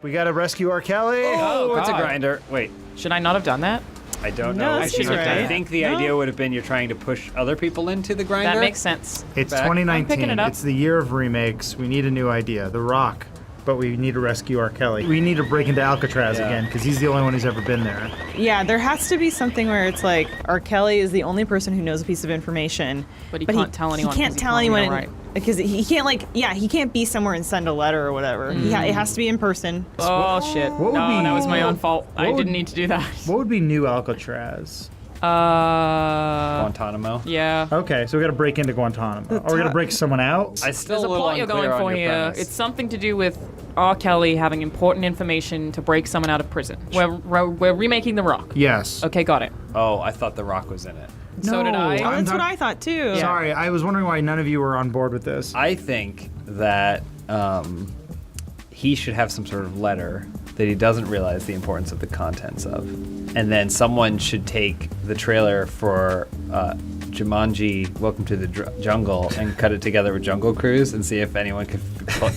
We gotta rescue R. Kelly. Oh, it's a God. grinder. Wait, Should I not have done that? I don't No, know. that seems right. I think the idea would have been you're trying to push other people into the grinder. That makes sense. It's Back. I'm 2019. picking it up. It's the year of remakes. We need a new idea. The Rock. But we need to rescue R. Kelly. We need to break into Alcatraz Yeah. again because he's the only one who's ever been there. Yeah, there has to be something where it's like R. Kelly is the only person who knows a piece of information, But he can't tell anyone He can't 'cause he tell can't read or anyone write. because he can't he can't be somewhere and send a letter or whatever. It has to be in person. Oh, shit. what would No, be- that was my own fault. I would- didn't need to do that. What would be new Alcatraz? Guantanamo. Yeah. Okay, so we gotta break into Guantanamo. Or we gotta break someone out? I still There's a a little plot you're unclear going for on your here. premise. It's something to do with R. Kelly having important information to break someone out of prison. We're remaking The Rock. Yes. Okay, got it. Oh, I thought The Rock was in it. So did I. Oh, that's what I thought too. Sorry, I was wondering why none of you were on board with this. I think that he should have some sort of letter that he doesn't realize the importance of the contents of. And then someone should take the trailer for Jumanji, Welcome to the Jungle, and cut it together with Jungle Cruise and see if anyone could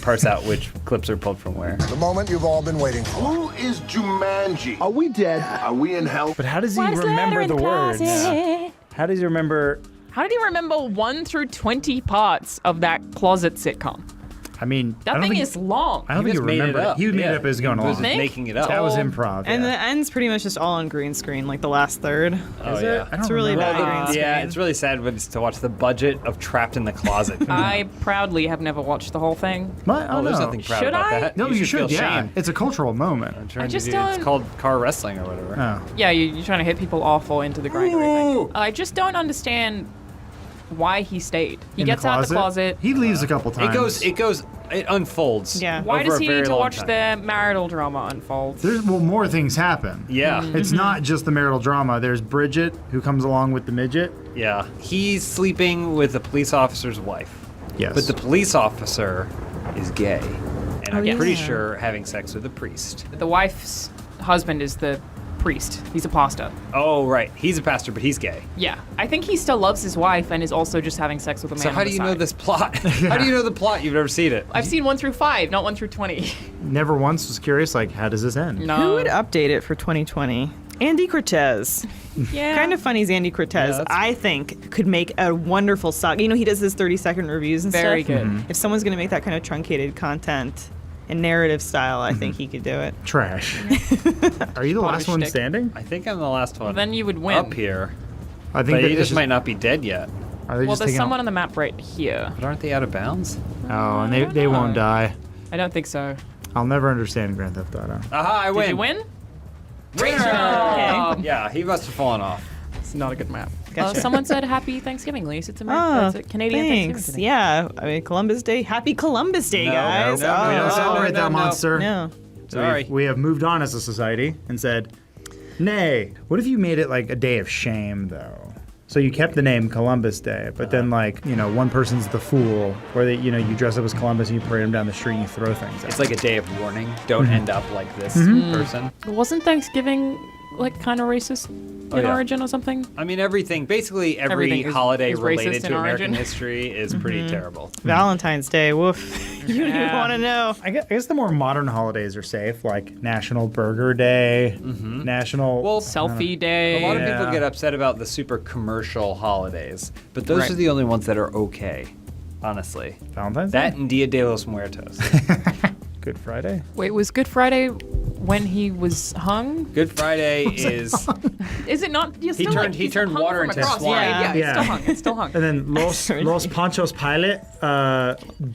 parse out which clips are pulled from where. The moment you've all been waiting for. Who is Jumanji? Are we dead? Are we in hell? But how does he remember the words? How does he remember? How did he remember 1 through 20 parts of that closet sitcom? I mean, I That don't thing think is long. I don't think just he made it remembered. up. He made Yeah. it up as going He was along. just making it up. That was improv. And yeah. the end's pretty much just all on green screen, like the last third. Oh, Is yeah. it? I don't It's really remember. bad green screen. Yeah, it's really sad when it's to watch the budget of Trapped in the Closet. I proudly have never watched the whole thing. What? Oh, there's no. nothing proud Should about I? that. No, you should. feel Yeah, shame. it's a cultural moment. I'm trying I just to do, It's don't- called car wrestling or whatever. Oh. Yeah, you're trying to hit people off or into the grinder, I Ooh. think. I just don't understand why he stayed. He In gets out the closet. He leaves a couple times. It unfolds. Yeah. Why over does a he very need to long watch time. their marital drama unfold? More things happen. Yeah. It's not just the marital drama. There's Bridget, who comes along with the midget. Yeah. He's sleeping with a police officer's wife. Yes. But the police officer is gay. And I'm yeah. pretty sure having sex with a priest. The wife's husband is the priest. He's a pastor. Oh, right. He's a pastor, but he's gay. Yeah. I think he still loves his wife and is also just having sex with a man So how on do the you know side. this plot? How do you know the plot? You've never seen it. I've seen 1 through 5, not 1 through 20. Never once was curious, like, how does this end? No. Who would update it for 2020? Andy Cortez. Yeah. Kind of funny is Andy Cortez. Yeah, that's- I think could make a wonderful saga. You know, he does his 30-second reviews and Very stuff. good. If someone's going to make that kind of truncated content in narrative style, I think he could do it. Trash. Are you the last one shtick. standing? I think I'm the last one Then you would win. up here. I think But that he it's just might not be dead yet. Are they Well, just there's taking someone on the map right here. But aren't they out of bounds? Oh, and they won't die. I don't think so. I'll never understand Grand Theft Auto. Aha, I win. Did you win? Winner! Okay. Yeah, he must have fallen off. It's not a good map. Gotcha. Someone said Happy Thanksgiving, Lise. It's Oh, It's a Canadian thanks. Thanksgiving today. Yeah, I mean, Columbus Day. Happy Columbus Day, No, guys. no, We no, don't no, celebrate no, that no. monster. No. So Sorry. we have moved on as a society and said, nay. What if you made it like a day of shame, though? So you kept the name Columbus Day, but then one person's the fool, or you dress up as Columbus and you parade them down the street and you throw things at It's them. like a day of warning. Don't end up like this person. Wasn't Thanksgiving like kind of racist in yeah. origin or something? I mean, basically every Everything is- holiday is racist related in to American origin. history is pretty terrible. Valentine's Day. Woof. You don't even Yeah. want to know. I guess the more modern holidays are safe, like National Burger Day, National... Well, Selfie A day. lot of people Yeah. get upset about the super commercial holidays, but those Right. are the only ones that are okay, honestly. Valentine's That Day? and Dia de los Muertos. Good Friday? Wait, was Good Friday when he was hung? Good Friday is Is it not? You're still turned- like, he he's turned hung water from a into cross. swine. Yeah, Yeah. it's still hung. It's still hung. And then Los Panchos Pilate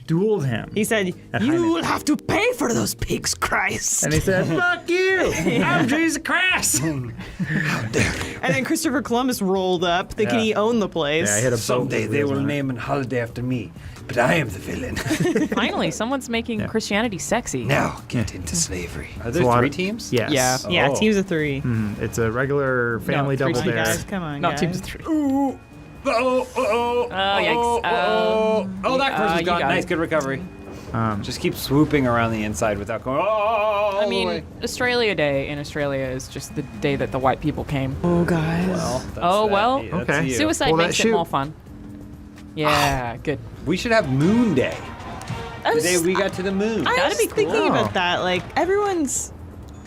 dueled him. He said, At "You Heineken. will have to pay for those pigs, Christ." And he said, fuck you! I'm Jesus Christ! And then Christopher Columbus rolled up, thinking Yeah. he owned the place. Yeah, I hit a boat someday with they wheels will on it. name a holiday after me, but I am the villain. Finally, someone's making Christianity sexy. Now get into slavery. Are there a lot three of- teams? Yes. Yeah. Yeah, Oh. teams of 3. It's a regular family three double teams. dare. Guys, come on, Not guys. teams of 3. Oh, yikes. Oh, that person's you gone. got Nice, it. good recovery. Just keep swooping around the inside without going. Oh, I mean, Australia Day in Australia is just the day that the white people came. Oh, guys. that's Okay. you. Suicide Well, that makes it shoot- more fun. Yeah, good. We should have Moon Day. The day we got to the moon. I That'd was be thinking cool. about that. Like, everyone's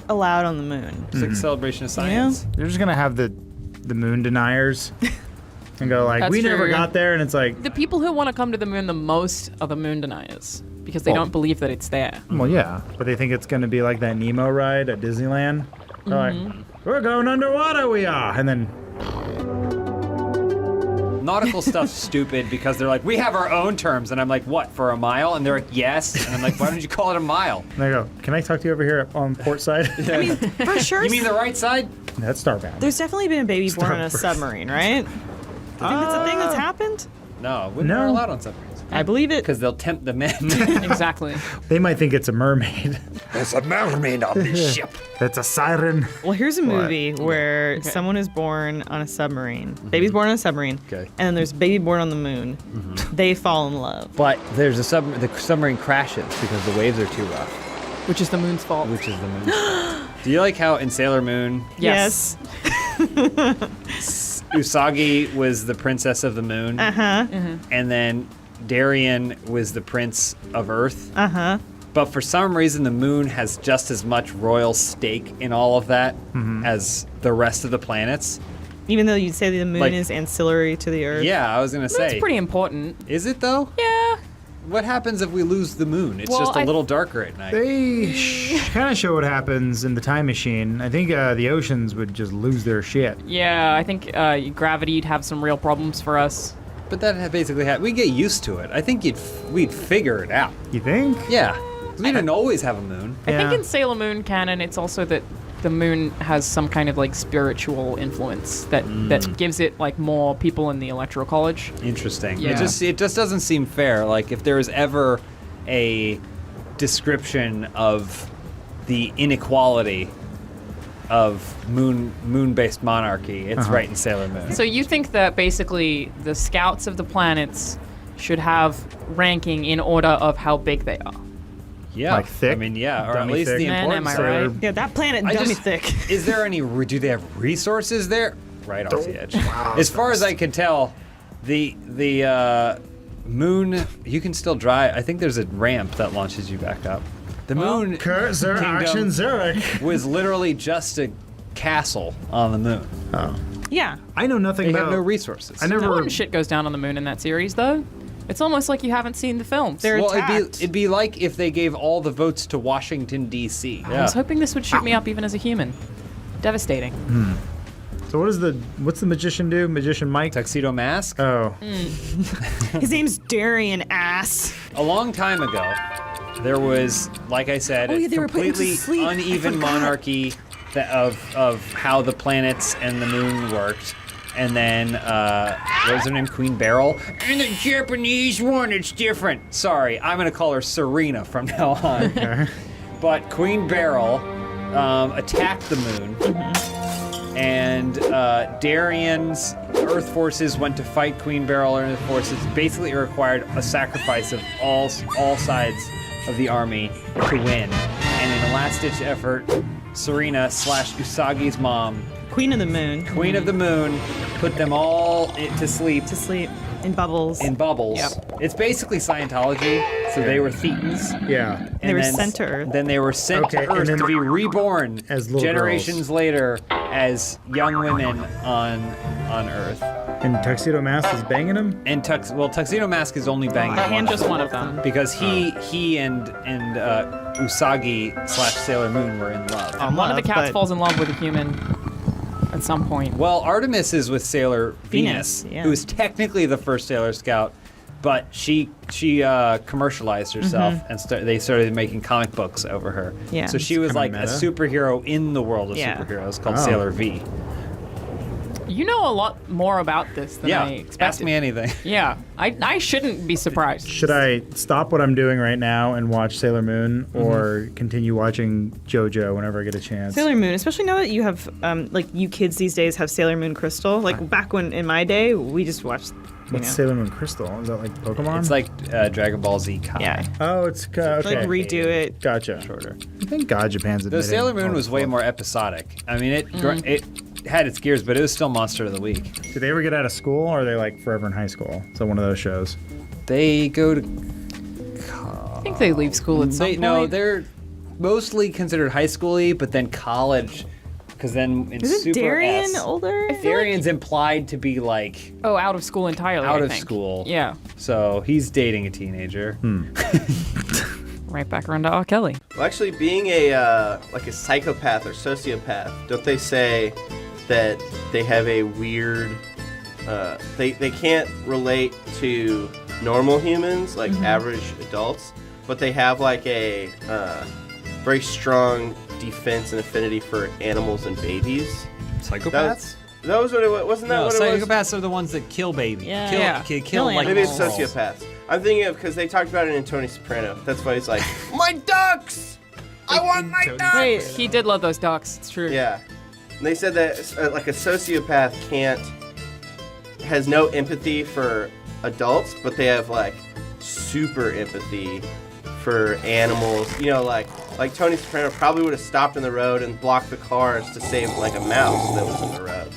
allowed on the moon. It's like a celebration of science. They're just gonna have the moon deniers and go like, That's we never true. got there, and it's like, The people who want to come to the moon the most are the moon deniers because they Well- don't believe that it's there. well, yeah, but they think it's gonna be like that Nemo ride at Disneyland. They're like, we're going underwater, we are, and then Nautical stuff's stupid because they're like, we have our own terms, and I'm like, what, for a mile? And they're like, yes, and I'm like, why don't you call it a mile? they go, can I talk to you over here on port side? I mean, for sure. You mean the right side? That's Starbound. There's definitely been a baby born on a Starburst. submarine, right? Do you think that's a thing that's happened? No, we're No. not allowed on submarines. I believe it. Because they'll tempt the men. Exactly. They might think it's a mermaid. There's a mermaid on this ship. It's a siren. Well, here's a movie where someone is born on a submarine. Baby's born on a submarine. Okay. And then there's baby born on the moon. They fall in love. But there's the submarine crashes because the waves are too rough, Which is the moon's fault. which is the moon's fault. Do you like how in Sailor Moon, Yes. Usagi was the princess of the moon, Uh-huh. and then Darien was the prince of Earth? Uh-huh. But for some reason, the moon has just as much royal stake in all of that as the rest of the planets. Even though you'd say the moon Like- is ancillary to the Earth. Yeah, I was gonna say. That's pretty important. Is it though? Yeah. What happens if we lose the moon? It's Well, just a I- little darker at night. They kind of show what happens in the time machine. I think the oceans would just lose their shit. Yeah, I think gravity'd have some real problems for us. But that basically we get used to it. I think we'd figure it out. You think? Yeah, 'cause we didn't always have a moon. I think Yeah. in Sailor Moon canon, it's also that the moon has some kind of like spiritual influence that gives it like more people in the electoral college. Interesting. Yeah. It just doesn't seem fair. Like if there is ever a description of the inequality of moon-based monarchy, it's right in Sailor Moon. So you think that basically the scouts of the planets should have ranking in order of how big they are? Yeah, Like thick? I mean, yeah, or at Dummy least thick? the Man, importance. am I of- right? Yeah, that planet I dummy just- thick. Is there any? Do they have resources there? Right off the edge. As far as I can tell, the moon you can still drive. I think there's a ramp that launches you back up. The moon Kurt, Zer, Kingdom. Action, Zurich. was literally just a castle on the moon. Yeah. I know nothing They about. have no resources. I No never. one shit goes down on the moon in that series, though. It's almost like you haven't seen the films. They're Well, attacked. it'd be like if they gave all the votes to Washington D.C. I was hoping this would shoot me up even as a human. Devastating. So what's the magician do? Magician Mike? Tuxedo Mask. Oh, His name's Darien Ass. A long time ago, there was, like I said, Oh, yeah, a they were put into completely sleep. I uneven forgot. monarchy of how the planets and the moon worked. And then, what was her name? Queen Beryl? And the Japanese one, it's different. Sorry, I'm going to call her Serena from now on. But Queen Beryl attacked the moon. And Darien's Earth forces went to fight Queen Beryl and Earth forces. Basically, it required a sacrifice of all sides of the army to win. And in a last-ditch effort, Serena / Usagi's mom, Queen of the Moon. Queen of the Moon, put them all to sleep To sleep in bubbles. in bubbles. Yep. It's basically Scientology. So they were Thetans. yeah. They were then sent to Earth. Then they were sent Okay, to and Earth then to be reborn as little generations later as young women on Earth. And Tuxedo Mask is banging him. And Tuxedo Mask is only banging And one just one of them. because he and Usagi / Sailor Moon were in love. One of the cats but- falls in love with a human at some point. Well, Artemis is with Sailor Venus, yeah. who is technically the first Sailor Scout, but she commercialized herself and they started making comic books over her. Yeah. So she was kinda like a meta. superhero in the world of Yeah. superheroes called Oh. Sailor V. You know a lot more about this than Yeah, I expected. ask me anything. Yeah, I shouldn't be surprised. Should I stop what I'm doing right now and watch Sailor Moon, or continue watching JoJo whenever I get a chance? Sailor Moon, especially now that you have, like, you kids these days have Sailor Moon Crystal. Like, back when, in my day, we just watched, What's Sailor Moon Crystal? Is that like Pokemon? It's like Dragon Ball Z Kai. Yeah. Oh, it's okay. Like, redo it. Gotcha. Shorter. Thank God Japan's The admitting Sailor Moon all was this way stuff. more episodic. I mean, it had its gears, but it was still Monster of the Week. Did they ever get out of school, or are they like forever in high school? So one of those shows. They go to I think think they leave school at some point. No, they're mostly considered high schooly, but then college, because then in Is it Super Darian S, older? Darian's implied to be like Oh, out of school entirely. out I of think. school. Yeah. So he's dating a teenager. Right back around to R. Kelly. Well, actually, being a like a psychopath or sociopath, don't they say that they have a weird? They can't relate to normal humans, like average adults, but they have like a very strong defense and affinity for animals and babies. Psychopaths? That was what it was. Wasn't that No, what it was? psychopaths are the ones that kill babies. Yeah. Kill, Yeah. kill Kill like Maybe it's animals. sociopaths. I'm thinking of because they talked about it in Tony Soprano. That's why he's like, my ducks! I want my ducks! Wait, He did love those ducks. It's true. Yeah. And they said that like a sociopath has no empathy for adults, but they have like super empathy for animals. You know, like Tony Soprano probably would have stopped in the road and blocked the cars to save like a mouse that was in the road.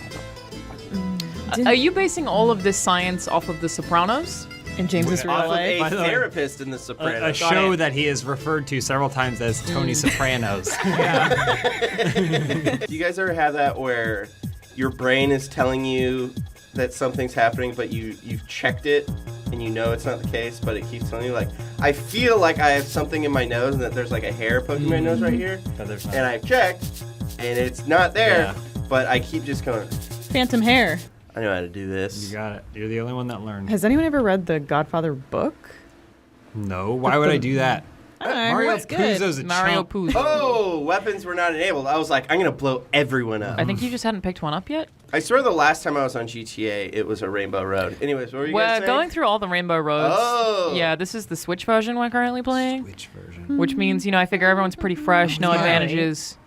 Are you basing all of this science off of The Sopranos? in James's real Off of life. a By the way, therapist in The Sopranos. A show that he has referred to several times as Tony Sopranos. Do you guys ever have that where your brain is telling you that something's happening, but you've checked it and you know it's not the case, but it keeps telling you like, I feel like I have something in my nose and that there's like a hair poking my nose right here, But there's not. and I've checked and it's not there, Yeah. but I keep just going, Phantom hair. I know how to do this. You got it. You're the only one that learned. Has anyone ever read the Godfather book? No, why would I do that? I don't know, Mario it's good. Puzo's a Mario chump. Puzo. Oh, weapons were not enabled. I was like, I'm gonna blow everyone up. I think you just hadn't picked one up yet. I swear the last time I was on GTA, it was a Rainbow Road. Anyways, what were you guys We're saying? going through all the Rainbow Roads. Oh. Yeah, this is the Switch version we're currently playing, Which version? which means, I figure everyone's pretty fresh, no advantages.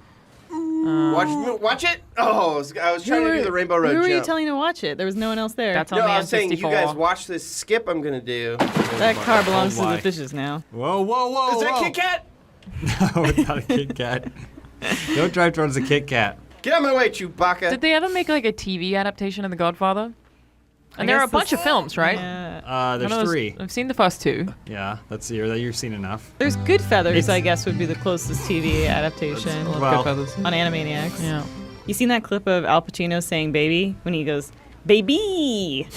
Watch it. Oh, I was trying to do the Rainbow Road Who were jump. you telling to watch it? There was no one else there. That's on No, the I was saying you N64. guys watch this skip I'm gonna do. that car belongs to why? the fishes now. Whoa, whoa, whoa, Is it a whoa. Kit Kat? No, it's not a Kit Kat. Don't drive towards a Kit Kat. Get out of my way, Chewbacca. Did they ever make like a TV adaptation of The Godfather? And there are a guess bunch of films, right? Yeah. There's None of those- 3. I've seen the first 2. Yeah, that's you've seen enough. There's Goodfeathers, It's- I guess, would be the closest TV adaptation Well- Goodfellas. on Animaniacs. Yeah. You seen that clip of Al Pacino saying "baby" when he goes "baby"?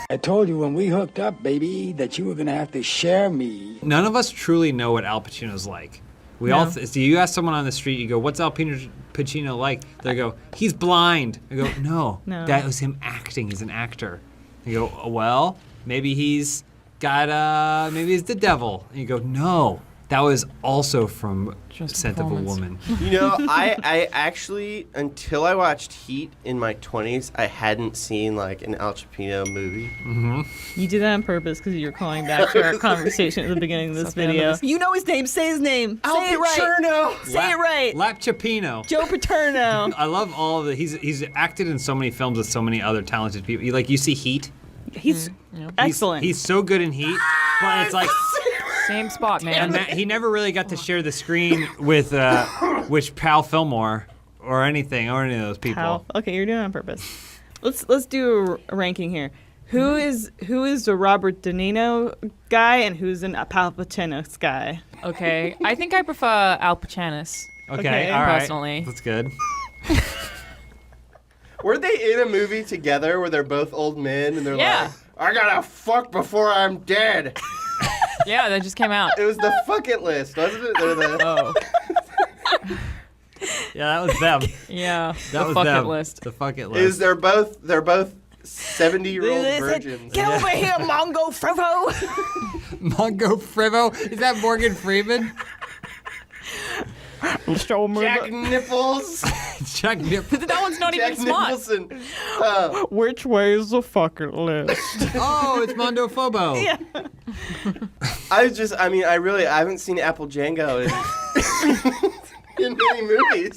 I told you when we hooked up, baby, that you were gonna have to share me. None of us truly know what Al Pacino's like. We all. So you ask someone on the street, you go, "What's Al Pacino like?" They go, "He's blind." I go, "No, No. that was him acting. He's an actor." You go, "Well, maybe he's got maybe he's the devil." And you go, "No, that was also from Just Scent of a performance. Woman." You know, I actually, until I watched Heat in my 20s, I hadn't seen like an Al Pacino movie. You did that on purpose because you're calling back to our conversation at the beginning of this video. You know his name. Say his name. Say it right. Paterno. Say it right. Lap Chapino. Joe Paterno. I love all of the. He's acted in so many films with so many other talented people. You see Heat. He's excellent. He's so good in Heat, but it's like. Same spot, And man. he never really got to share the screen with Pal Fillmore or any of those people. How? Okay, you're doing it on purpose. Let's do a ranking here. Who is the Robert De Niro guy and who's an Pal Pacino guy? Okay, I think I prefer Al Pacanis. Okay. All right. Personally. That's good. Were they in a movie together where they're both old men and they're Yeah. like, I gotta fuck before I'm dead? Yeah, that just came out. It was the fuck it list, wasn't it? They're the, Oh, Yeah, that was them. yeah. That the was fuck them. it list. The fuck it is list. they're both 70-year-old virgins. Get over here, Mongo Frivo. Mongo Frivo? Is that Morgan Freeman? Show me Jack Nipples. Chuck Nip. That one's not even Jack smart. Nicholson. which way is the fucking list. Oh, it's Mondo Fobo. Yeah. I haven't seen Apple Django in many movies.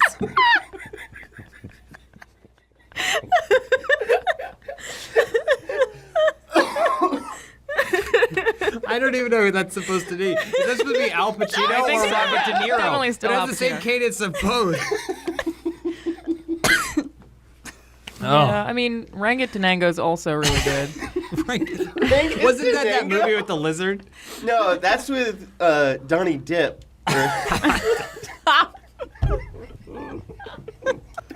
I don't even know who that's supposed to be. Is that supposed to be Al Pacino I think or so. Robert De Niro? Definitely still it Al has the same Pacino. cadence of both. Yeah, I mean, Rangitanango's also really good. Wasn't that movie with the lizard? No, that's with Donnie Dipp.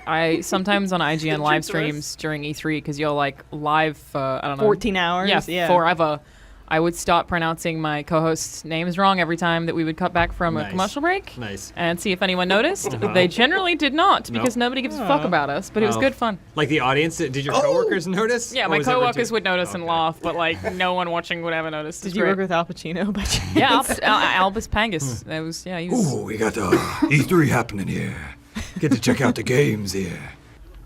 I sometimes on IGN live streams during E3 because you're like live for I don't know 14 hours. Yeah. forever. I would start pronouncing my co-hosts' names wrong every time that we would cut back from a commercial break. Nice. And see if anyone noticed. They generally did not because nobody gives a fuck about us. But it was good fun. Like the audience, did your coworkers notice? Yeah, Or my was everyone coworkers too- would notice and Okay. laugh, but like no one watching would ever notice. Did you work with Al Pacino by chance? Yeah, Albus Pangus. That was he was. Ooh, we got the E3 happening here. Get to check out the games here.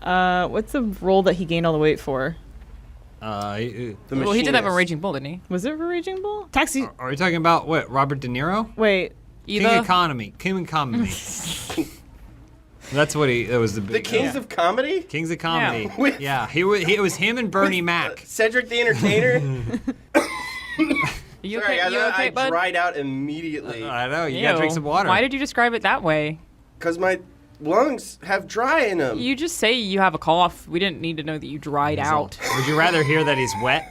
What's the role that he gained all the weight for? The Well, he did have a Machinist. Raging Bull, didn't he? Was it for Raging Bull? Taxi. Are we talking about what? Robert De Niro? Wait. King Economy. King Economy. That's what that was the big. The Kings of Comedy? Kings of Comedy. Yeah. With- Yeah, it was him and Bernie Mac. Cedric the Entertainer? You Sorry, okay, I bud? dried out immediately. I know, you gotta drink Ew. some water. Why did you describe it that way? Because my lungs have dry in them. You just say you have a cough. We didn't need to know that you dried out. Would you rather hear that he's wet?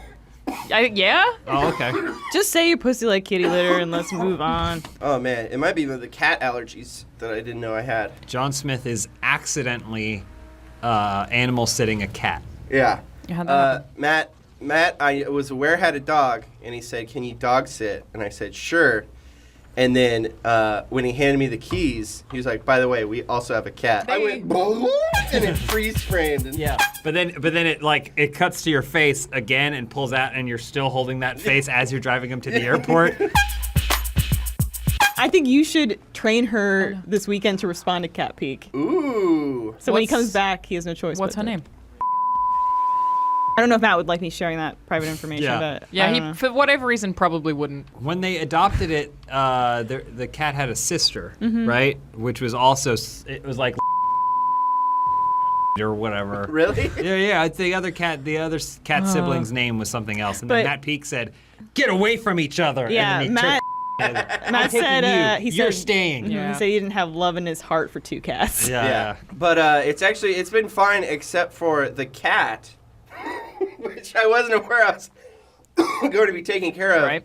Yeah? Oh, okay. Just say you pussy like kitty litter and let's move on. Oh, man. It might be the cat allergies that I didn't know I had. John Smith is accidentally animal sitting a cat. Yeah. You had that happen. Matt, I was aware had a dog, and he said, "Can you dog sit?" And I said, "Sure." And then when he handed me the keys, he was like, "By the way, we also have a cat." I went, and it freeze framed. And Yeah. But then it cuts to your face again and pulls out, and you're still holding that face as you're driving him to the airport. I think you should train her this weekend to respond to Cat Peak. Ooh. So when he What's- comes back, he has no choice. What's but her to- name? I don't know if Matt would like me sharing that private information, Yeah. but Yeah, I he don't know. for whatever reason probably wouldn't. When they adopted it, the cat had a sister, right? Which was also it was like or whatever. Really? Yeah. The other cat sibling's name was something else, and then But- Matt Peak said, "Get away from each other." Yeah, and then he Matt said You're staying. Yeah. He said he didn't have love in his heart for two cats. Yeah. But it's been fine except for the cat, which I wasn't aware I was going to be taken care of. Right.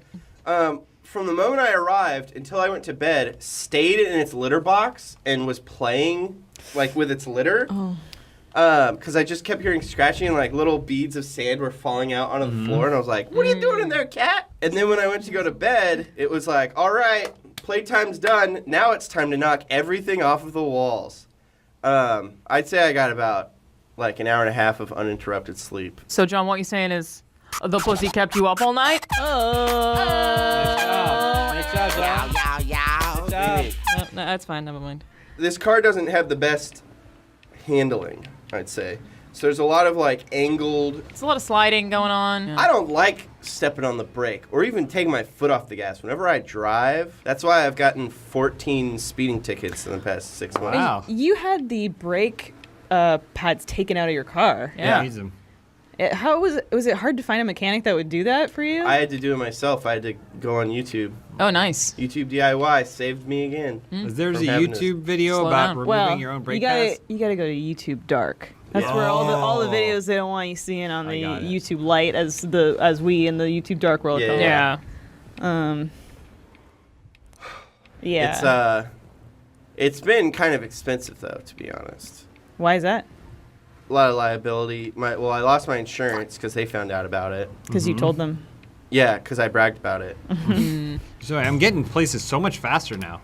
From the moment I arrived until I went to bed, stayed in its litter box and was playing like with its litter. Oh. Because I just kept hearing scratching and like little beads of sand were falling out onto the floor, and I was like, "What are you doing in there, cat?" And then when I went to go to bed, it was like, "All right, playtime's done. Now it's time to knock everything off of the walls." I'd say I got about like an hour and a half of uninterrupted sleep. So John, what you're saying is the pussy kept you up all night? No, that's fine. Never mind. This car doesn't have the best handling, I'd say. So there's a lot of like angled. It's a lot of sliding going on. I don't like stepping on the brake or even taking my foot off the gas whenever I drive. That's why I've gotten 14 speeding tickets in the past 6 months. Wow. You had the brake pads taken out of your car. Yeah. Use them. How was it hard to find a mechanic that would do that for you? I had to do it myself. I had to go on YouTube. Oh, nice. YouTube DIY saved me again. There's a From having to YouTube video slow about down. removing your own brake you pads. gotta go to YouTube Dark. That's where all the videos they don't want you seeing on the got it. YouTube Light, as we in the YouTube Dark world call it. Yeah. Yeah. It's been kind of expensive though, to be honest. Why is that? A lot of liability. I lost my insurance because they found out about it. Because you told them. Yeah, because I bragged about it. So I'm getting places so much faster now.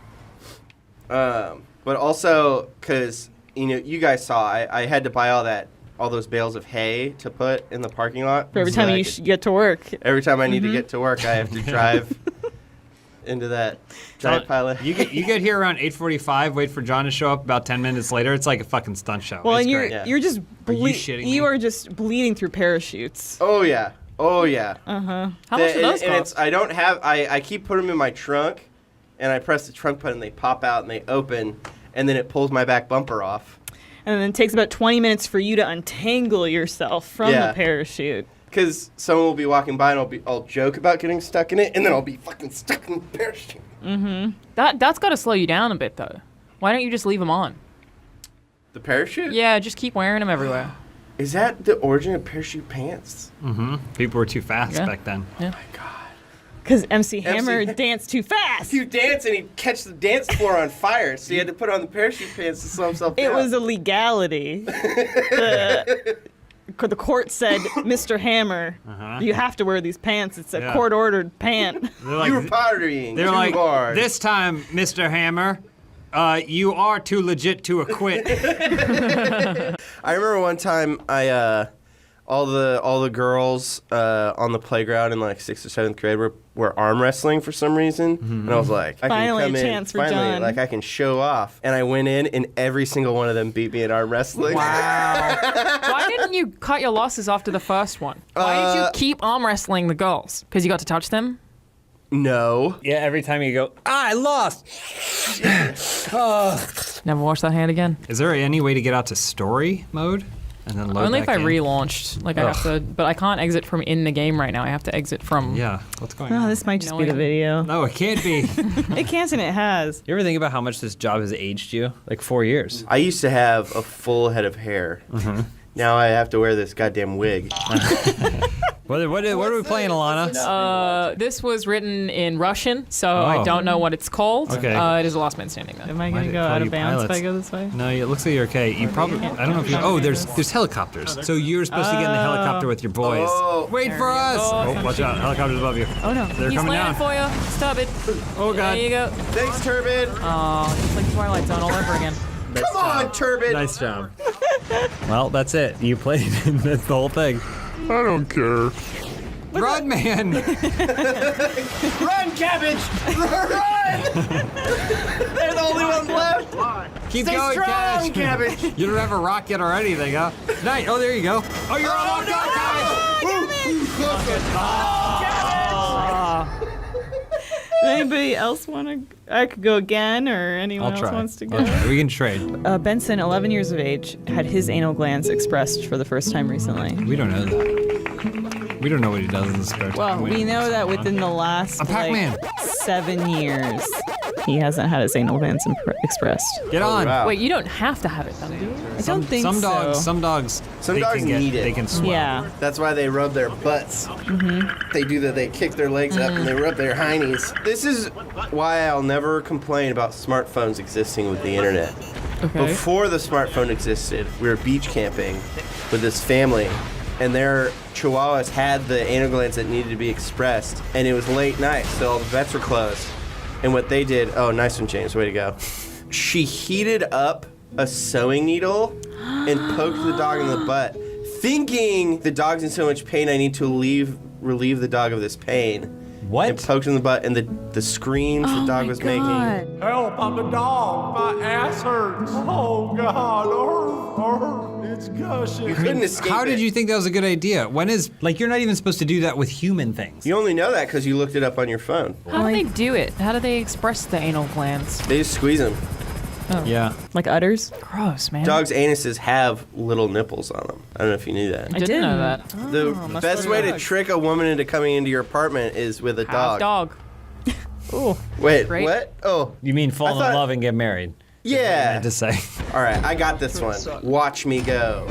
But also because you guys saw I had to buy all those bales of hay to put in the parking lot. For every so time that I you could- get to work. every time I need to get to work, I have to drive into that giant pile of. You get here around 8:45. Wait for John to show up. About 10 minutes later, it's like a fucking stunt show. Well, It's and you're great. Yeah. you're just Are you shitting me? you are just bleeding through parachutes. Oh yeah. How much do those and cost? I don't have. I keep putting them in my trunk, and I press the trunk button. They pop out and they open, and then it pulls my back bumper off. And then it takes about 20 minutes for you to untangle yourself from Yeah. the parachute. Because someone will be walking by and I'll joke about getting stuck in it, and then I'll be fucking stuck in the parachute. That's got to slow you down a bit, though. Why don't you just leave them on? The parachute? Yeah, just keep wearing them everywhere. Is that the origin of parachute pants? People were too fast Yeah. back then. Yeah. Because MC Hammer MC danced too fast. You dance and he'd catch the dance floor on fire, so you had to put on the parachute pants to slow himself down. It was a legality. The court said, Mr. Hammer, you have to wear these pants. It's a Yeah. court-ordered pant. They're like, You were partying they're too like, hard. this time, Mr. Hammer, you are too legit to acquit. I remember one time all the girls on the playground in like 6th or 7th grade were arm wrestling for some reason, and I was like, I Finally can a come chance in, for John. like I can show off. And I went in, and every single one of them beat me in arm wrestling. Wow. Why didn't you cut your losses after the first one? Why did you keep arm wrestling the girls? Because you got to touch them? No. Yeah, every time you go, I lost. Never wash that hand again. Is there any way to get out to story mode and then load Only if back I in? relaunched. Like I have to, but I can't exit from in the game right now. I have to exit from. Yeah, what's going Oh, on? this might just No be the idea. video. No, it can't be. It can't and it has. You ever think about how much this job has aged you? Like 4 years. I used to have a full head of hair. Now I have to wear this goddamn wig. What are we playing, Alana? This was written in Russian, so I don't know what it's called. Okay. It is a last man standing though. Am I Why going to did go it call out you of bounds if pilots? I go this way? No, it looks like you're okay. You probably, I don't know if you, oh, there's helicopters. So you're supposed to get in the helicopter with your boys. Oh. Wait for us! Oh, watch out, helicopters above you. Oh, no. They're He's coming landing down. for you. Stop it. Oh, God. There you go. Thanks, Turbid. Oh, it's like Twilight Zone all over again. Come on, Turbid. Nice job. Well, that's it. You played that's the whole thing. I don't care. Run, man! Run, Cabbage! Run! They're the only ones left. Keep Stay going, strong, Cabbage. Cabbage. You don't have a rocket or anything, huh? Nice. Oh, there you go. Oh, you're on Cabbage! Does anybody else want to? I could go again, or anyone I'll else try. wants to go? I'll try. We can trade. Benson, 11 years of age, had his anal glands expressed for the first time recently. We don't know that. We don't know what he does in the spare time. Well, we know that within the last I'm Pac-Man. 7 years, he hasn't had his anal glands expressed. Get on. Wow. Wait, you don't have to have it, though, do you? I don't think some so. dogs, Some dogs need it. They can swell. Yeah. That's why they rub their butts. They do that. They kick their legs up and they rub their heinies. This is why I'll never complain about smartphones existing with the internet. Okay. Before the smartphone existed, we were beach camping with this family, and their chihuahuas had the anal glands that needed to be expressed, and it was late night, so all the vets were closed. And what they did, oh, nice one, James, way to go. She heated up a sewing needle and poked the dog in the butt, thinking the dog's in so much pain, I need to relieve the dog of this pain. What? And poked in the butt, and the screams the dog was making. Help, I'm the dog. My ass hurts. Oh, God. It's gushing. You couldn't escape How did it. you think that was a good idea? When is, like, you're not even supposed to do that with human things. You only know that because you looked it up on your phone. How do they do it? How do they express the anal glands? They just squeeze them. Yeah. Like udders? Gross, man. Dogs' anuses have little nipples on them. I don't know if you knew that. I didn't know that. The must best be way a to dog. trick a woman into coming into your apartment is with a Half dog. dog. Wait, Great. what? Oh, You mean fall I thought- in love and get married? I yeah. had to say. All right, I got this one. Watch me go.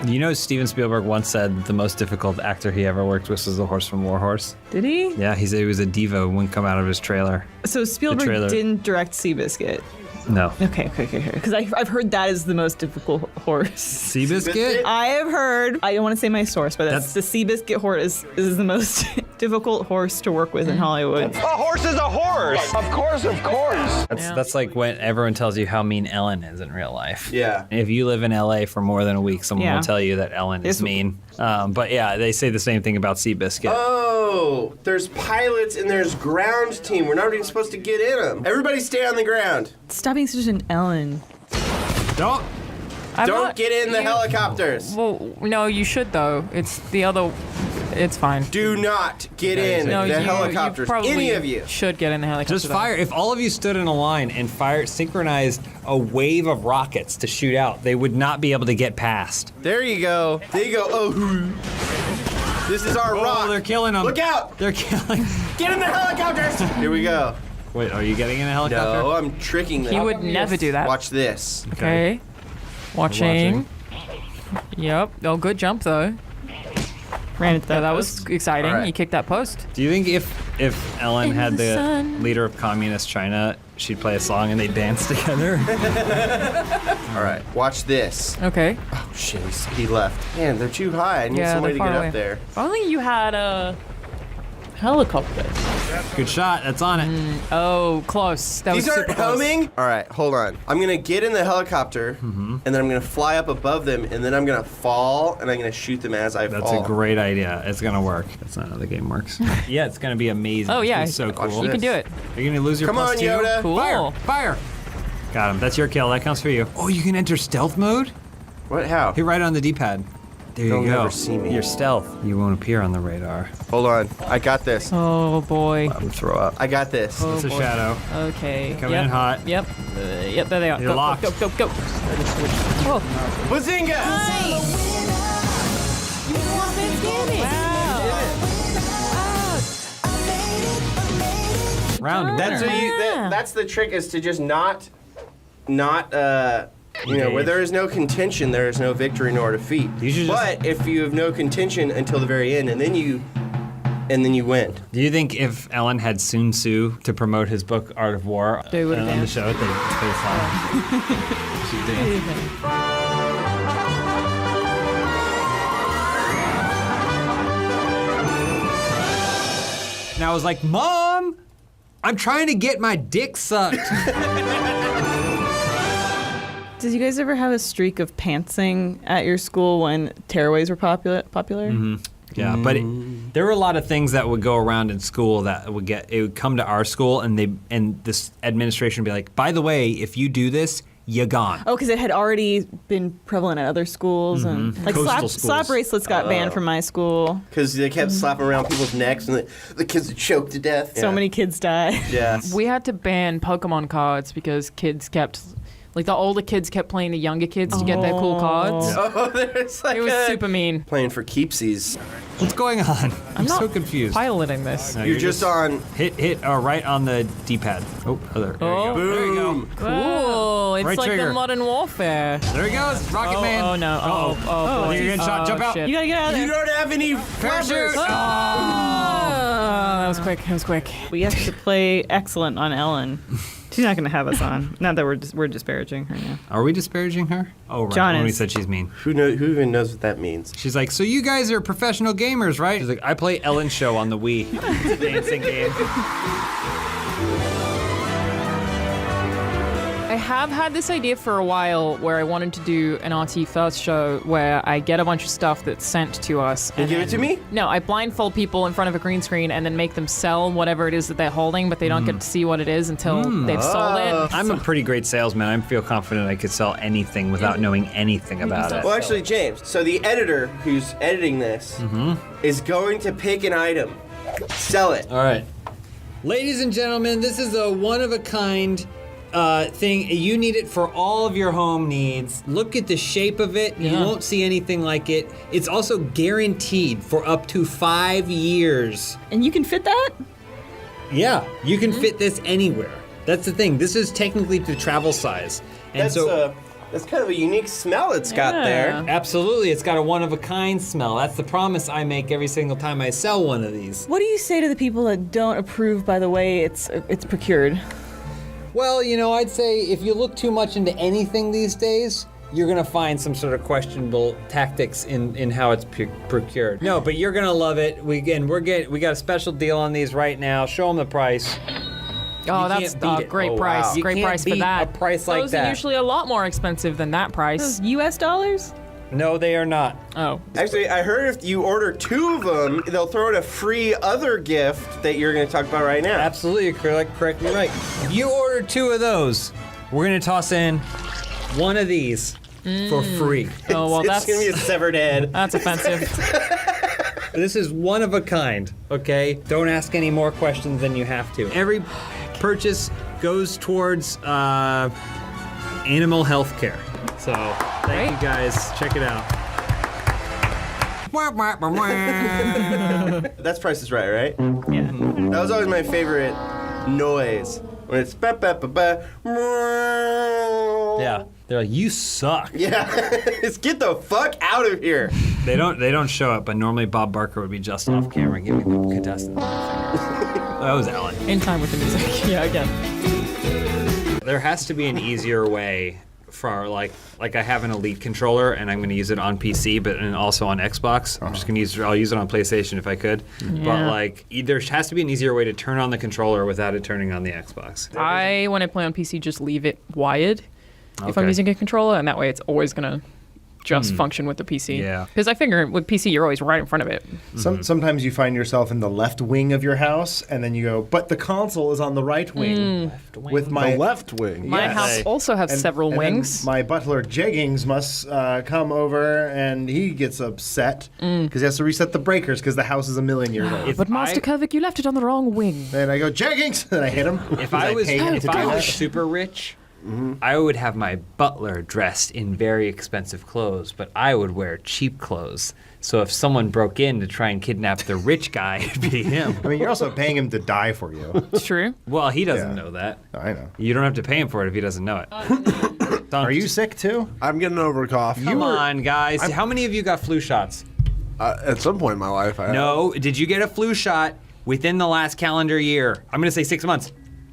You know, Steven Spielberg once said the most difficult actor he ever worked with was the horse from War Horse. Did he? Yeah, he said he was a diva, wouldn't come out of his trailer. So Spielberg trailer. didn't direct Seabiscuit. No. Okay. Because I've heard that is the most difficult horse. Seabiscuit? I have heard, I don't want to say my source, but that's the Seabiscuit horse is the most difficult horse to work with in Hollywood. A horse is a horse. Of course. That's like when everyone tells you how mean Ellen is in real life. Yeah. If you live in LA for more than a week, someone Yeah. will tell you that Ellen is It's- mean. But yeah, they say the same thing about Seabiscuit. Oh, there's pilots and there's ground team. We're not even supposed to get in them. Everybody stay on the ground. Stop being such an Ellen. Don't. Don't get in the helicopters. Well, no, you should though. It's the other. It's fine. Do not get in No, the you helicopters. probably Any of you. should get in the helicopter. Just though. fire. If all of you stood in a line and synchronized a wave of rockets to shoot out, they would not be able to get past. There you go. There you go. Oh, this is our rock. Oh, they're killing them. Look out. They're killing. Get in the helicopters. Here we go. Wait, are you getting in a helicopter? No, I'm tricking them. He would never do that. Watch this. Okay. Watching. Yep. Oh, good jump though. Ran into That was exciting. All right. You kicked that post. Do you think if Ellen had the leader of communist China, she'd play a song and they'd dance together? All right, watch this. Okay. Oh shit, he left. Man, they're too high. I need Yeah, somebody to they're get far away. up there. If only you had a helicopter. Good shot. That's on it. Oh, close. That These was aren't super close. homing. All right, hold on. I'm gonna get in the helicopter, and then I'm gonna fly up above them, and then I'm gonna fall, and I'm gonna shoot them as I That's fall. a great idea. It's gonna work. That's not how the game works. Yeah, it's gonna be amazing. Oh, yeah. It's so Watch cool. You can this. do it. Are you gonna lose your Come plus on, 2? Yoda. Cool. Fire! Fire! Got him. That's your kill. That counts for you. Oh, you can enter stealth mode? What? How? Hit right on the D-pad. There They'll you go. never see me. You're stealth. You won't appear on the radar. Hold on. I got this. Oh boy. I would throw up. I got this. Oh, It's a boy. shadow. Okay. Coming yep. in hot. Yep. Yep. There they are. You're go, locked. Go, go, go, go. Oh. Bazinga! Round That's winner. that's the trick, is to just not where there is no contention, there is no victory nor defeat. You should just- But if you have no contention until the very end, and then you win. Do you think if Ellen had Sun Tzu to promote his book Art of War They would've on the danced. show, they'd play a song? She'd dance. And I was like, Mom, I'm trying to get my dick sucked. Did you guys ever have a streak of pantsing at your school when tearaways were popular? Yeah, but there were a lot of things that would go around in school that would come to our school, and this administration would be like, by the way, if you do this, you're gone. Oh, because it had already been prevalent at other schools, and like Coastal slap schools. bracelets got banned from my school. Because they kept slapping around people's necks, and the kids would choke to death. So many kids died. Yeah. We had to ban Pokemon cards because kids kept, like the older kids kept playing the younger kids to get their cool cards. Oh, there's like It was super mean. playing for keepsies. What's going on? I'm not so confused. Piloting this. No, You're just on. hit right on the D-pad. Oh, there you go. There you go. Cool. It's Right like trigger. the Modern Warfare. There he goes, Rocket Oh, Man. oh no. Oh, boy. You're getting shot. Jump out. Shit. You gotta get out of You there. don't have any Parachute. flappers. Oh, that was quick. That was quick. We have to play excellent on Ellen. She's not gonna have us on. Not that we're disparaging her now. Are we disparaging her? Oh, right. John When we is. said she's mean. Who even knows what that means? She's like, so you guys are professional gamers, right? She's like, I play Ellen Show on the Wii. It's a dancing game. I have had this idea for a while where I wanted to do an RT First show where I get a bunch of stuff that's sent to us. Can you give it to me? No, I blindfold people in front of a green screen and then make them sell whatever it is that they're holding, but they don't get to see what it is until they've sold it. I'm a pretty great salesman. I feel confident I could sell anything without knowing anything about it. Well, actually, James. So the editor who's editing this is going to pick an item, sell it. All right. Ladies and gentlemen, this is a one-of-a-kind thing. You need it for all of your home needs. Look at the shape of it. You Yeah. won't see anything like it. It's also guaranteed for up to 5 years. And you can fit that? Yeah, you can fit this anywhere. That's the thing. This is technically the travel size. And That's kind of a unique smell it's got there. absolutely, it's got a one-of-a-kind smell. That's the promise I make every single time I sell one of these. What do you say to the people that don't approve by the way it's procured? Well, I'd say if you look too much into anything these days, you're gonna find some sort of questionable tactics in how it's procured. No, but you're gonna love it. We got a special deal on these right now. Show them the price. Oh, You that's can't beat a it. great Oh, price. wow. You Great can't price for beat that. a price like Those that. are usually a lot more expensive than that price. Those US dollars? No, they are not. Oh. Actually, I heard if you order 2 of them, they'll throw in a free other gift that you're going to talk about right now. Absolutely, you're correctly right. If you order 2 of those, we're gonna toss in 1 of these for free. Oh, well, It's that's going to be a severed head. that's offensive. This is one of a kind, okay? Don't ask any more questions than you have to. Every purchase goes towards animal health care. So, thank you guys. Check it out. That's Price is Right, right? Yeah. That was always my favorite noise when it's ba ba ba ba. Yeah. They're like, you suck. Yeah. It's get the fuck out of here. They don't show up, but normally Bob Barker would be just off camera giving the contestant the middle finger. That was Ellen. In time with the music. Yeah, again. There has to be an easier way for like I have an Elite controller and I'm going to use it on PC, but and also on Xbox. I'm just going to I'll use it on PlayStation if I could. Yeah. But like there has to be an easier way to turn on the controller without it turning on the Xbox. When I play on PC, just leave it wired if I'm Okay. using a controller, and that way it's always gonna just function with the PC. Yeah. Because I figure with PC, you're always right in front of it. Sometimes you find yourself in the left wing of your house, and then you go, but the console is on the right wing. With my The left wing. My Yes. house also has several and then wings. my butler Jeggings must come over, and he gets upset because he has to reset the breakers because the house is a million years old. But Master Kovic, you left it on the wrong wing. And I go, Jeggings! And I hit him. If I was paid him to do that. super rich, I would have my butler dressed in very expensive clothes, but I would wear cheap clothes. So if someone broke in to try and kidnap the rich guy, it'd be him. I mean, you're also paying him to die for you. It's true. Well, he doesn't Yeah. know that. I know. You don't have to pay him for it if he doesn't know it. Are you sick too? I'm getting over a cough. Come on, guys. How many of you got flu shots? At some point in my life, I have. No. Did you get a flu shot within the last calendar year? I'm going to say 6 months.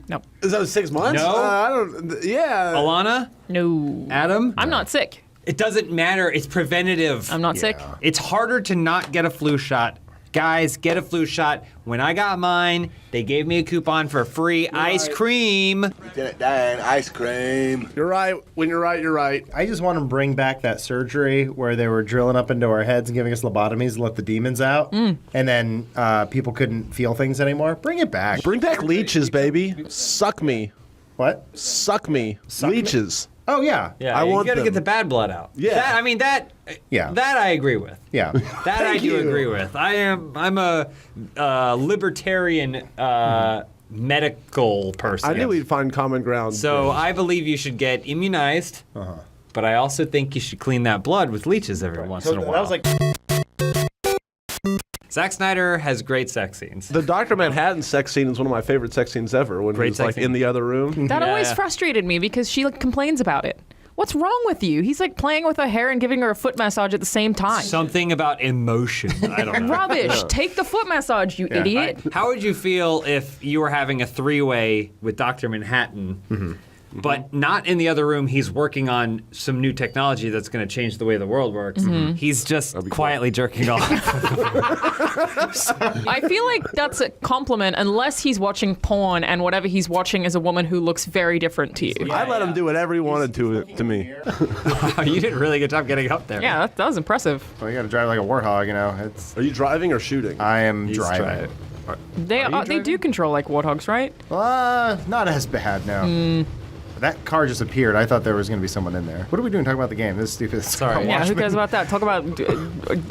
No. Is that 6 months? No. I don't. Yeah. Alana? No. Adam? I'm not sick. It doesn't matter. It's preventative. I'm not sick. It's harder to not get a flu shot. Guys, get a flu shot. When I got mine, they gave me a coupon for free ice cream. Lieutenant Dan, ice cream. You're right. When you're right, you're right. I just want to bring back that surgery where they were drilling up into our heads and giving us lobotomies to let the demons out, and then people couldn't feel things anymore. Bring it back. Bring back leeches, baby. Suck me. What? Suck me. Suck me? Leeches. Oh yeah. Yeah, I you want gotta them. get the bad blood out. Yeah. That I agree with. Yeah. That I do you. agree with. I'm a libertarian medical person. I knew we'd find common ground. So I believe you should get immunized, but I also think you should clean that blood with leeches every once in a while. that was like. Zack Snyder has great sex scenes. The Dr. Manhattan sex scene is one of my favorite sex scenes ever. When Great he's sex like scene. in the other room. That always Yeah. frustrated me because she complains about it. What's wrong with you? He's like playing with her hair and giving her a foot massage at the same time. Something about emotion. I don't know. Rubbish. Take the foot massage, you idiot. How would you feel if you were having a three-way with Dr. Manhattan, but not in the other room? He's working on some new technology that's going to change the way the world works. He's just quietly jerking off. I feel like that's a compliment unless he's watching porn and whatever he's watching is a woman who looks very different to you. I let him do whatever he wanted to me. You did a really good job getting up there. Yeah, that was impressive. Well, you got to drive like a warthog, you know. It's. Are you driving or shooting? I am He's driving. They do control like warthogs, right? Not as bad, no. That car just appeared. I thought there was going to be someone in there. What are we doing talking about the game? This is stupid. Sorry. Yeah, who Watchmen. cares about that? Talk about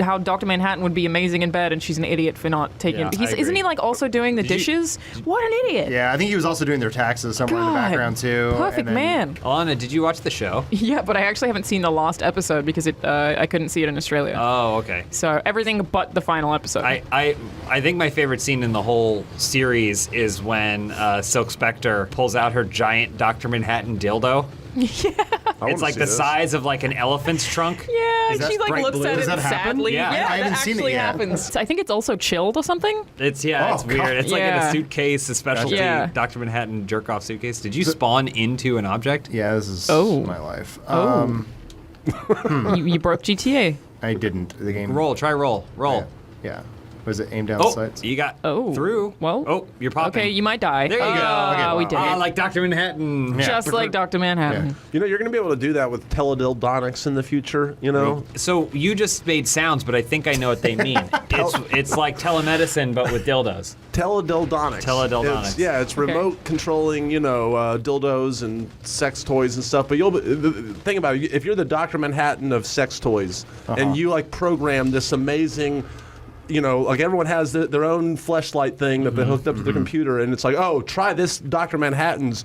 how Dr. Manhattan would be amazing in bed and she's an idiot for not taking Yeah, it. I agree. Isn't he like also doing the Did you- dishes? What an idiot. Yeah, I think he was also doing their taxes somewhere in the God, background too. Perfect and then- man. Alana, did you watch the show? Yeah, but I actually haven't seen the last episode because I couldn't see it in Australia. Oh, okay. So everything but the final episode. I think my favorite scene in the whole series is when Silk Spectre pulls out her giant Dr. Manhattan dildo. It's like the size of like an elephant's trunk. yeah, Is that she like bright looks blue? at Does it that happen? sadly. Yeah. Yeah, I haven't that seen it actually yet. happens. I think it's also chilled or something. It's Oh, it's weird. God. It's like in Yeah. a suitcase, a specialty Yeah. Dr. Manhattan jerk off suitcase. Did you spawn into an object? Yeah, this is Oh. my life. You broke GTA. I didn't. The game. Try roll. Yeah. Was it aimed down the Oh, sights? you got Oh. through. Well, Oh, you're popping. Okay, you might die. There you go. Okay, We wow. did it. Like Dr. Manhattan. Yeah. Just like Dr. Manhattan. You know, you're going to be able to do that with teledildonics in the future, you know? So you just made sounds, but I think I know what they mean. It's like telemedicine, but with dildos. Teledildonics. Teledildonics. It's remote controlling, dildos and sex toys and stuff. But the thing about it, if you're the Dr. Manhattan of sex toys and you like program this amazing, like everyone has their own fleshlight thing that they hooked up to their computer, and it's like, oh, try this Dr. Manhattan's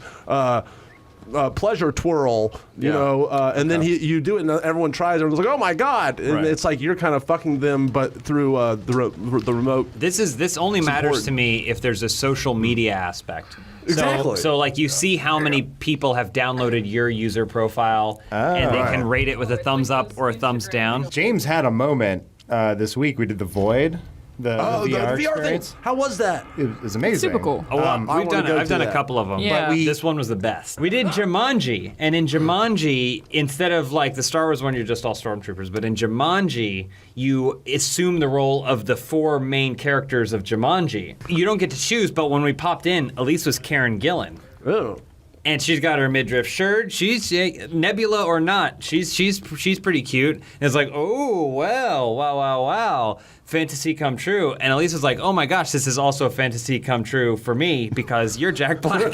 pleasure twirl, you know, and then you do it and everyone tries it and it's like, oh my God. And Right. it's like you're kind of fucking them, but through the remote. This only matters to me if there's a social media aspect. Exactly. So like you see how many people have downloaded your user profile and they can rate it with a thumbs up or a thumbs down. James had a moment this week. We did the Void, the VR thing. experience. How was that? It was amazing. Super cool. Oh, well, I wanna go I've done to a that. couple of them, Yeah. but this one was the best. We did Jumanji, and in Jumanji, instead of like the Star Wars one, you're just all stormtroopers, but in Jumanji, you assume the role of the 4 main characters of Jumanji. You don't get to choose, but when we popped in, Elise was Karen Gillan. Oh. And she's got her midriff shirt. She's Nebula or not. She's pretty cute. And it's like, oh wow, fantasy come true. And Elise was like, oh my gosh, this is also a fantasy come true for me because you're Jack Black.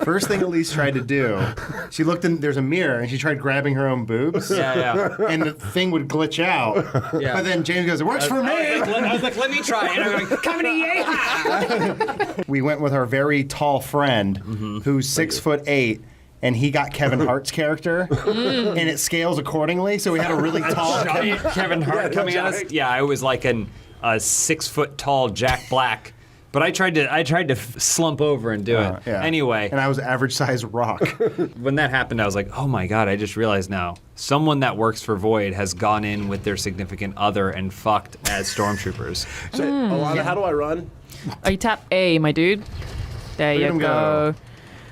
First thing Elise tried to do, she looked in. There's a mirror, and she tried grabbing her own boobs. yeah. And the thing would glitch out. Yeah. But then James goes, "It works for me." I was like, let me try. And I'm like, coming to yay! We went with our very tall friend, who's 6'8", and he got Kevin Hart's character, and it scales accordingly. So we had a really tall. Giant Kevin Hart coming at us. Yeah, I was like a 6 foot tall Jack Black. But I tried to slump over and do it. Yeah. Anyway, And I was average size rock. when that happened, I was like, oh my God, I just realized now. Someone that works for Void has gone in with their significant other and fucked as stormtroopers. So, Alana, how do I run? Oh, you tap A, my dude. There Look at you him go. go.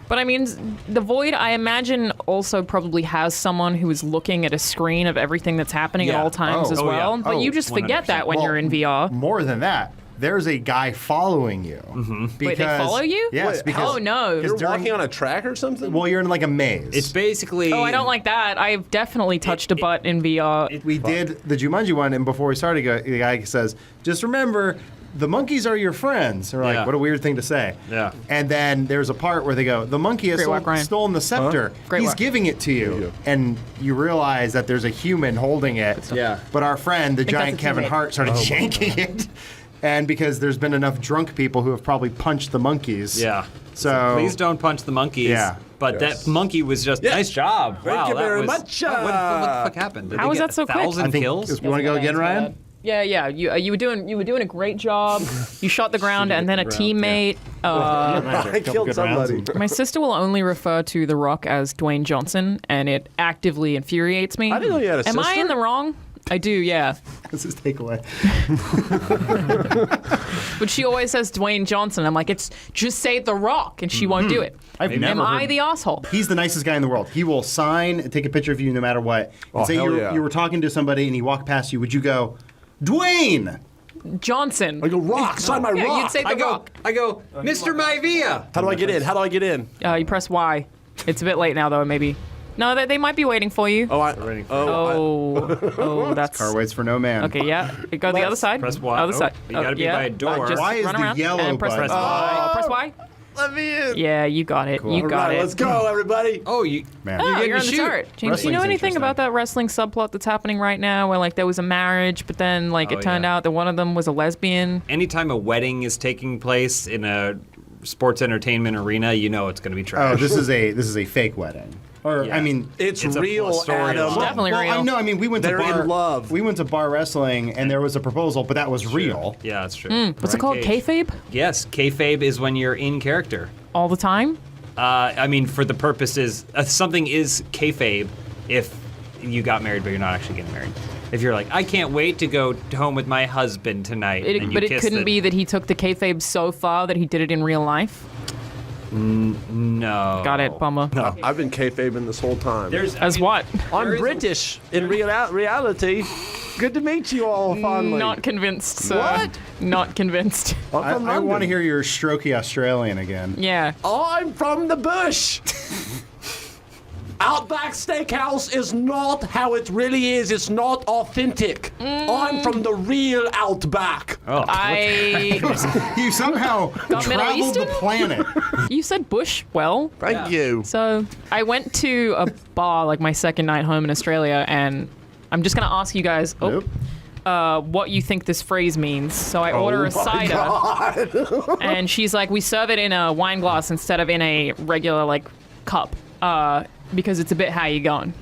But I mean, the Void, I imagine, also probably has someone who is looking at a screen of everything that's happening at Yeah. all times Oh. as Oh, yeah. well. But Oh, you just forget 100%. that when you're in VR. More than that, there's a guy following you. Because, Wait, they follow you? Yes, Wait, because Oh, no. You're during- walking on a track or something? well, you're in like a maze. It's basically. Oh, I don't like that. I've definitely touched a butt in VR. We did the Jumanji one, and before we started, the guy says, "Just remember, the monkeys are your friends." And we're Yeah. like, what a weird thing to say. Yeah. And then there's a part where they go, "The monkey has Great work, Ryan. stolen the scepter. Great He's work. giving it to you." And you realize that there's a human holding it. Yeah. But our friend, the that's giant a Kevin teammate. Hart, started yanking it. And because there's been enough drunk people who have probably punched the monkeys. Yeah. So Please don't punch the monkeys. Yeah. But Yes. that monkey was just nice job. Thank wow, you that very was, much. What the fuck happened? Did How they was get that so quick? 1,000 I think kills? you want to go again, Ryan? Yeah. You were doing a great job. You shot the ground, and then a teammate. I killed somebody. My sister will only refer to The Rock as Dwayne Johnson, and it actively infuriates me. I didn't know you had a Am I sister. in the wrong? I do, yeah. This is takeaway. But she always says Dwayne Johnson. I'm like, it's just say The Rock, and she won't do it. I've Am never I heard- the asshole? He's the nicest guy in the world. He will sign and take a picture of you no matter what. And Oh, say hell you yeah. you were talking to somebody and he walked past you. Would you go, Dwayne? Johnson. I go, rock, sign my Yeah, rock. you'd say The Rock. I go, Mr. Maivia. How do I get in? How do I get in? You press Y. It's a bit late now, though, maybe. No, they might be waiting for you. Oh, that's... Car waits for no man. Okay, yeah. Go the other side. Press Y. Other Oh, side. you gotta be by a door. Just Why is run the around yellow and press button? Y. Press Y. let me in. Yeah, you got it. You got Right, it. let's go, everybody. Oh, you. Man. Oh, getting you're to on the shoot. chart. James, do you Wrestling's know anything interesting. about that wrestling subplot that's happening right now where, like, there was a marriage, but then, like, Oh, it turned yeah. out that one of them was a lesbian? Anytime a wedding is taking place in a sports entertainment arena, you know it's going to be trash. Oh, this is a fake wedding. Or Yeah. I mean, It's It's a real, storyline. Adam. Definitely real. I mean, we went They're to bar. in love. We went to bar wrestling, and there was a proposal, but that was real. Yeah, that's true. What's it called? Kayfabe? Yes, kayfabe is when you're in character. All the time? I mean, for the purposes, something is kayfabe if you got married but you're not actually getting married. If you're like, I can't wait to go home with my husband tonight. and you But it kiss couldn't the- be that he took the kayfabe so far that he did it in real life? No. Got it, bummer. I've been kayfabing this whole time. As what? I'm there is a- British in reality. Good to meet you all fondly. Not convinced, sir. What? Not convinced. I'm I from want to London. hear your strokey Australian again. Yeah. I'm from the bush. Outback Steakhouse is not how it really is. It's not authentic. I'm from the real Outback. Oh. I. You somehow Got Middle traveled the Eastern? planet. You said bush well. Thank you. So I went to a bar, like my second night home in Australia, and I'm just going to ask you guys Nope. what you think this phrase means. So I order a cider, and she's like, we serve it in a wine glass instead of in a regular, like, cup because it's a bit how you going.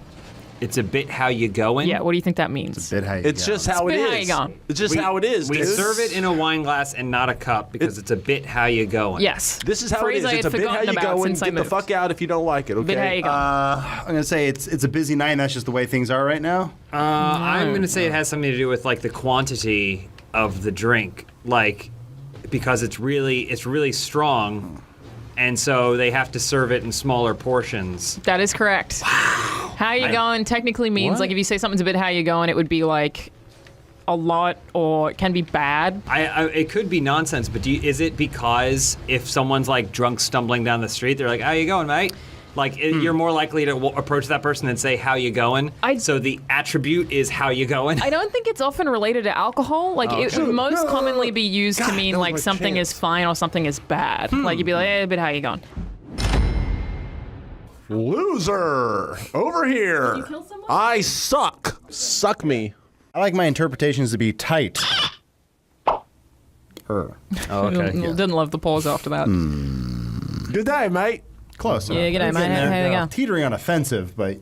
It's a bit how you going. Yeah, what do you think that means? Bit how you It's go. just how it Spit how you is. going. It's just how it is, We dude. serve it in a wine glass and not a cup because it's a bit how you going. Yes. This is how Phrase it is. I It's had a bit how forgotten you about go and since I get the moved. fuck out if you don't like it, okay? Bit how you going. I'm gonna say it's a busy night, and that's just the way things are right now. I'm going to say it has something to do with like the quantity of the drink, like because it's really strong, and so they have to serve it in smaller portions. That is correct. How you going technically means, What? like, if you say something's a bit how you going, it would be like a lot or it can be bad. It could be nonsense, but is it because if someone's like drunk stumbling down the street, they're like, "How you going, mate?" Like you're more likely to approach that person and say, "How you going?" So the attribute is "How you going?" I don't think it's often related to alcohol. Like, it would most commonly be used to mean that was like my something chance. is fine or something is bad. Like, you'd be like, a bit how you going? Loser! Over here! you kill someone? I suck! Suck me. I like my interpretations to be tight. Oh, okay. Didn't love the pause after that. Good day, mate. Close. Yeah, enough. g'day, mate. How you go? Teetering on offensive, but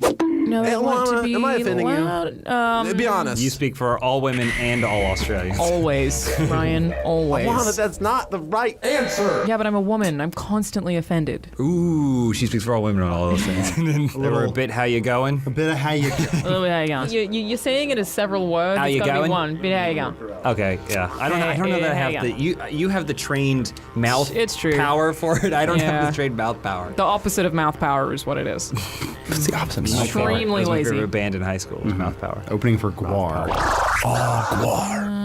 No, Hey, they want to Alana, be am I offending you? loud. Be honest. You speak for all women and all Australians. Always, Ryan. Always. Alana, that's not the right answer. Yeah, but I'm a woman. I'm constantly offended. Ooh, she speaks for all women and all those things. They were a bit how you going. a bit of how you. Oh, how you going? You're saying it as several words. How It's you gotta be going? one. But how you going? Okay, yeah. I don't know that I Hey, have hey, the you have the trained mouth It's true. power for it. I don't have Yeah. the trained mouth power. The opposite of mouth power is what it is. It's the opposite. Mouth power. Extremely That was my lazy. favorite band in high school. Was Mouth power. Opening for Guar.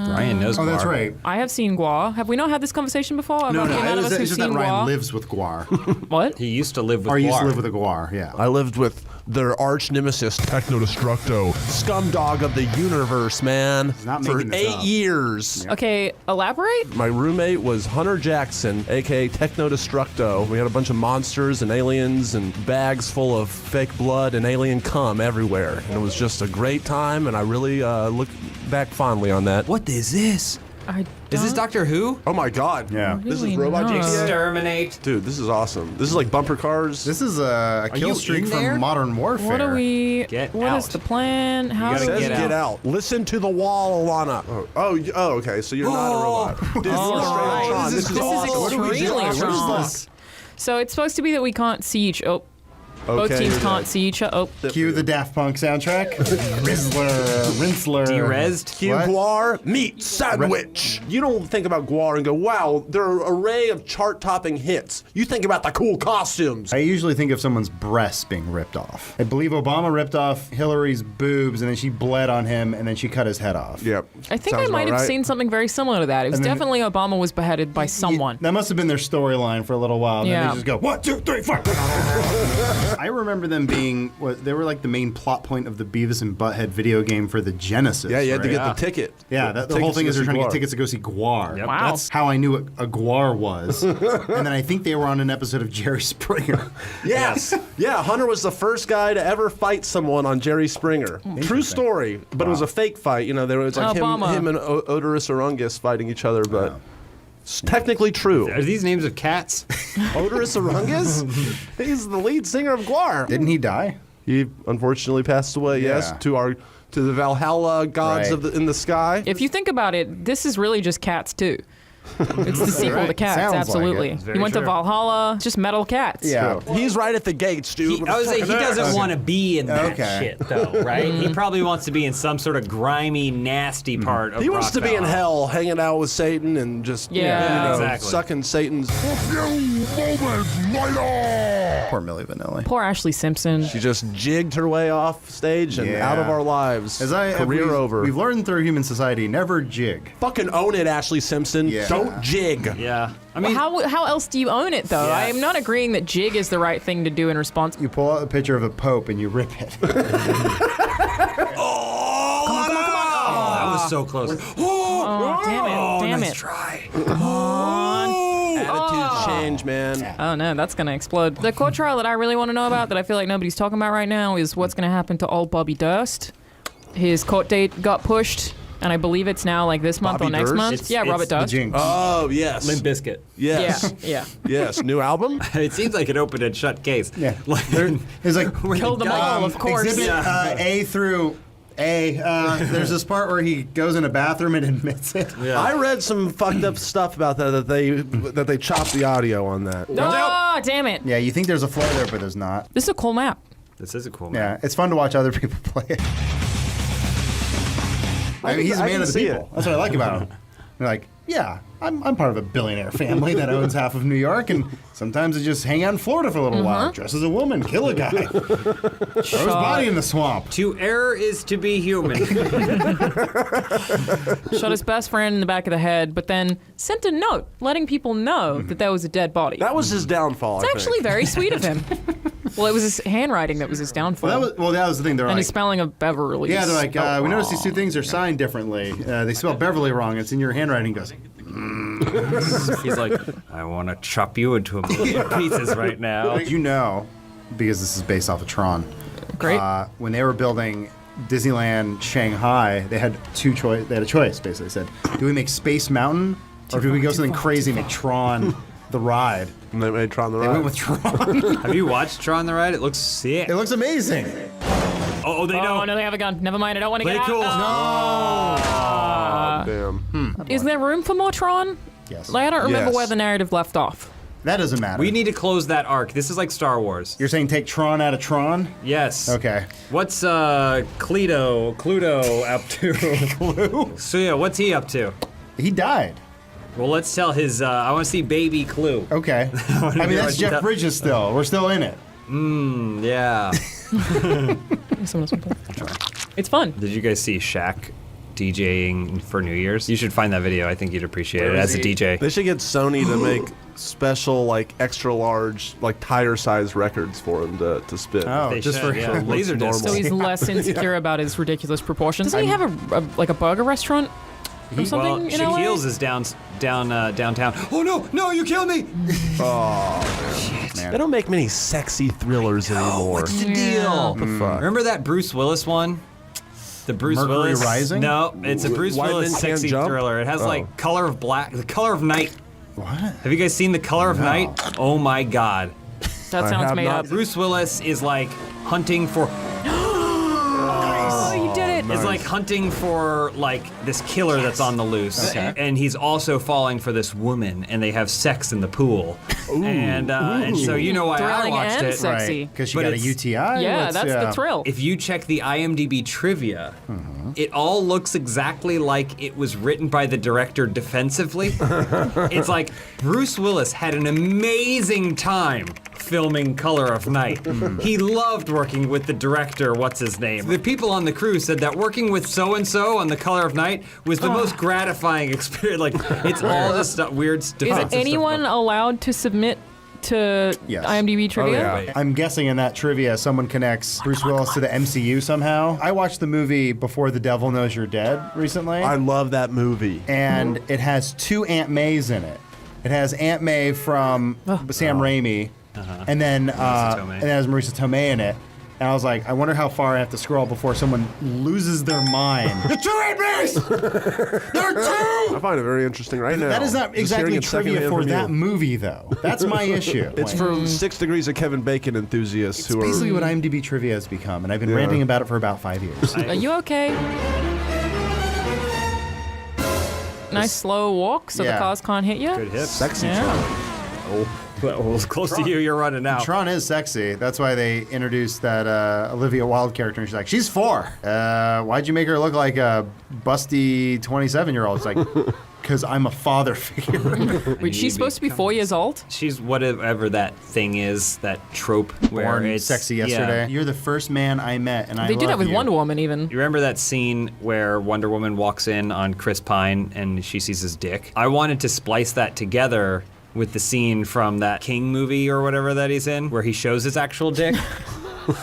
Ryan knows. Oh, that's Guar. right. I have seen Guar. Have we not had this conversation before? About the amount of us It's who've just that seen Ryan Guar? lives with Guar. What? He used to live with. or used to Guar. live with a Guar. Yeah. I lived with their arch nemesis, Techno Destructo, scumdog of the universe, man. not For making this 8 up. years. Okay, elaborate? My roommate was Hunter Jackson, aka Techno Destructo. We had a bunch of monsters and aliens and bags full of fake blood and alien cum everywhere. And it was just a great time, and I really look back fondly on that. What is this? I Is this don't Doctor Who? Oh my god. Yeah. This is really Robot know. GTA? Exterminate. Dude, this is awesome. This is like bumper cars. This is a kill you streak in there? from Modern Warfare. What are we? Get What is out. the plan? How gotta do we Says get get out. Listen to the wall, Alana. Oh, okay. So you're not a robot. Dude, you're straight right. up Tron. This is This is awesome. extremely What is strong. this? So it's supposed to be that we can't see each. Oh, both teams you're can't dead. see each other. Oh, Cue the Daft Punk soundtrack. Rinsler. Derezed. Q What? Guar meat sandwich. You don't think about Guar and go, wow, there are an array of chart-topping hits. You think about the cool costumes. I usually think of someone's breasts being ripped off. I believe Obama ripped off Hillary's boobs, and then she bled on him, and then she cut his head off. Yep. I think Sounds I might about have right. seen something very similar to that. It was And then- definitely Obama was beheaded by someone. That must have been their storyline for a little while. And then Yeah. they just go 1, 2, 3, 4. I remember them being they were like the main plot point of the Beavis and Butthead video game for the Genesis. Yeah, you had to right? get the ticket. Yeah, the whole thing is they're trying to get tickets tickets. to go see Guar. Yep. Wow. That's how I knew what a Guar was. And then I think they were on an episode of Jerry Springer. Yes. Yeah, Hunter was the first guy to ever fight someone on Jerry Springer. True story, but it was a fake fight. You know, there was like Obama. him and Odorous Orungus fighting each other, but it's technically true. Are these names of cats? Odorous Orungus? He's the lead singer of Guar. Didn't he die? He unfortunately passed away. Yes, Yeah. to the Valhalla gods Right. of in the sky. If you think about it, this is really just Cats too. It's the sequel to Right. Cats, Sounds like absolutely. it. It's very You went to true. Valhalla, just metal cats. Yeah. He's right at the gates, dude. I was like, he doesn't Okay. want to be in that Okay. shit, though, right? He probably wants to be in some sort of grimy, nasty part of He wants rock to be in Valhalla. hell, hanging out with Satan and just Yeah. Exactly. sucking Satan's. Poor Millie Vanilli. Poor Ashley Simpson. She just jigged her way off stage and Yeah. out of our lives. Career over. We've learned through human society, never jig. Fucking own it, Ashley Simpson. Yeah. Don't jig. Yeah. I mean, How else do you own it though? Yeah. I am not agreeing that jig is the right thing to do in response. You pull out a picture of a pope and you rip it. that was so close. Oh, damn it! Damn nice it! try. Attitudes change, man. Oh no, that's gonna explode. The court trial that I really want to know about, that I feel like nobody's talking about right now, is what's gonna happen to old Bobby Durst. His court date got pushed And I believe it's now like this month Bobby or next Durst? month. It's Robert The Durst. Jinx. Oh yes. Limp Bizkit. Yes. Yeah. Yes. New album. It seems like an open and shut case. Yeah. Like, It's like Killed them all, of course. Exhibit A through A. There's this part where he goes in a bathroom and admits it. I read some fucked up stuff about that they chopped the audio on that. Oh, damn it. Yeah, you think there's a floor there, but there's not. This is a cool map. This is a cool Yeah, it's fun to watch other people play it. I mean, he's a I man can of the see people. it. That's what I like about him. You're like, yeah, I'm part of a billionaire family that owns half of New York, and sometimes I just hang out in Florida for a little while, dress as a woman, kill a guy, throw his body in the swamp. To err is to be human. Shot his best friend in the back of the head, but then sent a note letting people know that there was a dead body. That was his downfall. It's actually very sweet of him. Well, it was his handwriting that was his downfall. That was the thing. They're and like, his spelling of Beverly. yeah, they're like, spelled we noticed these two wrong. things are signed differently. They spell Beverly wrong. It's in your handwriting. He goes, He's like, I want to chop you into a million pieces right now. you know, because this is based off of Tron. Great. When they were building Disneyland Shanghai, they had They had a choice basically. They said, do we make Space Mountain or do we go something crazy and make Tron the ride? And they made Tron the They Ride. went with Tron. Have you watched Tron the Ride? It looks sick. It looks amazing. Oh, they know. Oh, no, they have a gun. Never mind, I don't want to Play get cool. out. Oh, damn. Is there room for more Tron? Yes. Like, I don't remember Yes. where the narrative left off. That doesn't matter. We need to close that arc. This is like Star Wars. You're saying take Tron out of Tron? Yes. Okay. What's Cluedo up to? Clue? So yeah, what's he up to? He died. Well, let's tell his. I want to see Baby Clue. Okay. I mean, that's Jeff Bridges still. We're still in it. Yeah. Someone else want to play? It's fun. Did you guys see Shaq DJing for New Year's? You should find that video. I think you'd appreciate it as a DJ. They should get Sony to make special, like, extra large, like, tire size records for him to spit. Oh, They just should, for yeah. Laser normal. discs. So he's less insecure about his ridiculous proportions. Doesn't he have a burger restaurant or something Well, in LA? Shaquille's is downtown. Oh no, you killed me! They don't make many sexy thrillers anymore. What's the deal? What the fuck? Remember that Bruce Willis one? The Bruce Mercury Willis Rising? No, it's a Bruce White Men Willis Can't sexy Jump? thriller. It has Oh. like Color of Black, The Color of Night. What? Have you guys seen The Color of Night? Oh my God. That sounds have made not. up. Bruce Willis is like hunting for. Oh, you did it. Is like hunting for like this killer that's on the loose, Okay. and he's also falling for this woman, and they have sex in the pool, and so you know why I Thrilling watched and it. sexy. Because she But got a it's- UTI? Yeah, What's- that's the thrill. If you check the IMDb trivia, it all looks exactly like it was written by the director defensively. It's like Bruce Willis had an amazing time filming Color of Night. He loved working with the director, what's his name? The people on the crew said that working with so-and-so on The Color of Night was the most gratifying experience. Like, it's all this weird Is defensive stuff. anyone allowed to submit to Yes. IMDb trivia? yeah. I'm guessing in that trivia, someone connects Bruce Willis to the MCU somehow. I watched the movie Before the Devil Knows You're Dead recently, I love that movie. and it has two Aunt Mays in it. It has Aunt May from Sam Raimi, and then Tomei. it has Marisa Tomei in it. And I was like, I wonder how far I have to scroll before someone loses their mind. The two Aunt Mays! There are two! I find it very interesting right now. That is not Just exactly hearing it trivia secondhand for from that you. movie, though. That's my issue. It's for 6 Degrees of Kevin Bacon enthusiasts It's who basically are. what IMDb trivia has become, and I've been Yeah. ranting about it for about 5 years. Are you okay? Nice slow walk so the Yeah. cars can't hit you. Good hips. Sexy Yeah. Tron. Well, close to you, you're running out. Tron is sexy. That's why they introduced that Olivia Wilde character, and she's like, she's 4. Why'd you make her look like a busty 27-year-old? It's like, because I'm a father figure. Wait, she's supposed to be 4 years old? She's whatever that thing is, that trope where Born it's sexy yeah. yesterday. You're the first man I met, and I They did that love with you. Wonder Woman even. You remember that scene where Wonder Woman walks in on Chris Pine and she sees his dick? I wanted to splice that together with the scene from that King movie or whatever that he's in, where he shows his actual dick.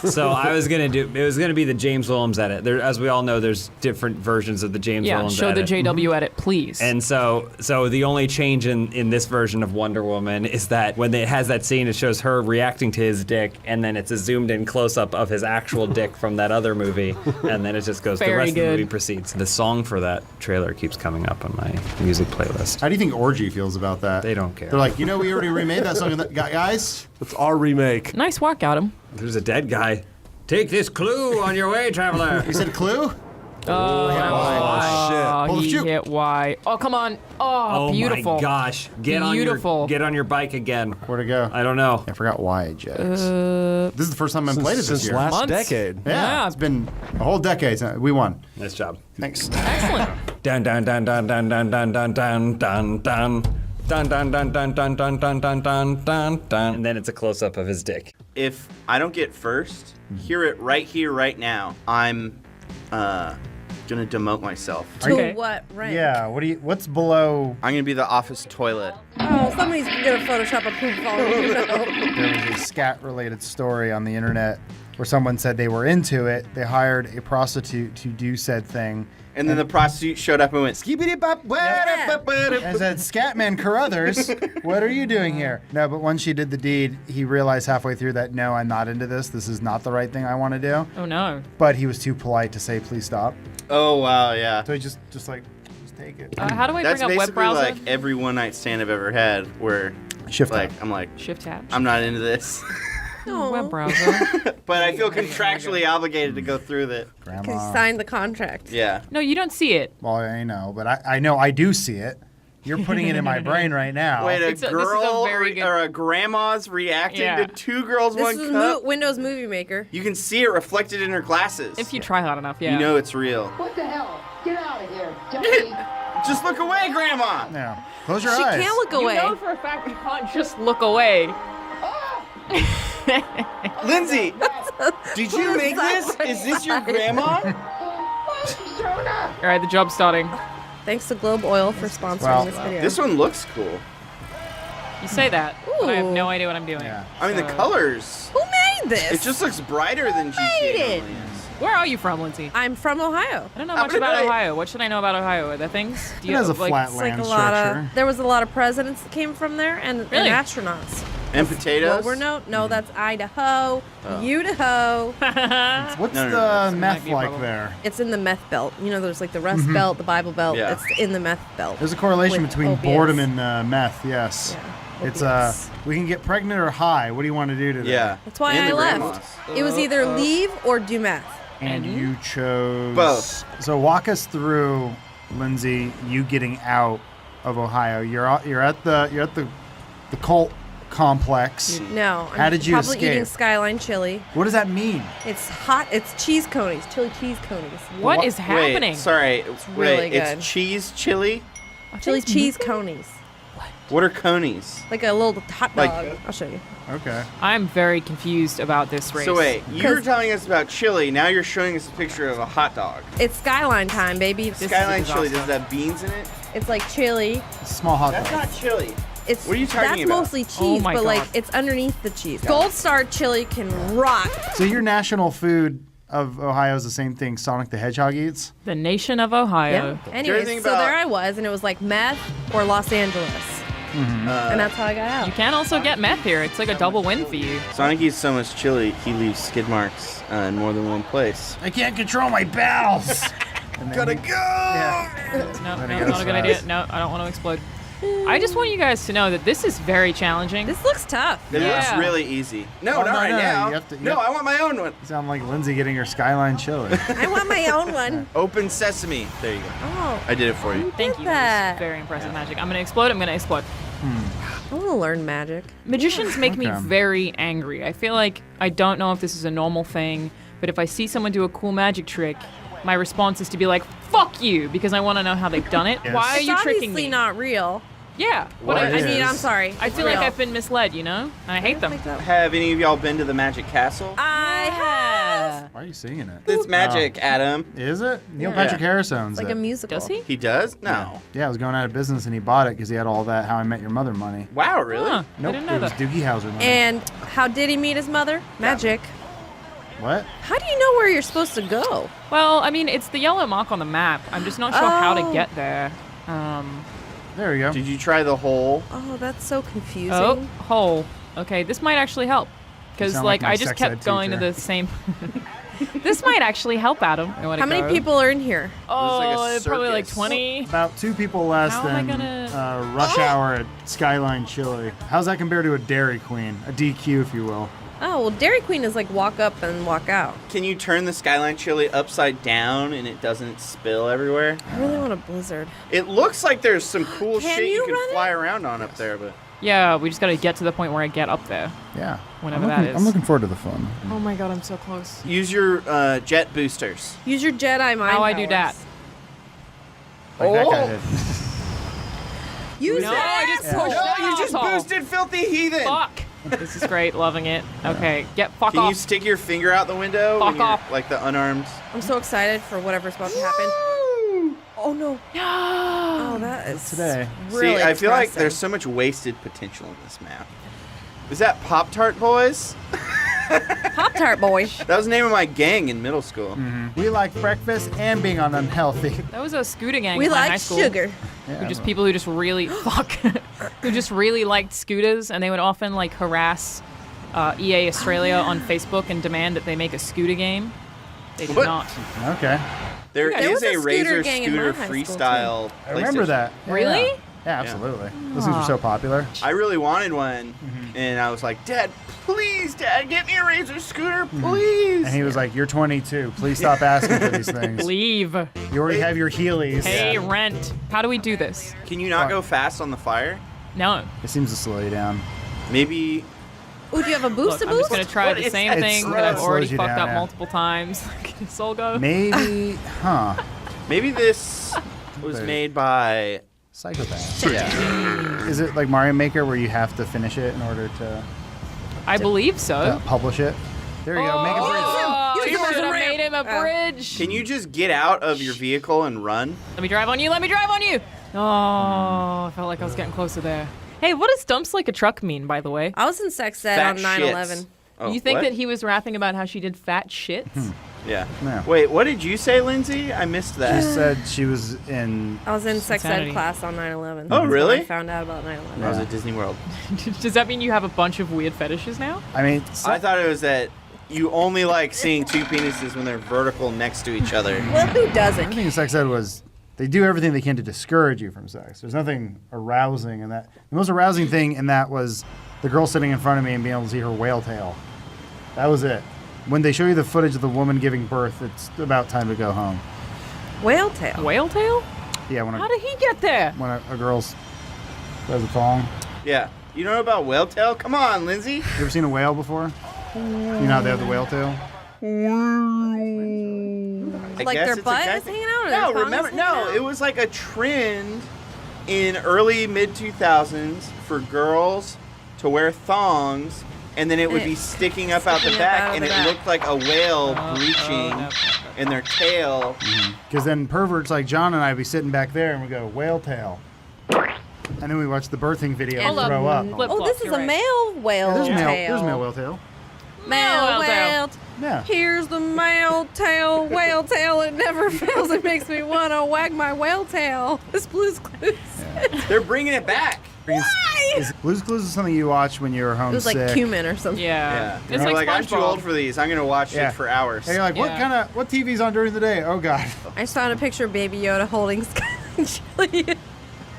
So I was gonna do. It was gonna be the James Willems edit. There, as we all know, there's different versions of the James Yeah, Willems show edit. the JW edit, please. And so the only change in this version of Wonder Woman is that when it has that scene, it shows her reacting to his dick, and then it's a zoomed in close up of his actual dick from that other movie, and then it just goes. The Very rest of the good. movie proceeds. The song for that trailer keeps coming up on my music playlist. How do you think Orgy feels about that? They don't care. They're like, we already remade that song, guys. It's our remake. Nice work, Adam. There's a dead guy. Take this clue on your way, traveler. You said Clue? Oh, Pull the he chute. hit Y. Oh, come on. Oh, beautiful. my gosh! Get Beautiful. on your bike again. Where'd it go? I don't know. I forgot why, Jax. This is the first time I've played it this Since year. last Months. decade. Yeah. It's been a whole decade. We won. Nice job. Thanks. Excellent. Dun dun dun dun dun dun dun dun dun dun dun. Dun dun dun dun dun dun dun dun dun dun dun. And then it's a close up of his dick. If I don't get first, hear it right here, right now. I'm gonna demote myself. To Okay. what rank? Yeah. What's below? I'm gonna be the office toilet. Oh, somebody's gonna Photoshop a poop falling in your mouth. There was a scat-related story on the internet where someone said they were into it. They hired a prostitute to do said thing. And then the prostitute showed up and went, skibidi bop, And said, Scatman Carruthers, what are you doing here? No, but once she did the deed, he realized halfway through that, no, I'm not into this. This is not the right thing I want to do. Oh, no. But he was too polite to say, please stop. Oh, wow, yeah. So he just take it. How do I That's bring up web basically browser? like every one night stand I've ever had where, Shift like, tab. I'm like, Shift tab. I'm not into this. Oh, Web browser. But I feel contractually obligated to go through that. because Grandma. he signed the contract. Yeah. No, you don't see it. Well, I know, but I know I do see it. You're putting it in my brain right now. Wait, This is a girl very good- or a grandma's reacting Yeah. to two girls, This one is cup? Windows Movie Maker. You can see it reflected in her glasses. If you try hard enough, yeah. You know it's real. What the hell? Get out of here, Johnny. Just look away, Grandma! Yeah. Close your She eyes. can't look away. You know for a fact you can't just look away. Lindsay, did you make this? Is this your grandma? All right, the job's starting. Thanks to Globe Oil for sponsoring Well, this video. This one looks cool. You say that, but I have Ooh. no idea what I'm doing. Yeah. I mean, the colors. Who made this? It just looks brighter than GTA made it? normally is. Where are you from, Lindsay? I'm from Ohio. I don't know much about Ohio. What should I know about Ohio? Are there things? Do It has a flat It's like land a lot structure. of. There was a lot of presidents that came from there and Really? astronauts. And potatoes? Well, we're no, that's Idaho, Idaho. What's No, no, no, the that might meth be a like problem. there? It's in the meth belt. You know, there's like the Rust Belt, the Bible Belt. Yeah. It's in the meth belt. There's a correlation With between opiates. boredom and meth. Yes. Yeah, It's opiates. we can get pregnant or high. What do you want to do today? Yeah. That's why And I the left. grandmas. It was either leave or do meth. And you chose Both. So walk us through, Lindsay, you getting out of Ohio. You're at the cult complex. No. How I'm did you probably escape? eating Skyline chili. What does that mean? It's hot. It's cheese conies, chili cheese conies. What is Wait, happening? sorry. really Wait, good. it's cheese chili? Chili cheese conies. What are conies? Like a little hot Like- dog. I'll show you. Okay. I'm very confused about this race. So wait, you were 'Cause- telling us about chili, now you're showing us a picture of a hot dog. It's Skyline time, baby. This is Skyline a chili, disaster. does it have beans in it? It's like chili. Small hot That's dog. not chili. It's What are you talking that's about? mostly cheese, Oh my but like God. it's underneath the cheese. Gold Star chili can rock. So your national food of Ohio is the same thing Sonic the Hedgehog eats? The nation of Ohio. Anyways, anything so about- there I was, and it was like meth or Los Angeles, and that's how I got out. You can also get meth here. It's like a double win for you. Sonic eats so much chili, he leaves skid marks in more than one place. I can't control my bowels. Gotta go! Yeah. No, Then no, it goes not a good fast. idea. No, I don't want to explode. I just want you guys to know that this is very challenging. This looks tough. It Yeah. looks really easy. No, Oh, not no, right no, now. you have to- you no, have- I want my own one. You sound like Lindsay getting her Skyline chili. I want my own one. Open sesame. There you go. Oh, I did it for you. Thank did you. that. That was very impressive magic. I'm gonna explode. I'm gonna explode. I want to learn magic. Magicians make me Okay. very angry. I feel like I don't know if this is a normal thing, but if I see someone do a cool magic trick, my response is to be like, "Fuck you," because I want to know how they've done it. Yes. Why are It's you tricking obviously me? not real. Yeah. But What I, it I mean, is. I'm sorry. I feel Real. like I've been misled, you know? And I hate them. Like that. Have any of y'all been to the Magic Castle? I have. Why are you singing it? It's magic, Adam. Is it? Neil Yeah. Patrick Harris owns Like it. a musical. Does he? He does? No. Yeah, it was going out of business and he bought it because he had all that How I Met Your Mother money. Wow, really? Huh, Nope, I didn't know it was that. Doogie Howser money. And how did he meet his mother? Magic. What? How do you know where you're supposed to go? Well, I mean, it's the yellow mark on the map. I'm just not sure how to get there. There we go. Did you try the hole? Oh, that's so confusing. Oh, hole. Okay, this might actually help. Because, sound like, like my I just sex ed kept going to teacher. the same... This might actually help Adam. I wanna How many go. people are in here? Oh, This is like a probably like circus. 20. About 2 people less How am I than gonna- rush hour at Skyline Chili. How's that compared to a Dairy Queen? A DQ, if you will. Oh, well, Dairy Queen is like walk up and walk out. Can you turn the Skyline chili upside down and it doesn't spill everywhere? I really want a blizzard. It looks like there's some cool Can shit you you can run fly around on up there, but Yeah, we just gotta get to the point where I get up there. Yeah. Whenever I'm that looking, is. I'm looking forward to the fun. Oh my god, I'm so close. use your jet boosters. Use your Jedi mind How I do that? Like that guy Oh. did. Use No, it. I just Yeah. pushed Oh, you just asshole. boosted filthy heathen. Fuck. This is great, loving it. Okay, fuck Can you off. stick your finger out the window when Fuck you're off. like the unarmed? I'm so excited for whatever's about to happen. Oh no. Oh, that is Today. really See, I feel like depressing. there's so much wasted potential in this map. Is that Pop Tart Boys? Pop-Tart boy. That was the name of my gang in middle school. We like breakfast and being unhealthy. That was a scooter gang We in my high like school. sugar. Who just people who just really who just really liked scooters, and they would often like harass EA Australia on Facebook and demand that they make a scooter game. They did What? not. Okay. There There is was a a scooter Razor gang in my Scooter high school, freestyle. I remember PlayStation. that. Yeah. Really? Yeah, absolutely. Those things were so popular. I really wanted one, and I was like, Dad, please, Dad, get me a Razor Scooter, please. And he was like, "You're 22. Please stop asking for these things. Leave. You already have your Heelys." Pay rent. How do we do this? Can you not go fast on the fire? No. It seems to slow you down. Maybe. Ooh, do you have a boost? Look, I'm just gonna try What the is same that? thing It that I've slows already you fucked down, up yeah. multiple times. Can Soul go? Maybe, huh? Maybe this was There. made by. Psychopath. Yeah. Is it like Mario Maker where you have to finish it in order to I believe so. publish it? There you go. Make a bridge. Oh, Use you the should have ramp. made him a Oh. bridge. Can you just get out of your vehicle and run? Let me drive on you. Let me drive on you. Oh, I felt like I was getting closer there. Hey, what does dumps like a truck mean, by the way? I was in sex ed Fat on 9/11. shits. Oh, You think what? that he was rapping about how she did fat shits? Yeah. Yeah. Wait, what did you say, Lindsay? I missed She that. said she was in. I was in sex Insanity. ed class on 9/11. Oh, That's when really? I found out about 9/11. I was Yeah. at Disney World. Does that mean you have a bunch of weird fetishes now? I mean, I thought it was that you only like seeing two penises when they're vertical next to each other. Well, who doesn't? everything in sex ed was they do everything they can to discourage you from sex. There's nothing arousing in that. The most arousing thing in that was the girl sitting in front of me and being able to see her whale tail. That was it. When they show you the footage of the woman giving birth, it's about time to go home. Whale tail. Whale tail? Yeah, when How a, did he get there? when a girl's has a thong. Yeah. You know about whale tail? Come on, Lindsay. You ever seen a whale before? You know how they have the whale tail? I Like guess their it's a butt guy is thing. hanging out? Or No, their thong remember, is hanging no, out? it was like a trend in early mid 2000s for girls to wear thongs, and then it would be sticking up out the Sticking up back, out of and the it back. looked like a whale Oh, breaching no. in their tail. Because then perverts like John and I would be sitting back there and we go, whale tail. And then we watch the birthing video Hold and throw up. up. Flip Oh, flop, this is you're a right. male whale There's tail. male whale tail. Male Male tail. whale. Yeah. Here's the male tail, whale tail. It never fails. It makes me want to wag my whale tail. This Blue's Clues. They're bringing it back. Blue's Clues is something you watch when you're It homesick. was like cumin or something. Yeah. Yeah. It's You're like, I'm too SpongeBob. old for these. I'm gonna watch Yeah. it for hours. And you're like, Yeah. what TV's on during the day? Oh God. I just found a picture of Baby Yoda holding Skyline Chili.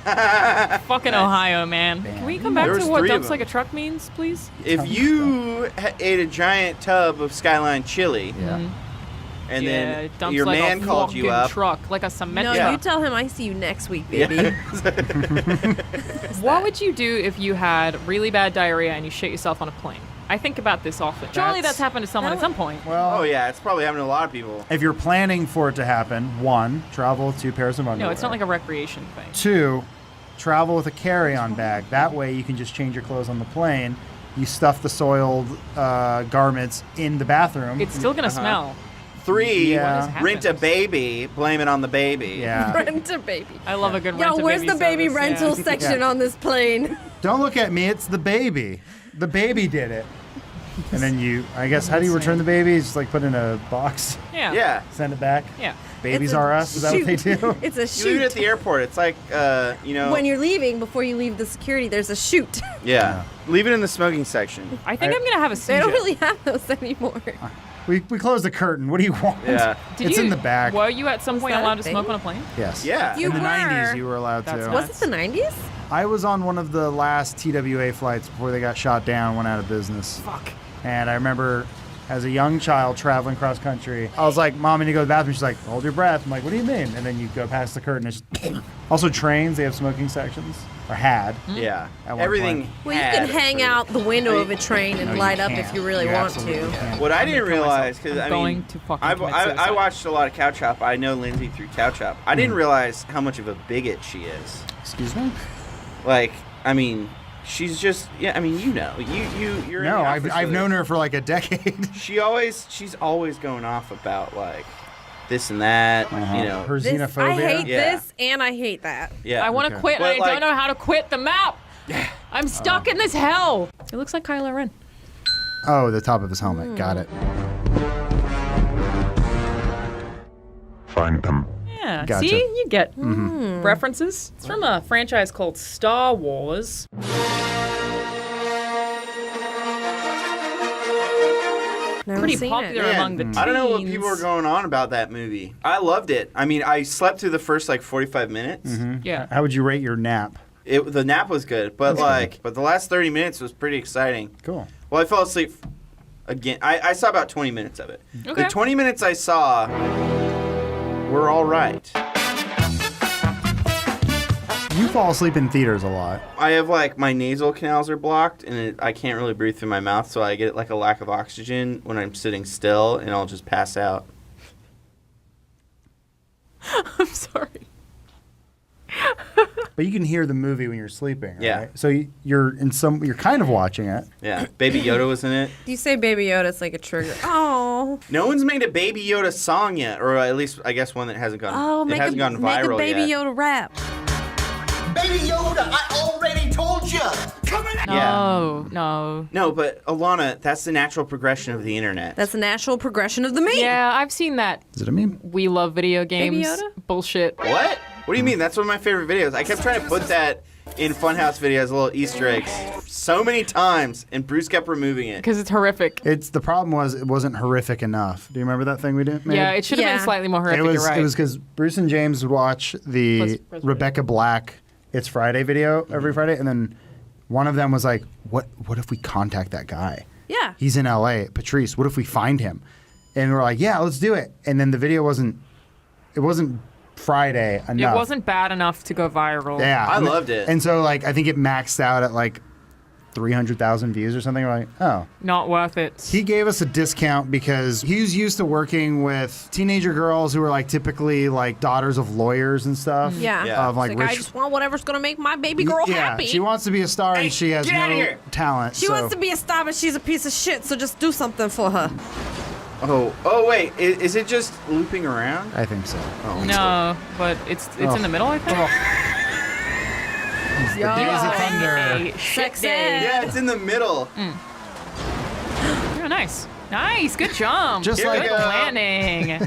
Fucking Ohio, man. Can we come back There to was what 3 of dumps them. like a truck means, please? If you ate a giant tub of Skyline chili, Yeah. and Yeah, then it dumps your like man a called you fucking up, truck, like a cement No, truck. you tell him I see you next week, baby. What would you do if you had really bad diarrhea and you shit yourself on a plane? I think about this often. Surely that's happened to someone at some point. Well, oh yeah, it's probably happening to a lot of people. if you're planning for it to happen, 1, travel with 2 pairs of underwear. No, it's not like a recreation thing. 2, travel with a carry-on bag. That way you can just change your clothes on the plane. You stuff the soiled garments in the bathroom. It's still gonna smell. 3, Yeah. What has rent a happened? baby, blame it on the baby. Yeah. Rent a baby. I love a good Yo, rent a where's baby the baby service, rental yeah. section Yeah. on this plane? Don't look at me. It's the baby. The baby did it. And then I guess, how do you return the baby? Just like put in a box, Yeah. Yeah. send it back? Yeah. Babies It's a are us? Is that what they do? It's a You leave it at chute. the airport. It's like, When you're leaving, before you leave the security, there's a chute. yeah. Leave it in the smoking section. I think I'm gonna have a They seizure. don't really have those anymore. We closed the curtain. What do you want? Yeah. Did It's you, in the back. Were you at some point that a allowed to smoke thing? on a plane? Yes. Yeah. You In the were. 90s, you were allowed That's to. nice. Was it the 90s? I was on one of the last TWA flights before they got shot down, went out of business. Fuck. And I remember as a young child traveling cross country, I was like, Mom, I need to go to the bathroom. She's like, hold your breath. I'm like, what do you mean? And then you go past the curtain. It's just also, trains, they have smoking sections, or had. Yeah. At one Everything. point. Well, you had can hang for- out the window of a train and No, you light up can't. if you really want absolutely to. can't. What I didn't kill myself. realize, because I'm I going mean, to fucking I commit suicide. watched a lot of Couch Hop. I know Lindsay through Couch Hop. I didn't realize how much of a bigot she is. Excuse me? Like, I mean, she's just I mean, you know, you're in No, the I've office I've with known her for like a decade. She's always going off about like this and that, you know. Her This, xenophobia. I hate Yeah. this and I hate that. Yeah. I want to Okay. quit, and But, I like- don't know how to quit the map. I'm stuck in this hell. It looks like Kylo Ren. Oh, the top of his helmet. Got it. Find them. Yeah. Gotcha. See, you get references. It's from a franchise called Star Wars. Never Pretty seen popular it. among the teens. I don't know what people are going on about that movie. I loved it. I mean, I slept through the first like 45 minutes. Yeah. How would you rate your nap? The nap was good, but but the last 30 minutes was pretty exciting. Cool. Well, I fell asleep again. I saw about 20 minutes of it. Okay. The 20 minutes I saw were all right. You fall asleep in theaters a lot. I have like my nasal canals are blocked and I can't really breathe through my mouth, so I get like a lack of oxygen when I'm sitting still and I'll just pass out. I'm sorry. But you can hear the movie when you're sleeping, right? Yeah. So you're kind of watching it. Yeah. Baby Yoda was in it. You say Baby Yoda, it's like a trigger. Oh. No one's made a Baby Yoda song yet, or at least I guess one that hasn't gone. Oh, it make hasn't gone a viral Baby yet. Yoda rap. Baby Yoda, I already told you. Coming out. No, no. No, but Alana, that's the natural progression of the internet. That's the natural progression of the meme. Yeah, I've seen that. Is it a meme? We love video games. Yoda? Bullshit. What? What do you mean? That's one of my favorite videos. I kept trying to put that in Funhouse videos, little Easter eggs, so many times, and Bruce kept removing it. Because it's horrific. The problem was it wasn't horrific enough. Do you remember that thing we did? Made? Yeah, it should have Yeah. been slightly more horrific. It was You're right. it was because Bruce and James would watch the Press Rebecca Black It's Friday video every Friday, and then one of them was like, "What if we contact that guy? Yeah. He's in L.A. Patrice. What if we find him?" And we're like, "Yeah, let's do it." And then the video wasn't Friday enough. It wasn't bad enough to go viral. Yeah, I and loved it. And so like I think it maxed out at like 300,000 views or something. We're like, oh. Not worth it. He gave us a discount because he was used to working with teenager girls who were like typically like daughters of lawyers and stuff. Yeah. Yeah. Of like It's like, I rich. just want whatever's going to make my baby girl yeah, happy. she wants to be a star and she has get outta no here. talent. She so. wants to be a star, but she's a piece of shit, so just do something for her. Oh wait, is it just looping around? I think so. No, but it's Oh. in the middle, I think. It's the Days of Thunder. Hey, shit Sexy. day. Yeah, it's in the middle. Oh, nice. Nice. Good job. Just Good like, planning.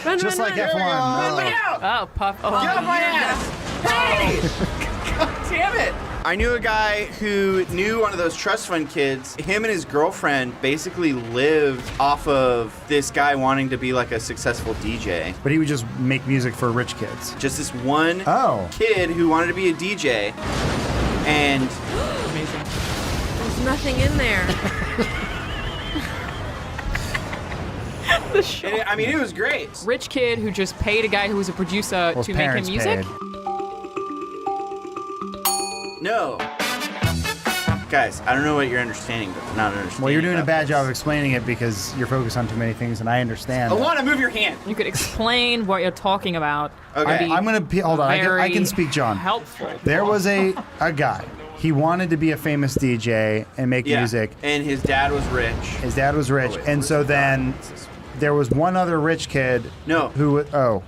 Run, Just run, like run. F1. Oh, Puff. Oh, Get off my ass! Hey! God damn it! I knew a guy who knew one of those trust fund kids. Him and his girlfriend basically lived off of this guy wanting to be like a successful DJ. But he would just make music for rich kids. Just this one Oh. kid who wanted to be a DJ. And amazing. There's nothing in there. I mean, it was great. Rich kid who just paid a guy who was a producer Well, his to make him parents music. paid. No. Guys, I don't know what you're understanding, but not understanding. Well, you're doing a about bad this. job of explaining it because you're focused on too many things, and I understand. that. Alana, move your hand. You could explain what you're talking about. Okay. I'm gonna hold on. I can speak, John. Helpful. There was a guy. He wanted to be a famous DJ and make Yeah. music. And his dad was rich. His dad was rich, wait, and so then there was one other rich kid. No. Who? Oh,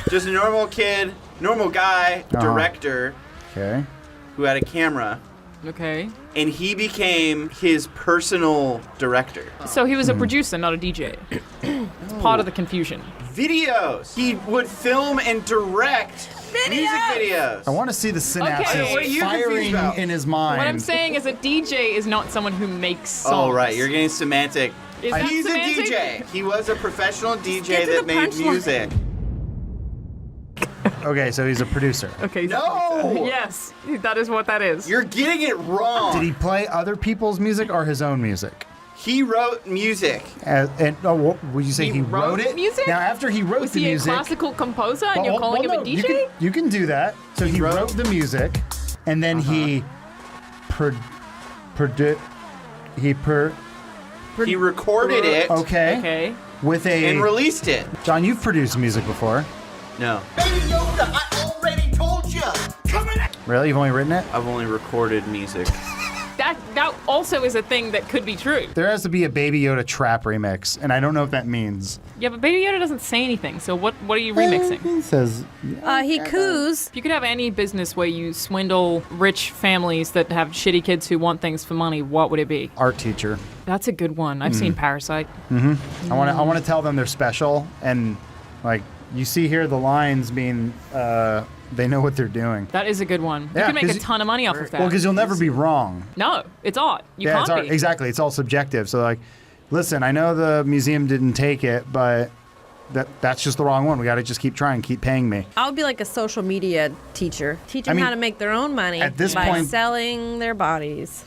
Just a normal kid, normal guy, Uh-huh. director okay. who had a camera Okay. and he became his personal director. So he was a producer, not a DJ. It's part of the confusion. Videos. He would film and direct music videos. I want to see the synapses Okay, what are you firing confused about? in his mind. What I'm saying is a DJ is not someone who makes songs. Oh, right. You're getting semantic. Is that He's semantic? a DJ. He was a professional DJ get to that the made punchline. music. Okay, so he's a producer. Okay. No! Yes, that is what that is. You're getting it wrong. Did he play other people's music or his own music? He wrote music. Would you say he wrote it? music? Now, after he wrote Was the he music, a classical composer and Well, you're calling well, him a no, DJ? You can do that. So he wrote the music, and then he He recorded it Okay. with a and released it. John, you've produced music before. No, Baby Yoda, I already told you. Come in. Really? You've only written it? I've only recorded music. That also is a thing that could be true. There has to be a Baby Yoda trap remix, and I don't know what that means. Yeah, but Baby Yoda doesn't say anything, so what are you remixing? He says, He coos. If you could have any business where you swindle rich families that have shitty kids who want things for money, what would it be? art teacher. That's a good one. I've seen Parasite. I want to tell them they're special, and like you see here the lines being they know what they're doing. That is a good one. You Yeah, could make a 'cause ton of money off of that. Well, because you'll never be wrong. No, it's art. You Yeah, can't it's art. be. Exactly. It's all subjective. So like, listen, I know the museum didn't take it, but that's just the wrong one. We got to just keep trying, keep paying me. I would be like a social media teacher. Teach them I mean, how to make their own money at this by point- selling their bodies.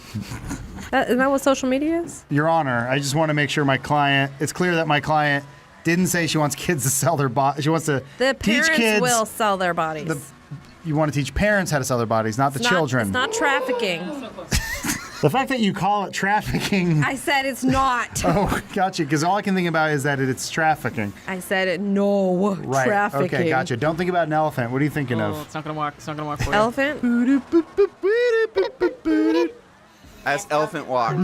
Isn't that what social media is? Your Honor, I just want to make sure it's clear that my client didn't say she wants kids to sell their body. She wants to The teach parents kids. will sell their bodies. You want to teach parents how to sell their bodies, not the children. It's not trafficking. The fact that you call it trafficking. I said it's not. Oh, gotcha. Because all I can think about is that it's trafficking. I said it. No. Right. Trafficking. Okay, gotcha. Don't think about an elephant. What are you thinking Oh, of? it's not gonna work. It's not gonna work for you. Elephant? As Elephant Walk.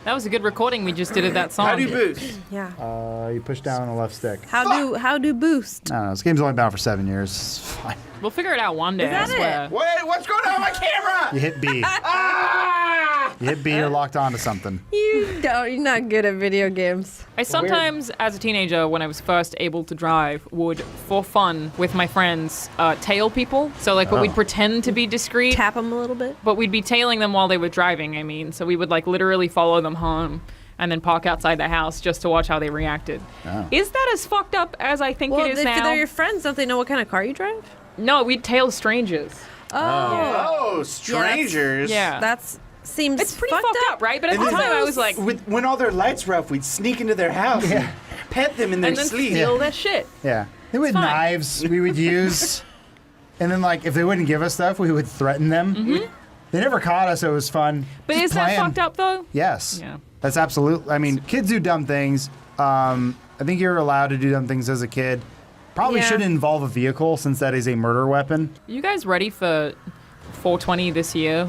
That was a good recording we just did of that song. How do you boost? Yeah. You push down on the left stick. How do boost? I don't know. This game's only been out for 7 years. It's fine. We'll figure it out one day. that I swear. Wait, what's going on with my camera? You hit B. You hit B, you're locked onto something. You're not good at video games. I sometimes, as a teenager, when I was first able to drive, would, for fun, with my friends, tail people. So, like, but we'd pretend to be discreet. Tap them a little bit. But we'd be tailing them while they were driving, I mean. So we would, like, literally follow them home and then park outside the house just to watch how they reacted. Oh. Is that as fucked up as I think Well, it is if now? they're your friends, don't they know what kind of car you drive? No, we'd tail strangers. Oh, strangers. Yeah. That's seems It's pretty fucked fucked up, right? But at the time, I was like, When all their lights were off, we'd sneak into their house and pet them in their and then sleep. steal their shit. Yeah. They would fine. knives we would use. And then, like, if they wouldn't give us stuff, we would threaten them. Mm-hmm. They never caught us, so it was fun. But Just is that playing. fucked up, though? Yes. Yeah. That's absolutely. I mean, kids do dumb things. I think you're allowed to do dumb things as a kid. Probably Yeah. shouldn't involve a vehicle since that is a murder weapon. You guys ready for 420 this year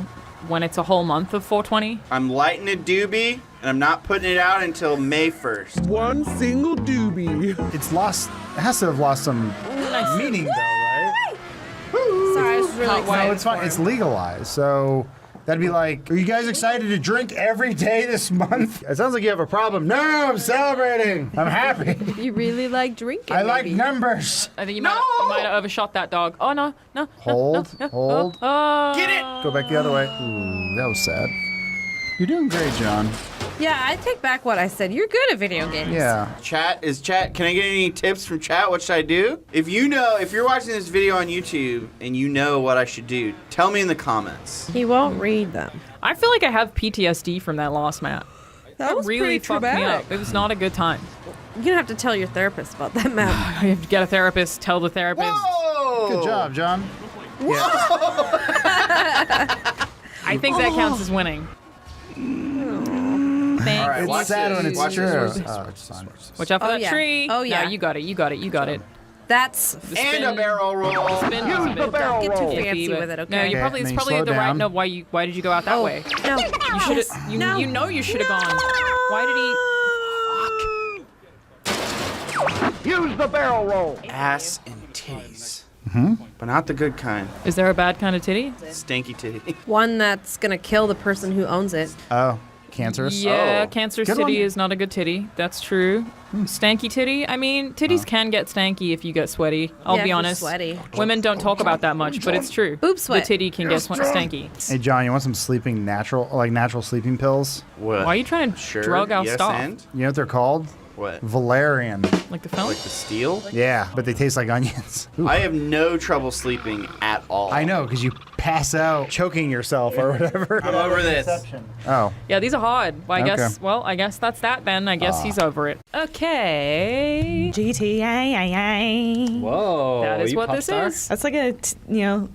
when it's a whole month of 420? I'm lighting a doobie, and I'm not putting it out until May 1st. One single doobie. It's lost. It has to have lost some meaning, though, right? Sorry, I was really excited. No, it's fine. It's legalized, so that'd be like, are you guys excited to drink every day this month? It sounds like you have a problem. No, I'm celebrating. I'm happy. You really like drinking. I like maybe. numbers. I think you might have overshot that dog. Oh, no. Hold, hold. Get it! Go back the other way. Ooh, that was sad. You're doing great, John. Yeah, I take back what I said. You're good at video games. Yeah. Chat, can I get any tips from chat? What should I do? If you're watching this video on YouTube and you know what I should do, tell me in the comments. He won't read them. I feel like I have PTSD from that last map. That was really pretty fucked me traumatic. up. It was not a good time. You're gonna have to tell your therapist about that map. You have to get a therapist, tell the therapist. Whoa! Good job, John. I think that counts as winning. Thanks. All right, It's watch sad this. when it's Watch true. this. Oh, it's fine. Watch out for Oh, that yeah. tree. Oh, yeah. No, you got it. You got it. You got it. That's And a barrel roll. Spin, don't get too Yeah, fancy but- with it, okay? No, you Okay, probably then it's you probably slow the right. down. No, why did you go out that way? No. You should Yes. have. No. You know you should have gone. Why did he? Use the barrel roll. Ass and titties. but not the good kind. Is there a bad kind of titty? Stinky titty. One that's gonna kill the person who owns it. Oh, cancerous? Yeah, Oh. cancerous Good titty one. is not a good titty. That's true. Stanky titty. I mean, titties can get stanky if you get sweaty. I'll Yeah, be if you're honest. sweaty. Women don't talk about that much, but it's true. Boob sweat. The titty can get stanky. Hey, John, you want some natural sleeping pills? What? Why are you trying to Sure. drug our yes, stuff? and? You know what they're called? What? Valerian. Like the film? Like the steel? Yeah, but they taste like onions. I have no trouble sleeping at all. I know, because you pass out choking yourself or whatever. I'm over this. Oh. Yeah, these are hard. Well, I Okay. guess. Well, I guess that's that then. I guess he's over it. Okay. GTA. Whoa. That is you what pop this star? is. That's like a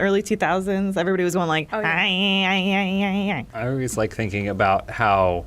early 2000s. Everybody was going like, Oh, yeah. I always like thinking about how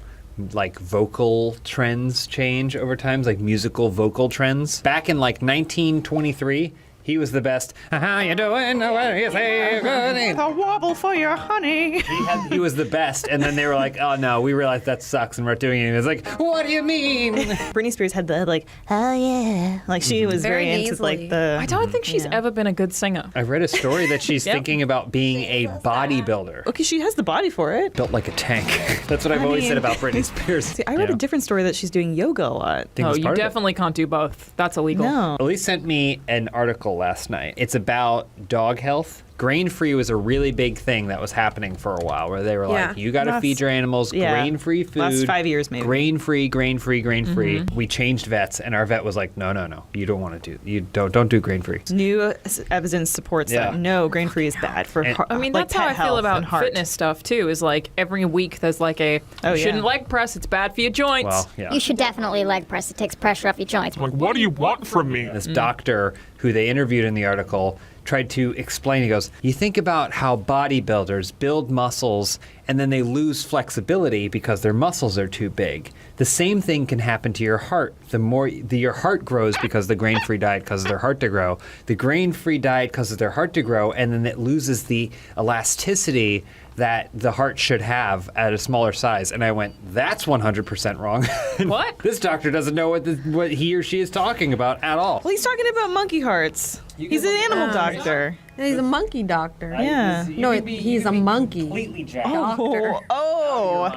like vocal trends change over time, like musical vocal trends. Back in like 1923, he was the best. How you doing? What do you say? Good. A wobble for your honey. He was the best, and then they were like, "Oh no, we realized that sucks, and we're not doing it." And it's like, "What do you mean?" Britney Spears had the like, oh yeah, like she was Very very into nasally. like the. I don't think she's ever been a good singer. I read a story that she's Yep. thinking about being a bodybuilder, Okay, she has the body for it. built like a tank. That's what I've always said mean- about Britney Spears. See, I read a different story that she's doing yoga a lot. Think Oh, it's you part of it. definitely can't do both. That's illegal. No. Elise sent me an article last night. It's about dog health. Grain-free was a really big thing that was happening for a while, where they were Yeah. like, you got to Last- feed your animals yeah. grain-free food. Last 5 years, maybe. Grain-free, grain-free, grain-free. We changed vets, and our vet was like, no, you don't want to do, you don't do grain-free. New evidence supports Yeah. that no, grain free is bad for And- heart. I mean, like that's how I pet feel health about and heart. fitness stuff too. Is like every week there's like a Oh, you yeah. shouldn't leg press. It's bad for your joints. Well, yeah. You should definitely leg press. It takes pressure off your joints. What do you want from me? This doctor who they interviewed in the article tried to explain. He goes, you think about how bodybuilders build muscles and then they lose flexibility because their muscles are too big. The same thing can happen to your heart. The more your heart grows because the grain-free diet causes their heart to grow. The grain-free diet causes their heart to grow, and then it loses the elasticity that the heart should have at a smaller size. And I went, that's 100% wrong. What? This doctor doesn't know what he or she is talking about at all. Well, he's talking about monkey hearts. He's an animal doctor. He's a monkey doctor. Yeah. No, he's a monkey. Completely jacked. Oh, oh.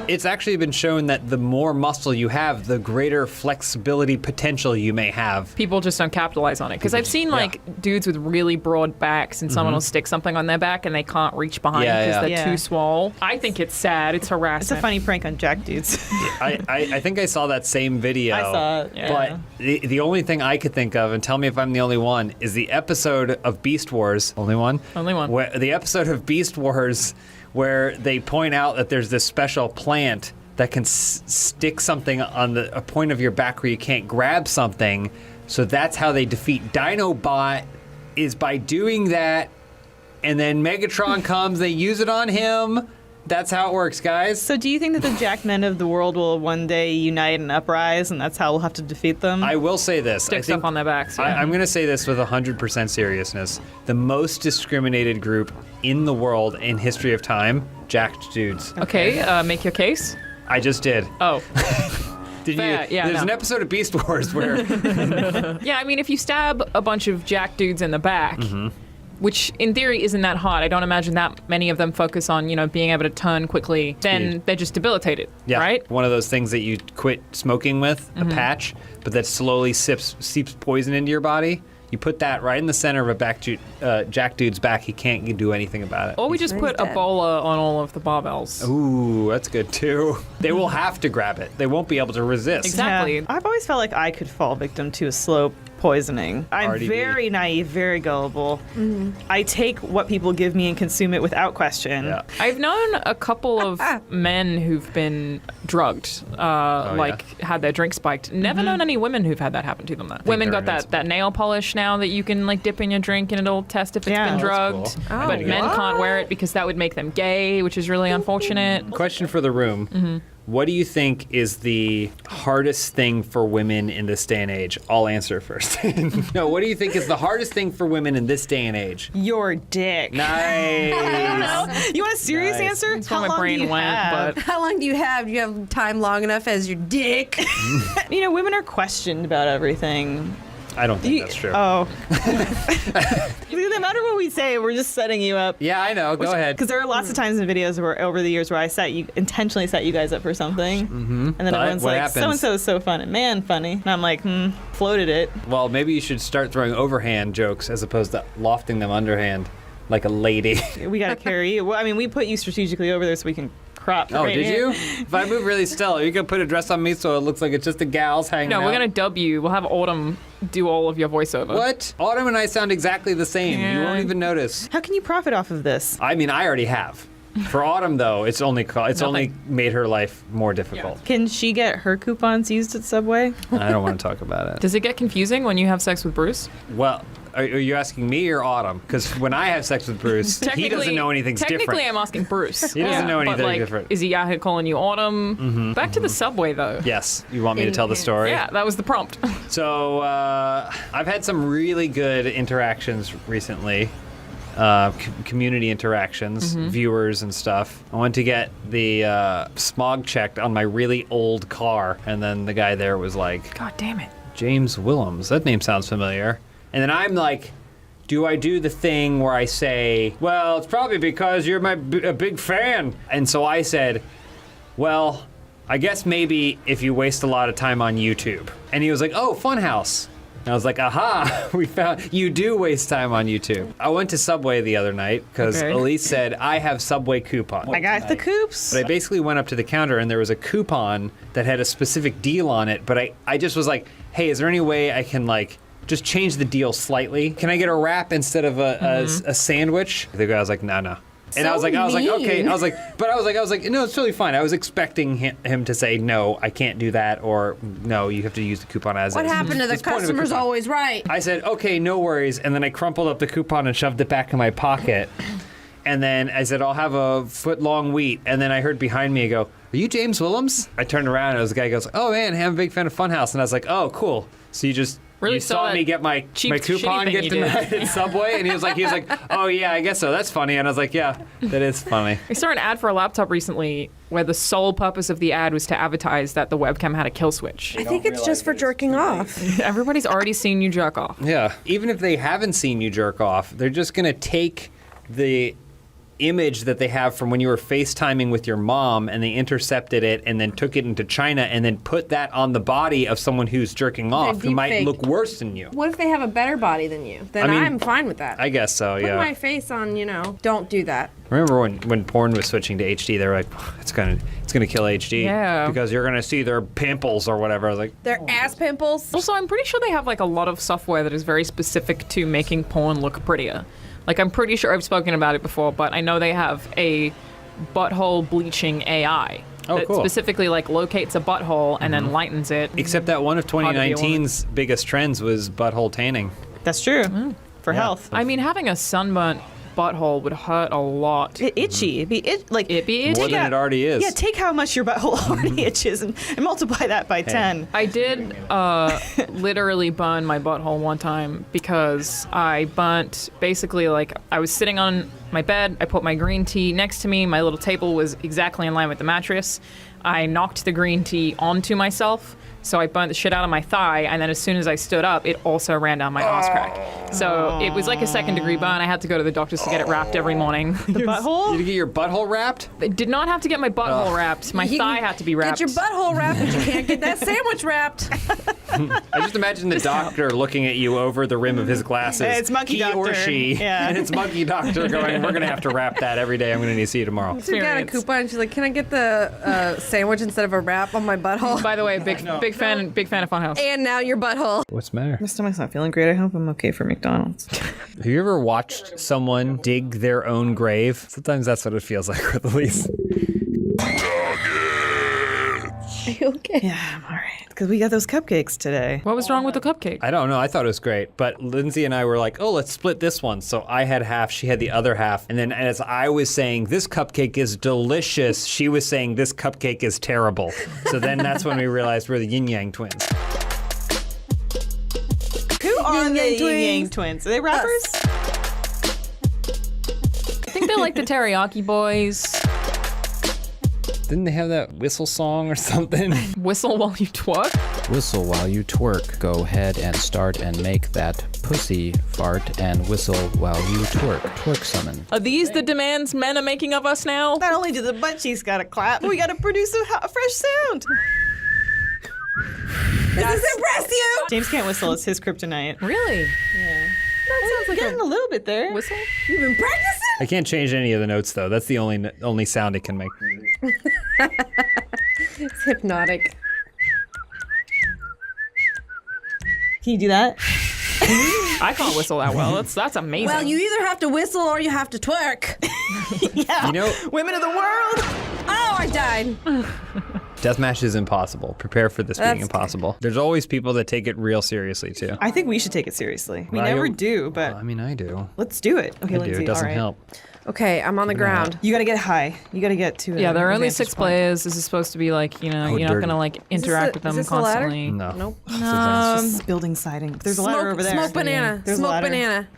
It's actually been shown that the more muscle you have, the greater flexibility potential you may have. People just don't capitalize on it because I've seen like dudes with really broad backs and someone will stick something on their back and they can't reach behind Yeah, because yeah. they're too small. I think it's sad. It's harassment. It's a funny prank on Jack dudes. I think I saw that same video. I saw it. Yeah. But the only thing I could think of, and tell me if I'm the only one, is the episode of Beast Wars. Only one? Only one. Where, the episode of Beast Wars where they point out that there's this special plant that can stick something on a point of your back where you can't grab something. So that's how they defeat Dinobot, is by doing that. And then Megatron comes, they use it on him. That's how it works, guys. So do you think that the Jack men of the world will one day unite and uprise, and that's how we'll have to defeat them? I will say this. Stick stuff on their backs. Yeah. I'm going to say this with 100% seriousness. The most discriminated group in the world in history of time, jacked dudes. Okay, make your case. I just did. Oh. Did Fair, you? yeah, There's no. an episode of Beast Wars where Yeah, I mean, if you stab a bunch of jack dudes in the back, which in theory isn't that hard, I don't imagine that many of them focus on, being able to turn quickly, then Speed. they're just debilitated, yeah, right? one of those things that you quit smoking with, a patch, but that slowly seeps poison into your body. You put that right in the center of a jack dude's back. He can't do anything about it. Or we just put dead. Ebola on all of the barbells. Ooh, that's good too. They will have to grab it. They won't be able to resist. Exactly. Yeah. I've always felt like I could fall victim to a slow poisoning. I'm RDB. very naive, very gullible. I take what people give me and consume it without question. Yeah. I've known a couple of men who've been drugged, had their drink spiked. Never known any women who've had that happen to them though. Women they're got that nail polish now that you can dip in your drink and it'll test if it's Yeah. been Oh, drugged. that's But men can't wear it because that would make them gay, which is really unfortunate. Question for the room. What do you think is the hardest thing for women in this day and age? I'll answer first. No, what do you think is the hardest thing for women in this day and age? Your dick. Nice. You want a serious answer? That's where my brain went, but How long do you have? Do you have time long enough as your dick? You know, women are questioned about everything. I don't think that's true. Oh. No matter what we say, we're just setting you up. Yeah, I know. Go ahead. Because there are lots of times in videos where over the years where I intentionally set you guys up for something. And then everyone's like, so-and-so is so fun and man funny. And I'm like, floated it. Well, maybe you should start throwing overhand jokes as opposed to lofting them underhand like a lady. We got to carry you. Well, I mean, we put you strategically over there so we can crop. Oh, right did here. you? If I move really still, you can put a dress on me so it looks like it's just the gals hanging out. no, we're gonna dub you. We'll have Autumn do all of your voiceover. What? Autumn and I sound exactly the same. You Yeah. won't even notice. How can you profit off of this? I mean, I already have. For Autumn, though, it's only made her life more difficult. Can she get her coupons used at Subway? I don't want to talk about it. Does it get confusing when you have sex with Bruce? Well, are you asking me or Autumn? Because when I have sex with Bruce, he doesn't know anything's Technically, different. I'm asking Bruce. He doesn't know anything but, like, different. Is he out here calling you Autumn? Back to the Subway, though. Yes. You want me to tell the story? Yeah, that was the prompt. So I've had some really good interactions recently. Community interactions, viewers and stuff. I went to get the smog checked on my really old car, and then the guy there was like, God damn it. James Willems, that name sounds familiar. And then I'm like, do I do the thing where I say, well, it's probably because you're a big fan. And so I said, well, I guess maybe if you waste a lot of time on YouTube. And he was like, oh, Funhaus. And I was like, aha, we found you do waste time on YouTube. I went to Subway the other night because Elise said, I have Subway coupon. I got the coops. But I basically went up to the counter and there was a coupon that had a specific deal on it. But I just was like, hey, is there any way I can like just change the deal slightly? Can I get a wrap instead of a sandwich? The guy was like, no. And I was like, okay. I was like, no, it's totally fine. I was expecting him to say, no, I can't do that, or no, you have to use the coupon as What is. happened to the It's point of a customer's coupon. always right? I said, okay, no worries. And then I crumpled up the coupon and shoved it back in my pocket. And then I said, I'll have a foot-long wheat. And then I heard behind me go, are you James Willems? I turned around and the guy goes, oh man, I'm a big fan of Funhaus. And I was like, oh, cool. So you Really saw saw me that get my cheap, coupon shitty thing get you did. denied at Subway? And he was like, oh yeah, I guess so. That's funny. And I was like, yeah, that is funny. I saw an ad for a laptop recently where the sole purpose of the ad was to advertise that the webcam had a kill switch. I think it's just for jerking off. Everybody's already seen you jerk off. Yeah. Even if they haven't seen you jerk off, they're just going to take the image that they have from when you were FaceTiming with your mom and they intercepted it and then took it into China and then put that on the body of someone who's jerking off who might deepfake. look worse than you. What if they have a better body than you? Then I mean, I'm fine with that. I guess so, Put yeah. my face on, don't do that. Remember when porn was switching to HD, they were like, it's gonna kill HD. Yeah. Because you're gonna see their pimples or whatever. I was like, Their ass pimples. Also, I'm pretty sure they have like a lot of software that is very specific to making porn look prettier. Like, I'm pretty sure I've spoken about it before, but I know they have a butthole bleaching AI that cool. specifically like locates a butthole and then lightens it. except that one of Hard to be a woman. 2019's biggest trends was butthole tanning. That's true. For health. I mean, having a sunburnt butthole would hurt a lot. Itchy. It'd be itchy. More than it already is. Yeah, take how much your butthole already itches and multiply that by 10. I did literally burn my butthole one time because I burnt basically like I was sitting on my bed, I put my green tea next to me, my little table was exactly in line with the mattress. I knocked the green tea onto myself, so I burnt the shit out of my thigh, and then as soon as I stood up, it also ran down my ass crack. So it was like a second-degree burn. I had to go to the doctors to get it wrapped every morning. The butthole? Did you get your butthole wrapped? I did not have to get my butthole wrapped. My thigh had to be wrapped. Get your butthole wrapped, but you can't get that sandwich wrapped. I just imagine the doctor looking at you over the rim of his glasses. Hey, it's Monkey he Doctor. or she. Yeah. And it's Monkey Doctor going, we're going to have to wrap that every day. I'm going to need to see you tomorrow. She got a coupon. She's like, "Can I get the sandwich instead of a wrap on my butthole?" By the way, big fan of Funhaus. And now your butthole. What's the matter? My stomach's not feeling great. I hope I'm okay for McDonald's. Have you ever watched someone dig their own grave? Sometimes that's what it feels like with Elise. Are you okay? Yeah, I'm all right. Because we got those cupcakes today. What was wrong with the cupcake? I don't know. I thought it was great. But Lindsay and I were like, oh, let's split this one. So I had half, she had the other half. And then as I was saying, this cupcake is delicious, she was saying, this cupcake is terrible. So then that's when we realized we're the yin yang twins. Who are the Yang Yin Yang twins? Are they rappers? I think they're like the Teriyaki Boys. Didn't they have that whistle song or something? Whistle while you twerk? Whistle while you twerk. Go ahead and start and make that pussy fart and whistle while you twerk. Twerk summon. Are these the demands men are making of us now? Not only do the butt cheeks gotta clap, we gotta produce a fresh sound. Does this impress you? James can't whistle. It's his kryptonite. Really? Yeah. That sounds like Getting a little bit there. whistle. You've been practicing? I can't change any of the notes though. That's the only sound it can make. It's hypnotic. Can you do that? I can't whistle that well. That's amazing. Well, you either have to whistle or you have to twerk. Yeah. You know, Women of the world. Oh, I died. deathmatch is impossible. Prepare for this being That's impossible. There's always people that take it real seriously too. I think we should take it seriously. We Well, never I- do, but I mean, I do. let's do it. Okay, I do. Lindsay. It doesn't all right. help. Okay, I'm on the ground. You gotta get high. You gotta get to. yeah, there are only advantage 6 point. players. This is supposed to be like, you're not dirty. gonna like Is this interact the- with them is this the ladder? constantly. No. Nope. It's just building siding. There's a ladder over there. Smoke banana. There's a Smoke ladder. banana.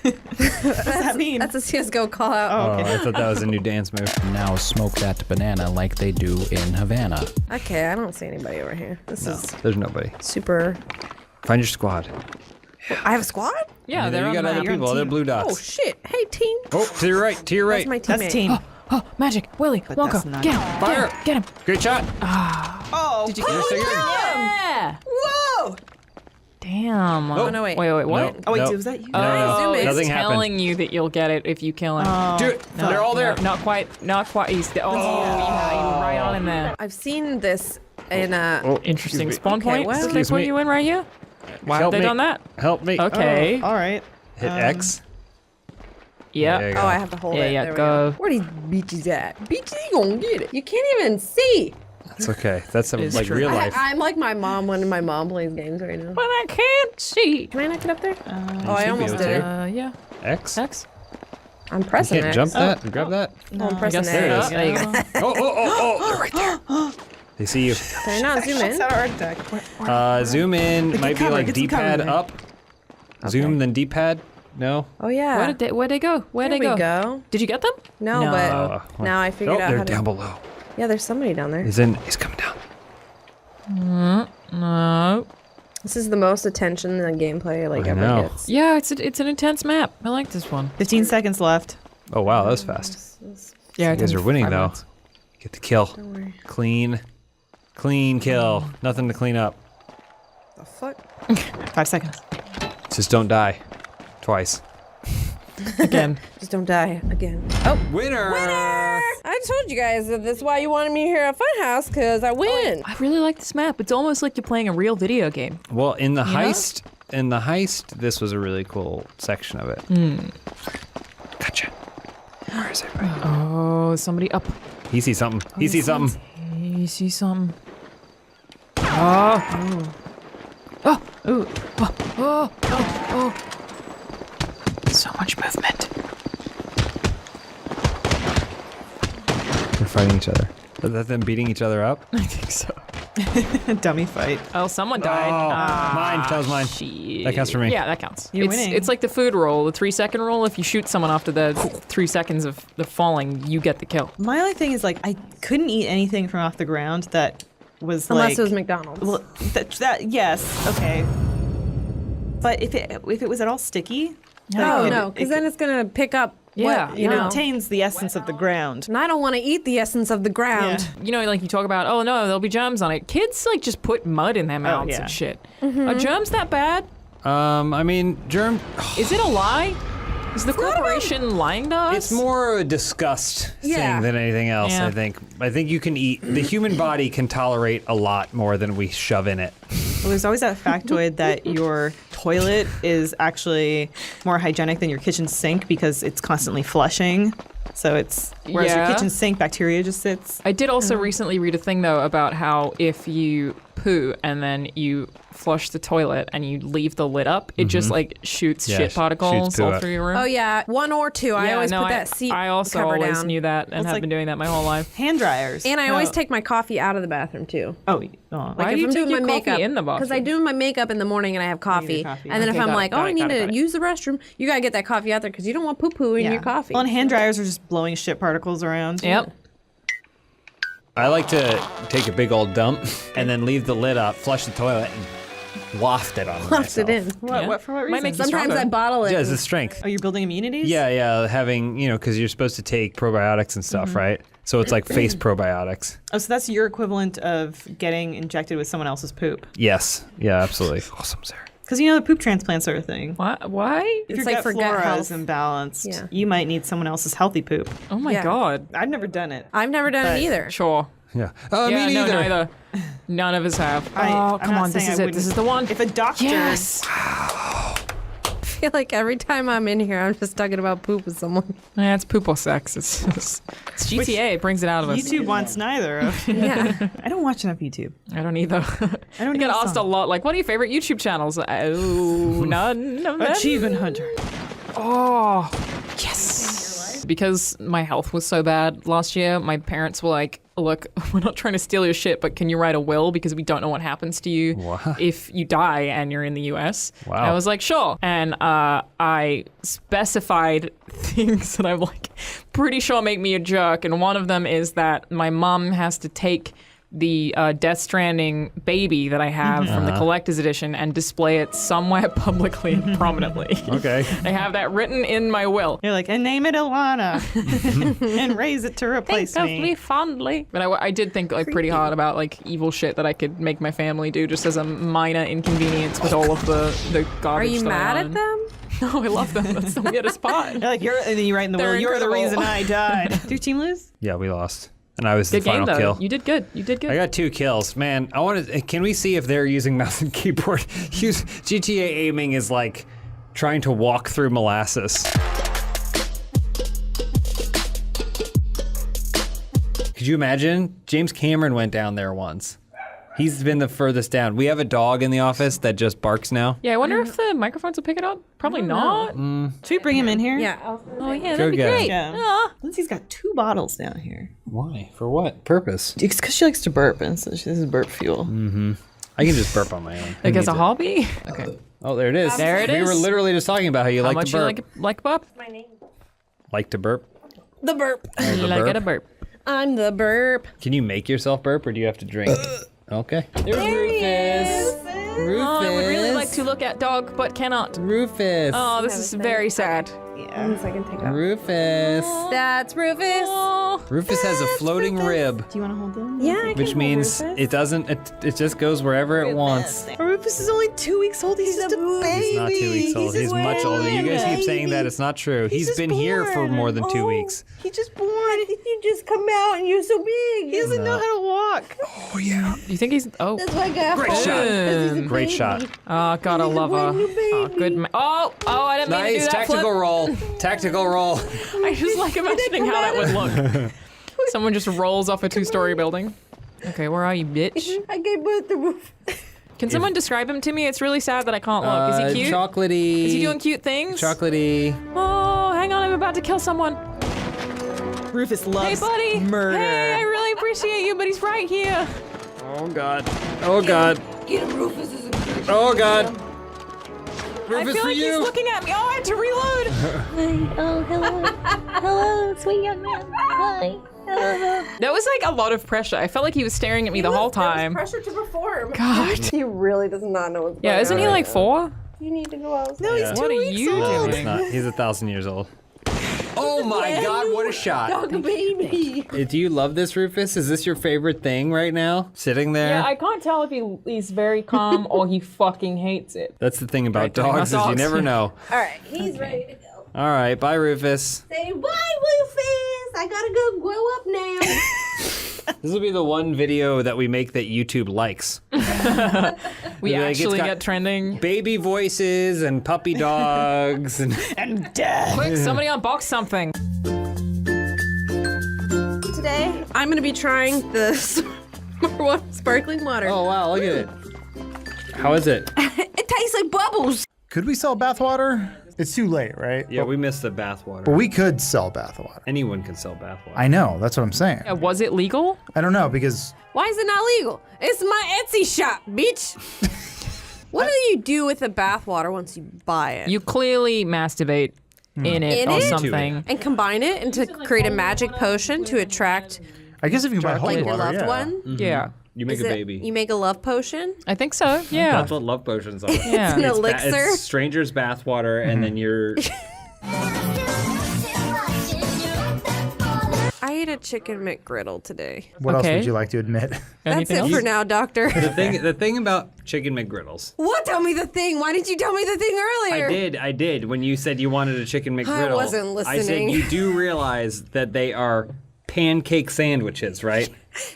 What does that mean? That's a CSGO call out. Oh, Oh, okay. I thought that was a new dance move. Now smoke that banana like they do in Havana. Okay, I don't see anybody over here. This is There's nobody. super. Find your squad. I have a squad? Yeah, they're you on got the other map. people. They're blue dots. Oh, shit. Hey, team. Oh, to your right. To your right. That's my teammate. That's team. Oh, magic. Willie, But Wonka, that's not- get him. Fire. Get him. Great shot. Oh, Did you You're so good. Yeah. Whoa! Damn. Oh, no, wait. Wait, what? No, oh wait, no. was that you? No, no, zoom in. nothing It's happened. telling you that you'll get it if you kill him. Do it. They're all there. Not quite. Not quite. He's oh, yeah, you were right on in there. I've seen this in a. Interesting spawn Okay, point. what? Did they Excuse put me. you in right here? Why have Help they me. done that? Help me. Okay. All right. Hit X. Yeah. There you go. Oh, I have to hold Yeah, it. yeah, There we go. Where these beaches at? Beaches, you gonna get it. You can't even see. That's okay. That's It's like true. real life. I'm like my mom when my mom plays games right now. But I can't see. Can I not get up there? Oh, I should be almost able did to. it. Yeah. X. You X. I'm pressing can't X. jump that and grab that. Oh, I'm I pressing guess there it X. is. There you go. Oh, right there. They see you. Can I not zoom in? That's not a heart attack. Zoom in. Might be cover, like get some D-pad cover. up. Zoom, then D-pad. No. Oh yeah. Where'd they go? Where'd There they we go. Did you get them? No, No. but now I figured out they're how to. down below. Yeah, there's somebody down there. He's in. He's coming down. No. This is the most attention the gameplay like I ever know. gets. Yeah, it's an intense map. I like this one. 15 seconds left. Oh wow, that was fast. Yeah, You guys are winning 5 though. minutes. Get the kill. Don't worry. Clean kill. Nothing to clean up. The fuck? 5 seconds. Just don't die. Twice. Again. Just don't die again. Oh, Winner! I told you guys that that's why you wanted me here at Funhouse, because I win. I really like this map. It's almost like you're playing a real video game. Well, in the know? heist, this was a really cool section of it. Gotcha. Where is everybody? Oh, somebody up. He sees something. He sees something. You see something. Oh. Oh. Ooh. Oh. Oh. Oh. Oh. So much movement. They're fighting each other. Is that them beating each other up? I think so. Dummy fight. Oh, someone died. Oh, mine. That was mine. Shit. That counts for me. Yeah, that counts. You're it's, winning. It's like the food roll, the 3-second roll. If you shoot someone after the 3 seconds of the falling, you get the kill. My only thing is like I couldn't eat anything from off the ground that was Unless like it was McDonald's. Well, that yes, okay. But if it was at all sticky, Oh no, because then it's gonna pick up. Yeah, what, it you know. contains the essence of the ground. And I don't want to eat the essence of the ground. You know, like you talk about, oh no, there'll be germs on it. Kids like just put mud in their mouths yeah. and shit. Are germs that bad? I mean, germ. Is it a lie? Is the corporation lying to us? It's more a disgust Yeah. thing than anything else. Yeah. I think. I think you can eat. The human body can tolerate a lot more than we shove in it. Well, there's always that factoid that your toilet is actually more hygienic than your kitchen sink because it's constantly flushing. So it's whereas your Yeah. kitchen sink bacteria just sits. I did also recently read a thing though about how if you poo and then you flush the toilet and you leave the lid up, it just like shoots Yeah, shit shoots particles poo all out. through your room. Oh yeah, 1 or 2. I always put that seat I also cover always down. knew that and it's have like- been doing that my whole life. Hand dryers. And I always take my coffee out of the bathroom too. Oh, Like Why if do you I'm take doing your my coffee makeup in the because I bathroom? do my makeup in the morning and I have coffee. coffee. And then Okay, if I'm got it, like, got oh, it, I need got it, to got it. use the restroom, you gotta get that coffee out there because you don't want poo poo in your coffee. Well, and hand dryers are just blowing shit particles around. Yep. I like to take a big old dump and then leave the lid up, flush the toilet, and waft it on Waft myself. it in. What for what reason? Might make you Sometimes stronger. I bottle it. Yeah, it's the strength. Oh, you're building immunities? Yeah, having, because you're supposed to take probiotics and stuff, right? So it's like face probiotics. Oh, so that's your equivalent of getting injected with someone else's poop. Yes. Yeah, absolutely. Awesome, Sarah. Because the poop transplants are a thing. Why? If It's your like gut for gut flora health. is imbalanced, Yeah. you might need someone else's healthy poop. Oh my Yeah. god. I've never done it. I've never done But- it either. Sure. Yeah. Yeah, Me no, neither. neither. None of us have. I'm Come not on, this saying is I it. This wouldn't- is the one. If a doctor... Yes. I feel like every time I'm in here, I'm just talking about poop with someone. Yeah, it's poop or sex. It's GTA. It brings it out of us. YouTube wants neither of. Yeah. I don't watch enough YouTube. I don't either. I don't I get know asked a some. lot, like, what are your favorite YouTube channels? Oh, none of them. Achievement Hunter. Oh, yes. Because my health was so bad last year, my parents were like, look, we're not trying to steal your shit, but can you write a will? Because we don't know what happens to you if you die and you're in the US. Wow. I was like, sure. And I specified things that I'm like pretty sure make me a jerk. And one of them is that my mom has to take the Death Stranding baby that I have from the collector's edition and display it somewhere publicly and prominently. Okay. I have that written in my will. You're like, and name it Ilana. and raise it to replace Think me. of me fondly. But I did think like pretty hard about like evil shit that I could make my family do just as a minor inconvenience with all of the Are garbage. you that I mad own. at them? No, I love them. That's the weirdest part. You're like, and then you write in the They're will, you're the incredible. reason I died. Did your team lose? Yeah, we lost. And I was Good the final game though. kill. You did good. You did good. I got 2 kills. Man, I want to. Can we see if they're using mouse and keyboard? GTA aiming is like trying to walk through molasses. Could you imagine? James Cameron went down there once. He's been the furthest down. We have a dog in the office that just barks now. Yeah, I wonder if the microphones will pick it up. Probably not. Should we bring him in here? Yeah. Oh yeah, Go that'd be get him. great. Yeah. Aw. Lindsay's got 2 bottles down here. Why? For what purpose? It's because she likes to burp, and so this is burp fuel. I can just burp on my own. Who Like as needs a it? hobby. Okay. Oh, there it is. There it We were is. literally just talking about how you How like much to you burp. like Bob? Like to burp? The burp. You like it a burp. I'm the burp. Can you make yourself burp or do you have to drink? Okay. There's Rufus. Rufus. Oh, I would really like to look at dog, but cannot. Rufus. Oh, this is very sad. Yeah. So I can take out. Rufus. That's Rufus. Oh, Rufus has a floating rib, Do you want to hold them? Yeah, I can which hold means Rufus. it doesn't. It just goes wherever it wants. Rufus is only 2 weeks old. He's just a baby. He's not 2 weeks old. He's much older. You guys keep saying that it's not true. He's just been here for born. more than 2 weeks. He's just born. You just come out and you're so big. He doesn't know how to walk. Oh yeah. you think he's? Oh, That's why I got Great hold shot. because he's a Great baby. shot. oh, gotta love her. Oh, good. Oh, I didn't mean to do Nice that. tactical Flip. roll. Tactical roll. I just like imagining how that would look. Someone just rolls off a 2-story building. Okay, where are you, bitch? I gave birth to Rufus. Can someone describe him to me? It's really sad that I can't look. Is he cute? Chocolatey. Is he doing cute things? Chocolatey. Oh, hang on, I'm about to kill someone. Rufus loves Hey, buddy. murder. Hey, I really appreciate you, but he's right here. Oh god. Oh god. Get him, Rufus is a good. Oh god. I Rufus feel for like you. he's looking at me. Oh, I had to reload. Hi. Oh, hello. Hello, sweet young man. Hi. Hello. That was like a lot of pressure. I felt like he was staring at me the whole time. Pressure to perform. God. He really does not know what's going Yeah, on. isn't he like 4? You need to go outside. No, he's Yeah. 2 What are weeks you old. It's doing? not. He's 1,000 years old. Oh my god, what a shot. Dog baby. Do you love this, Rufus? Is this your favorite thing right now? Sitting there? Yeah, I can't tell if he's very calm or he fucking hates it. That's the thing about Right, doing my dogs is you dogs. never know. All right, he's ready to go. All right, bye, Rufus. Say bye, Rufus. I gotta go grow up now. This will be the one video that we make that YouTube likes. We Like, it's actually got- get trending. Baby voices and puppy dogs and And death. Quick, somebody unbox something. I'm gonna be trying the sparkling water. Oh wow, look at it. How is it? It tastes like bubbles. Could we sell bathwater? It's too late, right? Yeah, we missed the bathwater. But we could sell bathwater. Anyone can sell bathwater. I know, that's what I'm saying. Was it legal? I don't know, because Why is it not legal? It's my Etsy shop, bitch. What do you do with the bathwater once you buy it? You clearly masturbate in it In or it? something. And combine it and to create a magic potion to attract I guess if you can buy holy like your water, loved yeah. one. Yeah. You make Is a it- baby. You make a love potion. I think so. Yeah. That's what love potions are. Yeah. It's an elixir. It's stranger's bathwater, and then you're. I ate a chicken McGriddle today. What else Okay. would you like to admit? That's Anything it else? for now, doctor. the thing about chicken McGriddles. What? Tell me the thing. Why didn't you tell me the thing earlier? I did. When you said you wanted a chicken McGriddle, wasn't I said listening. you do realize that they are pancake sandwiches, right?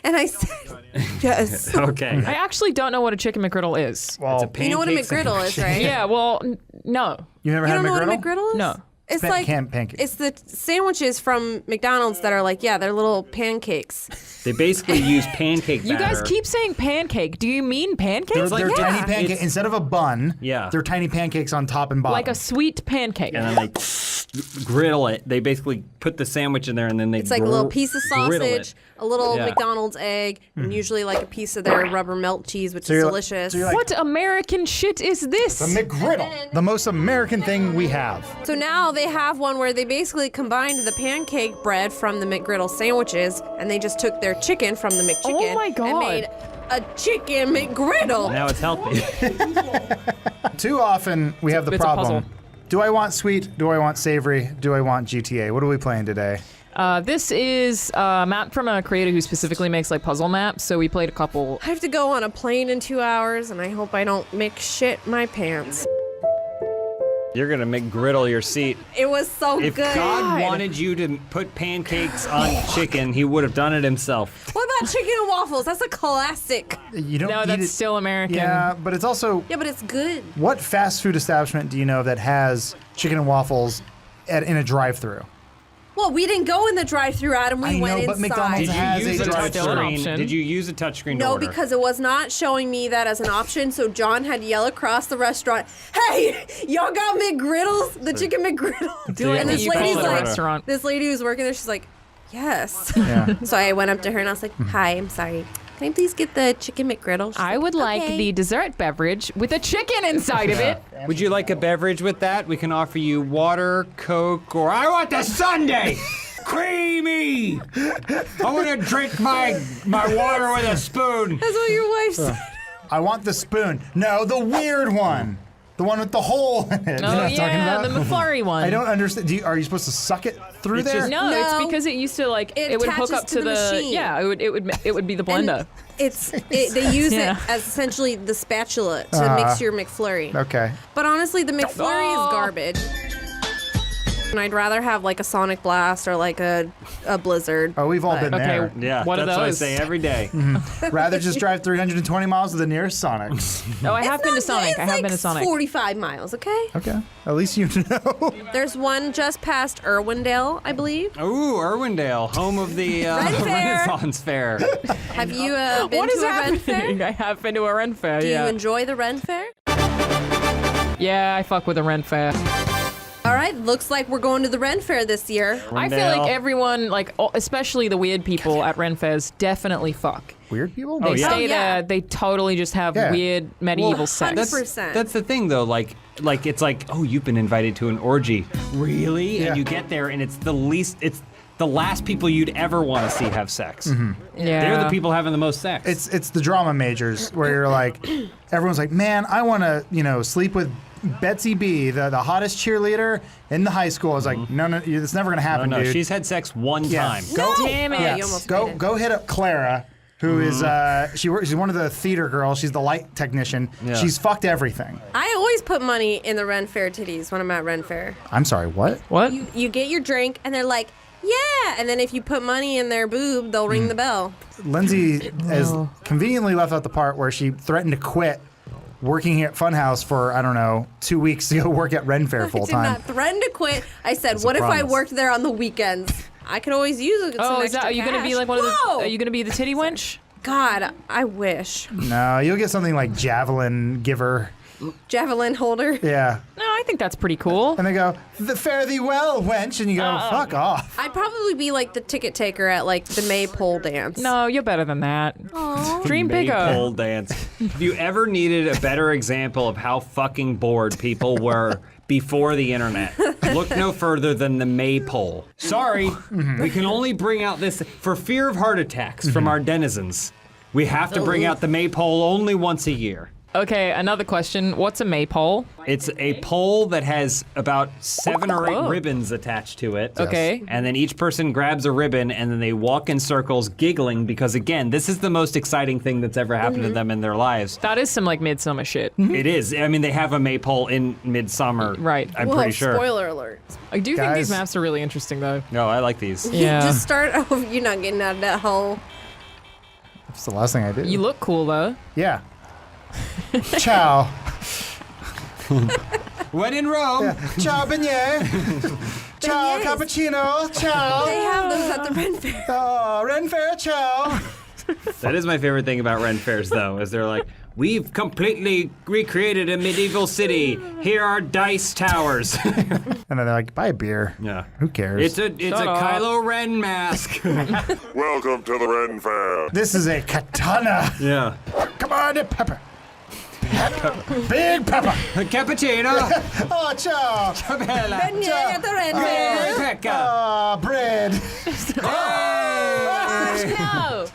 And I said, yes. Okay. I actually don't know what a chicken McGriddle is. Well, It's a You know what a pancake McGriddle is, right? Yeah, well, no. you never You had don't a know what a McGriddle? McGriddle is? No. It's Pan- like pancake. it's the sandwiches from McDonald's that are like, yeah, they're little pancakes. They basically use pancake You batter. guys keep saying pancake. Do you mean pancakes? They're like- tiny Yeah. pancakes. It's- Instead of a bun, Yeah. they're tiny pancakes on top and bottom. Like a sweet pancake. and then they griddle it. They basically put the sandwich in there, and then they It's like a little piece of griddle sausage, it. a little Yeah. McDonald's egg, and usually like a piece of their rubber melt cheese, which is you're like- delicious. so you're like- What American shit is this? the McGriddle, the most American thing we have. So now they have one where they basically combined the pancake bread from the McGriddle sandwiches, and they just took their chicken from the McChicken Oh my and God. made a chicken McGriddle. Now it's healthy. Too often we have the it's a problem. puzzle. Do I want sweet? Do I want savory? Do I want GTA? What are we playing today? This is a map from a creator who specifically makes like puzzle maps. So we played a couple. I have to go on a plane in 2 hours, and I hope I don't mix shit my pants. You're gonna McGriddle your seat. It was so If good. God wanted you to put pancakes on chicken, he would have done it himself. What about chicken and waffles? That's a classic. You don't No, eat that's it. still American. Yeah, but it's also Yeah, but it's good. what fast food establishment do you know that has chicken and waffles in a drive-through? Well, we didn't go in the drive-through, Adam. We I went know, but inside. McDonald's Did you has use a a drive-through. touchscreen? option. Did you use a touchscreen to No, order? because it was not showing me that as an option, so John had to yell across the restaurant, "Hey, y'all got McGriddles? The chicken McGriddle?" Do like And that this you call lady's it a like, restaurant. this lady who's working there, she's like, "Yes." Yeah. So I went up to her and I was like, "Hi, I'm sorry. Can I please get the chicken McGriddle?" She's I would like "Okay." the dessert beverage with a chicken inside of it. Would you like a beverage with that? We can offer you water, Coke, or I want the sundae! Creamy! I want to drink my water with a spoon. That's what your wife said. I want the spoon. No, the weird one. The one with the hole in it. You know Oh what I'm talking yeah, about? the McFlurry one. I don't understand. Are you supposed to suck it through It's there? just- No, No. it's because it used to like It it would hook attaches up to to the machine. yeah, it would be the And blender. they use Yeah. it as essentially the spatula to mix your McFlurry. Okay. But honestly, the McFlurry Oh. is garbage. And I'd rather have like a Sonic Blast or like a Blizzard. Oh, we've all But- been there. Okay, Yeah, what are that's what I those? say every day. Rather just drive 320 miles to the nearest Sonics. Oh, I have been to It's not- Sonic. it's I have like been to Sonic. 45 miles, okay? Okay. At least you know. There's one just past Irwindale, I believe. Ooh, Irwindale, home of the Ren Fair. Renaissance Fair. Have you been What to is a Ren Fair? happening? I have been to a Ren Fair. Do Yeah. you enjoy the Ren Fair? Yeah, I fuck with a Ren Fair. All right, looks like we're going to the Ren Fair this year. I feel Rendell. like everyone, like especially the weird people at Ren Fairs, definitely fuck. Weird people? They yeah. stay Oh, yeah. there. They totally just have Yeah. weird medieval Well, sex. That's 100%. that's the thing though. Like it's like, oh, you've been invited to an orgy. Really? Yeah. And you get there and it's the last people you'd ever want to see have sex. Yeah. They're the people having the most sex. It's the drama majors where you're like, everyone's like, man, I want to, sleep with Betsy B, the hottest cheerleader in the high school. I was like, no, it's never gonna no, happen, no, dude. she's had sex one Yeah. time. Go, Damn it. yeah, You almost made it. go hit up Clara, who is she's one of the theater girls. She's the light technician. Yeah. She's fucked everything. I always put money in the Ren Fair titties when I'm at Ren Fair. I'm sorry, what? What? You get your drink, and they're like, yeah. And then if you put money in their boob, they'll ring the bell. Lindsay has conveniently left out the part where she threatened to quit working here at Funhouse for, I don't know, 2 weeks to go work at Ren Fair full I did time. not threaten to quit. I said, That's a what if I promise. worked there on the weekends? I could always use some Oh, extra are you gonna be cash. like one of the? Whoa! Are you gonna be the titty wench? God, I wish. No, you'll get something like javelin giver. Javelin holder. Yeah. No, I think that's pretty cool. And they go, fare thee well, wench, and you go, fuck off. I'd probably be like the ticket taker at like the maypole dance. No, you're better than that. Dream bigger. Maypole dance. If you ever needed a better example of how fucking bored people were before the internet, look no further than the maypole. Sorry, we can only bring out this for fear of heart attacks from our denizens. We have to bring out the maypole only once a year. Okay, another question. What's a maypole? It's a pole that has about 7 or 8 ribbons attached to it. Okay. And then each person grabs a ribbon and then they walk in circles giggling because, again, this is the most exciting thing that's ever happened to them in their lives. That is some like midsummer shit. It is. I mean, they have a maypole in midsummer. Right. I'm Whoa, pretty sure. Spoiler alert. I do think these Guys. maps are really interesting though. No, I like these. Yeah. Just start off. You're not getting out of that hole. That's the last thing I did. You look cool though. Yeah. Ciao. When in Rome. Ciao, beignet. Ciao, Beignets. cappuccino. Ciao. They have those at the Ren Fair. Oh, Ren Fair, ciao. That is my favorite thing about Ren Fairs, though, is they're like, we've completely recreated a medieval city. Here are dice towers. And then they're like, buy a beer. Yeah. Who cares? It's a Kylo Ren mask. Welcome to the Ren Fair. This is a katana. Yeah. Come on, pepper. Big pepper. Cappuccino. Oh, ciao. Beignet at the Ren Fair. Pekka. Bread. No.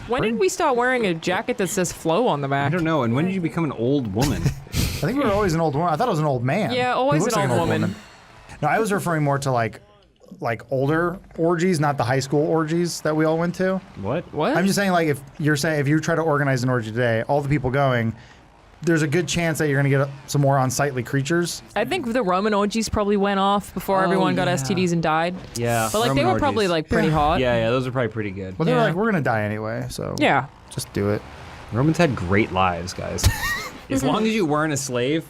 When did we start wearing a jacket that says "Flow" on the I back? don't know. And when did you become an old woman? I think we were always an old woman. I thought it was an old man. Yeah, He always looks an like old woman. No, I was referring more to like older orgies, not the high school orgies that we all went to. What? What? I'm just saying, like, if you try to organize an orgy today, all the people going, there's a good chance that you're going to get some more unsightly creatures. I think the Roman orgies probably went off before everyone got STDs and died. Yeah. But like they Roman were probably orgies. like pretty hot. Yeah, those are probably pretty good. But they were Yeah. like, we're going to die anyway, so Yeah. just do it. Romans had great lives, guys. As long as you weren't a slave,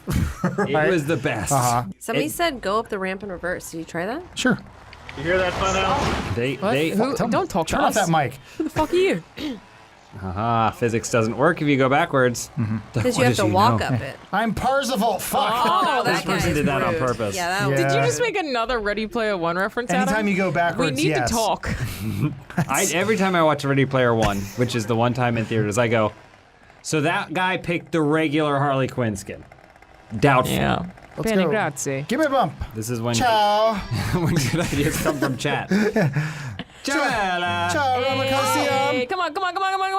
it was the best. Somebody said go up the ramp in reverse. Did you try that? Sure. You hear that, Funhouse? Don't talk Turn to off us. that mic. Who the fuck are you? Physics doesn't work if you go backwards. Because you have to walk up it. I'm Parzival. Fuck. Oh, This that person guy's did that on rude. purpose. Yeah, that Did you just make another Ready Player One reference? Anytime Adam? you go We backwards, need yes. to talk. Every time I watch Ready Player One, which is the one time in theaters, I go, so that guy picked the regular Harley Quinn skin. Doubtful. Yeah. Let's Bene go. grazie. Give me a bump. This is when, Ciao. when good ideas come from chat. Ciao. Ciao, Roma Coliseum. Hey, come on.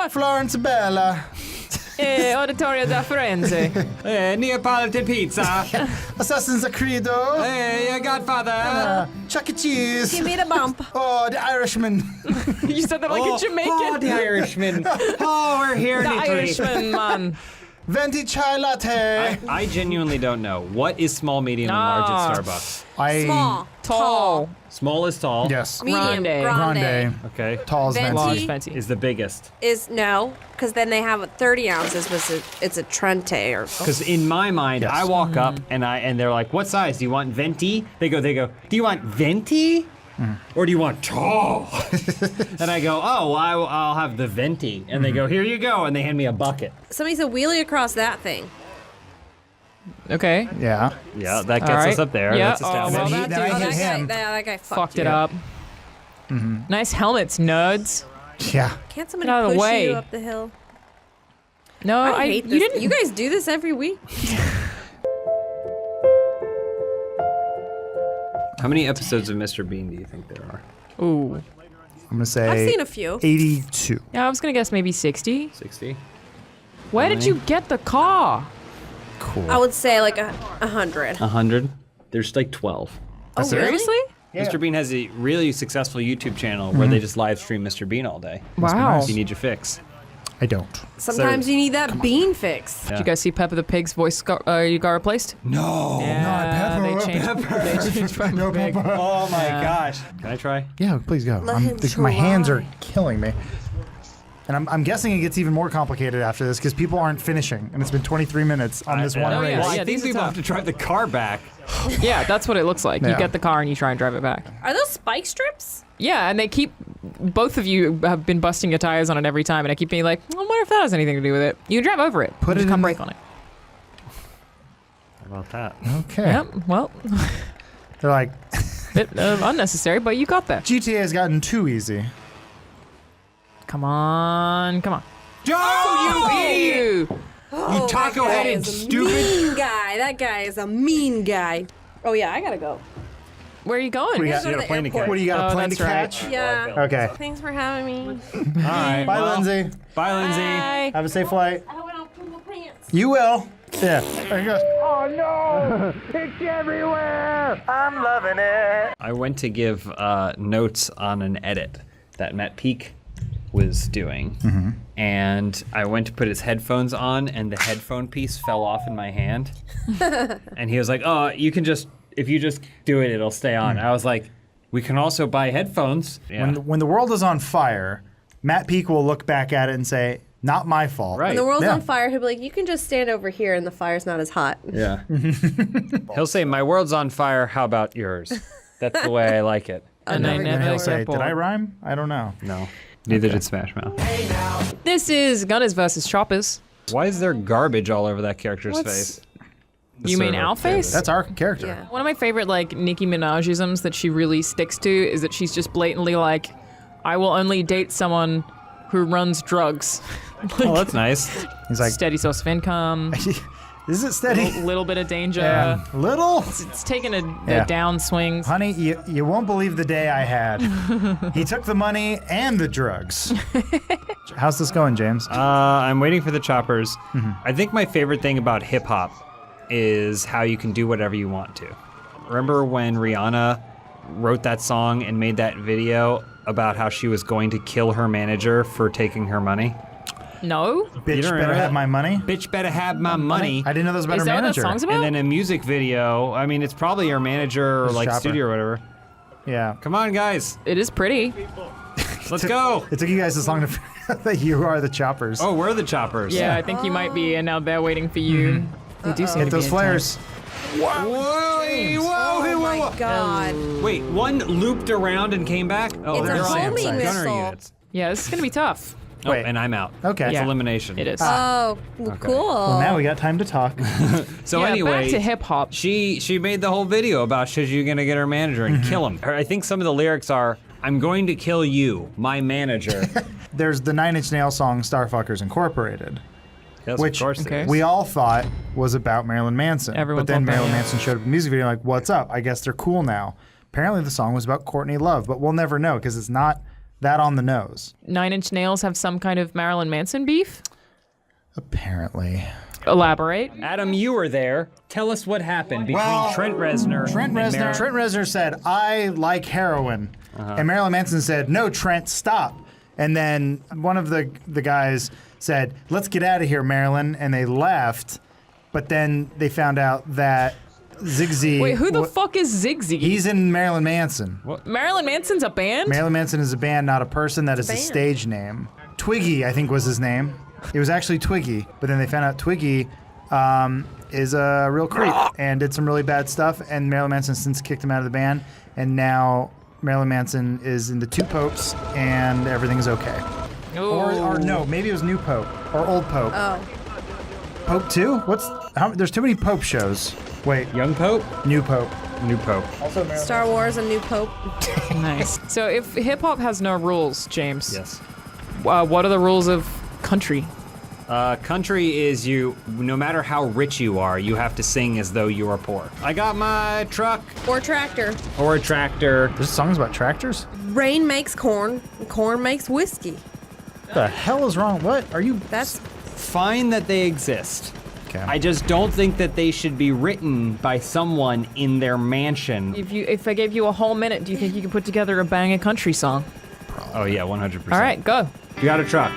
Florence Bella. Auditorio da Firenze. Neapolitan pizza. Assassin's Credo. Hey, Godfather. Chuck E. Cheese. Give me the bump. Oh, the Irishman. You said that like a Jamaican. Oh, the Irishman. Oh, we're here in The Italy. Irishman, man. Venti chai latte. I genuinely don't know. What is small, medium, and large at Starbucks? Small. Tall. Small is tall. Yes. Medium. Grande. Grande. Okay. Tall is Venti. Venti. Fancy. Is the biggest. Is no, because then they have a 30 ounces, but it's a Trente or. Because in my mind, I walk up and they're like, "What size? Do you want venti?" They go, "Do you want venti, or do you want tall?" And I go, "Oh, I'll have the venti." And they go, "Here you go," and they hand me a bucket. Somebody said wheelie across that thing. Okay. Yeah. Yeah, that gets All right. us up there. Yeah, That's established. well, Then that I dude hit that him. guy, that guy fucked it up. Nice helmets, nerds. Yeah. Can't somebody Get out of the push way. you up the hill? No, I hate this. You didn't. You guys do this every week? How many episodes of Mr. Bean do you think there are? Ooh. I'm gonna say. I've seen a few. 82. Yeah, I was gonna guess maybe 60. 60. Where did you get the car? Cool. I would say like 100. 100. There's like 12. Oh, Seriously? Mr. Bean has a really successful YouTube channel where they just live stream Mr. Bean all day. Wow. If you need your fix. I don't. Sometimes you need that bean fix. Did you guys see Peppa the Pig's voice got replaced? No. Yeah, they changed Peppa Pig. Oh my gosh. Can I try? Yeah, please go. Let him My hands are try. killing me. And I'm guessing it gets even more complicated after this because people aren't finishing, and it's been 23 minutes on this one race. Well, I Yeah, think these are people tough. have to drive the car back. Yeah, that's what it looks like. Yeah. You get the car and you try and drive it back. Are those spike strips? Yeah, and they keep, both of you have been busting your tires on it every time, and I keep being like, I wonder if that has anything to do with it. You can drive over it. Put just it come in brake on it. How about that? Okay. Yep, well, They're like, bit unnecessary, but you got there. GTA has gotten too easy. Come on, come on. Oh, you idiot! You! Oh, taco-headed stupid. Mean guy. That guy is a mean guy. Oh yeah, I gotta go. Where are you going? What do you Go to got the a plane to airport. catch? What do you got a Oh, plane to that's right. catch? Yeah. Okay. Thanks for having me. All right. Bye, well, Lindsay. Bye, Lindsay. Bye. Have a safe flight. I hope I don't pull my pants. You will. Yeah. There you go. Oh no! It's everywhere. I'm loving it. I went to give notes on an edit that Matt Peak was doing, and I went to put his headphones on, and the headphone piece fell off in my hand. And he was like, "Oh, you can just if you just do it, it'll stay on." I was like, "We can also buy headphones." Yeah. When the world is on fire, Matt Peak will look back at it and say, "Not my fault." Right. When the world's Yeah. on fire, he'll be like, you can just stand over here and the fire's not as hot. Yeah. He'll say, "My world's on fire. How about yours?" That's the way I like it. And I And never he'll get say, bored. "Did I rhyme? I don't know." No. Neither did Smash Mouth. This is Gunners versus Choppers. Why is there garbage all over that character's What's- face? The You mean server. Outface? That's our character. Yeah. One of my favorite like Nicki Minaj-isms that she really sticks to is that she's just blatantly like, I will only date someone who runs drugs. Oh, that's nice. He's like, Steady source of income, "Is it steady?" little bit of danger. Yeah. Little. It's taken a Yeah. downswings. Honey, you won't believe the day I had. He took the money and the drugs. How's this going, James? I'm waiting for the choppers. I think my favorite thing about hip hop is how you can do whatever you want to. Remember when Rihanna wrote that song and made that video about how she was going to kill her manager for taking her money? No? Bitch don't better remember have that? my money. Bitch better have my money. I didn't know that was about Is her that what that manager. song's about? And then a music video. I mean, it's probably her manager or It's like Chopper. studio or whatever. Yeah. Come on, guys. It is pretty. Let's go. It took you guys this long to figure out that you are the choppers. Oh, we're the choppers. Yeah, I think you might be, and now they're waiting for you. They do seem Hit to those be flares. Whoa, Oh my god. Wait, one looped around and came back? Oh, It's a they're on homing gunner missile. units. Yeah, this is gonna be tough. Oh, Wait. and I'm out. Okay. It's Yeah. elimination. It is. Oh, well, cool. Well, now we got time to talk. So yeah, anyway, back to hip hop. she made the whole video about she's gonna get her manager and kill him. I think some of the lyrics are, "I'm going to kill you, my manager." There's the Nine Inch Nails song Starfuckers Incorporated, Yes, which of course. Okay. we all thought was about Marilyn Manson. Everyone but then thought that, Marilyn yeah. Manson showed up in a music video like, "What's up? I guess they're cool now." Apparently the song was about Courtney Love, but we'll never know because it's not that on the nose. Nine Inch Nails have some kind of Marilyn Manson beef? Apparently. Elaborate. Adam, you were there. Tell us what happened between Well, Trent Reznor Trent and Reznor said, "I like heroin," and Marilyn Manson said, "No, Trent, stop." And then one of the guys said, "Let's get out of here, Marilyn," and they left. But then they found out that Ziggy. Wait, who the fuck is Ziggy? He's in Marilyn Manson. Marilyn Manson's a band? Marilyn Manson is a band, not a person. That is a band. stage name. Twiggy, I think, was his name. It was actually Twiggy, but then they found out Twiggy is a real creep and did some really bad stuff. And Marilyn Manson since kicked him out of the band, and now Marilyn Manson is in the Two Popes, and everything's okay. Or no, maybe it was New Pope or Old Pope. Oh. Pope 2? There's too many Pope shows. Wait, Young Pope? New Pope. New Pope. Star Wars, a new pope. Nice. So if hip hop has no rules, James, Yes. what are the rules of country? Country is no matter how rich you are, you have to sing as though you are poor. I got my truck Or tractor. or a tractor. There's songs about tractors? Rain makes corn. Corn makes whiskey. What the hell is wrong? What are you? That's Fine that they exist. Okay. I just don't think that they should be written by someone in their mansion. If I gave you a whole minute, do you think you could put together a banging country song? Oh yeah, 100%. All right, go. You got a truck.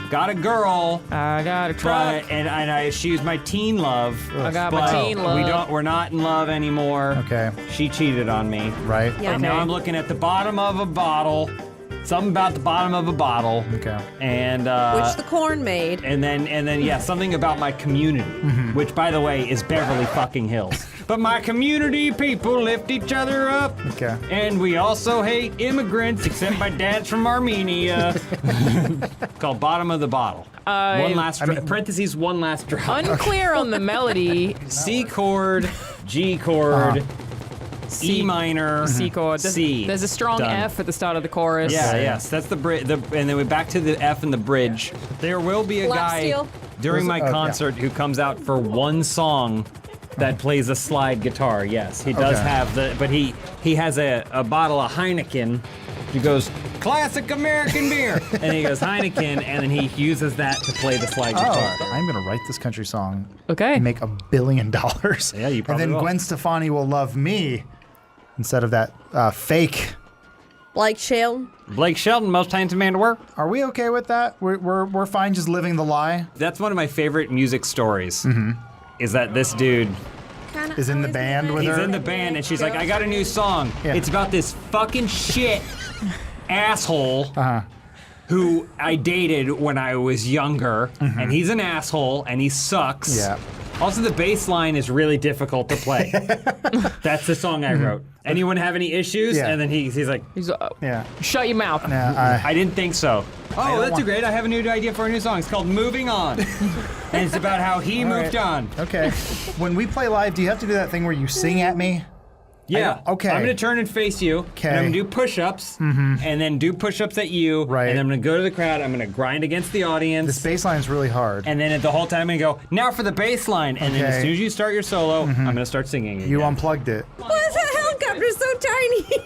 Got a girl. I got a truck. And she's my teen love. I got my but teen love. We're not in love anymore. Okay. She cheated on me. Right. Yeah. And now Okay. I'm looking at the bottom of a bottle, Something about the bottom of a bottle. Okay. And Which the corn made. and then yeah, something about my community, which by the way is Beverly fucking Hills. But my community people lift each other up. Okay. And we also hate immigrants, except my dad's from Armenia. Called Bottom of the Bottle. One last parentheses, one last drop. Unclear on the melody. C chord, G chord, E minor, C chord. C. There's a strong Done. F at the start of the chorus. Yeah, yes, that's the bridge. And then we're back to the F and the bridge. There will be a Lap guy steel. during my yeah. concert who comes out for one song that plays a slide guitar. Yes, he does Okay. have but he has a bottle of Heineken. He goes, classic American beer, and he goes Heineken, and then he uses that to play the slide guitar. I'm gonna write this country song. Okay. And make $1 billion. Yeah, you probably And then will. Gwen Stefani will love me instead of that fake. Like Shelton. Blake Shelton, most handsome man to work. Are we okay with that? We're fine just living the lie. That's one of my favorite music stories. Is that this dude Is in the band with He's her. in the band, and she's like, I got a new song. Yeah. It's about this fucking shit asshole who I dated when I was younger, and he's an asshole, and he sucks. Yeah. Also, the bass line is really difficult to play. That's the song I wrote. Anyone have any issues? Yeah. And then he's like, Yeah. Shut your mouth. Yeah. I didn't think so. Oh, don't that's want- great. I have a new idea for a new song. It's called Moving On. And it's about how he moved on. Okay. When we play live, do you have to do that thing where you sing at me? Yeah. Okay. I'm gonna turn and face you. Okay. And I'm gonna do push-ups. And then do push-ups at you. Right. And then I'm gonna go to the crowd. I'm gonna grind against the audience. This bass line's really hard. And then the whole time I'm gonna go, now for the bass line. And then as Okay. soon as you start your solo, I'm gonna start singing again. You unplugged it. Why is that helicopter so tiny?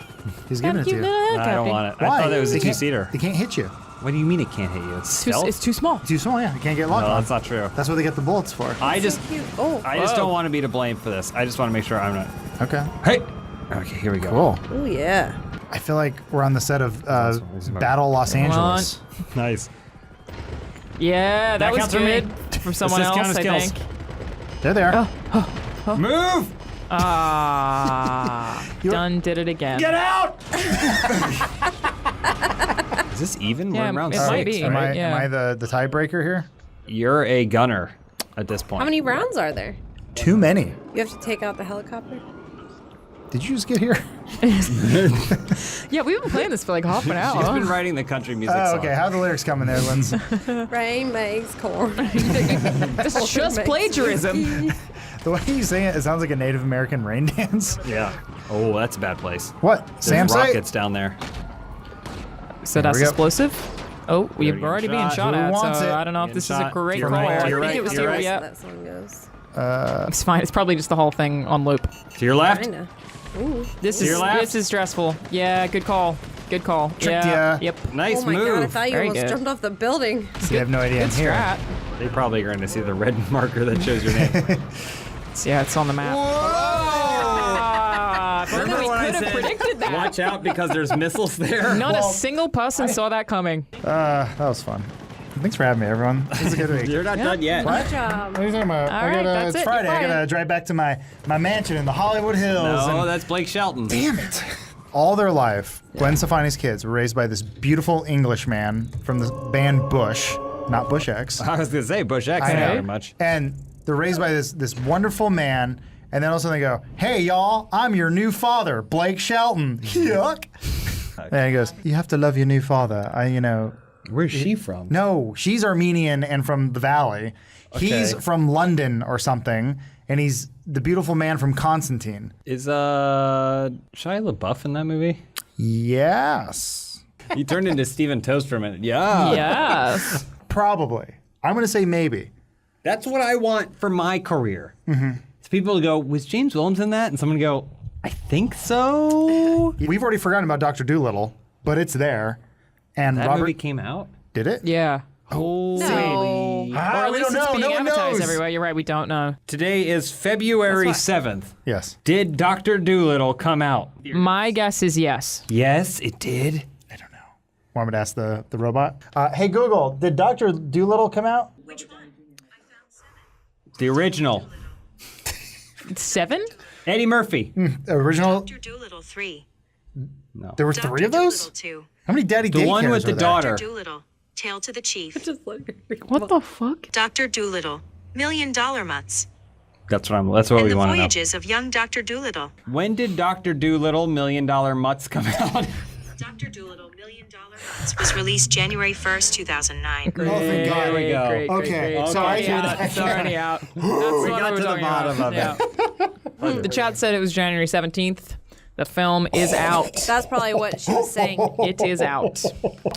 He's giving it to you. No, I don't want it. Why? I thought it was a They can't- two-seater. They can't hit you. What do you mean it can't hit you? It's stealth? It's too small. Too small, yeah. You can't get locked No, on. that's not true. That's what they get the bullets for. I just Cute. Oh. don't want to be to blame for this. I just want to make sure I'm not. Okay. Hey! Okay, here we go. Cool. Oh yeah. I feel like we're on the set of Battle Los Come on. Angeles. Nice. Yeah, that was counts for me. good. From someone This else, count as I kills. think. They're there. Move! Ah. Done did it again. Get out! Is this even? Yeah, We're in round it six, might be. Am right? Yeah. I the tiebreaker here? You're a gunner at this point. How many rounds are there? Too many. You have to take out the helicopter. Did you just get here? Yeah, we've been playing this for like half an hour. She's been writing the country music Oh, song. okay. How are the lyrics coming there, Linz? Rain makes corn. It's just plagiarism. The way you sing it, it sounds like a Native American rain dance. Yeah. Oh, that's a bad place. What? There's Sam say? rockets down there. So There that's we go. explosive? Oh, we're Getting already being shot. shot Who at, wants so it? I don't know if Getting this is a shot. great You're call. right, I you're think right, it was you're you, right. yeah. That song goes. It's fine. It's probably just the whole thing on loop. To your left. Kinda. Ooh. This To is your left. this is stressful. Yeah, good call. Good call. Tricked yeah. ya. Yep. Nice Oh my move. god! I thought you Very almost good. jumped off the building. So you have no idea I'm Good here. strat. They probably are going to see the red marker that shows your name. Yeah, it's on the map. Ah, if only Remember we when I could have said, predicted that. watch out because there's missiles there? Not a single person saw that coming. That was fun. Thanks for having me, everyone. This is a good week. You're not done yet. Good job. What are you talking about? All right, that's it's it. Friday. You're I gotta fired. drive back to my mansion in the Hollywood Hills. No, and that's Blake Shelton. damn it. All their life, Gwen Stefani's kids were raised by this beautiful English man from the band Bush, not Bush X. I was going to say Bush X, I know. very much. And they're raised by this wonderful man, and then all of a sudden they go, "Hey y'all, I'm your new father, Blake Shelton." Yuck. And he goes, "You have to love your new father." Where's she from? No, she's Armenian and from the Valley. He's Okay. from London or something, and he's the beautiful man from Constantine. Is Shia LaBeouf in that movie? Yes. He turned into Steven Toast for a minute. Yeah. Yes. Probably. I'm going to say maybe. That's what I want for my career. It's people to go, was James Williams in that? And someone go, I think so. We've already forgotten about Dr. Dolittle, but it's there. And That Robert movie came out? did it? Yeah. Holy. No. Or at we least don't it's know. being No one advertised knows. everywhere. You're right. We don't know. Today is February 7th. Yes. Did Dr. Dolittle come out? My guess is yes. Yes, it did. Want me to ask the robot? Hey Google, did Dr. Dolittle come out? The original. 7? Eddie Murphy. Original. Dr. Dolittle 3. No. There were 3 of those? How many daddy The daycares one with are the there? daughter. Dr. Doolittle, Tale to the Chief. What the fuck? Dr. Doolittle, $1 Million Mutts. That's what And we the want to know. Voyages of Young Dr. Doolittle. When did Dr. Doolittle $1 Million Mutts come out? Dr. Doolittle, $1 Million Mutts was released January 1st, 2009. Oh, thank God. There we go. Great, Okay, so I Already out. It's already out. That's what got we're to the talking bottom about. of The chat said it was January 17th. The film is out. That's probably what she was saying. It is out.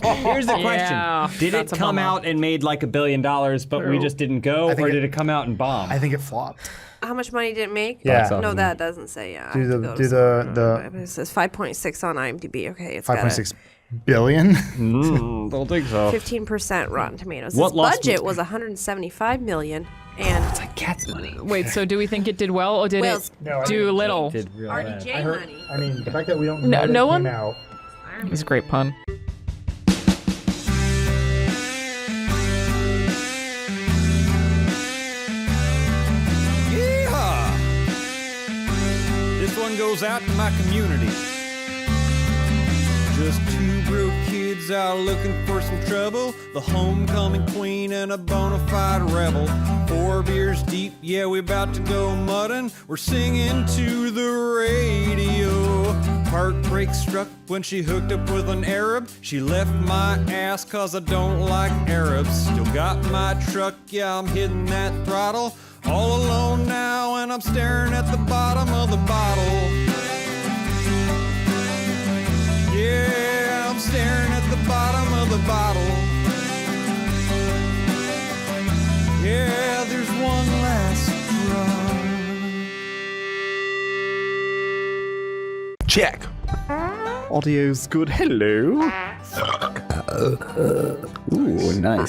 Here's the question. Yeah, Did it that's a come bummer. out and made like $1 billion, but we just didn't go? think Or it- did it come out and bomb? I think it flopped. How much money did it make? Yeah. No, that doesn't say. Yeah. I Do have to the- go to do the- some- It says 5.6 on IMDb. Okay, it's 5.6 billion? Don't think so. 15% Rotten Tomatoes. What Its lost budget was 175 million, and It's like cat's money. Wait, so do we think it did well or did Wales. it do little? Did real bad. RDJ money. I mean, the fact that we don't No- know that no it one- came out. It's a great pun. Yeehaw! This one goes out to my community. Just 2 broke kids out looking for some trouble. The homecoming queen and a bona fide rebel. 4 beers deep, yeah, we about to go muddin'. We're singing to the radio. Heartbreak struck when she hooked up with an Arab. She left my ass cause I don't like Arabs. Still got my truck, yeah, I'm hitting that throttle. All alone now and I'm staring at the bottom of the bottle. Yeah, I'm staring at the bottom of the bottle. Yeah, there's one last drop. Check. Audio's good. Hello. Ooh, nice.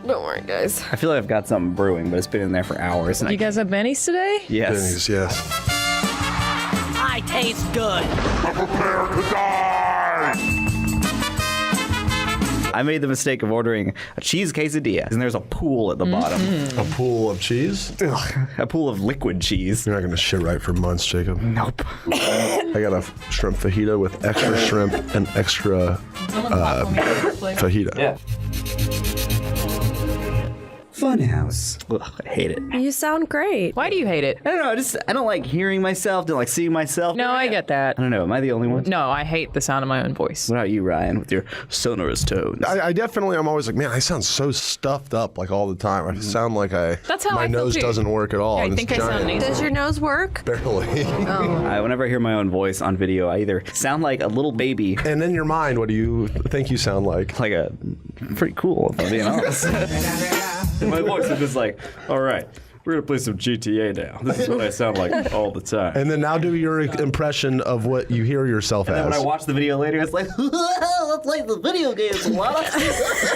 don't worry, guys. I feel like I've got something brewing, but it's been in there for hours. And You guys have bennies today? Yes. Bennies, yes. I taste good. Prepare to die! I made the mistake of ordering a cheese quesadilla, and there's a pool at the bottom. A pool of cheese? A pool of liquid cheese. You're not gonna shit right for months, Jacob. Nope. I got a shrimp fajita with extra shrimp and extra fajita. Yeah. Funhouse. Ugh, I hate it. You sound great. Why do you hate it? I don't know. I don't like hearing myself. Don't like seeing myself. No, I get that. I don't know. Am I the only one? No, I hate the sound of my own voice. What about you, Ryan, with your sonorous tones? I definitely, I'm always like, man, I sound so stuffed up like all the time. I sound like That's how my I feel nose too. doesn't work at all. Yeah, I and think it's I sound giant. nasal. Does your nose work? Barely. Whenever I hear my own voice on video, I either sound like a little baby. And in your mind, what do you think you sound like? Like a pretty cool, if I'm being honest. And my voice is just like, all right, we're going to play some GTA now. This is what I sound like all the time. And then now do your impression of what you hear yourself And then as. when I watch the video later, it's like, let's play the video games a lot.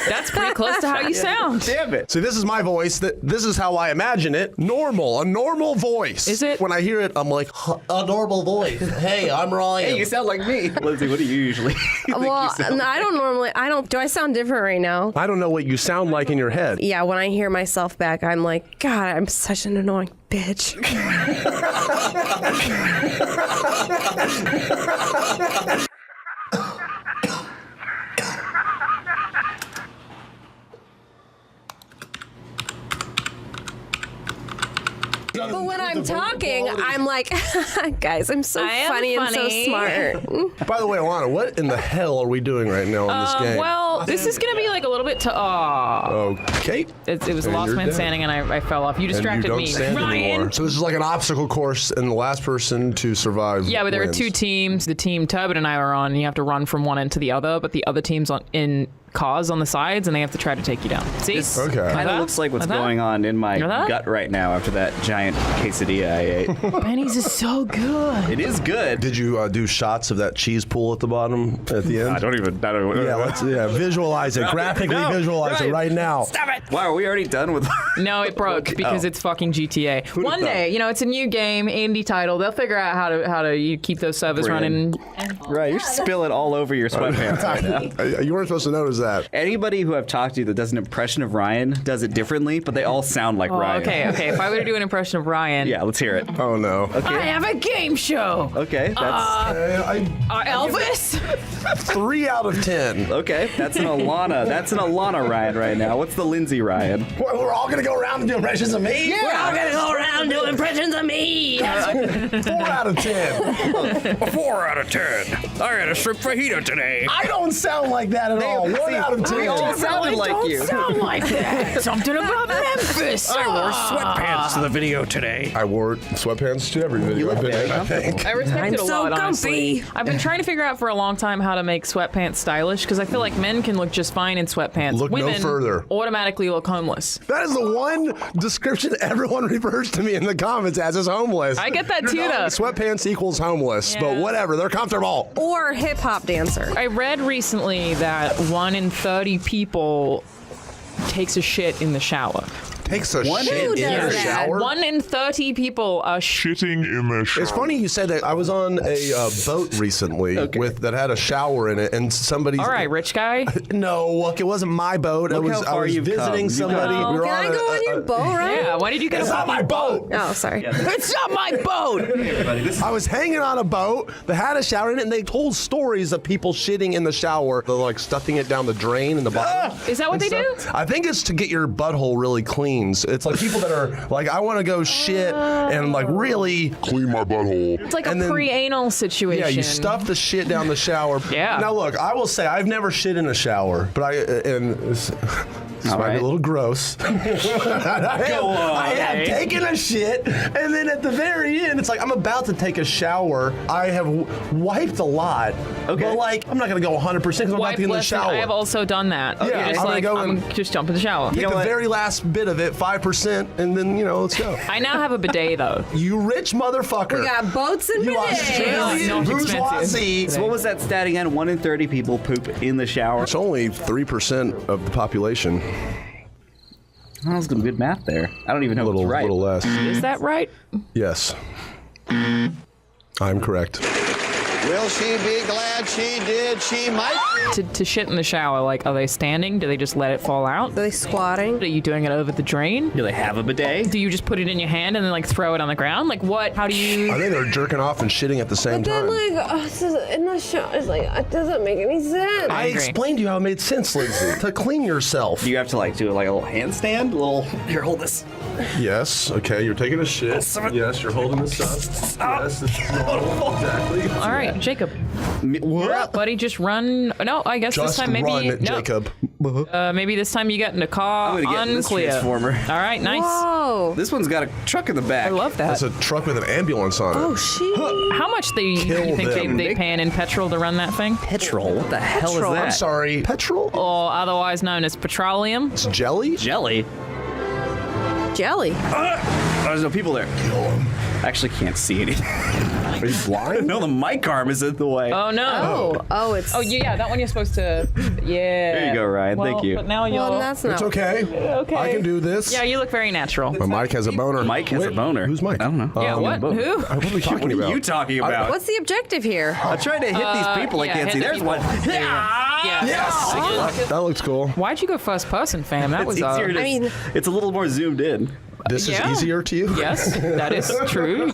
That's pretty close to how you sound. Damn it. See, this is my voice. This is how I imagine it. Normal, a normal voice. Is it? When I hear it, I'm like, a normal voice. Hey, I'm Ryan. Hey, you sound like me. Lindsay, what do you usually think Well, you sound like? I don't normally. Do I sound different right now? I don't know what you sound like in your head. Yeah, when I hear myself back, I'm like, God, I'm such an annoying bitch. But when I'm talking, I'm like, guys, I'm so I am funny and so funny. smart. By the way, Alana, what in the hell are we doing right now in this game? Well, this is going to be like a little bit to. Okay. It was And Lost you're Man dead. Standing, and I fell off. You And distracted you don't me. stand Ryan! anymore. So this is like an obstacle course, and the last person to survive Yeah, but there wins. were two teams. The team Tubman and I were on, and you have to run from one end to the other, but the other team's in cars on the sides, and they have to try to take you down. See? This Okay. kind of looks like what's going on in my gut right now after that giant quesadilla I ate. Benny's is so good. It is good. Did you do shots of that cheese pool at the bottom at the end? I don't even. Yeah, visualize it. Graphically visualize it right now. Stop it! Wow, are we already done with? No, it broke because it's fucking GTA. Who'd have One day, it's a new game, indie title. They'll figure out how to keep those servers running. Right, you're spilling all over your sweatpants right now. You weren't supposed to notice that? Anybody who I've talked to that does an impression of Ryan does it differently, but they all sound like Ryan. Okay. If I were to do an impression of Ryan. Yeah, let's hear it. Oh, no. Okay. I have a game show. Okay, that's... Elvis? 3 out of 10. Okay, that's an Alana Ryan right now. What's the Lindsay Ryan? We're all going to go around and do impressions of me? We're all gonna go around and do impressions of me. 4 out of 10. 4 out of 10. I had a shrimp fajita today. I don't sound like that at all. 1 out of 10. We all sounded like you. Don't sound like that. Something about Memphis. I wore sweatpants to the video today. I wore sweatpants to every video I've been in, I think. I respect I'm it a so lot, honestly. comfy. I've been trying to figure out for a long time how to make sweatpants stylish because I feel like men can look just fine in sweatpants. Look no Women further. automatically look homeless. That is the one description everyone refers to me in the comments as is homeless. I get that too, though. Sweatpants equals homeless, but whatever. They're comfortable. Or hip hop dancer. I read recently that 1 in 30 people takes a shit in the shower. Takes a Who shit in does the that? shower. 1 in 30 people are Shitting in the shower. It's funny you said that. I was on a boat recently that had a shower in it, and somebody. All right, rich guy. No, look, it wasn't my boat. Look how I far was you've visiting come. somebody. Oh, We were Can I go on your boat, right? Yeah, why did you get It's a not my boat. Oh, sorry. It's not my boat. I was hanging on a boat that had a shower in it, and they told stories of people shitting in the shower. They're like stuffing it down the drain in the bottom. Is that what they do? I think it's to get your butthole really clean. It's like people that are like, I want to go shit and like really Clean my butthole. It's like a And then- pre-anal situation. Yeah, you stuff the shit down the shower. Yeah. Now look, I will say I've never shit in a shower, but this might be a little gross. I have taken a shit, and then at the very end, it's like I'm about to take a shower. I have wiped a lot, but like I'm not gonna go 100% because I'm about to get in the Listen, shower. I have also done that. Yeah, You're just I'm gonna like, go I'm and- gonna just jump in the shower. Take the very last bit of it, 5%, and then let's go. I now have a bidet though. You rich motherfucker. We got boats and You bidets. Australian Not bourgeoisie. So what was that stat again? 1 in 30 people poop in the shower. It's only 3% of the population. That was some good math there. I don't even know if it's right. Little less. Is that right? Yes. I'm correct. Will she be glad she did? She might. To shit in the shower, like, are they standing? Do they just let it fall out? Are they squatting? Are you doing it over the drain? Do they have a bidet? Do you just put it in your hand and then like throw it on the ground? Like what? How do you? I think they're jerking off and shitting at the same But then, time. like, in the shower, it's like, it doesn't make any sense. I explained to you how it made sense, Lindsay. To clean yourself. Do you have to like do like a little handstand? Here, hold this. Yes. Okay. You're taking a shit. Yes. You're holding this up. Yes. This is normal. Exactly. All right, Jacob. What? You're up, buddy. Just run. No, I guess Just this time maybe run, no. Jacob. Maybe this time you get in a car. I'm gonna get in this Unclear. transformer. All right, nice. Whoa. This one's got a truck in the back. I love that. That's a truck with an ambulance on it. Oh, shit. How much do you Kill think them. they paying in petrol to run that thing? Petrol? What the hell Petrol. is that? I'm sorry. Petrol? Or otherwise known as petroleum? It's jelly? Jelly? Jelly. Oh, there's no people there. I actually can't see anything. Are you blind? No, the mic arm is in the way. Oh no. It's. Oh yeah, that one you're supposed to. Yeah. There you go, Ryan. Well, Thank you. But now you're. Well, that's not. It's okay. Okay. I can do this. Yeah, you look very natural. My mic has a boner. Mike has a boner. Who's Mike? I don't know. Yeah, what? Who? What are we talking What about? are you talking about? What's the objective here? I tried to hit these people. I yeah, can't hit see. the There's people. one. Yeah. Yes. That looks cool. Why'd you go first person, fam? That It's was. easier to, I mean- it's a little more zoomed in. This is Yeah. easier to you? Yes, that is true.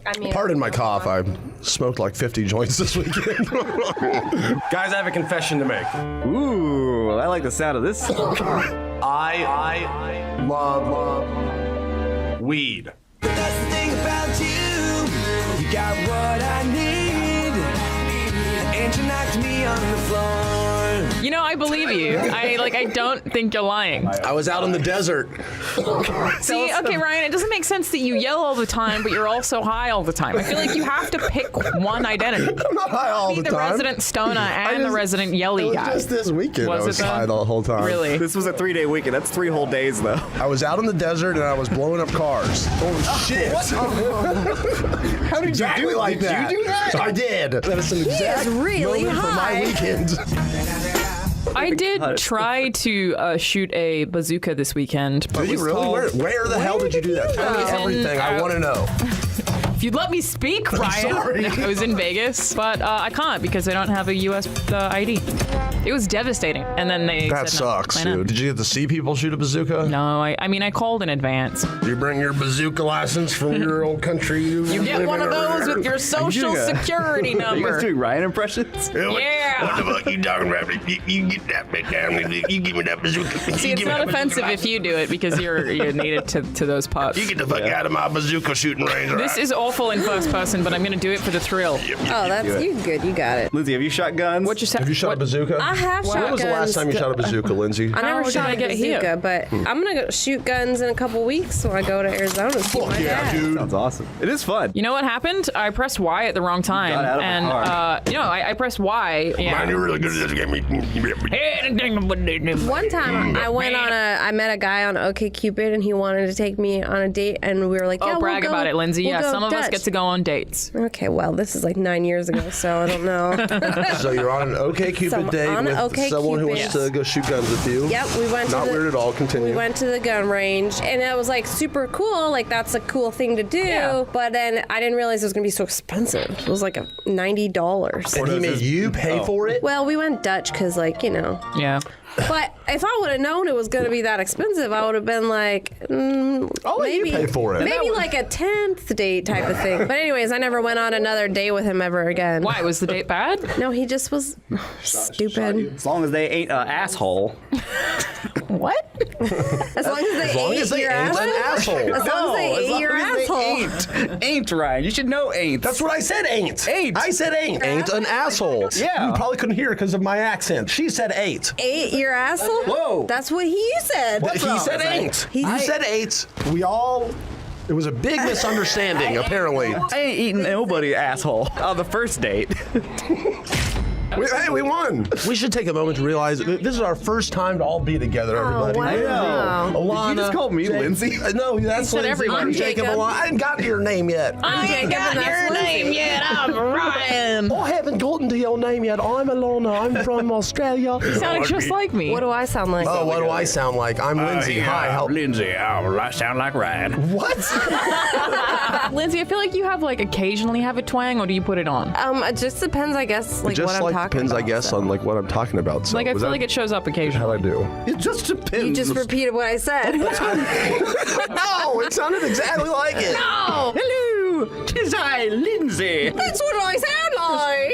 I mean, Pardon my cough. I smoked like 50 joints this weekend. Guys, I have a confession to make. Ooh, I like the sound of this. I love weed. The best thing about you, you got what I need, and you knocked me on the floor. You know, I believe you. I don't think you're lying. I was out in the desert. See, okay, Ryan, it doesn't make sense that you yell all the time, but you're also high all the time. I feel like you have to pick one identity. I'm not high all Be the the time. resident stoner and the just- resident It yelly was guy. just this weekend. Was I was it, though? high the whole time. Really? This was a 3-day weekend. That's 3 whole days, though. I was out in the desert and I was blowing up cars. Oh shit! How did Exactly you do like did that. you do that? I did. That is an exact really moment from my high. weekend. I did try to shoot a bazooka this weekend. But Did you was really? told- Where the hell did you do that? Tell me that? everything. I want to know. If you'd let me speak, Ryan. sorry. I was in Vegas, but I can't because I don't have a U.S. ID. It was devastating. And then they That said, no, sucks, plan dude. out. Did you get to see people shoot a bazooka? No, I mean, I called in advance. You bring your bazooka license from your old country. You get one of those with your social security Are you guys number. doing Ryan impressions? Yeah. What the fuck you talking about? You get that bit down. You give me that bazooka. See, it's not offensive if you do it because you're native to those pups. You get the fuck out of my bazooka shooting range. This is awful in first person, but I'm going to do it for the thrill. Oh, that's you good. You got it. Lindsay, have you shot guns? What you said? Have you shot a bazooka? I have shot When was the last guns. time you shot a bazooka, Lindsay? I never How shot did I a get bazooka, here? but I'm gonna go shoot guns in a couple weeks when I go to Arizona to see my dad. dude. Sounds awesome. It is fun. You know what happened? I pressed Y at the wrong time. Got out of my And, I pressed Y. Yeah. Man, you're really good at this game. One time I met a guy on OkCupid and he wanted to take me on a date and we were like, yeah, Oh, brag we'll go, about it, Lindsay. we'll Yeah, go some of us Dutch. get to go on dates. Okay, well, this is like 9 years ago, so I don't know. So you're on an OkCupid date on an with OkCupid. someone who wants Yes. to go shoot guns with you. Yep, we went to Not the, weird at all. Continue. We went to the gun range, and it was like super cool. Like that's a cool thing to do. Yeah. But then I didn't realize it was gonna be so expensive. It was like $90. And he made you pay for it? Well, we went Dutch because, like, you know. Yeah. But if I would have known it was going to be that expensive, I would have been like, I'll let you maybe pay for it. Maybe like a 10th date type of thing. But anyways, I never went on another date with him ever again. Why? Was the date bad? No, he just was stupid. As long as they ain't an asshole. What? As long as they ate your ain't an asshole. As long as they ate your asshole. Ain't Ryan. You should know ain't. That's what I said, ain't. Ain't. I said ain't. Ain't an asshole. Yeah. You probably couldn't hear because of my accent. She said ain't. Ate your asshole? Whoa. That's what he said. He said ain't. You said ain't. It was a big misunderstanding, apparently. I ain't eating nobody asshole on the first date. Hey, we won. We should take a moment to realize that this is our first time to all be together, everybody. wow. I know. Alana, Did you just call me Jake- Lindsay? No, that's said Lindsay. everyone. I'm Jacob. Jacob. Alana. I haven't got your name yet. I ain't got your name yet. I'm Ryan. I haven't gotten to your name yet. I'm Alana. I'm from Australia. You sounded just like me. What do I sound like? Oh, what do I sound like? I'm Lindsay. Hi, help. Lindsay. Oh, I sound like Ryan. What? Lindsay, I feel like you have like occasionally have a twang, or do you put it on? It just depends, I guess, like Just what I'm like talking depends, about. I guess, so. on like what I'm talking about. So Like I feel like it shows up occasionally. How'd I do? It just depends. You just repeated what I said. No, it sounded exactly like it. No! Hello, 'tis I, Lindsay. That's what I sound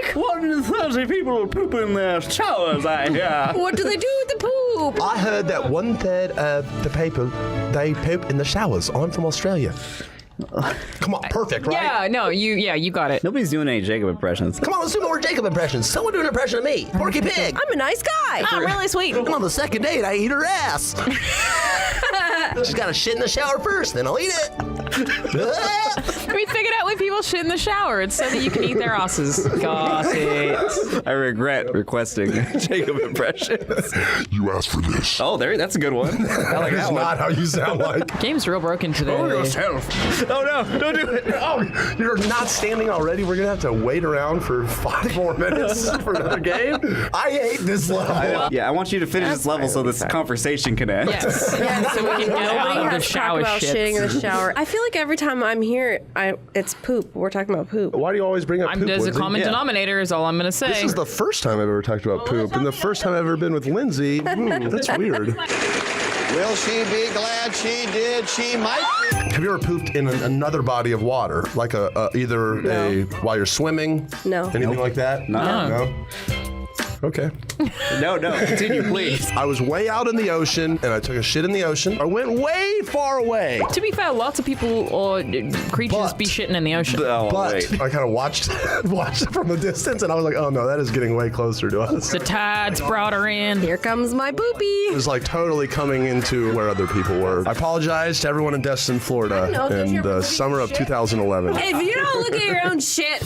like. 130 people poop in their showers, I hear. What do they do with the poop? I heard that 1/3 of the people they poop in the showers. I'm from Australia. Come on, perfect, right? Yeah, no, you got it. Nobody's doing any Jacob impressions. Come on, let's do more Jacob impressions. Someone do an impression of me. Porky Pig. I'm a nice guy. I'm really sweet. And on the second date, I eat her ass. She's got to shit in the shower first, then I'll eat it. We figured out when people shit in the shower. It's so that you can eat their asses. Got it. I regret requesting Jacob impressions. You asked for this. Oh, that's a good one. I like That's that one. not how you sound like. Game's real broken today. Oh, yourself. Oh no, don't do it. Oh, you're not standing already? We're going to have to wait around for 5 more minutes for another game? I hate this level. Yeah, I want you to finish this level so this conversation can end. Yes. Yeah, So we can get out nobody of the has talked shower about shits. shitting in the shower. I feel like every time I'm here, it's poop. We're talking about poop. Why do you always bring up poop, There's a Lindsay? common denominator is all I'm going to say. This is the first time I've ever talked about poop, and the first time I've ever been with Lindsay. That's weird. Will she be glad she did? She might be. Have you ever pooped in another body of water, like while you're swimming? No. Anything like that? No. Okay. No, continue, please. I was way out in the ocean, and I took a shit in the ocean. I went way far away. To be fair, lots of people or creatures be shitting in the ocean. But I kind of watched it from a distance, and I was like, oh no, that is getting way closer to us. The tides brought her in. Here comes my poopy. It was like totally coming into where other people were. I apologize to everyone in Destin, Florida, in the summer of 2011. If you don't look at your own shit,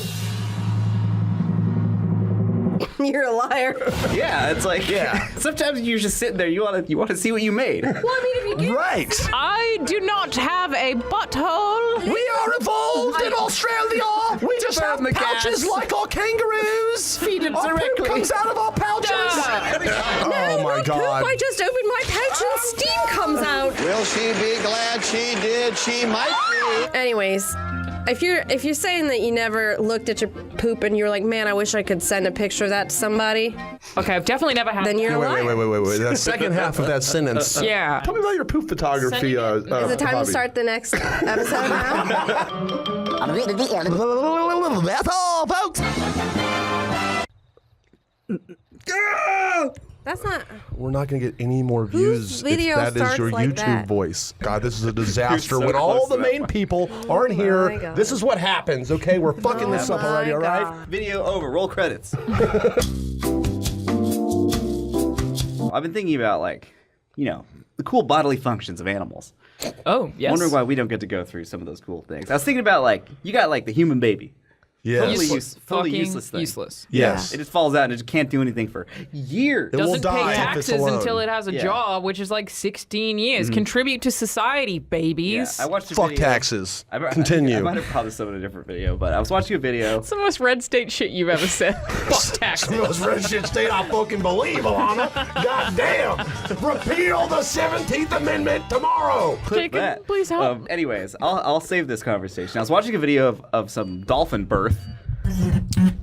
you're a liar. Yeah, it's like sometimes you're just sitting there. You want to see what you made. Well, I mean, if you Right. I do not have a butthole. We are evolved in Australia. We just have the pouches gas. like our kangaroos. Feed it Our directly. poop comes out of our pouches. Oh my God. I just opened my pouch and steam comes out. Will she be glad she did? She might be. Anyways, if you're saying that you never looked at your poop and you're like, man, I wish I could send a picture of that to somebody. Okay, I've definitely never had. Then you're a liar. Wait. That second half of that sentence. Yeah. Tell me about your poop photography. Is it time hobby. to start the next episode now? That's all, folks. That's not. We're not going to get any more views video if that is your starts like YouTube that? voice. God, this is a disaster. so When all close the to that main one. people aren't here, God. this is what happens, okay? We're fucking this up already, all right? God. Video over. Roll credits. I've been thinking about, like, you know, the cool bodily functions of animals. Oh, yes. Wondering why we don't get to go through some of those cool things. I was thinking about, like, you got, like, the human baby. Yes. Fully Fucking useless thing. useless. Yes. It just falls out and it just can't do anything for years. It will Doesn't die pay if it's taxes alone. until it has a Yeah. job, which is like 16 years. Contribute to society, Yeah, babies. I watched a Fuck video. taxes. I Continue. might have probably this up in a different video, but I was watching a video. It's the most red state shit you've ever said. Fuck taxes. Most red shit state I fucking believe, Alana. God damn. Repeal the 17th Amendment tomorrow. Jacob, that. please help. Anyways, I'll save this conversation. I was watching a video of some dolphin birth.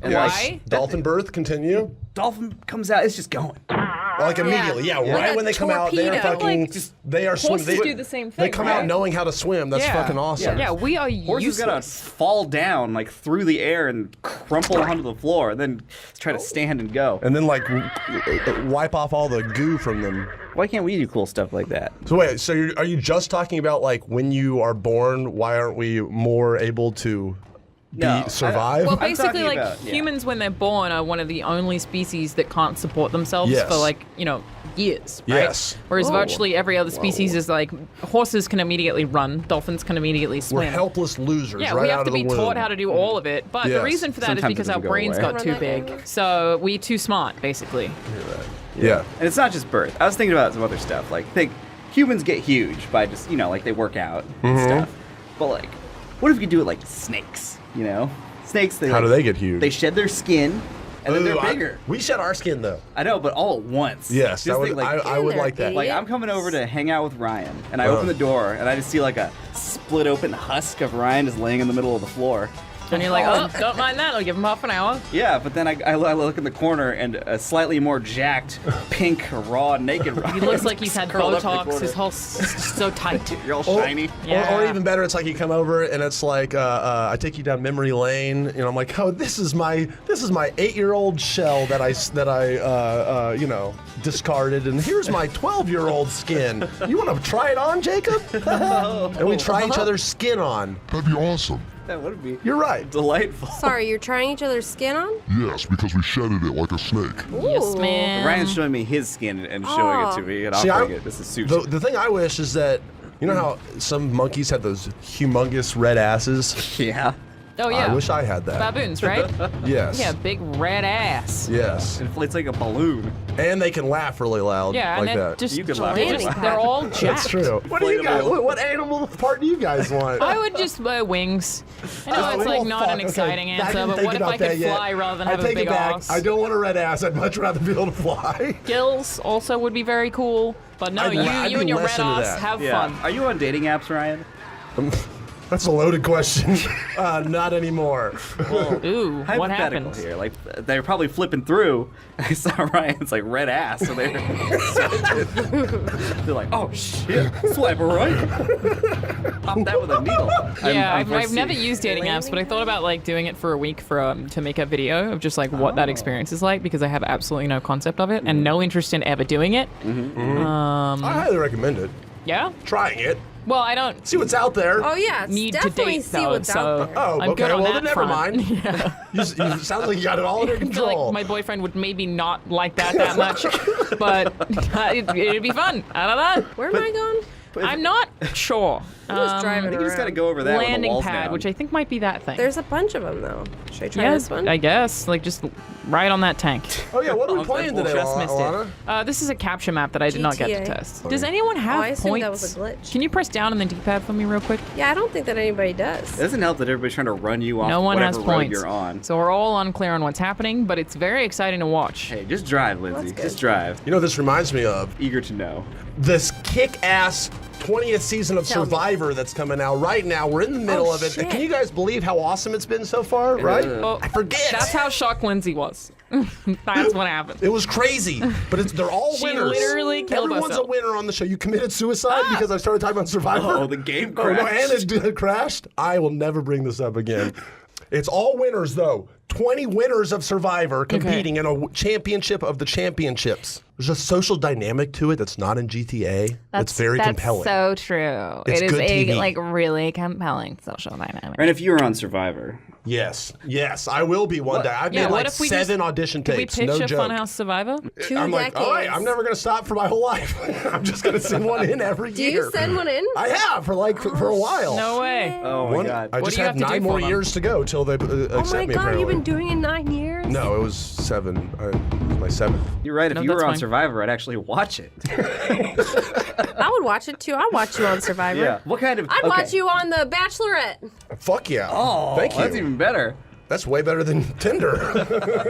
And Why? Dolphin birth, continue. dolphin comes out, it's just going. Like immediately, yeah. Right when they come out, they are fucking. Like, just they are swimming. horses do the same thing, They come right? out knowing how to swim. That's fucking awesome. Yeah, we are Horses gotta useless. fall down like through the air and crumple onto the floor, and then try to stand and go. And then like wipe off all the goo from them. Why can't we do cool stuff like that? So wait, so are you just talking about like when you are born? Why aren't we more able to survive? Well, basically, like humans when they're born are one of the only species that can't support themselves Yes. for like years. Right? Yes. Whereas Whoa. virtually every other species is like horses can immediately run, dolphins can immediately swim. We're helpless losers. Yeah, right we have out to of the be womb. taught how to do all of it. But the Yes. reason for that Sometimes is because it our doesn't go brains away. got too big. So we're too smart, basically. Yeah. And it's not just birth. I was thinking about some other stuff. Like, think humans get huge by just, like they work out and stuff. But like, what if you could do it like snakes, Snakes, How do they get huge? They shed their skin and then Ooh, they're bigger. We shed our skin though. I know, but all at once. Yes, Just that think, would, I would like that. Like, I'm coming over to hang out with Ryan, and I open the door, and I just see like a split open husk of Ryan just laying in the middle of the floor. And you're like, oh, don't mind that. I'll give him half an hour. Yeah, but then I look in the corner, and a slightly more jacked, pink, raw, naked Ryan. He looks like he's had curled up in the Botox. corner. His whole so tight. You're all shiny. Or even better, it's like you come over and it's like I take you down memory lane, and I'm like, oh, this is my 8-year-old shell that I discarded, and here's my 12-year-old skin. You want to try it on, Jacob? And we try each other's skin on. That'd be awesome. That would be. You're right. Delightful. Sorry, you're trying each other's skin on? Yes, because we shedded it like a snake. Yes, man. Ryan's showing me his skin and showing it to me, and See, offering it. This is sushi. The thing I wish is that, you know how some monkeys have those humongous red asses? Yeah. Oh, yeah. I wish I had that. Baboons, right? Yes. Yeah, big red ass. Yes. It inflates like a balloon. And they can laugh really loud Yeah, like and that. just, You can laugh they really just loud. they're all jacked. That's true. What do you guys? What animal part do you guys want? I would just wear wings. I know it's like not an exciting answer, but what if I could fly rather than have a take big it back. ass? I don't want a red ass. I'd much rather be able to fly. Gills also would be very cool. But no, I'd you be and your less red into ass that. have Yeah. fun. Are you on dating apps, Ryan? That's a loaded question. Not anymore. Ooh, what Hypothetical happened? here. Like, they're probably flipping through. I saw Ryan's like red ass, so they're like, oh shit, swipe right. Pop that with a needle. Yeah, I've never used dating apps, but I thought about like doing it for a week to make a video of just like what that experience is like, because I have absolutely no concept of it and no interest in ever doing it. I highly recommend it. Yeah. Trying it. Well, I don't See what's out there. Oh yeah, need to definitely date see though, what's so out there. Oh, I'm okay. good on Well, that then never front. mind. Yeah. You sounds like you got it all under I feel control. like my boyfriend would maybe not like that much, but it'd be fun. I don't know. Where am I going? I'm not sure. I'm just driving I think you just got to around. go over that when the Landing wall's pad, down. which I think might be that thing. There's a bunch of them though. Should I try yeah, this one? I guess. Like just right on that tank. Oh yeah, what are we playing today, Just missed Alana? it. This is a capture map that I did not get to GTA. test. Does anyone have I assumed points? that was a glitch. Can you press down on the D-pad for me real quick? Yeah, I don't think that anybody does. It doesn't help that everybody's trying to run you off No one whatever has road points. you're on. So we're all unclear on what's happening, but it's very exciting to watch. Hey, just drive, Lindsay. Just drive. You know what this reminds me of? Eager to know. this kick-ass 20th season of Tell me. Survivor that's coming out right now. We're in the middle of it. shit. Can you guys believe how awesome it's been so far, right? Well, I forget. That's how shocked Lindsay was. That's what happened. It was crazy, but they're all She winners. literally killed Everyone's herself. a winner on the show. You committed suicide because I started talking about Survivor. Oh, the game Oh, no, crashed. and it crashed. I will never bring this up again. It's all winners, though. 20 winners of Survivor competing in a championship of the championships. There's a social dynamic to it that's not in GTA. That's very compelling. So true. It's It is good a TV. really compelling social dynamic. And if you were on Survivor, Yes, I will be one day. I've made what like if we 7 audition Can we tapes. pitch No a joke. Funhouse Survivor? 2 I'm like, all right, I'm never going to stop for my whole life. I'm just going to send one in every Do year. you send one in? I have for a while. No way. oh my god. I What just do you have have to 9 do more for them? years to go till they accept Oh my me. god, Apparently. you've been doing it 9 years? No, it was 7. My 7th. You're right. If No, you were that's on fine. Survivor, I'd actually watch it. I would watch it too. I'd watch you on Survivor. Yeah. What kind of? I'd okay. watch you on The Bachelorette. Fuck yeah. Oh, thank you. That's even better. That's way better than Tinder.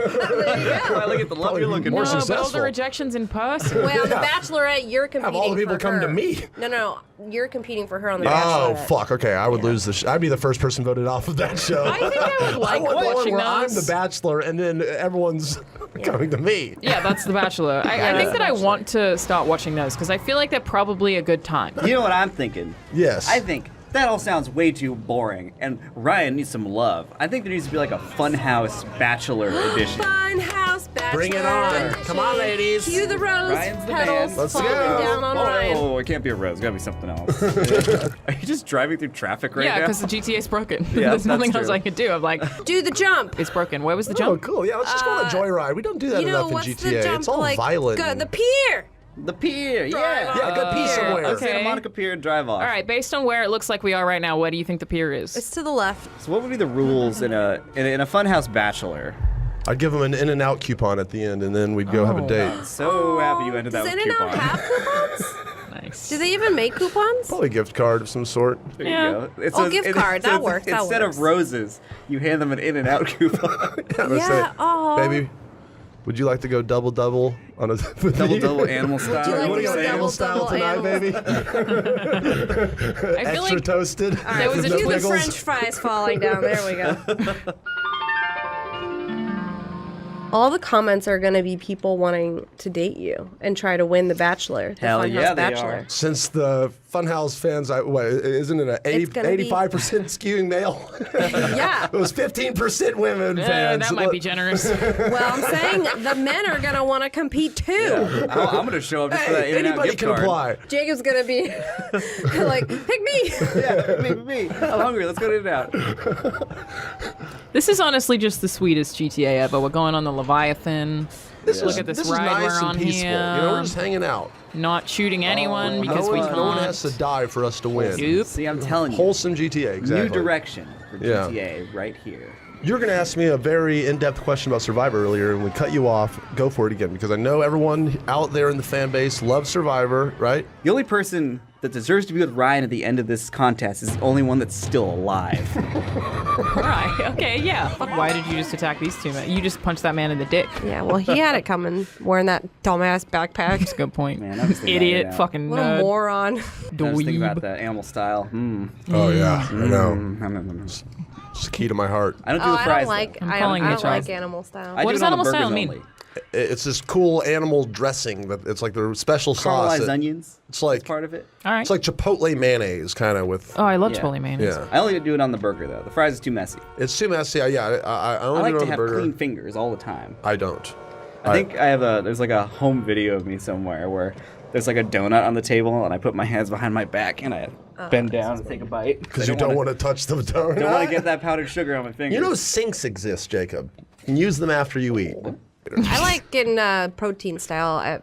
Finally get the love you're looking more No, for. but all the successful. rejections in person. Wait, on The Bachelorette, you're competing Have all the people for come her. to me. No, you're competing for her on The Oh, Bachelorette. fuck. Okay, I would lose the I'd be the first person voted off of that show. I think I would like want one watching where I'm those. the bachelor and then everyone's coming to me. Yeah, that's The Bachelor. I think that I want to start watching those because I feel like they're probably a good time. You know what I'm thinking? Yes. I think that all sounds way too boring, and Ryan needs some love. I think there needs to be like a Funhouse Bachelor edition. Funhouse Bachelor. Bring it on. Come on, ladies. Cue the rose Ryan's the petals man. Let's falling go. down on Ryan. Oh, it can't be a rose. It's gotta be something else. Are you just driving through traffic right Yeah, now? because the GTA's broken. Yeah, There's nothing that's else true. I could do. I'm like, Do the jump. it's broken. Where was the Oh, jump? cool. Yeah, let's just go on a joyride. We don't do that You know enough in what's GTA. the jump It's all like? violent. The pier. The pier, yeah. Yeah, go pee somewhere. Okay. Santa Monica Pier and drive off. All right, based on where it looks like we are right now, where do you think the pier is? It's to the left. So what would be the rules in a Funhouse Bachelor? I'd give them an In-N-Out coupon at the end, and then we'd go have a date. So happy you ended that Does with In-N-Out coupon. have coupons? Nice. Do they even make coupons? Probably a gift card of some sort. There Yeah. you go. It Oh, says- gift it card. That says works. That Instead works. of roses, you hand them an In-N-Out coupon. Yeah. Oh. Baby, would you like to go double on a Double animal style. you like You want to to go go animal style double tonight, baby? I feel Extra like toasted. there was with a no Do the pickles. French fries falling down. There we go. All the comments are going to be people wanting to date you and try to win the Bachelor. The Hell Funhouse yeah, they Bachelor. are. Since the Funhouse fans, isn't it It's gonna be- 85% skewing male? Yeah. It was 15% women fans. that might be generous. Well, I'm saying the men are going to want to compete too. I'm going to show up just for that Hey, In-N-Out anybody gift can card. apply. Jacob's going to be like, pick me. Yeah, me. I'm hungry. Let's go to In-N-Out. This is honestly just the sweetest GTA ever. We're going on the Leviathan. Look at this is ride nice we're and on peaceful. here. You know, we're just hanging out. Not shooting anyone because no, we one, can't. no one has to die for us to win. Nope. See, I'm telling you. Wholesome GTA, exactly. New direction for Yeah. GTA right here. You're going to ask me a very in-depth question about Survivor earlier, and we cut you off. Go for it again, because I know everyone out there in the fan base loves Survivor, right? The only person that deserves to be with Ryan at the end of this contest is the only one that's still alive. Right. Okay. Yeah. Why did you just attack these two men? You just punched that man in the dick. Yeah, well, he had it coming wearing that dumbass backpack. That's a good point. Man, I'm just thinking Idiot. about it now. Fucking What a nerd. moron. I was thinking about Dweeb. the animal style. Oh, yeah, I know. Mm. It's the key to my heart. I don't do Oh, the I fries. don't like. though. I'm I calling don't it like Charles. animal style. I What do does it on animal the style burgers mean? only. It's this cool animal dressing. It's like their special sauce. Caramelized onions. It's like Part of it. All right. It's like Chipotle mayonnaise, kind of with. Oh, I love Yeah. Chipotle mayonnaise. Yeah, I only do it on the burger though. The fries is too messy. it's too messy. Yeah, I I only like do it to on the have burger. clean fingers all the time. I don't. I think I have there's like a home video of me somewhere where there's like a donut on the table and I put my hands behind my back and I bend down and take a bite. Because you don't want to touch the donut. Don't want to get that powdered sugar on my fingers. You know, sinks exist, Jacob. You can use them after you eat. I like getting protein style at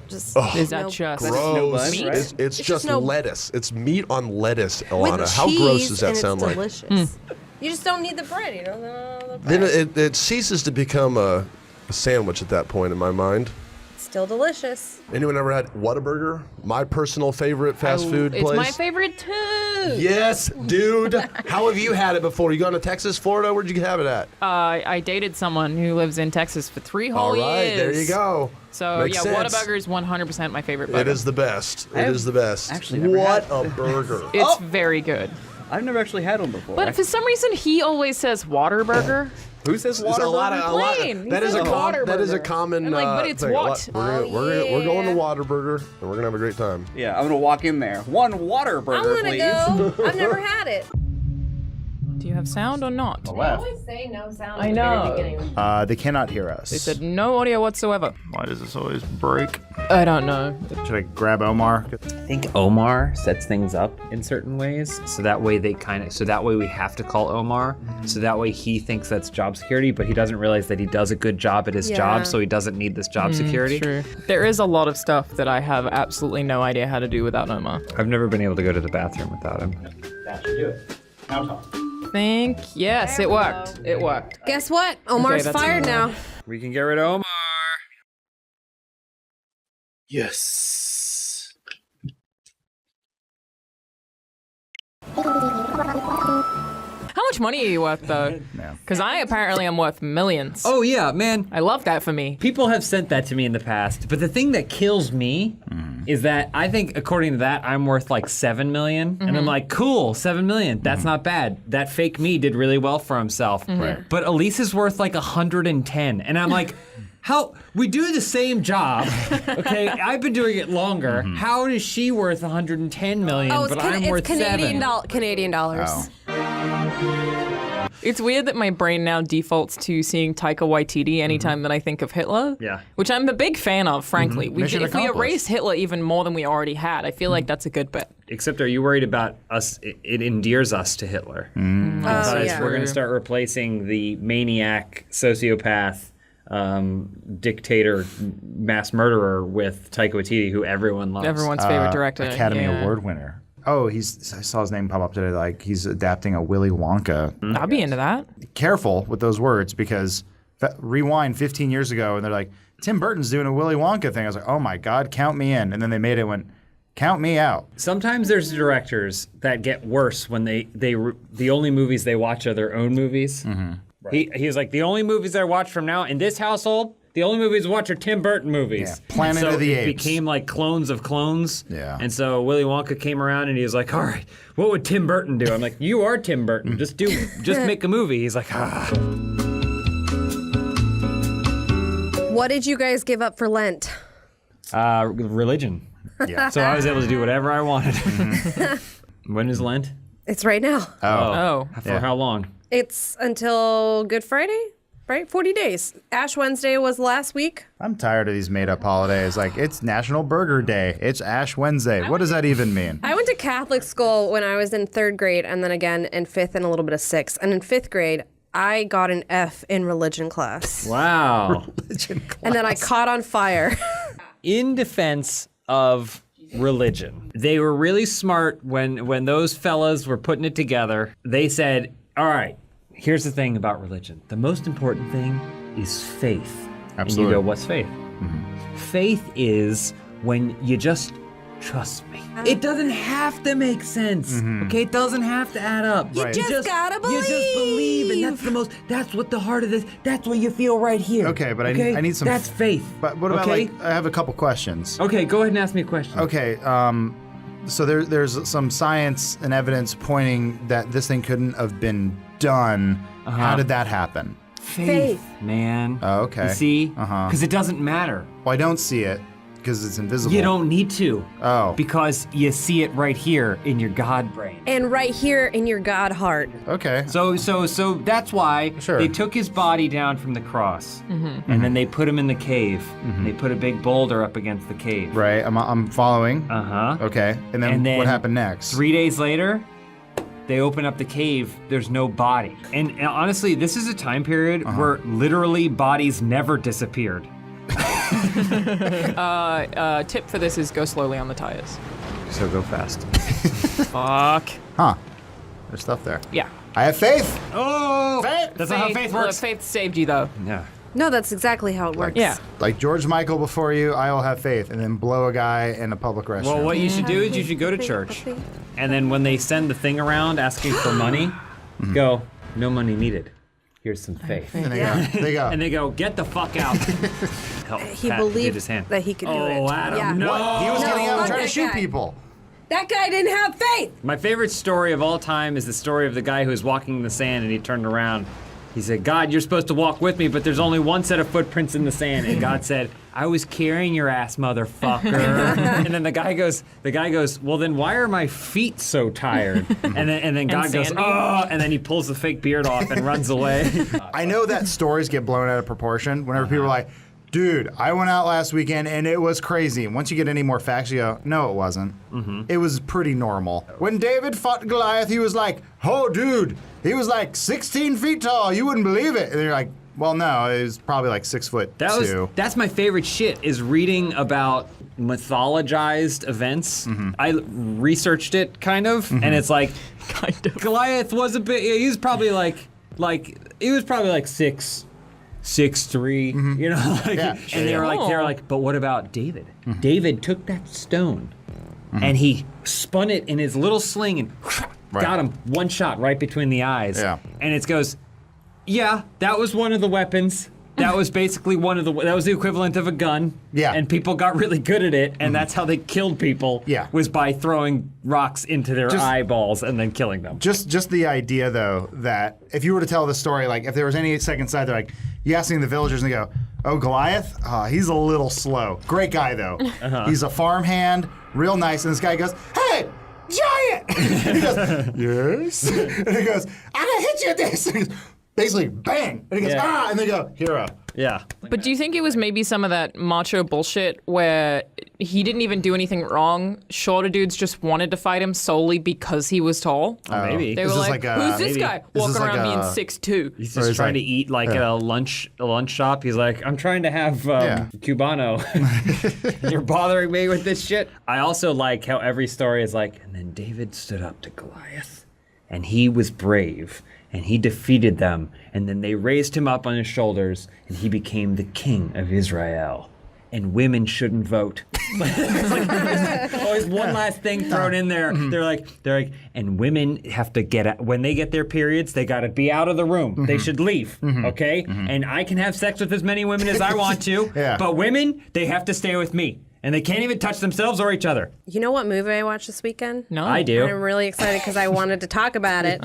just. Is that no- just no Gross. bun, right? It's just just no- lettuce. It's meat on lettuce, with Ilana. How cheese, gross does that and sound it's like? delicious. You just don't need the bread, you know. The Then bread. it ceases to become a sandwich at that point in my mind. Still delicious. Anyone ever had Whataburger? My personal favorite fast food It's place. my favorite too. Yes, dude. How have you had it before? You gone to Texas, Florida? Where'd you have it at? I dated someone who lives in Texas for 3 whole years. All right, there you go. So Makes sense. Whataburger is 100% my favorite burger. It is the best. It is the best. actually never what had a burger. It's very good. I've never actually had one before. But for some reason, he always says Waterburger. Who says There's a lot of Plain. He that is says a Waterburger. that is a common I'm like, but it's thing. what? We're going to Whataburger and we're gonna have a great time. Yeah, I'm gonna walk in there. One water I burger, want to please. go. I've never had it. Do you have sound or not? The left. say no sound I know. They cannot hear us. They said no audio whatsoever. Why does this always break? I don't know. Should I grab Omar? I think Omar sets things up in certain ways, so that way we have to call Omar, so that way he thinks that's job security, but he doesn't realize that he does a good job at his job, so he doesn't need this job security. True. There is a lot of stuff that I have absolutely no idea how to do without Omar. I've never been able to go to the bathroom without him. That should do it. Now talk. Yes, it worked. It worked. Guess what? Omar's that's fired now. We can get rid of Omar. Yes. How much money are you worth, though? Because I apparently am worth millions. Oh yeah, man. I love that for me. People have sent that to me in the past, but the thing that kills me is that I think, according to that, I'm worth like 7 million, and I'm like, cool, 7 million. That's not bad. That fake me did really well for himself. Right. But Elise is worth like 110, and I'm like, how we do the same job? Okay, I've been doing it longer. How is she worth 110 million, Oh, it's, but I'm worth Canadian 7? Canadian dollars. Oh. It's weird that my brain now defaults to seeing Taika Waititi anytime that I think of Hitler. Yeah. Which I'm a big fan of, frankly. Mission If we accomplished. erase Hitler even more than we already had, I feel like that's a good bet. Except, are you worried about us? It endears us to Hitler. Because yeah. we're going to start replacing the maniac, sociopath, dictator, mass murderer with Taika Waititi, who everyone loves. Everyone's favorite director. Academy yeah. Award winner. Oh, I saw his name pop up today. Like he's adapting a Willy Wonka. I'd be into that. Careful with those words because rewind 15 years ago and they're like, Tim Burton's doing a Willy Wonka thing. I was like, oh my God, count me in. And then they made it went, count me out. Sometimes there's directors that get worse when the only movies they watch are their own movies. Right. He's like, the only movies I watch from now in this household, the only movies I watch are Tim Burton movies. Yeah, Planet so of the it Apes. became like clones of clones. Yeah. And so Willy Wonka came around and he was like, all right, what would Tim Burton do? I'm like, you are Tim Burton. Just make a movie. He's like, ah. What did you guys give up for Lent? Religion. Yeah. So I was able to do whatever I wanted. When is Lent? It's right now. Oh. For how long? It's until Good Friday, right? 40 days. Ash Wednesday was last week. I'm tired of these made-up holidays. Like, it's National Burger Day. It's Ash Wednesday. What does that even mean? I went to Catholic school when I was in 3rd grade and then again in 5th and a little bit of 6th. And in 5th grade, I got an F in religion class. Wow. Religion class. And then I caught on fire. In defense of religion, they were really smart when those fellas were putting it together. They said, all right, here's the thing about religion. The most important thing is faith. Absolutely. And you go, what's faith? Faith is when you just trust me. It doesn't have to make sense. Okay, it doesn't have to add up. You just gotta believe. You just believe, and that's what the heart of this. That's what you feel right here. Okay, but I need some. That's faith. But what about like? I have a couple questions. Okay, go ahead and ask me a question. Okay, so there's some science and evidence pointing that this thing couldn't have been done. How did that happen? Faith, man. Oh, okay. You see? Because it doesn't matter. Well, I don't see it because it's invisible. You don't need to. Oh. Because you see it right here in your God brain. And right here in your God heart. Okay. So that's why they took his body down from the cross, and then they put him in the cave. And they put a big boulder up against the cave. Right. I'm following. Okay. And then what happened next? 3 days later, they open up the cave, there's no body. And honestly, this is a time period where literally bodies never disappeared. Tip for this is go slowly on the tires. So go fast. Fuck. Huh. There's stuff there. Yeah. I have faith. Oh! Faith! That's not how faith works. Faith saved you, though. Yeah. No, that's exactly how it works. Yeah. Like George Michael before you, I will have faith, and then blow a guy in a public restroom. Well, what you should do is you should go to church, and then when they send the thing around asking for money, go, no money needed. Here's some faith. And they go. And they go, get the fuck out. Help. He Pat believed did his hand. that he could do it. Oh, Adam, Yeah. no. What? He was getting out and fuck trying to that shoot guy. people. That guy didn't have faith. My favorite story of all time is the story of the guy who was walking in the sand and he turned around. He said, God, you're supposed to walk with me, but there's only one set of footprints in the sand. And God said, I was carrying your ass, motherfucker. And then the guy goes, well, then why are my feet so tired? And then God goes, sandy? oh, and then he pulls the fake beard off and runs away. I know that stories get blown out of proportion whenever people are like, dude, I went out last weekend and it was crazy. And once you get any more facts, you go, no, it wasn't. It was pretty normal. When David fought Goliath, he was like, oh, dude, he was like 16 feet tall. You wouldn't believe it. And you're like, well, no, it was probably like 6'2". That's my favorite shit, is reading about mythologized events. I researched it kind of, and it's like, Goliath was a bit, he was probably like 6'3", you know, like, Yeah. and they were like, but what about David? David took that stone and he spun it in his little sling and got him one shot right between the eyes. Yeah. And it goes, yeah, that was one of the weapons. That was basically that was the equivalent of a gun. Yeah. And people got really good at it, and that's how they killed people. Yeah. Was by throwing rocks into their eyeballs and then killing them. Just the idea, though, that if you were to tell the story, like if there was any second side, they're like, you asking the villagers and they go, oh, Goliath? He's a little slow. Great guy, though. He's a farmhand, real nice. And this guy goes, hey, giant! And he goes, yes? And he goes, I'm gonna hit you with this. And he goes, basically, bang! And he goes, ah! And they go, hero. Yeah. But do you think it was maybe some of that macho bullshit where he didn't even do anything wrong? Shorter dudes just wanted to fight him solely because he was tall? Maybe. They were like, who's this guy walking around being 6'2"? He's just trying to eat like at a lunch shop. He's like, I'm trying to have Cubano. You're bothering me with this shit. I also like how every story is like, and then David stood up to Goliath, and he was brave, and he defeated them, and then they raised him up on his shoulders, and he became the king of Israel. And women shouldn't vote. There's always one last thing thrown in there. They're like, and women have to when they get their periods, they got to be out of the room. They should leave, okay? And I can have sex with as many women as I want to, but women, they have to stay with me. And they can't even touch themselves or each other. You know what movie I watched this weekend? No. I do. And I'm really excited because I wanted to talk about it.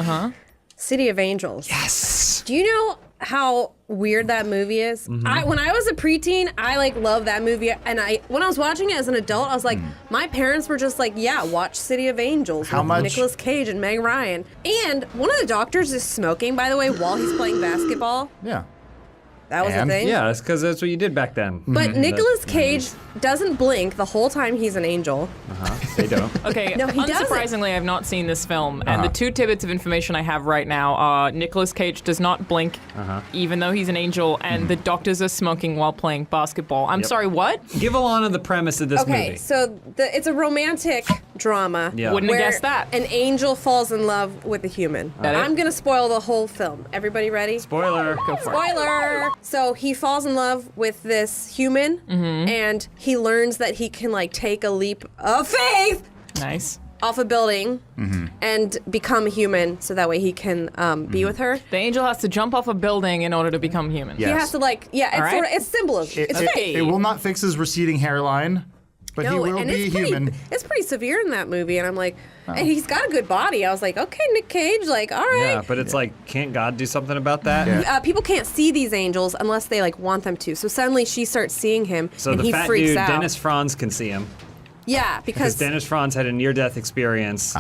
City of Angels. Yes. Do you know how weird that movie is? When I was a preteen, I loved that movie, and when I was watching it as an adult, I was like, my parents were just like, yeah, watch City of Angels with Nicolas Cage and Meg Ryan. And one of the doctors is smoking, by the way, while he's playing basketball. Yeah. That was a thing. Yeah, that's because that's what you did back then. But Nicolas Cage doesn't blink the whole time he's an angel. They don't. Okay, No, he doesn't. unsurprisingly, I've not seen this film, and the two tidbits of information I have right now are Nicolas Cage does not blink, even though he's an angel, and the doctors are smoking while playing basketball. I'm sorry, what? Give Alana the premise of this movie. So it's a romantic drama. Yeah. Wouldn't have where guessed that. An angel falls in love with a human. I'm gonna spoil the whole film. Everybody ready? Spoiler. Go for it. Spoiler! So he falls in love with this human, and he learns that he can take a leap of faith. Nice. Off a building and become a human, so that way he can be with her. The angel has to jump off a building in order to become human. Yes. He has to it's symbolism. It's fake. It will not fix his receding hairline, but he will and be human. It's pretty severe in that movie, and I'm like, and he's got a good body. I was like, okay, Nick Cage, all right. Yeah, but it's like, can't God do something about that? People can't see these angels unless they want them to. So suddenly she starts seeing him, So and the he fat freaks dude, out. Dennis Franz, can see him. Yeah, because Dennis Franz had a near-death experience.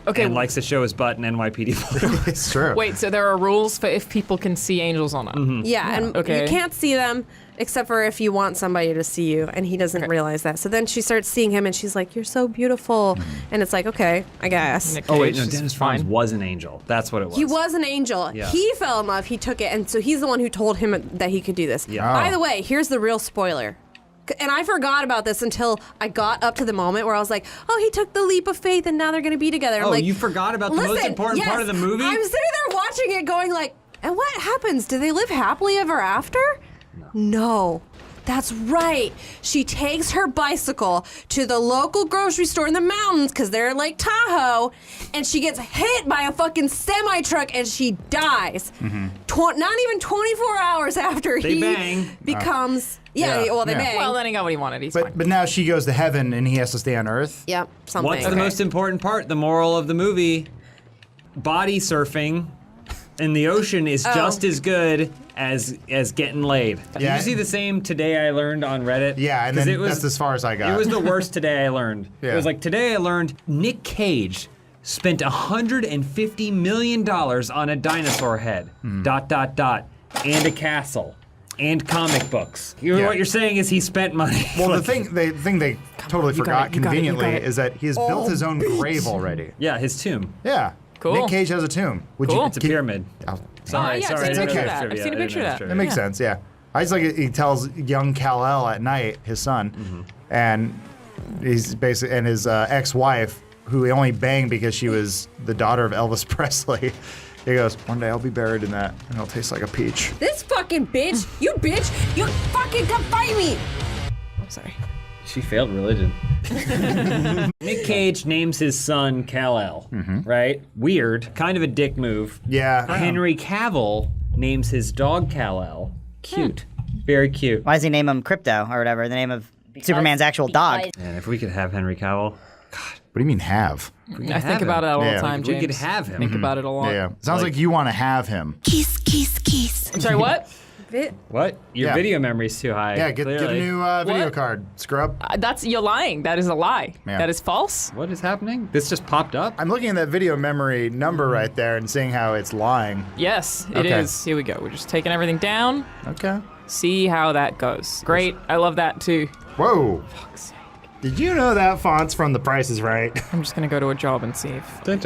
Okay. And likes to show his butt in NYPD photos. It's true. Wait, so there are rules for if people can see angels or not? yeah, and Okay. you can't see them except for if you want somebody to see you, and he doesn't realize that. So then she starts seeing him, and she's like, "You're so beautiful," and it's like, okay, I guess. Nick Oh wait, Cage no, is Dennis Franz was an angel. That's what it was. He was an angel. Yeah. He fell in love. He took it, and so he's the one who told him that he could do this. Yeah. By the way, here's the real spoiler. And I forgot about this until I got up to the moment where I was like, oh, he took the leap of faith and now they're going to be together. I'm Oh, like, you forgot about the most listen, important part of the movie? I'm sitting there watching it going like, and what happens? Do they live happily ever after? No. That's right. She takes her bicycle to the local grocery store in the mountains because they're in Lake Tahoe, and she gets hit by a fucking semi-truck and she dies. Not even 24 hours after They he bang. becomes... they bang. Well, then he got what he wanted. He's fine. But now she goes to heaven and he has to stay on Earth. Yep, something. What's the most important part? The moral of the movie: body surfing in the ocean is just as good as getting laid. Did you see the same today I learned on Reddit? Yeah, and then that's as far as I got. It was the worst today I learned. Yeah. It was like, today I learned Nick Cage spent $150 million on a dinosaur head, ... and a castle. And comic books. What you're saying is he spent money. Well, the thing they totally forgot conveniently is that he has built his own grave already. Yeah, his tomb. Yeah. Cool. Nick Cage has a tomb. It's a pyramid. Sorry. It's I've seen a picture of okay. that. I've seen a picture of that. That makes sense, yeah. I just like he tells young Kal-El at night, his son, and he's basically and his ex-wife, who he only banged because she was the daughter of Elvis Presley. He goes, one day I'll be buried in that, and it'll taste like a peach. This fucking bitch, you fucking come fight me. I'm sorry. She failed religion. Nick Cage names his son Kal-El, right? Weird. Kind of a dick move. Yeah. Henry Cavill names his dog Kal-El. Cute. Very cute. Why does he name him Crypto or whatever, the name of Superman's actual dog? And if we could have Henry Cavill. What do you mean have? I think about it all the time, James. We could have him. Think about it a lot. Yeah. Sounds like you want to have him. Kiss, kiss, kiss. I'm sorry, what? What? Your video memory's too high. Yeah, get a new video card, scrub. You're lying. That is a lie. Yeah. That is false. What is happening? This just popped up? I'm looking at that video memory number right there and seeing how it's lying. Yes, it is. Here we go. We're just taking everything down. Okay. See how that goes. Great. I love that too. Whoa. Did you know that font's from The Price is Right? I'm just gonna go to a job and see if. Look at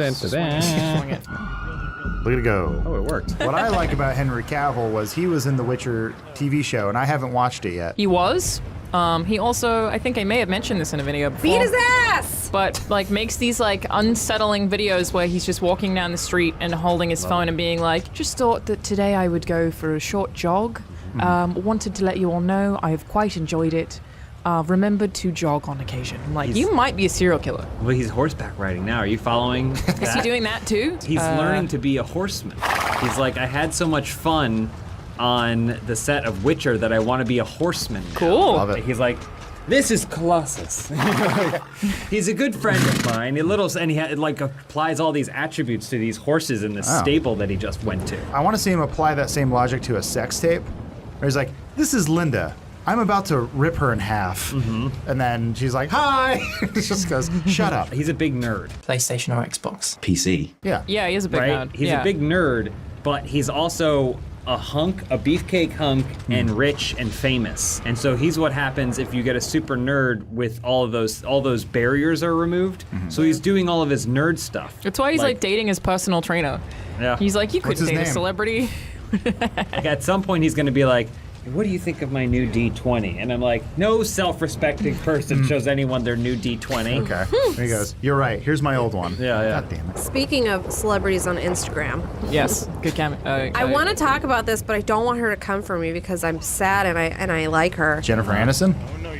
it go. Oh, it worked. What I like about Henry Cavill was he was in the Witcher TV show, and I haven't watched it yet. He was. He also, I think I may have mentioned this in a video before. Beat his ass! But like makes these like unsettling videos where he's just walking down the street and holding his phone and being like, just thought that today I would go for a short jog. Wanted to let you all know I have quite enjoyed it. Remembered to jog on occasion. I'm like, you might be a serial killer. Well, he's horseback riding now. Are you following that? Is he doing that too? He's learning to be a horseman. He's like, I had so much fun on the set of Witcher that I want to be a horseman now. Cool. Love it. He's like, this is Colossus. He's a good friend of mine. And he like applies all these attributes to these horses in this stable that he just went to. I want to see him apply that same logic to a sex tape. Where he's like, this is Linda. I'm about to rip her in half. And then she's like, hi. He just goes, shut up. He's a big nerd. PlayStation or Xbox? PC. Yeah. Yeah, he is a big nerd. He's a big nerd, but he's also a hunk, a beefcake hunk, and rich and famous. And so he's what happens if you get a super nerd with all those barriers are removed. So he's doing all of his nerd stuff. That's why he's like dating his personal trainer. Yeah. He's like, you What's couldn't his date a name? celebrity. Like at some point he's gonna be like, what do you think of my new D20? And I'm like, no self-respecting person shows anyone their new D20. Okay. There he goes. You're right. Here's my old one. Yeah. God damn it. Speaking of celebrities on Instagram. Yes, good cam. I want to talk about this, but I don't want her to come for me because I'm sad and I like her. Jennifer Aniston?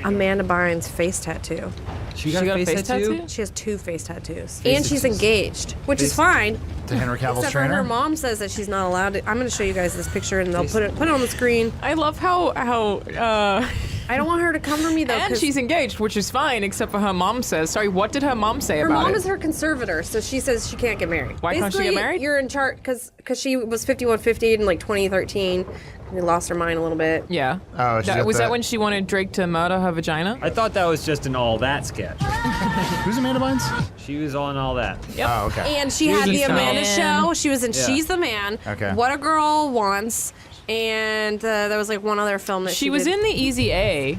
Amanda Bynes' face tattoo. She got a face tattoo? She has 2 face tattoos. And she's engaged, which is fine. To Henry Cavill's Except for trainer? her mom says that she's not allowed to. I'm going to show you guys this picture and they'll put it on the screen. I love how I don't want her to come for me though. and 'cause she's engaged, which is fine, except for her mom says. Sorry, what did her mom say her about mom it? is her conservator, so she says she can't get married. Why can't she get Basically, married? You're in charge because she was 51-50 in like 2013. We lost her mind a little bit. Yeah. Oh, she got Was that when she wanted Drake to murder her vagina? I thought that was just an All That sketch. Who's Amanda Bynes? She was on All That. Yep. Oh, okay. And she She was had in the Amanda Stan. show. She was in Yeah. She's the Man. Okay. What a Girl Wants. And there was like one other film that She was did. in the Easy A.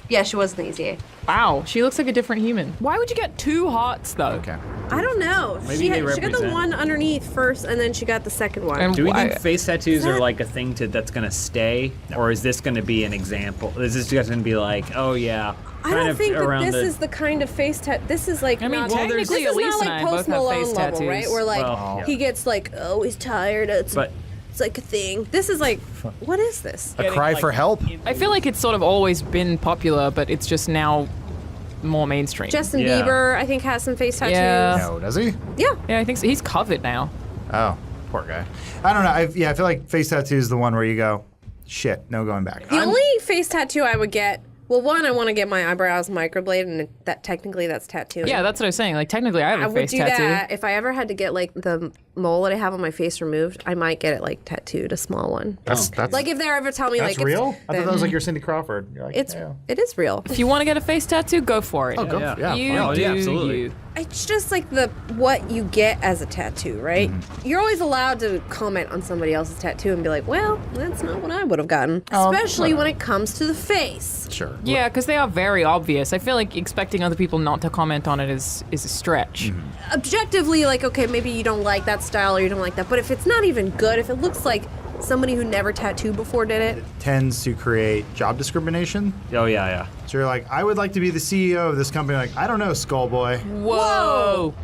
Yeah, she was in the Easy A. Wow, she looks like a different human. Why would you get 2 hots though? Okay. I don't know. Maybe she they got the represent. one underneath first, and then she got the second one. And Do we why- think face tattoos are like a thing that's gonna stay, or is this gonna be an example? Is this just gonna be like, oh yeah, I kind don't of think that around this the? is the kind of face tattoo. This is like I mean, not, technically, this is Elise not and like I both Post have Malone face level, tattoos. right? Where like Well, yeah. he gets like, oh, he's tired. It's But It's like a thing. This is like, what is this? A cry for help? I feel like it's sort of always been popular, but it's just now more mainstream. Justin Bieber, I think, has some face tattoos. Yeah. No, does he? Yeah. Yeah, I think so. He's covered now. Oh, poor guy. I don't know. I feel like face tattoo is the one where you go, shit, no going back. The only face tattoo I would get, well, one, I want to get my eyebrows microbladed, and that technically that's tattooing. Yeah, that's what I was saying. Like, technically, I have a I would face do tattoo. that. If I ever had to get like the mole that I have on my face removed, I might get it like tattooed, a small one. That's like if they ever tell me that's like real? it's, I thought that was like your Cindy Crawford. You're like, it is real. If you want to get a face tattoo, go for it. Oh, go. Yeah. You do absolutely. you. It's just like what you get as a tattoo, right? You're always allowed to comment on somebody else's tattoo and be like, well, that's not what I would have gotten. Especially when it comes to the face. Sure. Yeah, because they are very obvious. I feel like expecting other people not to comment on it is a stretch. Objectively, like, okay, maybe you don't like that style or you don't like that, but if it's not even good, if it looks like somebody who never tattooed before did it, Tends to create job discrimination. Oh, yeah. So you're like, I would like to be the CEO of this company. Like, I don't know, Skullboy. Whoa!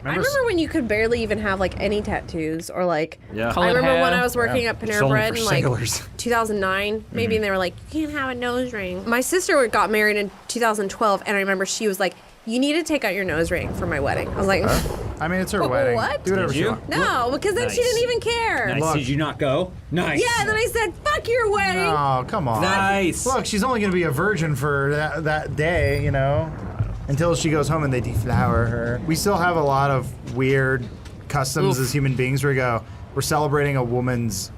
I remember when you could barely even have like any tattoos or like. Yeah. I Colored remember when hair. I was working at It's Panera only Bread for in like sailors. 2009, maybe, and they were like, you can't have a nose ring. My sister got married in 2012, and I remember she was like, you need to take out your nose ring for my wedding. I was like, I mean, it's her What? wedding. What? Do whatever Did she you? wants. no, because then she Nice. didn't even care. Nice. Look. Did you not go? Nice. Yeah, and then I said, fuck your wedding. Oh, come on. Nice. Look, she's only going to be a virgin for that day, you know, until she goes home and they deflower her. We still have a lot of weird customs as human beings where we go, we're celebrating a woman's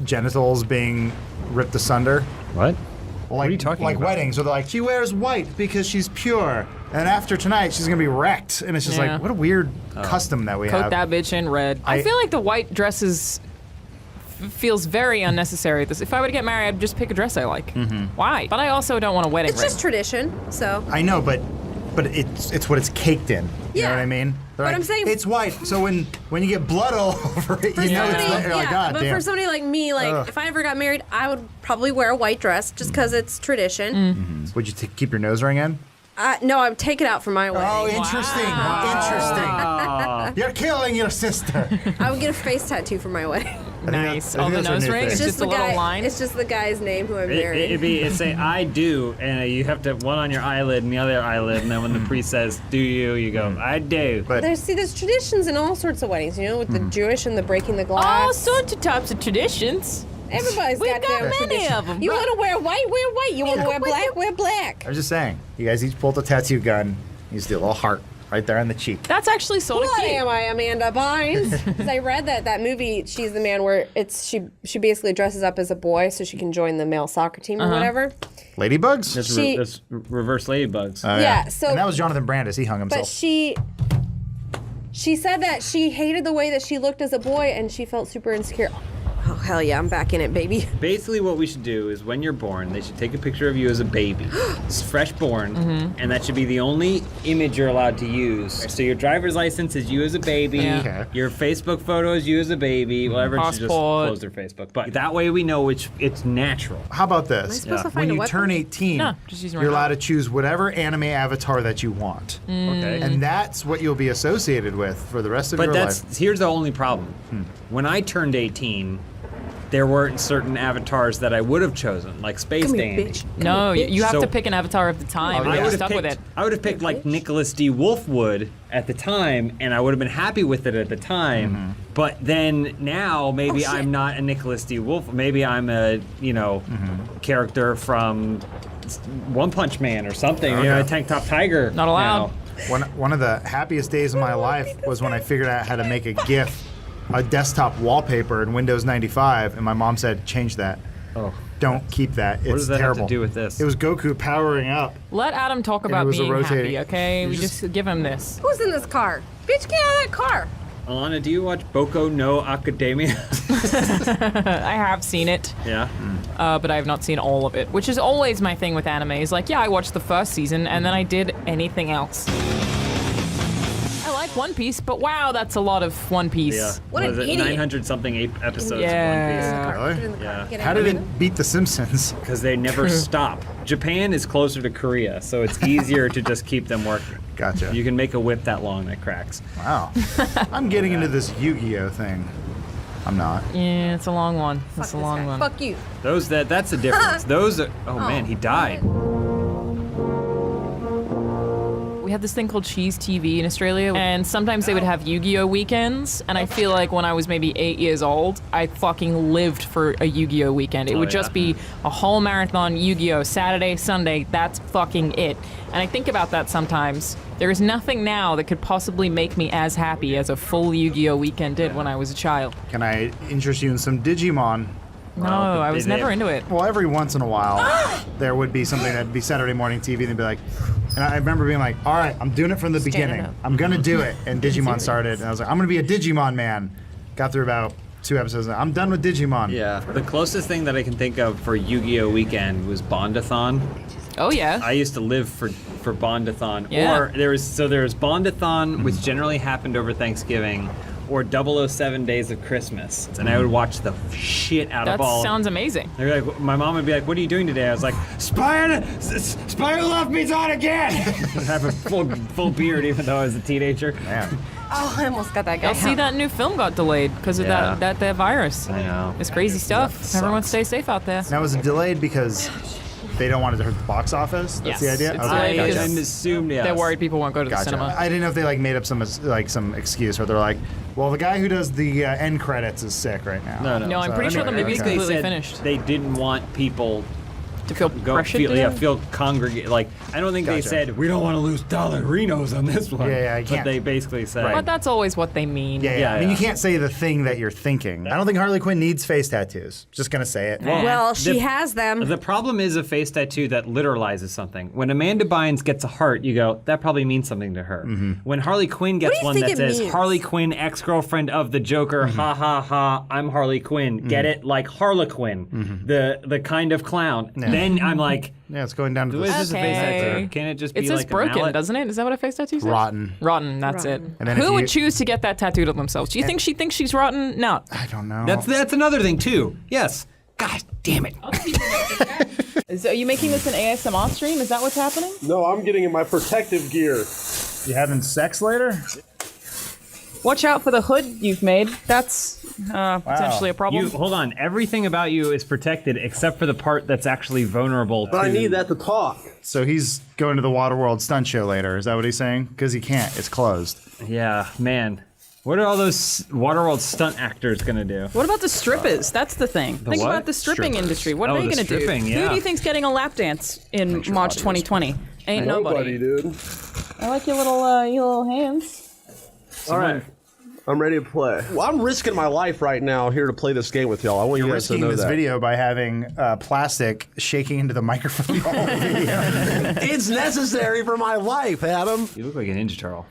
genitals being ripped asunder. What? Like, What are you talking like about? weddings where they're like, she wears white because she's pure. And after tonight, she's going to be wrecked. And it's just Yeah. like, what a weird custom that we Coat have. that bitch in red. I feel like the white dresses feels very unnecessary. If I were to get married, I'd just pick a dress I like. Why? But I also don't want a wedding It's ring. just tradition, so. I know, but it's what it's caked in. You know Yeah. what I mean? They're But like, I'm saying- it's white. So when you get blood all over it, For you know somebody, it's there. You're like, God but damn. for somebody like me, like Ugh. if I ever got married, I would probably wear a white dress just because it's tradition. Would you keep your nose ring in? No, I would take it out for my wedding. Oh, interesting. Interesting. You're killing your sister. I would get a face tattoo for my wedding. Nice. I think On the that's our nose new ring? thing. It's just a little line? It's just the guy's name who I'm marrying. It'd say I do, and you have to one on your eyelid and the other eyelid, and then when the priest says "Do you?" you go I do. But There's traditions in all sorts of weddings, you know, with the Jewish and the breaking the glass. All sorts of types of traditions. Everybody's We've got got their many tradition. of 'em. You want to wear white, wear white. You want to wear black, wear black. I was just saying, you guys each pulled a tattoo gun. You just do a little heart right there on the cheek. That's actually sort of What cute. am I, Amanda Bynes? Because I read that movie, She's the Man, where she basically dresses up as a boy so she can join the male soccer team or whatever. Ladybugs? That's reverse ladybugs. Oh, Yeah, so- and that was Jonathan Brandis. He hung But himself. she said that she hated the way that she looked as a boy and she felt super insecure. Oh, hell yeah, I'm back in it, baby. Basically, what we should do is when you're born, they should take a picture of you as a baby, it's fresh born, and that should be the only image you're allowed to use. So your driver's license is you as a baby, Yeah. Okay. your Facebook photo is you as a baby, well, everyone should just Passport. close their Facebook. But that way we know it's natural. How about Am I this? supposed to When find a you weapon? turn 18, No, just use my you're hand. allowed to choose whatever anime avatar that you want. Okay. And that's what you'll be associated with for the rest of But your that's life. here's the only problem. When I turned 18, there weren't certain avatars that I would have chosen, like Space Come here, Dandy. bitch. No, you have So- to pick an avatar at the time. Oh, and yeah. you're stuck with it. I would have picked like Nicholas D. Wolfwood at the time, and I would have been happy with it at the time. But then now maybe Oh, shit. I'm not a Nicholas D. Wolf. Maybe I'm a character from One Punch Man or something. You know, a Okay. Tank Top Tiger. Not allowed. now. One of the happiest days of my life was when I figured out how to make a GIF, a desktop wallpaper in Windows 95, and my mom said, change that. Oh. Don't keep that. It's What does that have terrible. to do with this? It was Goku powering up. Let Adam talk And about it was a being rotating- happy, okay? you We just- just give him this. Who's in this car? Bitch, get out of that car. Alana, do you watch Boko no Academia? I have seen it, Yeah. but I have not seen all of it, which is always my thing with anime. Is like, yeah, I watched the first season, and then I did anything else. I like like One Piece, but wow, that's a lot of One Piece. Yeah. What an Was it idiot. 900 something episodes Yeah. of One Piece? Really? Yeah. How did it beat The Simpsons? Because they never stop. Japan is closer to Korea, so it's easier to just keep them working. Gotcha. You can make a whip that long that cracks. Wow. I'm getting into this Yu-Gi-Oh thing. I'm not. Yeah, it's a long one. It's a long one. Fuck you. That's the difference. Those are. Oh man, he died. We had this thing called Cheese TV in Australia, and sometimes they would have Yu-Gi-Oh weekends, and I feel like when I was maybe 8 years old, I fucking lived for a Yu-Gi-Oh weekend. It would just be a whole marathon Yu-Gi-Oh Saturday, Sunday, that's fucking it. And I think about that sometimes. There is nothing now that could possibly make me as happy as a full Yu-Gi-Oh weekend did when I was a child. Can I interest you in some Digimon? No, I was never into it. Well, every once in a while, there would be something that'd be Saturday morning TV, and they'd be like, and I remember being like, all right, I'm doing it from the beginning. up. I'm going to do it. And Digimon started, and I was like, I'm going to be a Digimon man. Got through about 2 episodes. I'm done with Digimon. Yeah. The closest thing that I can think of for Yu-Gi-Oh weekend was Bondathon. Oh yeah. I used to live for Bondathon. Yeah. Or there was Bondathon, which generally happened over Thanksgiving, or 007 Days of Christmas. And I would watch the shit out That of all. sounds amazing. They're like, my mom would be like, "What are you doing today?" I was like, "Spy Who Left Me's on again." I'd have a full beard, even though I was a teenager. Man. Oh, I almost got that guy. I'll see that new film got delayed because of Yeah. that virus. I know. It's crazy stuff. Everyone stay safe out there. Now, was it delayed because they don't want it to hurt the box office? That's the Yes, idea? it's Okay, delayed gotcha. because assumed, They're worried people won't go to the Gotcha. cinema. I didn't know if they like made up some excuse where they're like, well, the guy who does the end credits is sick right now. No. No, I'm So pretty sure the anyway, movie's okay. completely said finished. They didn't want people To feel pressured to do? feel congregate. Like, I don't think they Gotcha. said we don't want to lose $1 on this one. Yeah, I But can't. they basically said, But that's always what they mean. Yeah. I mean, yeah. you can't say the thing that you're thinking. I don't think Harley Quinn needs face tattoos. Just gonna say it. Well, she The- has them. The problem is a face tattoo that literalizes something. When Amanda Bynes gets a heart, you go, that probably means something to her. When Harley Quinn gets do you one think that it says, means? Harley Quinn, ex-girlfriend of the Joker, ha ha ha, I'm Harley Quinn. Get it? Like Harlequin, the kind of clown. Then I'm like, Yeah, it's going down to what is the this a face Okay. tattoo? Can it just It be says like a broken, mallet? doesn't it? Is that what a face tattoo says? rotten. Rotten, that's it. And then if Who would you- choose to get that tattooed on themselves? Do you think she thinks she's rotten? No. I don't know. That's another thing too. Yes. God damn it. Are you making this an ASMR stream? Is that what's happening? No, I'm getting in my protective gear. You having sex later? Watch out for the hood you've made. That's potentially a problem. Hold on. Everything about you is protected except for the part that's actually vulnerable. But I need that to talk. So he's going to the Waterworld stunt show later. Is that what he's saying? Because he can't. It's closed. Yeah, man. What are all those Waterworld stunt actors gonna do? What about the strippers? That's the thing. Think what? about the stripping Strippers. industry. What Oh, are they the going to do? stripping, Who yeah. do you think's getting a lap dance in March 2020? Ain't nobody. dude. I like your little hands. All right. I'm ready to play. Well, I'm risking my life right now here to play this game with y'all. I want You're you guys to risking know this that. video by having plastic shaking into the microphone the whole video. It's necessary for my life, Adam. You look like a Ninja Turtle.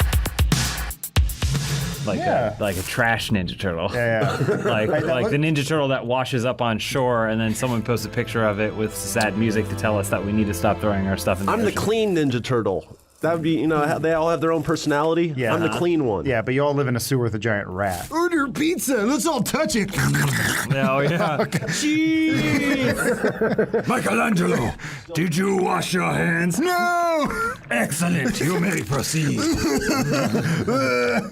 Like Yeah. a trash Ninja Turtle. Yeah. like Right, that like look- the Ninja Turtle that washes up on shore, and then someone posts a picture of it with sad music to tell us that we need to stop throwing our stuff in the I'm the ocean. clean Ninja Turtle. That would be, you know, they all have their own personality. Yeah. I'm the clean one. Yeah, but you all live in a sewer with a giant rat. Order pizza. Let's all touch it. Oh yeah. Michelangelo, did you wash your hands? No. Excellent. You may proceed.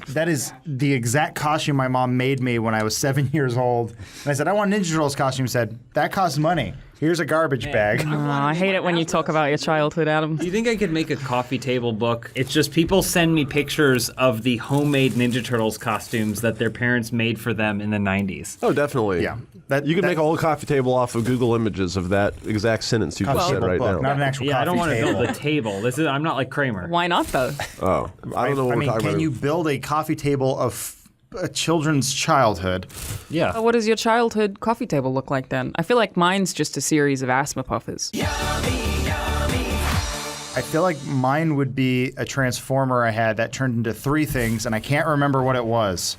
That is the exact costume my mom made me when I was 7 years old. And I said, I want Ninja Turtles costume. She said, that costs money. Here's a garbage bag. I hate it when you talk about your childhood, Adam. Do you think I could make a coffee table book? It's just people send me pictures of the homemade Ninja Turtles costumes that their parents made for them in the 90s. Oh, definitely. Yeah. You can make a whole coffee table off of Google Images of that exact sentence you just Coffee said table right book, now. not an actual Yeah, I don't coffee want to table. build a table. I'm not like Kramer. Why not, though? Oh, I don't know what I we're mean, talking can about. you build a coffee table of a children's childhood? Yeah. What does your childhood coffee table look like then? I feel like mine's just a series of asthma puffers. I feel like mine would be a transformer I had that turned into three things, and I can't remember what it was.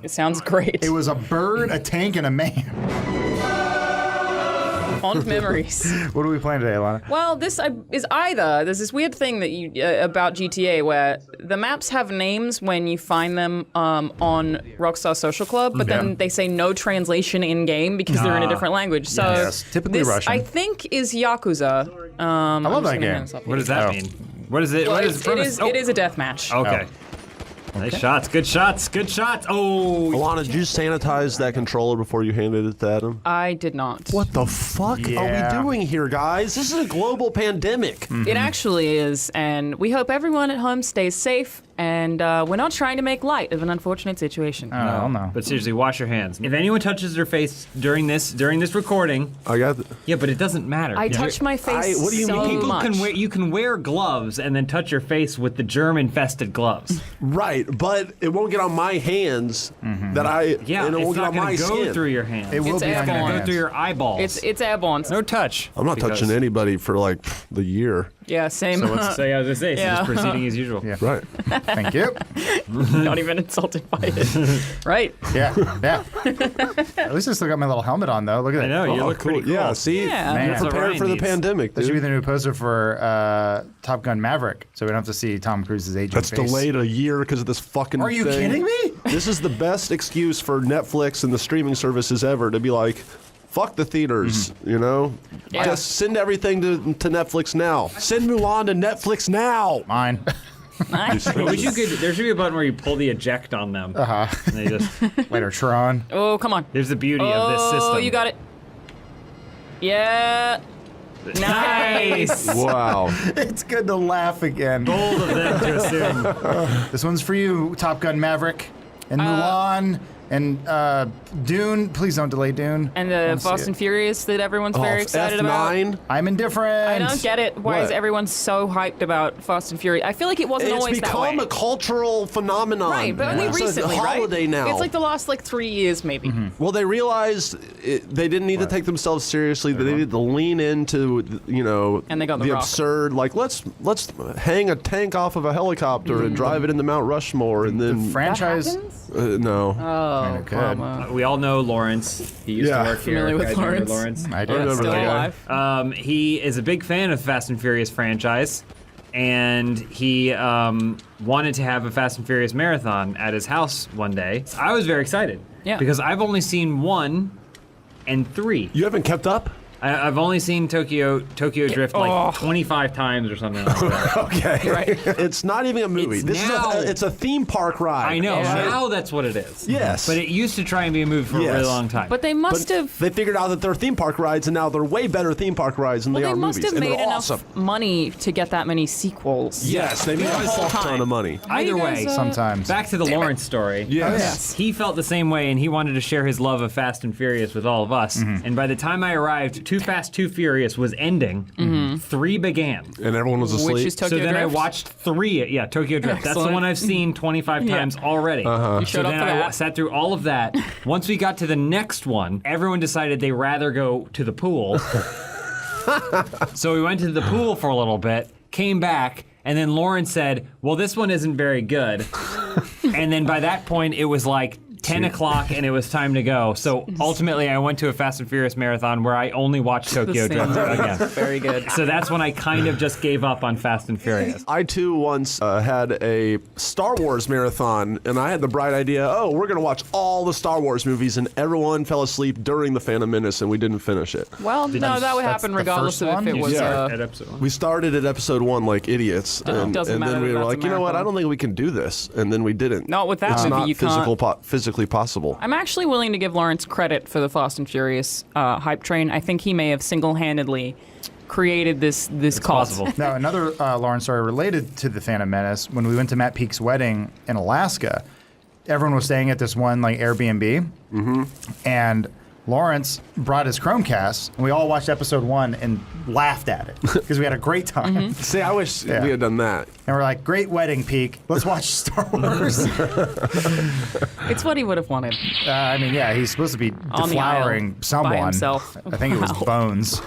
It sounds great. It was a bird, a tank, and a man. Fond memories. What are we playing today, Alana? Well, this is either there's this weird thing that you about GTA where the maps have names when you find them on Rockstar Social Club, but then they say no translation in game because they're in a different language. So yes, typically this, Russian. I think is Yakuza. I love that game. What does that mean? What is it? Well, what is the premise? it is a death match. Okay. Nice shots. Good shots. Good shots. Oh. Alana, did you sanitize that controller before you handed it to Adam? I did not. What the fuck are we doing here, guys? This is a global pandemic. It actually is, and we hope everyone at home stays safe. And we're not trying to make light of an unfortunate situation. Oh, no. But seriously, wash your hands. If anyone touches their face during this recording, I got. Yeah, but it doesn't matter. I touch my face. What do you mean? People much. can wear. You can wear gloves and then touch your face with the germ-infested gloves. Right, but it won't get on my hands. That I. Yeah, and it it's won't get not on going my to go skin. through your hands. It will It's be on your airborne. Go hands. through your eyeballs. It's airborne. No touch. I'm not touching anybody for like the year. Yeah, same. So what's to say? I was going to say, so just proceeding as usual. Yeah. Right. Thank you. Not even insulted by it. Right. Yeah. At least I still got my little helmet on, though. Look at that. I know, you look pretty cool. Yeah, see? Yeah. Man. You're prepared for the pandemic, That dude. should be the new poster for Top Gun Maverick, so we don't have to see Tom Cruise's agent That's face. delayed a year because of this fucking Are you thing. kidding me? This is the best excuse for Netflix and the streaming services ever to be like, fuck the theaters, you know? Yeah. Just send everything to Netflix now. Send Mulan to Netflix now. Mine. Nice. There should be a button where you pull the eject on them. And they just. Later, Tron. Oh, come on. There's the beauty of this system. Oh, you got it. Yeah. Nice. Wow. It's good to laugh again. Bold of them to assume. This one's for you, Top Gun Maverick, and Mulan, and Dune. Please don't delay Dune. And the Fast and Furious that everyone's very excited about. F9? I'm indifferent. I don't get it. Why is What? everyone so hyped about Fast and Furious? I feel like it wasn't It's always that way. become a cultural phenomenon. Right, but only It's recently, a right? holiday now. It's like the last 3 years, maybe. Well, they realized they didn't need to take themselves seriously. They needed to lean into, And they got The the Rock. absurd. Like, let's hang a tank off of a helicopter and drive it into Mount Rushmore, and then Franchise. no. Oh, Kinda could. bummer. We all know Lawrence. He used to work here. Familiar with Guys remember Lawrence? I I did. remember Still that guy. alive. He is a big fan of Fast and Furious franchise, and he wanted to have a Fast and Furious marathon at his house one day. I was very excited. Yeah. Because I've only seen 1 and 3. You haven't kept up? I've only seen Tokyo Drift like 25 times or something like that. Okay. Right. It's not even a movie. It's This now- is it's a theme park ride. I know. Yeah. Now that's what it is. Yes. But it used to try and be a movie for a Yes. really long time. But they must But have. they figured out that they're theme park rides, and now they're way better theme park rides than Well, they they are must movies. have And made they're enough awesome. money to get that many sequels. Yes, they made a The whole fuck ton time. of money. Either you way, guys, Sometimes. back to the Lawrence story. Yes. He felt the same way, and he wanted to share his love of Fast and Furious with all of us. And by the time I arrived, Too Fast, Too Furious was ending. 3 began. And everyone was asleep. Which is Tokyo So then I Drift? watched 3. Yeah, Tokyo Drift. That's the Excellent. one I've seen 25 Yeah. times already. You So showed up then for I that. sat through all of that. Once we got to the next one, everyone decided they rather go to the pool. So we went to the pool for a little bit, came back, and then Lauren said, well, this one isn't very good. And then by that point, it was like 10 o'clock and it was time to go. So ultimately, I went to a Fast and Furious marathon where I only watched Tokyo same Drift again. Very good. So that's when I kind of just gave up on Fast and Furious. I too once had a Star Wars marathon, and I had the bright idea, we're going to watch all the Star Wars movies, and everyone fell asleep during The Phantom Menace, and we didn't finish it. Well, no, that would happen the regardless first of if one? it was. Yeah. At episode 1. We started at episode 1 like idiots, and doesn't matter then we that were that's like, a you know what, I marathon. don't think we can do this, and then we didn't. Not with that it's movie, not you can't. physically possible. I'm actually willing to give Lawrence credit for the Fast and Furious hype train. I think he may have single-handedly created this cult. possible. Now, another Lawrence story related to the Phantom Menace. When we went to Matt Peake's wedding in Alaska, everyone was staying at this one Airbnb, and Lawrence brought his Chromecast, and we all watched episode 1 and laughed at it because we had a great time. See, I wish we had done that. And we're like, great wedding, Peake. Let's watch Star Wars. It's what he would have wanted. I mean, yeah, he's supposed to be On the deflowering aisle someone. by himself. I think it was Wow. Bones.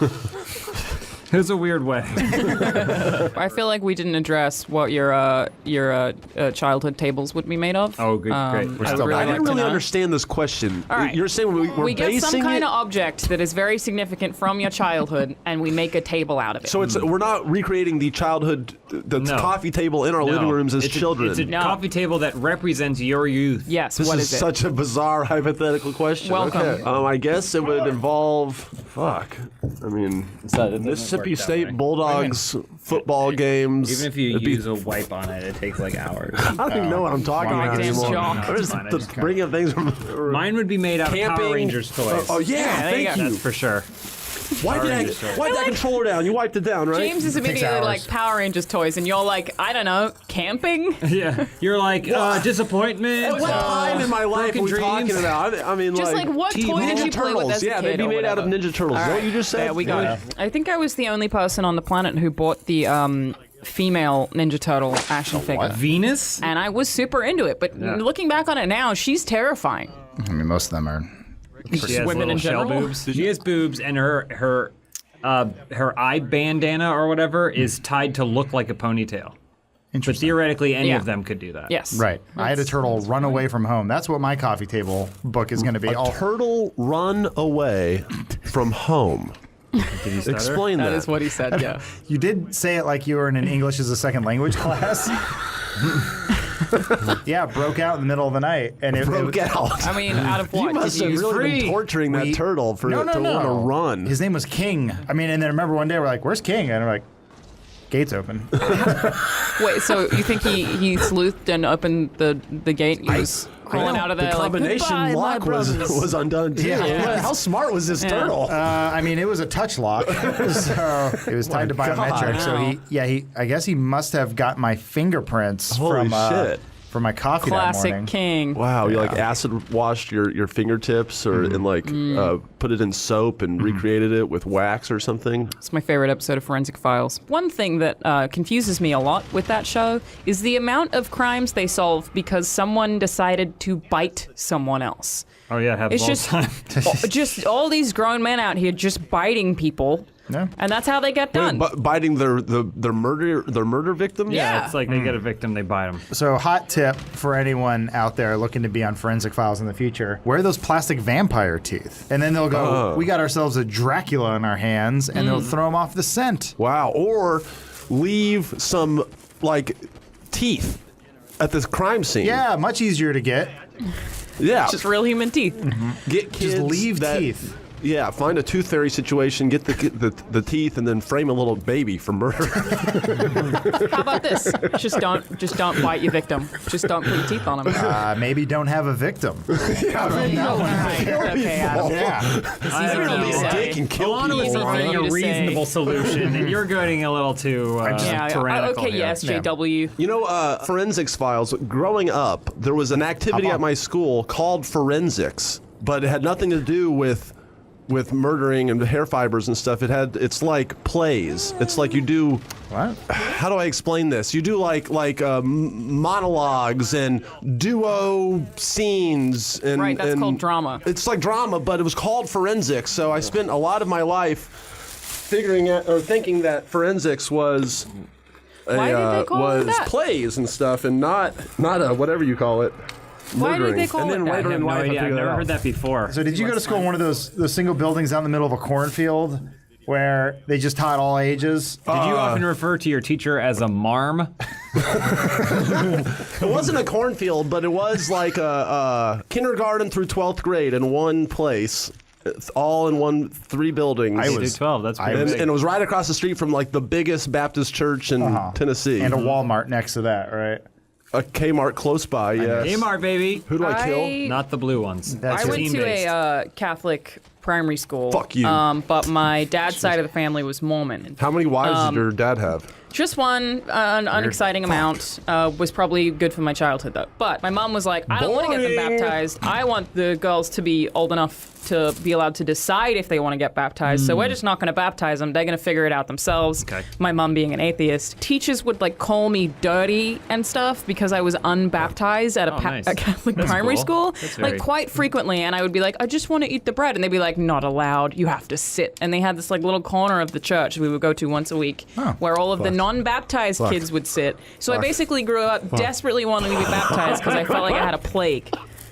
It was a weird way. I feel like we didn't address what your childhood tables would be made of. Oh, good, great. I didn't really understand this question. All right. You're saying we're we get basing some kind it? of object that is very significant from your childhood, and we make a table out of it. So we're not recreating the childhood, the coffee table in our living rooms as children. It's a coffee table that represents your youth. Yes. This what is is it? such a bizarre hypothetical question. Welcome. Okay. I guess it would involve. Fuck. I mean, Mississippi State Bulldogs football games. Even if you use a wipe on it, it takes like hours. I don't even know what I'm talking about anymore. I'm just bringing up things from. Mine would be made out of Power Rangers toys. Oh yeah, thank you. That's for sure. Wipe that controller down. You wiped it down, right? James is immediately like Power Rangers toys, and you're like, I don't know, camping? Yeah. You're like, disappointment. What time in my life are we talking about? I mean, just like what toy did you play with as a kid? Yeah, they'd be made out of Ninja Turtles. Is that what you just said? Yeah, we got it. I think I was the only person on the planet who bought the female Ninja Turtle action figure. Venus? And I was super into it, but looking back on it now, she's terrifying. I mean, most of them are. She has women little in shell general? boobs. She has boobs, and her eye bandana or whatever is tied to look like a ponytail. But theoretically, any of them could do that. Yes. Right. I had a turtle run away from home. That's what my coffee table book is going to be. A turtle run away from home. Did he stutter? Explain that. That is what he said, yeah. You did say it like you were in an English as a second language class. Yeah, broke out in the middle of the night, and it broke out. I mean, out of what? You must have really been torturing that turtle for it to want to run. His name was King. I mean, and then I remember one day we're like, "Where's King?" And I'm like, "Gate's open." Wait, so you think he sleuthed and opened the gate? And he was crawling out of there. The combination like, lock was undone too. Yeah. How smart was this turtle? I mean, it was a touch lock, so it was tied to biometric. So I guess he must have got my fingerprints from from my coffee Classic that morning. King. Wow, you like acid washed your fingertips or and like put it in soap and recreated it with wax or something? It's my favorite episode of Forensic Files. One thing that confuses me a lot with that show is the amount of crimes they solve because someone decided to bite someone else. Oh yeah, it happens all the time. Just all these grown men out here just biting people. Yeah. And that's how they get done. Biting their murder victims? Yeah. It's like they get a victim, they bite them. So, hot tip for anyone out there looking to be on Forensic Files in the future: wear those plastic vampire teeth, and then they'll go, "We got ourselves a Dracula in our hands," and they'll throw them off the scent. Wow. Or leave some like teeth at this crime scene. Yeah, much easier to get. Yeah. Just real human teeth. Get kids Just leave teeth. Yeah, find a tooth fairy situation, get the teeth, and then frame a little baby for murder. How about this? Just don't bite your victim. Just don't put your teeth on them. Maybe don't have a victim. Okay, Adam. Yeah. It's easy for you to say. Alana was offering a reasonable solution, and you're getting a little too tyrannical. Okay, yes, JW. You know, Forensics Files, growing up, there was an activity at my school called forensics, but it had nothing to do with murdering and hair fibers and stuff. It's like plays. It's like you do. What? How do I explain this? You do like monologues and duo scenes and right. That's called drama. It's like drama, but it was called forensics. So I spent a lot of my life thinking that forensics was plays and stuff, and not a whatever you call it. Why did they call it that? I have no idea. I've never heard that before. So did you go to school in one of those single buildings out in the middle of a cornfield where they just taught all ages? Did you often refer to your teacher as a marm? It wasn't a cornfield, but it was like a kindergarten through 12th grade in one place. All in 3 buildings. I was 12. That's pretty big. And it was right across the street from like the biggest Baptist church in Tennessee. And a Walmart next to that, right? A Kmart close by, yes. Kmart, baby. Who do I kill? Not the blue ones. I went to a Catholic primary school. Fuck you. But my dad's side of the family was Mormon. How many wives did your dad have? Just one, an unexciting amount. Was probably good for my childhood, though. But my mom was like, I don't want to get them baptized. I want the girls to be old enough to be allowed to decide if they want to get baptized. So we're just not going to baptize them. They're going to figure it out themselves. Okay. My mom being an atheist. Teachers would like call me dirty and stuff because I was unbaptized at a Catholic primary school. Like quite frequently. And I would be like, I just want to eat the bread. And they'd be like, not allowed. You have to sit. And they had this like little corner of the church we would go to once a week where all of the non-baptized kids would sit. So I basically grew up desperately wanting to be baptized because I felt like I had a plague.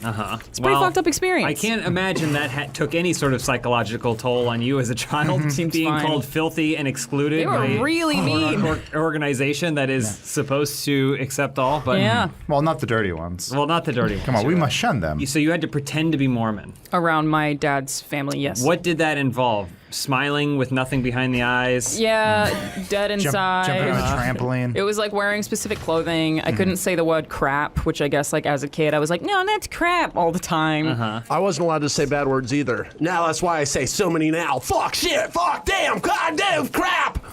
It's a pretty fucked up experience. I can't imagine that took any sort of psychological toll on you as a child, being called filthy and excluded They were by really mean. an organization that is supposed to accept all. But Well, not the dirty ones. Well, not the dirty ones. Come on, we must shun them. So you had to pretend to be Mormon. Around my dad's family, yes. What did that involve? Smiling with nothing behind the eyes? Yeah, dead inside. Jumping on a trampoline. It was like wearing specific clothing. I couldn't say the word crap, which I guess like as a kid I was like, no, that's crap all the time. I wasn't allowed to say bad words either. Now that's why I say so many now. Fuck, shit, fuck, damn, god damn, crap.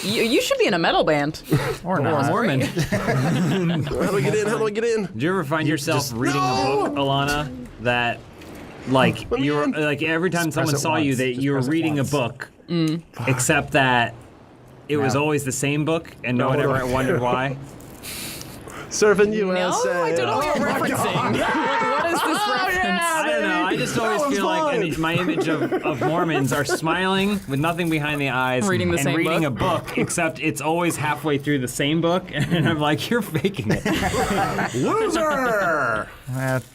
You should be in a metal band. Or not. Mormon. How do we get in? How do we get in? Did you ever find yourself reading a book, Alana, that like you were like every time someone saw you that you were reading a book, except that it was always the same book and no one ever wondered why? Surfing USA. No, I don't know what you're referencing. What is this reference? I don't know. I just always feel like my image of Mormons are smiling with nothing behind the eyes Reading the and same reading book? a book, except it's always halfway through the same book, and I'm like, you're faking it. Loser!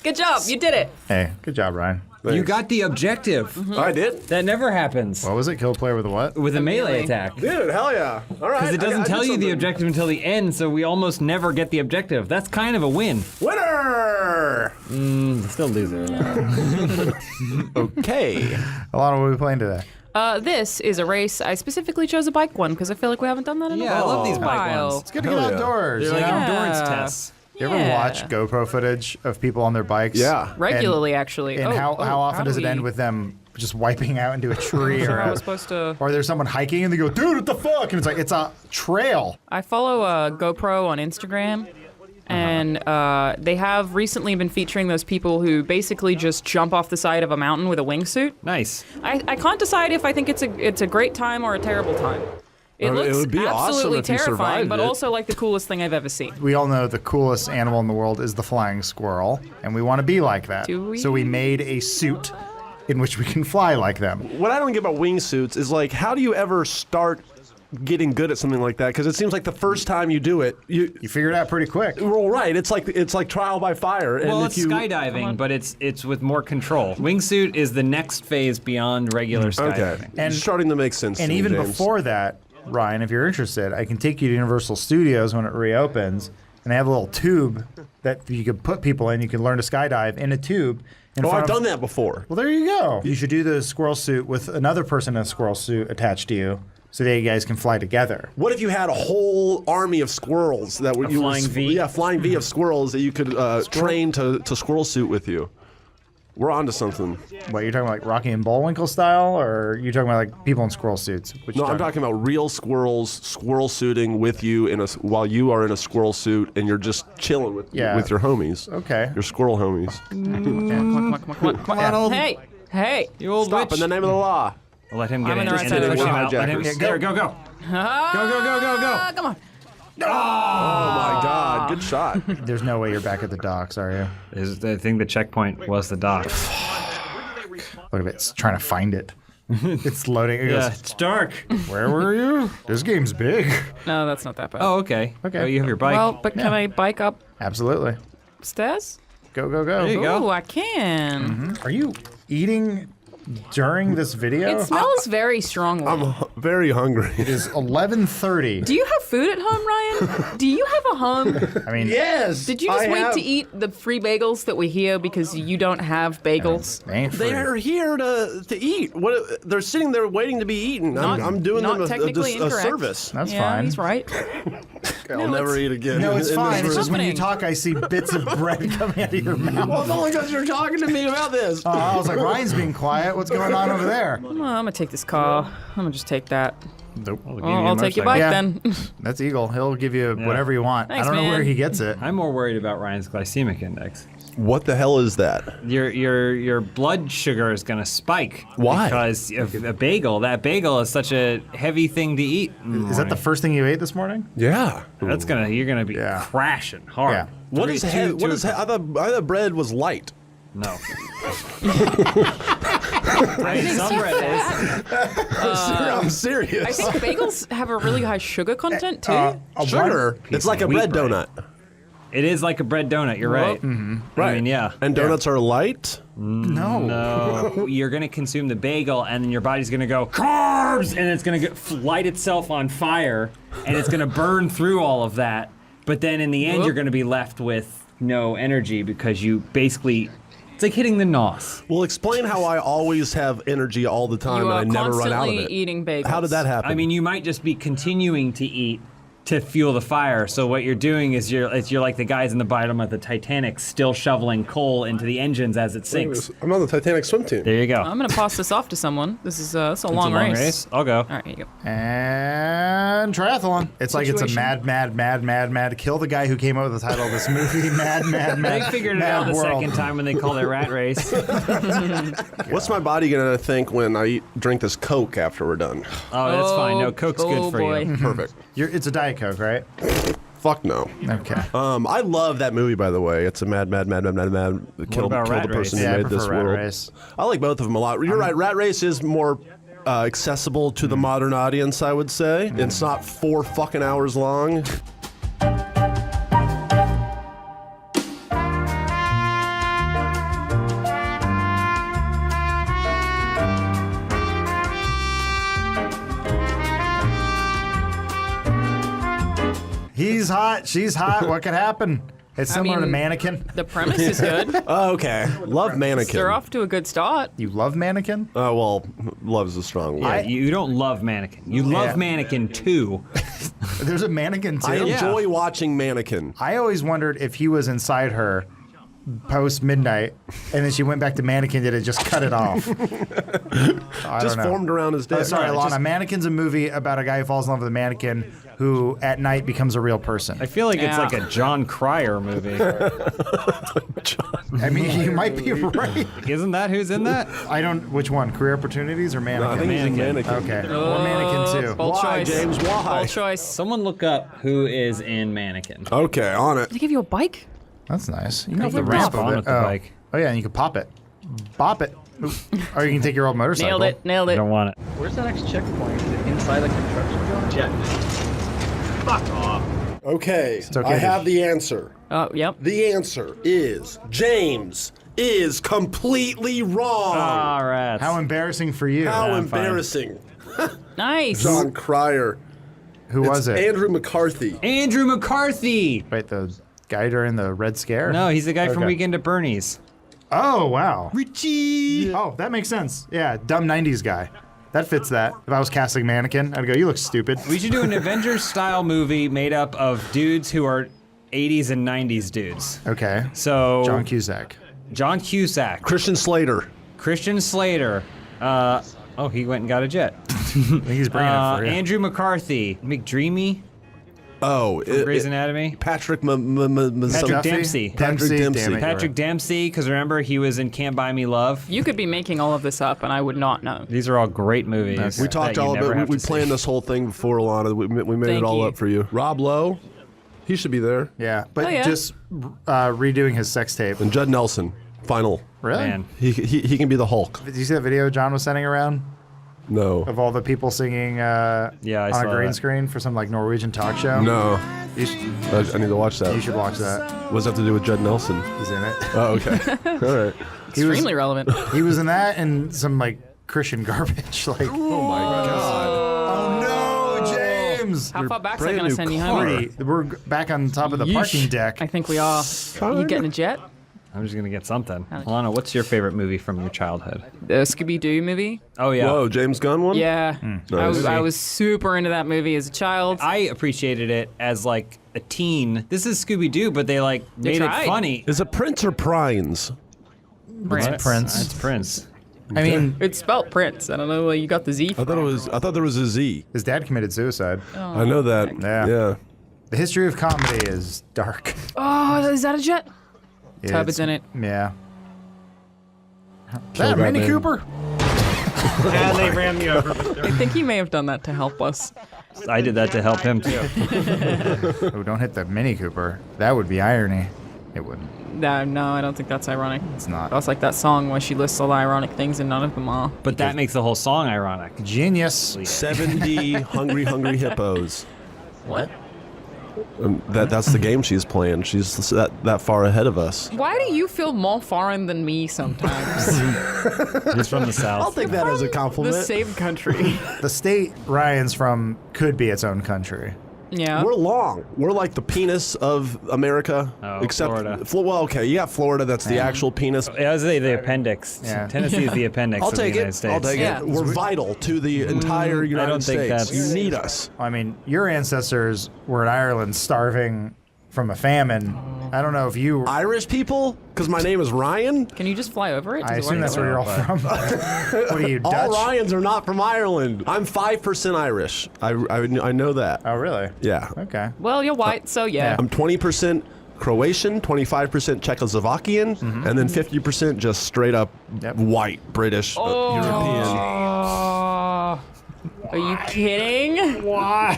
Good job, you did it. Hey, good job, Ryan. You got the objective. I did? That never happens. What was it? Kill a player with a what? With a melee attack. Dude, hell yeah. All right. Because it doesn't I tell did you the something. objective until the end, so we almost never get the objective. That's kind of a win. Winner! Still loser. Okay. Alana, what are we playing today? This is a race. I specifically chose a bike one because I feel like we haven't done that in a while. Yeah, I love these bike ones. It's good to get outdoors. They're like you know? endurance tests. You ever watch GoPro footage of people on their bikes? Yeah. Regularly, actually. And how often does it end with them just wiping out into a tree or I was supposed to. or there's someone hiking and they go, dude, what the fuck? And it's like, it's a trail. I follow GoPro on Instagram, and they have recently been featuring those people who basically just jump off the side of a mountain with a wingsuit. Nice. I can't decide if I think it's a great time or a terrible time. It looks would be awesome absolutely if you terrifying, survived but it. also like the coolest thing I've ever seen. We all know the coolest animal in the world is the flying squirrel, and we want to be like that. Do we? So we made a suit in which we can fly like them. What I don't get about wingsuits is like, how do you ever start getting good at something like that? Because it seems like the first time you do it, you figure it out pretty quick. Well, right. It's like trial by fire. And Well, if it's skydiving, but it's with more control. Wingsuit is the next phase beyond regular skydiving. Okay. And starting to make sense. And to me, even James. before that, Ryan, if you're interested, I can take you to Universal Studios when it reopens, and they have a little tube that you can put people in. You can learn to skydive in a tube. I've done that before. Well, there you go. You should do the squirrel suit with another person in a squirrel suit attached to you, so that you guys can fly together. What if you had a whole army of squirrels that were flying V? Yeah, flying V of squirrels that you could train to squirrel suit with you. We're onto something. What, you're talking about like Rocky and Bullwinkle style, or you're talking about like people in squirrel suits? No, I'm talking about real squirrels squirrel suiting with you while you are in a squirrel suit and you're just chilling with your homies. Okay. Your squirrel homies. Come on, old. Hey, you old Stop witch. in the name of the law. I'll let him get I'm in. in the right and then side of push the him out. Let him, hijackers. there, go. Go. Come on. Oh my God! Good shot. There's no way you're back at the docks, are you? I think the checkpoint was the dock. Look at it. It's trying to find it. It's loading. It goes, It's dark. where were you? This game's big. No, that's not that bad. Oh, okay. Okay. Oh, you have your bike. Well, but can I bike up Absolutely. stairs? Go, go, go. There you go. Ooh, I can. Are you eating during this video? It smells very strongly. I'm very hungry. It is 11:30. Do you have food at home, Ryan? Do you have a home? I mean, Yes. Did you just wait to eat the free bagels that were here because you don't have bagels? they ain't free. They're here to eat. What? They're sitting there waiting to be eaten. Not- I'm doing not them technically a incorrect. service. That's yeah, fine. he's right. I'll never eat again. No, it's in this fine. It's room. just when you happening? talk, I see bits of bread coming out of your mouth. Well, it's only because you're talking to me about this. I was like, Ryan's being quiet. What's going on over there? I'm gonna take this car. I'm gonna just take that. Nope. I'll take your bike then. That's Eagle. He'll give you whatever you want. Thanks, I don't know man. where he gets it. I'm more worried about Ryan's glycemic index. What the hell is that? Your blood sugar is gonna spike. Why? Because of a bagel. That bagel is such a heavy thing to eat. Is that the first thing you ate this morning? Yeah. You're gonna be crashing hard. Yeah. What is I thought bread was light. No. I'm serious. I think bagels have a really high sugar content too. Sugar? It's like a bread donut. It is like a bread donut. You're right. Right. I mean, yeah. And donuts are light? No. You're gonna consume the bagel, and then your body's gonna go carbs, and it's gonna light itself on fire, and it's gonna burn through all of that. But then in the end, you're gonna be left with no energy because you basically. It's like hitting the nos. Well, explain how I always have energy all the time You and I are never run out of constantly it. eating bagels. How did that happen? I mean, you might just be continuing to eat to fuel the fire. So what you're doing is you're like the guys in the bottom of the Titanic still shoveling coal into the engines as it sinks. I'm on the Titanic swim team. There you go. I'm gonna pass this off to someone. This is it's a long race. I'll go. All right, here you go. And triathlon. It's like it's a mad. Kill the guy who came up with the title of this movie. Mad. They figured it out the second time when they called it Rat Race. What's my body gonna think when I drink this Coke after we're done? Oh, that's fine. No, Coke's good for you. Perfect. It's a Diet Coke, right? Fuck no. Okay. I love that movie, by the way. It's a mad. Kill about the Rat person Race? who Yeah, I made this prefer Rat world. Race. I like both of them a lot. You're right. Rat Race is more accessible to the modern audience, I would say. It's not 4 fucking hours long. He's hot. She's hot. What could happen? It's similar to Mannequin. The premise is good. Oh, okay. Love Mannequin. They're off to a good start. You love Mannequin? Oh, well, love is a strong word. Yeah, you don't love Mannequin. You love Mannequin 2. There's a Mannequin too. I enjoy watching Mannequin. I always wondered if he was inside her post midnight, and then she went back to Mannequin. Did it just cut it off? I Just don't know. formed around his dick. Oh, sorry, Yeah, Lana. just- Mannequin's a movie about a guy who falls in love with a mannequin who at night becomes a real person. I feel like it's like a John Cryer movie. I mean, you might be right. Isn't that who's in that? I don't. Which one? Career Opportunities or Mannequin? I think he's in Mannequin. Okay. Or Mannequin too. Bold Why, choice. James? Why? Bold choice. Someone look up who is in Mannequin. Okay, on it. Did they give you a bike? That's nice. You can Have have the the ramp ramp of it. with the bike. Oh yeah, and you can pop it. Bop it. Oop. Or you can take your old motorcycle. Nailed it. I don't want it. Where's the next checkpoint? Is it inside the construction zone? Yeah. Fuck off. Okay, okay, I dude. have the answer. Oh, yep. The answer is James is completely wrong. All right. How embarrassing for you. How I'm fine. embarrassing. Nice. John Cryer. Who was it? Andrew McCarthy. Andrew McCarthy. Wait, the guy during the Red Scare? No, he's the guy from Okay. Weekend at Bernie's. Oh, wow. Richie. Oh, that makes sense. Yeah, dumb 90s guy. That fits that. If I was casting Mannequin, I'd go, you look stupid. We should do an Avengers-style movie made up of dudes who are 80s and 90s dudes. Okay. So John Cusack. John Cusack. Christian Slater. Christian Slater. Oh, he went and got a jet. I think he's bringing it for you. Andrew McCarthy. Grey's McDreamy. Grey's Anatomy. Patrick Patrick Dempsey. Patrick Dempsey. Patrick Dempsey, because remember, he was in Can't Buy Me Love. You could be making all of this up, and I would not know. These are all great movies. We talked all about it. We planned this whole thing before, Lana. We made Thank it all you. up for you. Rob Lowe, he should be there. Yeah, but Oh, yeah. just redoing his sex tape. And Judd Nelson, final. Really? Man. He can be the Hulk. Did you see that video John was sending around No. of all the people singing Yeah, I on saw a green that. screen for some like Norwegian talk show? No. You should, I need to watch that. you should watch that. What does that have to do with Judd Nelson? He's in it. Oh, okay. All right. Extremely relevant. He was in that and some like Christian garbage. Like, Oh my God. oh no, James! How far back is that brand going to new send you car. home? Marty, we're back on top of the Yeesh. parking deck. I think we are. You getting a jet? I'm just going to get something. Alana, what's your favorite movie from your childhood? The Scooby-Doo movie? Oh, yeah. Whoa, James Gunn one? Yeah. Nice. I was super into that movie as a child. I appreciated it as like a teen. This is Scooby-Doo, but they like They made it tried. funny. Is it Prince or Prines? It's Prince. It's Prince. I mean, it's spelled Prince. I don't know where you got the Z from. I thought there was a Z. His dad committed suicide. Oh, I know that. Yeah. The history of comedy is dark. Oh, is that a jet? Tubbs in it. Yeah. Is that a Mini Cooper? And they ran me over. I think he may have done that to help us. I did that to help him too. Oh, don't hit the Mini Cooper. That would be irony. It wouldn't. No, I don't think that's ironic. It's not. That's like that song where she lists all the ironic things and none of them are. But that makes the whole song ironic. Genius. 70 hungry hippos. What? That's the game she's playing. She's that far ahead of us. Why do you feel more foreign than me sometimes? He's from the South. I'll take that as a compliment. The same country. The state Ryan's from could be its own country. Yeah. We're long. We're like the penis of America. Oh, except Florida. Well, okay, you got Florida. That's the actual penis. I was the appendix. Yeah. Tennessee is the appendix I'll of the take United it. States. I'll take Yeah. it. We're vital to the entire United don't think States. that's- You need us. I mean, your ancestors were in Ireland starving from a famine. I don't know if you... Irish people? Because my name is Ryan? Can you just fly over it? I Does it assume work that's that where way? you're all from. What are you, Dutch? All Ryans are not from Ireland. I'm 5% Irish. I know that. Oh, really? Yeah. Okay. Well, you're white, so yeah. I'm 20% Croatian, 25% Czechoslovakian, and then 50% just straight up white British European. Oh, are you kidding? Why?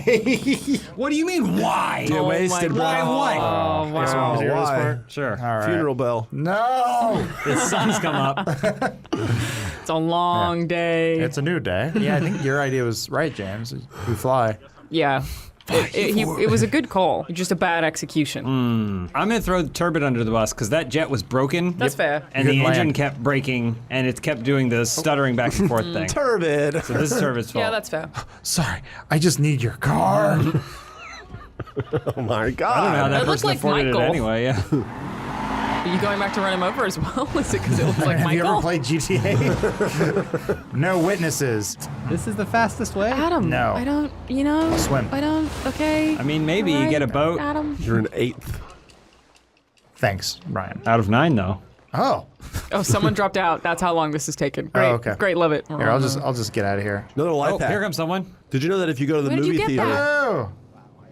What do you mean, why? Get wasted, bro. Why what? Oh, Guess what was Why? yours for? Sure. All right. Funeral bell. No! The sun's come up. It's a long day. It's a new day. Yeah, I think your idea was right, James. We fly. Yeah. It was a good call, just a bad execution. I'm gonna throw Turbid under the bus because that jet was broken. That's fair. And the Good engine land. kept breaking, and it kept doing the stuttering back and forth thing. Turbid. So this is Turbid's fault. Yeah, that's fair. Sorry, I just need your car. Oh my God. I don't know how that It looked person like afforded Michael. it anyway. Yeah. Are you going back to run him over as well? Is it because it looks like Have you ever Michael? played GTA? No witnesses. This is the fastest way? Adam. No. I don't, Swim. I don't, okay. I mean, maybe you get a boat. Adam. You're an 8th. Thanks, Ryan. Out of 9, though. Oh. Oh, someone dropped out. That's how long this has taken. Great. Oh, okay. Great, love it. Here, I'll just get out of here. Another life Oh, hack. here comes someone. Did you know that if you go to the Where did you movie get theater, that? Oh.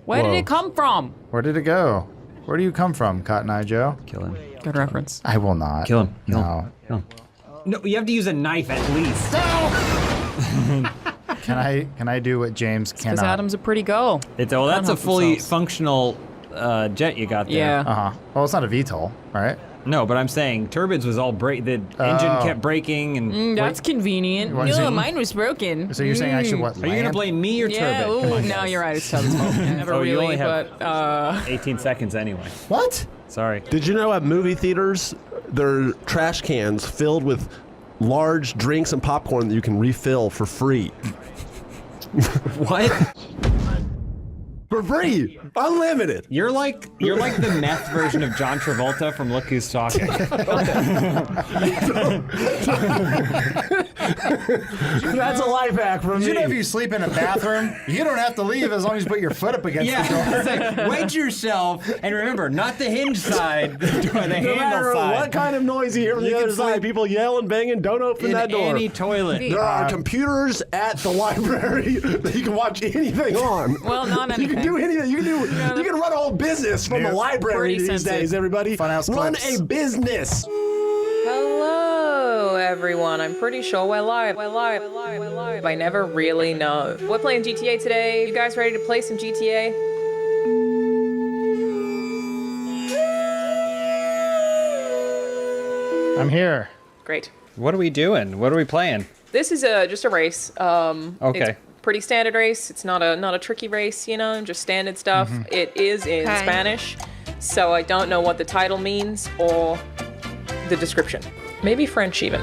Where Whoa. did it come from? Where did it go? Where do you come from, Cotton Eye Joe? Kill him. Good reference. I will not. Kill him. Kill No. him. Kill him. No, you have to use a knife at least. Can I do what James Because cannot? Adam's a pretty girl. That's Can't a help fully themselves. functional jet you got there. Yeah. Uh-huh. Well, it's not a VTOL, right? No, but I'm saying Turbid's was all break. The engine kept breaking and. That's convenient. What is No, it? mine was broken. So you're saying I should what? Are you gonna land? blame me or Yeah, Turbid? Come ooh, on, no, guys. you're right. It's Tubbs' fault. Never Oh, you really, only have- but 18 seconds anyway. What? Sorry. did you know at movie theaters, there are trash cans filled with large drinks and popcorn that you can refill for free? What? For free! Unlimited! You're like the meth version of John Travolta from Look Who's Talking. That's a life hack from Did me. you know if you sleep in a bathroom, you don't have to leave as long as you put your foot up against the door? Yeah, it's like, wedge yourself, and remember, not the hinge side, the no handle matter side. what kind of noise you hear from You the can other side, sleep people yelling, banging, don't open in that door. any toilet. There are computers at the library that you can watch anything on. Well, not You anything. can do anything. You can run a whole business from the library Pretty these sensitive. days, everybody. Funhouse Run clips. a business. Hello, everyone. I'm pretty sure we're live. I never really know. We're playing GTA today. You guys ready to play some GTA? I'm here. Great. What are we doing? What are we playing? This is just a race. Okay. It's pretty standard race. It's not a tricky race, just standard stuff. Mm-hmm. It is in Spanish, so I don't know what the title means or the description. Maybe French even.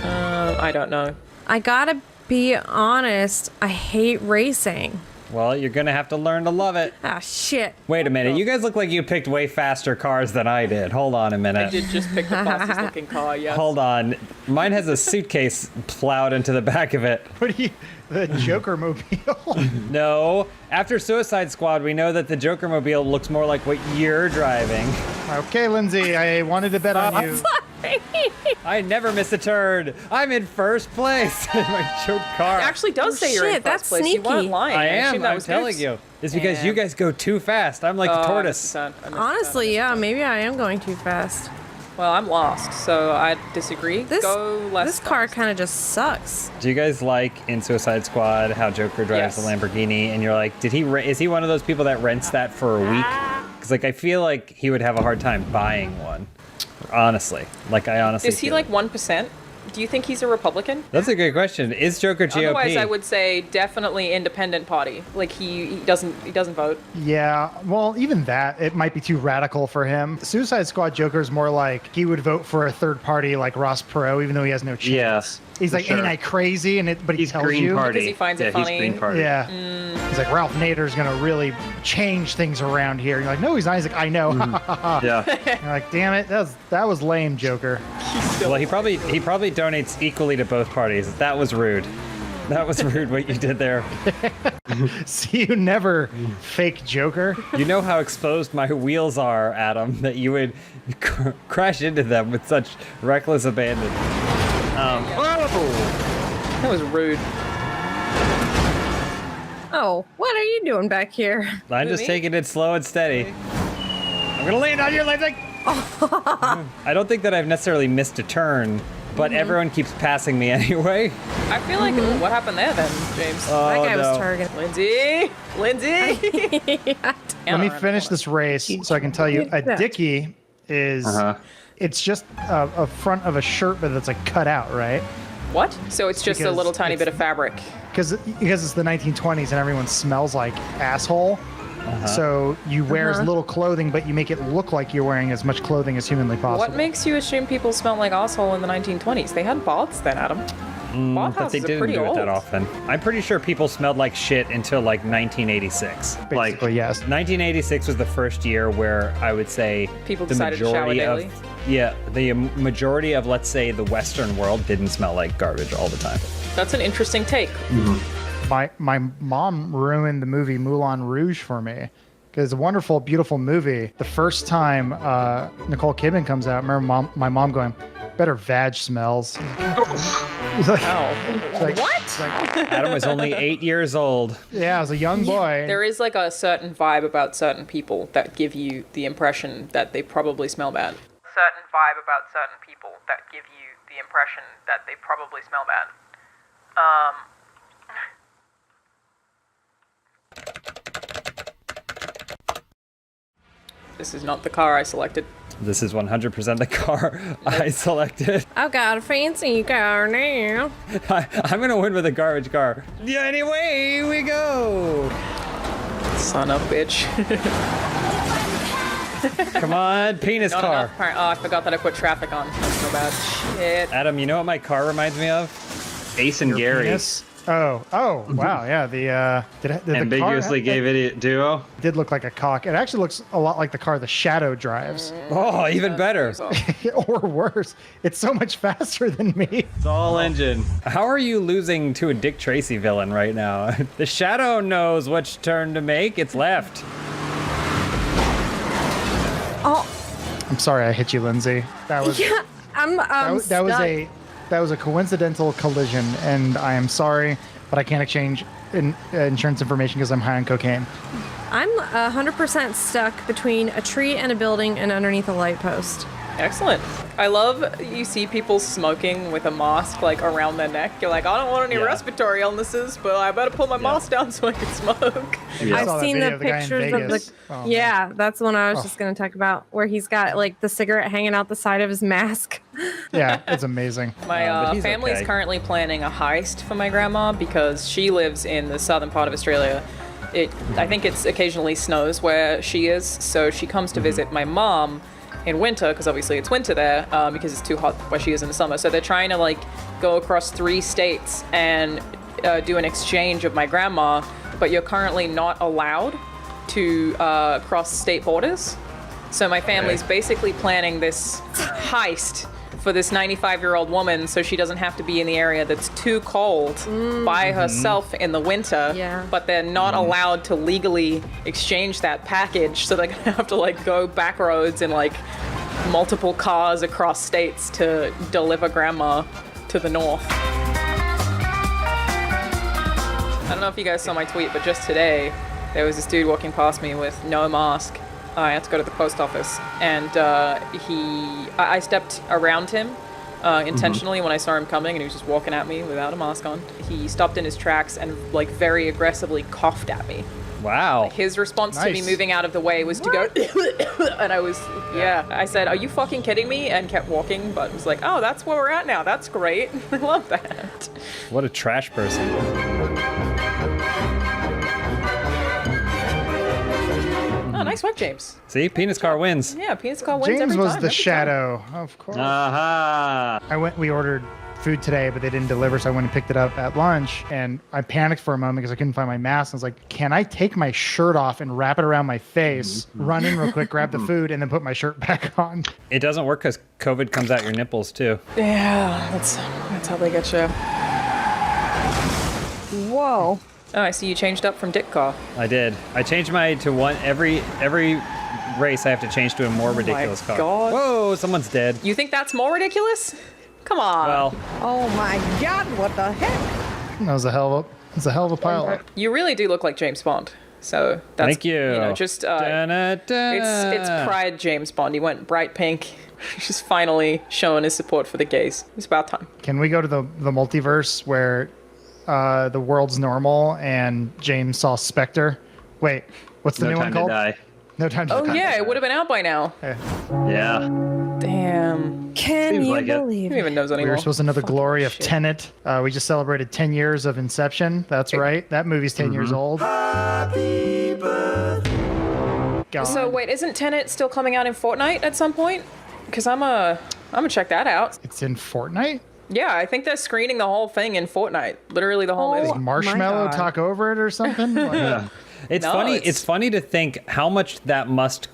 I don't know. I gotta be honest, I hate racing. Well, you're gonna have to learn to love it. Ah, shit. Wait a minute. You guys look like you picked way faster cars than I did. Hold on a I minute. did just pick the fastest looking car, yes. Hold on. Mine has a suitcase plowed into the back of it. What do you... The Joker mobile? No. After Suicide Squad, we know that the Joker mobile looks more like what you're driving. Okay, Lindsay, I wanted to bet on you. I never miss a turn. I'm in first place in my joke car. It actually does say you're in shit, first that's place. You weren't sneaky. lying. I Actually, am. that I'm was telling good. you. It's because you And- guys go too fast. I'm like the tortoise. Honestly, yeah, maybe I am going too fast. Well, I'm lost, so I disagree. Go less. This car kind of just sucks. Do you guys like in Suicide Squad how Joker drives Yes. a Lamborghini and you're like, is he one of those people that rents that for a week? Because like I feel like he would have a hard time buying one. Honestly, I honestly. Is he feel like 1%? Do you think he's a Republican? That's a good question. Is Joker GOP? Otherwise, I would say definitely independent party. Like he doesn't vote. Yeah, well, even that, it might be too radical for him. Suicide Squad Joker's more like he would vote for a third party like Ross Perot, even though he has no chance. Yes. He's like, sure. ain't I crazy? But he tells Green you. Party. Because he finds it funny. He's Green Party. Yeah. He's like, Ralph Nader's going to really change things around here. You're like, no, he's not. He's like, I know. Yeah. You're like, damn it, that was lame, Joker. Well, he probably donates equally to both parties. That was rude. That was rude what you did there. See, you never fake Joker. You know how exposed my wheels are, Adam, that you would crash into them with such reckless abandon. That was rude. Oh, what are you doing back here? I'm just taking it slow and steady. I'm gonna land on your leg. I don't think that I've necessarily missed a turn, but everyone keeps passing me anyway. I feel like what happened there then, James? Oh, That guy was no. targeted. Lindsay. Let me finish this race so I can tell you. A dickie is, it's just a front of a shirt, but it's like cut out, right? What? So it's just a Because little tiny bit of fabric. Because it's the 1920s and everyone smells like asshole. So you wear as little clothing, but you make it look like you're wearing as much clothing as humanly possible. What makes you assume people smelled like asshole in the 1920s? They had baths then, Adam. But they Bathhouses are didn't pretty do it that old. often. I'm pretty sure people smelled like shit until like 1986. Basically, yes. 1986 was the first year where I would say People the decided to shower majority daily? the majority of, let's say, the Western world didn't smell like garbage all the time. That's an interesting take. My mom ruined the movie Moulin Rouge for me. It's a wonderful, beautiful movie. The first time Nicole Kidman comes out, I remember my mom going, better vag smells. It's like, What? Adam was only 8 years old. Yeah, I was a young boy. There is like a certain vibe about certain people that give you the impression that they probably smell bad. Certain vibe about certain people that give you the impression that they probably smell bad. This is not the car I selected. This is 100% the car I selected. I've got a fancy car now. I'm gonna win with a garbage car. Yeah, anyway, we go. Son of a bitch. Come on, penis Not car. enough oh, I forgot that I put traffic on. That's so bad. Shit. Adam, you know what my car reminds me of? Ace and Gary. Penis? Oh, wow, yeah. Did Ambiguously the car, gave it a duo. did look like a cock. It actually looks a lot like the car the Shadow drives. Oh, even better. Or worse. It's so much faster than me. It's all engine. How are you losing to a Dick Tracy villain right now? The Shadow knows which turn to make. It's left. Oh, I'm sorry I hit you, Lindsay. That was yeah. I'm that was a coincidental collision, and I am sorry, but I can't exchange insurance information because I'm high on cocaine. I'm 100% stuck between a tree and a building and underneath a light post. Excellent. I love you see people smoking with a mask like around their neck. You're like, I don't want any respiratory illnesses, but I better pull my mask down so I can smoke. I've seen the pictures of the. Yeah, that's the one I was just going to talk about, where he's got like the cigarette hanging out the side of his mask. Yeah, it's amazing. My family's currently planning a heist for my grandma because she lives in the southern part of Australia. I think it's occasionally snows where she is, so she comes to visit my mom in winter, because obviously it's winter there, because it's too hot where she is in the summer. So they're trying to like go across 3 states and do an exchange of my grandma, but you're currently not allowed to cross state borders. So my family's basically planning this heist for this 95-year-old woman so she doesn't have to be in the area that's too cold by herself in the winter, but they're not allowed to legally exchange that package, so they're gonna have to like go back roads and like multiple cars across states to deliver grandma to the north. I don't know if you guys saw my tweet, but just today, there was this dude walking past me with no mask. I had to go to the post office, and I stepped around him intentionally when I saw him coming, and he was just walking at me without a mask on. He stopped in his tracks and like very aggressively coughed at me. Wow. Like, his response to me moving out of the way was to go, and I was, I said, "Are you fucking kidding me?" and kept walking, but was like, "Oh, that's where we're at now. That's great. I love that." What a trash person. Oh, nice work, James. See, Penis Car wins. Yeah, Penis Car wins James every was time. the every shadow, of course. Aha. We ordered food today, but they didn't deliver, so I went and picked it up at lunch, and I panicked for a moment because I couldn't find my mask. I was like, can I take my shirt off and wrap it around my face, run in real quick, grab the food, and then put my shirt back on? It doesn't work because COVID comes out your nipples, too. Yeah, that's how they get you. Whoa. Oh, I see you changed up from Dick Car. I did. I changed mine to one. Every race I have to change to a more ridiculous car. God. Whoa, someone's dead. You think that's more ridiculous? Come on. Well. Oh my God! What the heck? That was a hell of a pilot. You really do look like James Bond. So that's Thank you. You know, just it's Pride James Bond. He went bright pink. He's finally showing his support for the gays. It's about time. Can we go to the multiverse where the world's normal and James saw Spectre? Wait, what's the new one called? No Time to Die. Oh yeah, it would have been out by now. Yeah. Damn. Can Seems you like it. believe Who even knows We anymore? were supposed to know the glory of Tenet. We just celebrated 10 years of Inception. That's right. That movie's 10 years old. So wait, isn't Tenet still coming out in Fortnite at some point? Because I'm gonna check that out. It's in Fortnite? Yeah, I think they're screening the whole thing in Fortnite. Literally the whole movie. Does Marshmallow talk over it or something? Like, It's No, funny. It's funny to think how much that must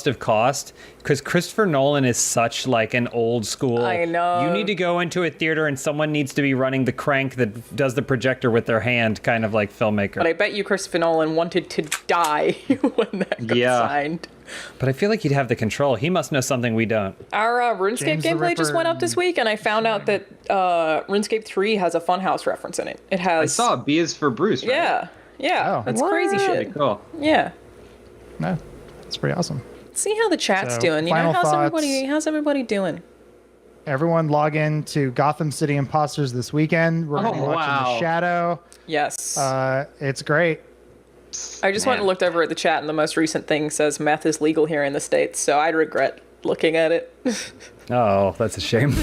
have cost, because Christopher Nolan is such like an old school. I know. You need to go into a theater and someone needs to be running the crank that does the projector with their hand, kind of like filmmaker. But I bet you Christopher Nolan wanted to die when that got signed. But I feel like he'd have the control. He must know something we don't. Our RuneScape James the gameplay just Ripper. went up this week, and I found out that RuneScape 3 has a Funhouse reference in it. It has. I saw B is for Bruce, right? Yeah. Yeah. Oh. That's crazy shit. Pretty cool. Yeah. no, it's pretty awesome. See how the chat's So, doing. You know, final how's everybody doing? Everyone log in to Gotham City Imposters this weekend. We're going to be watching The Shadow. Yes. It's great. I just went and looked over at the chat, and the most recent thing says meth is legal here in the States, so I regret looking at it. Oh, that's a shame.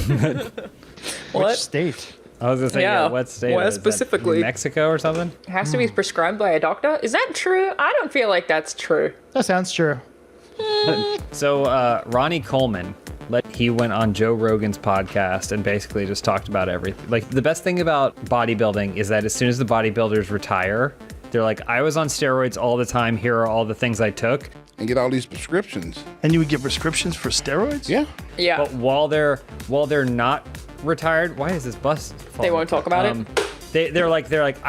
What? Which state? I was gonna say, Yeah, what state? where is that? specifically? Mexico or something? It has to be prescribed by a doctor? Is that true? I don't feel like that's true. That sounds true. So Ronnie Coleman, he went on Joe Rogan's podcast and basically just talked about everything. Like, the best thing about bodybuilding is that as soon as the bodybuilders retire, they're like, I was on steroids all the time. Here are all the things I took. And get all these prescriptions. And you would get prescriptions for steroids? Yeah. Yeah. But while they're not retired, why is this bus falling? They won't talk about it? They're like,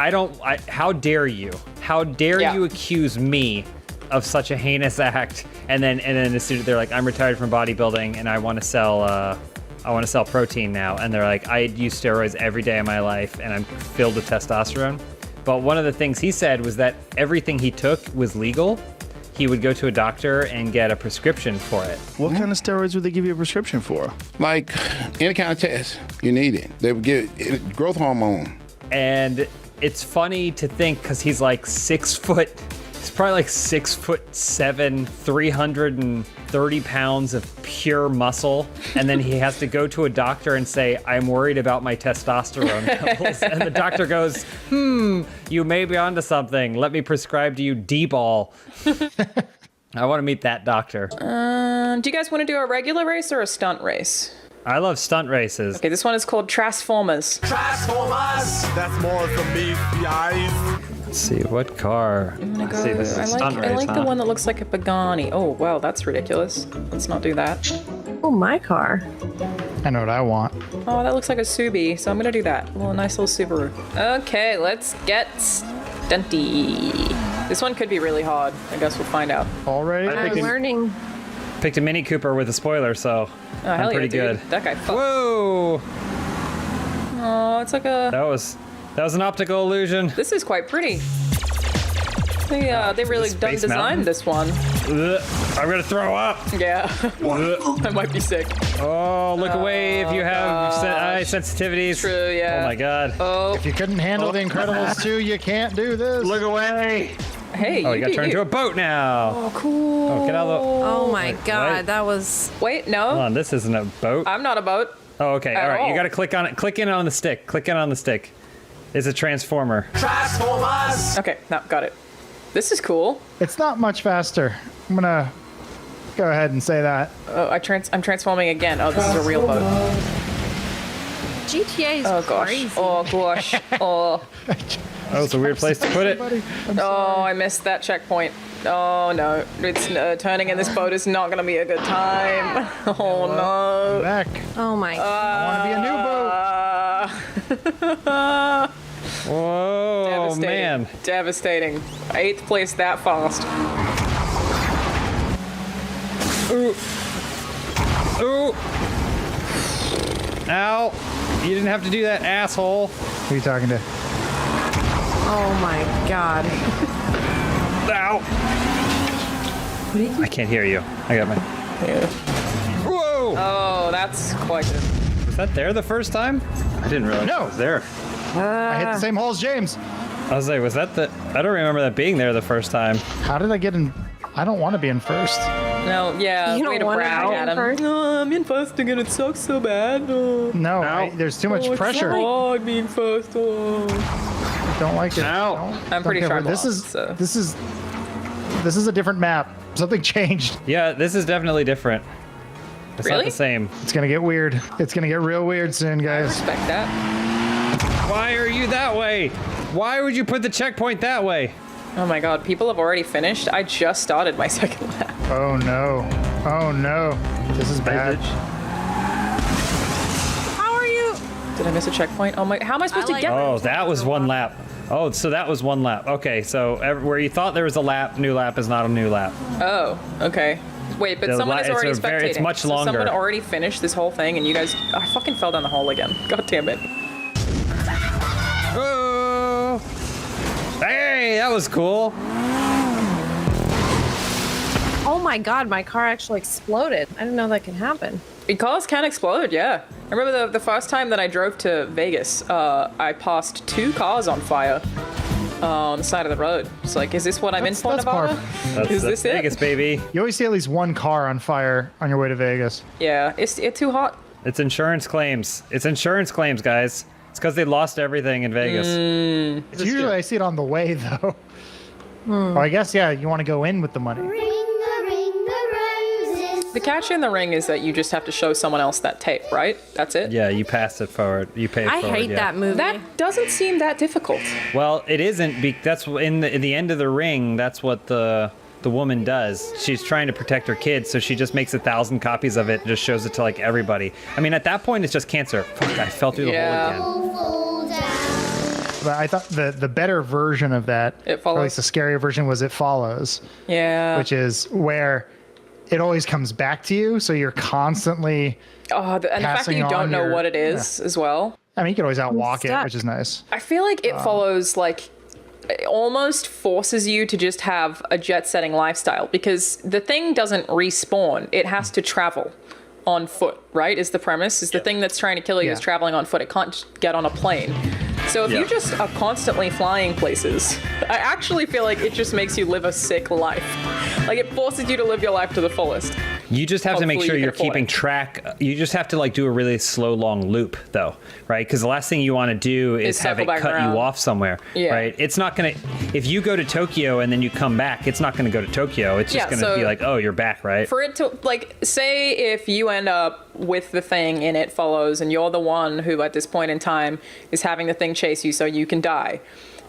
how dare you? How dare you accuse me of such a heinous act? And then as soon as they're like, I'm retired from bodybuilding and I want to sell protein now. And they're like, I use steroids every day of my life and I'm filled with testosterone. But one of the things he said was that everything he took was legal. He would go to a doctor and get a prescription for it. What kind of steroids would they give you a prescription for? Like any kind of test you need it. They would give growth hormone. And it's funny to think because he's like 6 foot. He's probably like 6'7", 330 pounds of pure muscle. And then he has to go to a doctor and say, I'm worried about my testosterone levels. And the doctor goes, you may be onto something. Let me prescribe to you D-ball. I want to meet that doctor. Do you guys want to do a regular race or a stunt race? I love stunt races. Okay, this one is called Transformers. Transformers! That's more for me, guys. Let's see, what car? I'm gonna go. I like the one that looks like a Pagani. Oh wow, that's ridiculous. Let's not do that. Oh, my car. I know what I want. Oh, that looks like a Subi, so I'm gonna do that. A nice little Subaru. Okay, let's get stunty. This one could be really hard. I guess we'll find out. Already? I'm learning. Picked a Mini Cooper with a spoiler, so I'm hell pretty yeah, good. dude. That guy fucked. Whoa! Oh, it's like a... That was an optical illusion. This is quite pretty. They really done designed this one. I'm gonna throw up. Yeah. I might be sick. Oh, look away if you have eye sensitivities. True, yeah. Oh my god. Oh. If you couldn't handle The Incredibles 2, you can't do this. Look away. Hey, Oh, you got turned into a boat now. Oh, cool. Oh, get out of the... Oh my God, wait. that was... Wait, no. Hold on, this isn't a boat. I'm not a boat. Oh, okay. At All right, you all. gotta click on it. Click in on the stick. Click in on the stick. It's a transformer. Transformers! Okay, no, got it. This is cool. It's not much faster. I'm gonna go ahead and say that. Oh, I'm transforming again. Oh, this is a real boat. GTA is Oh gosh. crazy. Oh gosh. Oh. Oh, it's a weird place to put it. Oh, I missed that checkpoint. Oh no, it's turning in this boat is not gonna be a good time. Oh no. Back. Oh my I want to be a new boat. Whoa, Devastating. man. Devastating. 8th place that fast. Ooh. Ooh. Ow. You didn't have to do that, asshole. Who are you talking to? Oh my God. Ow. I can't hear you. I got my... Whoa. Oh, that's quite good. Was that there the first time? I didn't realize it was there. I hit the same hole as James. I was like, was that the... I don't remember that being there the first time. How did I get in? I don't want to be in first. No, yeah, You way to don't wanna brag be at in him. first? Oh, I'm in first again. It sucks so bad. Oh. No, there's too much pressure. Oh, I'm being first. Oh. I don't like it. Ow. Don't I'm pretty care sure for- I this lost, is this is a different map. Something changed. Yeah, this is definitely different. It's not Really? the same. It's gonna get weird. It's gonna get real weird soon, guys. Respect that. Why are you that way? Why would you put the checkpoint that way? Oh my God, people have already finished. I just started my second lap. Oh no. Oh no. This is bad. How are you? Did I miss a checkpoint? Oh my, how am I supposed to get? Oh, that was one lap. Oh, so that was one lap. Okay, so where you thought there was a lap, new lap is not a new lap. Oh, okay. Wait, but The someone li- is it's already a spectating. very- it's much So longer. someone already finished this whole thing, and you guys, I fucking fell down the hole again. God damn it. Oh! Hey, that was cool. Oh my God, my car actually exploded. I didn't know that can happen. Cars can explode, yeah. I remember the first time that I drove to Vegas, I passed 2 cars on fire on the side of the road. It's like, is this what I'm in for, That's par. Nevada? Is this it? Vegas, baby. You always see at least one car on fire on your way to Vegas. Yeah, it's too hot. It's insurance claims. It's insurance claims, guys. It's because they lost everything in Vegas. It's usually I see it on the way though. Well, I guess yeah, you want to go in with the money. The catch in the ring is that you just have to show someone else that tape, right? That's it? Yeah, you pass it forward. You pay it I forward. hate yeah. that movie. That doesn't seem that difficult. Well, it isn't. That's in the end of the ring. That's what the woman does. She's trying to protect her kids, so she just makes 1,000 copies of it and just shows it to like everybody. I mean, at that point, it's just cancer. Fuck, I fell through the hole again. But I thought the better version of that, It Follows. or at least the scarier version, was It Follows, Yeah. which is where it always comes back to you, so you're constantly. Oh, and the fact that passing you don't on know your- what it is as well. I mean, you can always outwalk it, stuck. which is nice. I feel like it follows like it almost forces you to just have a jet-setting lifestyle because the thing doesn't respawn; it has to travel on foot. Right? Is the premise? Is the thing that's trying to kill you is traveling on foot? It can't just get on a plane. So if you just are constantly flying places, I actually feel like it just makes you live a sick life. Like it forces you to live your life to the fullest. You just have to make Hopefully sure you you're can afford keeping it. track. You just have to like do a really slow, long loop, though, right? Because the last thing you want to do is have circle it back cut around. you off somewhere, Yeah. right? It's not gonna. If you go to Tokyo and then you come back, it's not gonna go to Tokyo. It's just Yeah, gonna so be like, oh, you're back, right? For it to, like, say if you end up with the thing and It Follows and you're the one who at this point in time is having the thing chase you so you can die.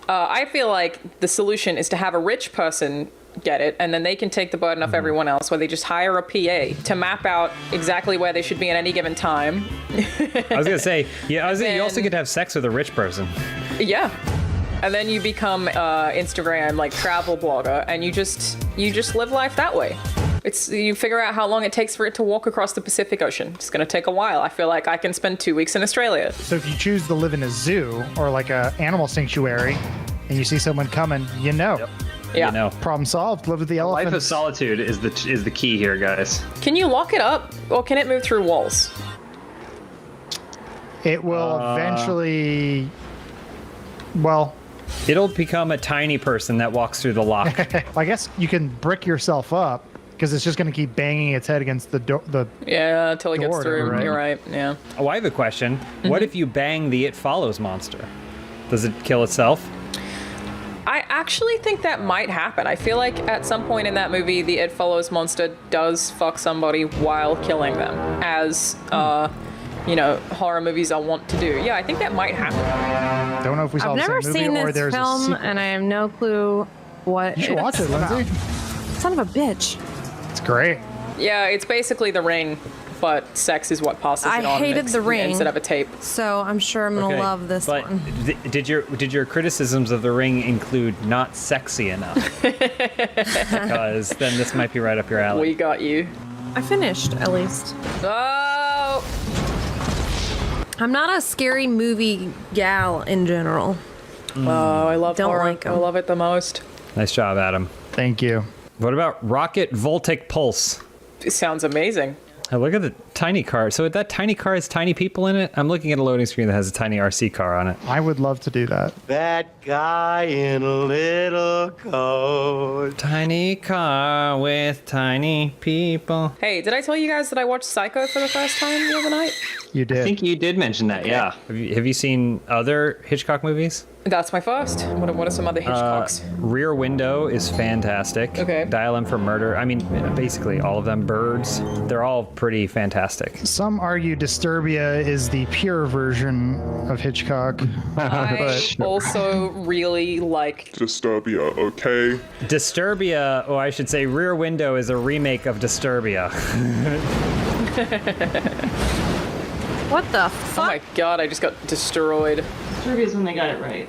I feel like the solution is to have a rich person get it and then they can take the burden off everyone else where they just hire a PA to map out exactly where they should be at any given time. I was gonna say, yeah. You also get to have sex with a rich person. Yeah. And then you become Instagram like travel blogger and you just live life that way. You figure out how long it takes for it to walk across the Pacific Ocean. It's going to take a while. I feel like I can spend 2 weeks in Australia. So if you choose to live in a zoo or like a animal sanctuary and you see someone coming, you know. Yep. Yeah. You know. Problem solved. Live with the elephants. Life of solitude is the key here, guys. Can you lock it up, or can it move through walls? It will eventually. Well, it'll become a tiny person that walks through the lock. I guess you can brick yourself up because it's just going to keep banging its head against the door. Yeah, until it gets through. Right? You're right. Yeah. Oh, I have a question. What if you bang the It Follows monster? Does it kill itself? I actually think that might happen. I feel like at some point in that movie, the It Follows monster does fuck somebody while killing them, as horror movies I want to do. Yeah, I think that might happen. Don't know if we saw I've the never same movie seen or this there's a film, sequel. and I have no clue what. You should watch it, about. Lindsay. Son of a bitch. It's great. Yeah, it's basically The Ring, but sex is what passes I it on hated The Ring instead of a tape. So I'm sure I'm gonna love this but one. Did your criticisms of The Ring include not sexy enough? Because then this might be right up your alley. We got you. I finished, at least. Oh! I'm not a scary movie gal in general. Oh, I love Don't horror. like 'em. I love it the most. Nice job, Adam. Thank you. What about Rocket Voltic Pulse? It sounds amazing. Oh, look at the tiny car. So that tiny car has tiny people in it? I'm looking at a loading screen that has a tiny RC car on it. I would love to do that. That guy in a little coat. Tiny car with tiny people. Hey, did I tell you guys that I watched Psycho for the first time the other night? You did. I think you did mention that, yeah. Have you seen other Hitchcock movies? That's my first. What are some other Hitchcocks? Rear Window is fantastic. Okay. Dial M for Murder. I mean, basically all of them. Birds. They're all pretty fantastic. Some argue Disturbia is the pure version of Hitchcock. I also really like Disturbia, okay? Disturbia, or I should say Rear Window, is a remake of Disturbia. What the Oh fuck? my god, I just got destroyed. Disturbia's when they got it right.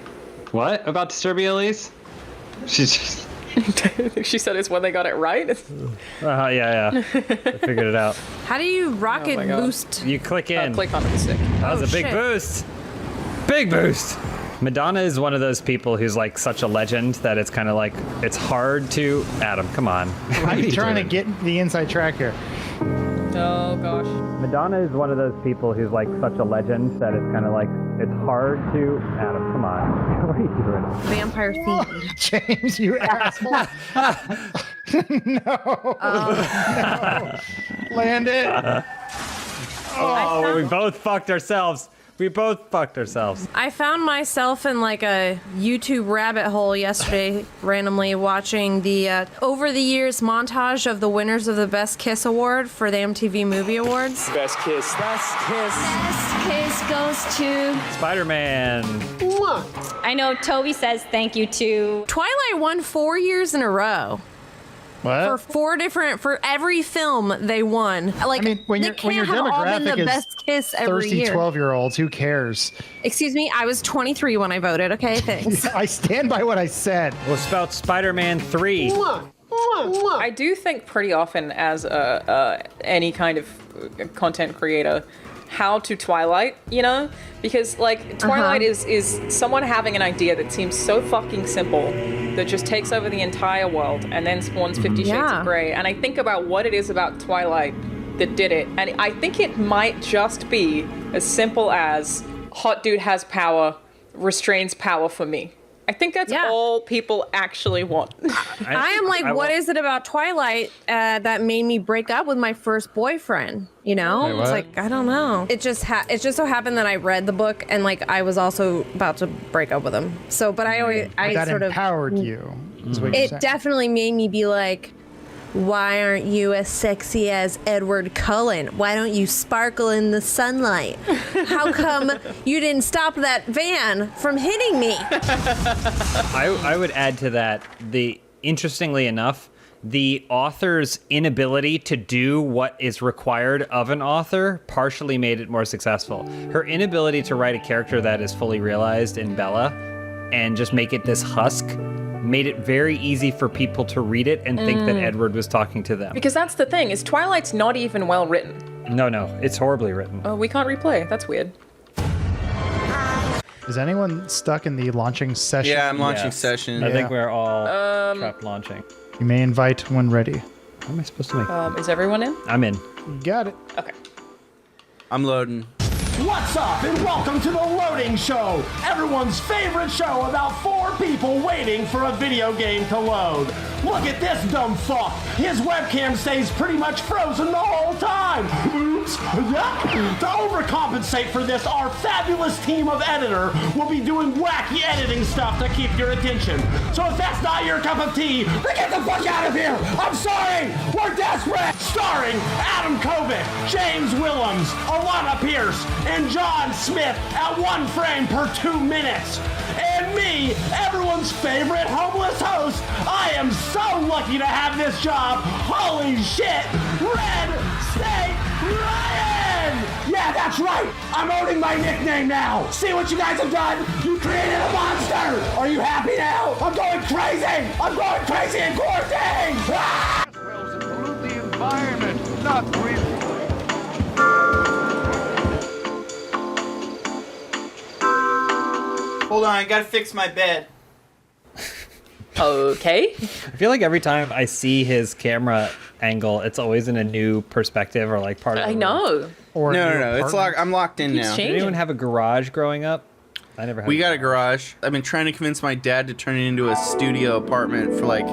What about Disturbia, Elise? She's just... She said it's when they got it right. Yeah. I figured it out. How do you rocket my God. boost? You click in. Click on the stick. That was a big shit. boost. Big boost. Madonna is one of those people who's like such a legend that it's kind of like, it's hard to... Adam, come on. I'm trying to get the inside track here. Oh gosh. Madonna is one of those people who's like such a legend that it's kind of like, it's hard to... Adam, come on. What are you doing? Vampire theme. James, you asshole. No. No. Land it. Oh, we both fucked ourselves. We both fucked ourselves. I found myself in like a YouTube rabbit hole yesterday, randomly watching the over the years montage of the winners of the Best Kiss Award for the MTV Movie Awards. Best kiss. Best kiss goes to... Spider-Man. I know Toby says thank you to... Twilight won 4 years in a row. What? For every film they won. Like, I mean, when they your can't have all been demographic the is best kiss every thirsty year. 12-year-olds, who cares? Excuse me, I was 23 when I voted. Okay, thanks. I stand by what I said. What's about Spider-Man 3? I do think pretty often as any kind of content creator, how to Twilight, you know? Because like Twilight is someone having an idea that seems so fucking simple that just takes over the entire world and then spawns 50 Shades Yeah. of Grey. And I think about what it is about Twilight that did it. And I think it might just be as simple as hot dude has power, restrains power for me. I think that's all people actually want. I am like, what is it about Twilight that made me break up with my first boyfriend? You know, Wait, it's what? like I don't know. It just so happened that I read the book and like I was also about to break up with him. So, but That sort of empowered you. Is what you're It saying. definitely made me be like, why aren't you as sexy as Edward Cullen? Why don't you sparkle in the sunlight? How come you didn't stop that van from hitting me? I would add to that, interestingly enough, the author's inability to do what is required of an author partially made it more successful. Her inability to write a character that is fully realized in Bella and just make it this husk made it very easy for people to read it and think that Edward was talking to them. Because that's the thing, is Twilight's not even well written. No, it's horribly written. Oh, we can't replay. That's weird. Is anyone stuck in the launching session? Yeah, I'm launching session. I think we're all trapped launching. You may invite when ready. How am I supposed to make? Is everyone in? I'm in. Got it. Okay. I'm loading. What's up, and welcome to the Loading Show, everyone's favorite show about 4 people waiting for a video game to load. Look at this dumb fuck. His webcam stays pretty much frozen the whole time. Oops. Yeah. To overcompensate for this, our fabulous team of editor will be doing wacky editing stuff to keep your attention. So if that's not your cup of tea, then get the fuck out of here. I'm sorry. We're desperate. Starring Adam Kovic, James Willems, Alana Pierce, and John Smith at 1 frame per 2 minutes. And me, everyone's favorite homeless host, I am so lucky to have this job. Holy shit, Red State Ryan! Yeah, that's right. I'm owning my nickname now. See what you guys have done? You created a monster. Are you happy now? I'm going crazy. I'm going crazy in quarantine. Ah! Well, to pollute the environment, not breathe. Hold on, I gotta fix my bed. Okay. I feel like every time I see his camera angle, it's always in a new perspective or like part of the room. know. Or No. It's locked. I'm locked in now. Did anyone have a garage growing up? I never had. We got a garage. I've been trying to convince my dad to turn it into a studio apartment for like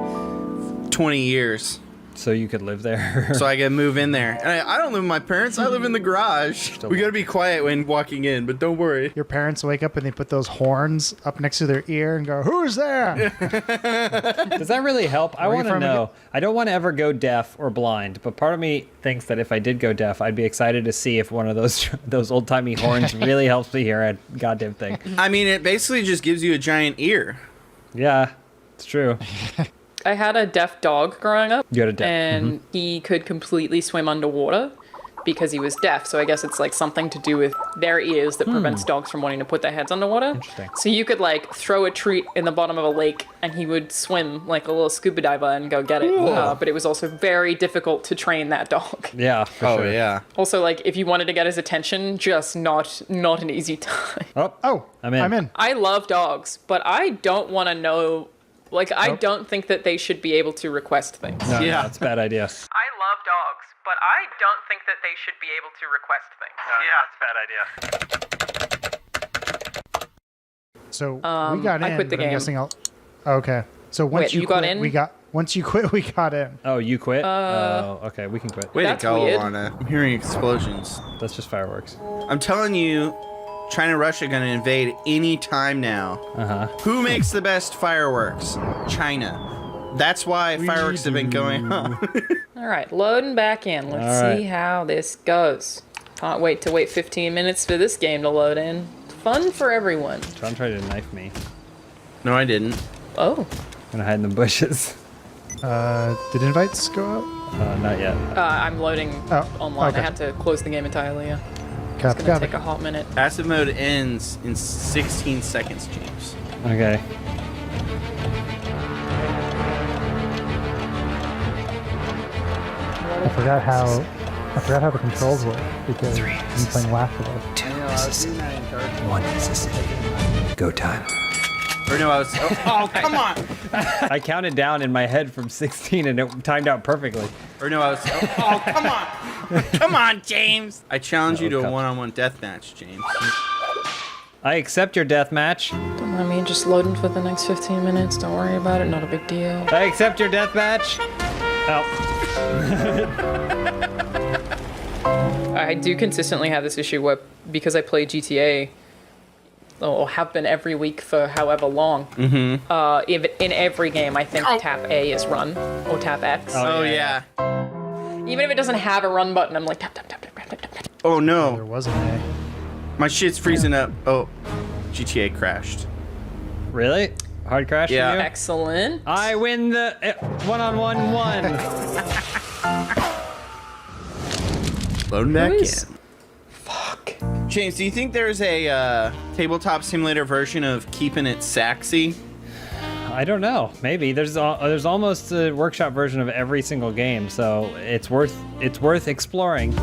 20 years. So you could live there. So I can move in there. And I don't live with my parents. I live in the garage. We gotta be quiet when walking in, but don't worry. Your parents wake up and they put those horns up next to their ear and go, "Who's there?" Does that really help? I Where are you want to from know. I don't want to ever go deaf or blind, but part of me thinks that if I did go deaf, I'd be excited to see if one of those old timey horns really helps me hear a goddamn thing. I mean, it basically just gives you a giant ear. Yeah, it's true. I had a deaf dog growing up. You had a deaf, and he could completely swim underwater because he was deaf. So I guess it's like something to do with their ears that prevents dogs from wanting to put their heads underwater. Interesting. So you could like throw a treat in the bottom of a lake and he would swim like a little scuba diver and go get it. But it was also very difficult to train that dog. Yeah, for sure. Yeah. Also, like if you wanted to get his attention, just not an easy time. Oh, I'm in. I love dogs, but I don't want to know. Like, I don't think that they should be able to request things. No, that's a bad idea. I love dogs, but I don't think that they should be able to request things. It's a bad idea. So we got in. I quit the but I'm game. guessing Okay. So once Wait, you got in? Once you quit, we got in. Oh, you quit? Oh, okay, we can quit. Way to That's go, weird. Alana. I'm hearing explosions. That's just fireworks. I'm telling you, China and Russia are gonna invade any time now. Who makes the best fireworks? China. That's why fireworks have been going on. All right, loading back in. Let's see how this goes. Can't wait to wait 15 minutes for this game to load in. Fun for everyone. John tried to knife me. No, I didn't. Oh. I'm gonna hide in the bushes. Did invites go out? Not yet. I'm loading online. I had to close the game entirely, yeah. It's gonna take a hot minute. Acid mode ends in 16 seconds, James. Okay. I forgot how the controls work because I'm playing Last of Us. 2 Mississippi. 1 Mississippi. Go time. Or no, I was. Oh, come on! I counted down in my head from 16 and it timed out perfectly. Or no, I was. Oh, come on! Come on, James! I challenge you to a one-on-one death match, James. I accept your death match. Don't mind me just loading for the next 15 minutes. Don't worry about it. Not a big deal. I accept your death match. Oh. I do consistently have this issue where, because I play GTA, or have been every week for however long, in every game I think tap A is run, or tap X. Oh, yeah. Even if it doesn't have a run button, I'm like tap, tap, tap, tap, tap, tap, tap. Oh, no. There wasn't a. My shit's freezing up. Oh, GTA crashed. Really? Hard crash for you? Excellent. I win the one-on-one one. Loading back in. Fuck. James, do you think there's a tabletop simulator version of Keeping It Saxy? I don't know. Maybe there's almost a workshop version of every single game, so it's worth exploring.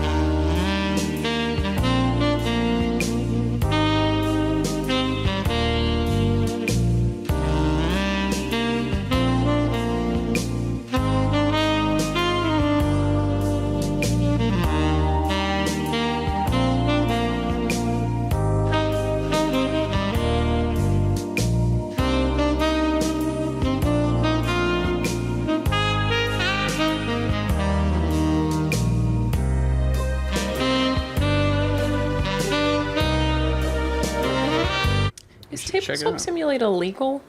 Is Tabletop Simulator legal?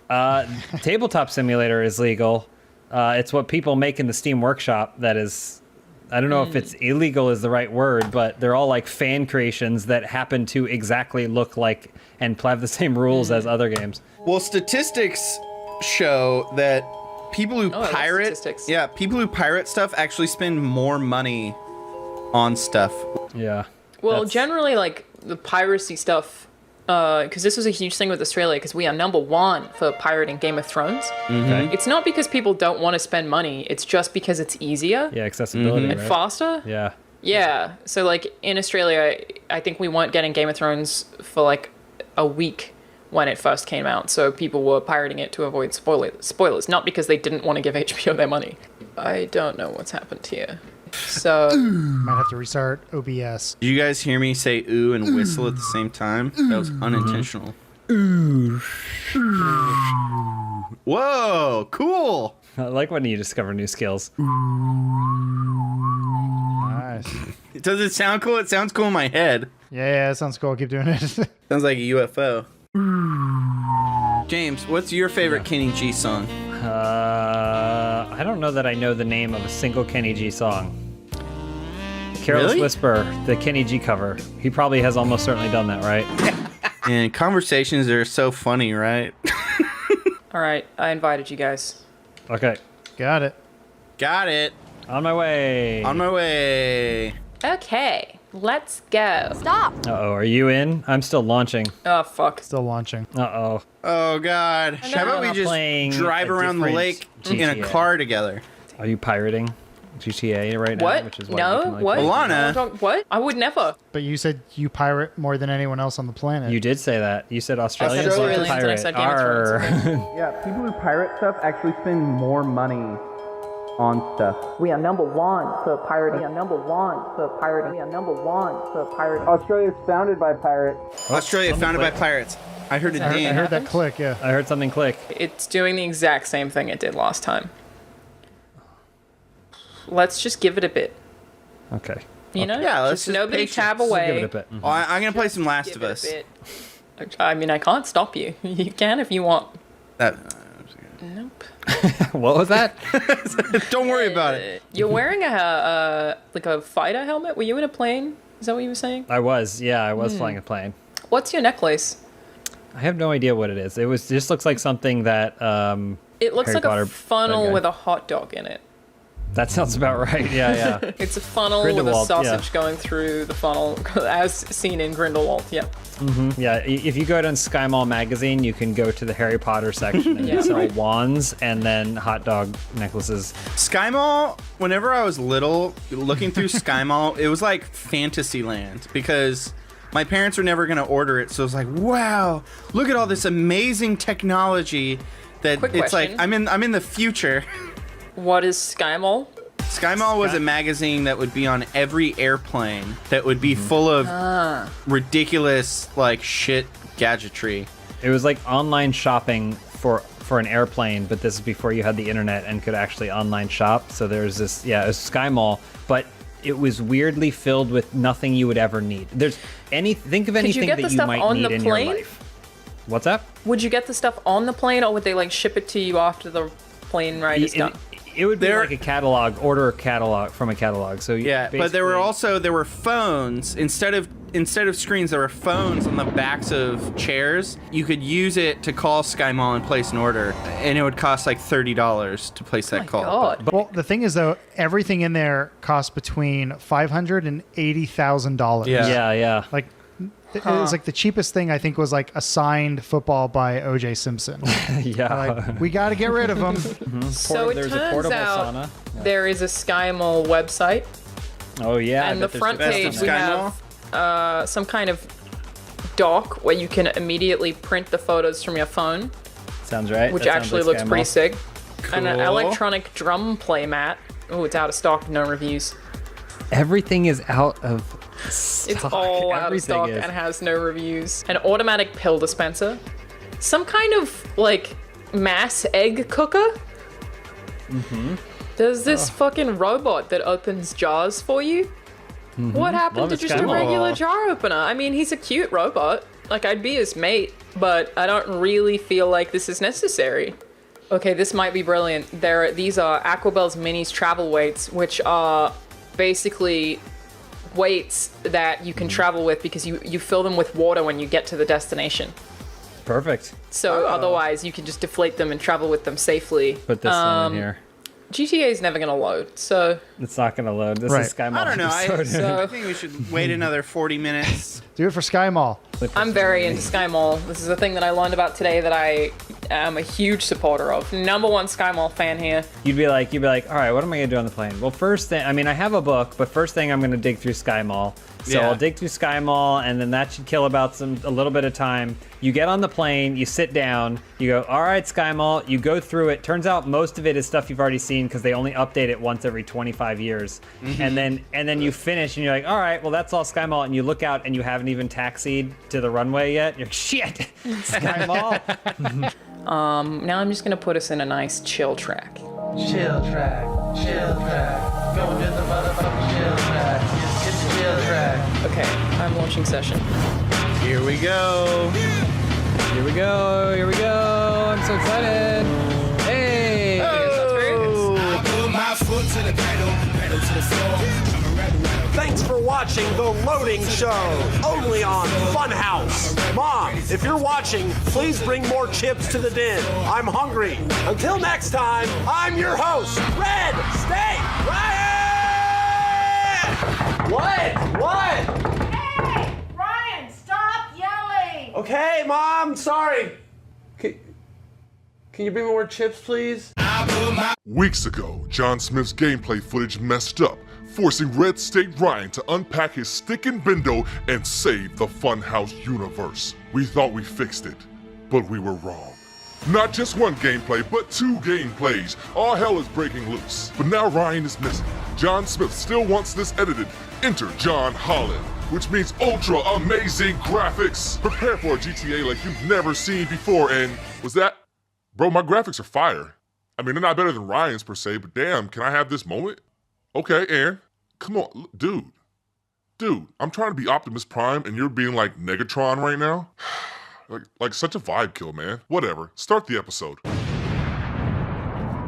Tabletop Simulator is legal. It's what people make in the Steam Workshop that is, I don't know if it's illegal is the right word, but they're all like fan creations that happen to exactly look like and have the same rules as other games. Well, statistics show that people who people who pirate stuff actually spend more money on stuff. Yeah. Well, generally, like the piracy stuff, because this was a huge thing with Australia, because we are #1 for pirating Game of Thrones. Okay. It's not because people don't want to spend money; it's just because it's easier. Yeah, accessibility and right? faster. Yeah. Yeah. So, like in Australia, I think we weren't getting Game of Thrones for like a week when it first came out. So people were pirating it to avoid spoilers, not because they didn't want to give HBO their money. I don't know what's happened here. So might have to restart OBS. Did you guys hear me say ooh and whistle at the same time? That was unintentional. Ooh. Whoa, cool. I like when you discover new skills. Nice. Does it sound cool? It sounds cool in my head. Yeah, that sounds cool. Keep doing it. Sounds like a UFO. James, what's your favorite Kenny G song? I don't know that I know the name of a single Kenny G song. Careless Really? Whisper, the Kenny G cover. He probably has almost certainly done that, right? And conversations are so funny, right? all right, I invited you guys. Okay. Got it. Got it. On my way. On my way. Okay, let's go. Stop. Uh-oh, are you in? I'm still launching. Oh, fuck. Still launching. Uh-oh. Oh, God. How about we just drive around the lake in a car together? Are you pirating GTA right now? What? Which is why No, you can, like, what? Alana. What? I would never. But you said you pirate more than anyone else on the planet. You did say that. You said Australians love to Australians, and I pirate. said Game of Thrones. Yeah, people who pirate stuff actually spend more money on stuff. We are #1 for pirating. We are #1 for pirating. We are #1 for pirating. Australia's founded by pirates. Australia founded by pirates. I heard it. I heard that click. Yeah. I heard something click. It's doing the exact same thing it did last time. Let's just give it a bit. Okay. You know? Yeah, let's just nobody patience. tab Let's away. Give it a bit. Oh, I'm gonna play some Last of Give it a Us. bit. I mean, I can't stop you. You can if you want. Nope. What was that? Don't worry about it. You're wearing a fighter helmet. Were you in a plane? Is that what you were saying? I was flying a plane. What's your necklace? I have no idea what it is. It just looks like something that It looks Harry like Potter a funnel bad guy. with a hot dog in it. That sounds about right. Yeah. It's a funnel with a Grindelwald, sausage going through the funnel, as seen in Grindelwald. Yeah. Yeah, if you go to Sky Mall magazine, you can go to the Harry Potter section and Yeah, they sell right. wands and then hot dog necklaces. Sky Mall, whenever I was little, looking through Sky Mall, it was like Fantasyland because my parents were never going to order it. So it was like, wow, look at all this amazing technology that Quick it's question. like I'm in the future. What is Sky Mall? Sky Mall was a magazine that would be on every airplane that would be full of ridiculous like shit gadgetry. It was like online shopping for an airplane, but this is before you had the internet and could actually online shop. So there's this, it was Sky Mall, but it was weirdly filled with nothing you would ever need. Think of anything get that the you stuff might on need the in plane? your life. What's up? Would you get the stuff on the plane, or would they like ship it to you after the plane ride is done? It would be like a catalog, order a catalog from a catalog. So Yeah, but there were phones instead of screens. There were phones on the backs of chairs. You could use it to call Sky Mall and place an order, and it would cost like $30 to place that call. God. Well, the thing is, though, everything in there costs between $500,000 and $80,000. Yeah. Yeah. Like It was like the cheapest thing I think was like a signed football by O.J. Simpson. Yeah. Like, we got to get rid of him. So it There's a turns portable out sauna. there is a SkyMall website. Oh yeah. And the front page we have some kind of dock where you can immediately print the photos from your phone. Sounds right. Which That sounds actually like looks pretty SkyMall. sick. And an Cool. electronic drum play mat. Oh, it's out of stock. No reviews. Everything is out of stock. It's all out of Everything stock is. and has no reviews. An automatic pill dispenser. Some kind of like mass egg cooker. Mm-hmm. There's this fucking robot that opens jars for you. Mm-hmm. What happened Love to it, just a SkyMall. regular jar opener? I mean, he's a cute robot. Like, I'd be his mate, but I don't really feel like this is necessary. Okay, this might be brilliant. These are Aquabell's Minis travel weights, which are basically weights that you can travel with because you fill them with water when you get to the destination. Perfect. So otherwise, you can just deflate them and travel with them safely. Put this one in here. GTA is never gonna load, so It's not going to load. This is SkyMall. I don't know. I episode. think we should wait another 40 minutes. Do it for SkyMall. I'm very into SkyMall. This is a thing that I learned about today that I am a huge supporter of. #1 SkyMall fan here. You'd be like, all right, what am I gonna do on the plane? Well, first thing, I mean, I have a book, but first thing I'm gonna dig through SkyMall. So Yeah. I'll dig through SkyMall, and then that should kill about a little bit of time. You get on the plane, you sit down, you go, all right, SkyMall. You go through it. Turns out most of it is stuff you've already seen because they only update it once every 25 years. And then you finish, and you're like, all right, well that's all SkyMall, and you look out, and you haven't even taxied to the runway yet. You're like, shit, SkyMall. Now I'm just gonna put us in a nice chill track. Chill track, going to the motherfucking chill track. Get the chill track. Okay, I'm launching session. Here we go. Here we go. Here we go. I'm so excited. Hey. I put my foot to the pedal to the floor. Thanks for watching The Loading Show, only on Funhouse. Mom, if you're watching, please bring more chips to the den. I'm hungry. Until next time, I'm your host, Red State Ryan! What? Hey, Ryan, stop yelling! Okay, Mom, sorry. Can you bring more chips, please? Weeks ago, John Smith's gameplay footage messed up, forcing Red State Ryan to unpack his stick and bendo and save the Funhouse universe. We thought we fixed it, but we were wrong. Not just one gameplay, but 2 gameplays. All hell is breaking loose. But now Ryan is missing. John Smith still wants this edited. Enter John Holland, which means ultra amazing graphics. Prepare for a GTA like you've never seen before, and was that? Bro, my graphics are fire. I mean, they're not better than Ryan's per se, but damn, can I have this moment? Okay, Aaron, come on, dude, I'm trying to be Optimus Prime and you're being like Negatron right now? like such a vibe kill, man. Whatever, start the episode.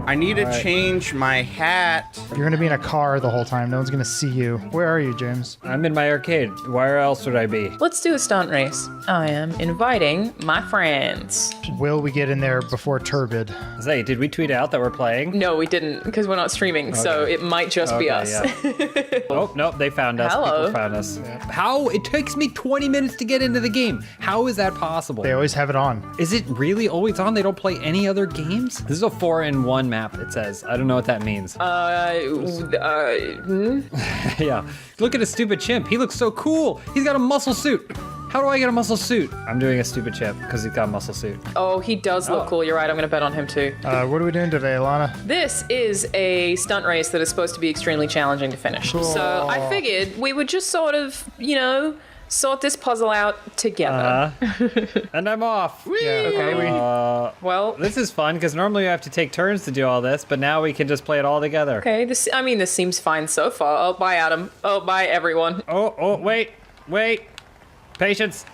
I need to change my hat. You're going to be in a car the whole time. No one's going to see you. Where are you, James? I'm in my arcade. Where else would I be? Let's do a stunt race. I am inviting my friends. Will we get in there before Turbid? Say, did we tweet out that we're playing? No, we didn't, because we're not streaming, so it might just be us. Yeah. Oh, no, they found us. Hello. People found us. How? It takes me 20 minutes to get into the game. How is that possible? They always have it on. Is it really always on? They don't play any other games? This is a 4-in-1 map, it says. I don't know what that means. Yeah. Look at a stupid chimp. He looks so cool. He's got a muscle suit. How do I get a muscle suit? I'm doing a stupid chimp because he's got a muscle suit. Oh, he does look cool. You're right. I'm going to bet on him too. What are we doing today, Alana? This is a stunt race that is supposed to be extremely challenging to finish. Cool. So I figured we would just sort of, sort this puzzle out together. And I'm off. Yeah, okay. Well, this is fun because normally we have to take turns to do all this, but now we can just play it all together. Okay, this seems fine so far. Oh, bye, Adam. Oh, bye, everyone. Oh, wait. Patience.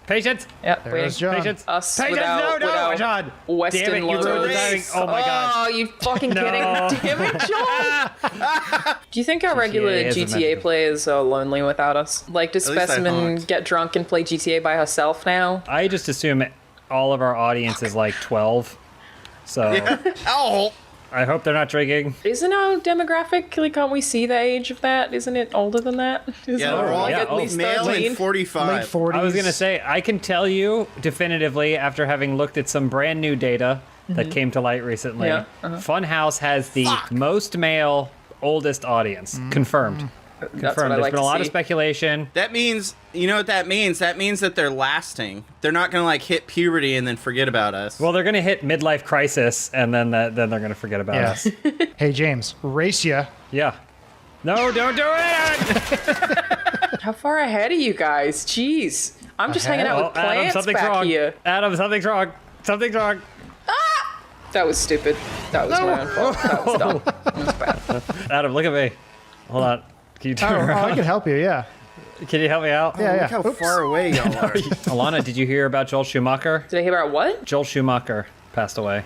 Yeah, There's John. Patience. Us Patience. without, No, without John. Western Damn it, you ruined the timing. Oh my god. Oh, you fucking kidding? Damn it, John. Do you think our regular isn't GTA meant players are lonely without us? Like, does At least I Specimen honked. get drunk and play GTA by herself now? I just assume all of our audience is like 12. So Oh. I hope they're not drinking. Isn't our demographic, like, can't we see the age of that? Isn't it older than that? Isn't Yeah, they're it all like at least male 13? and 45. Late 40s. I was going to say, I can tell you definitively after having looked at some brand new data that came to light recently, Funhouse has the most male, oldest audience. Confirmed. Confirmed. That's what I There's like been a to lot of see. speculation. That means, you know what that means? That means that they're lasting. They're not going to like hit puberty and then forget about us. Well, they're going to hit midlife crisis, and then they're going to forget about us. Hey, James, race ya. Yeah. No, don't do it! How far ahead are you guys? Jeez. I'm just hanging out with Adam, plants something's back wrong. here. Adam, something's wrong. Something's wrong. That was stupid. That was my own fault. That was dumb. That was bad. Adam, look at me. Hold on. Can you turn around? I can help you, yeah. Can you help me out? Yeah, Look how far away y'all are. Alana, did you hear about Joel Schumacher? Did I hear about what? Joel Schumacher passed away.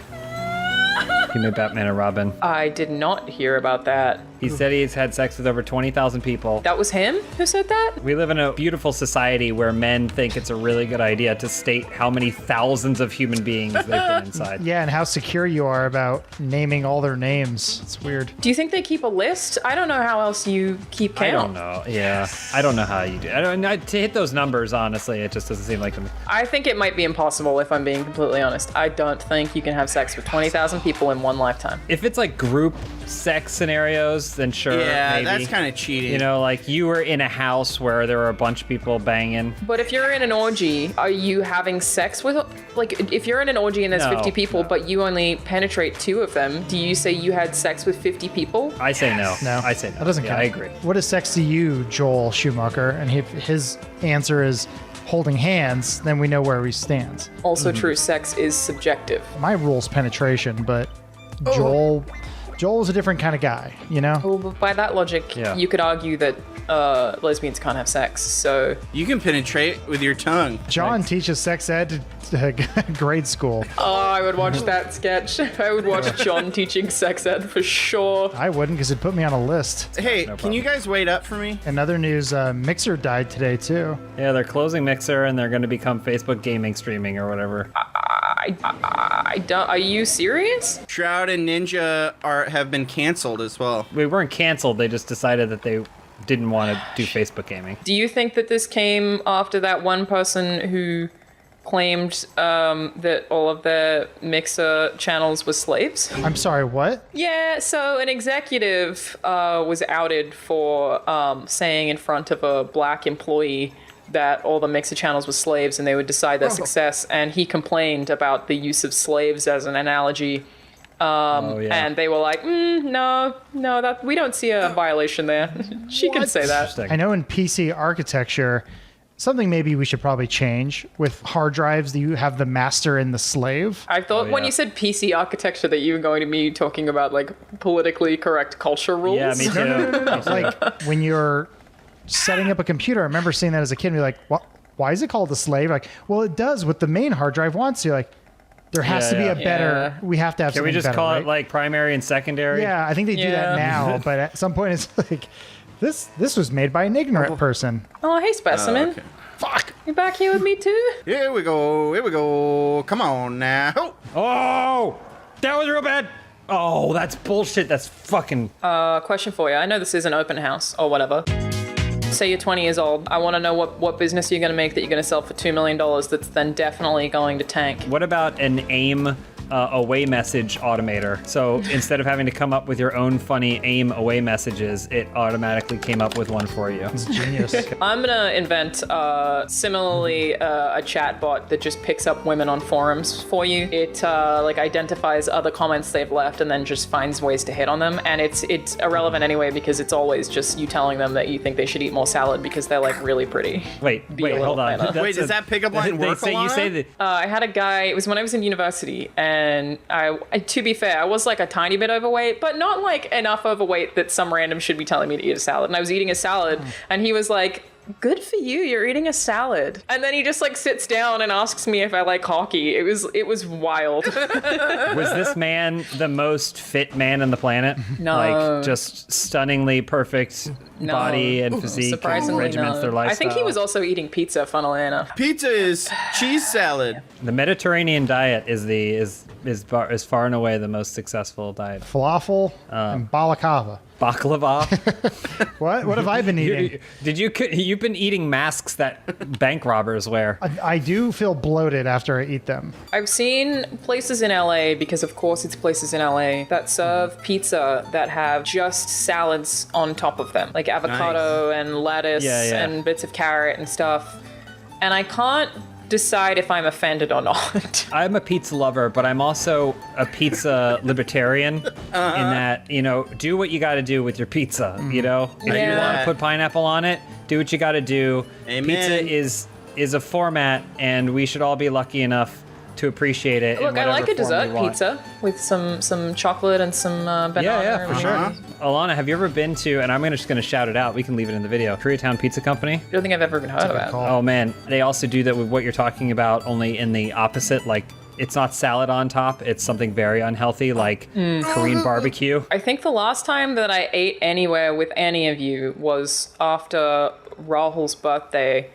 He made Batman and Robin. I did not hear about that. He said he's had sex with over 20,000 people. That was him who said that? We live in a beautiful society where men think it's a really good idea to state how many thousands of human beings they've been inside. Yeah, and how secure you are about naming all their names. It's weird. Do you think they keep a list? I don't know how else you keep count. I don't know. Yeah, I don't know how you do. I don't know. To hit those numbers, honestly, it just doesn't seem like them. I think it might be impossible if I'm being completely honest. I don't think you can have sex with 20,000 people in one lifetime. If it's like group sex scenarios, then sure. Yeah, maybe. that's kind of cheating. You know, like you were in a house where there were a bunch of people banging. But if you're in an orgy, are you having sex with, like, if you're in an orgy and there's No, 50 people, but you only penetrate 2 of them, do you say you had sex with 50 people? I say no. No. I say no. That doesn't Yeah, count. I agree. What is sex to you, Joel Schumacher? And if his answer is holding hands, then we know where he stands. Also true, sex is subjective. My rule's penetration, but Joel's a different kind of guy, you know? Well, but by that logic, Yeah. you could argue that lesbians can't have sex, so... You can penetrate with your tongue. John teaches sex ed to grade school. Oh, I would watch that sketch. I would watch John teaching sex ed for sure. I wouldn't, because it'd put me on a list. Hey, can you guys wait up for me? In other news, Mixer died today, too. Yeah, they're closing Mixer and they're going to become Facebook gaming streaming or whatever. I don't... Are you serious? Shroud and Ninja have been canceled as well. We weren't canceled. They just decided that they didn't want to do Facebook gaming. Do you think that this came after that one person who claimed that all of their Mixer channels were slaves? I'm sorry, what? Yeah, so an executive was outed for saying in front of a black employee that all the Mixer channels were slaves and they would decide their success, and he complained about the use of slaves as an analogy. And they were like, no, that we don't see a violation there. She can say that. I know in PC architecture, something maybe we should probably change with hard drives that you have the master and the slave. I thought when you said PC architecture that you were going to be talking about like politically correct culture rules. Yeah, me too. No. Like when you're setting up a computer, I remember seeing that as a kid and be like, what? Why is it called a slave? Like, well, it does what the main hard drive wants to. Like, there has to be a better, we have to have Can something we just better, call right? it like primary and secondary? Yeah, I think they do that now, but at some point it's like, this was made by an ignorant person. Oh, hey, Specimen. Okay. Fuck. You back here with me too? Here we go. Come on now. Oh, that was real bad. Oh, that's bullshit. That's fucking... Question for you. I know this is an open house or whatever. Say you're 20 years old. I want to know what business you're going to make that you're going to sell for $2 million that's then definitely going to tank. What about an AIM away message automator? So instead of having to come up with your own funny AIM away messages, it automatically came up with one for you. It's genius. I'm going to invent similarly a chat bot that just picks up women on forums for you. It like identifies other comments they've left and then just finds ways to hit on them. And it's irrelevant anyway because it's always just you telling them that you think they should eat more salad because they're like really pretty. Wait, hold on. Wait, does that pickup line work? You say that... I had a guy, it was when I was in university, and I to be fair, I was like a tiny bit overweight, but not like enough overweight that some random should be telling me to eat a salad. And I was eating a salad, and he was like, good for you, you're eating a salad. And then he just like sits down and asks me if I like hockey. It was wild. Was this man the most fit man on the planet? No. Like, just stunningly perfect body and physique, Surprisingly, and regiments no. their lifestyle. I think he was also eating pizza, funnily enough. Pizza is cheese salad. The Mediterranean diet is far and away the most successful diet. Falafel and balaclava. Baklava. What have I been eating? You've been eating masks that bank robbers wear. I do feel bloated after I eat them. I've seen places in LA, because of course it's places in LA, that serve pizza that have just salads on top of them, like avocado and lettuce and bits of carrot and stuff. And I can't decide if I'm offended or not. I'm a pizza lover, but I'm also a pizza libertarian in that, you know, do what you got to do with your pizza, you know? If you want to put pineapple on it, do what you got to do. Amen. Pizza is a format, and we should all be lucky enough to appreciate it. Look, I like a dessert pizza with some chocolate and some banana. Yeah, for sure. Alana, have you ever been to, and I'm just going to shout it out, we can leave it in the video, Koreatown Pizza Company? I don't think I've ever even heard of it. Oh man, they also do that with what you're talking about, only in the opposite, like it's not salad on top, it's something very unhealthy, like Korean barbecue. I think the last time that I ate anywhere with any of you was after Rahul's birthday.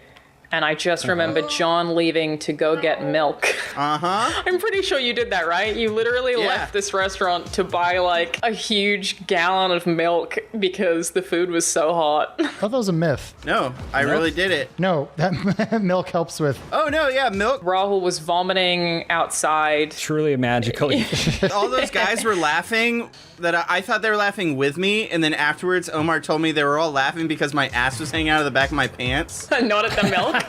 And I just remember John leaving to go get milk. I'm pretty sure you did that, right? You literally left this restaurant to buy like a huge gallon of milk because the food was so hot. I thought that was a myth. No, I really did it. No, that milk helps with... Oh, no, yeah, milk. Rahul was vomiting outside. Truly a magical. All those guys were laughing that I thought they were laughing with me, and then afterwards Omar told me they were all laughing because my ass was hanging out of the back of my pants. Not at the milk?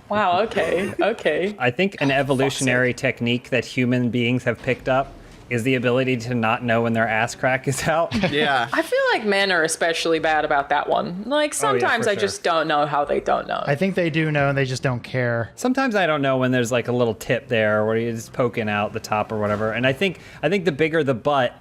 Wow, okay. I think an evolutionary technique that human beings have picked up is the ability to not know when their ass crack is out. Yeah. I feel like men are especially bad about that one. Like, sometimes I just don't know how they don't know. I think they do know and they just don't care. Sometimes I don't know when there's like a little tip there where you're just poking out the top or whatever. And I think the bigger the butt,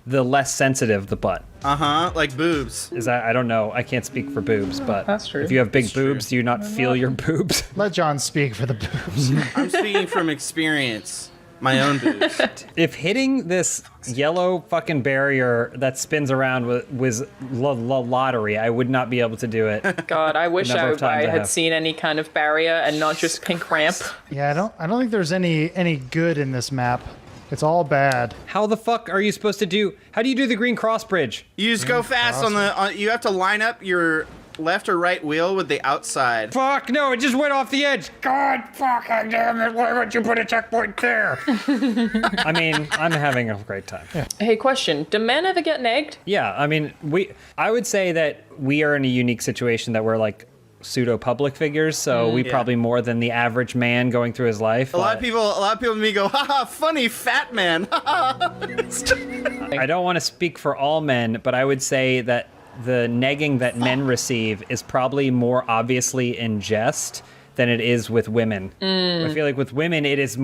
the less sensitive the butt. Like boobs. I don't know. I can't speak for boobs, but that's true. If you have big boobs, do you not feel your boobs? Let John speak for the boobs. I'm speaking from experience. My own boobs. If hitting this yellow fucking barrier that spins around was lottery, I would not be able to do it. God, I wish I had seen any kind of barrier and not just pink ramp. Yeah, I don't think there's any good in this map. It's all bad. How the fuck are you supposed to do? How do you do the green cross bridge? You just go fast you have to line up your left or right wheel with the outside. Fuck no, it just went off the edge. God fucking damn it, why would you put a checkpoint there? I mean, I'm having a great time. Yeah. Hey, question, do men ever get negged? Yeah, I mean, I would say that we are in a unique situation that we're like pseudo public figures, so we probably more than the average man going through his life. A lot of people to me go, haha, funny fat man. I don't want to speak for all men, but I would say that the negging that men receive is probably more obviously in jest than it is with women. I feel like with women it's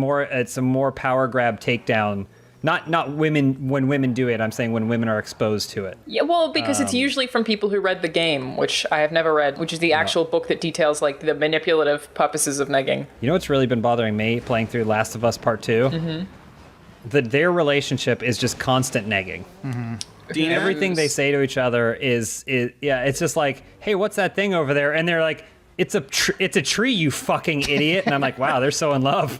a more power grab takedown. Not women, when women do it, I'm saying when women are exposed to it. Yeah, well, because it's usually from people who read the game, which I have never read, which is the actual book that details like the manipulative purposes of negging. You know what's really been bothering me playing through Last of Us Part 2? Mm-hmm. Their relationship is just constant negging. Mm-hmm. Everything they say to each other is it's just like, hey, what's that thing over there? And they're like, it's a tree, you fucking idiot. And I'm like, wow, they're so in love.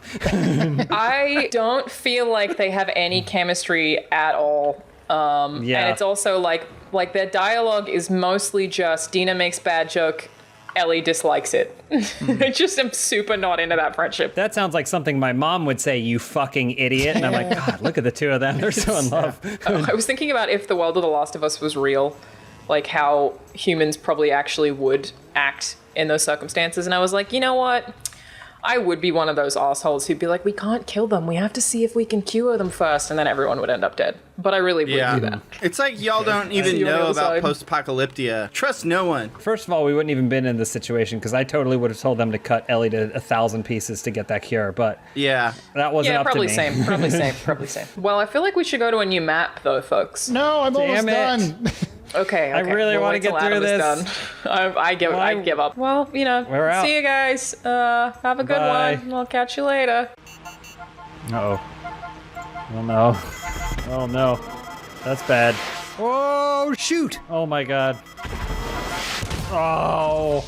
I don't feel like they have any chemistry at all. And it's also like their dialogue is mostly just Dina makes bad joke, Ellie dislikes it. I just am super not into that friendship. That sounds like something my mom would say, you fucking idiot. And I'm like, God, look at the two of them. They're so in love. I was thinking about if the world of The Last of Us was real, like how humans probably actually would act in those circumstances. And I was like, you know what? I would be one of those assholes who'd be like, we can't kill them. We have to see if we can cure them first. And then everyone would end up dead. But I really would do that. It's like y'all don't even know about post-apocalyptia. Trust no one. First of all, we wouldn't even been in this situation because I totally would have told them to cut Ellie to 1,000 pieces to get that cure. But that wasn't up to me. Probably same. Well, I feel like we should go to a new map though, folks. No, I'm almost done. Okay. I really We'll want to wait till get through Adam is this. done. I give up. Well, We're out. see you guys. Have a good Bye. one. I'll catch you later. Uh-oh. Oh no. Oh no. That's bad. Oh shoot! Oh my god. Oh.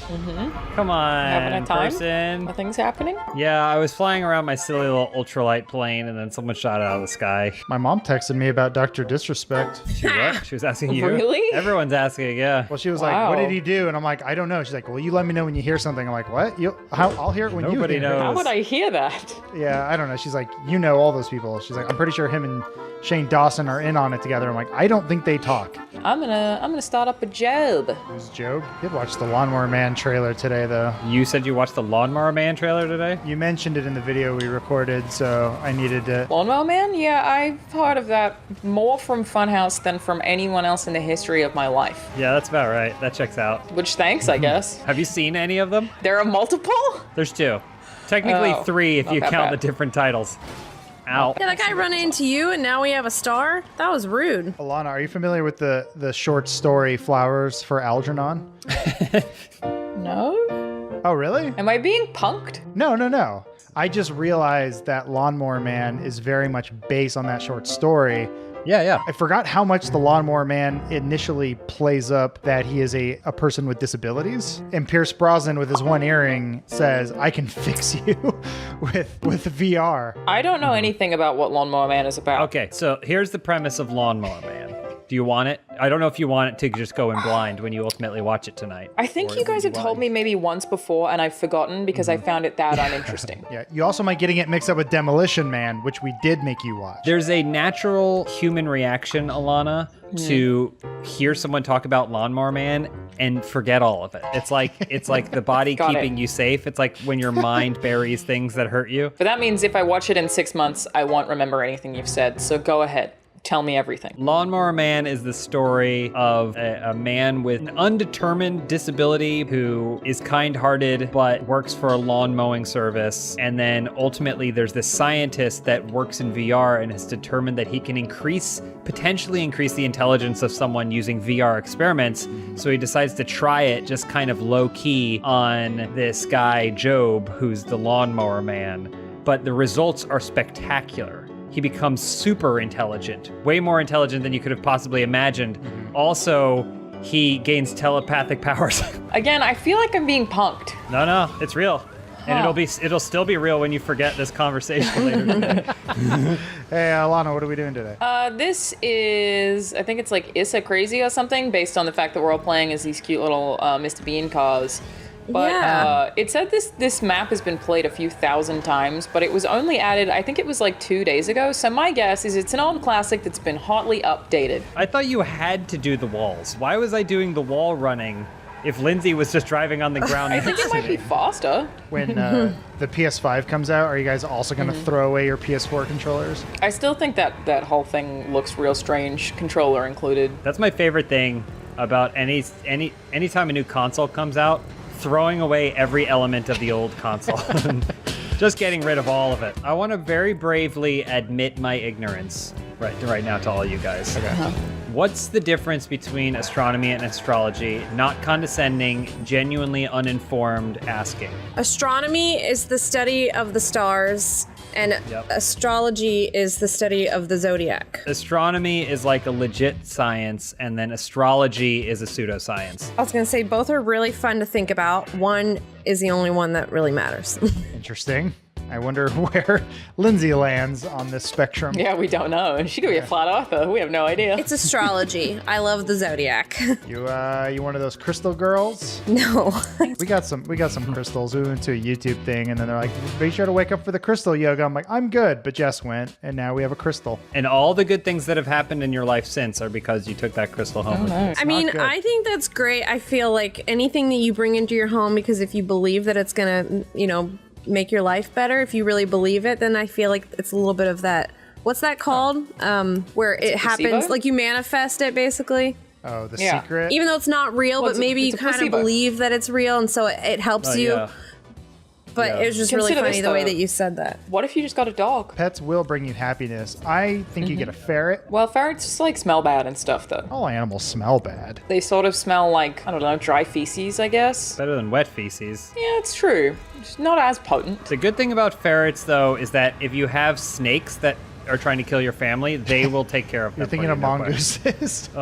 Come on, Having a time? person. Nothing's happening? Yeah, I was flying around my silly little ultralight plane, and then someone shot it out of the sky. My mom texted me about Dr. Disrespect. She what? She was asking you? Really? Everyone's asking, yeah. Well, she was Wow. like, "What did he do?" And I'm like, "I don't know." She's like, "Well, you let me know when you hear something." I'm like, "What? I'll hear it when Nobody you hear knows. How would I hear that? it." Yeah, I don't know. She's like, "You know all those people." She's like, "I'm pretty sure him and Shane Dawson are in on it together." I'm like, "I don't think they talk." I'm gonna start up a job. Who's Job? Did watch the Lawnmower Man trailer today, though. You said you watched the Lawnmower Man trailer today? You mentioned it in the video we recorded, so I needed to. Lawnmower Man? Yeah, I've heard of that more from Funhaus than from anyone else in the history of my life. Yeah, that's about right. That checks out. Which thanks, I guess. Have you seen any of them? There are multiple? There's 2. Technically Oh, 3 if not you that count bad. the different titles. Ow. Yeah, that guy run into you, and now we have a star. That was rude. Alana, are you familiar with the short story Flowers for Algernon? No? Oh, really? Am I being punked? No. I just realized that Lawnmower Man is very much based on that short story. Yeah. I forgot how much the Lawnmower Man initially plays up that he is a person with disabilities. And Pierce Brosnan, with his one earring, says, "I can fix you with VR." I don't know anything about what Lawnmower Man is about. Okay, so here's the premise of Lawnmower Man. Do you want it? I don't know if you want it to just go in blind when you ultimately watch it tonight. I think you guys have told me maybe once before, and I've forgotten because I found it that uninteresting. Yeah, you also might getting it mixed up with Demolition Man, which we did make you watch. There's a natural human reaction, Alana, to hear someone talk about Lawnmower Man and forget all of it. It's like the body Got keeping it. you safe. It's like when your mind buries things that hurt you. But that means if I watch it in 6 months, I won't remember anything you've said. So go ahead. Tell me everything. Lawnmower Man is the story of a man with an undetermined disability who is kind-hearted but works for a lawn mowing service. And then ultimately there's this scientist that works in VR and has determined that he can potentially increase the intelligence of someone using VR experiments. So he decides to try it just kind of low-key on this guy, Job, who's the Lawnmower Man. But the results are spectacular. He becomes super intelligent, way more intelligent than you could have possibly imagined. Also, he gains telepathic powers. Again, I feel like I'm being punked. No, it's real. And it'll still be real when you forget this conversation later today. Hey, Alana, what are we doing today? This is, I think it's like Issa Crazy or something, based on the fact that we're all playing as these cute little Mr. Bean cars. But Yeah. it said this map has been played a few thousand times, but it was only added, I think it was like 2 days ago. So my guess is it's an old classic that's been hotly updated. I thought you had to do the walls. Why was I doing the wall running if Lindsay was just driving on the ground? I think it might be faster. When the PS5 comes out, are you guys also going to throw away your PS4 controllers? I still think that whole thing looks real strange, controller included. That's my favorite thing about anytime a new console comes out, throwing away every element of the old console. Just getting rid of all of it. I want to very bravely admit my ignorance right now to all you guys. Okay. What's the difference between astronomy and astrology? Not condescending, genuinely uninformed asking. Astronomy is the study of the stars, and astrology is the study of the zodiac. Astronomy is like a legit science, and then astrology is a pseudoscience. I was going to say both are really fun to think about. One is the only one that really matters. Interesting. I wonder where Lindsay lands on this spectrum. Yeah, we don't know. She could be a flat earther. We have no idea. It's astrology. I love the zodiac. You one of those crystal girls? No. We got some crystals. We went to a YouTube thing, and then they're like, "Be sure to wake up for the crystal yoga." I'm like, "I'm good," but Jess went, and now we have a crystal. And all the good things that have happened in your life since are because you took that crystal home with you. I mean, I think that's great. I feel like anything that you bring into your home, because if you believe that it's gonna, make your life better, if you really believe it, then I feel like it's a little bit of that. What's that called? Where it happens, placebo? like you manifest it, basically. Oh, the Yeah. secret. Even though it's not real, Well, but maybe you it's a kind of placebo. believe that it's real, and so it helps you. Yeah. but it was just really Consider funny this, the way though. that you said that. What if you just got a dog? Pets will bring you happiness. I think you get a ferret. Well, ferrets just like smell bad and stuff, though. All animals smell bad. They sort of smell like, I don't know, dry feces, I guess. Better than wet feces. Yeah, it's true. It's not as potent. The good thing about ferrets, though, is that if you have snakes that are trying to kill your family, they will take care of them. You're thinking of mongooses. Oh,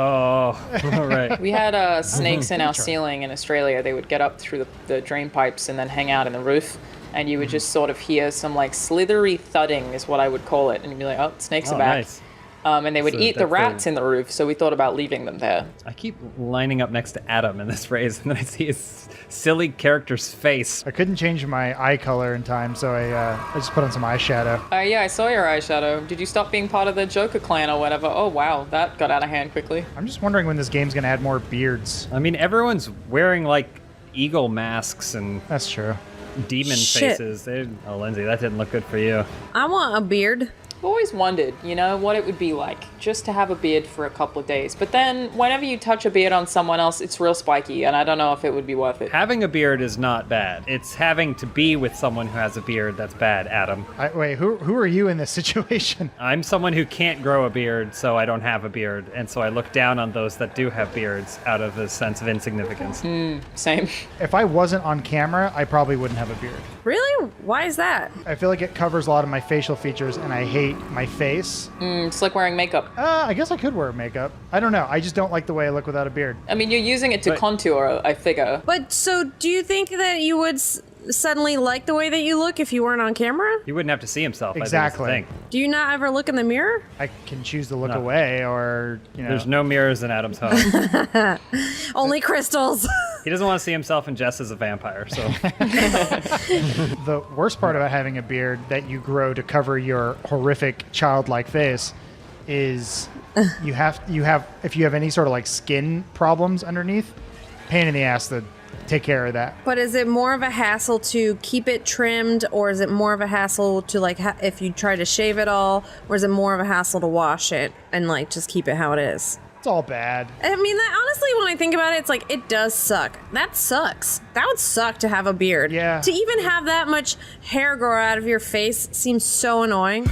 all right. We had snakes in our ceiling in Australia. They would get up through the drain pipes and then hang out in the roof. And you would just sort of hear some like slithery thudding is what I would call it. And you'd be like, oh, snakes are back. Nice. And they would So eat the that's rats in the roof, so we thought about leaving them there. I keep lining up next to Adam in this phrase, and then I see his silly character's face. I couldn't change my eye color in time, so I just put on some eyeshadow. Yeah, I saw your eyeshadow. Did you stop being part of the Joker clan or whatever? Oh, wow, that got out of hand quickly. I'm just wondering when this game's gonna add more beards. I mean, everyone's wearing like eagle masks and That's true. demon Shit. faces. Oh, Lindsay, that didn't look good for you. I want a beard. I've always wondered, you know, what it would be like just to have a beard for a couple of days. But then whenever you touch a beard on someone else, it's real spiky, and I don't know if it would be worth it. Having a beard is not bad. It's having to be with someone who has a beard that's bad, Adam. Wait, who are you in this situation? I'm someone who can't grow a beard, so I don't have a beard. And so I look down on those that do have beards out of a sense of insignificance. Same. If I wasn't on camera, I probably wouldn't have a beard. Really? Why is that? I feel like it covers a lot of my facial features, and I hate my face. It's like wearing makeup. I guess I could wear makeup. I don't know. I just don't like the way I look without a beard. I mean, you're using it to contour, I figure. But so, do you think that you would suddenly like the way that you look if you weren't on camera? He wouldn't have to see himself. Exactly. I think is the thing. Do you not ever look in the mirror? I can choose to look No. away, or you know. There's no mirrors in Adam's home. Only crystals. He doesn't want to see himself and Jess as a vampire, so. The worst part about having a beard that you grow to cover your horrific childlike face is you have if you have any sort of like skin problems underneath, pain in the ass to take care of that. But is it more of a hassle to keep it trimmed, or is it more of a hassle to like if you try to shave it all, or is it more of a hassle to wash it and like just keep it how it is? It's all bad. I mean, honestly, when I think about it, it's like, it does suck. That sucks. That would suck to have a beard. Yeah. To even have that much hair grow out of your face seems so annoying.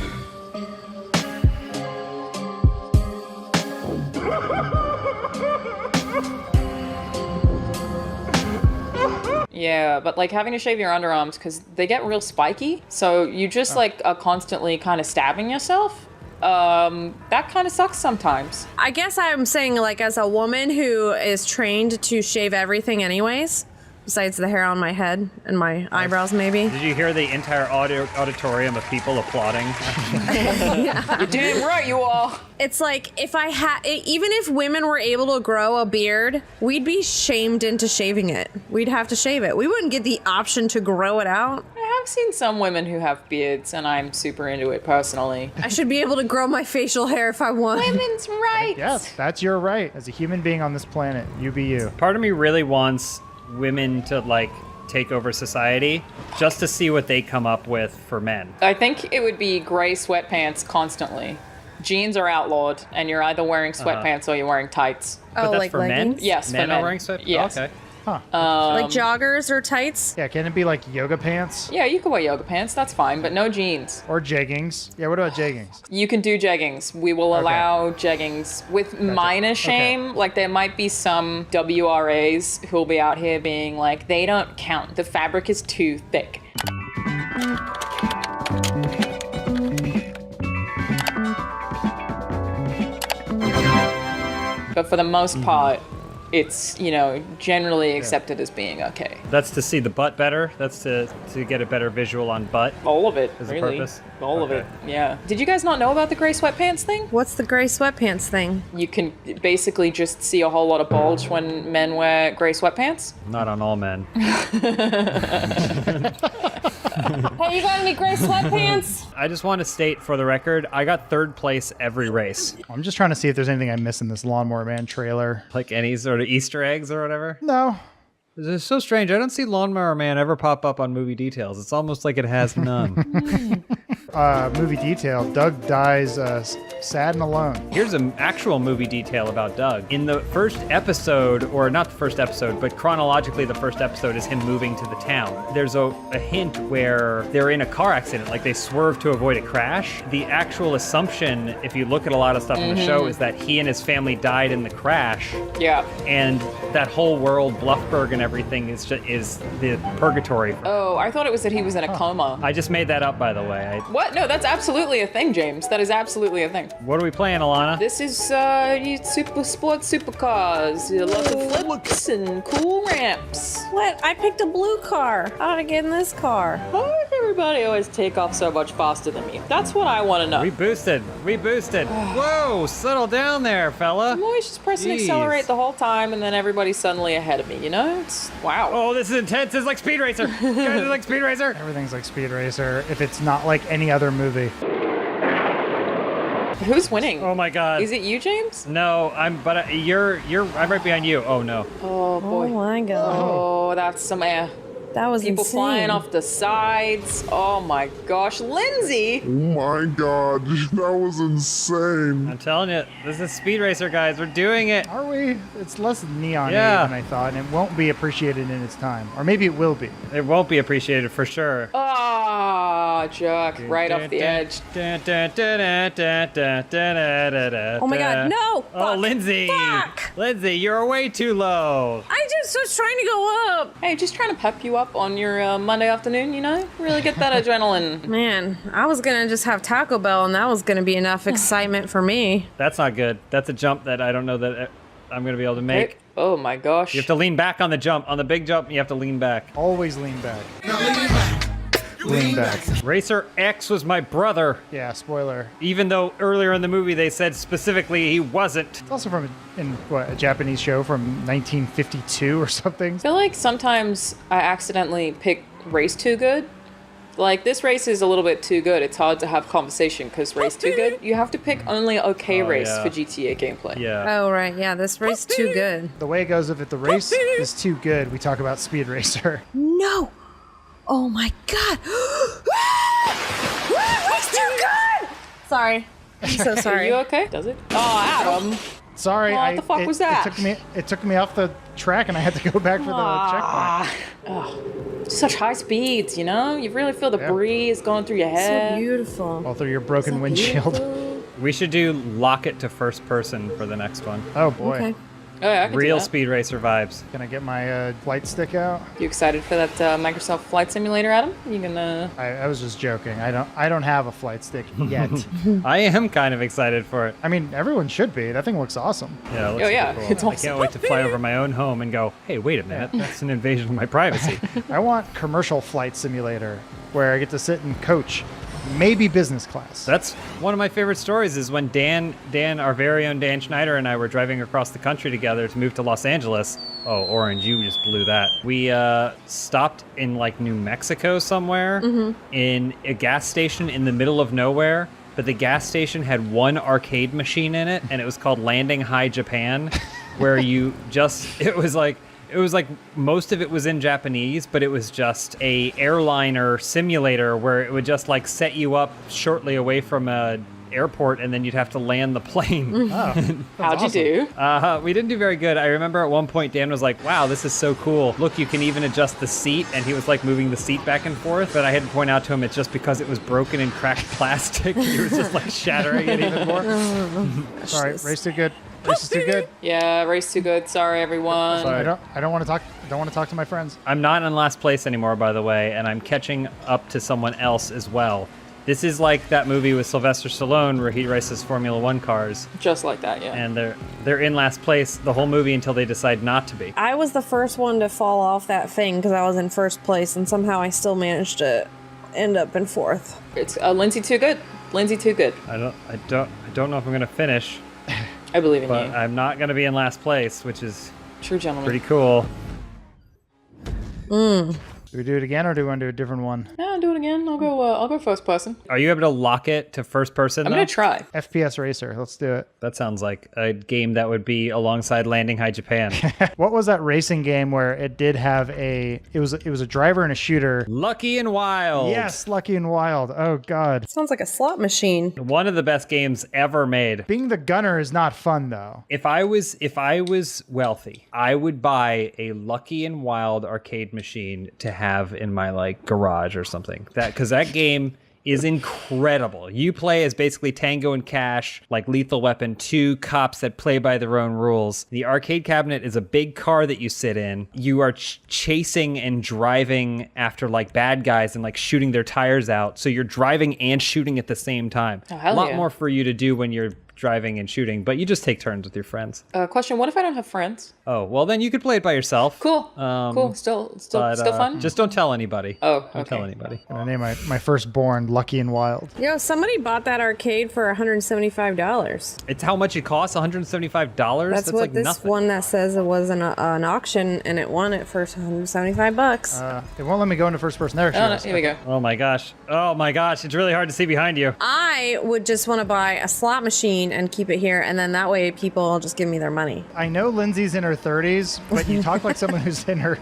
Yeah, but like having to shave your underarms because they get real spiky, so you just like are constantly kind of stabbing yourself. That kind of sucks sometimes. I guess I'm saying, like, as a woman who is trained to shave everything anyways, besides the hair on my head and my eyebrows, maybe. Did you hear the entire auditorium of people applauding? You're damn right you are. It's like, if I had, even if women were able to grow a beard, we'd be shamed into shaving it. We'd have to shave it. We wouldn't get the option to grow it out. I have seen some women who have beards, and I'm super into it personally. I should be able to grow my facial hair if I want. Women's rights. Yes, that's your right. As a human being on this planet, you be you. Part of me really wants women to like take over society just to see what they come up with for men. I think it would be gray sweatpants constantly. Jeans are outlawed, and you're either wearing sweatpants or you're wearing tights. But that's like for men? leggings? Yes, Men for men. are wearing sweatpants? Yes. Okay. Huh. Like joggers or tights? Yeah, can it be like yoga pants? Yeah, you can wear yoga pants. That's fine, but no jeans. Or jeggings? Yeah, what about jeggings? You can do jeggings. We will allow jeggings with minor shame. Okay. Like there might be some WRAs who'll be out here being like, they don't count. The fabric is too thick. But for the most part, it's, you know, generally accepted as being okay. That's to see the butt better? That's to get a better visual on butt? All of it, As really. a purpose? All of it, yeah. Did you guys not know about the gray sweatpants thing? What's the gray sweatpants thing? You can basically just see a whole lot of bulge when men wear gray sweatpants. Not on all men. Hey, you got any gray sweatpants? I just want to state for the record, I got third place every race. I'm just trying to see if there's anything I miss in this Lawnmower Man trailer. Like any sort of Easter eggs or whatever? No. It's so strange. I don't see Lawnmower Man ever pop up on movie details. It's almost like it has none. Movie detail. Doug dies sad and alone. Here's an actual movie detail about Doug. In the first episode, or not the first episode, but chronologically the first episode is him moving to the town. There's a hint where they're in a car accident, like they swerve to avoid a crash. The actual assumption, if you look at a lot of stuff in the show, is that he and his family died in the crash. Yeah. And that whole world, Bluffburg and everything, is the purgatory. Oh, I thought it was that he was in a coma. I just made that up, by the way. What? No, that's absolutely a thing, James. That is absolutely a thing. What are we playing, Alana? This is super sports supercars. Lots of flips and cool ramps. What? I picked a blue car. How did I get in this car? Why does everybody always take off so much faster than me? That's what I want to know. We boosted. Whoa, settle down there, fella. I'm always just pressing accelerate the whole time, and then everybody's suddenly ahead of me, you know? It's wow. Oh, this is intense. It's like Speed Racer. Guys, it's like Speed Racer. Everything's like Speed Racer if it's not like any other movie. Who's winning? Oh my God. Is it you, James? No, I'm right behind you. Oh no. Oh boy. Oh my God. Oh, that's some air. That was People insane. flying off the sides. Oh my gosh, Lindsay! Oh my God, that was insane. I'm telling you, this is Speed Racer, guys. We're doing it. Are we? It's less neon Yeah. than I thought, and it won't be appreciated in its time. Or maybe it will be. It won't be appreciated for sure. Ah, jerk! Right off the edge. Oh my God, no! Oh, Fuck. Lindsay! Fuck. Lindsay, you're way too low. I just was trying to go up. Hey, just trying to pep you up on your Monday afternoon, you know? Really get that adrenaline. Man, I was gonna just have Taco Bell, and that was gonna be enough excitement for me. That's not good. That's a jump that I don't know that I'm going to be able to make. Hey, oh my gosh. You have to lean back on the jump. On the big jump, you have to lean back. Always lean back. Lean back. Racer X was my brother. Yeah, spoiler. Even though earlier in the movie they said specifically he wasn't. It's also from a Japanese show from 1952 or something. I feel like sometimes I accidentally pick race too good. Like, this race is a little bit too good. It's hard to have conversation because race too good. You have to pick only okay race for GTA gameplay. Yeah. Oh, right. Yeah, this race too good. The way it goes, if the race is too good, we talk about Speed Racer. No! Oh my God! Race too good! Sorry. I'm so Are sorry. you okay? Does it? Oh, Adam. Sorry, What the fuck was that? It took me off the track, and I had to go back for the checkpoint. Oh, such high speeds, you know? You really feel the breeze going through your head. So beautiful. All through your broken windshield. We should do lock it to first person for the next one. Oh boy. Okay. Oh, yeah, I can do Real that. Speed Racer vibes. Can I get my flight stick out? You excited for that Microsoft Flight Simulator, Adam? You gonna? I was just joking. I don't have a flight stick yet. I am kind of excited for it. I mean, everyone should be. That thing looks awesome. Yeah, it looks Oh, yeah, super cool. it's I awesome. can't wait to fly over my own home and go, hey, wait a minute, that's an invasion of my privacy. I want commercial flight simulator where I get to sit and coach, maybe business class. That's one of my favorite stories is when Dan, our very own Dan Schneider, and I were driving across the country together to move to Los Angeles. Oh, Orange, you just blew that. We stopped in like New Mexico somewhere in a gas station in the middle of nowhere. But the gas station had one arcade machine in it, and it was called Landing High Japan, where you just, it was like most of it was in Japanese, but it was just a airliner simulator where it would just like set you up shortly away from a airport, and then you'd have to land the plane. How'd you do? We didn't do very good. I remember at one point Dan was like, wow, this is so cool. Look, you can even adjust the seat, and he was like moving the seat back and forth, but I had to point out to him it's just because it was broken and cracked plastic. He was just like shattering it even more. Sorry, race too good. Race is too good. Yeah, race too good. Sorry, everyone. Sorry. I don't want to talk. Don't want to talk to my friends. I'm not in last place anymore, by the way, and I'm catching up to someone else as well. This is like that movie with Sylvester Stallone where he races Formula One cars. Just like that, yeah. And they're in last place the whole movie until they decide not to be. I was the first one to fall off that thing because I was in first place, and somehow I still managed to end up in fourth. It's Lindsay too good. Lindsay too good. I don't know if I'm gonna finish. I believe in but you. I'm not gonna be in last place, which is True gentleman. pretty cool. Ooh, Do we do it again, or do we want to do a different one? Yeah, do it again. I'll go first person. Are you able to lock it to first person? I'm gonna try. FPS Racer. Let's do it. That sounds like a game that would be alongside Landing High Japan. What was that racing game where it did have it was a driver and a shooter? Lucky and Wild. Yes, Lucky and Wild. Oh God. Sounds like a slot machine. One of the best games ever made. Being the gunner is not fun though. If I was wealthy, I would buy a Lucky and Wild arcade machine to have in my like garage or something. Because that game is incredible. You play as basically Tango and Cash, like Lethal Weapon, two cops that play by their own rules. The arcade cabinet is a big car that you sit in. You are chasing and driving after like bad guys and like shooting their tires out. So you're driving and shooting at the same time. Oh, hell a lot yeah. more for you to do when you're driving and shooting, but you just take turns with your friends. Question, what if I don't have friends? Oh, well then you could play it by yourself. Cool. Cool. Still fun? Just don't tell anybody. Oh, okay. Don't tell anybody. I'm gonna name my firstborn Lucky and Wild. Yo, somebody bought that arcade for $175. It's how much it costs, $175? That's what like this nothing. one that says it was an auction and it won it for $175. It won't let me go into first person. There she Oh, no, is. here we go. Oh my gosh. It's really hard to see behind you. I would just want to buy a slot machine and keep it here, and then that way people will just give me their money. I know Lindsay's in her 30s, but you talk like someone who's in her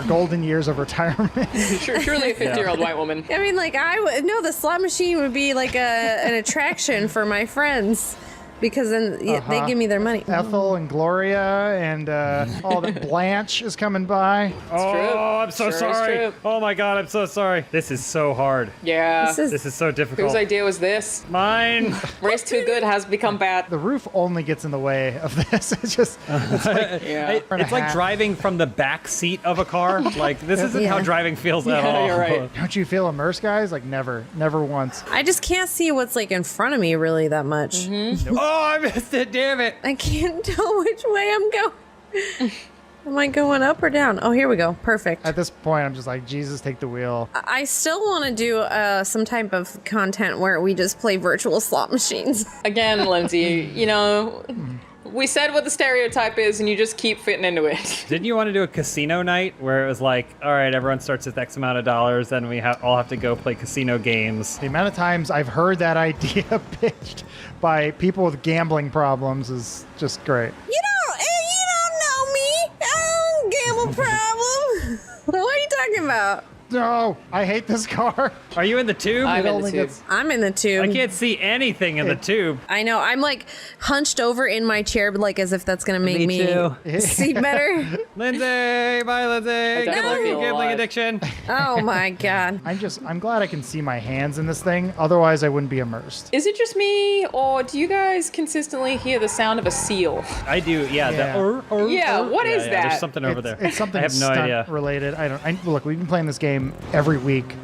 golden years of retirement. Surely a 50-year-old white woman. I mean, like, the slot machine would be like an attraction for my friends. Because then they give me their money. Ethel and Gloria and all the Blanche is coming by. I'm so sorry. Oh my god, I'm so sorry. This is so hard. Yeah. This is so difficult. Whose idea was this? Mine. Race Too Good has become bad. The roof only gets in the way of this. It's just, it's like, It's like driving from the back seat of a car. Like, this isn't how driving feels at all. You're right. Don't you feel immersed, guys? Like, never once. I just can't see what's like in front of me really that much. Oh, I missed it, damn it. I can't tell which way I'm going. Am I going up or down? Oh, here we go. Perfect. At this point, I'm just like, Jesus, take the wheel. I still want to do some type of content where we just play virtual slot machines. Again, Lindsay, we said what the stereotype is, and you just keep fitting into it. Didn't you want to do a casino night where it was like, all right, everyone starts with X amount of dollars, then we all have to go play casino games? The amount of times I've heard that idea pitched by people with gambling problems is just great. You don't know me. I don't gamble problem. What are you talking about? No, I hate this car. Are you in the tube? I'm in the tube. I'm in the tube. I can't see anything in the tube. I know. I'm like hunched over in my chair, but like as if that's gonna make me too. see better. Lindsay, bye, Lindsay. Good luck with your gambling addiction. Oh my god. I'm glad I can see my hands in this thing. Otherwise, I wouldn't be immersed. Is it just me, or do you guys consistently hear the sound of a seal? I do. Yeah. What is that? There's something over there. It's something I have no stunt idea. related. Look, we've been playing this game every week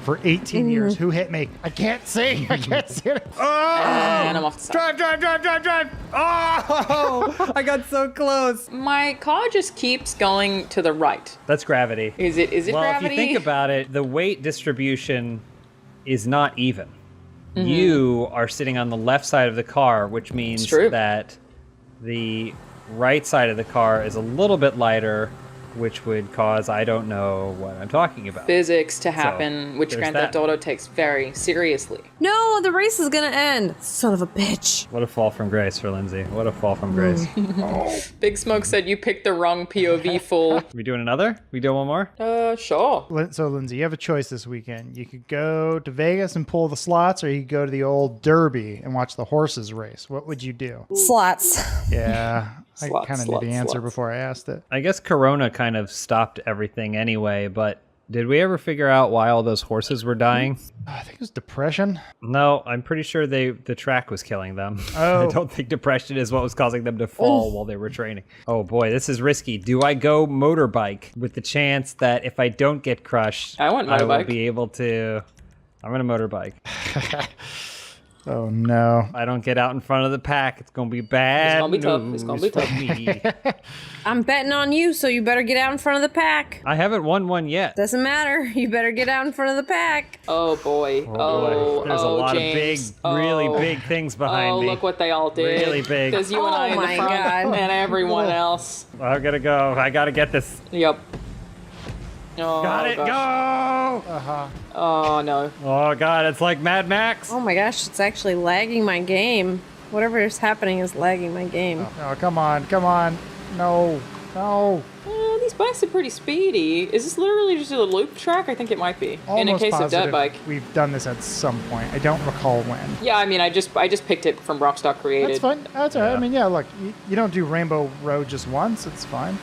for 18 years. Who hit me? I can't see. I can't see it. And I'm off the side. Drive. Oh, I got so close. My car just keeps going to the right. That's gravity. Is it Well, gravity? if you think about it, the weight distribution is not even. Mm-hmm. You are sitting on the left side of the car, which means that the right side of the car is a little bit lighter, which would cause I don't know what I'm talking about. Physics to happen, which there's Grand that. Theft Auto takes very seriously. No, the race is gonna end. Son of a bitch. What a fall from grace for Lindsay. What a fall from grace. Big Smoke said you picked the wrong POV fool. We doing another? We doing one more? Sure. So, Lindsay, you have a choice this weekend. You could go to Vegas and pull the slots, or you could go to the old Derby and watch the horses race. What would you do? Slots. Yeah. I kind of knew the answer before I asked it. I guess Corona kind of stopped everything anyway, but did we ever figure out why all those horses were dying? I think it was depression. No, I'm pretty sure the track was killing them. Oh. I don't think depression is what was causing them to fall while they were training. Oh boy, this is risky. Do I go motorbike with the chance that if I don't get crushed, I want will motorbike. be able to... I'm going to motorbike. Oh no. I don't get out in front of the pack. It's going to be bad. It's gonna be tough. Me. I'm betting on you, so you better get out in front of the pack. I haven't won one yet. Doesn't matter. You better get out in front of the pack. Oh boy. Boy. There's a lot James. of big, really big things behind me. Oh, look what they all did. Really big. There's you and I in the my front, God. and everyone else. I gotta go. I gotta get this. Yep. Oh, Got it. gosh. Go. Uh-huh. Oh, no. Oh, God. It's like Mad Max. Oh my gosh, it's actually lagging my game. Whatever is happening is lagging my game. Oh, come on. Come on. No. No. These bikes are pretty speedy. Is this literally just a loop track? I think it might be. Almost in a case positive of dirt bike. We've done this at some point. I don't recall when. Yeah, I mean, I just picked it from Rockstar Created. That's fine. That's all right. I mean, yeah, look, you don't do Rainbow Road just once. It's fine.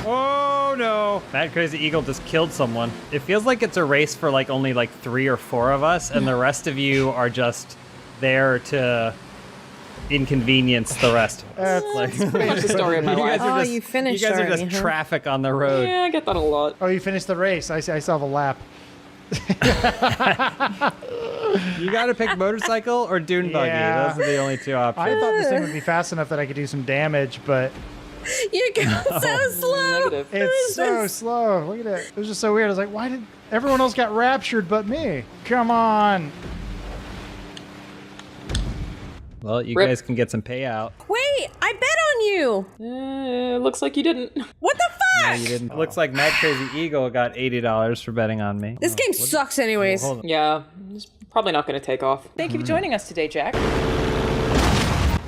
Oh, no. Mad Crazy Eagle just killed someone. It feels like it's a race for like only like 3 or 4 of us, and the rest of you are just there to inconvenience the rest of us. That's pretty much the story of my life. You finished You guys are already, just huh? traffic on the road. Yeah, I get that a lot. Oh, you finished the race. I still have a lap. You got to pick motorcycle or dune buggy. Yeah. Those are the only 2 options. I thought this thing would be fast enough that I could do some damage, but You go so slow. Negative. it's so slow. Look at it. It was just so weird. I was like, why did everyone else got raptured but me? Come on. Well, you Rip. guys can get some payout. Wait, I bet on you. Looks like you didn't. What the No, fuck? you didn't. It looks like Mad Crazy Eagle got $80 for betting on me. This game sucks anyways. Hold on. Yeah, it's probably not going to take off. Thank you for joining us today, Jack.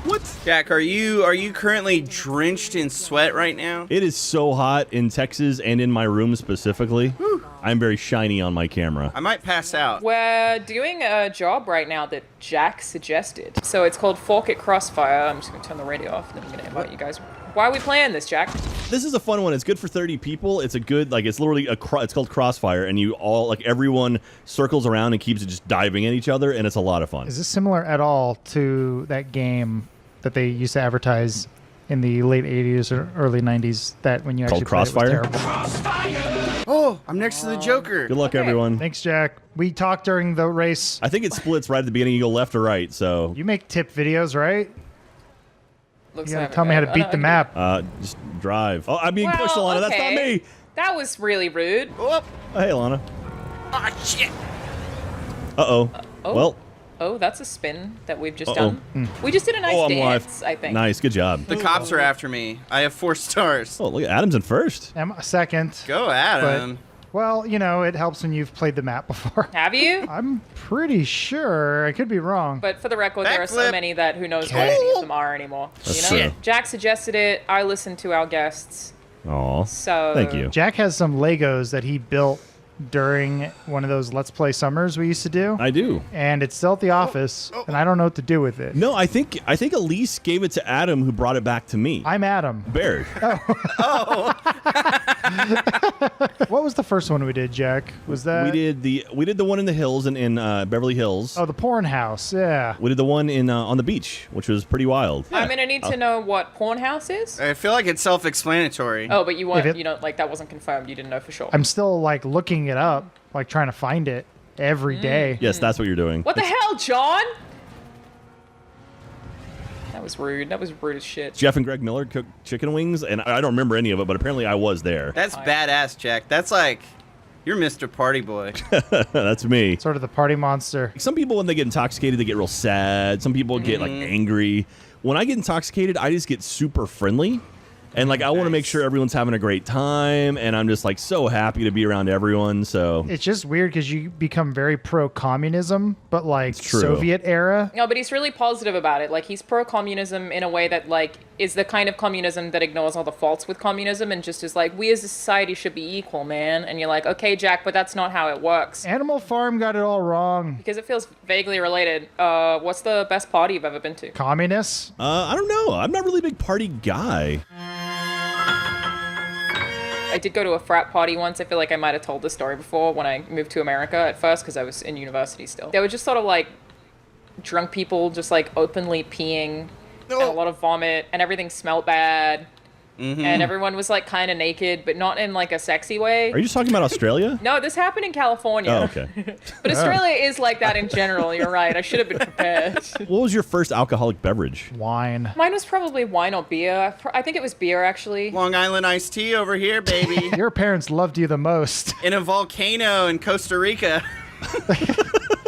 What? Jack, are you currently drenched in sweat right now? It is so hot in Texas and in my room specifically. I'm very shiny on my camera. I might pass out. We're doing a job right now that Jack suggested. So it's called Fork It Crossfire. I'm just going to turn the radio off, and then I'm going to invite you guys. Why are we playing this, Jack? This is a fun one. It's good for 30 people. It's a good, like, it's literally it's called Crossfire, and you all, like, everyone circles around and keeps just diving at each other, and it's a lot of fun. Is this similar at all to that game that they used to advertise in the late 80s or early 90s that when you actually Called played it was Crossfire? terrible? Oh, I'm next to the Joker. Good luck, everyone. Thanks, Jack. We talked during the race. I think it splits right at the beginning. You go left or right, so. You make tip videos, right? Looks You gotta like tell me how to beat the map. Just drive. Oh, I'm being pushed, Alana. That's not me. That was really rude. Oh, Hey, Alana. shit. Uh-oh. Oh. Well. Oh, that's a spin that we've just Uh-oh. done. We just did a nice I'm dance, live. I think. Nice. Good job. The cops are after me. I have 4 stars. Oh, look at Adam's in first. I'm second. Go, Adam. Well, you know, it helps when you've played the map before. Have you? I'm pretty sure. I could be wrong. But for the record, there are so Backflip. many that who knows what Okay. any of them are anymore. That's you know? true. Jack suggested it. I listened to our guests. Aw. So Thank you. Jack has some Legos that he built during one of those Let's Play summers we used to do. I do. And it's still at the office, and I don't know what to do with it. No, I think Elise gave it to Adam, who brought it back to me. I'm Adam. Barry. What was the first one we did, Jack? Was that We did the one in the hills in Beverly Hills. Oh, the porn house. Yeah. We did the one in on the beach, which was pretty wild. I'm gonna need to know what Porn House is. I feel like it's self-explanatory. Oh, but you want If it- you know like that wasn't confirmed. You didn't know for sure. I'm still like looking it up, like trying to find it every day. Yes, that's what you're doing. What the hell, John? That was rude. That was rude as shit. Jeff and Greg Miller cooked chicken wings, and I don't remember any of it, but apparently I was there. That's badass, Jack. That's like, you're Mr. Party Boy. That's me. Sort of the party monster. Some people, when they get intoxicated, they get real sad. Some people get like angry. When I get intoxicated, I just get super friendly. And like I want to make sure everyone's having a great time, and I'm just like so happy to be around everyone. So It's just weird because you become very pro-communism, but like true. Soviet era. No, but he's really positive about it. Like he's pro-communism in a way that like is the kind of communism that ignores all the faults with communism and just is like, we as a society should be equal, man. And you're like, okay, Jack, but that's not how it works. Animal Farm got it all wrong. Because it feels vaguely related. What's the best party you've ever been to? Communists? I don't know. I'm not really a big party guy. I did go to a frat party once. I feel like I might have told this story before when I moved to America at first because I was in university still. They were just sort of like drunk people just like openly peeing and a lot of vomit and everything smelled bad. And everyone was like kind of naked, but not in like a sexy way. Are you just talking about Australia? No, this happened in California. Oh, okay. But Australia is like that in general. You're right. I should have been prepared. What was your first alcoholic beverage? Wine. Mine was probably wine or beer. I think it was beer, actually. Long Island iced tea over here, baby. Your parents loved you the most. In a volcano in Costa Rica.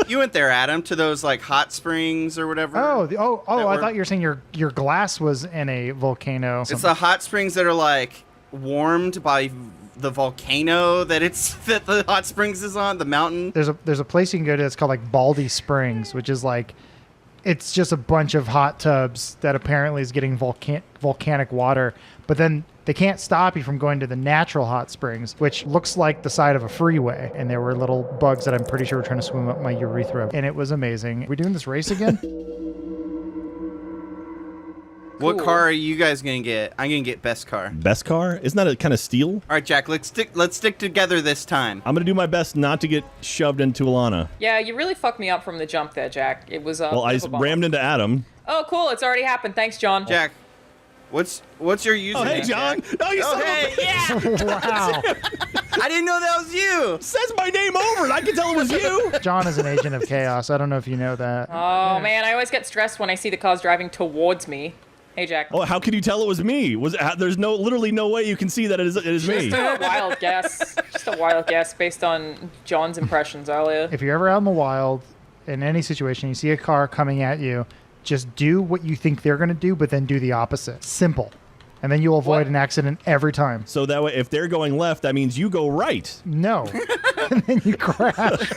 You went there, Adam, to those like hot springs or whatever. I thought you were saying your glass was in a volcano. It's the hot springs that are like warmed by the volcano that the hot springs is on, the mountain. There's a place you can go to that's called like Baldy Springs, which is like, it's just a bunch of hot tubs that apparently is getting volcanic water, but then they can't stop you from going to the natural hot springs, which looks like the side of a freeway. And there were little bugs that I'm pretty sure were trying to swim up my urethra. And it was amazing. Are we doing this race again? What car are you guys gonna get? I'm gonna get best car. Best car? Isn't that a kind of steal? All right, Jack. Let's stick together this time. I'm gonna do my best not to get shoved into Alana. Yeah, you really fucked me up from the jump there, Jack. It was Well, I rammed into Adam. Oh, cool. It's already happened. Thanks, John. Jack, what's your username? Oh, hey, John. Jack? Oh, you oh, son hey, of a yeah. Wow. I didn't know that was you. Says my name over, and I can tell it was you. John is an agent of chaos. I don't know if you know that. Oh, man. I always get stressed when I see the cars driving towards me. Hey, Jack. Oh, how could you tell it was me? There's literally no way you can see that it is me. Just a wild guess. Just a wild guess based on John's impressions earlier. If you're ever out in the wild, in any situation, you see a car coming at you, just do what you think they're going to do, but then do the opposite. Simple. And then you'll avoid an accident every time. So that way, if they're going left, that means you go right. No. And then you crash.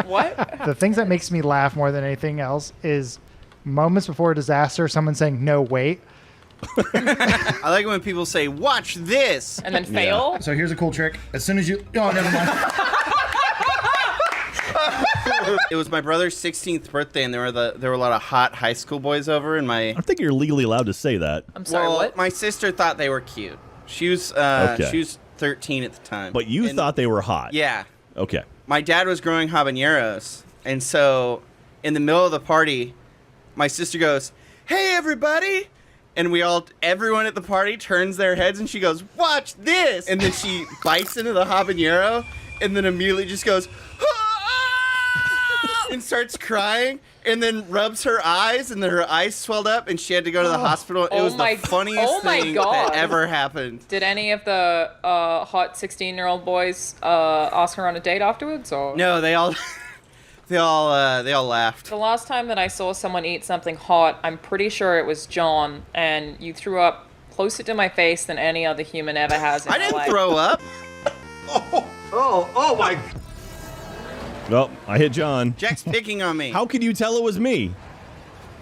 What? The things that makes me laugh more than anything else is moments before a disaster, someone saying, no, wait. I like when people say, watch this. And then fail. So here's a cool trick. As soon as you... Oh, never mind. It was my brother's 16th birthday, and there were a lot of hot high school boys over, and I think you're legally allowed to say that. I'm sorry, well, what? My sister thought they were cute. She was 13 at the time. But you thought they were hot. Yeah. Okay. My dad was growing habaneros, and so in the middle of the party, my sister goes, "Hey, everybody!" And everyone at the party turns their heads, and she goes, "Watch this!" And then she bites into the habanero, and then immediately just goes, "Ah!" and starts crying, and then rubs her eyes, and then her eyes swelled up, and she had to go to the hospital. It was the funniest thing that ever happened. Did any of the hot 16-year-old boys ask her on a date afterwards? Or? No, they all laughed. The last time that I saw someone eat something hot, I'm pretty sure it was John, and you threw up closer to my face than any other human ever has in I my didn't life. throw up. Oh my. Well, I hit John. Jack's picking on me. How could you tell it was me?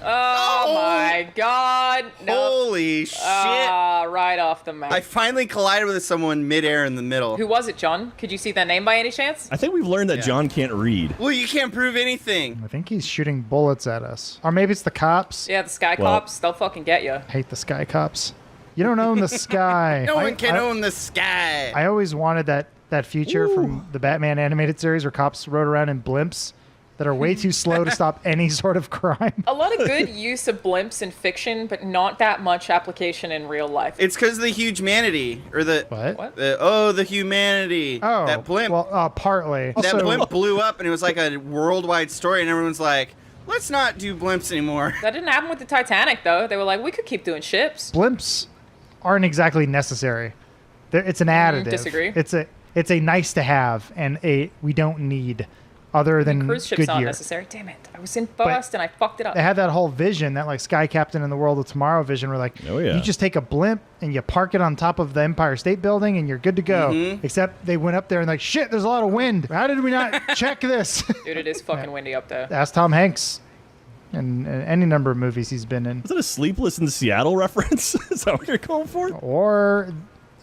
Oh my God. Nope. Holy shit. Right off the map. I finally collided with someone midair in the middle. Who was it, John? Could you see that name by any chance? I think we've learned that John can't read. Well, you can't prove anything. I think he's shooting bullets at us. Or maybe it's the cops. Yeah, the Sky Well- Cops, they'll fucking get you. I hate the sky cops. You don't own the sky. No one can own the sky. I always wanted that feature from the Batman animated series where cops rode around in blimps that are way too slow to stop any sort of crime. A lot of good use of blimps in fiction, but not that much application in real life. It's because of the humanity, or the What? the humanity. Oh, that blimp. Well, partly. That Also, blimp blew up, and it was like a worldwide story, and everyone's like, "Let's not do blimps anymore." That didn't happen with the Titanic, though. They were like, we could keep doing ships. blimps aren't exactly necessary. It's an additive. Disagree. It's a nice to have and we don't need other than Cruise ships Goodyear. aren't necessary. Damn it. I was in first, and I fucked it up. They had that whole vision, that like Sky Captain in the World of Tomorrow vision, where like you just take a blimp and you park it on top of the Empire State Building and you're good to go. Mm-hmm. Except they went up there and like, shit, there's a lot of wind. How did we not check this? Dude, it is fucking windy up there. Ask Tom Hanks. And any number of movies he's been in. Was that a Sleepless in Seattle reference? Is that what you're going for? Or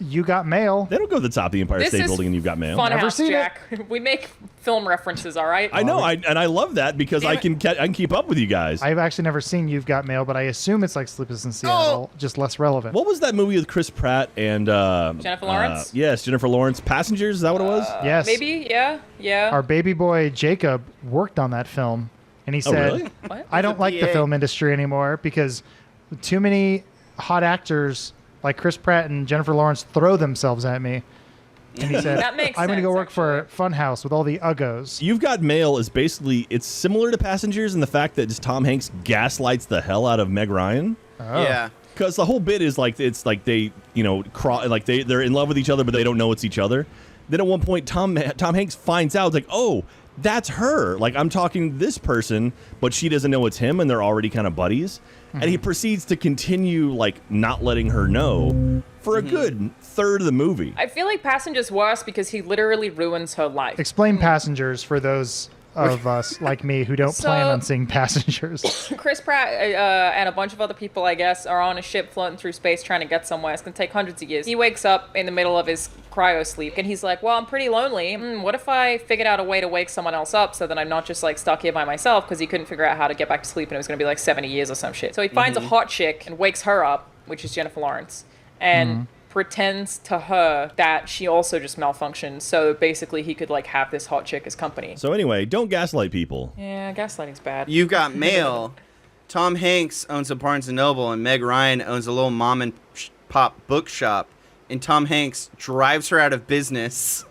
You Got Mail. They don't go to the top of the Empire State Building and You've Got Mail. Funhouse, Jack. We make film references, all right? I know, and I love that because I can keep up with you guys. I've actually never seen You've Got Mail, but I assume it's like Sleepless in Seattle, just less relevant. What was that movie with Chris Pratt and Jennifer Lawrence? Yes, Jennifer Lawrence. Passengers, is that what it was? Yes. Maybe, yeah. Our baby boy Jacob worked on that film, and he said, really? What? I don't like the film industry anymore because too many hot actors like Chris Pratt and Jennifer Lawrence throw themselves at me. And he said, That makes I'm going to sense, go work for Funhouse with all the uggos. You've Got Mail is basically, it's similar to Passengers in the fact that just Tom Hanks gaslights the hell out of Meg Ryan. Oh. Yeah. Because the whole bit is like, it's like they, they're in love with each other, but they don't know it's each other. Then at one point, Tom Hanks finds out, like, oh, that's her. Like, I'm talking to this person, but she doesn't know it's him, and they're already kind of buddies. And he proceeds to continue, like, not letting her know for a good third of the movie. I feel like Passenger's worse because he literally ruins her life. Explain Passengers for those of us like me who don't plan on seeing Passengers. Chris Pratt and a bunch of other people, I guess, are on a ship floating through space trying to get somewhere. It's going to take hundreds of years. He wakes up in the middle of his cryo sleep and he's like, well, I'm pretty lonely. What if I figured out a way to wake someone else up so that I'm not just like stuck here by myself, because he couldn't figure out how to get back to sleep and it was going to be like 70 years or some shit. So he finds a hot chick and wakes her up, which is Jennifer Lawrence, and pretends to her that she also just malfunctioned, so basically he could like have this hot chick as company. So anyway, don't gaslight people. Yeah, gaslighting's bad. You got mail. Tom Hanks owns a Barnes & Noble, and Meg Ryan owns a little mom and pop bookshop, and Tom Hanks drives her out of business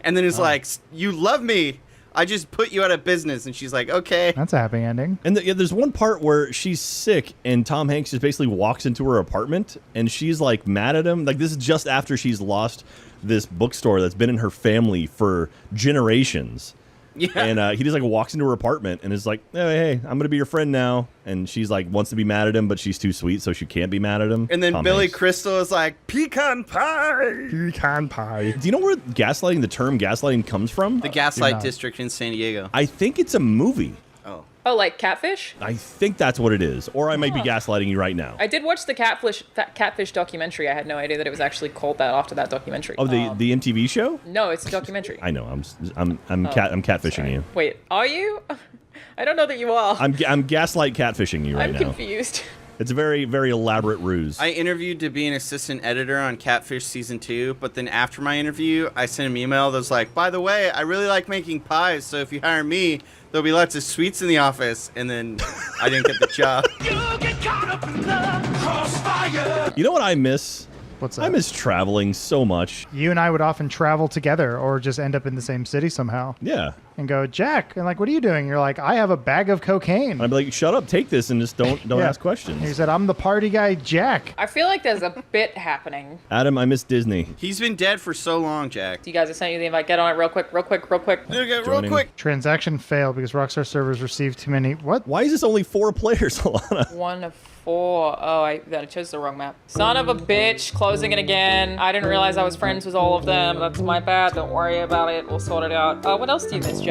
and then is like, you love me, I just put you out of business. And she's like, okay. That's a happy ending. And there's one part where she's sick and Tom Hanks just basically walks into her apartment and she's like mad at him. Like, this is just after she's lost this bookstore that's been in her family for generations. Yeah. And he just like walks into her apartment and is like, hey, I'm going to be your friend now. And she's like, wants to be mad at him, but she's too sweet, so she can't be mad at him. And then Tom Billy Hanks. Crystal is like, pecan pie. Pecan pie. Do you know where gaslighting, the term gaslighting, comes from? The Gaslight District in San Diego. I think it's a movie. Oh, like Catfish? I think that's what it is. Or I might be gaslighting you right now. I did watch the Catfish documentary. I had no idea that it was actually called that after that documentary. Oh, the MTV show? No, it's a documentary. I know. I'm catfishing you. Wait, are you? I don't know that you are. I'm gaslight catfishing you right I'm now. confused. It's a very, very elaborate ruse. I interviewed to be an assistant editor on Catfish Season 2, but then after my interview, I sent him an email that was like, by the way, I really like making pies, so if you hire me, there'll be lots of sweets in the office. And then I didn't get the job. You know what I miss? What's that? I miss traveling so much. You and I would often travel together or just end up in the same city somehow. Yeah. And go, Jack, and like, what are you doing? You're like, I have a bag of cocaine. I'd be like, shut up, take this, and just don't ask questions. He said, I'm the party guy, Jack. I feel like there's a bit happening. Adam, I miss Disney. He's been dead for so long, Jack. You guys are sending you the invite. Get on it real quick. Real quick. Transaction failed because Rockstar servers received too many. What? Why is this only 4 players, Alana? 1 of 4. Oh, I chose the wrong map. Son of a bitch, closing it again. I didn't realize I was friends with all of them. That's my bad. Don't worry about it. We'll sort it out. What else do you miss, Jack?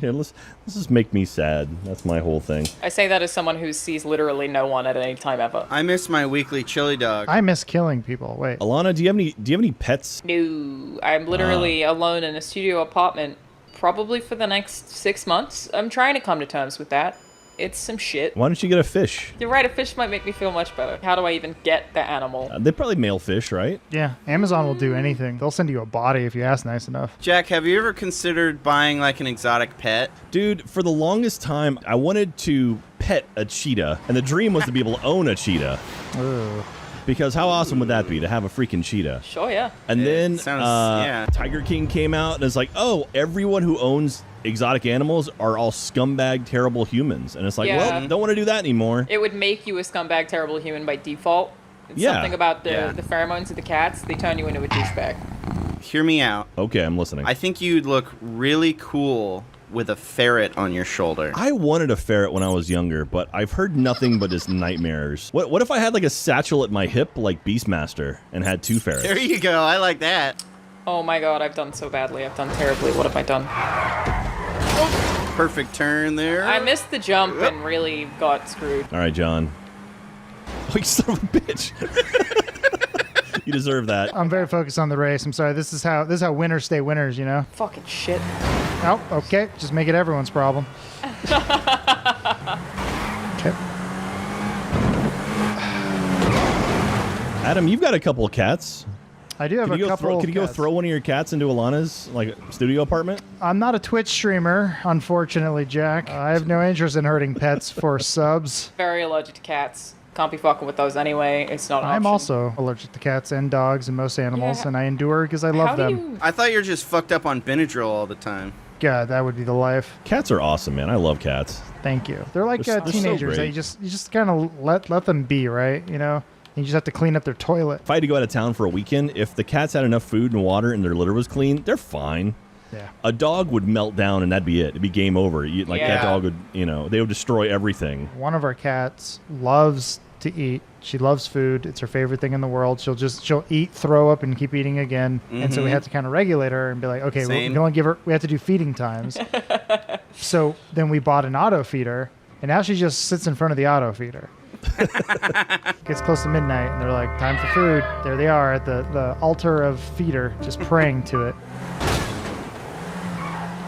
Here, let's just make me sad. That's my whole thing. I say that as someone who sees literally no one at any time ever. I miss my weekly chili dog. I miss killing people. Wait. Alana, do you have any pets? No, I'm literally alone in a studio apartment probably for the next 6 months. I'm trying to come to terms with that. It's some shit. Why don't you get a fish? You're right, a fish might make me feel much better. How do I even get the animal? They probably mail fish, right? Yeah, Amazon will do anything. They'll send you a body if you ask nice enough. Jack, have you ever considered buying like an exotic pet? Dude, for the longest time, I wanted to pet a cheetah, and the dream was to be able to own a cheetah. Ugh. Because how awesome would that be to have a freaking cheetah? Sure, yeah. And then sounds, Tiger King came out and it's like, oh, everyone who owns exotic animals are all scumbag, terrible humans. And it's like, well, don't want to do that anymore. It would make you a scumbag, terrible human by default. It's Yeah. something about the pheromones of the cats. They turn you into a douchebag. Hear me out. Okay, I'm listening. I think you'd look really cool with a ferret on your shoulder. I wanted a ferret when I was younger, but I've heard nothing but just nightmares. What if I had like a satchel at my hip like Beastmaster and had 2 ferrets? There you go. I like that. Oh my god, I've done so badly. I've done terribly. What have I done? Perfect turn there. I missed the jump and really got screwed. All right, John. Oh, you son of a bitch. You deserve that. I'm very focused on the race. I'm sorry. This is how winners stay winners, you know? Fucking shit. Oh, okay. Just make it everyone's problem. Okay. Adam, you've got a couple of cats. I do have a couple. Could you go throw one of your cats into Alana's like studio apartment? I'm not a Twitch streamer, unfortunately, Jack. I have no interest in hurting pets for subs. Very allergic to cats. Can't be fucking with those anyway. It's not an I'm option. also allergic to cats and dogs and most animals, and I endure because I love them. I thought you were just fucked up on Benadryl all the time. God, that would be the life. Cats are awesome, man. I love cats. Thank you. They're like They're so teenagers. great. You just kind of let them be, right? You know, you just have to clean up their toilet. If I had to go out of town for a weekend, if the cats had enough food and water and their litter was clean, they're fine. Yeah. A dog would melt down and that'd be it. It'd be game over. That dog would, they would destroy everything. One of our cats loves to eat. She loves food. It's her favorite thing in the world. She'll eat, throw up, and keep eating again. And so we had to kind of regulate her and be like, okay, we can only give her. We have to do feeding times. So then we bought an auto feeder, and now she just sits in front of the auto feeder. Gets close to midnight, and they're like, time for food. There they are at the altar of feeder, just praying to it.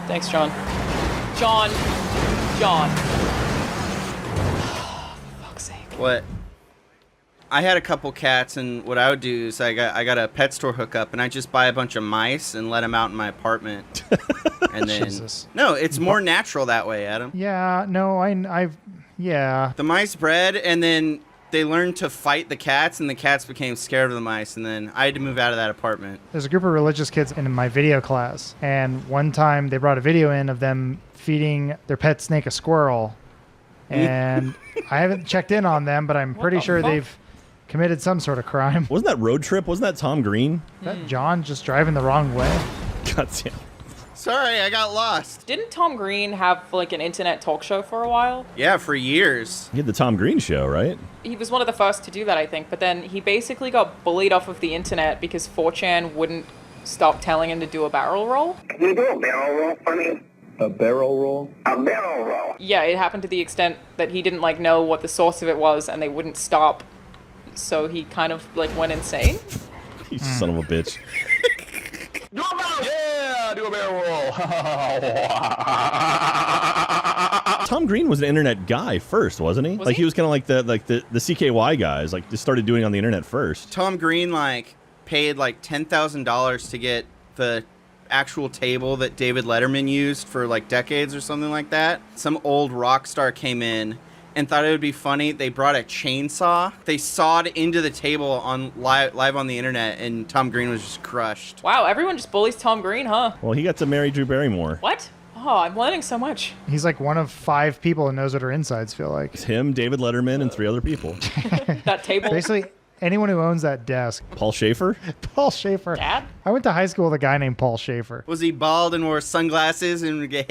Thanks, John. John. Fuck's sake. What? I had a couple cats, and what I would do is I got a pet store hookup, and I just buy a bunch of mice and let them out in my apartment. And then no, it's more natural that way, Adam. Yeah, no, yeah. The mice bred, and then they learned to fight the cats, and the cats became scared of the mice, and then I had to move out of that apartment. There's a group of religious kids in my video class, and one time they brought a video in of them feeding their pet snake a squirrel. And I haven't checked in on them, but I'm pretty sure they've committed some sort of crime. Wasn't that Road Trip? Wasn't that Tom Green? Is that John just driving the wrong way? God damn. Sorry, I got lost. Didn't Tom Green have like an internet talk show for a while? Yeah, for years. He had the Tom Green show, right? He was one of the first to do that, I think. But then he basically got bullied off of the internet because 4chan wouldn't stop telling him to do a barrel roll. Can you do a barrel roll for me? A barrel roll? A barrel roll. Yeah, it happened to the extent that he didn't like know what the source of it was, and they wouldn't stop. So he kind of like went insane. You son of a bitch. Do a barrel! Yeah, do a barrel roll. Tom Green was an internet guy first, wasn't he? He was kind of like the CKY guys, like just started doing it on the internet first. Tom Green paid like $10,000 to get the actual table that David Letterman used for like decades or something like that. Some old rock star came in and thought it would be funny. They brought a chainsaw. They sawed into the table on live on the internet, and Tom Green was just crushed. Wow, everyone just bullies Tom Green, huh? Well, he got to marry Drew Barrymore. What? Oh, I'm learning so much. He's like one of 5 people who knows what her insides feel like. It's him, David Letterman, and 3 other people. That table. Basically, anyone who owns that desk. Paul Schaefer? Paul Schaefer. Dad? I went to high school with a guy named Paul Schaefer. Was he bald and wore sunglasses and would get,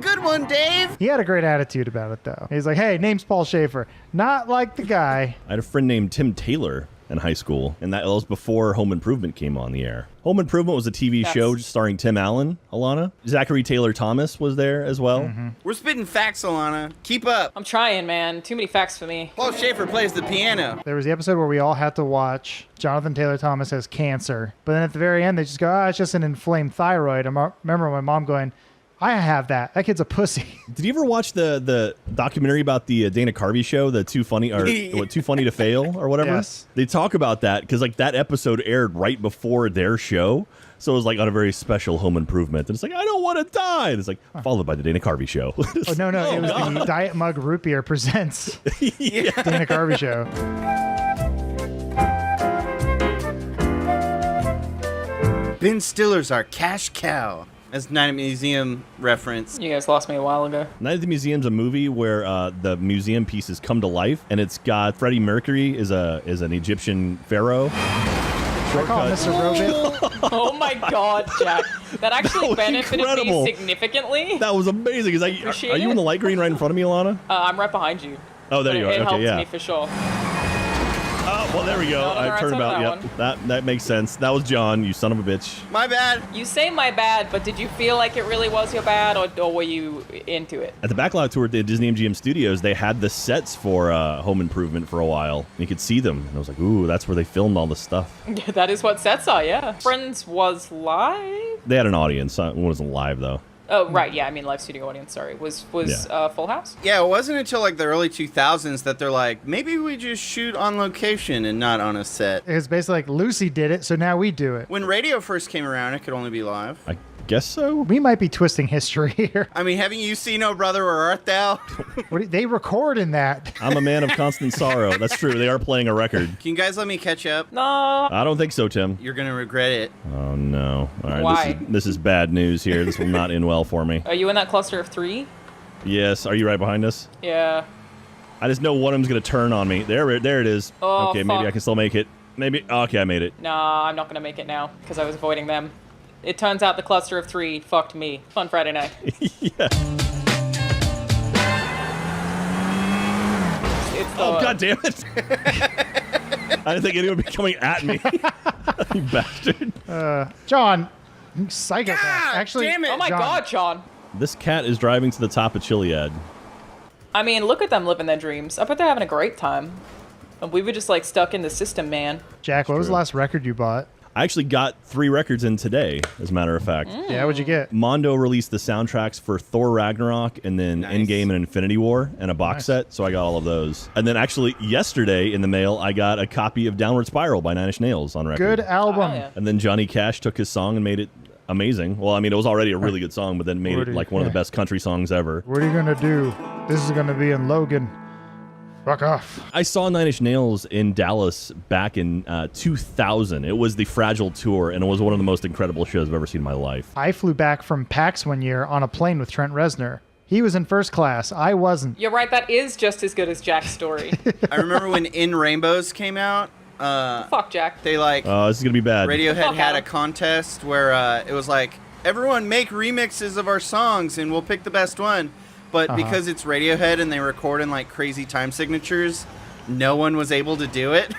good one, Dave? He had a great attitude about it, though. He's like, hey, name's Paul Schaefer. Not like the guy. I had a friend named Tim Taylor in high school, and that was before Home Improvement came on the air. Home Improvement was a TV show starring Tim Allen, Alana. Zachary Taylor Thomas was there as well. We're spitting facts, Alana. Keep up. I'm trying, man. Too many facts for me. Paul Schaefer plays the piano. There was the episode where we all had to watch Jonathan Taylor Thomas has cancer. But then at the very end, they just go, it's just an inflamed thyroid. I remember my mom going, I have that. That kid's a pussy. Did you ever watch the documentary about the Dana Carvey show, the Too Funny to Fail or whatever? Yes. They talk about that because like that episode aired right before their show. So it was like on a very special Home Improvement. And it's like, I don't want to die. And it's like, followed by the Dana Carvey show. Oh, no. It was the Diet Mug Root Beer presents Dana Carvey show. Ben Stiller's our cash cow. That's Night at the Museum reference. You guys lost me a while ago. Night at the Museum's a movie where the museum pieces come to life, and it's got Freddie Mercury is an Egyptian pharaoh. Should I call him Mr. Robot? Oh my God, Jack. That actually benefited incredible. me significantly. That was amazing. Are you in the light green right in front of me, Alana? I'm right behind you. Oh, there you are. It Okay, helped yeah. me for sure. Oh, well, there we go. I turned about. Yep, that makes sense. That was John, you son of a bitch. My bad. You say my bad, but did you feel like it really was your bad, or were you into it? At the backlot tour at the Disney MGM Studios, they had the sets for Home Improvement for a while. And you could see them. And I was like, ooh, that's where they filmed all the stuff. That is what sets are, yeah. Friends was live? They had an audience. It wasn't live, though. Oh, right, yeah, I mean live studio audience, sorry. Was Full House? Yeah, it wasn't until like the early 2000s that they're like, maybe we just shoot on location and not on a set. It's basically like Lucy did it, so now we do it. When radio first came around, it could only be live. I guess so. We might be twisting history here. I mean, haven't you seen Oh Brother, Where Art Thou? They record in that. I'm a man of constant sorrow. That's true. They are playing a record. Can you guys let me catch up? No. I don't think so, Tim. You're going to regret it. Oh, no. All right, Why? This is bad news here. This will not end well for me. Are you in that cluster of 3? Yes. Are you right behind us? Yeah. I just know one of them's going to turn on me. There it is. Oh, okay, fuck. maybe I can still make it. Maybe. Okay, I made it. Nah, I'm not gonna make it now, because I was avoiding them. It turns out the cluster of 3 fucked me. Fun Friday night. Yeah. It's Oh, God damn it. I didn't think anyone would be coming at me. You bastard. John, you psychopath. Actually, damn it. Oh my God, Sean. This cat is driving to the top of Chiliad. I mean, look at them living their dreams. I bet they're having a great time. And we were just like stuck in the system, man. Jack, what was the last record you bought? I actually got 3 records in today, as a matter of fact. Yeah, what'd you get? Mondo released the soundtracks for Thor Ragnarok and then Endgame and Infinity War and a box set, so I got all of those. And then actually yesterday in the mail, I got a copy of Downward Spiral by 9 Inch Nails on record. Good album. Oh, yeah. And then Johnny Cash took his song and made it amazing. Well, I mean, it was already a really good song, but then made it like one of the best country songs ever. What are you going to do? This is going to be in Logan. Fuck off. I saw 9 Inch Nails in Dallas back in 2000. It was the Fragile Tour, and it was one of the most incredible shows I've ever seen in my life. I flew back from PAX one year on a plane with Trent Reznor. He was in first class. I wasn't. You're right, that is just as good as Jack's story. I remember when In Rainbows came out. Fuck Jack. They like. Oh, this is going to be bad. Radiohead had a contest where it was like, everyone make remixes of our songs and we'll pick the best one. But because it's Radiohead and they record in like crazy time signatures, no one was able to do it.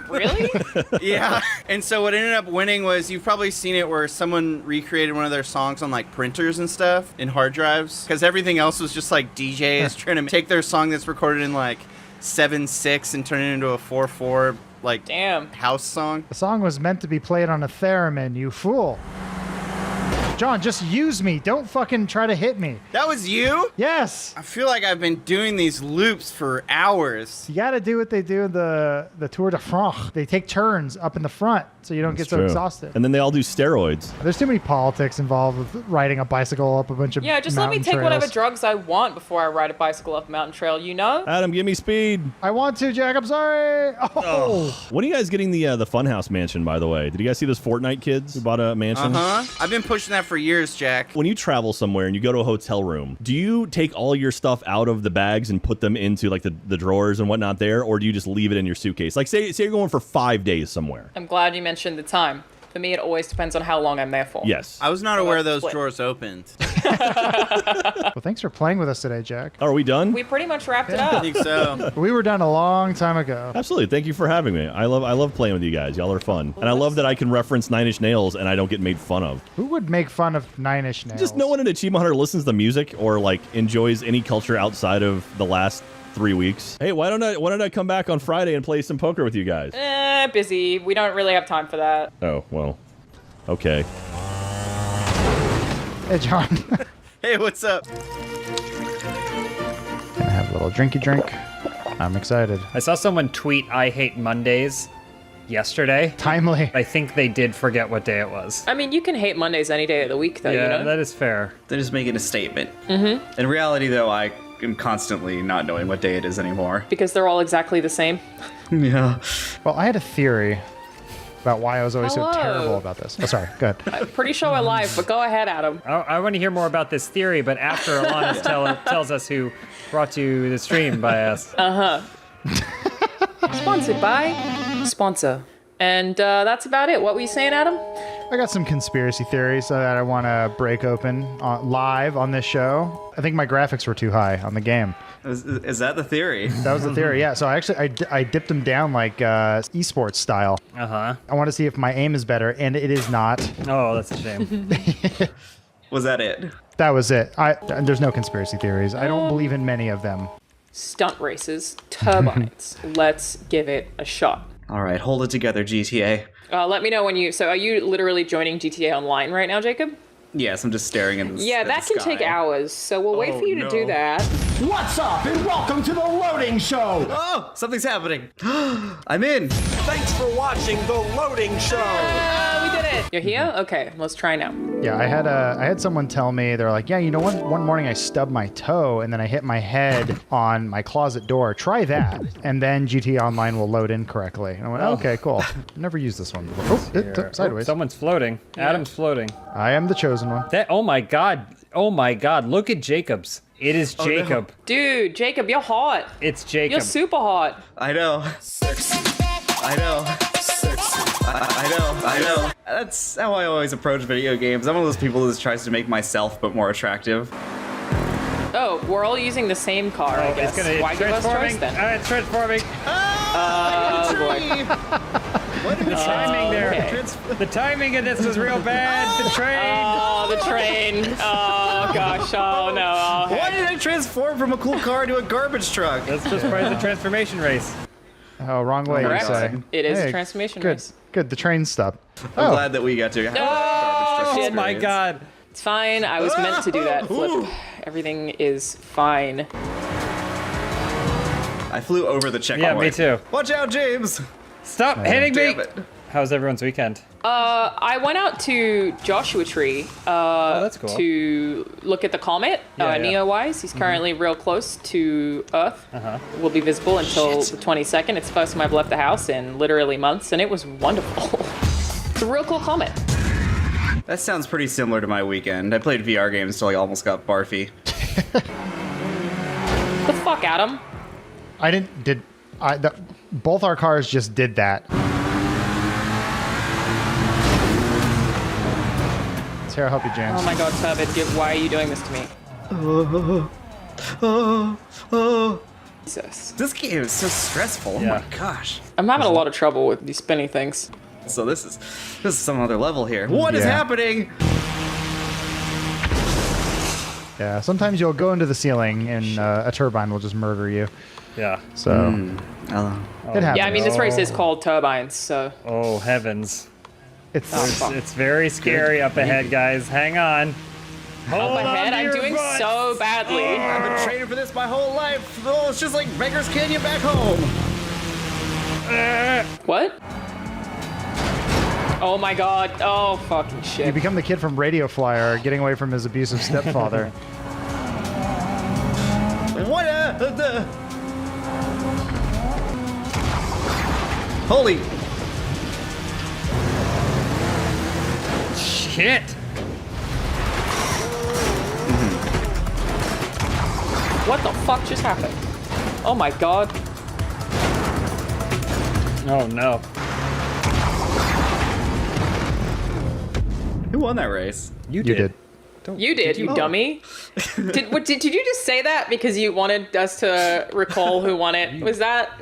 Really? Yeah. And so what ended up winning was, you've probably seen it where someone recreated one of their songs on like printers and stuff in hard drives. Because everything else was just like DJs trying to take their song that's recorded in like 7/6 and turn it into a 4/4 like damn house song. The song was meant to be played on a theremin, you fool. John, just use me. Don't fucking try to hit me. That was you? Yes. I feel like I've been doing these loops for hours. You got to do what they do in the Tour de France. They take turns up in the front so you don't get so exhausted. And then they all do steroids. There's too many politics involved with riding a bicycle up a bunch of Yeah, just let me mountain take trails. whatever drugs I want before I ride a bicycle up a mountain trail, you know? Adam, give me speed. I want to, Jack. I'm sorry. Oh. When are you guys getting the Funhouse mansion, by the way? Did you guys see those Fortnite kids who bought a mansion? I've been pushing that for years, Jack. When you travel somewhere and you go to a hotel room, do you take all your stuff out of the bags and put them into like the drawers and whatnot there, or do you just leave it in your suitcase? Like say you're going for 5 days somewhere. I'm glad you mentioned the time. For me, it always depends on how long I'm there for. Yes. I was not aware those drawers opened. Well, thanks for playing with us today, Jack. Are we done? We pretty much wrapped it up. I think so. We were done a long time ago. Absolutely. Thank you for having me. I love playing with you guys. Y'all are fun. And I love that I can reference 9 Inch Nails and I don't get made fun of. Who would make fun of 9 Inch Nails? Just no one in Achievement Hunter listens to music or like enjoys any culture outside of the last 3 weeks. Hey, why don't I come back on Friday and play some poker with you guys? Busy. We don't really have time for that. Oh, well. Okay. Hey, John. Hey, what's up? Gonna have a little drinky drink. I'm excited. I saw someone tweet, "I hate Mondays," yesterday. Timely. I think they did forget what day it was. I mean, you can hate Mondays any day of the week, though, Yeah, you know? that is fair. They're just making a statement. Mm-hmm. In reality, though, I am constantly not knowing what day it is anymore. Because they're all exactly the same. Yeah. Well, I had a theory about why I was always Hello. so terrible about this. Oh, sorry. Go ahead. I'm pretty sure we're live, but go ahead, Adam. I want to hear more about this theory, but after Alana's tells us who brought you the stream by us. Sponsored by Sponsor. And that's about it. What were you saying, Adam? I got some conspiracy theories that I want to break open live on this show. I think my graphics were too high on the game. Is that the theory? That was the theory, yeah. So I dipped them down like esports style. I want to see if my aim is better, and it is not. Oh, that's a shame. Was that it? That was it. There's no conspiracy theories. I don't believe in many of them. Stunt races, turbines. Let's give it a shot. All right, hold it together, GTA. Let me know when you... So are you literally joining GTA Online right now, Jacob? Yes, I'm just staring at the Yeah, that can take hours, so we'll wait for you to do that. What's up, and welcome to the Loading Show! Oh, something's happening. I'm in. Thanks for watching the Loading Show. We did it. You're here? Okay, let's try now. Yeah, I had someone tell me, they're like, yeah, you know, one morning I stubbed my toe and then I hit my head on my closet door. Try that, and then GTA Online will load in correctly. And I went, okay, cool. Never used this one before. Oh, sideways. Someone's floating. Adam's floating. I am the chosen one. Oh my god. Look at Jacob's. It is Jacob. No. Dude, Jacob, you're hot. It's Jacob. You're super hot. I know. I know. I know. That's how I always approach video games. I'm one of those people that tries to make myself but more attractive. Oh, we're all using the same car, I guess. Why give us choice then? It's transforming. Oh, boy. What the timing there? Okay. The timing of this was real bad. The train. Oh, the train. Oh, gosh. Oh, no. Oh, Why did I transform from a cool car to a garbage truck? That's just part of the transformation race. Oh, wrong way, you Correct. say. It is a Hey, transformation good. race. Good, the train stopped. I'm glad that we got to have that garbage truck Oh, my experience. God. It's fine. I was meant to do that flip. Everything is fine. I flew over the checkpoint. Yeah, me too. Watch out, James! Stop hitting me. Damn it. How's everyone's weekend? I went out to Joshua Tree that's cool. to look at the comet, Yeah, yeah. NEO-wise. He's currently real close to Earth. Will be visible until the 22nd. It's the first time I've left the house in literally months, and it was wonderful. It's a real cool comet. That sounds pretty similar to my weekend. I played VR games till I almost got barfy. The fuck, Adam? Both our cars just did that. Sarah, help you, James. Oh my god, Turbid, why are you doing this to me? Jesus. This game is so stressful. Oh my gosh. I'm having a lot of trouble with these spinny things. So this is some other level here. What is happening? Yeah, sometimes you'll go into the ceiling and a turbine will just murder you. Yeah. So it happens. Yeah, I mean, this race is called Turbines, so. Oh, heavens. It's it's very scary up ahead, guys. Hang on. Up ahead, I'm doing so badly. Oh, I've been training for this my whole life. Oh, it's just like Beggars Canyon back home. What? Oh my god. Oh, fucking You shit. become the kid from Radio Flyer getting away from his abusive stepfather. What Holy shit! What the fuck just happened? Oh my god. Oh no. Who won that race? You did. You did, you dummy. Did you just say that because you wanted us to recall who won it? Was that?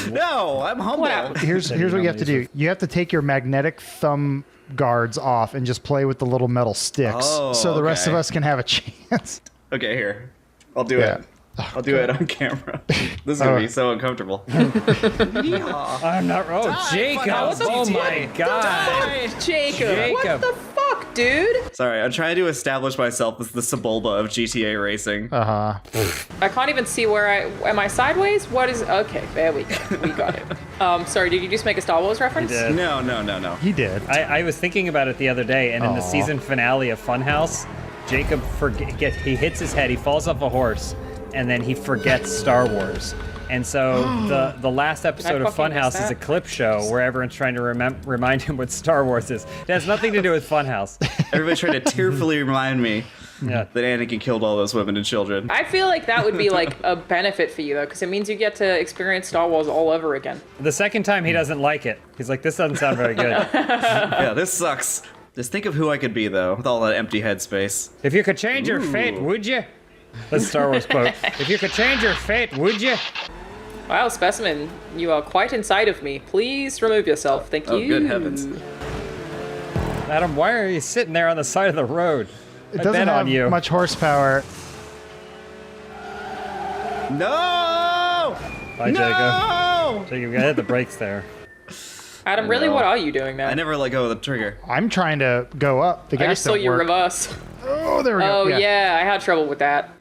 No, I'm humble. What happened? Here's what you have to do. You have to take your magnetic thumb guards off and just play with the little metal sticks so the rest of us can have a chance. Okay, here. I'll do it. I'll do it on camera. This is gonna be so uncomfortable. I'm not. Oh, Jacob! Oh my God! Jacob! What the fuck, dude? Sorry, I'm trying to establish myself as the Sebulba of GTA racing. I can't even see where am I sideways? What is? Okay, there we go. We got it. Sorry, did you just make a Star Wars reference? No. He did. I was thinking about it the other day, and in the season finale of Funhouse, Jacob he hits his head, he falls off a horse, and then he forgets Star Wars. And so the last episode of Funhouse is a clip show where everyone's trying to remind him what Star Wars is. It has nothing to do with Funhouse. Everybody's trying to tearfully remind me that Anakin killed all those women and children. I feel like that would be like a benefit for you though, because it means you get to experience Star Wars all over again. The second time he doesn't like it. He's like, this doesn't sound very good. Yeah, this sucks. Just think of who I could be though, with all that empty headspace. If you could change your fate, would you? That's a Star Wars quote. If you could change your fate, would you? Wow, Specimen, you are quite inside of me. Please remove yourself. Thank you. Oh, good heavens. Adam, why are you sitting there on the side of the road? It doesn't have much horsepower. No! Bye, Jacob. Jacob, you gotta hit the brakes there. Adam, really, what are you doing now? I never let go of the trigger. I'm trying to go up. The gas I just saw don't you work. reverse. Oh, there we go. Oh, yeah, I had trouble with that.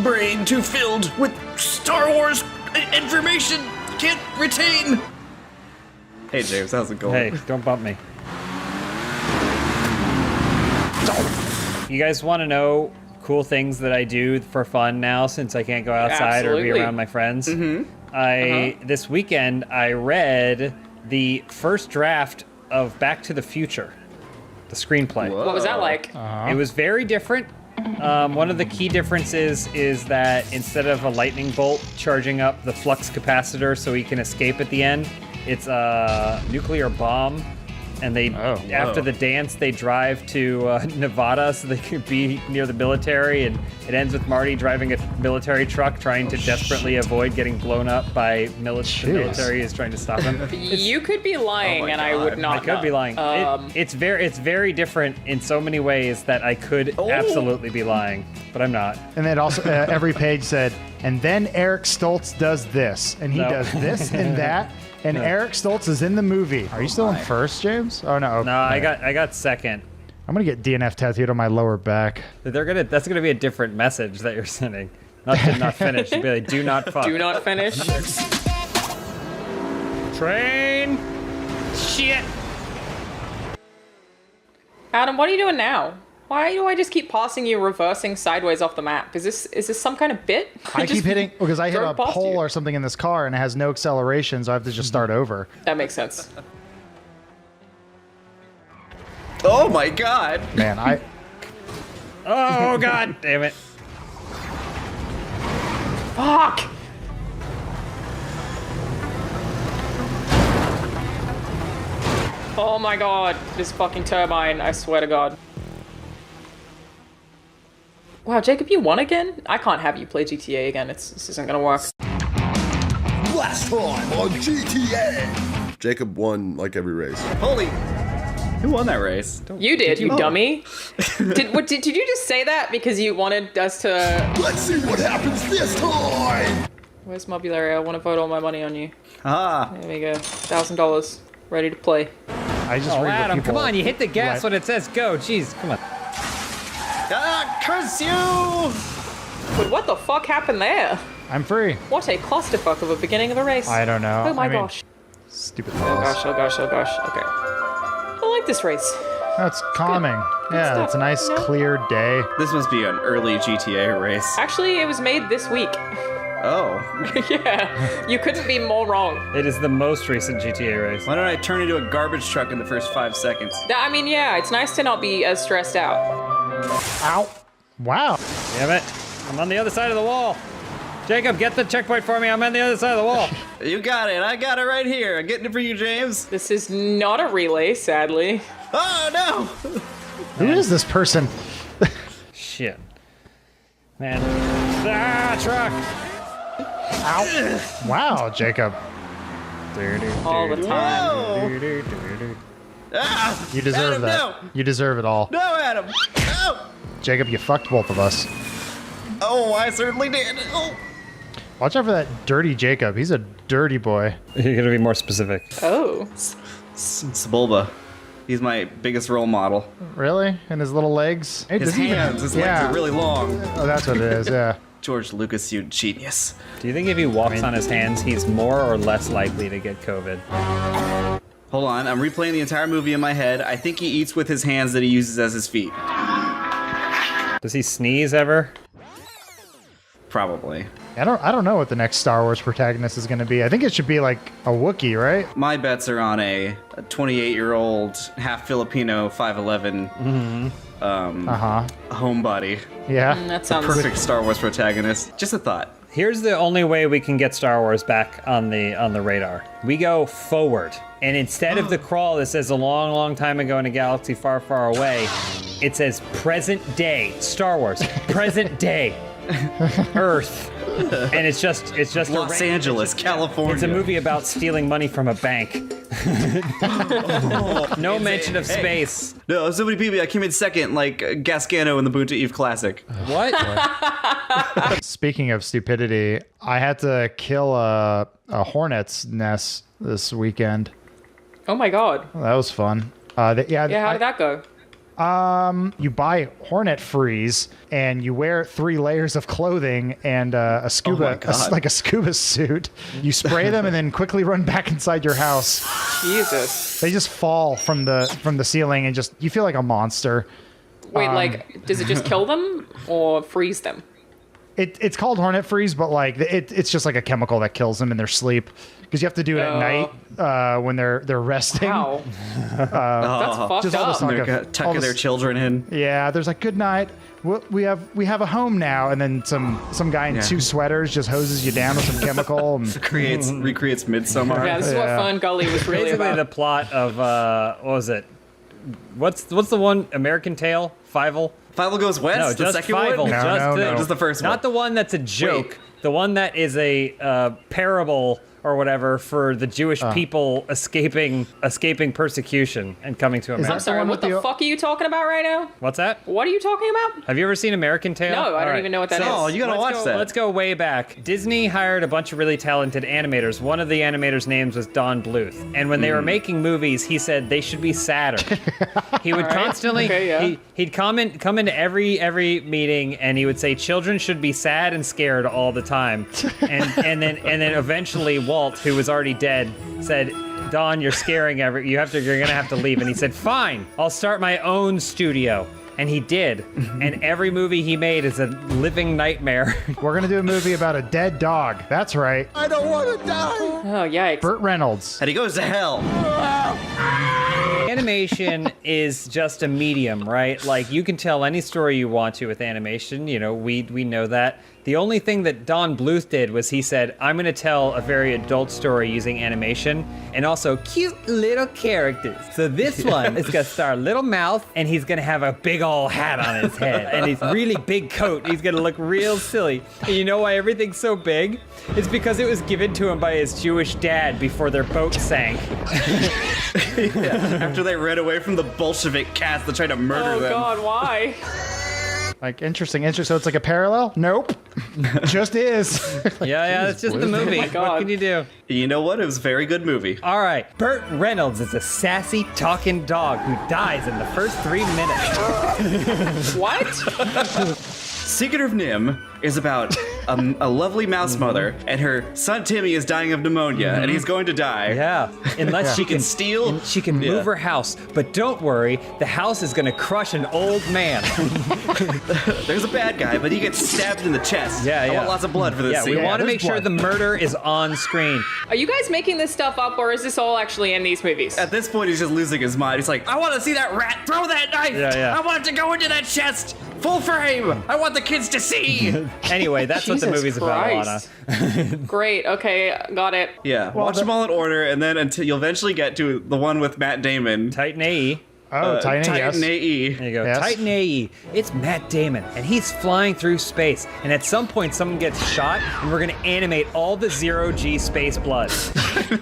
Brain too filled with Star Wars information. Can't retain. Hey, James, how's it going? Hey, don't bump me. You guys want to know cool things that I do for fun now since I can't go outside or be around my friends? This weekend I read the first draft of Back to the Future, the screenplay. What was that like? It was very different. One of the key differences is that instead of a lightning bolt charging up the flux capacitor so he can escape at the end, it's a nuclear bomb and they after the dance they drive to Nevada so they can be near the military, and it ends with Marty driving a military truck trying to desperately avoid getting blown up by the military is trying to stop him. You could be lying, and I would not. I could be lying. It's very different in so many ways that I could absolutely be lying, but I'm not. And then also every page said, and then Eric Stoltz does this, and he does this and that, and Eric Stoltz is in the movie. Are you still in first, James? Oh no. No, I got second. I'm gonna get DNF tattooed on my lower back. That's gonna be a different message that you're sending. Not did not finish. You'd be like, do not fuck. Do not finish. Train. Shit. Adam, what are you doing now? Why do I just keep passing you reversing sideways off the map? Is this some kind of bit? I keep hitting because I hit a pole or something in this car and it has no acceleration, so I have to just start over. That makes sense. Oh my god. Man, Oh god damn it. Fuck! Oh my god, this fucking turbine, I swear to god. Wow, Jacob, you won again? I can't have you play GTA again. This isn't gonna work. Last time on GTA. Jacob won like every race. Holy. Who won that race? You did, you dummy. Did you just say that because you wanted us to... Let's see what happens this time. Where's Mobularia? I want to vote all my money on you. Ah. There we go. $1,000. Ready to play. I just read Adam, what people come on, you hit the gas when it says go. Jeez, come on. Ah, curse you! But what the fuck happened there? I'm free. What a clusterfuck of a beginning of a race. I don't know. Oh my gosh. Stupid. Oh gosh, oh gosh, oh gosh. Okay. I like this race. That's calming. Yeah, stuff, it's a nice you know? clear day. This must be an early GTA race. Actually, it was made this week. Oh. Yeah, you couldn't be more wrong. It is the most recent GTA race. Why don't I turn into a garbage truck in the first 5 seconds? I mean, yeah, it's nice to not be as stressed out. Ow. Wow. Damn it. I'm on the other side of the wall. Jacob, get the checkpoint for me. I'm on the other side of the wall. You got it. I got it right here. I'm getting it for you, James. This is not a relay, sadly. Oh, no. Who is this person? Shit. Man. Ah, truck. Ow. Wow, Jacob. All the time. Ah, You deserve Adam, that. No. You deserve it all. No, Adam. No. Jacob, you fucked both of us. Oh, I certainly did. Oh. Watch out for that dirty Jacob. He's a dirty boy. You're gonna be more specific. Oh. Sebulba. He's my biggest role model. Really? And his little legs? Hey, His does he even- hands, his legs are really long. Oh, that's what it is, yeah. George Lucas, you genius. Do you think if he walks on his hands, he's more or less likely to get COVID? Hold on, I'm replaying the entire movie in my head. I think he eats with his hands that he uses as his feet. Does he sneeze ever? Probably. I don't know what the next Star Wars protagonist is going to be. I think it should be like a Wookiee, right? My bets are on a 28-year-old, half Filipino, 5'11", homebody. Yeah. That sounds The perfect Star Wars protagonist. Just a thought. Here's the only way we can get Star Wars back on the radar. We go forward, and instead of the crawl that says a long, long time ago in a galaxy far, far away, it says present day Star Wars, present day Earth, and it's just Los Angeles, California. It's a movie about stealing money from a bank. No mention of space. No, so many people. I came in second, like Gascano in the Boon to Eve Classic. What? Speaking of stupidity, I had to kill a hornet's nest this weekend. Oh my god. That was fun. Yeah, how did that go? You buy hornet freeze and you wear 3 layers of clothing and a scuba, like a scuba suit. You spray them and then quickly run back inside your house. Jesus. They just fall from the ceiling and just you feel like a monster. Wait, like, does it just kill them or freeze them? It's called hornet freeze, but like it's just like a chemical that kills them in their sleep. because you have to do it at night when they're resting. Wow. That's fucked just all up. this talk They're of- tucking all their this- children in. Yeah, there's like, good night. We have a home now, and then some guy in Yeah. 2 sweaters just hoses you down with some chemical. And recreates Midsommar. Yeah, this is what Fun Gully was really Basically, about. the plot of what was it? What's the one? American Tail? Fievel? Fievel Goes West. No, the just second Fievel. one. Just the first one. Not the one that's a joke. The one that is a parable or whatever for the Jewish people escaping persecution and coming to America. I'm sorry, what the fuck are you talking about right now? What's that? What are you talking about? Have you ever seen American Tail? No, I don't even know what that is. Oh, you gotta watch that. Let's go way back. Disney hired a bunch of really talented animators. One of the animators' names was Don Bluth. And when they were making movies, he said they should be sadder. He would constantly, he'd come into every meeting and he would say children should be sad and scared all the time. And then eventually Walt, who was already dead, said, Don, you're scaring you're gonna have to leave. And he said, fine, I'll start my own studio. And he did. And every movie he made is a living nightmare. we're gonna do a movie about a dead dog. That's right. I don't want to die. Oh, yikes. Burt Reynolds. And he goes to hell. Animation is just a medium, right? Like, you can tell any story you want to with animation. You know, we know that. The only thing that Don Bluth did was he said, I'm going to tell a very adult story using animation and also cute little characters. So this one is going to star a little mouth and he's going to have a big old hat on his head and his really big coat. He's going to look real silly. And you know why everything's so big? It's because it was given to him by his Jewish dad before their boat sank. After they ran away from the Bolshevik cats that tried to murder them. Oh, God, why? Like, interesting. So it's like a parallel? Nope. Just is. Yeah, it's just the movie. Oh my God. What can you do? You know what? It was a very good movie. All right, Burt Reynolds is a sassy talking dog who dies in the first 3 minutes. What? Secret of Nim is about a lovely mouse mother, and her son Timmy is dying of pneumonia, and he's going to die. Yeah, unless she can steal. She can move her house, but don't worry, the house is gonna crush an old man. There's a bad guy, but he gets stabbed in the chest. Yeah. I want lots of blood for this Yeah, scene. we want to make sure the murder is on screen. Are you guys making this stuff up, or is this all actually in these movies? At this point, he's just losing his mind. He's like, I want to see that rat throw that knife. Yeah. I want it to go into that chest. Full frame. I want the kids to see. Anyway, that's what the Jesus movie's Christ. about, Alana. Great. Okay, got it. Yeah, watch them all in order, and then until you'll eventually get to the one with Matt Damon. Titan AE. Oh, Titan, yes. Titan AE. There you go. Yes. Titan AE. It's Matt Damon, and he's flying through space. And at some point, someone gets shot, and we're going to animate all the zero-G space blood.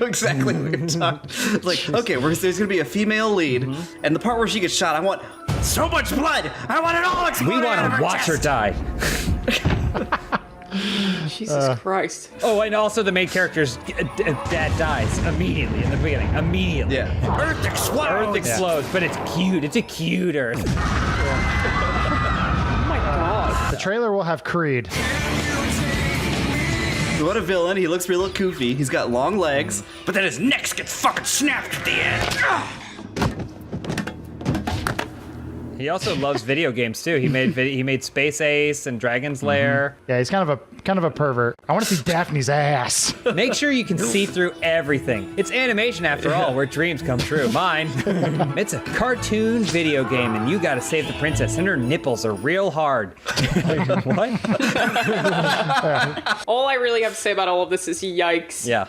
Exactly what you're talking. It's like, okay, there's going to be a female lead, and the part where she gets shot, I want so much blood. I want it all exploded. We want to watch her die. Jesus Christ. Oh, and also the main character's dad dies immediately in the beginning. Immediately. Yeah. Earth explodes. Earth explodes, but it's cute. It's a cute Earth. Oh my God. The trailer will have Creed. What a villain. He looks real goofy. He's got long legs, but then his neck gets fucking snapped at the end. He also loves video games too. He made Space Ace and Dragon's Lair. Yeah, he's kind of a pervert. I want to see Daphne's ass. Make sure you can see through everything. It's animation after all, where dreams come true. Mine. It's a cartoon video game, and you gotta save the princess, and her nipples are real hard. What? All I really have to say about all of this is yikes. Yeah.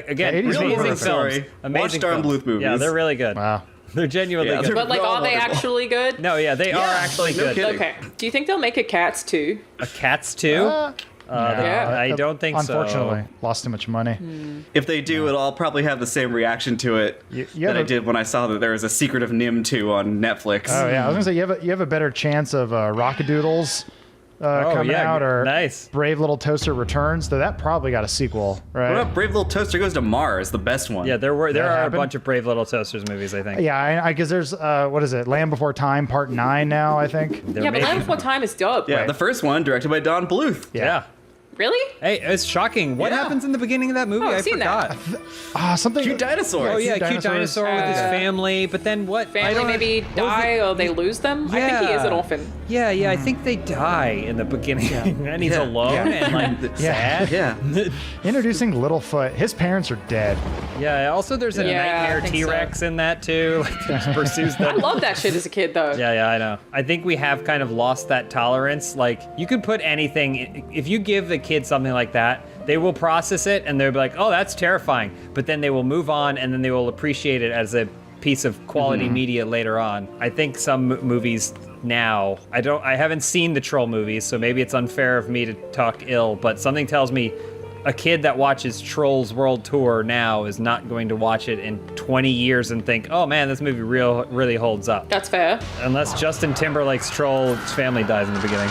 Again, The 80s amazing were films. sorry. Amazing Watch Don films. Bluth movies. Yeah, they're really good. Wow. They're genuinely Yeah, good. But like, are they wonderful. actually good? No, yeah, they are actually no good. kidding. Okay. Do you think they'll make a Cats too? A Cats too? Yeah. I don't think so. Unfortunately, lost too much money. If they do, I'll probably have the same reaction to it You that I have did when I saw that there was a Secret of Nim 2 on Netflix. Oh yeah, I was gonna say you have a better chance of Rockadoodles coming out, or nice. Brave Little Toaster Returns. Though that probably got a sequel, right? What about Brave Little Toaster Goes to Mars, the best one? Yeah, there are happened? a bunch of Brave Little Toasters movies, I think. Yeah, I guess there's what is it? Land Before Time Part 9 now, I think. They're Yeah, but making- Land Before Time is dope. Yeah, the first one directed by Don Bluth. Yeah. Really? Hey, it's shocking. What happens in the beginning of that movie? Oh, I've I seen forgot. Something. Cute dinosaur. Oh yeah, cute dinosaur with his family. But then what? Family maybe die or they lose them? I think he is an orphan. Yeah, I think they die in the beginning, and he's alone and like sad. Yeah. Introducing Littlefoot. His parents are dead. Yeah. Also, there's a nightmare T-Rex in that too. Like, he pursues them. I love that shit as a kid though. Yeah, I know. I think we have kind of lost that tolerance. Like, you could put anything. If you give the kid something like that, they will process it and they'll be like, "Oh, that's terrifying," but then they will move on and then they will appreciate it as a piece of quality media later on. I think some movies now, I haven't seen the Troll movies, so maybe it's unfair of me to talk ill, but something tells me a kid that watches Trolls World Tour now is not going to watch it in 20 years and think, "Oh man, this movie really holds up." That's fair. Unless Justin Timberlake's Troll's family dies in the beginning.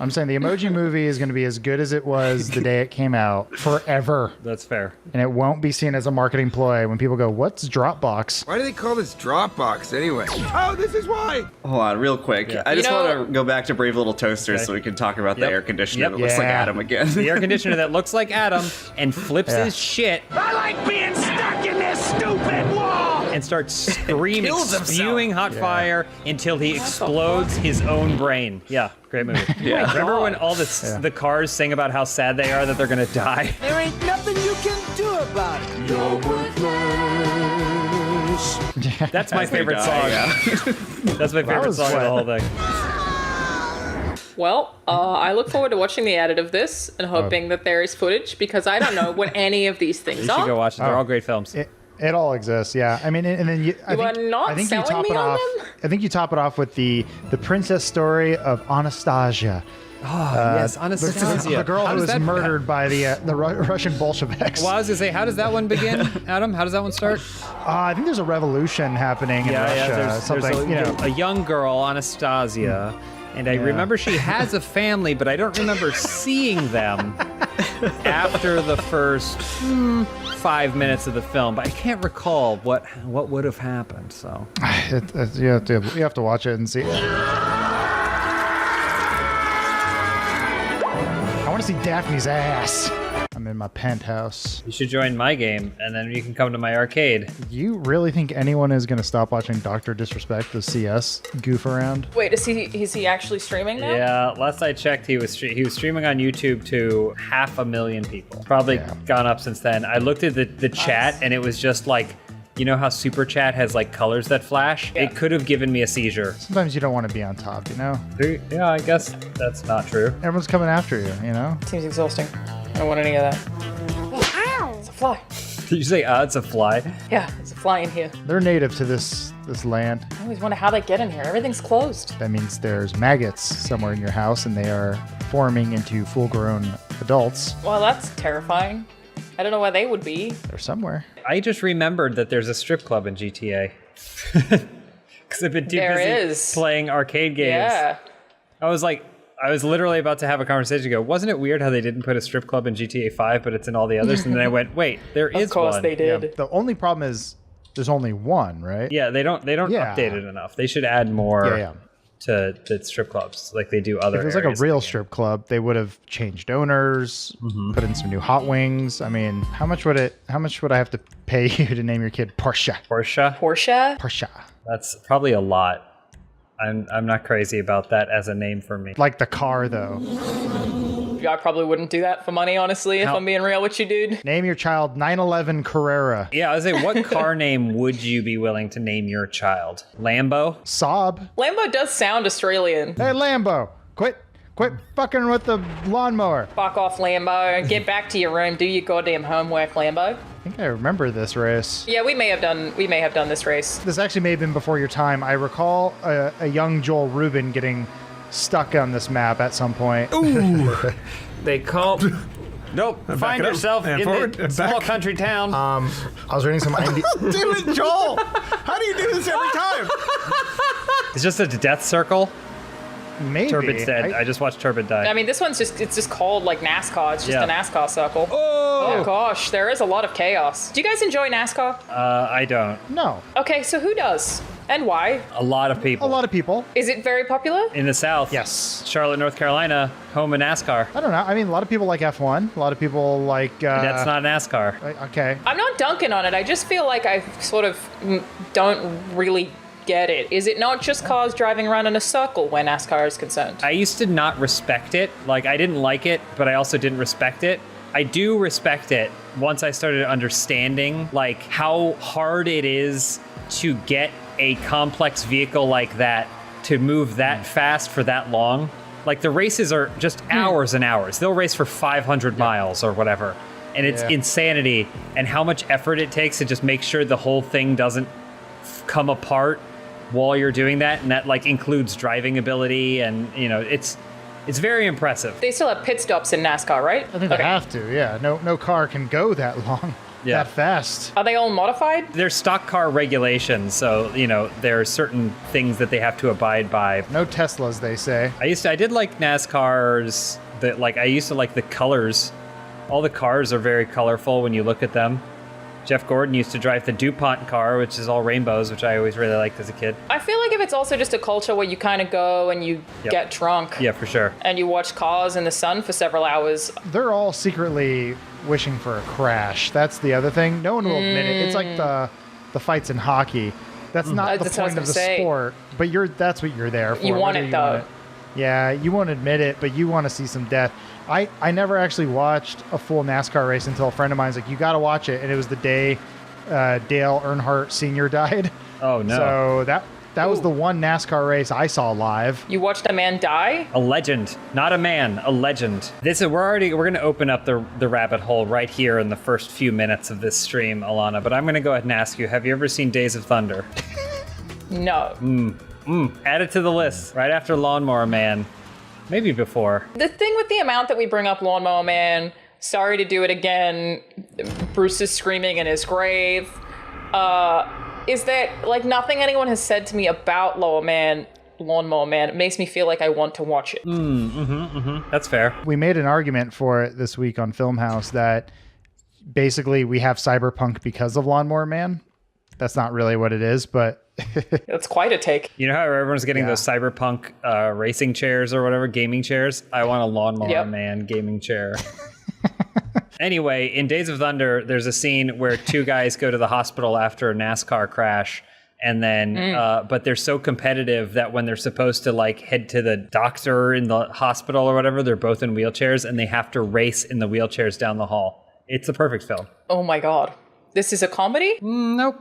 I'm saying the Emoji Movie is going to be as good as it was the day it came out forever. That's fair. And it won't be seen as a marketing ploy when people go, "What's Dropbox?" Why do they call this Dropbox anyway? Oh, this is why. Hold on, real quick. I just want to go back to Brave Little Toasters so we can talk about the air conditioner that looks like Adam again. The air conditioner that looks like Adam and flips his shit. I like being stuck in this stupid wall. And starts screaming, spewing hot fire until he explodes his own brain. Yeah, great movie. Remember when all the cars sing about how sad they are that they're gonna die? There ain't nothing you can do about it. You're worthless. That's my favorite song. That's my favorite song of the whole thing. Well, I look forward to watching the edit of this and hoping that there is footage because I don't know what any of these things You are. should go watch it. They're all great films. It all exists, yeah. I mean, and then I think you top it off. I think you top it off with the princess story of Anastasia. Oh, yes, Anastasia. The girl who was murdered by the Russian Bolsheviks. Well, I was gonna say, how does that one begin, Adam? How does that one start? I think there's a revolution happening in Russia. There's a young girl, Anastasia, and I remember she has a family, but I don't remember seeing them after the first 5 minutes of the film. But I can't recall what would have happened. So you have to watch it and see. I want to see Daphne's ass. I'm in my penthouse. You should join my game, and then you can come to my arcade. You really think anyone is going to stop watching Dr. Disrespect to see us goof around? Wait, is he actually streaming now? Yeah, last I checked, he was streaming on YouTube to 500,000 people. Probably gone up since then. I looked at the chat, and it was just like, you know how Super Chat has like colors that flash? Yeah. It could have given me a seizure. Sometimes you don't want to be on top, you know? Yeah, I guess that's not true. Everyone's coming after you, you know? Seems exhausting. I don't want any of that. Ow! It's a fly. Did you say, it's a fly? Yeah, it's a fly in here. They're native to this land. I always wonder how they get in here. Everything's closed. That means there's maggots somewhere in your house and they are forming into full-grown adults. Well, that's terrifying. I don't know where they would be. They're somewhere. I just remembered that there's a strip club in GTA. Because I've been too busy playing arcade games. Yeah. I was literally about to have a conversation go, wasn't it weird how they didn't put a strip club in GTA 5, but it's in all the others? And then I went, wait, there is one. Of course they did. Yeah, the only problem is there's only one, right? Yeah, they don't update it enough. They should add more to the strip clubs like they do other areas. If it was like a real strip club, they would have changed owners, put in some new hot wings. I mean, how much would I have to pay you to name your kid Portia? Portia? That's probably a lot. I'm not crazy about that as a name for me. Like the car, though. I probably wouldn't do that for money, honestly, if I'm being real with you, dude. Name your child 911 Carrera. Yeah, I was saying, what car name would you be willing to name your child? Lambo? Saab. Lambo does sound Australian. Hey, Lambo, quit fucking with the lawnmower. Fuck off, Lambo. Get back to your room. Do your goddamn homework, Lambo. I think I remember this race. Yeah, we may have done this race. This actually may have been before your time. I recall a young Joel Rubin getting stuck on this map at some point. Ooh. They call... Nope. Find yourself in a small country town. I was reading some... Damn it, Joel! How do you do this every time? It's just a death circle. Maybe. Turbid's dead. I just watched Turbid die. I mean, this one's just called like NASCAR. It's just a NASCAR circle. Oh gosh, there is a lot of chaos. Do you guys enjoy NASCAR? I don't. No. Okay, so who does? And why? A lot of people. A lot of people. Is it very popular? In the South. Yes. Charlotte, North Carolina, home of NASCAR. I don't know. I mean, a lot of people like F1. A lot of people like... That's not NASCAR. Okay. I'm not dunking on it. I just feel like I sort of don't really get it. Is it not just cars driving around in a circle when NASCAR is concerned? I used to not respect it. Like, I didn't like it, but I also didn't respect it. I do respect it once I started understanding, like, how hard it is to get a complex vehicle like that to move that fast for that long. Like, the races are just hours and hours. They'll race for 500 miles or whatever. And it's insanity. And how much effort it takes to just make sure the whole thing doesn't come apart while you're doing that. And that, like, includes driving ability. And, you know, it's very impressive. They still have pit stops in NASCAR, right? I think they have to, yeah. No car can go that long. That fast. Are they all modified? They're stock car regulations, so, you know, there are certain things that they have to abide by. No Teslas, they say. I did like NASCARs, I used to like the colors. All the cars are very colorful when you look at them. Jeff Gordon used to drive the DuPont car, which is all rainbows, which I always really liked as a kid. I feel like if it's also just a culture where you kind of go and you get drunk. Yeah, for sure. And you watch cars in the sun for several hours. They're all secretly wishing for a crash. That's the other thing. No one will admit it. It's like the fights in hockey. That's not the point of the sport, but that's what you're there for. You want it, though. Yeah, you won't admit it, but you want to see some death. I never actually watched a full NASCAR race until a friend of mine's like, you got to watch it. And it was the day Dale Earnhardt Sr. died. Oh, no. So that was the one NASCAR race I saw live. You watched a man die? A legend. Not a man, a legend. We're going to open up the rabbit hole right here in the first few minutes of this stream, Alana. But I'm going to go ahead and ask you, have you ever seen Days of Thunder? No. Add it to the list right after Lawnmower Man. Maybe before. The thing with the amount that we bring up Lawnmower Man, sorry to do it again, Bruce is screaming in his grave, is that, like, nothing anyone has said to me about Lawnmower Man. It makes me feel like I want to watch it. That's fair. We made an argument for it this week on Filmhouse that basically we have cyberpunk because of Lawnmower Man. That's not really what it is, but... That's quite a take. You know how everyone's getting those cyberpunk racing chairs or whatever, gaming chairs? I want a Lawnmower Man gaming chair. Anyway, in Days of Thunder, there's a scene where two guys go to the hospital after a NASCAR crash, and then, but they're so competitive that when they're supposed to, like, head to the doctor in the hospital or whatever, they're both in wheelchairs, and they have to race in the wheelchairs down the hall. It's a perfect film. Oh my god. This is a comedy? Nope.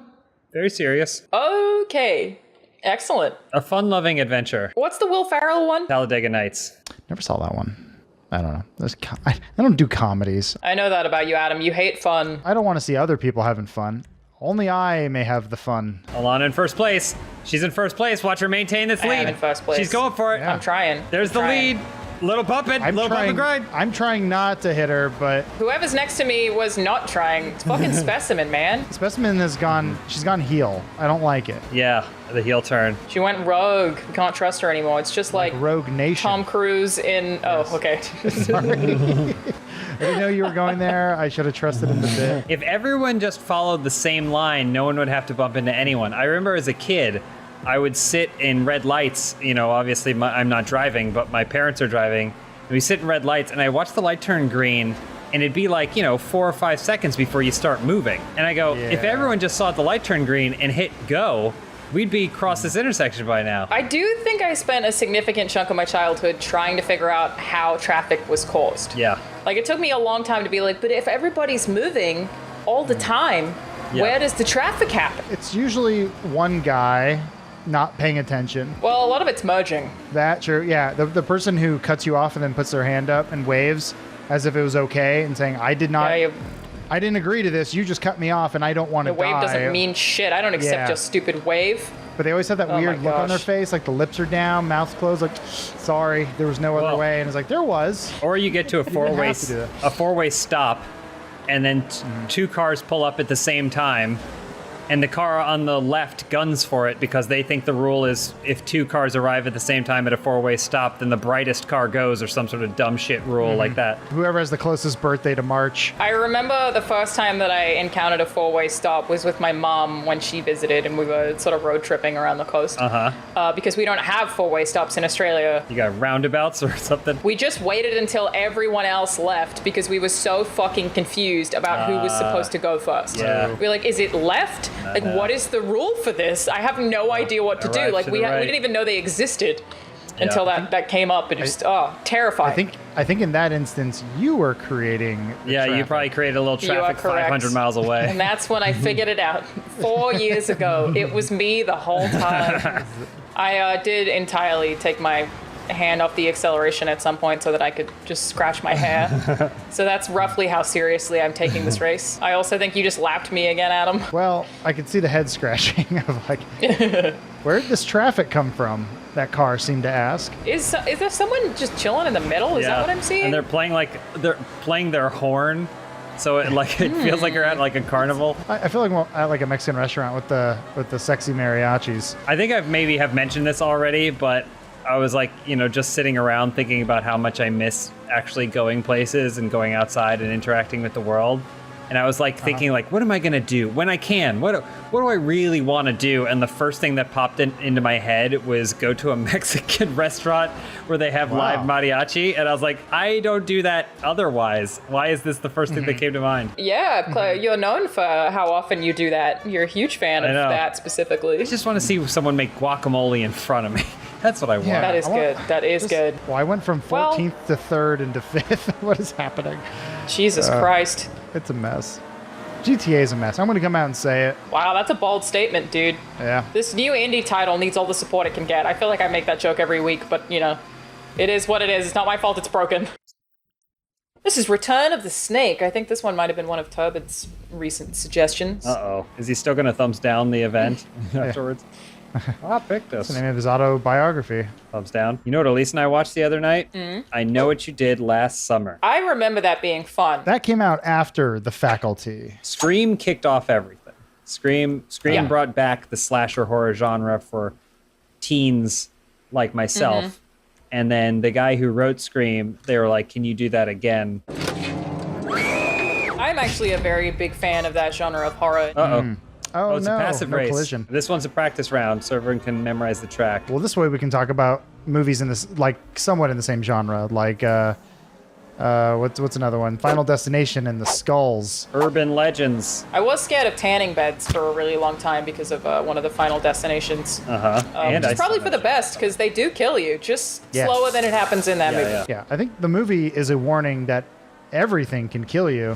Very serious. Okay. Excellent. A fun-loving adventure. What's the Will Ferrell one? Talladega Nights. Never saw that one. I don't know. I don't do comedies. I know that about you, Adam. You hate fun. I don't want to see other people having fun. Only I may have the fun. Alana in first place. She's in first place. Watch her maintain this lead. I am in first place. She's going for it. Yeah. I'm trying. There's the lead. Little puppet. Puppet grind. I'm trying not to hit her, but... Whoever's next to me was not trying. It's fucking Specimen, man. Specimen has gone... She's gone heel. I don't like it. Yeah, the heel turn. She went rogue. We can't trust her anymore. It's just like Rogue Nation. Tom Cruise in... Oh, okay. Sorry. I didn't know you were going there. I should have trusted him a bit. If everyone just followed the same line, no one would have to bump into anyone. I remember as a kid... I would sit in red lights, you know, obviously I'm not driving, but my parents are driving. And we sit in red lights and I watch the light turn green and it'd be like, you know, 4 or 5 seconds before you start moving. And I go, if everyone just saw the light turn green and hit go, we'd be across this intersection by now. I do think I spent a significant chunk of my childhood trying to figure out how traffic was caused. Yeah. Like, it took me a long time to be like, but if everybody's moving all the time, where does the traffic happen? It's usually one guy not paying attention. Well, a lot of it's merging. That, true, yeah. The person who cuts you off and then puts their hand up and waves as if it was okay and saying, I didn't agree to this, you just cut me off and I don't want to die. The wave doesn't mean shit. I don't accept your stupid wave. But they always have that weird look on their face, like the lips are down, mouth's closed, like, sorry, there was no other way. And it's like, there was. Or you get to a four-way stop and then two cars pull up at the same time. and the car on the left guns for it because they think the rule is if 2 cars arrive at the same time at a 4-way stop, then the brightest car goes, or some sort of dumb shit rule like that. Whoever has the closest birthday to March. I remember the first time that I encountered a 4-way stop was with my mom when she visited, and we were sort of road tripping around the coast. Because we don't have 4-way stops in Australia. You got roundabouts or something? We just waited until everyone else left because we were so fucking confused about who was supposed to go first. Yeah. We were like, is it left? Like, what is the rule for this? I have no idea what to do. Like, we didn't even know they existed until that came up. And just, terrifying. I think in that instance, you were creating the Yeah, you traffic. probably created a little You are traffic correct. 500 miles away. And that's when I figured it out. 4 years ago. It was me the whole time. I did entirely take my hand off the acceleration at some point so that I could just scratch my hair. So that's roughly how seriously I'm taking this race. I also think you just lapped me again, Adam. Well, I could see the head scratching of like, where did this traffic come from? That car seemed to ask. Is there someone just chilling in the middle? Is that what I'm seeing? And they're playing their horn, so it feels like you're at like a carnival. I feel like I'm at like a Mexican restaurant with the sexy mariachis. I think I've maybe have mentioned this already, but I was like, just sitting around thinking about how much I miss actually going places and going outside and interacting with the world. And I was like thinking, like, what am I gonna do when I can? What do I really want to do? And the first thing that popped into my head was go to a Mexican restaurant where they have live mariachi. And I was like, I don't do that otherwise. Why is this the first thing that came to mind? Yeah, Claire, you're known for how often you do that. You're a huge fan of that specifically. I just want to see someone make guacamole in front of me. That's what I want. Yeah, that is good. That is good. Well, I went from 14th to 3rd into 5th. What is happening? Jesus Christ. It's a mess. GTA is a mess. I'm going to come out and say it. Wow, that's a bold statement, dude. Yeah. This new indie title needs all the support it can get. I feel like I make that joke every week, but, it is what it is. It's not my fault it's broken. This is Return of the Snake. I think this one might have been one of Turbid's recent suggestions. Uh-oh. Is he still going to thumbs down the event afterwards? I picked this. That's the name of his autobiography. Thumbs down. You know what Elise and I watched the other night? I Know What You Did Last Summer. I remember that being fun. That came out after The Faculty. Scream kicked off everything. Scream brought back the slasher horror genre for teens like myself. And then the guy who wrote Scream, they were like, can you do that again? I'm actually a very big fan of that genre of horror. Uh-oh. Oh, it's no, a passive no race. collision. This one's a practice round, so everyone can memorize the track. Well, this way we can talk about movies in this, like, somewhat in the same genre, like, what's another one? Final Destination and The Skulls. Urban Legends. I was scared of tanning beds for a really long time because of one of the Final Destinations. And which is probably for the best, because they do kill you, just slower than it happens in that movie. Yeah, I think the movie is a warning that everything can kill you.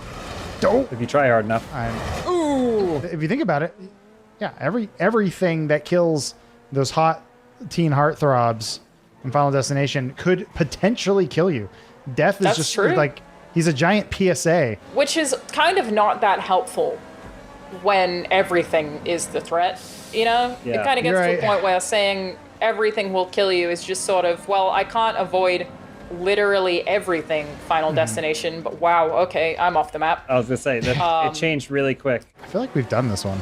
Don't. If you try hard enough. Ooh. If you think about it, yeah, everything that kills those hot teen heartthrobs in Final Destination could potentially kill you. Death is just true. like, he's a giant PSA. Which is kind of not that helpful when everything is the threat, It kind of gets to a point where saying everything will kill you is just sort of, well, I can't avoid literally everything Final Destination, but wow, okay, I'm off the map. I was going to say, that it changed really quick. I feel like we've done this one.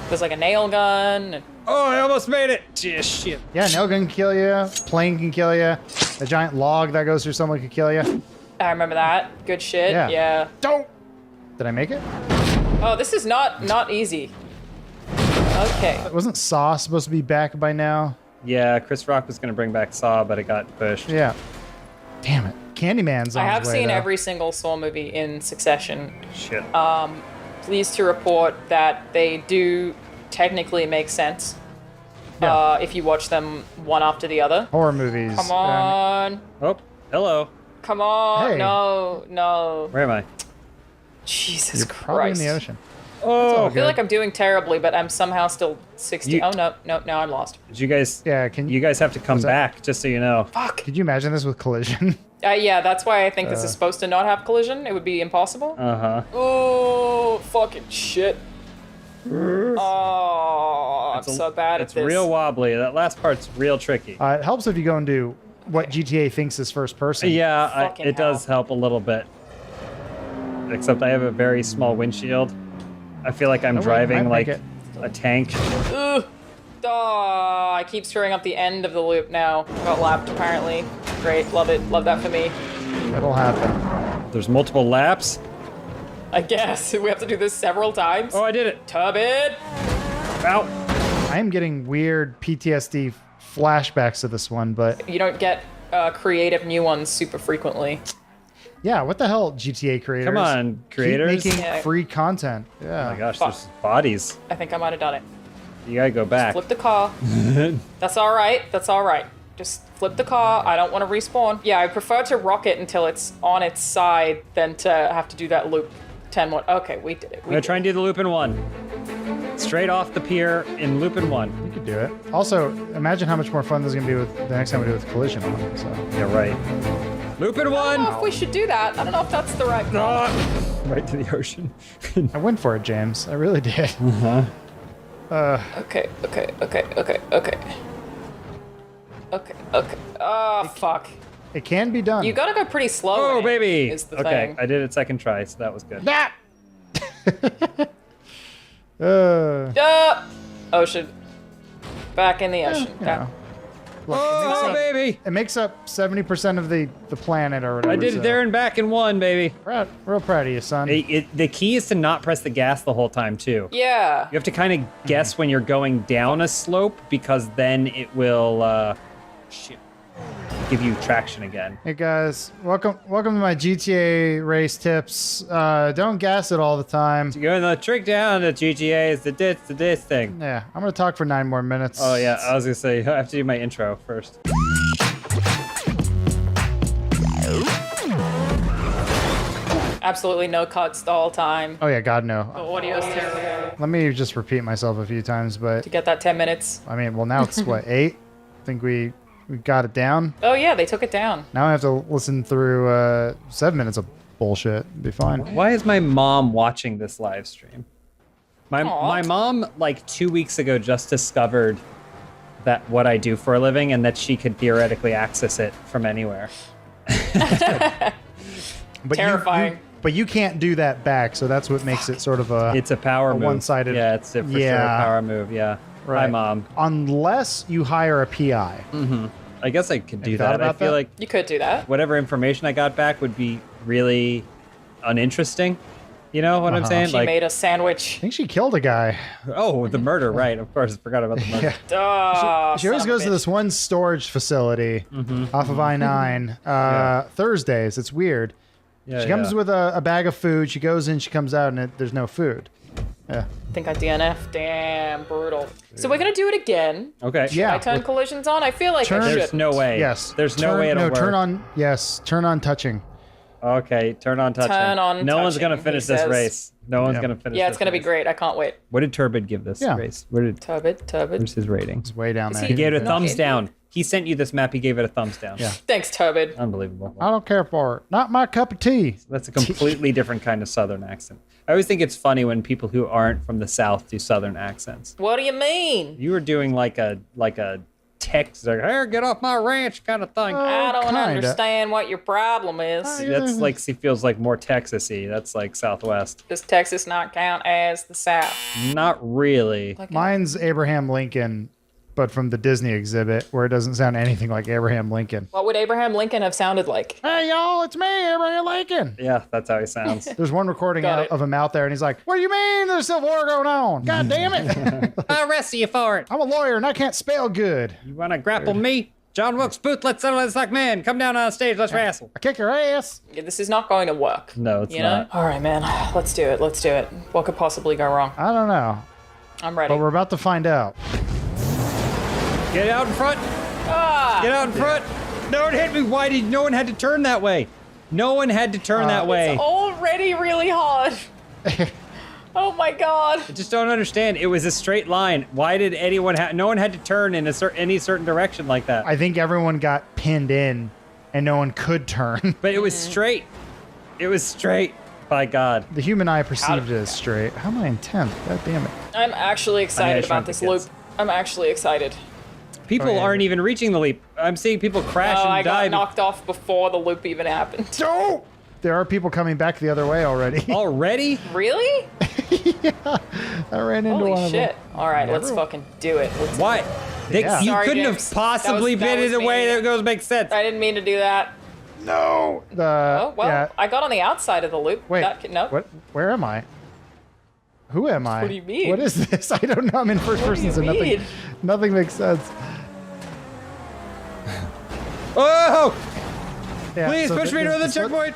There's like a nail gun. And oh, I almost made it. Shit. Yeah, nail gun can kill you. Plane can kill you. A giant log that goes through someone can kill you. I remember that. Good shit. Yeah. Don't. Did I make it? Oh, this is not easy. Okay. Wasn't Saw supposed to be back by now? Yeah, Chris Rock was going to bring back Saw, but it got pushed. Yeah. Damn it. Candyman's on I have his way, seen though. every single Saw movie in succession. Shit. Pleased to report that they do technically make sense if you watch them one after the other. Horror movies. Come on. Oh, hello. Come on. Hey. No. Where am I? Jesus You're Christ. probably in the ocean. Oh, I feel like I'm doing terribly, but I'm somehow still 60. Oh, no, now I'm lost. Did you guys? Yeah, you guys have to come back, just so you know. Fuck. Could you imagine this with Collision? Yeah, that's why I think this is supposed to not have collision. It would be impossible. Uh-huh. Oh, fucking shit. Oh, I'm so bad at It's this. real wobbly. That last part's real tricky. It helps if you go into what GTA thinks is first person. Yeah, it does help a little bit. Except I have a very small windshield. I feel like I'm driving like A tank. Ugh. Oh, I keep screwing up the end of the loop now. Got lapped apparently. Great, love it. Love that for me. That'll happen. There's multiple laps. I guess we have to do this several times. Oh, I did it. Tub it. Ow. I am getting weird PTSD flashbacks to this one, but You don't get creative new ones super frequently. yeah, what the hell, GTA creators? Come on, creators. Keep making Yeah. free content. Yeah. Oh my gosh, there's bodies. I think I might have done it. You gotta go back. Flip the car. That's all right. That's all right. Just flip the car. I don't want to respawn. Yeah, I prefer to rock it until it's on its side than to have to do that loop 10 more. Okay, we did it. I'm gonna try and do the loop in one. Straight off the pier in loop in one. You could do it. Also, imagine how much more fun this is gonna be with the next time we do it with collision on. So Yeah, right. Loop in I don't one. know if we should do that. I don't know if that's the right call. Right to the ocean. I went for it, James. I really did. Uh-huh. Okay. Oh, fuck. It can be done. You gotta go pretty slow. Oh, baby. Is the Okay, thing. I did it second try, so that was good. Ocean. Back in the ocean. You know. Look, Oh, baby. it makes up 70% of the planet or whatever. I did it there and back in one, baby. Real proud of you, son. The key is to not press the gas the whole time, too. Yeah. You have to kind of guess when you're going down a slope because then it will give you traction again. Hey guys, welcome to my GTA race tips. Don't gas it all the time. The trick down to GTA is the this thing. Yeah, I'm gonna talk for 9 more minutes. Oh yeah, I was gonna say I have to do my intro first. Absolutely no cuts the whole time. Oh yeah, God no. The audio's terrible. Let me just repeat myself a few times, but To get that 10 minutes. I mean, well now it's what 8? I think we got it down. Oh yeah, they took it down. Now I have to listen through 7 minutes of bullshit. Be fine. Why is my mom watching this live stream? My Aw. mom like 2 weeks ago just discovered that what I do for a living and that she could theoretically access it from anywhere. But Terrifying. But you can't do that back, so that's what makes it sort of a. It's a power move. one-sided. Yeah, it's for sure a power move. Yeah. Right. Hi, mom. Unless you hire a PI. Mm-hmm. I guess I could do you thought that. I about feel that? like You could do that. whatever information I got back would be really uninteresting. You know what I'm saying? She made a sandwich. I think she killed a guy. Oh, the murder, right? Of course, I forgot about the murder. She always goes to this one storage facility off of I-9 Thursdays. It's weird. Yeah, She comes with a bag of food. She goes in, she comes out, and there's no food. Yeah. I think I DNF. Damn, brutal. So we're gonna do it again. Okay. Should I turn collisions on? I feel like I should. There's no way. Yes. There's no way it'll No, work. turn on. Yes, turn on touching. Okay, turn on touching. Turn on No one's touching, gonna he finish this says. race. No one's gonna finish. Yeah, it's this gonna be race. great. I can't wait. What did Turbid give this Yeah. race? Where did Turbid. Where's his rating? It's way down there. He gave it a Not thumbs in. down. He sent you this map. He gave it a thumbs down. Yeah. Thanks, Turbid. Unbelievable. I don't care for it. Not my cup of tea. That's a completely different kind of Southern accent. I always think it's funny when people who aren't from the South do Southern accents. What do you mean? You were doing like a Texas, like, hey, get off my ranch kind of thing. I don't kinda. understand what your problem is. That's like, he feels like more Texas-y. That's like Southwest. Does Texas not count as the South? Not really. Mine's Abraham Lincoln, but from the Disney exhibit, where it doesn't sound anything like Abraham Lincoln. What would Abraham Lincoln have sounded like? Hey, y'all, it's me, Abraham Lincoln. Yeah, that's how he sounds. There's one recording Got it. of him out there, and he's like, what do you mean there's Civil War going on? God damn it. I'll arrest you for it. I'm a lawyer, and I can't spell good. You want to grapple me? John Wilkes Booth, let's settle this like men. Come down on stage, let's wrestle. I kick your ass. Yeah, this is not going to work. No, it's You not. know? All right, man. Let's do it. Let's do it. What could possibly go wrong? I don't know, I'm ready. but we're about to find out. Get out in front. Ah! Get out in front. No one hit me. Why did no one had to turn that way? No one had to turn that way. It's already really hard. Oh my god. I just don't understand. It was a straight line. Why did anyone no one had to turn in any certain direction like that? I think everyone got pinned in, and no one could turn. But it was straight. It was straight. By God. The human eye perceived it as straight. How am I in 10th? God damn it. I'm actually excited shrunk about this the loop. kids. I'm actually excited. People aren't even reaching the leap. I'm seeing people crash Oh, and I die. got knocked off before the loop even happened. No! There are people coming back the other way already. Already? Really? I ran into Holy one of shit. them. All right, let's fucking do it. Let's Why? You Sorry, couldn't James. have possibly That been was in a way me. that goes make sense. I didn't mean to do that. No. Oh, well, I got on the outside of the loop. Wait. No. What? Where am I? Who am I? What do you mean? What is this? I don't know. I'm in first What do person, you so mean? nothing makes sense. Oh! Yeah, Please so push me to there's the the slip- checkpoint.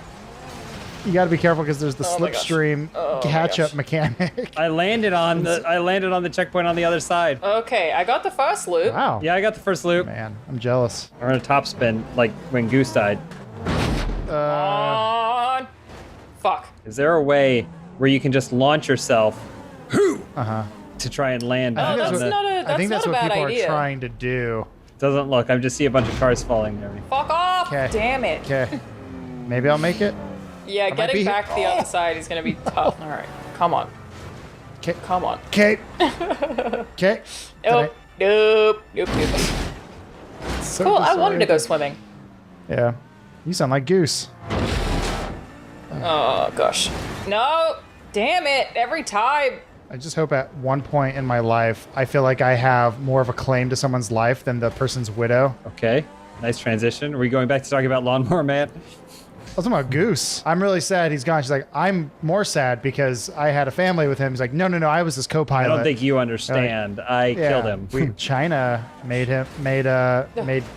You got to be careful because there's the Oh my gosh. slipstream Oh my catch-up gosh. mechanic. I landed on the checkpoint on the other side. Okay, I got the first loop. Wow. Yeah, I got the first loop. Man, I'm jealous. We're on a top spin, like when Goose died. On. Fuck. Is there a way where you can just launch yourself Uh-huh. to try and land? Oh, that's not a I think that's not a what bad people idea. are trying to do. Doesn't look. I just see a bunch of cars falling there. Fuck off! 'Kay. Damn it. Okay. Maybe I'll make it. Yeah, might getting be- back the other side is gonna be tough. All right, come on. 'Kay. Come on. Okay. Okay. Nope. Nope. Nope. So Cool. I wanted to go disoriented. swimming. Yeah. You sound like Goose. Oh gosh. No. Damn it. Every time. I just hope at one point in my life, I feel like I have more of a claim to someone's life than the person's widow. Okay. Nice transition. Are we going back to talking about Lawnmower Man? I was talking about Goose. I'm really sad he's gone. She's like, I'm more sad because I had a family with him. He's like, no, I was his co-pilot. I don't think you understand. I killed him. China made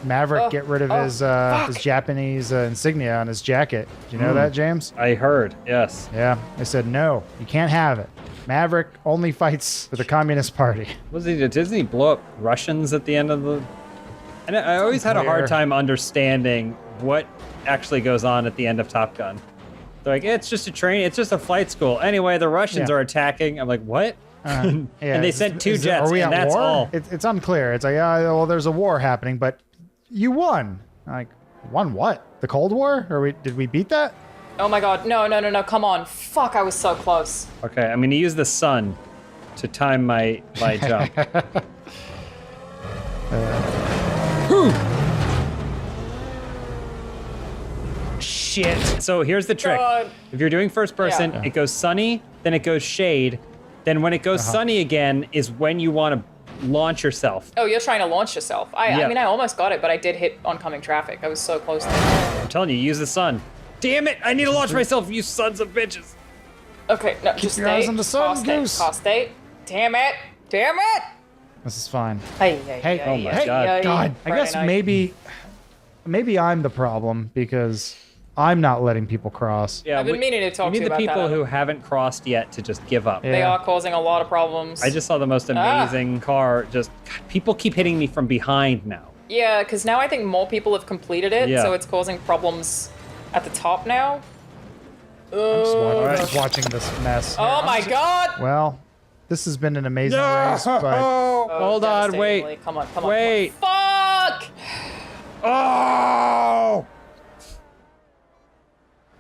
Maverick get rid of his Japanese insignia on his jacket. Do you know that, James? I heard. Yes. Yeah. They said, no, you can't have it. Maverick only fights for the Communist Party. Doesn't he blow up Russians at the end of the... And I always had a hard Unclear. time understanding what actually goes on at the end of Top Gun. They're like, it's just a train, it's just a flight school. Anyway, the Russians Yeah. are attacking. I'm like, what? Yeah, and they sent two jets, Are we and at that's war? all. It's unclear. It's like, well, there's a war happening, but you won. I'm like, won what? The Cold War? Did we beat that? Oh my god. No. Come on. Fuck. I was so close. Okay, I'm going to use the sun to time my jump. Shit. So here's the trick. God. If you're doing first person, Yeah. it goes sunny, then it goes shade. Then when it goes sunny again is when you want to launch yourself. Oh, you're trying to launch yourself. I Yeah. mean, I almost got it, but I did hit oncoming traffic. I was so close. I'm telling you, use the sun. Damn it! I need to launch myself, you sons of bitches. Okay, no, just your stay. eyes on the sun, Car state, Goose. car state. Damn it! Damn it! This is fine. Hey, Hey, oh my God. God. I guess maybe I'm the problem because I'm not letting people cross. Yeah, I've been meaning to talk we to need you the about people that. who haven't crossed yet to just give up. They are causing a lot of problems. I just saw the most amazing car. Just God, people keep hitting me from behind now. Yeah, because now I think more people have completed it, Yeah. so it's causing problems at the top now. I'm just watching this mess. Oh my god! Well, this has been an amazing race, but Hold on, wait. Devastatingly. Come on. Wait. Fuck! Oh!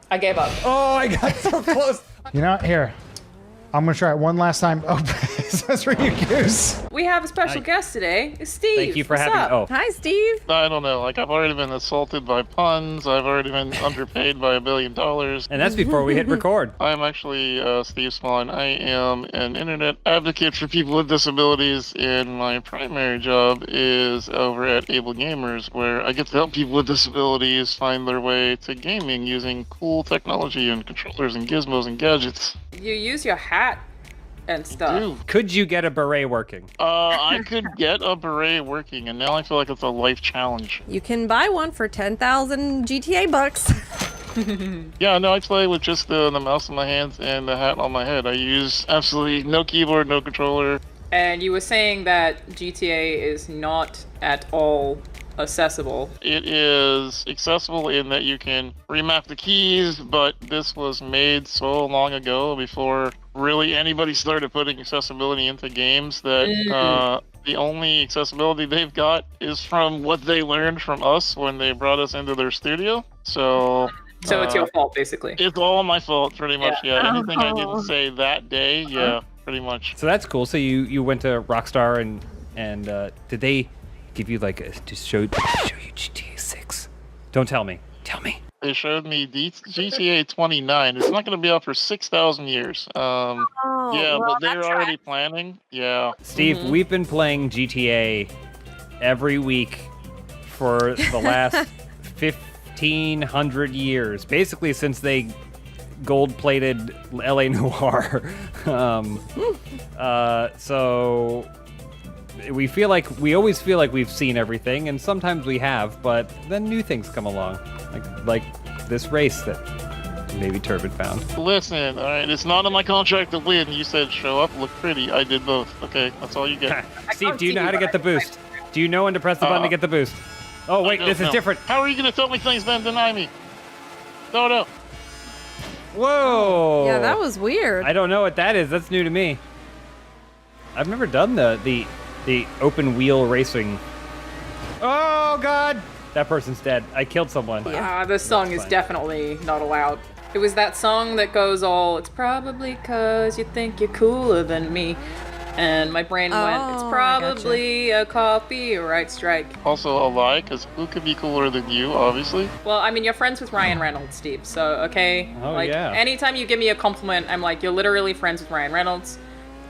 I gave up. Oh, I got so close. you know, here, I'm gonna try it one last time. Oh, that's for you, Goose. We have a special guest today. It's Steve. Thank you for What's having- up? oh. Hi, Steve. I don't know. Like, I've already been assaulted by puns. I've already been underpaid by $1 billion. And that's before we hit record. I'm actually Steve Small, and I am an internet advocate for people with disabilities, and my primary job is over at Able Gamers, where I get to help people with disabilities find their way to gaming using cool technology and controllers and gizmos and gadgets. You use your hat and stuff. Could you get a beret working? I could get a beret working, and now I feel like it's a life challenge. You can buy one for 10,000 GTA bucks. Yeah, no, I play with just the mouse in my hands and the hat on my head. I use absolutely no keyboard, no controller. And you were saying that GTA is not at all accessible. It is accessible in that you can remap the keys, but this was made so long ago before really anybody started putting accessibility into games that the only accessibility they've got is from what they learned from us when they brought us into their studio. So it's your fault, basically. It's all my fault, pretty much, yeah. Anything I didn't say that day, yeah, pretty much. So that's cool. So you went to Rockstar and did they give you like to show you GTA 6? Don't tell me. Tell me. They showed me GTA 29. It's not going to be out for 6,000 years. Yeah, well, but they're that's already planning. Yeah. Steve, we've been playing GTA every week for the last 1,500 years, basically since they gold-plated LA Noire. So we always feel like we've seen everything, and sometimes we have, but then new things come along, like this race that maybe Turbid found. Listen, all right, it's not in my contract to win. You said show up, look pretty. I did both. Okay, that's all you get. Steve, do you know how to get the boost? Do you know when to press the button to get the boost? Oh wait, this is different. How are you going to tell me things then deny me? No. Whoa! Yeah, that was weird. I don't know what that is. That's new to me. I've never done the open wheel racing. Oh God! That person's dead. I killed someone. This song is definitely not allowed. It was that song that goes all, it's probably 'cause you think you're cooler than me. And my brain went, it's probably a copyright strike. Also a lie, because who could be cooler than you, obviously? Well, I mean, you're friends with Ryan Reynolds, Steve, so, okay? Oh, yeah. Anytime you give me a compliment, I'm like, you're literally friends with Ryan Reynolds.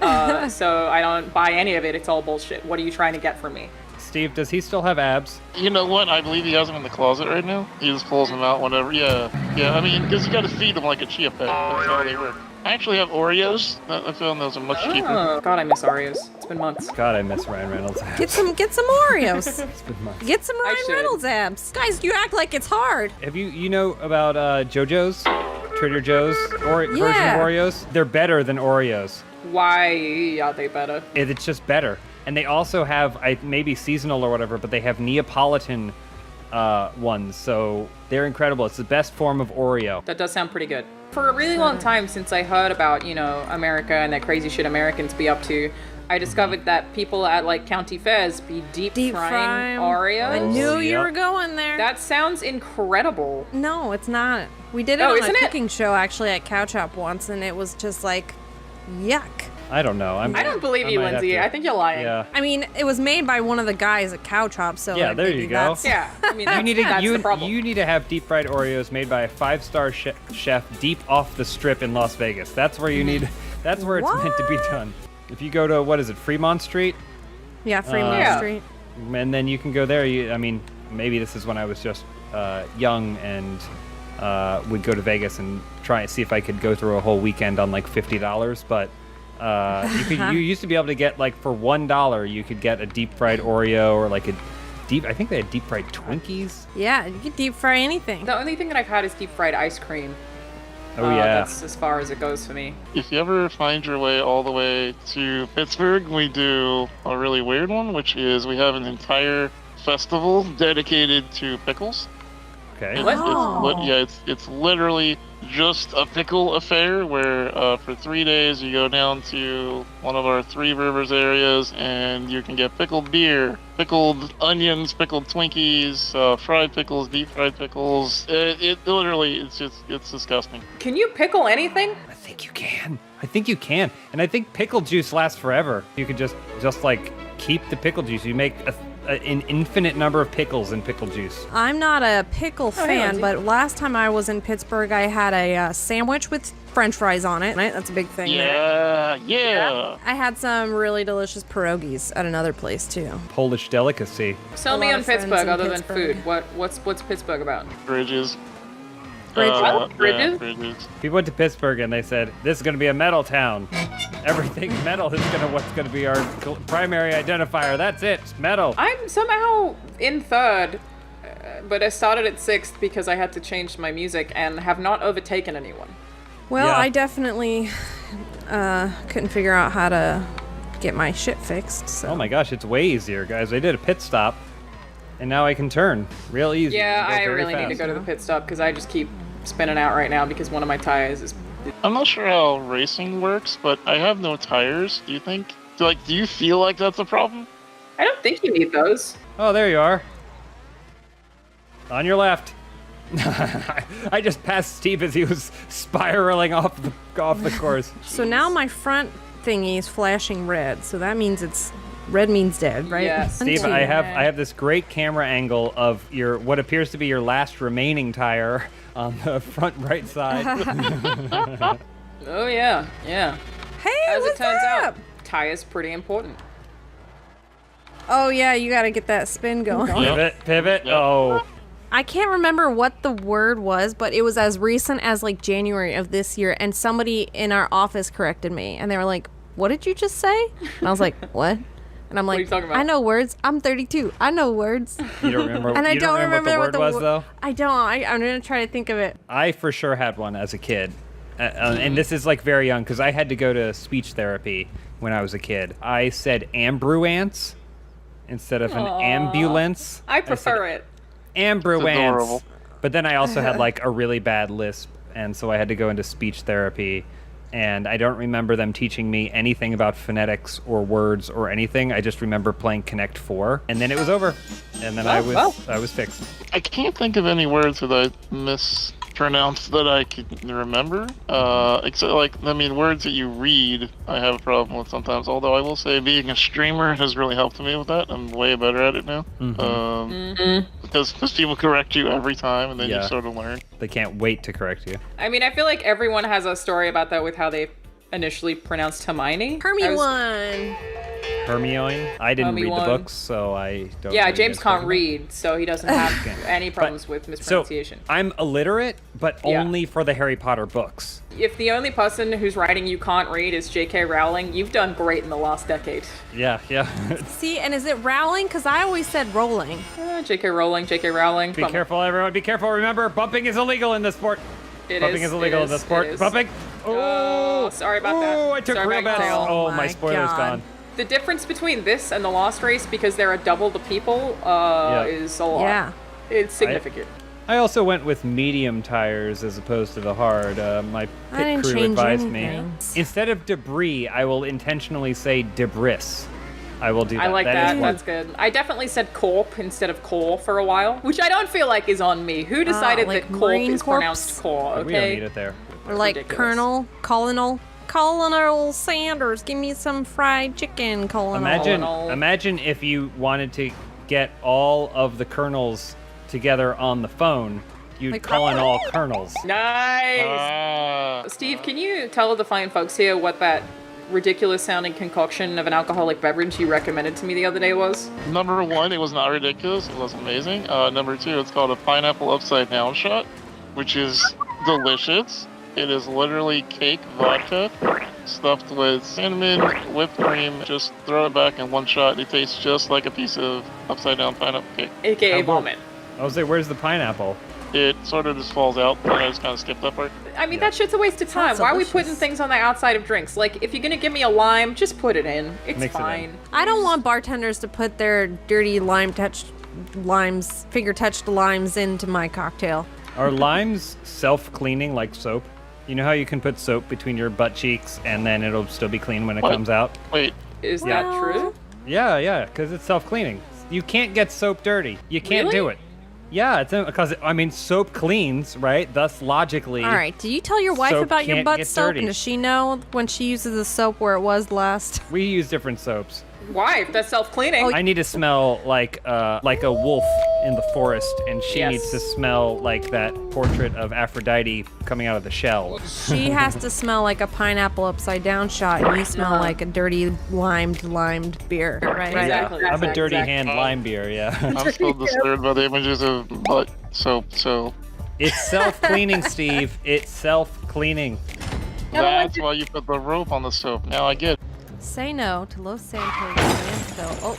So I don't buy any of it. It's all bullshit. What are you trying to get from me? Steve, does he still have abs? You know what? I believe he has them in the closet right now. He just pulls them out whenever. Yeah. I mean, because you got to feed them like a chia pet. That's how they work. I actually have Oreos. I found those are much cheaper. Oh, God, I miss Oreos. It's been months. God, I miss Ryan Reynolds. Get some Oreos. It's been months. Get some Ryan Reynolds abs. Guys, you act like it's hard. Have you know about JoJo's? Trader Joe's version of Oreos? They're better than Oreos. Why are they better? It's just better. And they also have, maybe seasonal or whatever, but they have Neapolitan ones, so they're incredible. It's the best form of Oreo. That does sound pretty good. For a really long time since I heard about, America and that crazy shit Americans be up to, I discovered that people at county fairs be deep frying Oreos. I knew you were going there. That sounds incredible. No, it's not. We did it on a cooking show actually at Cow Chop once, and it was just like, yuck. I don't know. I don't believe you, Lindsay. I think you're lying. Yeah. I mean, it was made by one of the guys at Cow Chop, so yeah, there you go. Yeah, I mean, you need that's the problem. You need to have deep fried Oreos made by a 5-star chef deep off the strip in Las Vegas. That's where you need. That's where it's meant to be done. If you go to Fremont Street? Yeah, Fremont Street. And then you can go there. I mean, maybe this is when I was just young and would go to Vegas and try and see if I could go through a whole weekend on like $50, but. You used to be able to get for $1 you could get a deep fried Oreo or I think they had deep fried Twinkies. Yeah, you could deep fry anything. The only thing that I've had is deep fried ice cream. Oh yeah. That's as far as it goes for me. If you ever find your way all the way to Pittsburgh, we do a really weird one, which is we have an entire festival dedicated to pickles. Okay. It's literally just a pickle affair where for 3 days you go down to one of our Three Rivers areas and you can get pickled beer, pickled onions, pickled Twinkies, fried pickles, deep fried pickles. It literally, it's disgusting. Can you pickle anything? I think you can. And I think pickle juice lasts forever. You could just keep the pickle juice. You make an infinite number of pickles in pickle juice. I'm not a pickle fan, but last time I was in Pittsburgh, I had a sandwich with French fries on it. Right? That's a big thing. Yeah. I had some really delicious pierogies at another place too. Polish delicacy. Sell me on Pittsburgh other than food. What's Pittsburgh about? Bridges. Bridges? Yeah, bridges. People went to Pittsburgh and they said, this is going to be a metal town. Everything metal is what's going to be our primary identifier. That's it. It's metal. I'm somehow in third, but I started at 6th because I had to change my music and have not overtaken anyone. Well, I definitely couldn't figure out how to get my shit fixed. So. Oh my gosh, it's way easier, guys. I did a pit stop, and now I can turn real easy. Yeah, I really need to go to the pit stop because I just keep spinning out right now because one of my tires is... I'm not sure how racing works, but I have no tires. Do you think? Do you feel like that's a problem? I don't think you need those. Oh, there you are. On your left. I just passed Steve as he was spiraling off the course. So now my front thingy is flashing red, so that means it's Red means dead, right? Yes. Steve, I have this great camera angle of your what appears to be your last remaining tire on the front right side. Oh yeah, yeah. Hey, As what's it turns up? out, tire's pretty important. Oh yeah, you gotta get that spin going. Pivot. Oh. I can't remember what the word was, but it was as recent as like January of this year, and somebody in our office corrected me, and they were like, "What did you just say?" And I was like, "What?" And I'm like, are you talking about? "I know words. I'm 32. I know words." You don't remember? And I you don't remember what the word was though. I don't. I'm gonna try to think of it. I for sure had one as a kid. And this is like very young because I had to go to speech therapy when I was a kid. I said ambruance instead of an ambulance. I prefer it. Ambruance. But then I also had like a really bad lisp, and so I had to go into speech therapy. And I don't remember them teaching me anything about phonetics or words or anything. I just remember playing Connect 4, and then it was over. And then I was fixed. I can't think of any words that I mispronounced that I can remember. Except, words that you read, I have a problem with sometimes. Although I will say being a streamer has really helped me with that. I'm way better at it now. Because people correct you every time, and then you sort of learn. They can't wait to correct you. I mean, I feel like everyone has a story about that with how they initially pronounced Hermione. Hermione. Hermione. I didn't read the Hermione. books, so I don't. Yeah, know James you guys can't talking read, so he doesn't have any problems with mispronunciation. So I'm illiterate, but only for the Harry Potter books. If the only person who's writing you can't read is J.K. Rowling, you've done great in the last decade. Yeah. See, and is it Rowling? Because I always said rolling. J.K. Rowling. Be careful, everyone. Be careful. Remember, bumping is illegal in this sport. Bumping is illegal in this sport. Bumping. Oh, sorry about that. Oh, I took sorry real bad. Oh, my spoiler's gone. The difference between this and the Lost Race, because there are double the people, is a lot. Yeah. It's significant. I also went with medium tires as opposed to the hard. My I pit didn't crew change advised anything. me. Instead of debris, I will intentionally say debris. I will do that. I like that. is That's good. I definitely said corp instead of core for a while, which I don't feel like is on me. Who decided like that corp Marine is Corps? pronounced core? Okay. We don't need it there. Or like ridiculous. Colonel Sanders, give me some fried chicken, Colonel. Imagine if you wanted to get all of the kernels together on the phone, you'd Like call in all kernels. Nice. Steve, can you tell the fine folks here what that ridiculous sounding concoction of an alcoholic beverage you recommended to me the other day was? Number one, it was not ridiculous. It was amazing. Number two, it's called a pineapple upside down shot, which is delicious. It is literally cake vodka stuffed with cinnamon, whipped cream. Just throw it back in one shot. It tastes just like a piece of upside down pineapple cake. AKA vomit. I was like, where's the pineapple? It sort of just falls out, and I just kind of skipped that part. I mean, that shit's a waste of time. Sounds Why are we delicious. putting things on the outside of drinks? Like, if you're gonna give me a lime, just put it in. It's Mix it in. fine. I don't want bartenders to put their dirty finger-touched limes into my cocktail. Are limes self-cleaning like soap? You know how you can put soap between your butt cheeks and then it'll still be clean when it What? comes out? Wait, Is that true? Yeah, because it's self-cleaning. You can't get soap dirty. You can't Really? do it. Yeah, it's because soap cleans, right? Thus, logically. All right, do you tell your wife Soap about your can't butt get soap? dirty. And does she know when she uses the soap where it was last? We use different soaps. Why? If that's self-cleaning. I need to smell like a wolf in the forest, and she Yes. needs to smell like that portrait of Aphrodite coming out of the shell. She has to smell like a pineapple upside down shot, and you smell like a dirty limed beer, right? Exactly. I'm a dirty exactly. hand lime beer, yeah. I'm still disturbed by the images of butt soap, so It's self-cleaning, Steve. It's self-cleaning. that's why you put the rope on the soap. Now I get it. Say no to Los Santos landfill. Oh,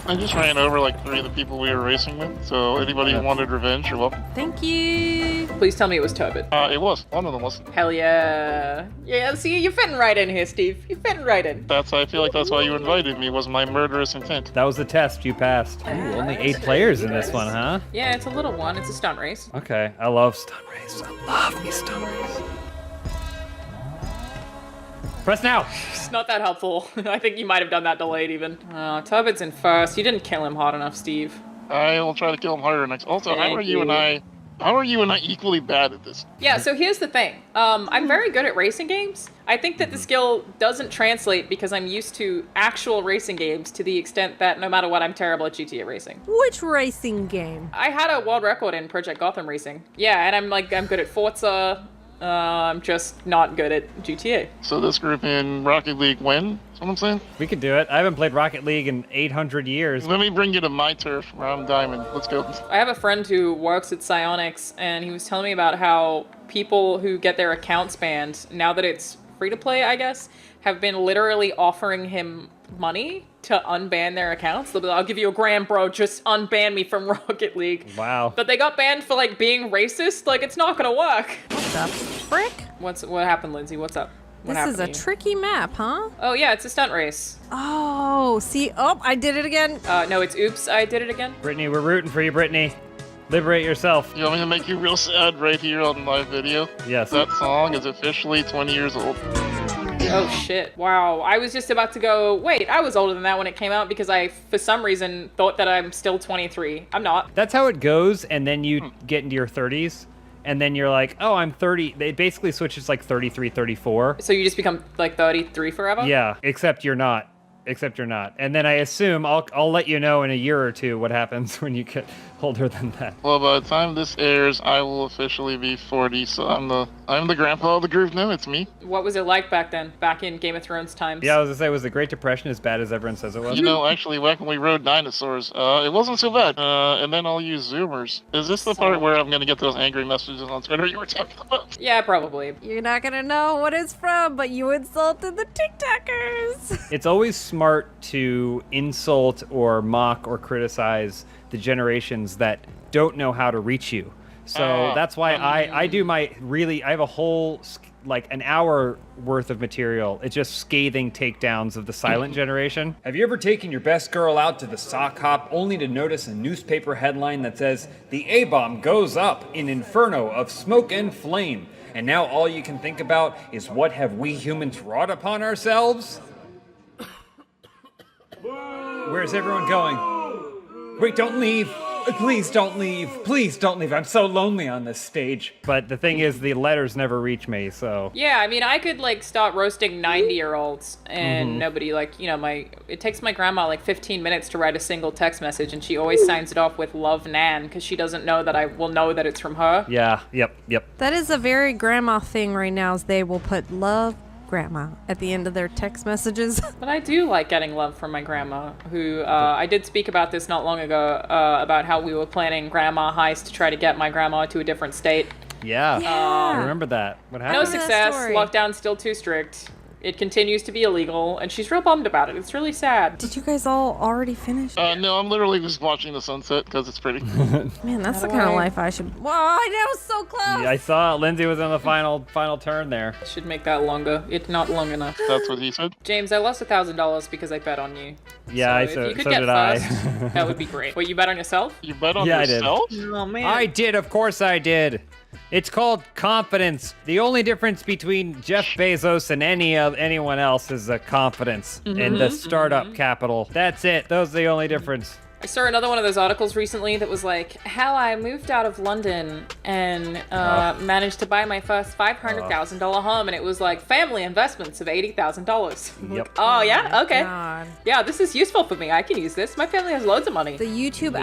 I just ran over like 3 of the people we were racing with, so anybody who wanted revenge, you're welcome. thank you. Please tell me it was Turbot. It was. One of them was. Hell yeah. Yeah, see, you're fitting right in here, Steve. You're fitting right in. I feel like that's why you invited me, was my murderous intent. That was the test. You passed. Ooh, only 8 players in this one, huh? Yeah, it's a little one. It's a stunt race. Okay, I love stunt race. I love me stunt race. Press now. It's not that helpful. I think you might have done that delayed even. Turbot's in first. You didn't kill him hard enough, Steve. I will try to kill him harder next. Also, how Thank are you and you. I How are you and I equally bad at this? Yeah, so here's the thing. I'm very good at racing games. I think that the skill doesn't translate because I'm used to actual racing games to the extent that no matter what, I'm terrible at GTA racing. Which racing game? I had a world record in Project Gotham racing. Yeah, and I'm good at Forza. I'm just not good at GTA. So this group in Rocket League win? That's what I'm saying? We could do it. I haven't played Rocket League in 800 years. Let me bring you to my turf where I'm diamond. Let's go. I have a friend who works at Psyonix, and he was telling me about how people who get their accounts banned, now that it's free to play, I guess, have been literally offering him money to unban their accounts. They'll be like, I'll give you $1,000, bro, just unban me from Rocket League. Wow. But they got banned for like being racist. Like, it's not gonna work. What the frick? What happened, Lindsay? What's up? What This is a happened to you? tricky map, huh? Oh yeah, it's a stunt race. Oh, see, I did it again. No, it's oops, I did it again. Brittany, we're rooting for you, Brittany. Liberate yourself. You want me to make you real sad right here on my video? Yes. That song is officially 20 years old. Oh shit, wow. I was just about to go, wait, I was older than that when it came out because I, for some reason, thought that I'm still 23. I'm not. That's how it goes, and then you get into your 30s, and then you're like, oh, I'm 30. It basically switches like 33, 34. So you just become like 33 forever? Yeah, except you're not. And then I assume I'll let you know in a year or two what happens when you get older than that. Well, by the time this airs, I will officially be 40, so I'm the grandpa of the group now. It's me. What was it like back then? Back in Game of Thrones times? Yeah, I was gonna say, was the Great Depression as bad as everyone says it was? You know, actually, back when we rode dinosaurs, it wasn't so bad. And then I'll use Zoomers. Is this the part where I'm gonna get those angry messages on Twitter you were talking about? Yeah, probably. You're not gonna know what it's from, but you insulted the TikTokers. It's always smart to insult or mock or criticize the generations that don't know how to reach you. So that's why I do I have a whole, like an hour worth of material. It's just scathing takedowns of the silent generation. Have you ever taken your best girl out to the sock hop only to notice a newspaper headline that says, "The A-bomb goes up in inferno of smoke and flame," and now all you can think about is what have we humans wrought upon ourselves? Where's everyone going? Wait, don't leave. Please don't leave. Please don't leave. I'm so lonely on this stage. But the thing is, the letters never reach me, so. Yeah, I mean, I could like start roasting 90-year-olds and nobody it takes my grandma like 15 minutes to write a single text message, and she always signs it off with "Love Nan" because she doesn't know that I will know that it's from her. Yeah, yep. That is a very grandma thing right now, is they will put "love grandma" at the end of their text messages. But I do like getting love from my grandma, who I did speak about this not long ago, about how we were planning grandma heist to try to get my grandma to a different state. Yeah. I remember that. What happened? No success. Lockdown's still too strict. It continues to be illegal, and she's real bummed about it. It's really sad. Did you guys all already finish? No, I'm literally just watching the sunset because it's pretty. Man, that's the kind of life I should. Whoa, I was so close. Yeah, I saw Lindsay was on the final turn there. Should make that longer. It's not long enough. That's what he said. James, I lost $1,000 because I bet on you. Yeah, so if you could so get did first, that would be great. Wait, you bet on yourself? You bet on yourself? I did. Oh man. I did, of course I did. It's called confidence. The only difference between Jeff Bezos and anyone else is the confidence and the startup capital. That's it. Those are the only difference. I saw another one of those articles recently that was like how I moved out of London and managed to buy my first $500,000 home, and it was like family investments of $80,000. Yep. Oh yeah, okay. God. Yeah, this is useful for me. I can use this. My family has loads of money. The YouTube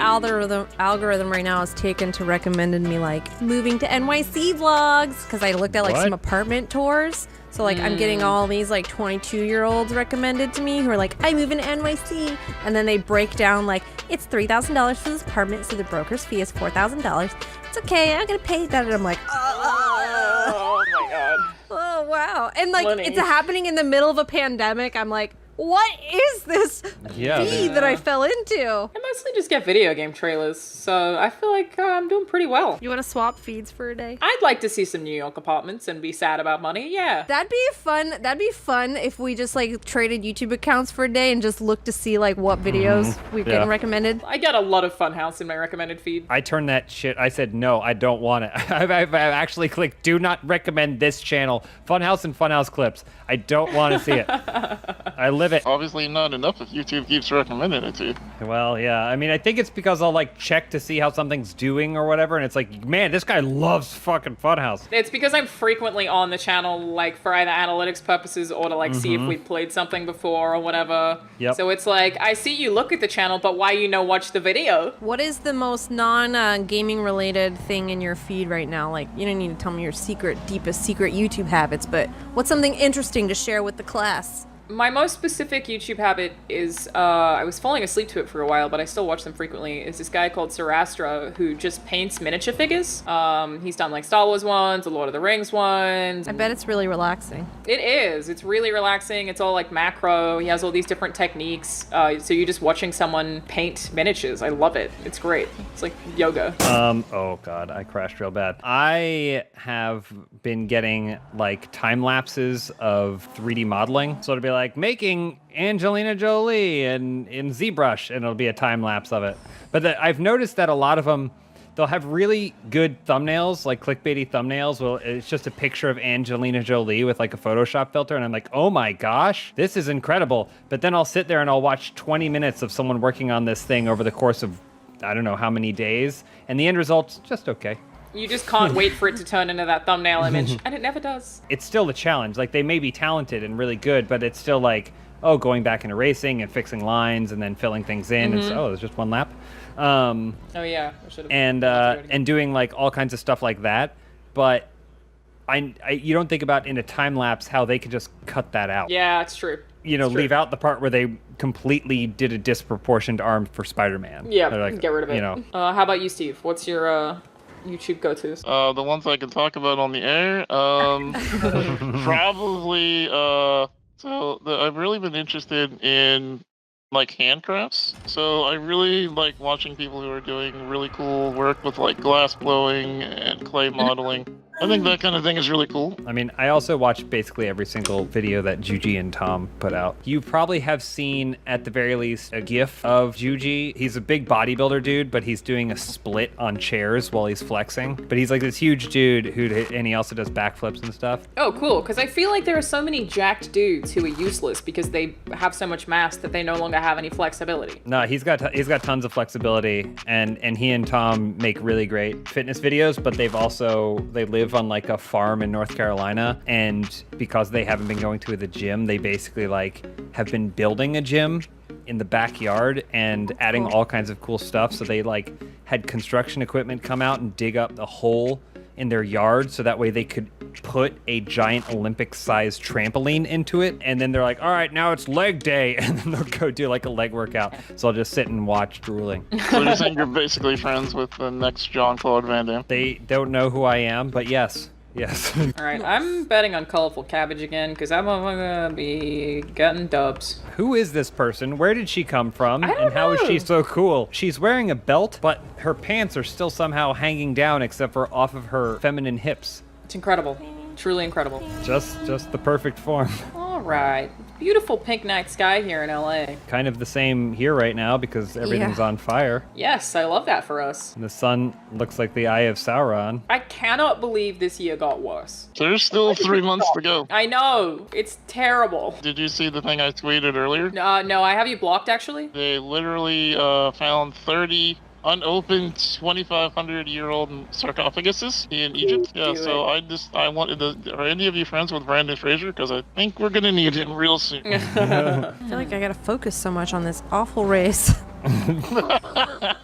algorithm right now is taken to recommended me like moving to NYC vlogs because I looked at like some apartment tours. So like I'm getting all these like 22-year-olds recommended to me who are like, I move into NYC, and then they break down like it's $3,000 for this apartment, so the broker's fee is $4,000. It's okay, I'm gonna pay that, and I'm like, oh my god. Oh wow, and like Lenny. it's happening in the middle of a pandemic. I'm like, what is this feed that I fell into? I mostly just get video game trailers, so I feel like I'm doing pretty well. You want to swap feeds for a day? I'd like to see some New York apartments and be sad about money, yeah. That'd be fun if we just like traded YouTube accounts for a day and just looked to see like what videos we've getting recommended. I get a lot of Funhouse in my recommended feed. I turned that shit. I said, no, I don't want it. I've actually clicked, do not recommend this channel. Funhouse and Funhouse clips. I don't want to see it. I live it. Obviously not enough if YouTube keeps recommending it to you. Well, yeah. I mean, I think it's because I'll like check to see how something's doing or whatever, and it's like, man, this guy loves fucking Funhouse. It's because I'm frequently on the channel, like for either analytics purposes or to like see if Mhm. we've played something before or whatever. Yep. So it's like, I see you look at the channel, but why you no watch the video? What is the most non-gaming related thing in your feed right now? Like, you don't need to tell me your deepest secret YouTube habits, but what's something interesting to share with the class? My most specific YouTube habit is, I was falling asleep to it for a while, but I still watch them frequently, is this guy called Sarastra who just paints miniature figures. He's done like Star Wars ones, the Lord of the Rings ones. I bet it's really relaxing. It is. It's really relaxing. It's all like macro. He has all these different techniques. So you're just watching someone paint miniatures. I love it. It's great. It's like yoga. Oh god, I crashed real bad. I have been getting like time lapses of 3D modeling. So it'll be like making Angelina Jolie in ZBrush, and it'll be a time lapse of it. But I've noticed that a lot of them, they'll have really good thumbnails, like clickbaity thumbnails. Well, it's just a picture of Angelina Jolie with like a Photoshop filter, and I'm like, oh my gosh, this is incredible. But then I'll sit there and I'll watch 20 minutes of someone working on this thing over the course of I don't know how many days, and the end result's just okay. You just can't wait for it to turn into that thumbnail image, and it never does. It's still a challenge. Like, they may be talented and really good, but it's still like, oh, going back into racing and fixing lines and then filling things in. And so, oh, there's just one lap. Oh yeah, I should have. And doing like all kinds of stuff like that. But you don't think about in a time lapse how they could just cut that out. Yeah, it's true. You know, leave out the part where they completely did a disproportioned arm for Spider-Man. Yeah, like, get rid of it. You know, how about you, Steve? What's your YouTube go-tos? The ones I can talk about on the air, probably. I've really been interested in like handcrafts. So I really like watching people who are doing really cool work with like glass blowing and clay modeling. I think that kind of thing is really cool. I mean, I also watch basically every single video that Juji and Tom put out. You probably have seen, at the very least, a GIF of Juji. He's a big bodybuilder dude, but he's doing a split on chairs while he's flexing. But he's like this huge dude and he also does backflips and stuff. Oh, cool. Because I feel like there are so many jacked dudes who are useless because they have so much mass that they no longer have any flexibility. No, he's got tons of flexibility, and he and Tom make really great fitness videos. But they live on like a farm in North Carolina, and because they haven't been going to the gym, they basically like have been building a gym in the backyard and adding all kinds of cool stuff. So they like had construction equipment come out and dig up the hole in their yard so that way they could put a giant Olympic-sized trampoline into it. And then they're like, all right, now it's leg day. And then they'll go do like a leg workout. So I'll just sit and watch drooling. So you think you're basically friends with the next Jean-Claude Van Damme? They don't know who I am, but yes. Yes. All right, I'm betting on Colorful Cabbage again because I'm gonna be getting dubs. Who is this person? Where did she come from? And how is she so cool? She's wearing a belt, but her pants are still somehow hanging down except for off of her feminine hips. It's incredible. Truly incredible. Just the perfect form. All right. Beautiful pink night sky here in LA. Kind of the same here right now because everything's on fire. Yes, I love that for us. And the sun looks like the eye of Sauron. I cannot believe this year got worse. There's still 3 months to go. I know. It's terrible. Did you see the thing I tweeted earlier? No, I have you blocked actually. They literally found 30 unopened 2,500-year-old sarcophaguses in Egypt. Yeah, so I wanted to. Are any of you friends with Brandon Fraser? Because I think we're gonna need him real soon. I feel like I gotta focus so much on this awful race.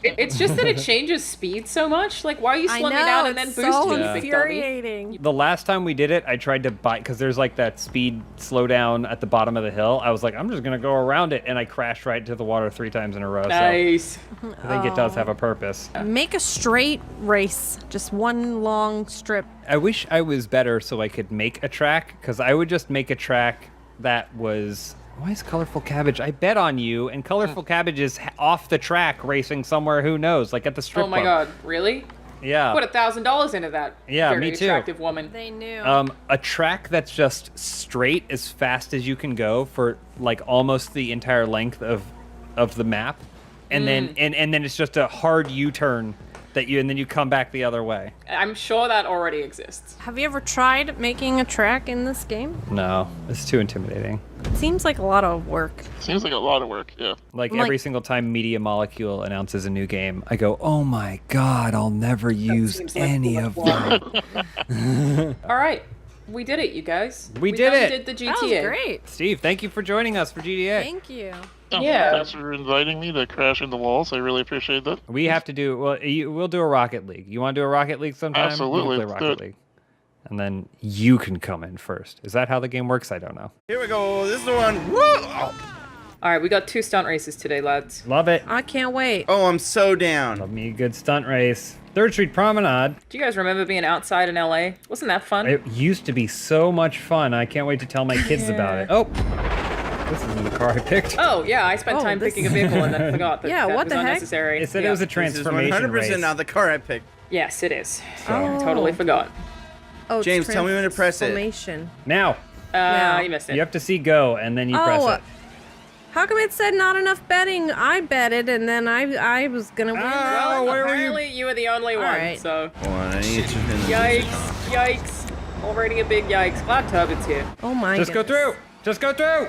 It's just that it changes speed so much. Like, why are you slowing down and then boosting? So infuriating. The last time we did it, I tried to buy, because there's like that speed slowdown at the bottom of the hill. I was like, I'm just gonna go around it, and I crashed right into the water 3 times in a row. Nice. So I think it does have a purpose. Make a straight race, just one long strip. I wish I was better so I could make a track, because I would just make a track that was... Why is Colorful Cabbage? I bet on you, and Colorful Cabbage is off the track racing somewhere, who knows, like at the strip club. Oh my god, really? Yeah. Put $1,000 into that. Yeah, very me too. Attractive woman. They knew. A track that's just straight as fast as you can go for like almost the entire length of the map, and then it's just a hard U-turn and then you come back the other way. I'm sure that already exists. Have you ever tried making a track in this game? No, it's too intimidating. seems like a lot of work. Seems like a lot of work, yeah. Like I'm every like- single time Media Molecule announces a new game, I go, oh my god, I'll never use any of them. All right, we did it, you guys. We did it. Did the GTA. That was great. Steve, thank you for joining us for GTA. Thank you. Yeah. Thanks for inviting me to crash into walls. I really appreciate that. We have to do, we'll do a Rocket League. You want to do a Rocket League sometime? Absolutely, We can let's play do Rocket League. And then you can come in first. Is that how the game works? I don't know. Here we go. This is the one. Woo! All right, we got 2 stunt races today, lads. Love it. I can't wait. Oh, I'm so down. Love me a good stunt race. 3rd Street Promenade. Do you guys remember being outside in LA? Wasn't that fun? It used to be so much fun. I can't wait to tell my kids about it. Oh, this isn't the car I picked. Oh, yeah, I spent time picking a vehicle and then forgot that Yeah, that what was the heck? unnecessary. It said it was a transformation This is 100% race. not the car I picked. Yes, it is. Oh. Totally forgot. Oh, James, tell me when to press it. transformation. Now, You missed it. you have to see go, and then you press it. How come it said not enough betting? I betted, and then I was gonna win. Well, apparently you were the only one, right. so... Hold on, I need to finish Yikes, yikes. Already a big yikes. Glad Turbot's here. Oh my Just go through. Just go through.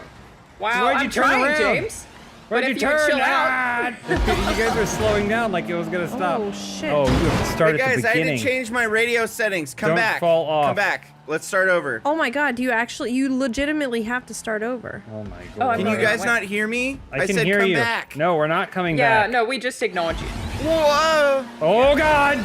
Wow, Why'd you I'm turn trying, around? James. Where'd But you if you would turn? chill out... You guys are slowing down like it was gonna stop. Oh shit. Oh, you have to start Hey at guys, the I had beginning. to change my radio settings. Come Don't back. fall off. Come back. Let's start over. Oh my god, you legitimately have to start over. Oh my Oh, god. I'm Can you sorry, guys wait. not hear me? I can said hear come you. back. No, we're not coming Yeah, back. no, we just ignored you. Whoa! Oh god!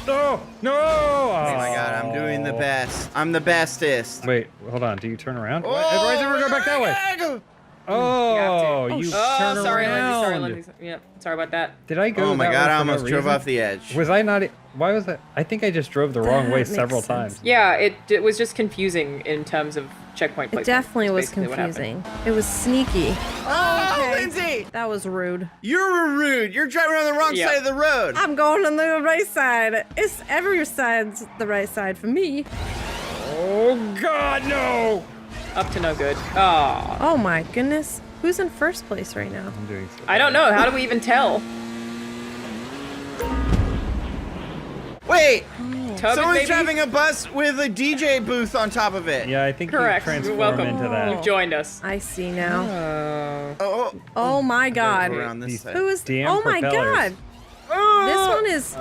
No! No! Oh my god, I'm doing the best. I'm the bestest. Wait, hold on. Do you turn around? Oh, Why is everyone go back that way? Oh, you turn sorry, around. Lindsay. Sorry, Lindsay. Yeah, sorry about that. Did I go? Oh my that god, way I for no almost drove reason? off the edge. Was I not? Why was that? I think I just drove the wrong way makes several sense. times. Yeah, it was just confusing in terms of checkpoint It placement. definitely That's was basically what happened. confusing. It was sneaky. Oh, Lindsay! That was rude. You're rude. You're driving on the wrong Yeah. side of the road. I'm going on the right side. It's every side's the right side for me. Oh god, no! Up to no good. Oh, Oh my goodness. Who's in first place right now? I'm doing so I don't know. How do we even tell? Wait! Tub it, Someone's baby? driving a bus with a DJ booth on top of it. Yeah, I think Correct. you You're transform welcome. into that. You've joined us. I see now. Oh, Oh my god. around this side. Who is? Damn Oh my propellers. god. This one is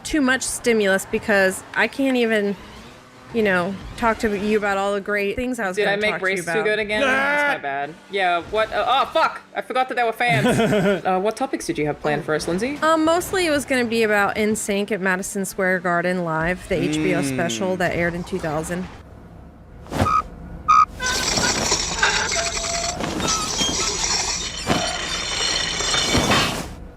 too much stimulus because I can't even, talk to you about all the great things I was Did going I to make talk to you race about. too good again? That's my bad. Yeah, what? Oh, fuck! I forgot that there were fans. What topics did you have planned for us, Lindsay? Mostly it was going to be about NSYNC at Madison Square Garden Live, the HBO special that aired in 2000.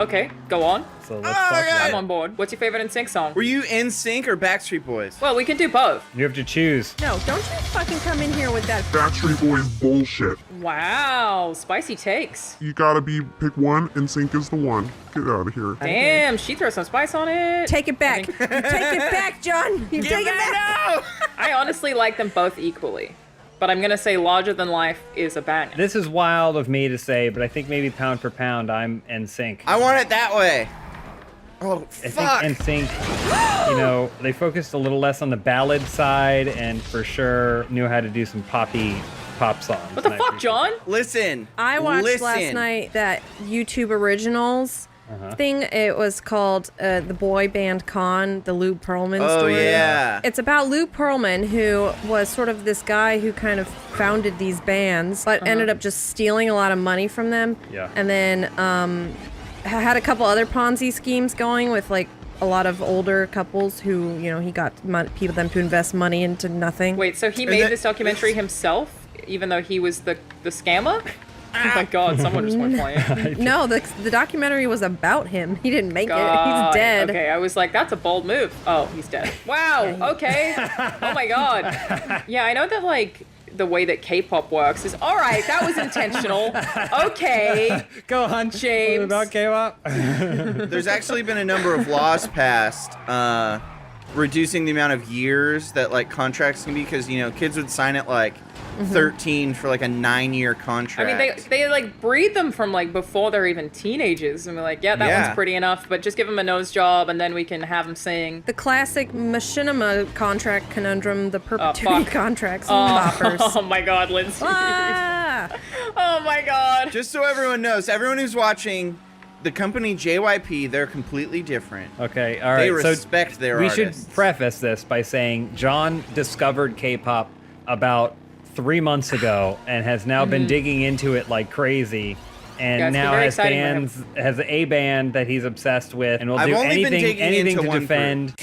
Okay, go on. So let's talk about I'm on board. What's your favorite NSYNC song? Were you in sync or Backstreet Boys? Well, we can do both. You have to choose. No, don't you fucking come in here with that. Backstreet Boys bullshit. Wow, spicy takes. You gotta pick one, and sync is the one. Get out of here. Damn, she throws some spice on it. Take it back. You take it back, John. You take it back. I honestly like them both equally, but I'm gonna say Larger Than Life is a banger. This is wild of me to say, but I think maybe pound for pound, I'm NSYNC. I want it that way. Oh, I fuck. think NSYNC, they focused a little less on the ballad side and for sure knew how to do some pop songs. What the fuck, John? Listen. I watched listen. last night that YouTube Originals thing. It was called The Boy Band Con, the Lou Pearlman story. Oh, yeah. It's about Lou Pearlman, who was sort of this guy who kind of founded these bands, but ended up just stealing a lot of money from them. Yeah. And then had a couple other Ponzi schemes going with like a lot of older couples who, he got them to invest money into nothing. Wait, so he made this documentary himself, even though he was the scammer? Oh my god, someone just went playing. No, the documentary was about him. He didn't make it. God. He's dead. Okay, I was like, that's a bold move. Oh, he's dead. Wow, okay. Oh my god. Yeah, I know that, like, the way that K-pop works is, all right, that was intentional. Okay. Go on, James. About K-pop. There's actually been a number of laws passed reducing the amount of years that like contracts can be, because kids would sign at like 13 for like a 9-year contract. I mean, they like breed them from like before they're even teenagers, and we're like, that one's pretty enough, but just give them a nose job, and then we can have them sing. The classic machinima contract conundrum, the perpetuity contracts, boppers. Oh my God, Lindsay. Oh my God. Just so everyone knows, everyone who's watching, the company JYP, they're completely different. Okay, all right. They respect their we artists. should preface this by saying John discovered K-pop about 3 months ago and has now been digging into it like crazy. And now has a band that he's obsessed with, and will do anything to defend.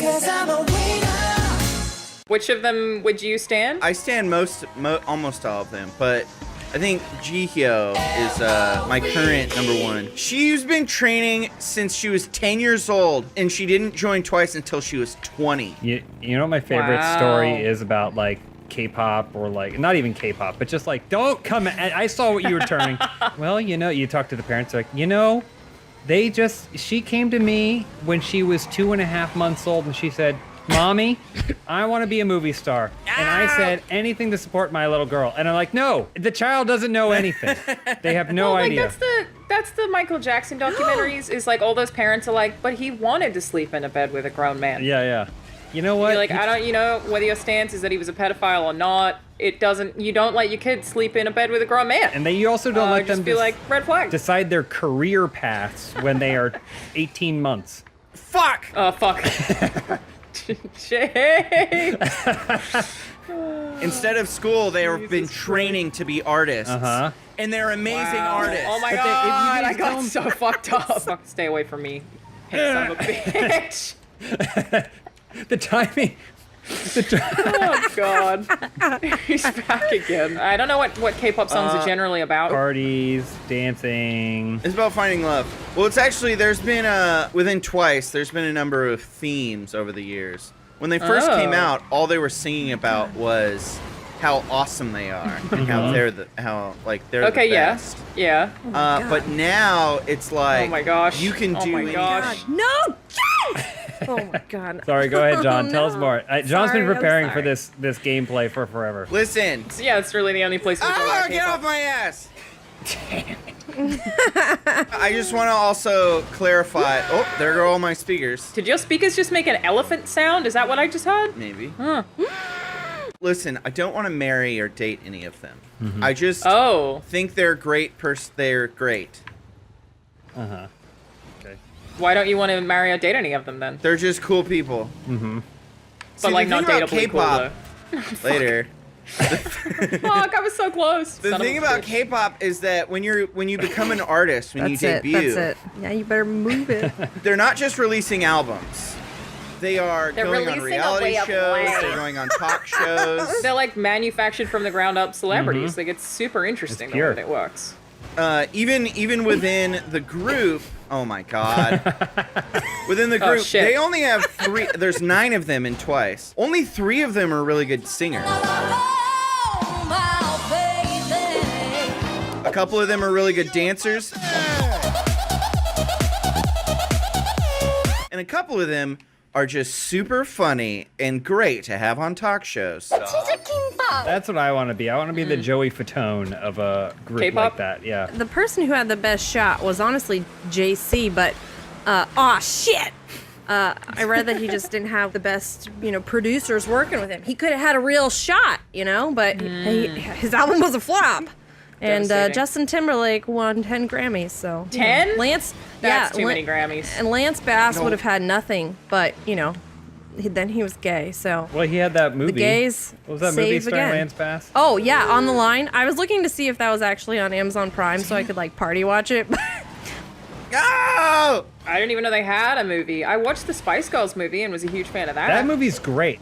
Which of them would you stand? I stand almost all of them, but I think Jihyo is my current number one. She's been training since she was 10 years old, and she didn't join Twice until she was 20. You know what my favorite story is about, like, K-pop, or like, not even K-pop, but just like, don't come at, I saw what you were turning. Well, you talk to the parents, like, she came to me when she was 2.5 months old, and she said, Mommy, I want to be a movie star. And I said, anything to support my little girl. And I'm like, no, the child doesn't know anything. They have no idea. That's the Michael Jackson documentaries, is like all those parents are like, but he wanted to sleep in a bed with a grown man. Yeah. You know what? You're like, whether your stance is that he was a pedophile or not, you don't let your kids sleep in a bed with a grown man. And you also don't let them be like, red flag. Decide their career paths when they are 18 months. Fuck! Oh, fuck. Instead of school, they have been training to be artists. And they're amazing artists. Oh my God, I got so fucked up. Stay away from me, son of a bitch. The timing. Oh God, he's back again. I don't know what K-pop songs are generally about. Parties, dancing. It's about finding love. Well, it's actually, there's been within Twice, there's been a number of themes over the years. When they first came out, all they were singing about was how awesome they are and how they're the best. Yeah. But now it's like, oh my gosh, you can do anything. No. Oh my God. Sorry, go ahead, John. Tell us more. John's been preparing for sorry. this gameplay for forever. Listen. Yeah, it's really the only place we go. Get off my ass! I just want to also clarify. Oh, there go all my speakers. Did your speakers just make an elephant sound? Is that what I just heard? Maybe. Huh. Listen, I don't want to marry or date any of them. I just think they're great. They're great. Okay. Why don't you want to marry or date any of them then? They're just cool people. But like not dateably cool though. Later. Fuck, I was so close. The thing about K-pop is that when you become an artist, when you debut, that's it. Yeah, you better move it. They're not just releasing albums. They're going on reality shows. They're going on talk shows. They're like manufactured from the ground up celebrities. Like it's super interesting the way that it works. Even within the group. Oh my God. Within the group, they only have 3. There's 9 of them in Twice. Only 3 of them are really good singers. A couple of them are really good dancers. And a couple of them are just super funny and great to have on talk shows. That's what I want to be. I want to be the Joey Fatone of a group K-pop? like that. Yeah. The person who had the best shot was honestly JC, but shit. I read that he just didn't have the best, producers working with him. He could have had a real shot, but his album was a flop. And Justin Timberlake won 10 Grammys, so 10? Lance, That's too many Grammys. And Lance Bass would have had nothing, but then he was gay, so. Well, he had that movie. The gays. What was that movie starring again. Lance Bass? Oh yeah, On the Line. I was looking to see if that was actually on Amazon Prime, so I could party watch it. Oh! I didn't even know they had a movie. I watched the Spice Girls movie and was a huge fan of that. That movie's great.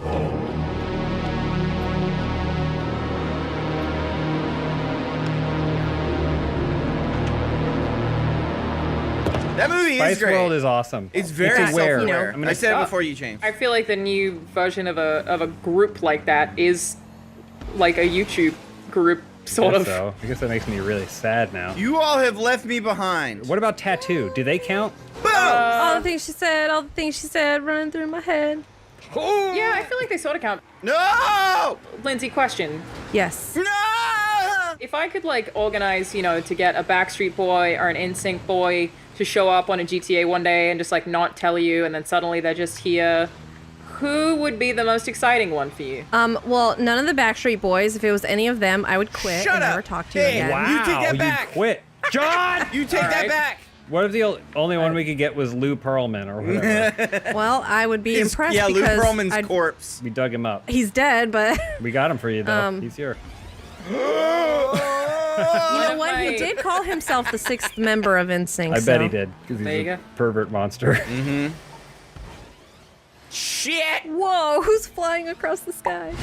That movie Spice is great. World is awesome. It's very self-aware. I said it before you, James. I feel like the new version of a group like that is like a YouTube group, sort of. So. I guess that makes me really sad now. You all have left me behind. What about Tattoo? Do they count? All the things she said, running through my head. Yeah, I feel like they sort of count. No! Lindsay, question. Yes. No! If I could like organize, to get a Backstreet Boy or an NSYNC boy to show up on a GTA one day and just like not tell you, and then suddenly they're just here, who would be the most exciting one for you? Well, none of the Backstreet Boys. If it was any of them, I would quit Shut and up. never talk to you Hey, again. Wow, you take that you back. quit. John! You take that back. What if the only one we could get was Lou Pearlman or whatever? Well, I would be impressed Lou because Pearlman's corpse. We dug him up. he's dead, but We got him for you, though. He's here. you know what? He did call himself the 6th member of NSYNC. I bet he did, because he's There you a go. pervert monster. Mm-hmm. Shit! Whoa, who's flying across the sky?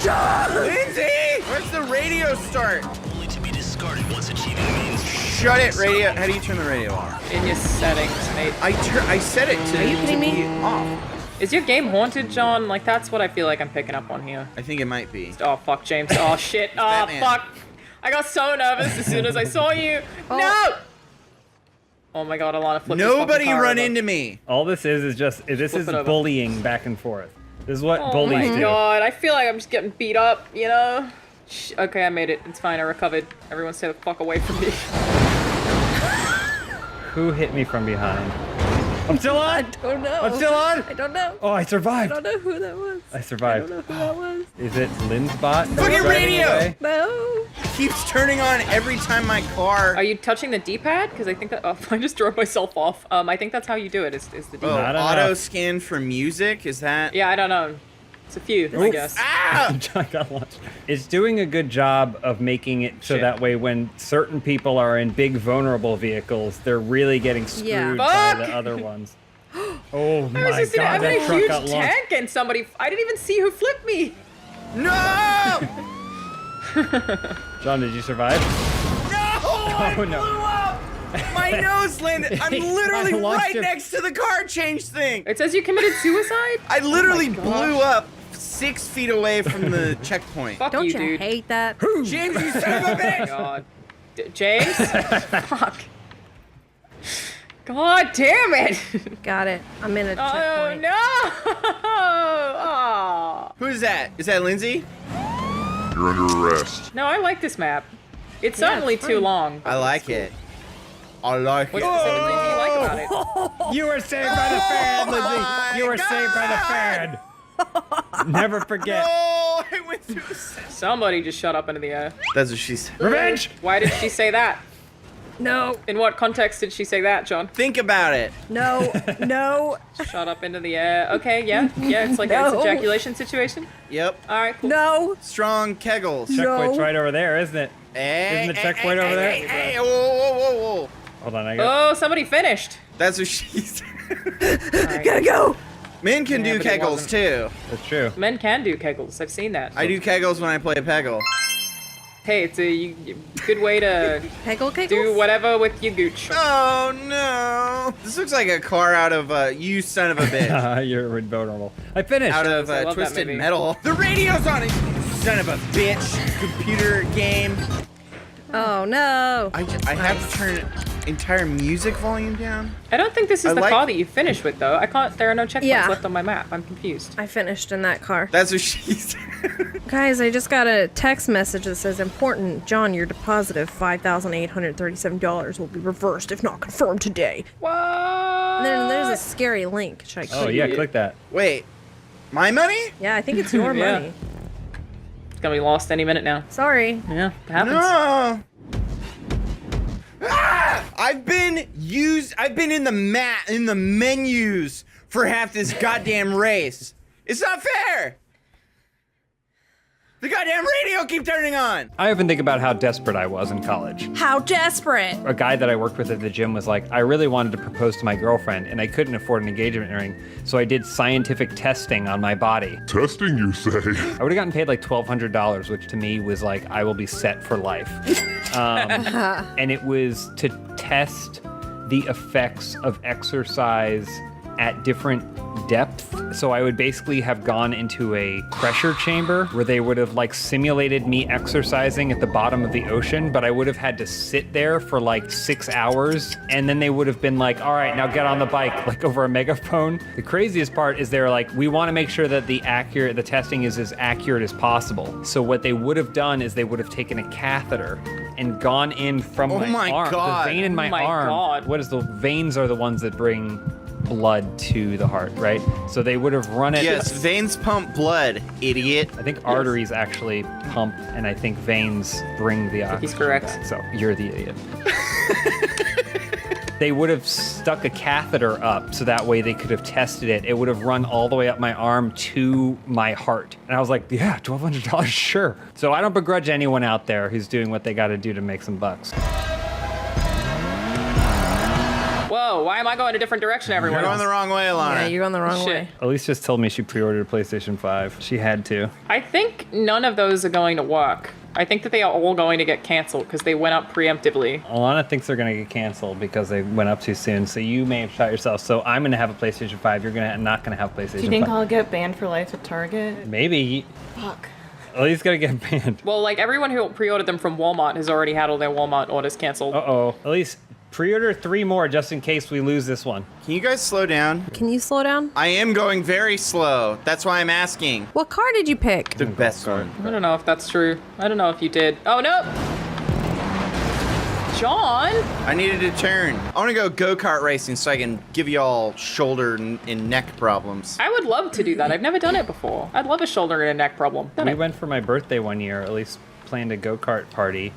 John! Lindsay! Where's the radio start? Only to be discarded once achieving mainstream. Shut it, radio. How do you turn the radio off? In your settings, mate. I set it to, Are you kidding me? be off. Is your game haunted, John? Like, that's what I feel like I'm picking up on here. I think it might be. Oh, fuck, James. Oh, shit. Oh, Batman. fuck. I got so nervous as soon as I saw you. No! Oh my god, Alana flipped this Nobody fucking car run over. into me. All this is just, this is it over. bullying back and forth. This is what Oh bullies my do. god, I feel like I'm just getting beat up, Shh, okay, I made it. It's fine, I recovered. Everyone stay the fuck away from me. Who hit me from behind? I'm still on? I don't know. I'm still on? I don't know. Oh, I I survived. don't know who that was. I survived. I don't know who that was. Is it Lynn's bot? Fucking radio! No. Keeps turning on every time my car. Are you touching the D-pad? Because I think that I just drove myself off. I think that's how you do it. Is the D-pad? Oh, Not auto enough. scan for music? Is that? Yeah, I don't know. It's a few, I guess. Ah! I got launched. It's doing a good job of making it so Shit. that way when certain people are in big vulnerable vehicles, they're really getting screwed Yeah. by Fuck! the other ones. Oh I was my just god, I'm in that a truck huge got launched. tank and somebody. I didn't even see who flipped me. No! John, did you survive? No! I Oh, no. blew up! My nose landed. I'm literally I launched right him. next to the car change thing. It says you committed suicide. I literally Oh my blew gosh. up 6 feet away from the checkpoint. Fuck Don't you, you dude. hate that? James, you son of a Oh my bitch! god. James? Fuck. God damn it! Got it. I'm in a Oh checkpoint. no! Oh. Who is that? Is that Lindsay? You're under arrest. No, I like this map. It's Yeah, certainly it's too fun. long. I like it. I like What it. specifically do you like about it? You were saved by the fan, Oh Lindsay. my You were saved by the fan. Never forget. Oh, I went through a Somebody just shut up into the air. That's what she said. Revenge! Why did she say that? No. In what context did she say that, John? Think about it. No. No. Shut up into the air. Okay, yeah. It's like No. an ejaculation situation. Yep. Alright, cool. No. Strong kegels. Checkpoint's right over there, isn't it? Hey, Isn't the checkpoint over there? Hey, whoa, whoa, whoa, whoa. Hold on, I got. Oh, somebody finished. That's what she said. Alright. Gotta go. Men can Yeah, do but it kegels wasn't. too. That's true. Men can do kegels. I've seen that. I do kegels when I play a peggle. Hey, it's a good way to Peggle kegels? do whatever with your gooch. Oh no! This looks like a car out of You Son of a Bitch. You're invulnerable. I finished. Out of I love that Twisted movie. Metal. The radio's on it! You son of a bitch! Computer game. Oh no. I have to turn entire music volume down. I don't think this is I the like- car that you finished with, though. I can't. There are no checkpoints Yeah. left on my map. I'm confused. I finished in that car. That's what she said. Guys, I just got a text message that says, important, John, your deposit of $5,837 will be reversed if not confirmed today. What? And then there's a scary link. Should I click Oh yeah, it? click that. Wait, my money? Yeah, I think it's your Yeah. money. It's gonna be lost any minute now. Sorry. Yeah, it happens. No. Ah! I've been in the menus for half this goddamn race. It's not fair. The goddamn radio keep turning on. I often think about how desperate I was in college. How desperate. A guy that I worked with at the gym was like, I really wanted to propose to my girlfriend, and I couldn't afford an engagement ring, so I did scientific testing on my body. Testing, you say? I would have gotten paid like $1,200, which to me was like, I will be set for life. And it was to test the effects of exercise at different depth. So I would basically have gone into a pressure chamber where they would have like simulated me exercising at the bottom of the ocean, but I would have had to sit there for like 6 hours. And then they would have been like, all right, now get on the bike, like over a megaphone. The craziest part is they're like, we want to make sure that the testing is as accurate as possible. So what they would have done is they would have taken a catheter and gone in from my arm, God. the vein in my Oh my arm. God. What is the veins are the ones that bring blood to the heart, right? So they would have run it. Yes, veins pump blood, idiot. I think arteries actually pump, and I think veins bring the oxygen. He's correct. back. So you're the idiot. They would have stuck a catheter up so that way they could have tested it. It would have run all the way up my arm to my heart. And I was like, yeah, $1,200, sure. So I don't begrudge anyone out there who's doing what they got to do to make some bucks. Whoa, why am I going a different direction, everyone? You're going the wrong way, Alana. Yeah, you're going the wrong way. Elise just told me she pre-ordered a PlayStation 5. She had to. I think none of those are going to work. I think that they are all going to get canceled because they went up preemptively. Alana thinks they're going to get canceled because they went up too soon. So you may have shot yourself. So I'm going to have a PlayStation 5. You're not going to have a PlayStation 5. Do you think I'll get banned for life at Target? Maybe. Fuck. Elise going to get banned. Well, like everyone who pre-ordered them from Walmart has already had all their Walmart orders canceled. Uh-oh. Elise, pre-order 3 more just in case we lose this one. Can you guys slow down? Can you slow down? I am going very slow. That's why I'm asking. What car did you pick? The best one. I don't know if that's true. I don't know if you did. Oh, no! John! I needed to turn. I want to go go-kart racing so I can give y'all shoulder and neck problems. I would love to do that. I've never done it before. I'd love a shoulder and a neck problem. We went for my birthday one year, at least planned a go-kart party,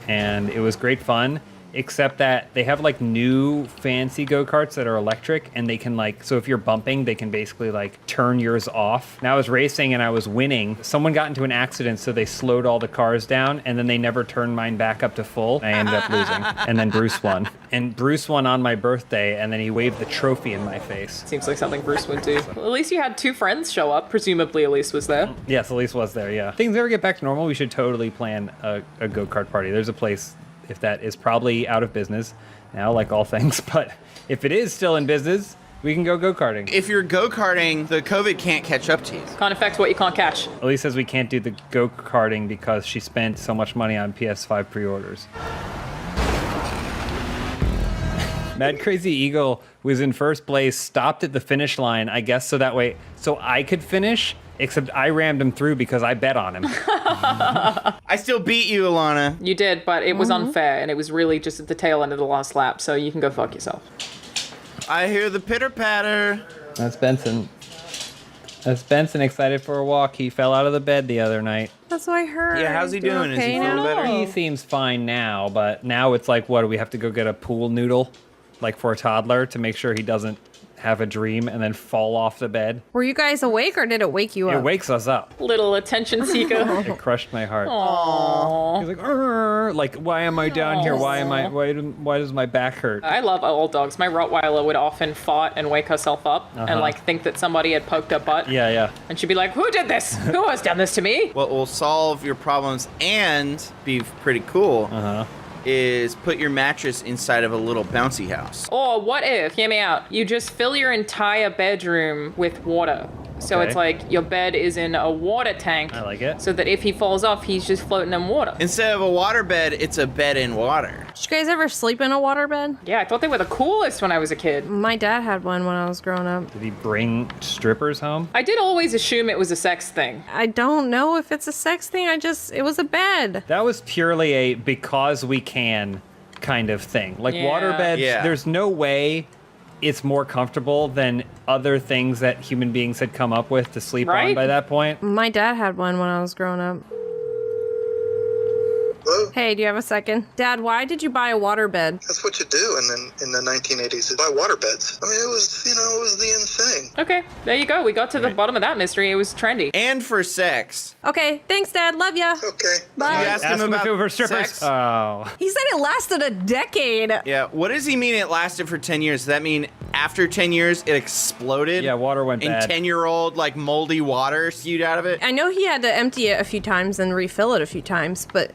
and it was great fun. Except that they have like new fancy go-karts that are electric, and they can like, so if you're bumping, they can basically like turn yours off. And I was racing and I was winning. Someone got into an accident, so they slowed all the cars down, and then they never turned mine back up to full. I ended up losing. And then Bruce won. And Bruce won on my birthday, and then he waved the trophy in my face. Seems like something Bruce would do. Well, at least you had 2 friends show up. Presumably Elise was there. Yes, Elise was there, yeah. If things ever get back to normal, we should totally plan a go-kart party. There's a place, if that is probably out of business now, like all things, but if it is still in business, we can go go-karting. If you're go-karting, the COVID can't catch up to you. Can't affect what you can't catch. Elise says we can't do the go-karting because she spent so much money on PS5 pre-orders. Mad Crazy Eagle was in first place, stopped at the finish line, I guess so that way, so I could finish, except I rammed him through because I bet on him. I still beat you, Alana. You did, but it was unfair, and it was really just at the tail end of the last lap, so you can go fuck yourself. I hear the pitter-patter. That's Benson. That's Benson excited for a walk. He fell out of the bed the other night. That's what I heard. Yeah, how's he doing? Is he Okay feeling now? better? He seems fine now, but now it's like, what, do we have to go get a pool noodle? Like for a toddler to make sure he doesn't have a dream and then fall off the bed. Were you guys awake or did it wake you up? It wakes us up. Little attention seeker. It crushed my heart. Aww. He's like, "Arr!" Like, why am I down here? Why does my back hurt? I love old dogs. My Rottweiler would often fight and wake herself up and Uh-huh. like think that somebody had poked her butt. Yeah. And she'd be like, who did this? Who has done this to me? What will solve your problems and be pretty cool is put your mattress inside of a little bouncy house. Or what if, hear me out, you just fill your entire bedroom with water. So Okay. it's like your bed is in a water tank. I like it. So that if he falls off, he's just floating in water. Instead of a water bed, it's a bed in water. Did you guys ever sleep in a waterbed? Yeah, I thought they were the coolest when I was a kid. My dad had one when I was growing up. Did he bring strippers home? I did always assume it was a sex thing. I don't know if it's a sex thing. It was a bed. That was purely a because we can kind of thing. Like Yeah. waterbeds, Yeah. there's no way it's more comfortable than other things that human beings had come up with to sleep on Right? by that point. My dad had one when I was growing up. Hey, do you have a second? Dad, why did you buy a waterbed? That's what you do in the 1980s, is buy waterbeds. I mean, it was the in thing. Okay, there you go. We got to the bottom of that mystery. It was trendy. And for sex. Okay, thanks, Dad. Love ya. Okay. Bye. You asked Ask him him if about it were strippers. sex? Oh. He said it lasted a decade. Yeah, what does he mean it lasted for 10 years? Does that mean after 10 years it exploded? Yeah, water went and bad. 10-year-old, like, moldy water spewed out of it? I know he had to empty it a few times and refill it a few times, but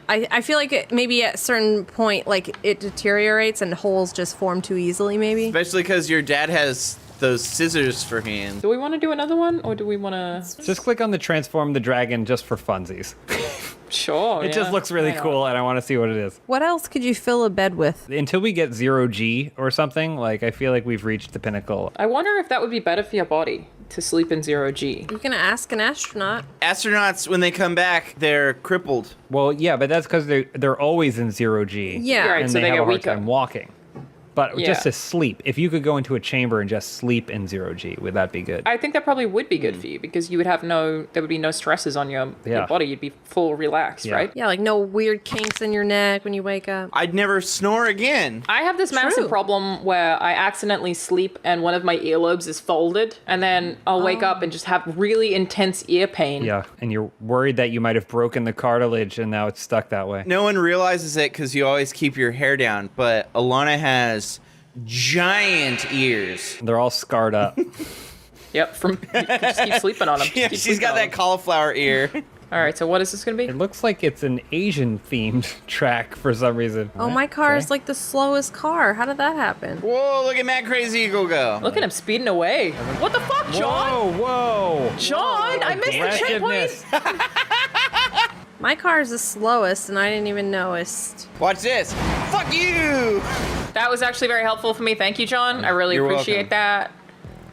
I feel like maybe at a certain point, like, it deteriorates and holes just form too easily, maybe. Especially because your dad has those scissors for hands. Do we want to do another one, or do we want to? Just click on the transform the dragon just for funsies. Sure. It just looks really cool, and I want to see what it is. What else could you fill a bed with? Until we get 0G or something, like I feel like we've reached the pinnacle. I wonder if that would be better for your body to sleep in 0G. You can ask an astronaut. Astronauts, when they come back, they're crippled. Well, yeah, but that's because they're always in 0G. Yeah. Right, and so they they have get a hard weaker. time walking. But Yeah. just to sleep, if you could go into a chamber and just sleep in 0G, would that be good? I think that probably would be good for you because you would have there would be no stresses on your body. You'd be full relaxed, right? Yeah, like no weird kinks in your neck when you wake up. I'd never snore again. I have this massive problem where I accidentally sleep and one of my earlobes is folded, and then I'll wake up and just have really intense ear pain. Yeah, and you're worried that you might have broken the cartilage and now it's stuck that way. No one realizes it because you always keep your hair down, but Alana has giant ears. They're all scarred up. Yep, you just keep sleeping on them. Yeah, she's got that cauliflower ear. All right, so what is this going to be? It looks like it's an Asian-themed track for some reason. Oh, my car is like the slowest car. How did that happen? Whoa, look at Matt Crazy Eagle go. Look at him speeding away. What the fuck, John? Whoa! John, I missed the checkpoint. My car is the slowest, and I didn't even notice. Watch this. Fuck you! That was actually very helpful for me. Thank you, John. I really You're appreciate that.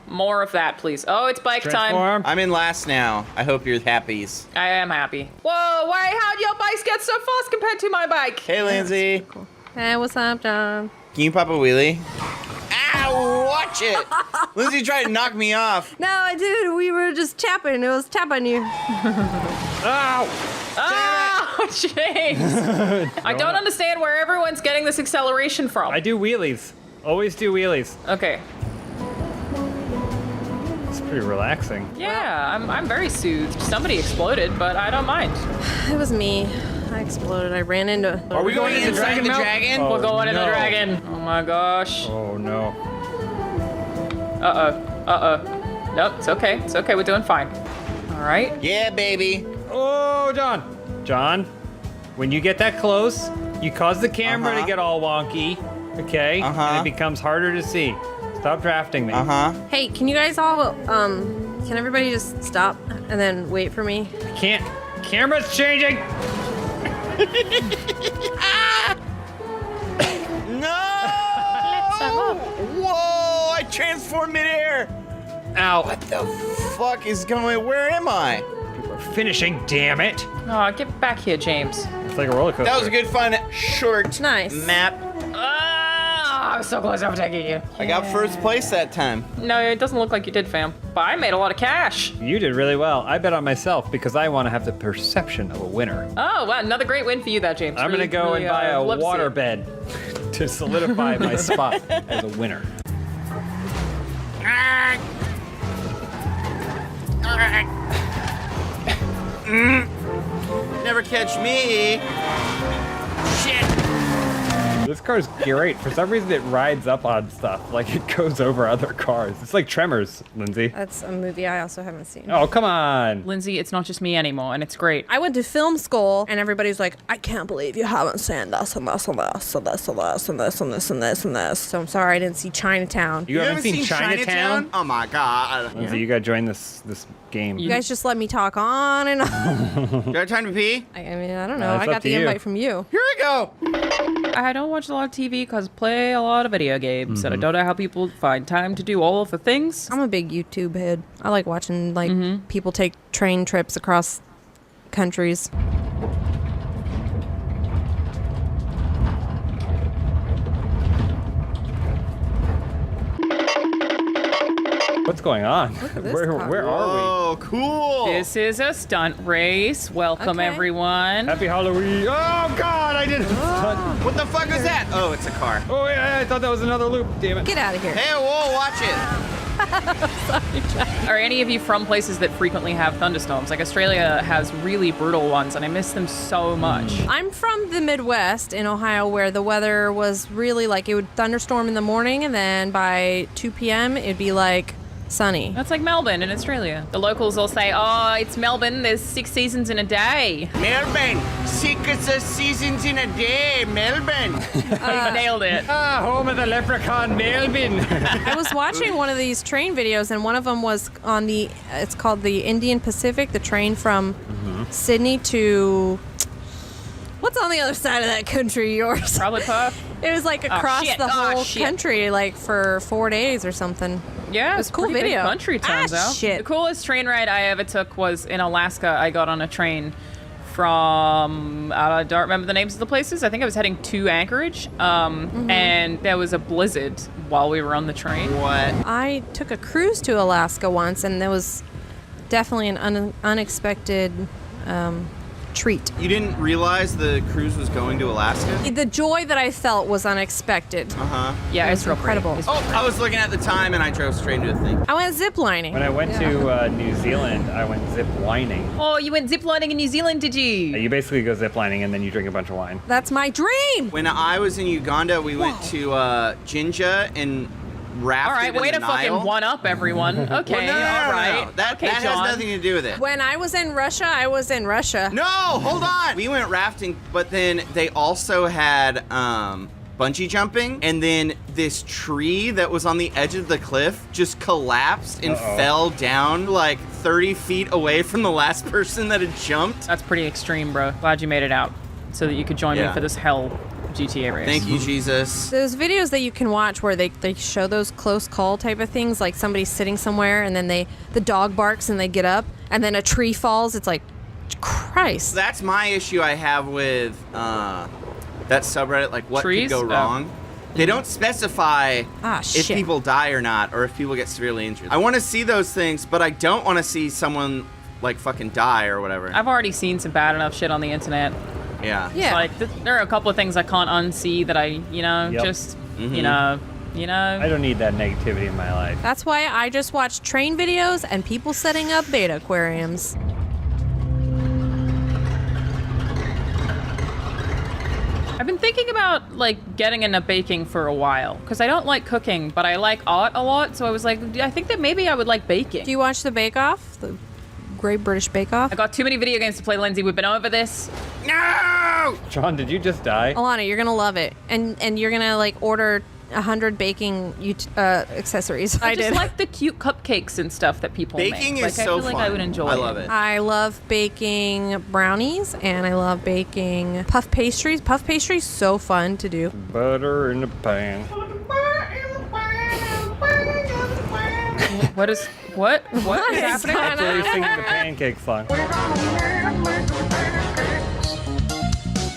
More of that, please. Oh, it's bike time. I'm in last now. I hope you're happy. I am happy. Whoa, why? How'd your bikes get so fast compared to my bike? Hey, Lindsay. Hey, what's up, John? Can you pop a wheelie? Ow, watch it. Lindsay tried to knock me off. No, I did. We were just tapping. It was tapping you. Ow! Oh, James! I don't understand where everyone's getting this acceleration from. I do wheelies. Always do wheelies. Okay. It's pretty relaxing. Yeah, I'm very soothed. Somebody exploded, but I don't mind. It was me. I exploded. I ran into. Are we going inside the dragon? We're going in the dragon. Oh my gosh. Oh no. Uh-oh. Nope, it's okay. It's okay. We're doing fine. All right. Yeah, baby. Oh, John. John, when you get that close, you cause the camera to get all wonky, okay? And it becomes harder to see. Stop drafting me. Hey, can you guys all can everybody just stop and then wait for me? I can't. Camera's changing. No! Whoa! I transformed midair. Ow! What the fuck is going? Where am I? People are finishing. Damn it! Oh, get back here, James. It's like a roller coaster. That was a good fun short map. Ah, I'm so close. I'm taking you. I got first place that time. No, it doesn't look like you did, fam. But I made a lot of cash. You did really well. I bet on myself because I want to have the perception of a winner. Oh, wow. Another great win for you, that, James. I'm Really, gonna go really, and buy a love to see water it. bed to solidify my spot as a winner. Never catch me. Shit. This car's great. For some reason, it rides up on stuff. Like, it goes over other cars. It's like Tremors, Lindsay. That's a movie I also haven't seen. Oh, come on. Lindsay, it's not just me anymore, and it's great. I went to film school, and everybody's like, I can't believe you haven't seen this and this and this and this and this and this and this and this and this. So I'm sorry I didn't see Chinatown. You haven't seen Chinatown? Oh my god. Lindsay, you gotta join this game. You guys just let me talk on and on. You got time to pee? I mean, I don't know. It's I up got to the you. invite from you. Here we go. I don't watch a lot of TV because I play a lot of video games, and I don't know how people find time to do all of the things. I'm a big YouTube head. I like watching people take train trips across countries. What's going on? Look at this Where car. are Oh, cool. This is a stunt race. Welcome, Okay. everyone. we? Happy Halloween. Oh, God, I did it. What the fuck is that? Oh, it's a car. Oh, yeah, I thought that was another loop. Damn it. Get out of here. Hey, whoa, watch it. Are any of you from places that frequently have thunderstorms? Like Australia has really brutal ones, and I miss them so much. I'm from the Midwest in Ohio where the weather was really like it would thunderstorm in the morning and then by 2 p.m. it'd be like sunny. That's like Melbourne in Australia. The locals all say, oh, it's Melbourne, there's 6 seasons in a day. Melbourne, 6 seasons in a day, Melbourne. Nailed it. Home of the leprechaun, Melbourne. I was watching one of these train videos, and one of them was on it's called the Indian Pacific, the train from Sydney to, what's on the other side of that country, yours? Probably Perth. It was like across the whole country, like for 4 days or something. Yeah, it was a cool pretty big video. country, turns out. Shit. The coolest train ride I ever took was in Alaska. I got on a train from, I don't remember the names of the places. I think I was heading to Anchorage, and there was a blizzard while we were on the train. What? I took a cruise to Alaska once, and there was definitely an unexpected treat. You didn't realize the cruise was going to Alaska? The joy that I felt was unexpected. Yeah, it's incredible. I was looking at the time and I drove straight into a thing. I went ziplining. When I went to New Zealand, I went zip lining. Oh, you went ziplining in New Zealand, did you? You basically go zip lining and then you drink a bunch of wine. That's my dream. When I was in Uganda, we went to Jinja and rafted All right, in way the to Nile. fucking one up everyone. Okay, Well, no, all right. That okay, has John. nothing to do with it. When I was in Russia, I was in Russia. No, hold on. We went rafting, but then they also had bungee jumping, and then this tree that was on the edge of the cliff just collapsed and fell down like 30 feet away from the last person that had jumped. That's pretty extreme, bro. Glad you made it out so that you could join me for this hell GTA race. Thank you, Jesus. There's videos that you can watch where they show those close call type of things, like somebody's sitting somewhere and then the dog barks and they get up and then a tree falls. It's like, Christ. That's my issue I have with that subreddit, like what Trees? could go wrong. They don't specify if shit. people die or not, or if people get severely injured. I want to see those things, but I don't want to see someone like fucking die or whatever. I've already seen some bad enough shit on the internet. Yeah. It's like, there are a couple of things I can't unsee that I, just, you know. I don't need that negativity in my life. That's why I just watch train videos and people setting up beta aquariums. I've been thinking about, like, getting into baking for a while, because I don't like cooking, but I like art a lot, so I was like, I think that maybe I would like baking. Do you watch the Bake Off? The Great British Bake Off? I got too many video games to play, Lindsay. We've been over this. No! John, did you just die? Alana, you're gonna love it. And you're gonna, like, order 100 baking accessories. I just like the cute cupcakes and stuff that people make. Baking is like, so I feel fun. like I would enjoy I love it. I love baking brownies and I love baking puff pastries. Puff pastries, so fun to do. Butter in the pan. What is happening? Actually singing the pancake song.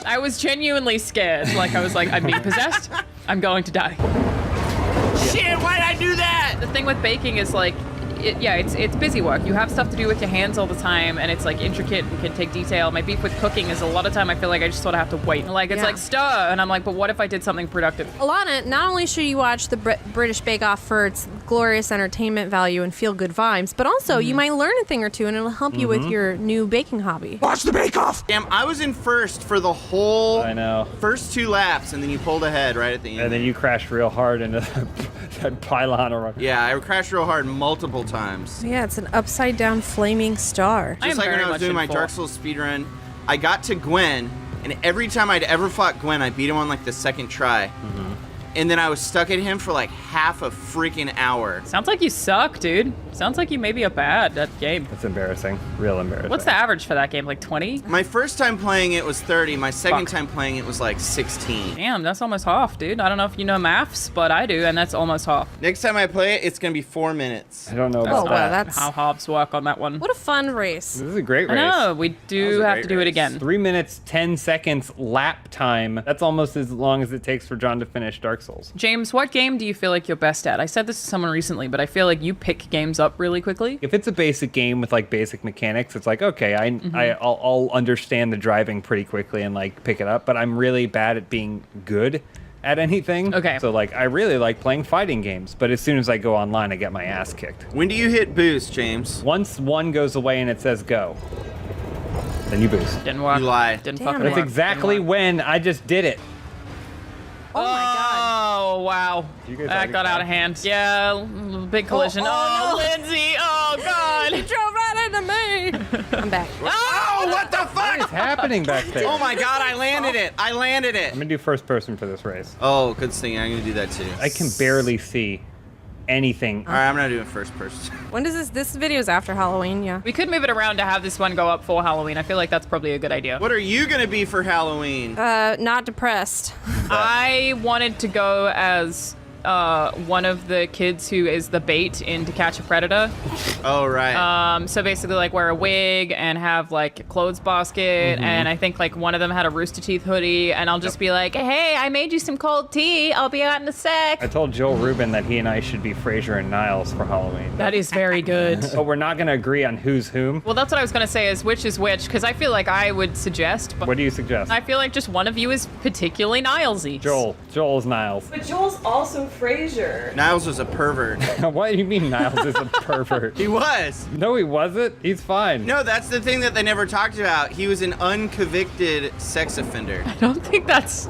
I was genuinely scared. Like, I was like, I'm being possessed. I'm going to die. Shit, why'd I do that? The thing with baking is like, it's busy work. You have stuff to do with your hands all the time, and it's like intricate and can take detail. My beef with cooking is a lot of time I feel like I just sort of have to wait. Like, it's like stir, and I'm like, but what if I did something productive? Alana, not only should you watch the British Bake Off for its glorious entertainment value and feel good vibes, but also you might learn a thing or two and it'll help you with your new baking hobby. Watch the Bake Off! Damn, I was in first for the whole first 2 laps, and then you pulled ahead right at the end. And then you crashed real hard into that pylon. Yeah, I crashed real hard multiple times. Yeah, it's an upside down flaming star. Just like when I was doing my Dark Souls speedrun, I got to Gwen, and every time I'd ever fought Gwen, I beat him on like the second try. And then I was stuck at him for like half a freaking hour. Sounds like you suck, dude. Sounds like you maybe a bad at game. That's embarrassing. Real embarrassing. What's the average for that game? Like 20? My first time playing it was 30. My second time playing it was like 16. Damn, that's almost half, dude. I don't know if you know maths, but I do, and that's almost half. Next time I play it, it's gonna be 4 minutes. I don't know That's about not that's how halves work on that one. What a fun race. This is a great race. I know, we do have to do it again. 3 minutes, 10 seconds lap time. That's almost as long as it takes for John to finish Dark Souls. James, what game do you feel like you're best at? I said this to someone recently, but I feel like you pick games up really quickly. If it's a basic game with like basic mechanics, it's like, okay, I'll understand the driving pretty quickly and like pick it up, but I'm really bad at being good at anything. Okay. So like, I really like playing fighting games, but as soon as I go online, I get my ass kicked. When do you hit boost, James? Once one goes away and it says go, then you boost. Didn't work. You lie. Didn't Damn fucking it. That's work. exactly when I just did it. Oh my god. Oh, wow. That got out of hand. Yeah, big collision. Oh, no, Lindsay. Oh, God. You drove right into me. I'm back. Oh, what the fuck? What is happening back there? Oh my god, I landed it. I landed it. I'm gonna do first person for this race. Oh, good thing. I'm gonna do that too. I can barely see anything. All right, I'm not doing first person. When does this video's after Halloween? Yeah. We could move it around to have this one go up for Halloween. I feel like that's probably a good idea. What are you gonna be for Halloween? Not depressed. I wanted to go as one of the kids who is the bait in To Catch a Predator. Oh, right. So basically, like, wear a wig and have, like, a clothes basket, and I think, like, one of them had a Rooster Teeth hoodie, and I'll just be like, hey, I made you some cold tea. I'll be out in a sec. I told Joel Rubin that he and I should be Frasier and Niles for Halloween. That is very good. But we're not going to agree on who's whom. Well, that's what I was going to say is which, because I feel like I would suggest. But What do you suggest? I feel like just one of you is particularly Nilesy. Joel's Niles. But Joel's also Frasier. Niles was a pervert. What do you mean Niles is a pervert? He was. No, he wasn't. He's fine. No, that's the thing that they never talked about. He was an unconvicted sex offender. I don't think that's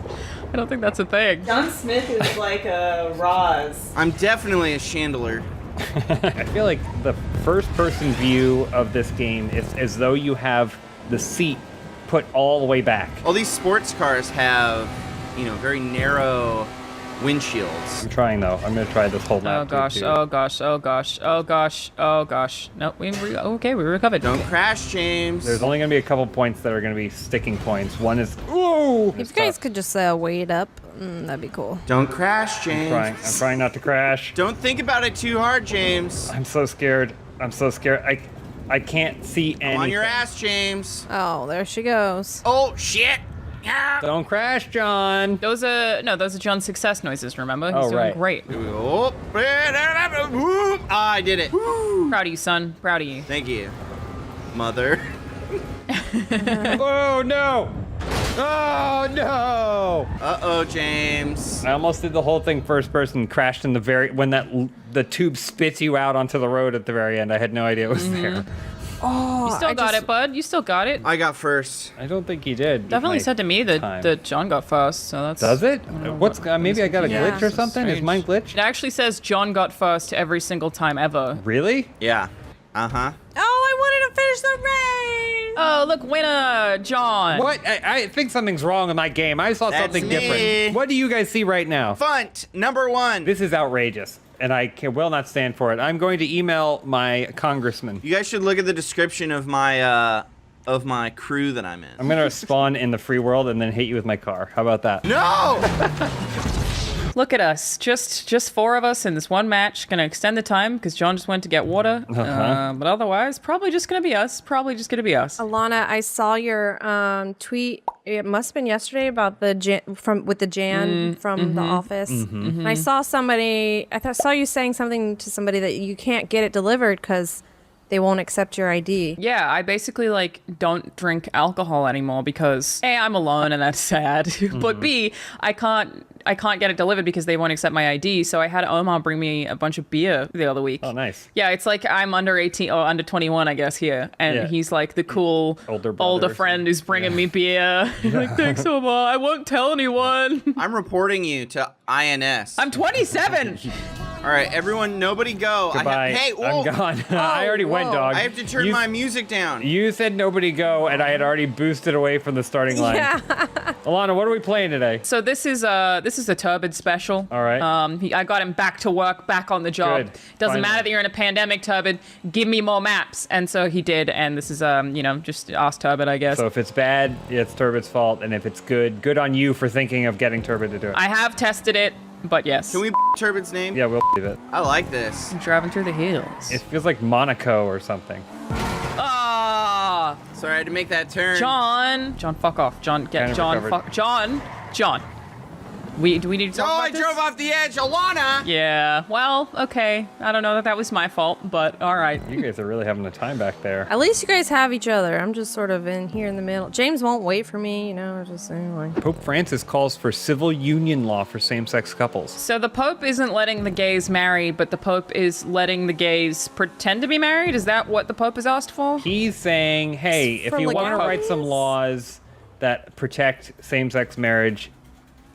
a thing. John Smith is like a Roz. I'm definitely a chandelier. I feel like the first-person view of this game is as though you have the seat put all the way back. All these sports cars have, very narrow windshields. I'm trying though. I'm gonna try this whole map. Oh gosh, too. oh gosh, oh gosh, oh gosh, oh gosh. No, we recovered. Don't crash, James. There's only gonna be a couple points that are gonna be sticking points. One is ooh. If you guys could just wait up, that'd be cool. Don't crash, James. I'm trying not to crash. Don't think about it too hard, James. I'm so scared. I can't see anything. On your ass, James. Oh, there she goes. Oh shit. Don't crash, John. Those are John's success noises, remember? He's doing right. great. Oh, I did it. Proud of you, son. Proud of you. Thank you, mother. Oh no! Oh no! Uh-oh, James. I almost did the whole thing first person, crashed in when the tube spits you out onto the road at the very end. I had no idea it was there. Oh, you still got it, bud. You still got it. I got first. I don't think he did. Definitely said to me that John got first, so that's... Does it? What's maybe I got a glitch or something? Strange. Is mine glitched? It actually says John got first every single time ever. Really? Yeah. Uh-huh. Oh, I wanted to finish the race. Oh, look, winner, John. What? I think something's wrong in my game. I saw something different. What do you guys see right now? Funt, #1. This is outrageous, and I will not stand for it. I'm going to email my congressman. You guys should look at the description of my crew that I'm in. I'm gonna spawn in the free world and then hit you with my car. How about that? No! Look at us, just 4 of us in this one match. Gonna extend the time because John just went to get water. But otherwise, probably just gonna be us. Alana, I saw your tweet. It must have been yesterday about the Jan from The Office. And I saw somebody. I saw you saying something to somebody that you can't get it delivered because they won't accept your ID. Yeah, I basically don't drink alcohol anymore because A, I'm alone and that's sad. But B, I can't get it delivered because they won't accept my ID. So I had Omar bring me a bunch of beer the other week. Oh, nice. Yeah, it's like I'm under 18 or under 21, I guess, here. And he's like the cool older friend who's bringing me beer. Like, thanks, Omar. I won't tell anyone. I'm reporting you to INS. I'm 27. All right, everyone, nobody go. Goodbye. Hey, I'm gone. I already went, dog. I have to turn my music down. You said nobody go, and I had already boosted away from the starting line. Yeah. Alana, what are we playing today? So this is a Turbid special. All right. I got him back to work, back on the job. Good. Doesn't matter that you're in a pandemic, Turbid. Give me more maps, and so he did. And this is just ask Turbid, I guess. So if it's bad, it's Turbid's fault, and if it's good on you for thinking of getting Turbid to do it. I have tested it, but yes. Can we Turbid's name? Yeah, we'll leave it. I like this. I'm driving through the hills. It feels like Monaco or something. Ah! Sorry, I had to make that turn. John, fuck off. John, get John. recovered. John. Do we need to talk about I drove off the edge, Alana! Yeah, well, okay. I don't know that was my fault, but all right. You guys are really having a time back there. At least you guys have each other. I'm just sort of in here in the middle. James won't wait for me, just anyway. Pope Francis calls for civil union law for same-sex couples. So the Pope isn't letting the gays marry, but the Pope is letting the gays pretend to be married? Is that what the Pope has asked for? He's saying, hey, if you want to write some laws that protect same-sex marriage,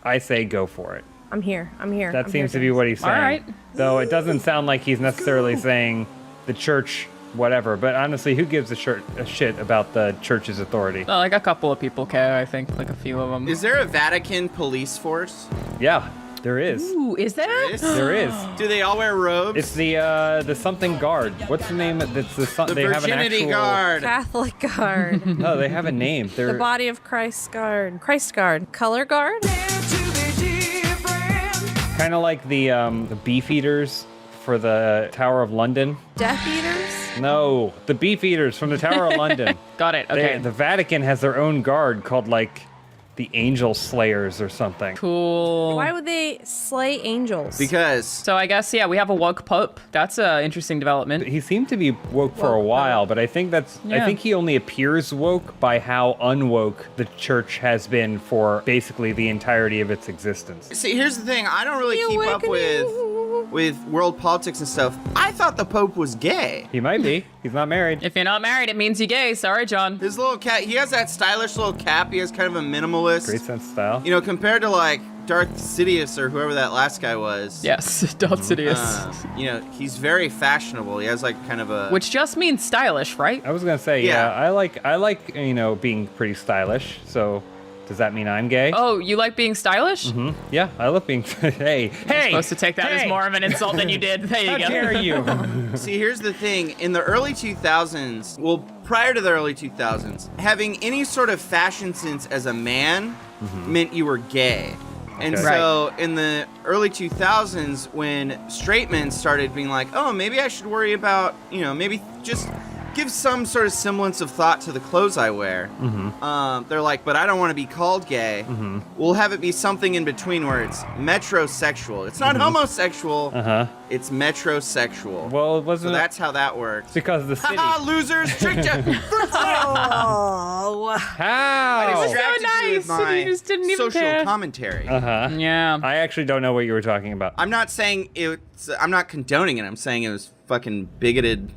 I say go for it. I'm here. That I'm seems to here, be what he's saying. All right. Though it doesn't sound like he's necessarily saying the church, whatever. But honestly, who gives a shit about the church's authority? Like a couple of people care, I think. Like a few of them. Is there a Vatican police force? Yeah, there is. Ooh, is there? There is. Do they all wear robes? It's the something guard. What's the name? It's The they have an Virginity actual Guard. Catholic Guard. No, they have a name. They're The Body of Christ Guard. Christ Guard. Color Guard? kind of like the beef eaters for the Tower of London. Death Eaters? No, the beef eaters from the Tower of London. Got it. Okay. The Vatican has their own guard called like the Angel Slayers or something. Cool. Why would they slay angels? Because. So I guess, yeah, we have a woke pope. That's an interesting development. He seemed to be woke for a while, but I think I think he only appears woke by how unwoke the church has been for basically the entirety of its existence. See, here's the thing. I don't really keep up with world politics and stuff. I thought the Pope was gay. He might be. He's not married. If you're not married, it means you're gay. Sorry, John. His little cap, he has that stylish little cap. He has kind of a minimalist. Great sense of style. You know, compared to like Darth Sidious or whoever that last guy was. Yes, Darth Sidious. You know, he's very fashionable. He has like kind of a... Which just means stylish, right? I was gonna say, yeah, I like you know, being pretty stylish. So does that mean I'm gay? Oh, you like being stylish? Mm-hmm. Yeah, I love being. Hey, You're supposed to take that as more of an insult than you did. There you go. How dare you? See, here's the thing. In the early 2000s, well, prior to the early 2000s, having any sort of fashion sense as a man meant you were gay. And Okay. so in the early 2000s, when straight men started being like, oh, maybe I should worry about, you know, maybe just give some sort of semblance of thought to the clothes I wear. They're like, but I don't want to be called gay. We'll have it be something in between where it's metrosexual. It's not homosexual. It's metrosexual. Well, it wasn't. So that's how that works. Because the city. Haha, losers! Tricked you! Oh. How? I was so distracted you with nice, and my you just didn't even social care. commentary. Yeah. I actually don't know what you were talking about. I'm not saying I'm not condoning it. I'm saying it was fucking bigoted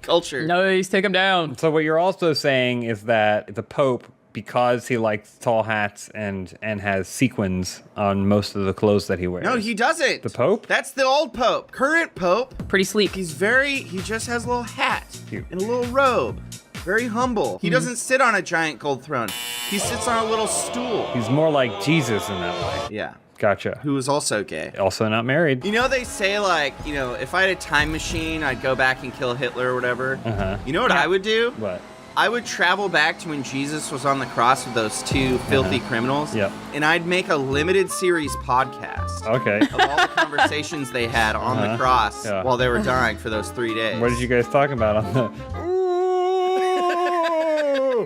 culture. Nice, take him down. So what you're also saying is that the Pope, because he likes tall hats and has sequins on most of the clothes that he wears. No, he doesn't. The Pope? That's the old Pope. Current Pope. Pretty sleek. He just has a little hat and a little robe. Very humble. He doesn't sit on a giant gold throne. He sits on a little stool. He's more like Jesus in that way. Yeah. Gotcha. Who is also gay. Also not married. You know, they say, like, you know, if I had a time machine, I'd go back and kill Hitler or whatever. You know what I would do? What? I would travel back to when Jesus was on the cross with those two filthy criminals. Yep. And I'd make a limited series podcast. Okay. Of all the conversations they had on the cross while they were dying for those 3 days. What did you guys talk about on the...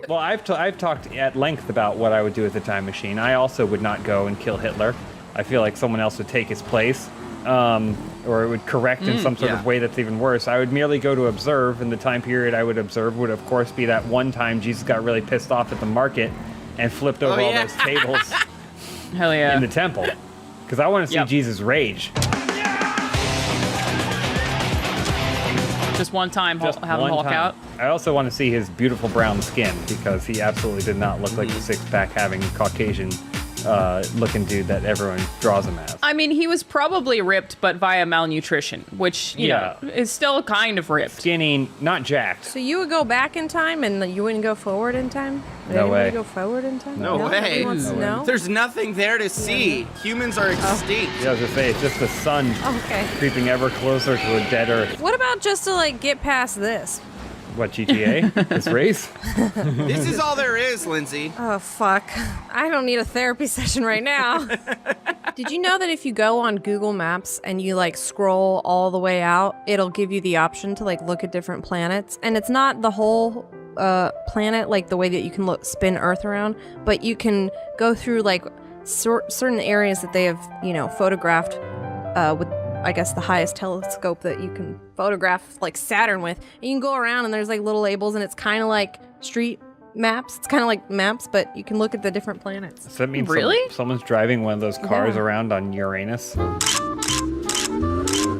Well, I've talked at length about what I would do with the time machine. I also would not go and kill Hitler. I feel like someone else would take his place, or it would correct in some sort of way that's even worse. I would merely go to observe, and the time period I would observe would, of course, be that one time Jesus got really pissed off at the market and flipped over all those tables Hell yeah. in the temple. Because I want to see Jesus rage. Just one time, have him Hulk out. I also want to see his beautiful brown skin, because he absolutely did not look like the six-pack having Caucasian looking dude that everyone draws him as. I mean, he was probably ripped, but via malnutrition, which, you know, is still kind of ripped. Skinny, not jacked. So you would go back in time and you wouldn't go forward in time? Would No anybody way. go forward in time? No way. Nobody wants to know? There's nothing there to see. Humans are extinct. Yeah, I was gonna say, it's just the sun Okay. creeping ever closer to a dead Earth. What about just to like get past this? What, GTA? This race? This is all there is, Lindsay. Oh, fuck. I don't need a therapy session right now. Did you know that if you go on Google Maps and you like scroll all the way out, it'll give you the option to like look at different planets? And it's not the whole planet, like the way that you can spin Earth around, but you can go through like certain areas that they have, you know, photographed with, I guess, the highest telescope that you can photograph like Saturn with. And you can go around and there's like little labels, and it's kind of like street maps. It's kind of like maps, but you can look at the different planets. Does that mean Really? someone's driving one of those cars around on Uranus?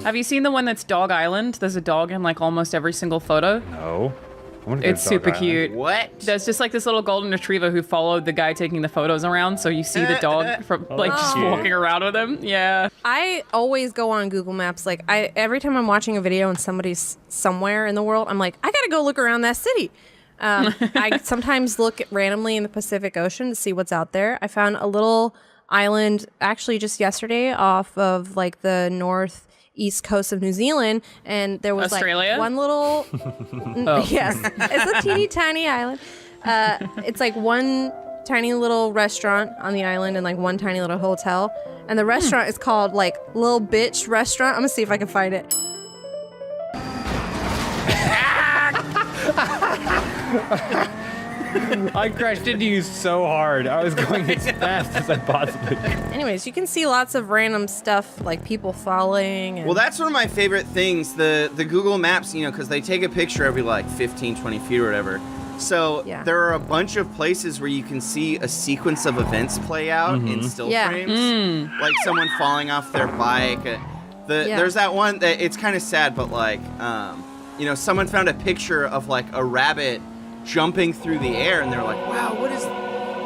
Have you seen the one that's Dog Island? There's a dog in like almost every single photo. No. It's super cute. What? There's just like this little golden retriever who followed the guy taking the photos around, so you see the dog from like just walking around with him. Yeah. I always go on Google Maps. Like every time I'm watching a video and somebody's somewhere in the world, I'm like, I gotta go look around that city. I sometimes look randomly in the Pacific Ocean to see what's out there. I found a little island actually just yesterday off of like the northeast coast of New Zealand, and there was Australia? like one little yes, it's a teeny tiny island. It's like one tiny little restaurant on the island and like one tiny little hotel, and the restaurant is called like Little Bitch Restaurant. I'm gonna see if I can find it. I crashed into you so hard. I was going as fast as I possibly could. Anyways, you can see lots of random stuff like people falling. And Well, that's one of my favorite things, the Google Maps, you know, because they take a picture every like 15, 20 feet or whatever. So there are a bunch of places where you can see a sequence of events play out in still frames. Like someone falling off their bike. There's that one that it's kind of sad, but like, you know, someone found a picture of like a rabbit jumping through the air, and they're like, wow, what is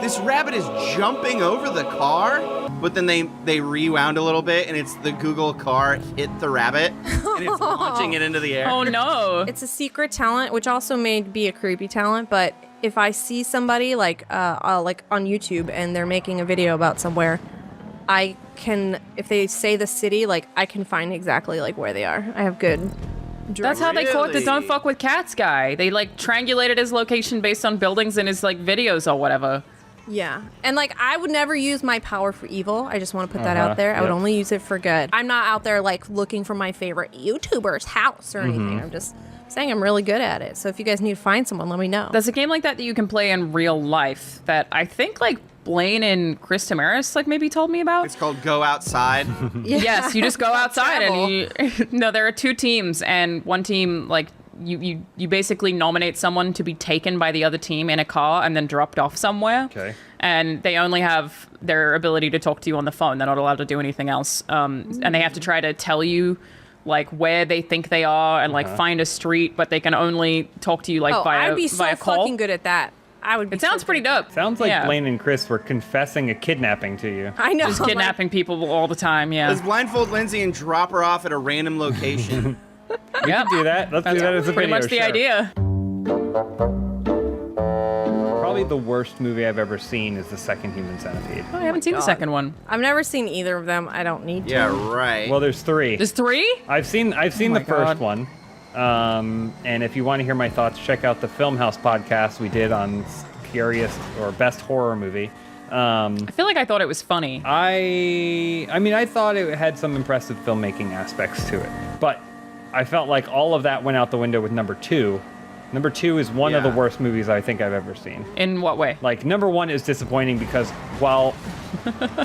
this? Rabbit is jumping over the car. But then they rewound a little bit, and it's the Google car hit the rabbit, and it's launching it into the air. Oh no! It's a secret talent, which also may be a creepy talent. But if I see somebody like on YouTube and they're making a video about somewhere, I can, if they say the city, like I can find exactly like where they are. I have good. That's how they caught the "Don't Fuck with Cats" guy. They like triangulated his location based on buildings in his like videos or whatever. Yeah, and like I would never use my power for evil. I just want to put that out there. I would only use it for good. I'm not out there like looking for my favorite YouTuber's house or anything. I'm just saying I'm really good at it. So if you guys need to find someone, let me know. There's a game like that you can play in real life that I think like Blaine and Chris Tamaris like maybe told me about. It's called Go Outside. Yes, you just go outside and you no, there are two teams, and one team like you basically nominate someone to be taken by the other team in a car and then dropped off somewhere. Okay. And they only have their ability to talk to you on the phone. They're not allowed to do anything else. And they have to try to tell you like where they think they are and like find a street, but they can only talk to you like via I'd be so call. fucking good at that. I would be. It sounds pretty dope. Sounds like Blaine and Chris were confessing a kidnapping to you. I know. Just kidnapping people all the time, yeah. Let's blindfold Lindsay and drop her off at a random location. We can do that. Let's do that as a pretty video. much the idea. Probably the worst movie I've ever seen is the second Human Centipede. Oh, I haven't seen the second one. I've never seen either of them. I don't need to. Yeah, right. Well, there's three. There's three? I've seen the first one. And if you want to hear my thoughts, check out the Filmhouse podcast we did on scariest or best horror movie. I feel like I thought it was funny. I mean, I thought it had some impressive filmmaking aspects to it, but I felt like all of that went out the window with number two. Number two is one of the worst movies I think I've ever seen. In what way? Like, number one is disappointing because while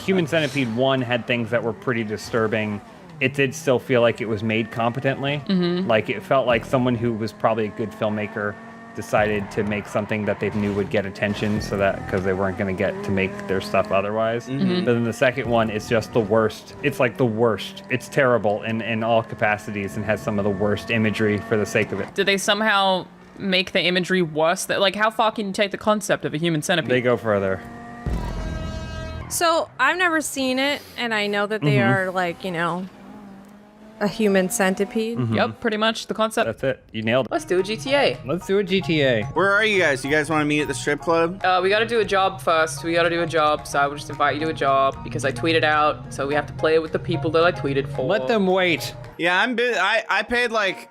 Human Centipede 1 had things that were pretty disturbing, it did still feel like it was made competently. Like, it felt like someone who was probably a good filmmaker decided to make something that they knew would get attention so that because they weren't going to get to make their stuff otherwise. But then the second one is just the worst. It's like the worst. It's terrible in all capacities and has some of the worst imagery for the sake of it. Did they somehow make the imagery worse? Like, how far can you take the concept of a human centipede? They go further. So I've never seen it, and I know that they are like, you know, a human centipede. Yep, pretty much the concept. That's it. You nailed it. Let's do a GTA. Let's do a GTA. Where are you guys? You guys want to meet at the strip club? We gotta do a job first. We gotta do a job, so I would just invite you to a job because I tweeted out, so we have to play it with the people that I tweeted for. Let them wait. Yeah, I paid like,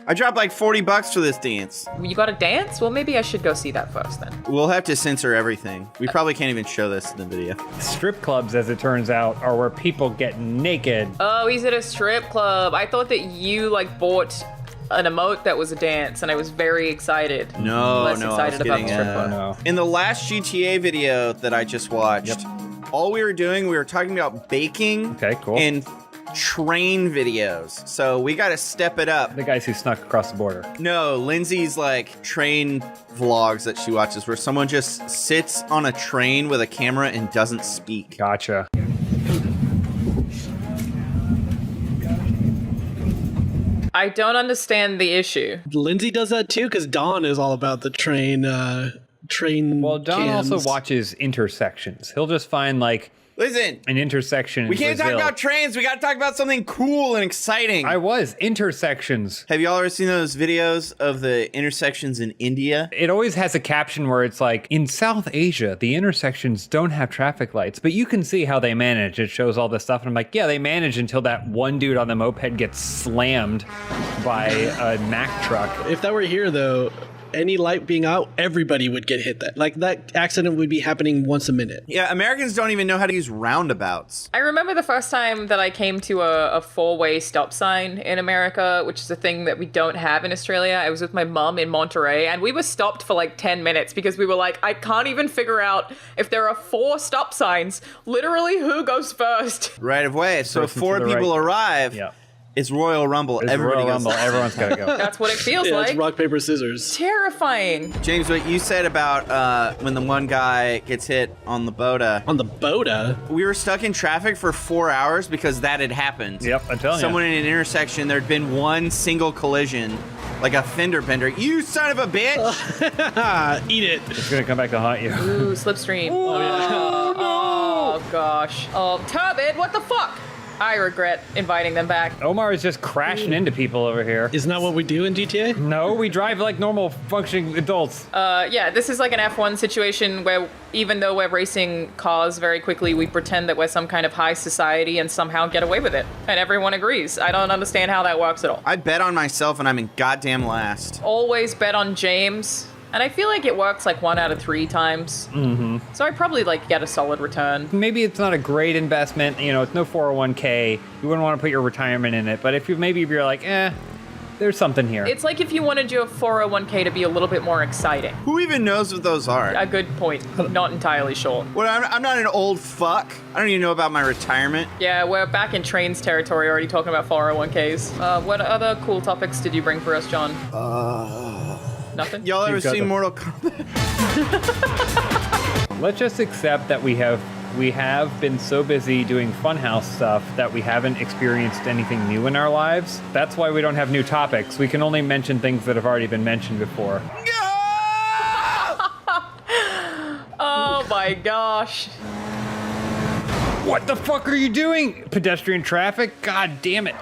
I dropped like $40 for this dance. You got to dance? Well, maybe I should go see that first then. We'll have to censor everything. We probably can't even show this in the video. Strip clubs, as it turns out, are where people get naked. Oh, he's at a strip club. I thought that you like bought an emote that was a dance, and I was very excited. No, Less no, excited I was about the strip club. No. In the last GTA video that I just watched, all we were doing, we were talking about baking. Okay, cool. And train videos. So we got to step it up. The guys who snuck across the border. No, Lindsay's like train vlogs that she watches where someone just sits on a train with a camera and doesn't speak. Gotcha. I don't understand the issue. Lindsay does that too, because Don is all about the train. Well, Don cams. also watches intersections. He'll just find like Listen, an intersection. We can't talk about trains. We got to talk about something cool and exciting. Intersections. Have you all ever seen those videos of the intersections in India? It always has a caption where it's like, in South Asia, the intersections don't have traffic lights, but you can see how they manage. It shows all this stuff. And I'm like, yeah, they manage until that one dude on the moped gets slammed by a Mack truck. If that were here, though, any light being out, everybody would get hit. That accident would be happening once a minute. Yeah, Americans don't even know how to use roundabouts. I remember the first time that I came to a four-way stop sign in America, which is a thing that we don't have in Australia. I was with my mum in Monterey, and we were stopped for like 10 minutes because we were like, I can't even figure out if there are 4 stop signs. Literally, who goes first? Right of way. So if 4 people arrive, it's Royal Rumble. Everybody goes. Everyone's got to go. That's what it feels like. It's rock, paper, scissors. Terrifying. James, what you said about when the one guy gets hit on the boda. On the boda? We were stuck in traffic for 4 hours because that had happened. Yep, I'm telling you. Someone in an intersection, there'd been one single collision, like a fender bender. You son of a bitch! Eat it. It's going to come back to haunt you. Ooh, slipstream. Oh, gosh. Oh, Turbid, what the fuck? I regret inviting them back. Omar is just crashing into people over here. Isn't that what we do in GTA? No, we drive like normal functioning adults. Yeah, this is like an F1 situation where even though we're racing cars very quickly, we pretend that we're some kind of high society and somehow get away with it. And everyone agrees. I don't understand how that works at all. I bet on myself and I'm in goddamn last. Always bet on James. And I feel like it works like 1 out of 3 times. Mm-hmm. So I probably like get a solid return. Maybe it's not a great investment. You know, it's no 401k. You wouldn't want to put your retirement in it. But if you're like, there's something here. It's like if you wanted your 401k to be a little bit more exciting. Who even knows what those are? A good point. Not entirely sure. Well, I'm not an old fuck. I don't even know about my retirement. Yeah, we're back in trains territory already talking about 401ks. What other cool topics did you bring for us, John? Nothing? Y'all ever seen Mortal Kombat? Let's just accept that we have been so busy doing Funhouse stuff that we haven't experienced anything new in our lives. That's why we don't have new topics. We can only mention things that have already been mentioned before. Oh my gosh. What the fuck are you doing? Pedestrian traffic? God damn it.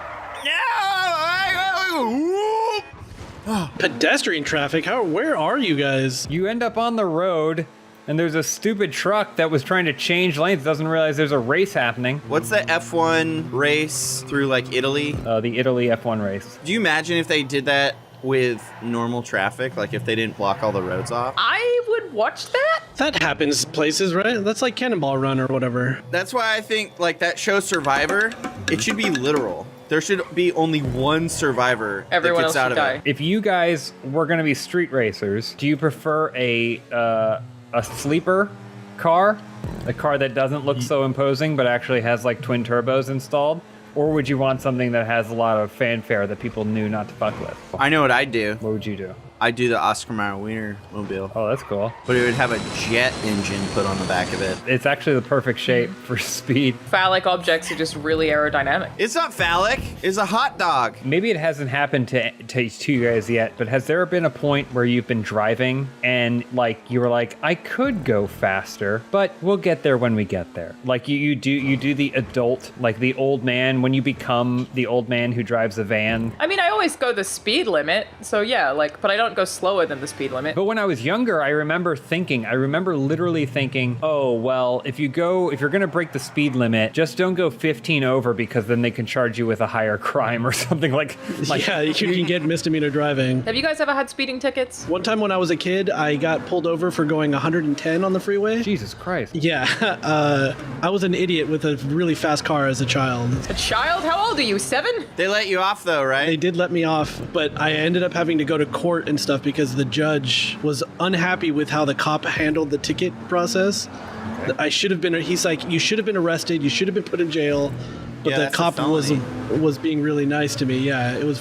Pedestrian traffic? Where are you guys? You end up on the road, and there's a stupid truck that was trying to change lanes, doesn't realize there's a race happening. What's the F1 race through, like, Italy? The Italy F1 race. Do you imagine if they did that with normal traffic? Like, if they didn't block all the roads off? I would watch that? That happens places, right? That's like Cannonball Run or whatever. That's why I think, like, that show Survivor, it should be literal. There should be only one survivor Everyone that gets else out of die. it. If you guys were going to be street racers, do you prefer a sleeper car? A car that doesn't look so imposing but actually has like twin turbos installed? Or would you want something that has a lot of fanfare that people knew not to fuck with? I know what I'd do. What would you do? I'd do the Oscar Mayer Wiener mobile. Oh, that's cool. But it would have a jet engine put on the back of it. It's actually the perfect shape for speed. Phallic objects are just really aerodynamic. It's not phallic. It's a hot dog. Maybe it hasn't happened to you guys yet, but has there been a point where you've been driving and like you were like, I could go faster, but we'll get there when we get there? Like you do the adult, like the old man, when you become the old man who drives a van. I mean, I always go the speed limit, so yeah, like, but I don't go slower than the speed limit. But when I was younger, I remember literally thinking, oh, well, if you're gonna break the speed limit, just don't go 15 over because then they can charge you with a higher crime or something like yeah, you can get misdemeanor driving. Have you guys ever had speeding tickets? One time when I was a kid, I got pulled over for going 110 on the freeway. Jesus Christ. Yeah, I was an idiot with a really fast car as a child. A child? How old are you, 7? They let you off though, right? They did let me off, but I ended up having to go to court and stuff because the judge was unhappy with how the cop handled the ticket process. Okay. He's like, you should have been arrested, you should have been put in jail, but Yeah, the that's a cop was felony. being really nice to me. Yeah, it was.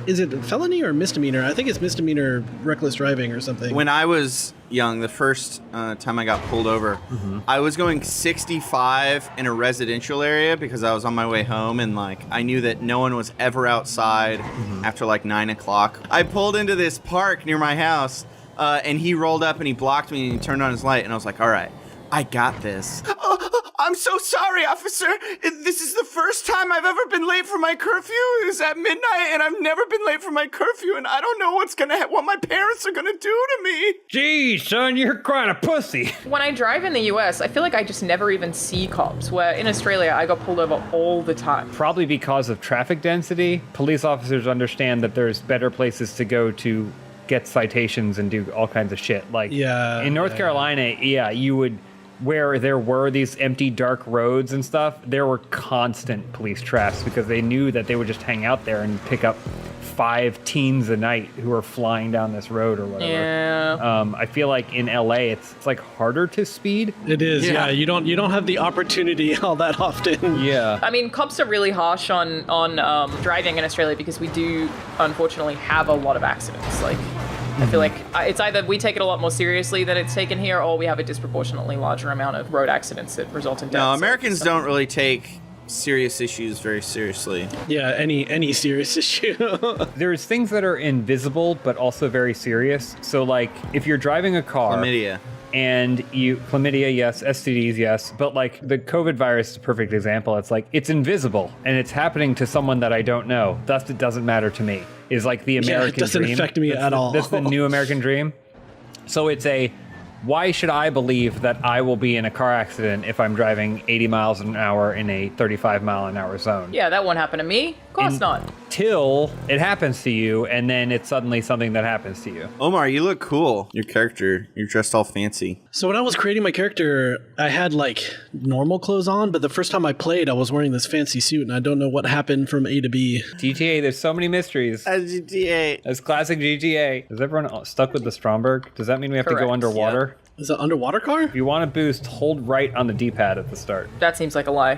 Is it felony or misdemeanor? I think it's misdemeanor reckless driving or something. When I was young, the first time I got pulled over, I was going 65 in a residential area because I was on my way home, and like I knew that no one was ever outside after like 9 o'clock. I pulled into this park near my house, and he rolled up and he blocked me and he turned on his light, and I was like, all right, I got this. I'm so sorry, officer. This is the first time I've ever been late for my curfew. It was at midnight, and I've never been late for my curfew, and I don't know what my parents are gonna do to me. Gee, son, you're quite a pussy. When I drive in the US, I feel like I just never even see cops, where in Australia, I got pulled over all the time. Probably because of traffic density. Police officers understand that there's better places to go to get citations and do all kinds of shit. Like in North Carolina, you would... Where there were these empty, dark roads and stuff, there were constant police traps because they knew that they would just hang out there and pick up 5 teens a night who are flying down this road or whatever. Yeah. I feel like in LA, it's like harder to speed. It is, yeah. You don't have the opportunity all that often. Yeah. I mean, cops are really harsh on driving in Australia because we do, unfortunately, have a lot of accidents. Like, I feel like it's either we take it a lot more seriously than it's taken here, or we have a disproportionately larger amount of road accidents that result in deaths. No, Americans don't really take serious issues very seriously. Yeah, any serious issue. There's things that are invisible, but also very serious. So, like, if you're driving a car... Chlamydia. And chlamydia, yes, STDs, yes. But like the COVID virus is a perfect example. It's like, it's invisible and it's happening to someone that I don't know. Thus, it doesn't matter to me. Is like the American dream. It doesn't affect me at all. That's the new American dream. So it's why should I believe that I will be in a car accident if I'm driving 80 miles an hour in a 35 mile an hour zone? Yeah, that won't happen to me. Of course not. Till it happens to you, and then it's suddenly something that happens to you. Omar, you look cool. Your character, you're dressed all fancy. So when I was creating my character, I had like normal clothes on, but the first time I played, I was wearing this fancy suit, and I don't know what happened from A to B. GTA, there's so many mysteries. GTA. That's classic GTA. Is everyone stuck with the Stromberg? Does that mean we have to go underwater? Yep. Is it an underwater car? If you want to boost, hold right on the D-pad at the start. That seems like a lie.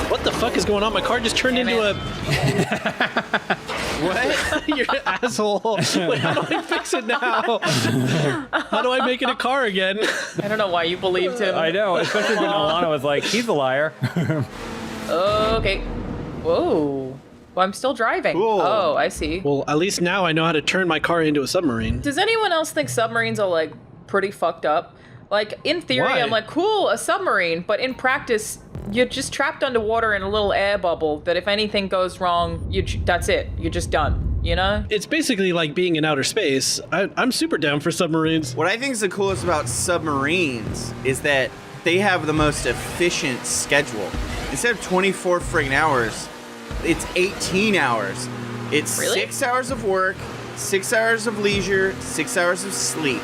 What the fuck is going on? My car just turned into a... What? You're an asshole. Wait, how do I fix it now? How do I make it a car again? I don't know why you believed him. I know, especially when Alana was like, he's a liar. Okay. Whoa. Well, I'm still driving. Cool. Oh, I see. Well, at least now I know how to turn my car into a submarine. Does anyone else think submarines are, like, pretty fucked up? Like, in theory, Why? I'm like, cool, a submarine. But in practice, you're just trapped underwater in a little air bubble that if anything goes wrong, that's it. You're just done, you know? It's basically like being in outer space. I'm super down for submarines. What I think is the coolest about submarines is that they have the most efficient schedule. Instead of 24 friggin' hours, it's 18 hours. It's Really? 6 hours of work, 6 hours of leisure, 6 hours of sleep,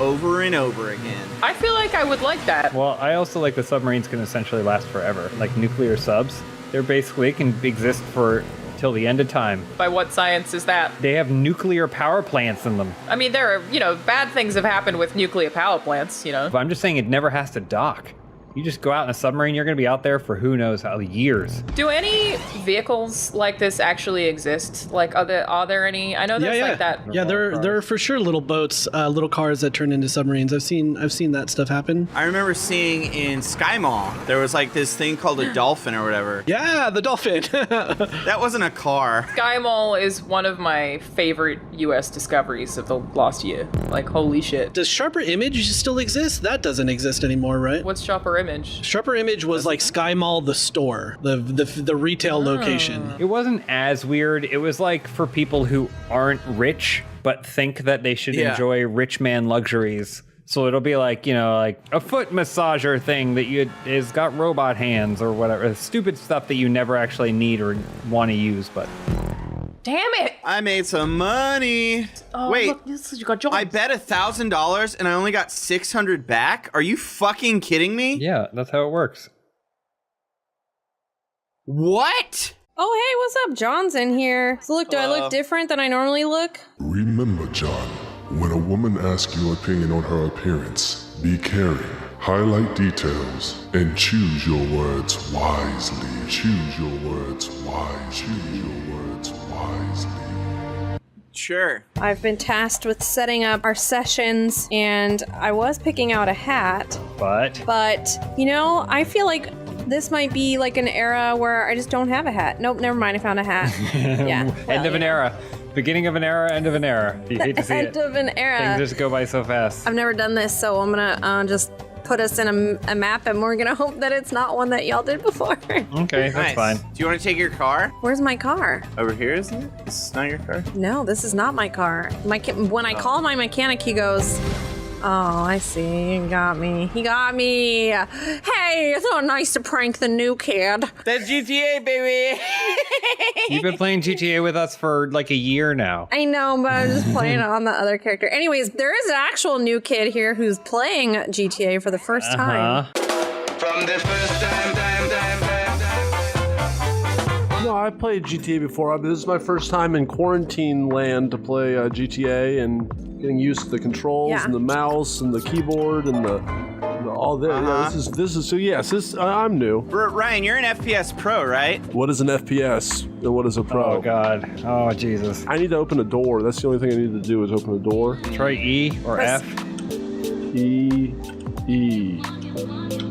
over and over again. I feel like I would like that. Well, I also like the submarines can essentially last forever. Like nuclear subs, they can exist for till the end of time. By what science is that? They have nuclear power plants in them. I mean, there are, bad things have happened with nuclear power plants, But I'm just saying it never has to dock. You just go out in a submarine, you're going to be out there for who knows how years. Do any vehicles like this actually exist? Like, are there any? I know there's like that. Yeah, there are for sure little boats, little cars that turn into submarines. I've seen that stuff happen. I remember seeing in Sky Mall, there was like this thing called a dolphin or whatever. Yeah, the dolphin. That wasn't a car. Sky Mall is one of my favorite U.S. discoveries of the last year. Like, holy shit. Does Sharper Image still exist? That doesn't exist anymore, right? What's Sharper Image? Sharper Image was like Sky Mall, the store, the retail location. It wasn't as weird. It was like for people who aren't rich but think that they should enjoy rich man luxuries. So it'll be like, like a foot massager thing that is got robot hands or whatever. Stupid stuff that you never actually need or want to use, but... Damn it! I made some money. Oh, wait, look, you got jobs. I bet $1,000 and I only got 600 back? Are you fucking kidding me? Yeah, that's how it works. What? Oh, hey, what's up? John's in here. So look, do I look different than I normally look? Remember, John, when a woman asks your opinion on her appearance, be caring, Highlight details and choose your words wisely. Choose your words wisely. Choose your words wisely. Sure. I've been tasked with setting up our sessions, and I was picking out a hat. But, you know, I feel like this might be like an era where I just don't have a hat. Nope, never mind. I found a hat. Yeah. End of an era. Beginning of an era, end of an era. You hate to see it. End of an era. Things just go by so fast. I've never done this, so I'm gonna just put us in a map, and we're gonna hope that it's not one that y'all did before. Okay, that's fine. Do you want to take your car? Where's my car? Over here, isn't it? This is not your car? No, this is not my car. When I call my mechanic, he goes, "Oh, I see. He got me. He got me. Hey, it's so nice to prank the new kid." That's GTA, baby. You've been playing GTA with us for like a year now. I know, but I'm just playing on the other character. Anyways, there is an actual new kid here who's playing GTA for the first time. From the first time. No, I played GTA before. This is my first time in quarantine land to play GTA and getting used to the controls and the mouse and the keyboard and the all this. Yeah, this is so yes, I'm new. Ryan, you're an FPS pro, right? What is an FPS and what is a pro? Oh God. Oh Jesus. I need to open a door. That's the only thing I need to do is open a door. Try E or F.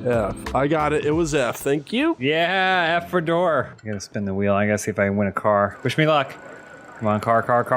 F. I got it. It was F. Thank you. Yeah, F for door. I gotta spin the wheel. I gotta see if I can win a car. Wish me luck. Come on, car. Car. Oh,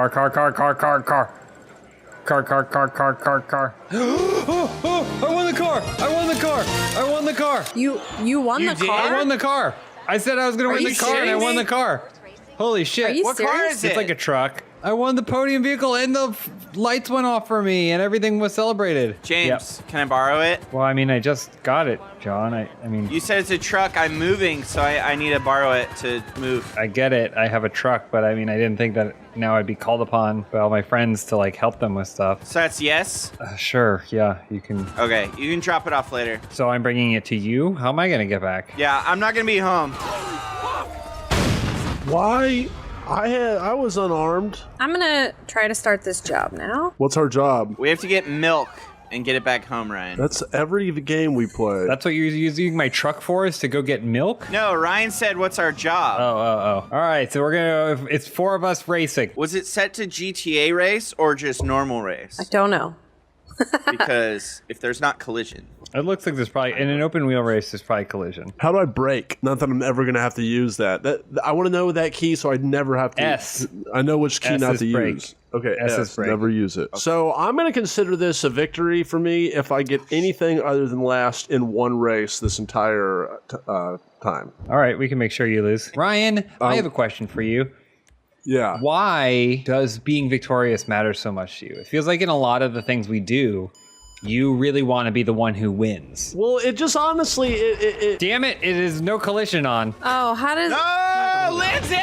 I won the car. I won the car. You won the car? I won the car. I said I was gonna win the car, and I won the car. Holy shit. Are you What serious? car is it? It's like a truck. I won the podium vehicle, and the lights went off for me, and everything was celebrated. James, can I borrow it? Well, I mean, I just got it, John. I mean... You said it's a truck. I'm moving, so I need to borrow it to move. I get it. I have a truck, but I mean, I didn't think that now I'd be called upon by all my friends to, like, help them with stuff. So that's yes? Sure, yeah, you can... Okay, you can drop it off later. So I'm bringing it to you? How am I gonna get back? Yeah, I'm not gonna be home. Why? I was unarmed. I'm gonna try to start this job now. What's our job? We have to get milk and get it back home, Ryan. That's every game we play. That's what you're using my truck for, is to go get milk? No, Ryan said, what's our job? Oh. All right, so we're gonna, it's 4 of us racing. Was it set to GTA race or just normal race? I don't know. Because if there's not collision. It looks like there's probably, in an open wheel race, there's probably collision. How do I brake? Not that I'm ever going to have to use that. I want to know that key so I'd never have to. S. I know which key S not is to brake. use. Okay, S S, is brake. never use it. Okay. So I'm going to consider this a victory for me if I get anything other than last in one race this entire time. All right, we can make sure you lose. Ryan, I have a question for you. Yeah. Why does being victorious matter so much to you? It feels like in a lot of the things we do, you really want to be the one who wins. Well, it just honestly, Damn it, it is no collision on. Oh, how does... No, Lindsay!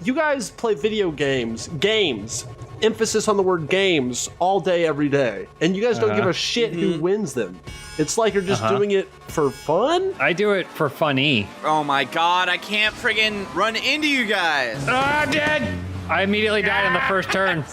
You guys play video games. Emphasis on the word games all day, every day. And you guys don't give a shit who wins them. It's like you're just doing it for fun? I do it for funny. Oh my God, I can't friggin' run into you guys. Ah, dead! I immediately died in the first turn.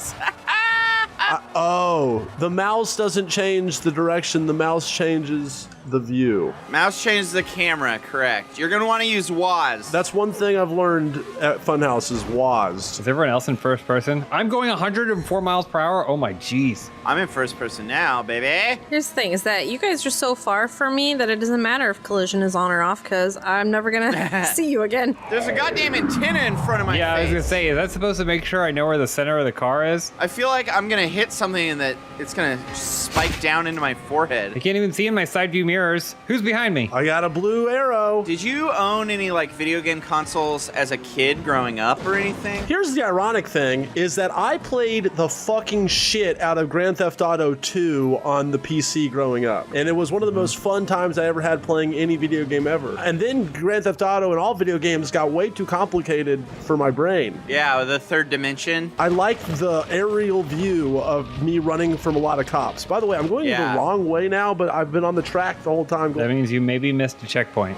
The mouse doesn't change the direction, the mouse changes the view. Mouse changes the camera, correct. You're gonna wanna use WAS. That's one thing I've learned at Funhouse is WAS. Is everyone else in first person? I'm going 104 miles per hour? Oh my jeez. I'm in first person now, baby. Here's the thing, is that you guys are so far from me that it doesn't matter if collision is on or off, because I'm never gonna see you again. There's a goddamn antenna in front of my face. Yeah, I was gonna say, is that supposed to make sure I know where the center of the car is? I feel like I'm gonna hit something and that it's gonna spike down into my forehead. I can't even see in my side view mirrors. Who's behind me? I got a blue arrow. Did you own any like video game consoles as a kid growing up or anything? Here's the ironic thing is that I played the fucking shit out of Grand Theft Auto 2 on the PC growing up. And it was one of the most fun times I ever had playing any video game ever. And then Grand Theft Auto and all video games got way too complicated for my brain. Yeah, the third dimension. I liked the aerial view of me running from a lot of cops. By the way, I'm going the wrong way now, but I've been on the track the whole time. That means you maybe missed a checkpoint.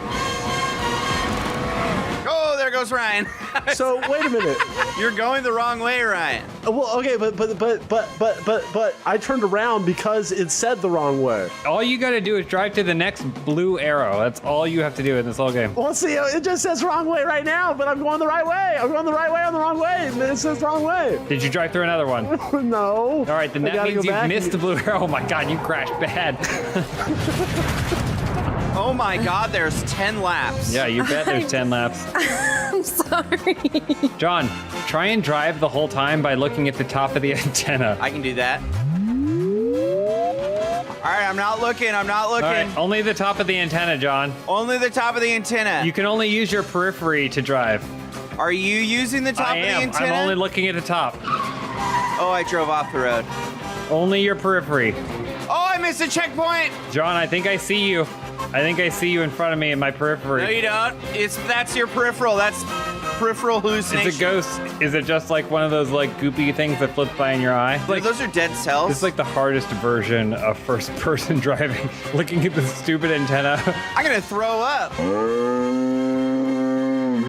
Oh, there goes goes Ryan. So wait a minute. You're going the wrong way, Ryan. Well, okay, but I turned around because it said the wrong way. All you gotta do is drive to the next blue arrow. That's all you have to do in this whole game. Well, see, it just says wrong way right now, but I'm going the right way. I'm going the right way on the wrong way. It says wrong way. Did you drive through another one? No. All right, then that means you've missed the blue arrow. Oh my God, you crashed bad. Oh my God, there's 10 laps. Yeah, you bet there's 10 laps. I'm sorry. John, try and drive the whole time by looking at the top of the antenna. I can do that. All right, I'm not looking. I'm not looking. All right, only the top of the antenna, John. Only the top of the antenna. You can only use your periphery to drive. Are you using the top of the antenna? I'm only looking at the top. Oh, I drove off the road. Only your periphery. Oh, I missed a checkpoint. John, I think I see you. I think I see you in front of me in my periphery. No, you don't. That's your peripheral. That's peripheral hallucination. It's a ghost. Is it just like one of those like goopy things that flips by in your eye? Like, those are dead cells. It's like the hardest version of first-person driving. Looking at the stupid antenna. I'm gonna throw up.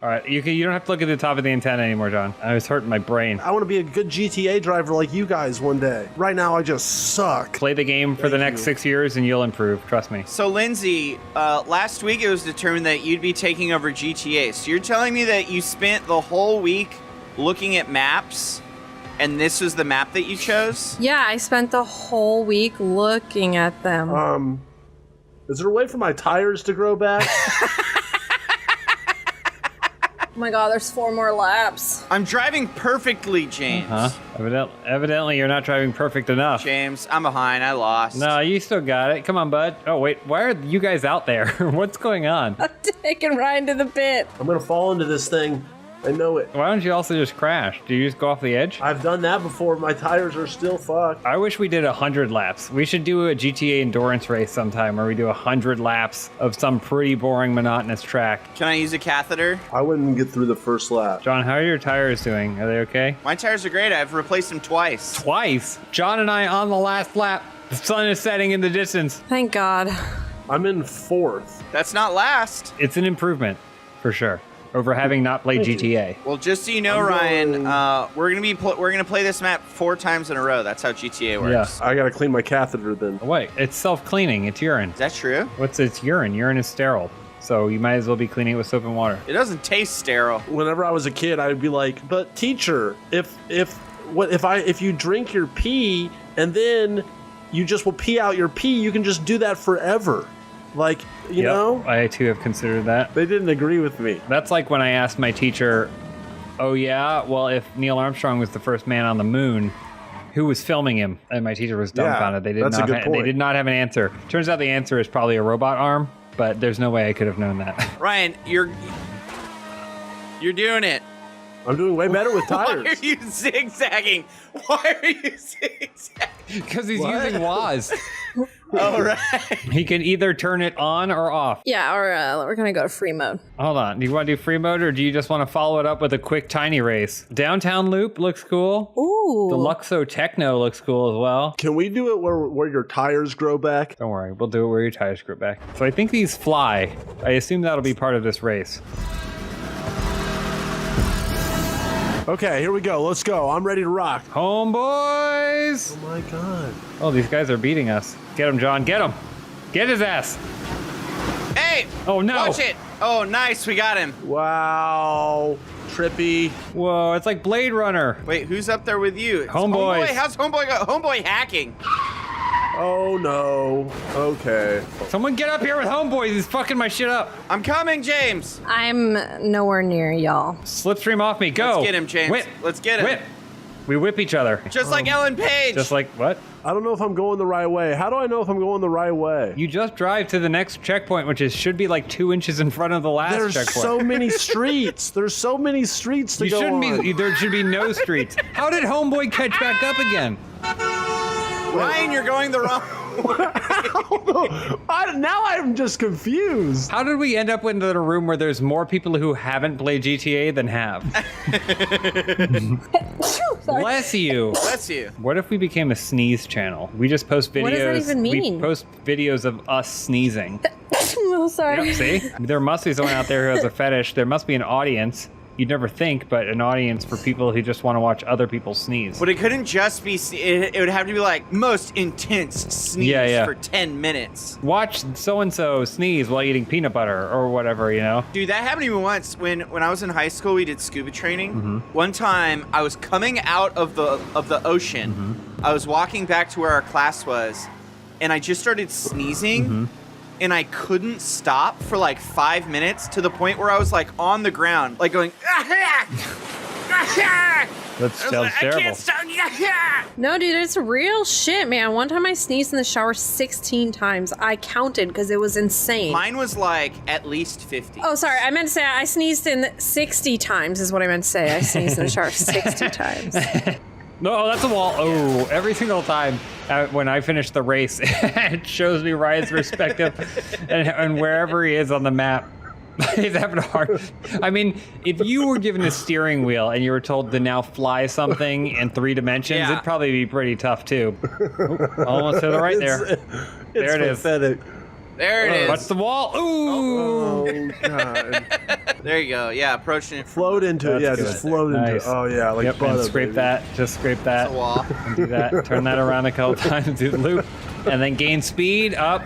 All right, you don't have to look at the top of the antenna anymore, John. I was hurting my brain. I want to be a good GTA driver like you guys one day. Right now, I just suck. Play the game for the next 6 years and you'll improve. Trust me. So, Lindsay, last week it was determined that you'd be taking over GTA. So you're telling me that you spent the whole week looking at maps, and this was the map that you chose? Yeah, I spent the whole week looking at them. Is there a way for my tires to grow back? Oh my God, there's 4 more laps. I'm driving perfectly, James. Evidently, you're not driving perfect enough. James, I'm behind. I lost. No, you still got it. Come on, bud. Oh, wait. Why are you guys out there? What's going on? I'm taking Ryan to the pit. I'm going to fall into this thing. I know it. Why don't you also just crash? Do you just go off the edge? I've done that before. My tires are still fucked. I wish we did 100 laps. We should do a GTA endurance race sometime where we do 100 laps of some pretty boring, monotonous track. Can I use a catheter? I wouldn't get through the first lap. John, how are your tires doing? Are they okay? My tires are great. I've replaced them twice. Twice? John and I on the last lap. The sun is setting in the distance. Thank God. I'm in 4th. That's not last. It's an improvement, for sure, over having not played GTA. Well, just so you know, Ryan, we're gonna play this map 4 times in a row. That's how GTA works. Yeah. I gotta clean my catheter then. Wait, it's self-cleaning. It's urine. Is that true? It's urine? Urine is sterile, so you might as well be cleaning it with soap and water. It doesn't taste sterile. Whenever I was a kid, I would be like, "But teacher, if you drink your pee and then you just will pee out your pee, you can just do that forever." Like, you know? I too have considered that. They didn't agree with me. That's like when I asked my teacher, oh yeah, well, if Neil Armstrong was the first man on the moon, who was filming him? And my teacher was dumbfounded. They did not have an answer. Turns out the answer is probably a robot arm, but there's no way I could have known that. Ryan, you're doing it. I'm doing way better with tires. Why are you zigzagging? Why are you zigzagging? Because he's using WAS. Oh, right. He can either turn it on or off. Yeah, or we're gonna go to free mode. Hold on. Do you want to do free mode, or do you just want to follow it up with a quick tiny race? Downtown Loop looks cool. Ooh. The Luxo Techno looks cool as well. Can we do it where your tires grow back? Don't worry. We'll do it where your tires grow back. So I think these fly. I assume that'll be part of this race. Okay, here we go. Let's go. I'm ready to rock. Homeboys! Oh my God. Oh, these guys are beating us. Get him, John. Get him. Get his ass. Hey! Oh, no. Watch it. Oh, nice. We got him. Wow. Trippy. Whoa, it's like Blade Runner. Wait, who's up there with you? Homeboys. How's Homeboy go? Homeboy hacking. Oh, no. Okay. Someone get up here with Homeboys. He's fucking my shit up. I'm coming, James. I'm nowhere near y'all. Slipstream off me. Go. Let's get him, James. Whip. Let's get him. Whip. We whip each other. Just like Ellen Page. Just like what? I don't know if I'm going the right way. How do I know if I'm going the right way? You just drive to the next checkpoint, which should be like 2 inches in front of the last checkpoint. There's so many streets. There's so many streets to go on. There should be no streets. How did Homeboy catch back up again? Ryan, you're going the wrong Now I'm just confused. How did we end up in a room where there's more people who haven't played GTA than have? Bless you. Bless you. What if we became a sneeze channel? We just post videos. What does that even mean? We post videos of us sneezing. Oh, sorry. Yep, see? There must be someone out there who has a fetish. There must be an audience you'd never think, but an audience for people who just want to watch other people sneeze. But it couldn't just be, it would have to be like most intense sneeze for 10 minutes. Watch so-and-so sneeze while eating peanut butter or whatever, you know? Dude, that happened to me once when I was in high school. We did scuba training. One time I was coming out of the ocean. I was walking back to where our class was, and I just started sneezing. And I couldn't stop for like 5 minutes, to the point where I was like on the ground, like going, That sounds terrible. I can't stop. No, dude, it's real shit, man. One time I sneezed in the shower 16 times. I counted because it was insane. Mine was like at least 50. Oh, sorry. I meant to say I sneezed in 60 times is what I meant to say. I sneezed in the shower 60 times. No, that's a wall. Oh, every single time when I finish the race, it shows me Ryan's perspective and wherever he is on the map. He's having a hard. I mean, if you were given a steering wheel and you were told to now fly something in 3 dimensions, it'd probably be pretty tough too. Oh, almost to the right there. There it is. There it is. Watch the wall. Ooh. Oh, God. There you go. Yeah, approaching it. Float into it. Yeah, That's just good. float into it. Nice. Oh, yeah. Like Yep, butter, and scrape baby. that. Just scrape that. That's a wall. And do that. Turn that around a couple times. Do the loop. And then gain speed up.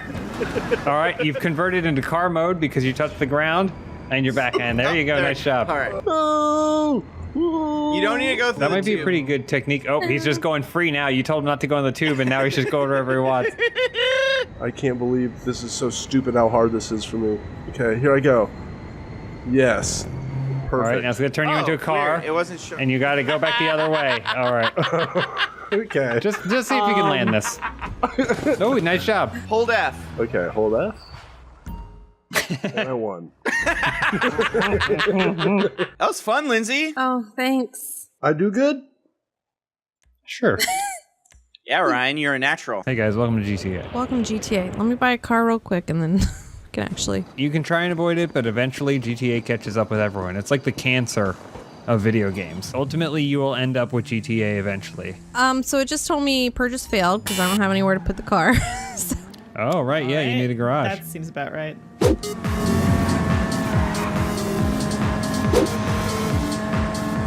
All right, you've converted into car mode because you touched the ground. And you're back in. There you go. Nice job. All right. Oh. You don't need to go through That the might be a tube. pretty good technique. Oh, he's just going free now. You told him not to go in the tube, and now he's just going wherever he wants. I can't believe this is so stupid how hard this is for me. Okay, here I go. Yes. Perfect. All right, now it's going to turn you into a car. Weird. It wasn't sure. And you got to go back the other way. All right. Okay. Just see if you can land this. Oh, nice job. Hold F. Okay, hold F. And I won. That was fun, Lindsay. Oh, thanks. I do good? Sure. Yeah, Ryan, you're a natural. Hey, guys, welcome to GTA. Welcome to GTA. Let me buy a car real quick and then can actually. You can try and avoid it, but eventually GTA catches up with everyone. It's like the cancer of video games. Ultimately, you will end up with GTA eventually. So it just told me purchase failed because I don't have anywhere to put the car. So. Oh, right. Yeah, you need a garage. That seems about right.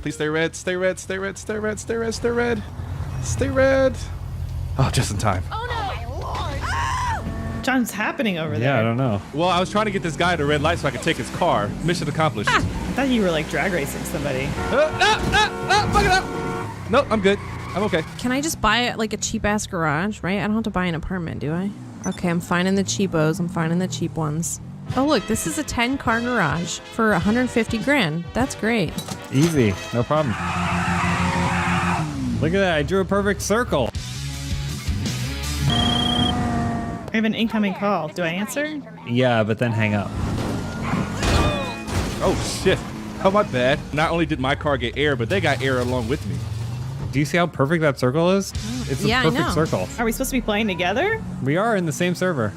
Please stay red, stay red, stay red, stay red, stay red, stay red. Stay red. Oh, just in time. Oh no! My Lord! John's happening over there. Yeah, I don't know. Well, I was trying to get this guy at a red light so I could take his car. Mission accomplished. I thought you were like drag racing somebody. Fuck it up. No, I'm good. I'm okay. Can I just buy like a cheap ass garage, right? I don't have to buy an apartment, do I? Okay, I'm finding the cheapos. I'm finding the cheap ones. Oh look, this is a 10-car garage for 150 grand. That's great. Easy. No problem. Look at that. I drew a perfect circle. I have an incoming call. Do I answer? Yeah, but then hang up. Oh, shit. Oh, my bad. Not only did my car get air, but they got air along with me. Do you see how perfect that circle is? It's Yeah, a I perfect know. circle. Are we supposed to be playing together? We are in the same server.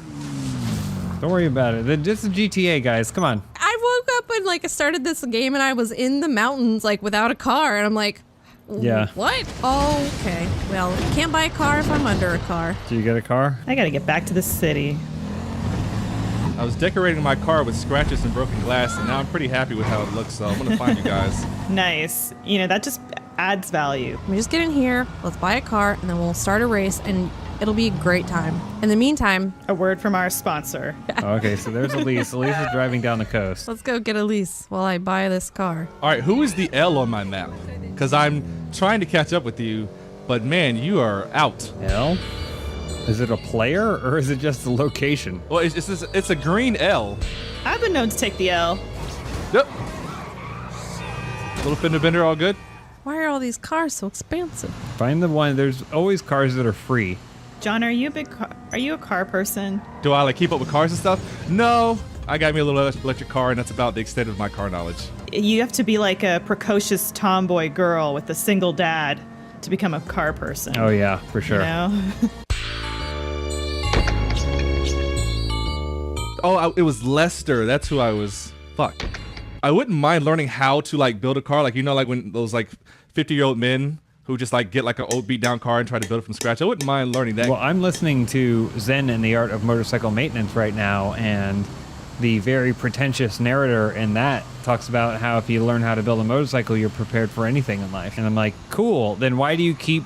Don't worry about it. This is GTA, guys. Come on. I woke up and like I started this game and I was in the mountains like without a car and I'm like, Yeah. what? Oh, okay. Well, I can't buy a car if I'm under a car. Do you get a car? I gotta get back to the city. I was decorating my car with scratches and broken glass, and now I'm pretty happy with how it looks, so I'm going to find you guys. Nice. You know, that just adds value. Let me just get in here, let's buy a car, and then we'll start a race and it'll be a great time. In the meantime, a word from our sponsor. Okay, so there's Elise. Elise is driving down the coast. Let's go get a lease while I buy this car. All right, who is the L on my map? Because I'm trying to catch up with you, but man, you are out. L? Is it a player or is it just a location? Well, it's a green L. I've been known to take the L. Yep. Little fender bender, all good? Why are all these cars so expensive? Find the one. There's always cars that are free. John, are you a car person? Do I like keep up with cars and stuff? No. I got me a little electric car, and that's about the extent of my car knowledge. You have to be like a precocious tomboy girl with a single dad to become a car person. Oh yeah, for sure. You know? Oh, it was Lester. That's who I was. Fuck. I wouldn't mind learning how to like build a car. Like, you know, like when those like 50-year-old men who just like get like an old beat down car and try to build it from scratch. I wouldn't mind learning that. Well, I'm listening to Zen and the Art of Motorcycle Maintenance right now, and the very pretentious narrator in that talks about how if you learn how to build a motorcycle, you're prepared for anything in life. And I'm like, cool. Then why do you keep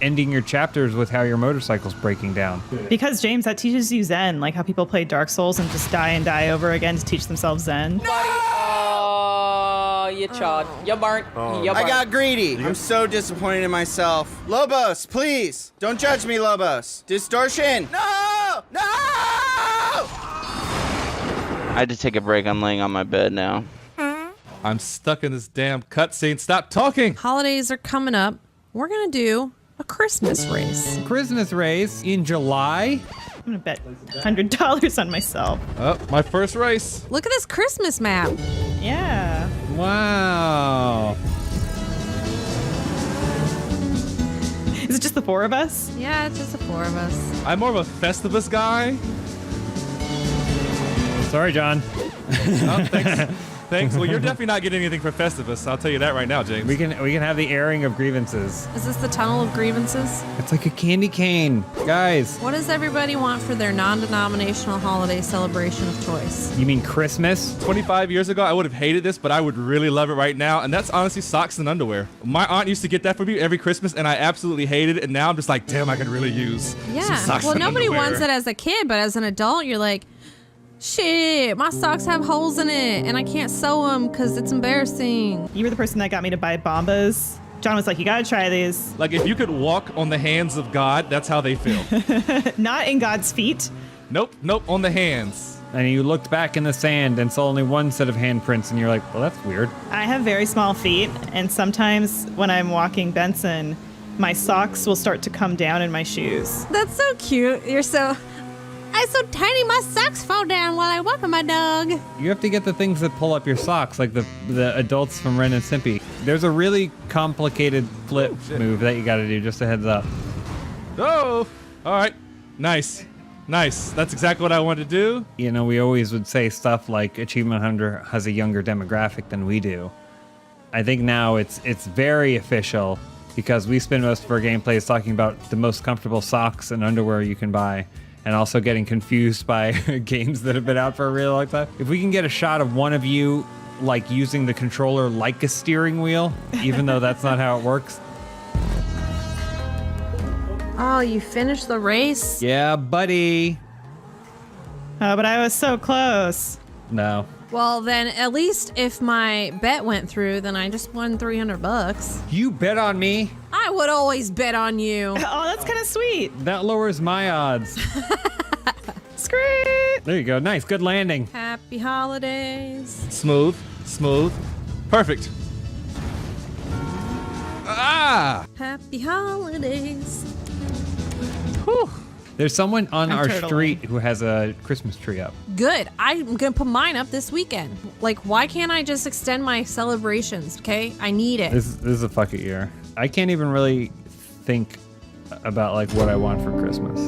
ending your chapters with how your motorcycle's breaking down? Because, James, that teaches you Zen, like how people play Dark Souls and just die and die over again to teach themselves Zen. Oh, you chawed. You burnt. You I burnt. got greedy. I'm so disappointed in myself. Lobos, please. Don't judge me, Lobos. Distortion. No! No! I had to take a break. I'm laying on my bed now. I'm stuck in this damn cutscene. Stop talking. Holidays are coming up. We're going to do a Christmas race. Christmas race in July? I'm going to bet $100 on myself. Oh, my first race. Look at this Christmas map. Yeah. Wow. Is it just the 4 of us? Yeah, it's just the 4 of us. I'm more of a Festivus guy. Sorry, John. Oh, thanks. Thanks. Well, you're definitely not getting anything for Festivus. I'll tell you that right now, James. We can have the airing of grievances. Is this the tunnel of grievances? It's like a candy cane. Guys. What does everybody want for their non-denominational holiday celebration of choice? You mean Christmas? 25 years ago, I would have hated this, but I would really love it right now. And that's honestly socks and underwear. My aunt used to get that for me every Christmas, and I absolutely hated it. And now I'm just like, damn, I could really use some socks Well, and nobody underwear. wants it as a kid, but as an adult, you're like, shit, my socks have holes in it, and I can't sew them because it's embarrassing. You were the person that got me to buy Bombas. John was like, you gotta try these. Like, if you could walk on the hands of God, that's how they feel. Not in God's feet. Nope, on the hands. And you looked back in the sand and saw only one set of handprints, and you're like, well, that's weird. I have very small feet, and sometimes when I'm walking Benson, my socks will start to come down in my shoes. That's so cute. I'm so tiny, my socks fall down while I walk on my dog. You have to get the things that pull up your socks, like the adults from Ren and Stimpy. There's a really complicated flip move that you got to do, just a heads up. Oh, all right. Nice. That's exactly what I wanted to do. You know, we always would say stuff like Achievement Hunter has a younger demographic than we do. I think now it's very official because we spend most of our gameplays talking about the most comfortable socks and underwear you can buy, and also getting confused by games that have been out for a really long time. If we can get a shot of one of you like using the controller like a steering wheel, even though that's not how it works. Oh, you finished the race? Yeah, buddy. Oh, but I was so close. No. Well, then at least if my bet went through, then I just won $300. You bet on me. I would always bet on you. Oh, that's kind of sweet. That lowers my odds. Screw. There you go. Nice. Good landing. Happy holidays. Smooth. Perfect. Ah! Happy holidays. Whew. There's someone on our turtling. street who has a Christmas tree up. Good. I'm going to put mine up this weekend. Like, why can't I just extend my celebrations, okay? I need it. This is a fuck it year. I can't even really think about like what I want for Christmas.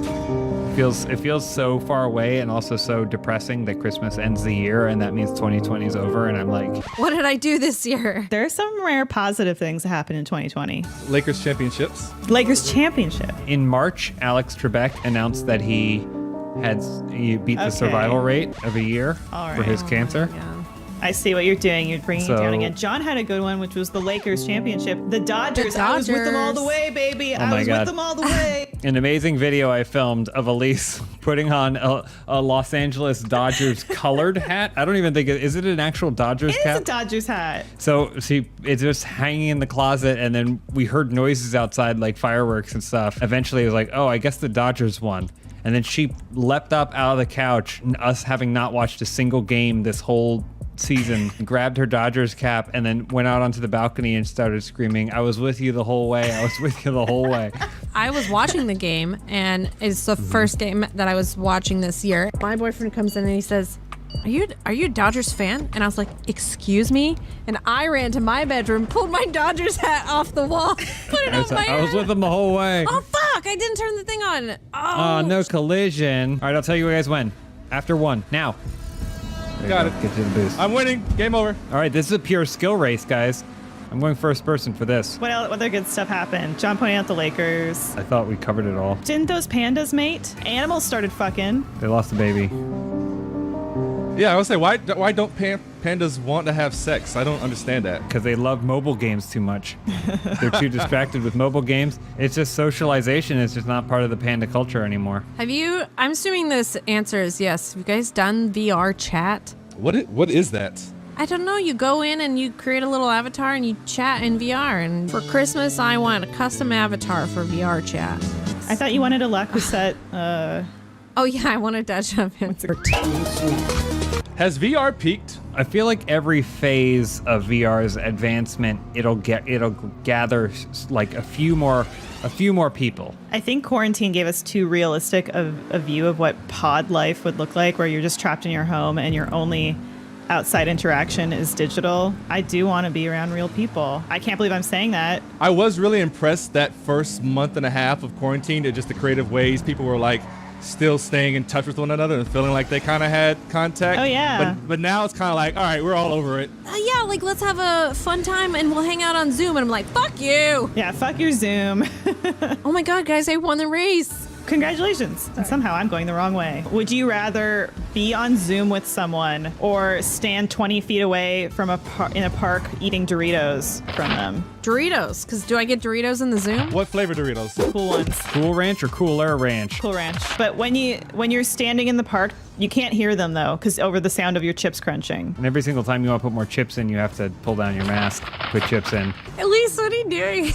It feels so far away and also so depressing that Christmas ends the year and that means 2020 is over, and I'm like, What did I do this year? There are some rare positive things that happened in 2020. Lakers championships. Lakers championship. in March, Alex Trebek announced that he beat the survival rate of a year All for right. his cancer. I see what you're doing. You're bringing it down So- again. John had a good one, which was the Lakers championship. The Dodgers. I was with them all the way, baby. Oh I my was God. with them all the way. An amazing video I filmed of Elise putting on a Los Angeles Dodgers colored hat. I don't even think is it an actual Dodgers It cap? is a Dodgers hat. So it's just hanging in the closet, and then we heard noises outside like fireworks and stuff. Eventually it was like, oh, I guess the Dodgers won. And then she leapt up out of the couch, us having not watched a single game this whole season, grabbed her Dodgers cap, and then went out onto the balcony and started screaming, I was with you the whole way. I was with you the whole way. I was watching the game, and it's the first game that I was watching this year. My boyfriend comes in and he says, Are you a Dodgers fan? And I was like, excuse me? And I ran to my bedroom, pulled my Dodgers hat off the wall, put it on my I was with them the whole way. Oh, fuck! I didn't turn the thing on. Oh, no collision. All right, I'll tell you guys when. After one. Now. There you Got go. it. Get to the boost. I'm winning. Game over. All right, this is a pure skill race, guys. I'm going first person for this. What other good stuff happened? John pointing out the Lakers. I thought we covered it all. Didn't those pandas mate? Animals started fucking. They lost a baby. Yeah, I would say, why don't pandas want to have sex? I don't understand that. Because they love mobile games too much. They're too distracted with mobile games. It's just socialization is just not part of the panda culture anymore. I'm assuming this answer is yes. Have you guys done VR chat? What is that? I don't know. You go in and you create a little avatar and you chat in VR. And for Christmas, I want a custom avatar for VR chat. I thought you wanted a Lacusette. Oh yeah, I want a Deja Vu. Has VR peaked? I feel like every phase of VR's advancement, it'll gather like a few more people. I think quarantine gave us too realistic of a view of what pod life would look like, where you're just trapped in your home and your only outside interaction is digital. I do want to be around real people. I can't believe I'm saying that. I was really impressed that first month and a half of quarantine at just the creative ways people were like still staying in touch with one another and feeling like they kind of had contact. Oh yeah. But now it's kind of like, all right, we're all over it. Yeah, like let's have a fun time and we'll hang out on Zoom. And I'm like, fuck you. Yeah, fuck your Zoom. Oh my God, guys, I won the race. Congratulations. And somehow I'm going the wrong way. Would you rather be on Zoom with someone or stand 20 feet away from in a park eating Doritos from them? Doritos, because do I get Doritos in the Zoom? What flavor Doritos? Cool ones. Cool Ranch or Cooler Ranch? Cool Ranch. But when you're standing in the park, you can't hear them though, because over the sound of your chips crunching. And every single time you want to put more chips in, you have to pull down your mask, put chips in. Elise, what are you doing?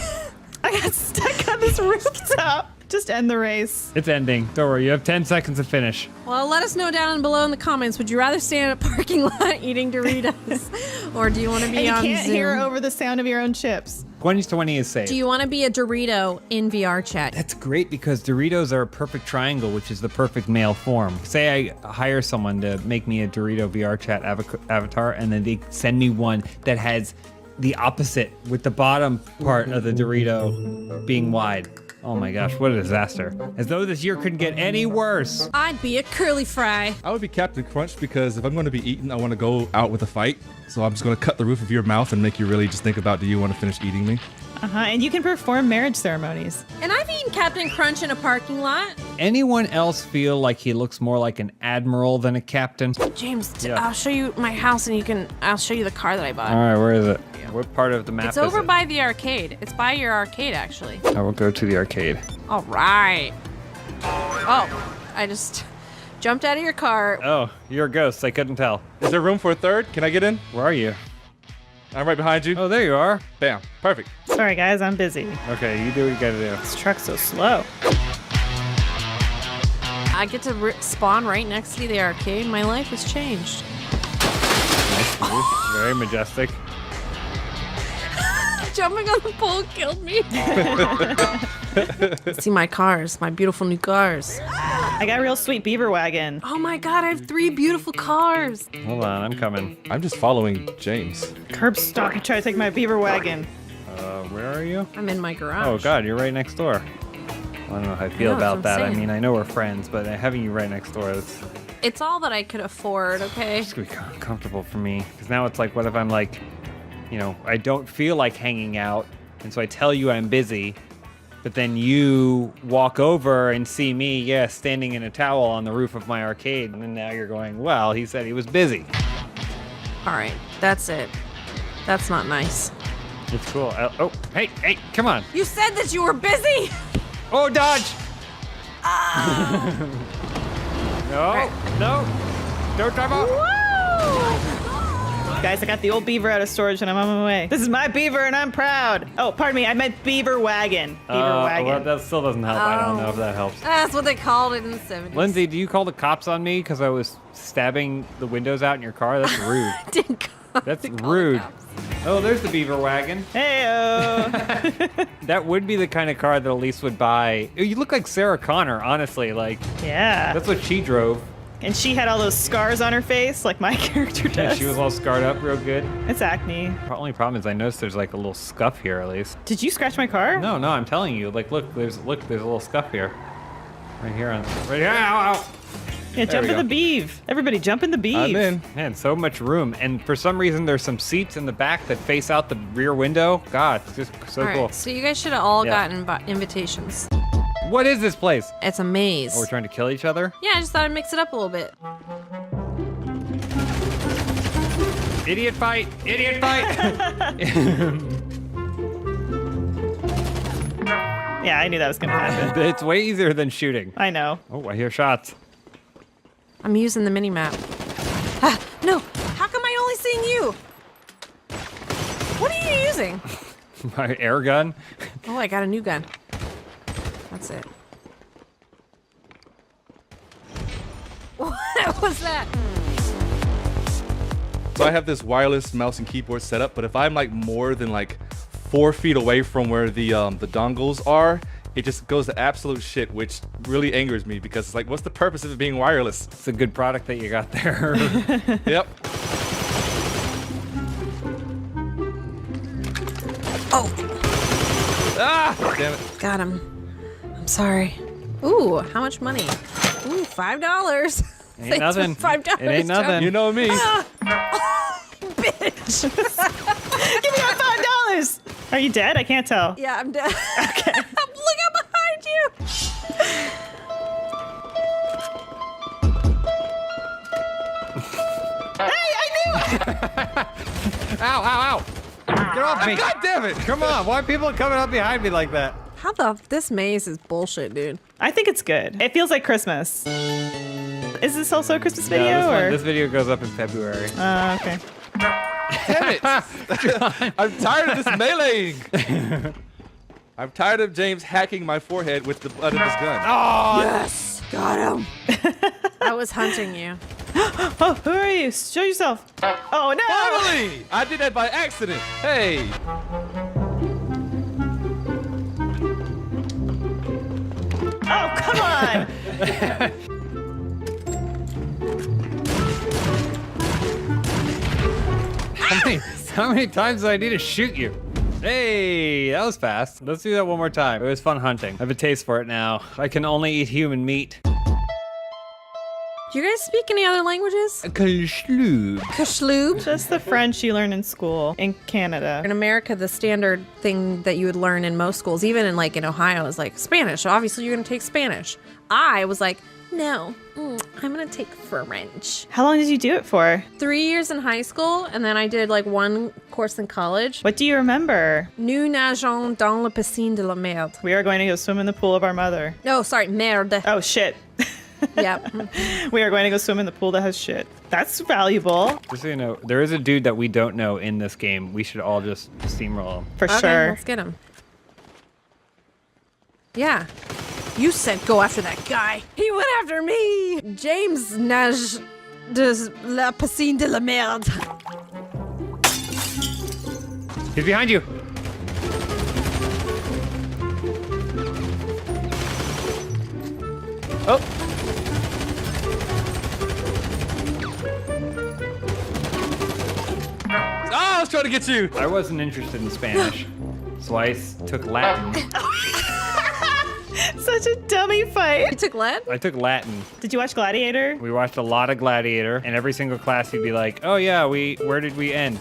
I got stuck on this rooftop. Just end the race. It's ending. Don't worry, you have 10 seconds to finish. Well, let us know down below in the comments. Would you rather stand in a parking lot eating Doritos? Or do you want to be on Zoom? You can't hear over the sound of your own chips. 2020 is safe. Do you want to be a Dorito in VR chat? That's great because Doritos are a perfect triangle, which is the perfect male form. Say I hire someone to make me a Dorito VR chat avatar, and then they send me one that has the opposite, with the bottom part of the Dorito being wide. Oh my gosh, what a disaster. As though this year couldn't get any worse. I'd be a curly fry. I would be Captain Crunch because if I'm going to be eaten, I want to go out with a fight. So I'm just going to cut the roof of your mouth and make you really just think about, do you want to finish eating me? And you can perform marriage ceremonies. And I've eaten Captain Crunch in a parking lot. Anyone else feel like he looks more like an admiral than a captain? James, I'll show you my house and I'll show you the car that I bought. All right, where is it? What part of the map is it? It's over by the arcade. It's by your arcade, actually. I will go to the arcade. All right. Oh, I just jumped out of your car. Oh, you're a ghost. I couldn't tell. Is there room for a third? Can I get in? Where are you? I'm right behind you. Oh, there you are. Bam. Perfect. Sorry, guys. I'm busy. Okay, you do what you gotta do. This truck's so slow. I get to spawn right next to the arcade. My life has changed. Nice move. Very majestic. Jumping on the pole killed me. See my cars, my beautiful new cars. I got a real sweet beaver wagon. Oh my God, I have 3 beautiful cars. Hold on, I'm coming. I'm just following James. Curb stop, you try to take my beaver wagon. Where are you? I'm in my garage. Oh God, you're right next door. I don't know how I feel about that. I mean, I know we're friends, but having you right next door, it's all that I could afford, okay? It's gonna be comfortable for me. Because now it's like, what if I'm like, you know, I don't feel like hanging out, and so I tell you I'm busy, but then you walk over and see me, standing in a towel on the roof of my arcade, and then now you're going, well, he said he was busy. All right, that's it. That's not nice. It's cool. Oh, hey, come on. You said that you were busy. Oh, dodge. No, don't drive off. Woo! Guys, I got the old beaver out of storage and I'm on my way. This is my beaver and I'm proud. Oh, pardon me, I meant beaver wagon. Beaver wagon. Well, that still doesn't help. I don't know if that helps. That's what they called it in the 70s. Lindsay, do you call the cops on me because I was stabbing the windows out in your car? That's rude. That's rude. Oh, there's the beaver wagon. Hey-o. That would be the kind of car that Elise would buy. You look like Sarah Connor, honestly. Like, yeah. That's what she drove. And she had all those scars on her face, like my character does. Yeah, she was all scarred up real good. It's acne. The only problem is I noticed there's like a little scuff here, at least. Did you scratch my car? No, I'm telling you. Like, look, there's a little scuff here. Right here. Right here. Ow, ow. Yeah, jump in the beeve. Everybody jump in the beeve. I'm in. Man, so much room. And for some reason, there's some seats in the back that face out the rear window. God, it's just so all right, cool. So you guys should have all gotten invitations. What is this place? It's a maze. Oh, we're trying to kill each other? Yeah, I just thought I'd mix it up a little bit. Idiot fight! Idiot fight! Yeah, I knew that was gonna happen. It's way easier than shooting. I know. Oh, I hear shots. I'm using the mini map. Ah, no! How come I only seeing you? What are you using? My air gun. Oh, I got a new gun. That's it. What was that? So I have this wireless mouse and keyboard set up, but if I'm like more than like 4 feet away from where the dongles are, it just goes to absolute shit, which really angers me because it's like, what's the purpose of it being wireless? It's a good product that you got there. Yep. Oh. Ah! Damn it. Got him. I'm sorry. Ooh, how much money? Ooh, $5. Ain't nothing. $5. It ain't nothing. You know me. Ah. Bitch. Give me my $5. Are you dead? I can't tell. Yeah, I'm dead. Okay. Look out behind you. Hey, I knew it! Ow, ow, ow! Get off me! God damn it! Come on, why are people coming up behind me like that? How this maze is bullshit, dude. I think it's good. It feels like Christmas. Is this also a Christmas video? No, or? this video goes up in February. Okay. Damn it! I'm tired of this meleeing. I'm tired of James hacking my forehead with the butt of his gun. Oh! Yes! Got him. I was hunting you. Oh, who are you? Show yourself. Oh, no! Finally! I did that by accident. Hey! Oh, come on! How many times do I need to shoot you? Hey, that was fast. Let's do that one more time. It was fun hunting. I have a taste for it now. I can only eat human meat. Do you guys speak any other languages? Kashloob. Kashloob? Just the French you learn in school in Canada. In America, the standard thing that you would learn in most schools, even in like in Ohio, is like Spanish. So obviously you're gonna take Spanish. I was like, no, I'm gonna take French. How long did you do it for? 3 years in high school, and then I did like 1 course in college. What do you remember? Nous nageons dans la piscine de la merde. We are going to go swim in the pool of our mother. No, sorry, merde. Oh, shit. Yep. We are going to go swim in the pool that has shit. That's valuable. Just so you know, there is a dude that we don't know in this game. We should all just steamroll him. For Okay, sure. let's get him. Yeah. You said go after that guy. He went after me. James nage de la piscine de la merde. He's behind you. Oh. I was trying to get you. I wasn't interested in Spanish, so I took Latin. Such a dummy fight. You took Latin? I took Latin. Did you watch Gladiator? We watched a lot of Gladiator, and every single class you'd be like, oh yeah, where did we end?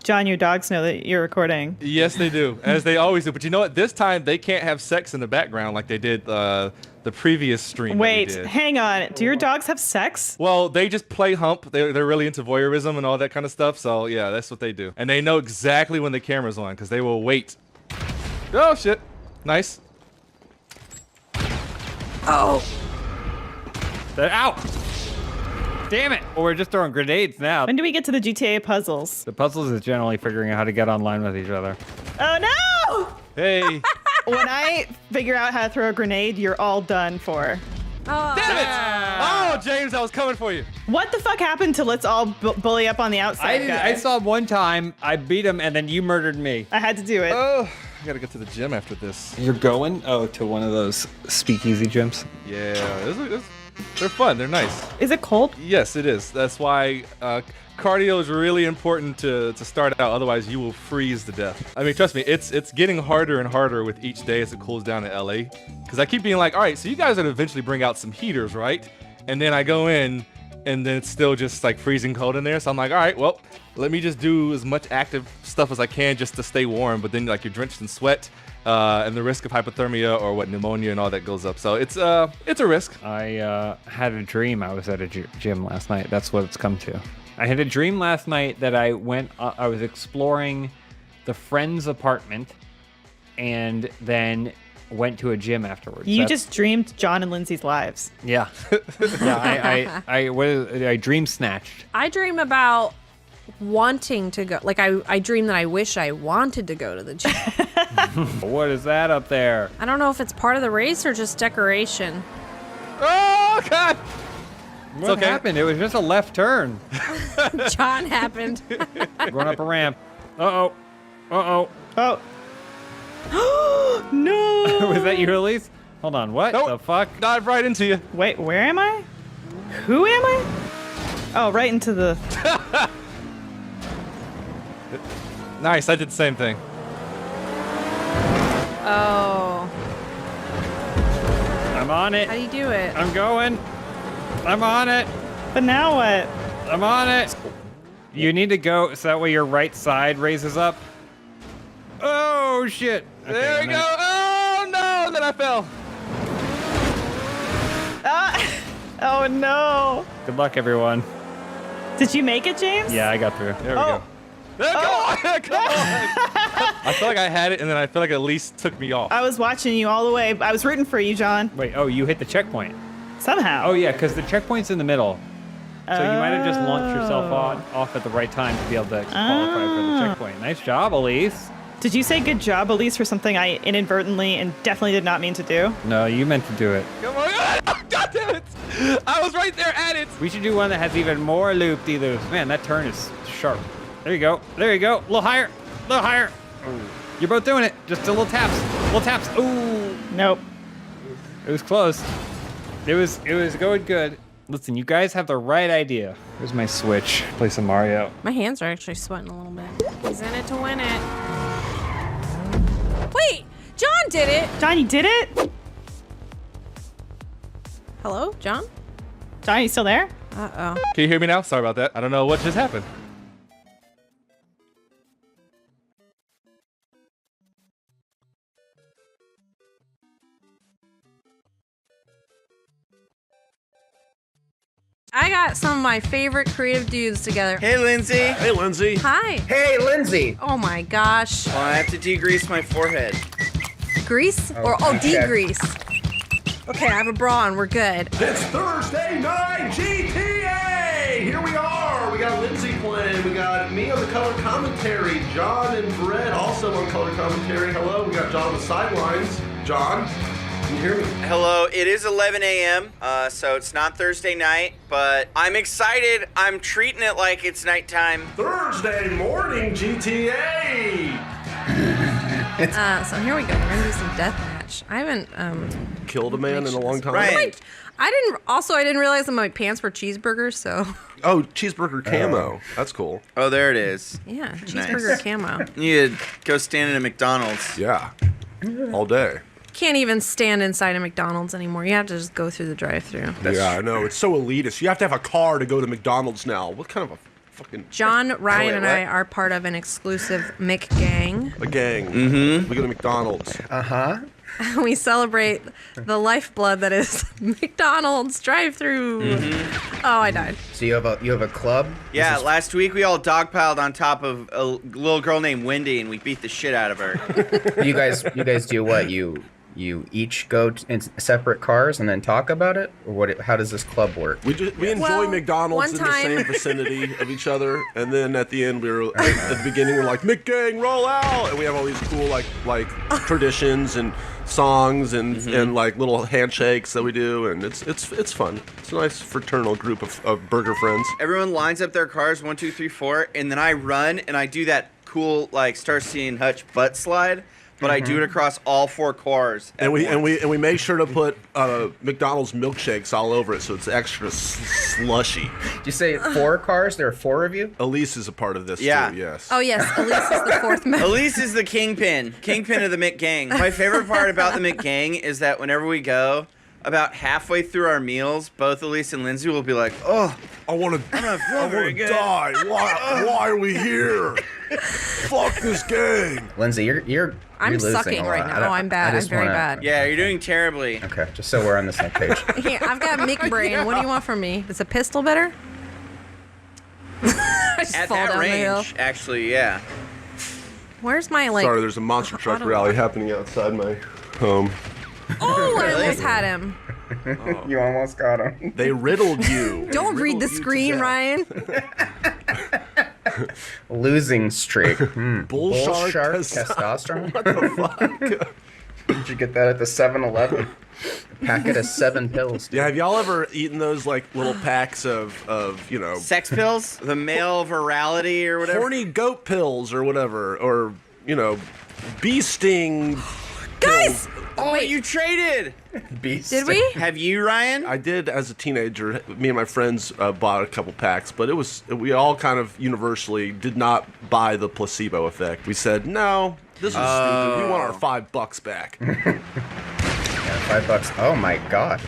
John, your dogs know that you're recording. Yes, they do, as they always do. But you know what? This time they can't have sex in the background like they did the previous stream. Wait, that we did. hang on. Do your dogs have sex? Well, they just play hump. They're really into voyeurism and all that kind of stuff. So yeah, that's what they do. And they know exactly when the camera's on because they will wait. Oh shit! Nice. Oh. Ow! Damn it! Well, we're just throwing grenades now. When do we get to the GTA puzzles? The puzzles is generally figuring out how to get online with each other. Oh no! Hey. When I figure out how to throw a grenade, you're all done for. Oh. Damn it! Oh, James, I was coming for you. What the fuck happened to let's all bully up on the outside guy? I saw him one time, I beat him, and then you murdered me. I had to do it. Oh, I gotta get to the gym after this. You're going? Oh, to one of those speakeasy gyms? Yeah, they're fun. They're nice. Is it cold? Yes, it is. That's why cardio is really important to start out. Otherwise, you will freeze to death. I mean, trust me, it's getting harder and harder with each day as it cools down in LA. Because I keep being like, all right, so you guys are gonna eventually bring out some heaters, right? And then I go in, and then it's still just like freezing cold in there. So I'm like, all right, well, let me just do as much active stuff as I can just to stay warm. But then like you're drenched in sweat, and the risk of hypothermia or pneumonia and all that goes up. So it's a risk. I had a dream. I was at a gym last night. That's what it's come to. I had a dream last night that I was exploring the friend's apartment, and then went to a gym afterwards. You just dreamed John and Lindsay's lives. Yeah. Yeah. I dream snatched. I dream about wanting to go. Like I dream that I wish I wanted to go to the gym. What is that up there? I don't know if it's part of the race or just decoration. Oh God! What happened? It was just a left turn. John happened. Going up a ramp. Uh-oh. Uh-oh. Oh. No. Was that you, Elise? Hold on. What the fuck? Dive right into you. Wait, where am I? Who am I? Oh, right into the... Nice, I did the same thing. Oh. I'm on it. How do you do it? I'm going. I'm on it. But now what? I'm on it. You need to go so that way your right side raises up. Oh, shit. Okay, there we go. Oh, no. Then I fell. Oh, no. Good luck, everyone. Did you make it, James? Yeah, I got through. There we go. Come on. I feel like I had it, and then I feel like Elise took me off. I was watching you all the way. I was rooting for you, John. Wait, oh, you hit the checkpoint. Somehow. Oh, yeah, because the checkpoint's in the middle. So you might have just launched yourself off at the right time to be able to qualify for the checkpoint. Nice job, Elise. Did you say good job, Elise, for something I inadvertently and definitely did not mean to do? No, you meant to do it. Come on. God damn it. I was right there at it. We should do one that has even more loop either. Man, that turn is sharp. There you go. There you go. A little higher. A little higher. You're both doing it. Just a little taps. Little taps. Ooh. Nope. It was close. It was going good. Listen, you guys have the right idea. Here's my Switch. Play some Mario. My hands are actually sweating a little bit. He's in it to win it. Wait, John did it. John, you did it? Hello, John? John, you still there? Uh-oh. Can you hear me now? Sorry about that. I don't know what just happened. I got some of my favorite creative dudes together. Hey, Lindsay. Hey, Lindsay. Hi. Hey, Lindsay. Oh my gosh. Well, I have to degrease my forehead. Grease? Degrease. Okay, I have a bra on. We're good. It's Thursday night GTA. Here we are. We got Lindsay playing. We got me on the color commentary. John and Brett also on color commentary. Hello. We got John on the sidelines. John. Can you hear me? Hello, it is 11 a.m., so it's not Thursday night, but I'm excited. I'm treating it like it's nighttime. Thursday morning GTA! So here we go. We're gonna do some deathmatch. I haven't killed a man in a long time. Right. I didn't realize that my pants were cheeseburgers, so Oh, cheeseburger camo. That's cool. Oh, there it is. yeah, cheeseburger camo. You could go stand in a McDonald's. Yeah. All day. Can't even stand inside a McDonald's anymore. You have to just go through the drive-thru. Yeah, I know. It's so elitist. You have to have a car to go to McDonald's now. What kind of a fucking... John, Ryan, and what? I are part of an exclusive McGang. A gang. Mm-hmm. We go to McDonald's. Uh-huh. We celebrate the lifeblood that is McDonald's drive-through. Mm-hmm. Oh, I died. So you have a club? Yeah, last week we all dogpiled on top of a little girl named Wendy, and we beat the shit out of her. You guys do what? You each go in separate cars and then talk about it, or what? How does this club work? We enjoy McDonald's in the same vicinity of each other, and then at the end at the beginning we're like McGang roll out, and we have all these cool like traditions and songs and like little handshakes that we do, and it's fun. It's a nice fraternal group of burger friends. Everyone lines up their cars 1, 2, 3, 4, and then I run and I do that cool like Starsky and Hutch butt slide. But I do it across all 4 cars. And we make sure to put McDonald's milkshakes all over it, so it's extra slushy. Did you say 4 cars? There are 4 of you? Elise is a part of this too. Yes. Oh yes, Elise is the 4th member. Elise is the kingpin of the McGang. My favorite part about the McGang is that whenever we go, about halfway through our meals, both Elise and Lindsay will be like, "Oh, I'm not feeling very good. Die. Why are we here?" Fuck this gang. Lindsay, you're I'm losing sucking a right lot. now. I'm bad. I I'm just very wanna- bad. Yeah, you're doing terribly. Okay, just so we're on the same page. Here, I've got Mick brain. What do you want from me? Is a pistol better? I just At fall that down the hill. range, actually, yeah. Where's my like? Sorry, there's a monster truck rally happening outside my home. Oh, I almost had him. You almost got him. They riddled you. Don't read the screen, Ryan. Losing streak. Bull shark testosterone. What the fuck? Did you get that at the 7-Eleven? Packet of 7 pills. Yeah, have y'all ever eaten those like little packs of sex pills? The male virality or whatever? Horny goat pills or whatever, or bee sting. Guys! Oh, Wait. you traded! Did we? Have you, Ryan? I did as a teenager. Me and my friends bought a couple packs, but we all kind of universally did not buy the placebo effect. We said, no, this is stupid. We want our $5 back. Yeah, $5. Oh my god.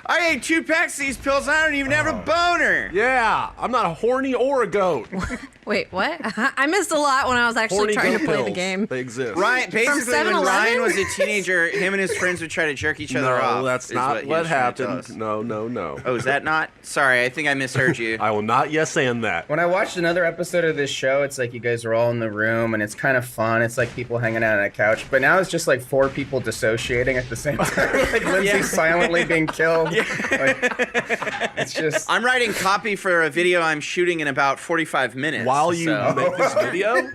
I ate 2 packs of these pills and I don't even have a boner. Yeah, I'm not a horny or a goat. Wait, what? I missed a lot when I was actually Horny trying to goat play the pills. game. They exist. Ryan, basically, when 7-Eleven? Ryan was a teenager, him and his friends would try to jerk each other off. No, that's is not he what was trying to tell us. happened. No. Oh, is that not? Sorry, I think I misheard you. I will not yes and that. When I watched another episode of this show, it's like you guys are all in the room and it's kind of fun. It's like people hanging out on a couch. But now it's just like 4 people dissociating at the same time. Like Lindsay silently being killed. Like, it's just. I'm writing copy for a video I'm shooting in about 45 minutes. While you make this video?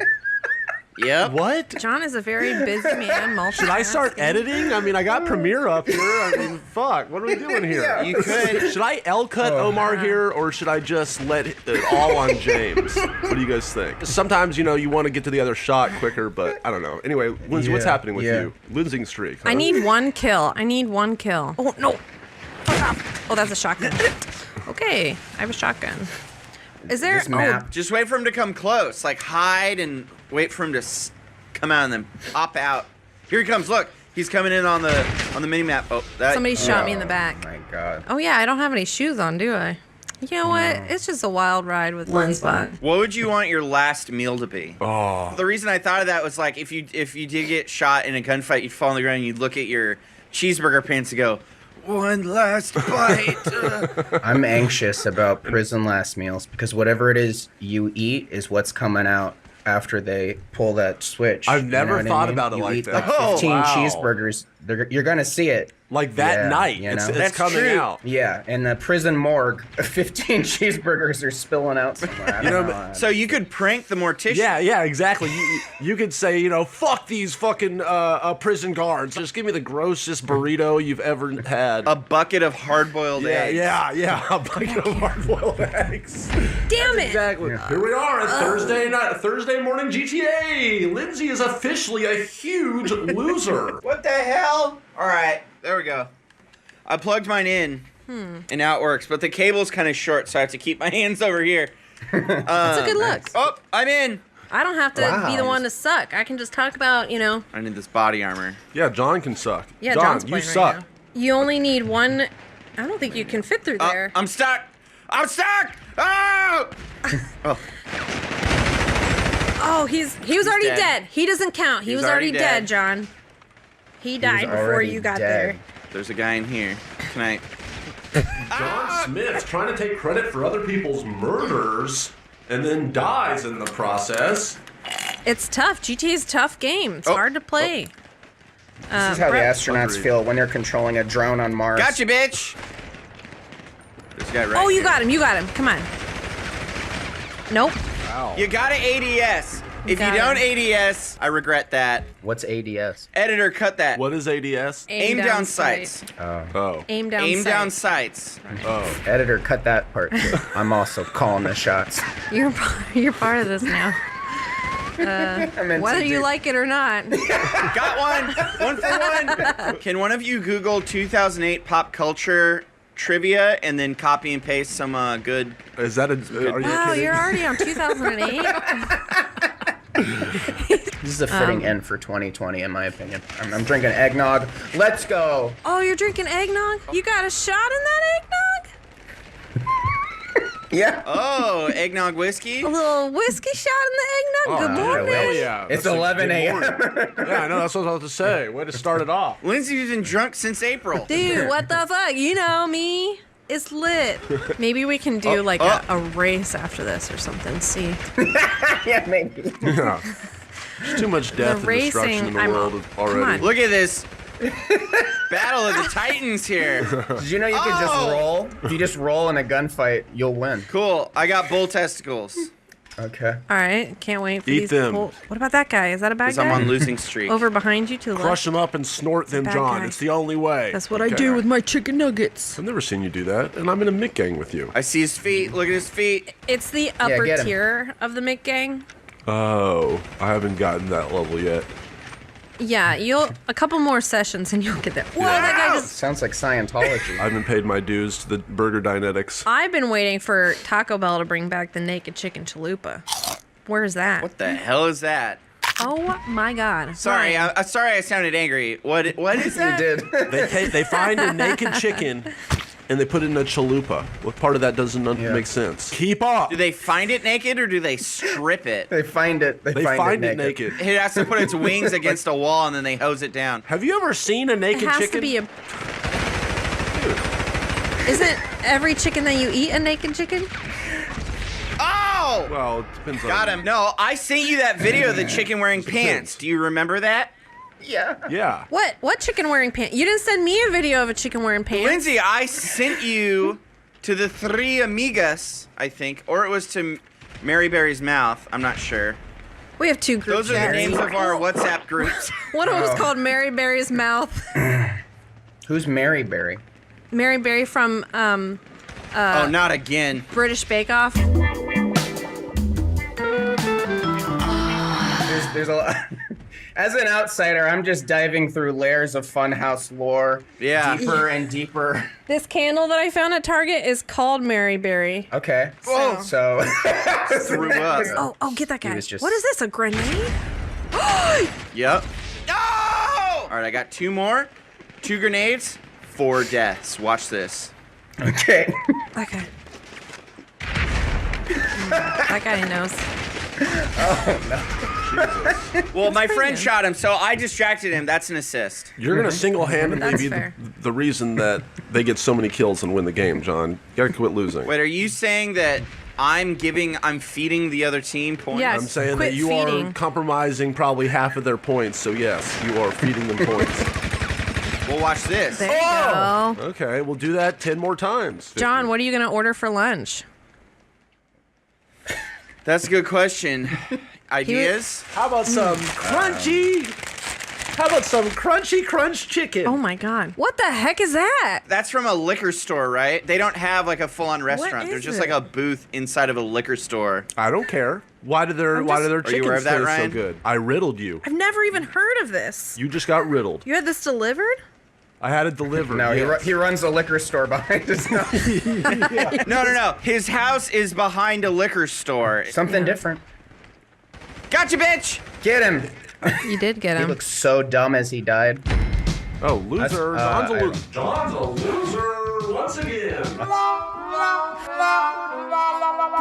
Yep. What? John is a very busy man. Should I start editing? I mean, I got Premiere up here. I mean, fuck. What are we doing here? Yeah, you could. Should I L-cut Omar here, or should I just let it all on James? What do you guys think? Sometimes, you want to get to the other shot quicker, but I don't know. Anyway, Lindsay, what's happening with you? Losing streak. Huh? I need 1 kill. Oh, no. Oh, that's a shotgun. Okay, I have a shotgun. Is there... This map. Just wait for him to come close. Like, hide and wait for him to come out and then pop out. Here he comes. Look. He's coming in on the mini-map. Oh, Somebody shot me in the back. Oh my god. Oh, yeah, I don't have any shoes on, do I? You know what? It's just a wild ride with one spot. What would you want your last meal to be? Oh. The reason I thought of that was like if you did get shot in a gunfight, you'd fall on the ground and you'd look at your cheeseburger pants and go, one last bite. I'm anxious about prison last meals because whatever it is you eat is what's coming out after they pull that switch. I've You know never what I thought mean? about it You like eat that. Like 15 wow. cheeseburgers. You're gonna see it. Like that night. You know? It's coming out. Yeah, in the prison morgue, 15 cheeseburgers are spilling out somewhere. I don't know. So you could prank the mortician. Yeah, exactly. You could say, fuck these fucking prison guards. Just give me the grossest burrito you've ever had. A bucket of hard-boiled eggs. Yeah, a bucket of hard-boiled eggs. Damn it! Exactly. Here we are. It's Thursday morning GTA. Lindsay is officially a huge loser. What the hell? All right, there we go. I plugged mine in, and now it works. But the cable's kind of short, so I have to keep my hands over here. That's a good look. Oh, I'm in. I don't have to be the one to suck. I can just talk about, I need this body armor. Yeah, John can suck. Yeah, John, John's you playing suck. right now. You only need 1. I don't think you can fit through there. I'm stuck. I'm stuck. Oh! Oh, he was already dead. He doesn't count. He was already dead, John. He died before you got there. There's a guy in here. Can I? John Smith trying to take credit for other people's murders and then dies in the process. It's tough. GTA's a tough game. It's hard to play. This is how the astronauts feel when they're controlling a drone on Mars. Gotcha, bitch. This guy right Oh, you here. got him. You got him. Come on. Nope. Wow. You gotta ADS. If you don't ADS, I regret that. What's ADS? Editor, cut that. What is ADS? Aim down sights. Oh. Aim down Aim sight. down sights. Oh. Editor, cut that part too. I'm also calling the shots. You're part of this now. Whether you like it or not. Got one. 1 for 1. Can one of you Google 2008 pop culture trivia and then copy and paste some good? Is that a? Are you Wow, kidding? you're already on 2008. This is a fitting end for 2020, in my opinion. I'm drinking eggnog. Let's go. Oh, you're drinking eggnog? You got a shot in that eggnog? Yeah. Oh, eggnog whiskey. A little whiskey shot in the eggnog. Good morning. Hell yeah. It's That's 11 a.m. Yeah, I know. That's what I was about to say. Way to start it off. Lindsay's been drunk since April. Dude, what the fuck? You know me. It's lit. Maybe we can do a race after this or something. See. Yeah, maybe. Yeah. There's too much death and destruction in the world already. Look at this. Battle of the Titans here. Did you know you could just roll? If you just roll in a gunfight, you'll win. Cool. I got bull testicles. Okay. All right. Can't wait for Eat these. them. What about that guy? Is that a bad guy? I'm on losing streak. Over behind you to the left. Crush them up and snort them, bad John. guy. It's the only way. That's what I do with my chicken nuggets. I've never seen you do that, and I'm in a Mick gang with you. I see his feet. Look at his feet. It's the upper get him. tier of the Mick gang. Oh, I haven't gotten that level yet. Yeah, a couple more sessions and you'll get there. Whoa, that guy just. Sounds like Scientology. I haven't paid my dues to the Burger Dynetics. I've been waiting for Taco Bell to bring back the naked chicken chalupa. Where's that? What the hell is that? Oh my God! Sorry, I'm sorry I sounded angry. What is that? You did. They find a naked chicken and they put it in a chalupa. What part of that doesn't make sense? Keep up. Do they find it naked or do they strip it? They find it. They find it naked. It has to put its wings against a wall and then they hose it down. Have you ever seen a naked It has chicken? to be a. Isn't every chicken that you eat a naked chicken? Oh! Well, it depends on. Got him. No, I sent you that video of the chicken wearing pants. Do you remember that? Yeah. Yeah. What chicken wearing pants? You didn't send me a video of a chicken wearing pants. Lindsay, I sent you to the Three Amigas, I think, or it was to Mary Berry's Mouth. I'm not sure. We have two groups. Those are the names of our WhatsApp groups. One of them was called Mary Berry's Mouth. Who's Mary Berry? Mary Berry from Oh, not again. British Bake Off. There's a lot. As an outsider, I'm just diving through layers of Funhouse lore. Yeah. Deeper and deeper. This candle that I found at Target is called Mary Berry. Okay. Whoa. So. Threw up. Oh, get that guy. was just- What is this? A grenade? Yep. No! All right, I got 2 more. 2 grenades, 4 deaths. Watch this. Okay. Okay. That guy knows. Oh, no. Well, my friend shot him, so I distracted him. That's an assist. You're going to single-handedly That's be fair. the reason that they get so many kills and win the game, John. You got to quit losing. Wait, are you saying that I'm feeding the other team points? Yes. I'm saying Quit that you feeding. are compromising probably half of their points, so yes, you are feeding them points. Well, watch this. There you go. Okay, we'll do that 10 more times. John, what are you going to order for lunch? That's a good question. Ideas? How about some crunchy? How about some crunchy crunch chicken? Oh my God. What the heck is that? That's from a liquor store, right? They don't have like a full-on restaurant. is They're just it? like a booth inside of a liquor store. I don't care. Why do their Are you aware chickens of that, taste so Ryan? good? I riddled you. I've never even heard of this. You just got riddled. You had this delivered? I had it delivered. No, yes. he runs a liquor store behind his house. No. His house is behind a liquor store. Something different. Gotcha, bitch! Get him. You did get He him. looks so dumb as he died. Oh, loser. John's a I- loser. John's a loser once again.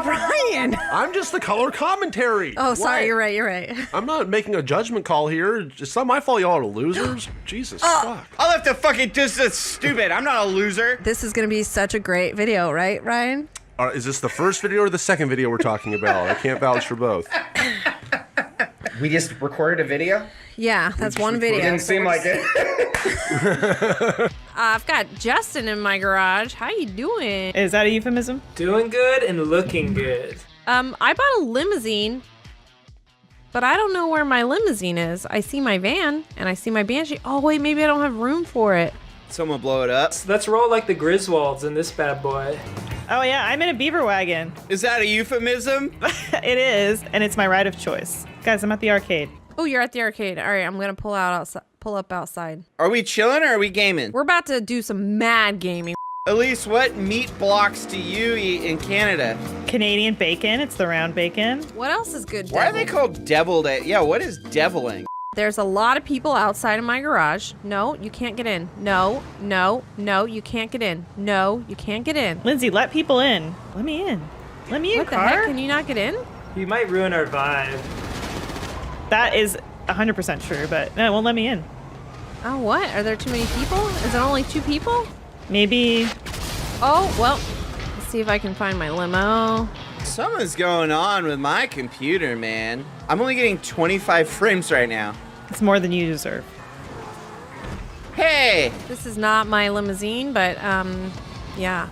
Ryan! I'm just the color commentary. Oh, sorry, What? you're right. I'm not making a judgment call here. It's not my fault y'all are losers. Jesus, fuck. I'll have to fucking just that's stupid. I'm not a loser. This is going to be such a great video, right, Ryan? Is this the first video or the second video we're talking about? I can't vouch for both. We just recorded a video? Yeah, that's one video. It didn't seem like it. I've got Justin in my garage. How you doing? Is that a euphemism? Doing good and looking good. I bought a limousine, but I don't know where my limousine is. I see my van and I see my Banshee. Oh wait, maybe I don't have room for it. Someone blow it up. Let's roll like the Griswolds in this bad boy. Oh yeah, I'm in a beaver wagon. Is that a euphemism? It is, and it's my ride of choice. Guys, I'm at the arcade. Oh, you're at the arcade. All right, I'm gonna pull up outside. Are we chilling or are we gaming? We're about to do some mad gaming. Elise, what meat blocks do you eat in Canada? Canadian bacon. It's the round bacon. What else is good? Why are they called deviled? Yeah, what is deviling? There's a lot of people outside of my garage. No, you can't get in. No, you can't get in. No, you can't get in. Lindsay, let people in. Let me in. Let me in, What the car. heck? Can you not get in? You might ruin our vibe. That is 100% true, but no, it won't let me in. Oh, what? Are there too many people? Is it only 2 people? Maybe. Oh, well, let's see if I can find my limo. Something's going on with my computer, man. I'm only getting 25 frames right now. It's more than you deserve. Hey! This is not my limousine, but, yeah.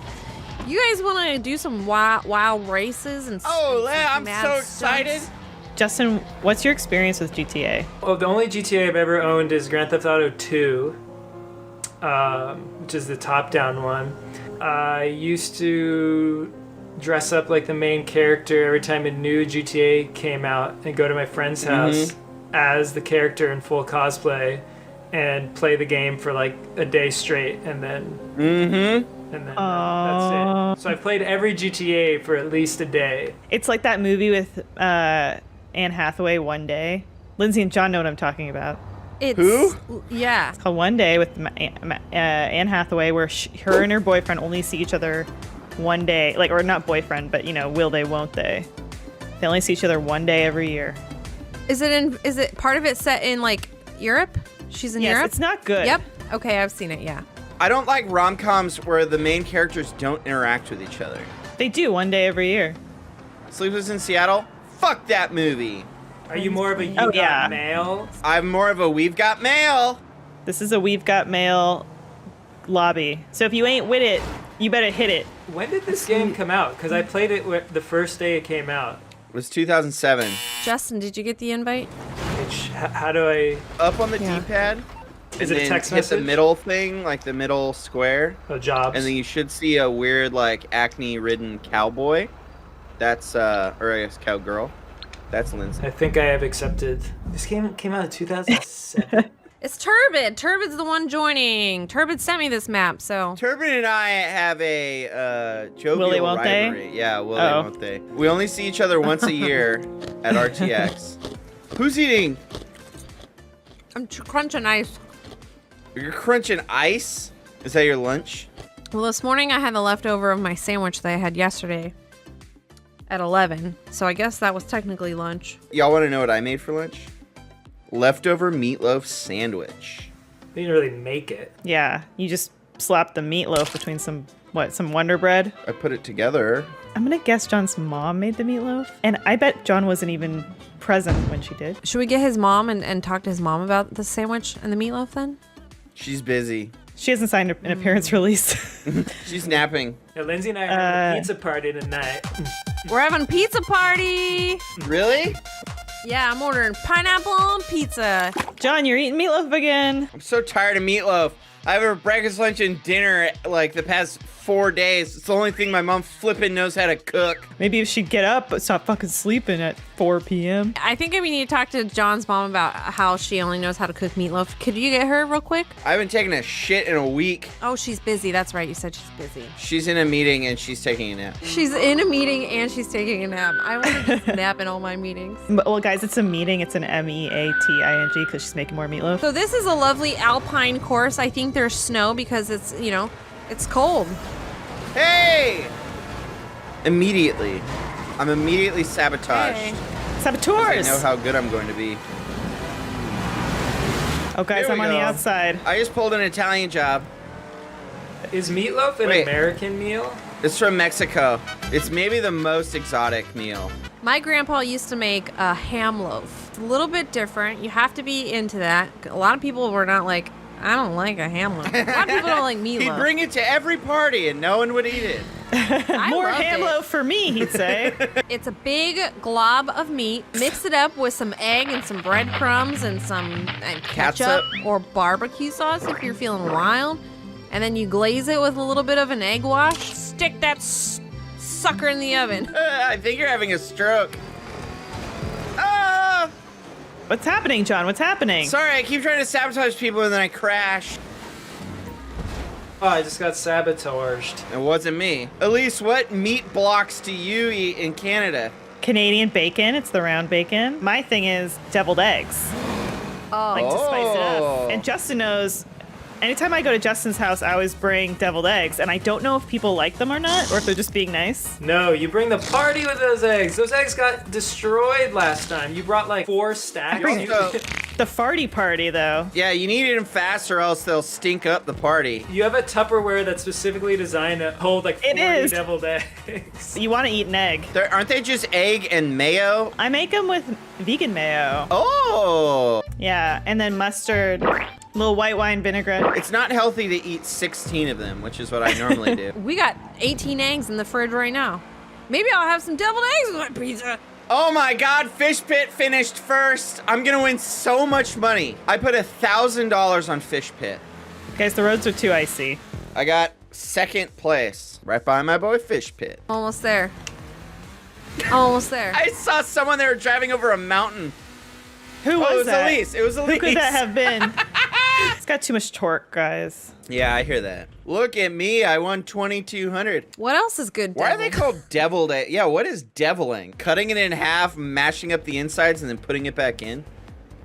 You guys want to do some wild races and I'm so excited. Justin, what's your experience with GTA? Well, the only GTA I've ever owned is Grand Theft Auto 2, which is the top-down one. I used to dress up like the main character every time a new GTA came out and go to my friend's house as the character in full cosplay and play the game for like a day straight and then that's it. So I played every GTA for at least a day. It's like that movie with Anne Hathaway, One Day. Lindsay and John know what I'm talking about. Who? Yeah. It's called One Day with Anne Hathaway, where her and her boyfriend only see each other one day. Like, or not boyfriend, but, you know, will they, won't they? They only see each other one day every year. Is it part of it set in, like, Europe? She's in Europe? It's not good. Yep. Okay, I've seen it, yeah. I don't like rom-coms where the main characters don't interact with each other. They do one day every year. Sleepless in Seattle? Fuck that movie. Are you more of a you got mail? I'm more of a we've got mail. This is a we've got mail lobby. So if you ain't with it, you better hit it. When did this game come out? Because I played it the first day it came out. It was 2007. Justin, did you get the invite? How do I... Up on the D-pad. Is and it a then text hit message? the middle thing, like the middle square. Oh, jobs. And then you should see a weird, like, acne-ridden cowboy. That's, or I guess cowgirl. That's Lindsay. I think I have accepted. This game came out in 2007. It's Turbid. Turbid's the one joining. Turbid sent me this map, so. Turbid and I have a jovial Will they, won't they? rivalry. Yeah, will they, won't they? We only see each other once a year at RTX. Who's eating? I'm crunching ice. You're crunching ice? Is that your lunch? Well, this morning I had the leftover of my sandwich that I had yesterday at 11, so I guess that was technically lunch. Y'all want to know what I made for lunch? Leftover meatloaf sandwich. They didn't really make it. Yeah, you just slap the meatloaf between some Wonder Bread. I put it together. I'm gonna guess John's mom made the meatloaf, and I bet John wasn't even present when she did. Should we get his mom and talk to his mom about the sandwich and the meatloaf then? She's busy. She hasn't signed an appearance release. She's napping. Yeah, Lindsay and I are having a pizza party tonight. We're having a pizza party! Really? Yeah, I'm ordering pineapple on pizza. John, you're eating meatloaf again. I'm so tired of meatloaf. I have a breakfast, lunch, and dinner like the past 4 days. It's the only thing my mom flippin' knows how to cook. Maybe if she'd get up but stop fucking sleeping at 4 p.m. I think we need to talk to John's mom about how she only knows how to cook meatloaf. Could you get her real quick? I haven't taken a shit in a week. Oh, she's busy. That's right. You said she's busy. She's in a meeting and she's taking a nap. She's in a meeting and she's taking a nap. I want to just nap in all my meetings. Well, guys, it's a meeting. It's an MEATING because she's making more meatloaf. So this is a lovely alpine course. I think there's snow because it's, it's cold. Hey! Immediately. I'm immediately sabotaged. Hey. Saboteurs! I know how good I'm going to be. Oh, guys, Here we I'm on the go. outside. I just pulled an Italian job. Is meatloaf an American meal? It's from Mexico. It's maybe the most exotic meal. My grandpa used to make a ham loaf. It's a little bit different. You have to be into that. A lot of people were not like, I don't like a ham loaf. A lot of people don't like meatloaf. He'd bring it to every party and no one would eat it. More ham loaf for me, he'd say. It's a big glob of meat. Mix it up with some egg and some breadcrumbs and some ketchup or barbecue sauce if you're feeling wild. And then you glaze it with a little bit of an egg wash. Stick that sucker in the oven. I think you're having a stroke. What's happening, John? What's happening? Sorry, I keep trying to sabotage people and then I crash. Oh, I just got sabotaged. It wasn't me. Elise, what meat blocks do you eat in Canada? Canadian bacon. It's the round bacon. My thing is deviled eggs. Oh. Like to spice it up. And Justin knows Anytime I go to Justin's house, I always bring deviled eggs, and I don't know if people like them or not, or if they're just being nice. No, you bring the party with those eggs. Those eggs got destroyed last time. You brought like 4 stacks. The farty party, though. Yeah, you need them fast or else they'll stink up the party. You have a Tupperware that's specifically designed to hold like 40 deviled eggs. You want to eat an egg. Aren't they just egg and mayo? I make them with vegan mayo. Oh! Yeah, and then mustard, little white wine vinaigrette. It's not healthy to eat 16 of them, which is what I normally do. We got 18 eggs in the fridge right now. Maybe I'll have some deviled eggs with my pizza. Oh my God, Fish Pit finished first. I'm gonna win so much money. I put $1,000 on Fish Pit. Guys, the roads are too icy. I got second place, right by my boy Fish Pit. Almost there. Almost there. I saw someone they were driving over a mountain. Who was it was that? Elise. It was Elise. Who could that have been? It's got too much torque, guys. Yeah, I hear that. Look at me. I won 2,200. What else is good? Why are they called deviled egg? Yeah, what is deviling? Cutting it in half, mashing up the insides, and then putting it back in?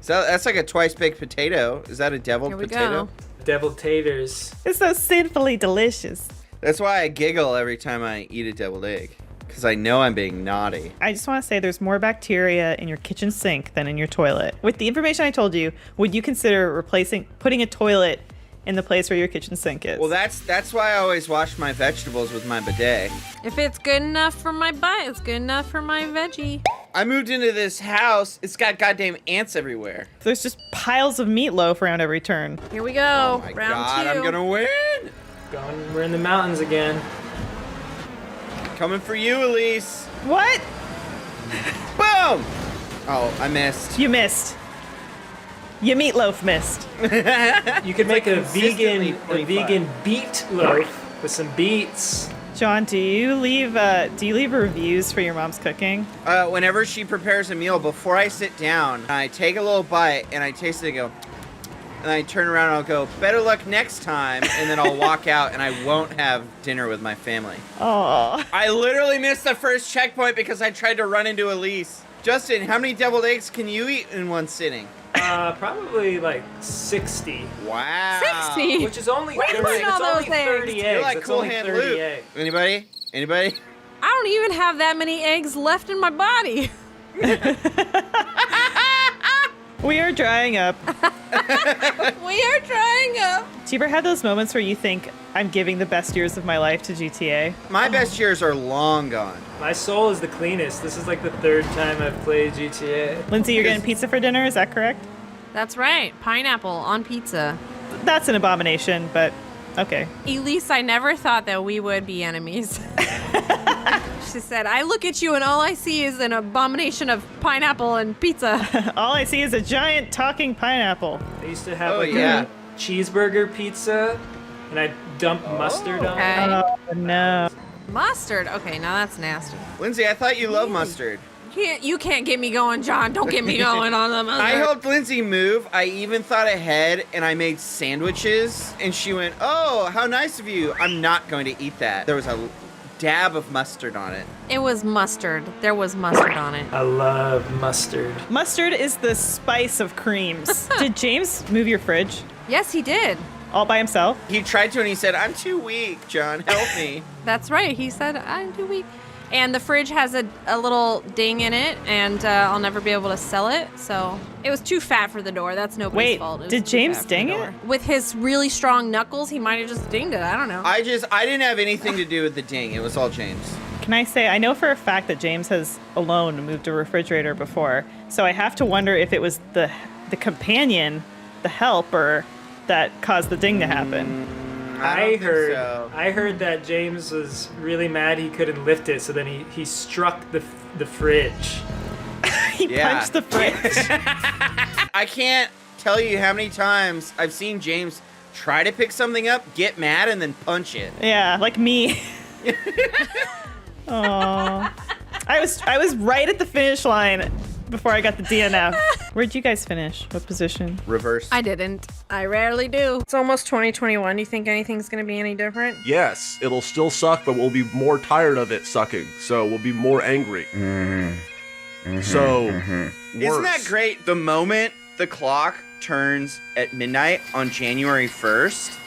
So that's like a twice baked potato. Is that a deviled potato? Deviled taters. It's so sinfully delicious. That's why I giggle every time I eat a deviled egg. Because I know I'm being naughty. I just want to say there's more bacteria in your kitchen sink than in your toilet. With the information I told you, would you consider putting a toilet in the place where your kitchen sink is? Well, that's why I always wash my vegetables with my bidet. If it's good enough for my butt, it's good enough for my veggie. I moved into this house. It's got goddamn ants everywhere. There's just piles of meatloaf around every turn. Here we go. Oh my Round God, 2. I'm gonna win. We're in the mountains again. Coming for you, Elise. What? Boom! Oh, I missed. You missed. Your meatloaf missed. You could make a vegan consistently beet loaf with some beets. John, do you leave reviews for your mom's cooking? Whenever she prepares a meal, before I sit down, I take a little bite and I taste it and go, and I turn around and I'll go, better luck next time, and then I'll walk out and I won't have dinner with my family. Oh. I literally missed the first checkpoint because I tried to run into Elise. Justin, how many deviled eggs can you eat in one sitting? Probably like 60. Wow. 60? Which is only Where 30, you putting all it's only those eggs? 30 eggs. You're like It's Cool only Hand 30 Luke. eggs. Anybody? Anybody? I don't even have that many eggs left in my body. We are drying up. We are drying up. Do you ever have those moments where you think, I'm giving the best years of my life to GTA? My best years are long gone. My soul is the cleanest. This is like the 3rd time I've played GTA. Lindsay, you're getting pizza for dinner, is that correct? That's right. Pineapple on pizza. That's an abomination, but okay. Elise, I never thought that we would be enemies. She said, I look at you and all I see is an abomination of pineapple and pizza. All I see is a giant talking pineapple. I used to have a cheeseburger pizza, and I'd dump mustard on it. Oh, no. Mustard? Okay, now that's nasty. Lindsay, I thought you loved mustard. You can't get me going, John. Don't get me going on the mustard. I helped Lindsay move. I even thought ahead, and I made sandwiches, and she went, oh, how nice of you. I'm not going to eat that. There was a dab of mustard on it. It was mustard. There was mustard on it. I love mustard. Mustard is the spice of creams. Did James move your fridge? Yes, he did. All by himself? He tried to, and he said, I'm too weak, John. Help me. That's right. He said, I'm too weak. And the fridge has a little ding in it, and I'll never be able to sell it. So it was too fat for the door. That's nobody's fault. It was did too James fat for ding the door. it? With his really strong knuckles, he might have just dinged it. I don't know. I didn't have anything to do with the ding. It was all James. Can I say, I know for a fact that James has alone moved a refrigerator before, so I have to wonder if it was the companion, the helper, that caused the ding to happen. I heard that James was really mad he couldn't lift it, so then he struck the fridge. He punched the fridge. I can't tell you how many times I've seen James try to pick something up, get mad, and then punch it. Yeah, like me. Oh, I was right at the finish line before I got the DNF. Where'd you guys finish? What position? Reverse. I didn't. I rarely do. It's almost 2021. Do you think anything's going to be any different? Yes, it'll still suck, but we'll be more tired of it sucking, so we'll be more angry. Mm-hmm. So, Isn't that great? The moment the clock turns at midnight on January 1st,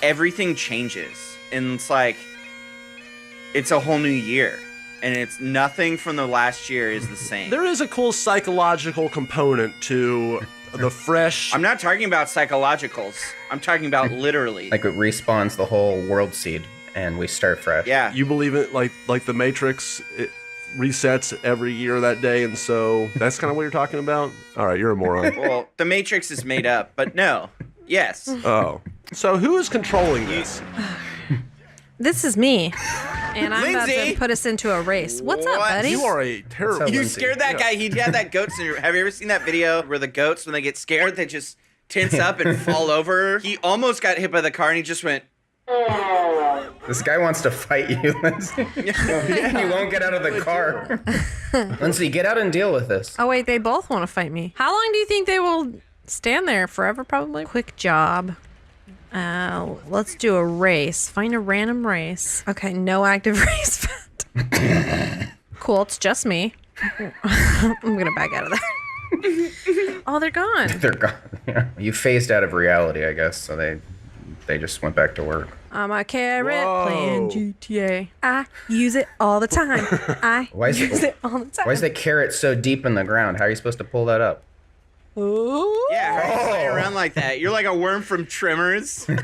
everything changes. And it's like, it's a whole new year. And it's nothing from the last year is the same. There is a cool psychological component to the fresh... I'm not talking about psychologicals. I'm talking about literally. Like it respawns the whole world seed and we start fresh. Yeah. You believe it like the Matrix, it resets every year that day, and so that's kind of what you're talking about? All right, you're a moron. Well, the Matrix is made up, but no. Yes. Oh. So who is controlling this? This is me. And I'm about Lindsay! to put us into a race. What's up, buddy? You are a terrible... You scared that guy. He had that goat syndrome. Have you ever seen that video where the goats, when they get scared, they just tense up and fall over? He almost got hit by the car and he just went... This guy wants to fight you, Lindsay. He won't get out of the car. Lindsay, get out and deal with this. Oh, wait, they both want to fight me. How long do you think they will stand there? Forever, probably? Quick job. Let's do a race. Find a random race. Okay, no active race found. Cool, it's just me. I'm gonna back out of that. Oh, they're gone. They're gone. Yeah. You phased out of reality, I guess, so they just went back to work. I'm a carrot playing GTA. I use it all the time. Why is use it all the time. Why is the carrot so deep in the ground? How are you supposed to pull that up? Ooh. Yeah, how are you flying around like that? You're like a worm from Tremors. Tremors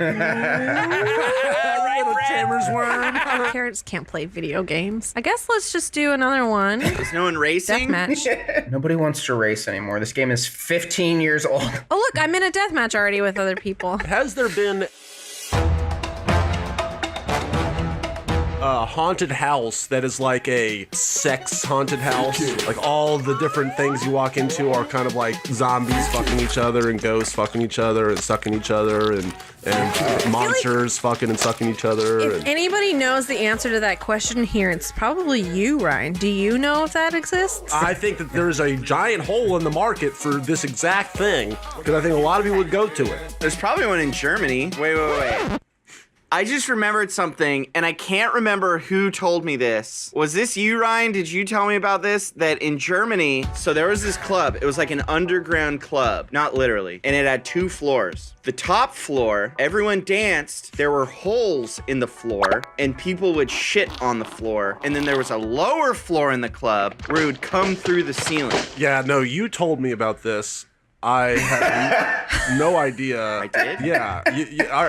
worm. Carrots can't play video games. I guess let's just do another one. Is no one racing? Deathmatch. Nobody wants to race anymore. This game is 15 years old. Oh, look, I'm in a deathmatch already with other people. Has there been a haunted house that is like a sex haunted house? Like all the different things you walk into are kind of like zombies fucking each other and ghosts fucking each other and sucking each other and monsters fucking and sucking each other. If anybody knows the answer to that question here, it's probably you, Ryan. Do you know if that exists? I think that there's a giant hole in the market for this exact thing because I think a lot of people would go to it. There's probably one in Germany. Wait. I just remembered something, and I can't remember who told me this. Was this you, Ryan? Did you tell me about this? That in Germany, so there was this club. It was like an underground club, not literally, and it had 2 floors. The top floor, everyone danced. There were holes in the floor, and people would shit on the floor. And then there was a lower floor in the club where it would come through the ceiling. Yeah, no, you told me about this. I had no idea. I did? Yeah,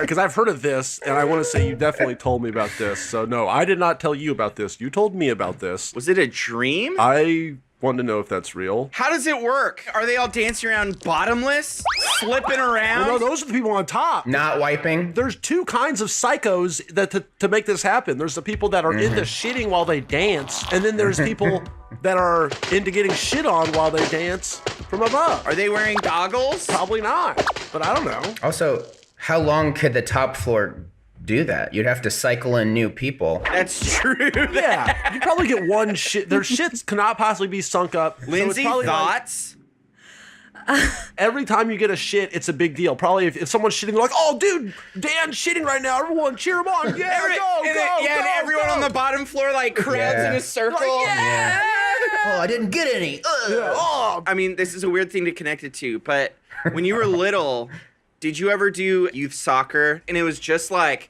because I've heard of this, and I want to say you definitely told me about this. So no, I did not tell you about this. You told me about this. Was it a dream? I want to know if that's real. How does it work? Are they all dancing around bottomless? Slipping around? Well, no, those are the people on top. Not wiping? There's 2 kinds of psychos that to make this happen. There's the people that are into shitting while they dance, and then there's people that are into getting shit on while they dance from above. Are they wearing goggles? Probably not, but I don't know. Also, how long could the top floor do that? You'd have to cycle in new people. That's true. Yeah, you probably get one shit. Their shits cannot possibly be sunk up. Lindsay, so thoughts? Every time you get a shit, it's a big deal. Probably if someone's shitting, they're like, "Oh, dude, Dan's shitting right now. Everyone, cheer him on! Yeah, And everyone on the bottom floor like crowds in a circle. Like, yeah. Oh, I didn't get any. Yeah. Oh. I mean, this is a weird thing to connect it to, but when you were little, did you ever do youth soccer? And it was just like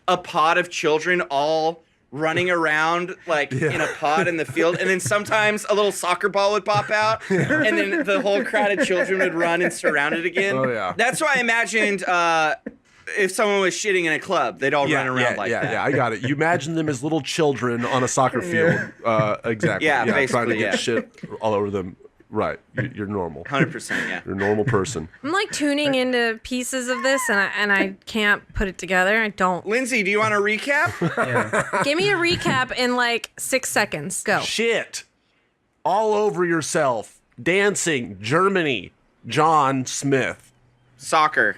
a pod of children all running around like in a pod in the field, and then sometimes a little soccer ball would pop out, and then the whole crowd of children would run and surround it again. Oh yeah. That's why I imagined if someone was shitting in a club, they'd all run around like that. Yeah, I got it. You imagine them as little children on a soccer field. Exactly. Yeah, basically, trying to get shit all over them. Right, you're normal. 100%, yeah. You're a normal person. I'm like tuning into pieces of this, and I can't put it together. I don't. Lindsay, do you want a recap? Give me a recap in like 6 seconds. Go. Shit. All over yourself. Dancing. Germany. John Smith. Soccer.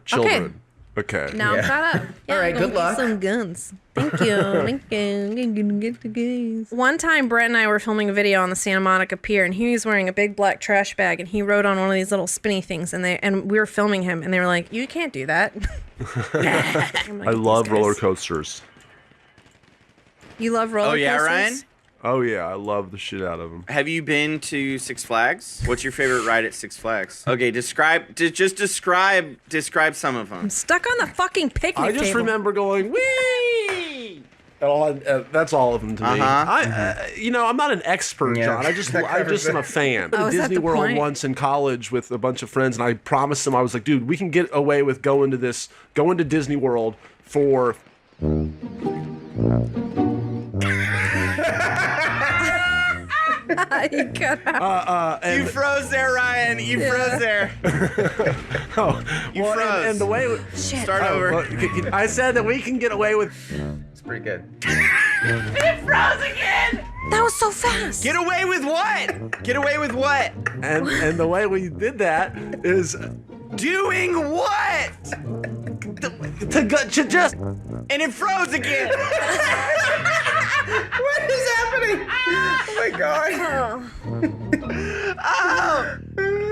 Children. Okay. Now I'm caught up. Yeah, All right, I'm gonna good luck. get some guns. Thank you. Thank you. I'm gonna get the guns. One time, Brett and I were filming a video on the Santa Monica Pier, and he was wearing a big black trash bag, and he rode on one of these little spinny things, and we were filming him, and they were like, "You can't do that." I love roller coasters. You love roller coasters? Oh yeah, Ryan? Oh yeah, I love the shit out of them. Have you been to Six Flags? What's your favorite ride at Six Flags? Okay, describe some of them. I'm stuck on the fucking picnic I just table. remember going wee. That's all of them to me. I'm not an expert, John. I just am a fan. I went to Disney World once in college with a bunch of friends, and I promised them, I was like, dude, we can get away with going to Disney World for. You froze there, Ryan. You froze there. You froze. And the way Start over. I said that we can get away with. It's pretty good. It froze again. That was so fast. Get away with what? Get away with what? And the way we did that is doing what? To just. And it froze again. What is happening? Oh my god. Oh.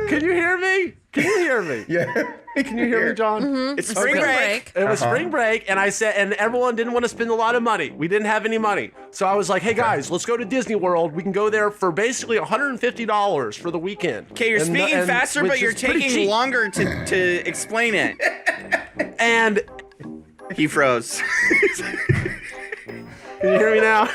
Can you hear me? Can you hear me? Yeah. Can you hear me, John? Mm-hmm. It's spring break. It was spring break, and I said, and everyone didn't want to spend a lot of money. We didn't have any money. So I was like, hey guys, let's go to Disney World. We can go there for basically $150 for the weekend. Okay, you're speaking faster, but you're taking longer to explain it. And he froze. Can you hear me now?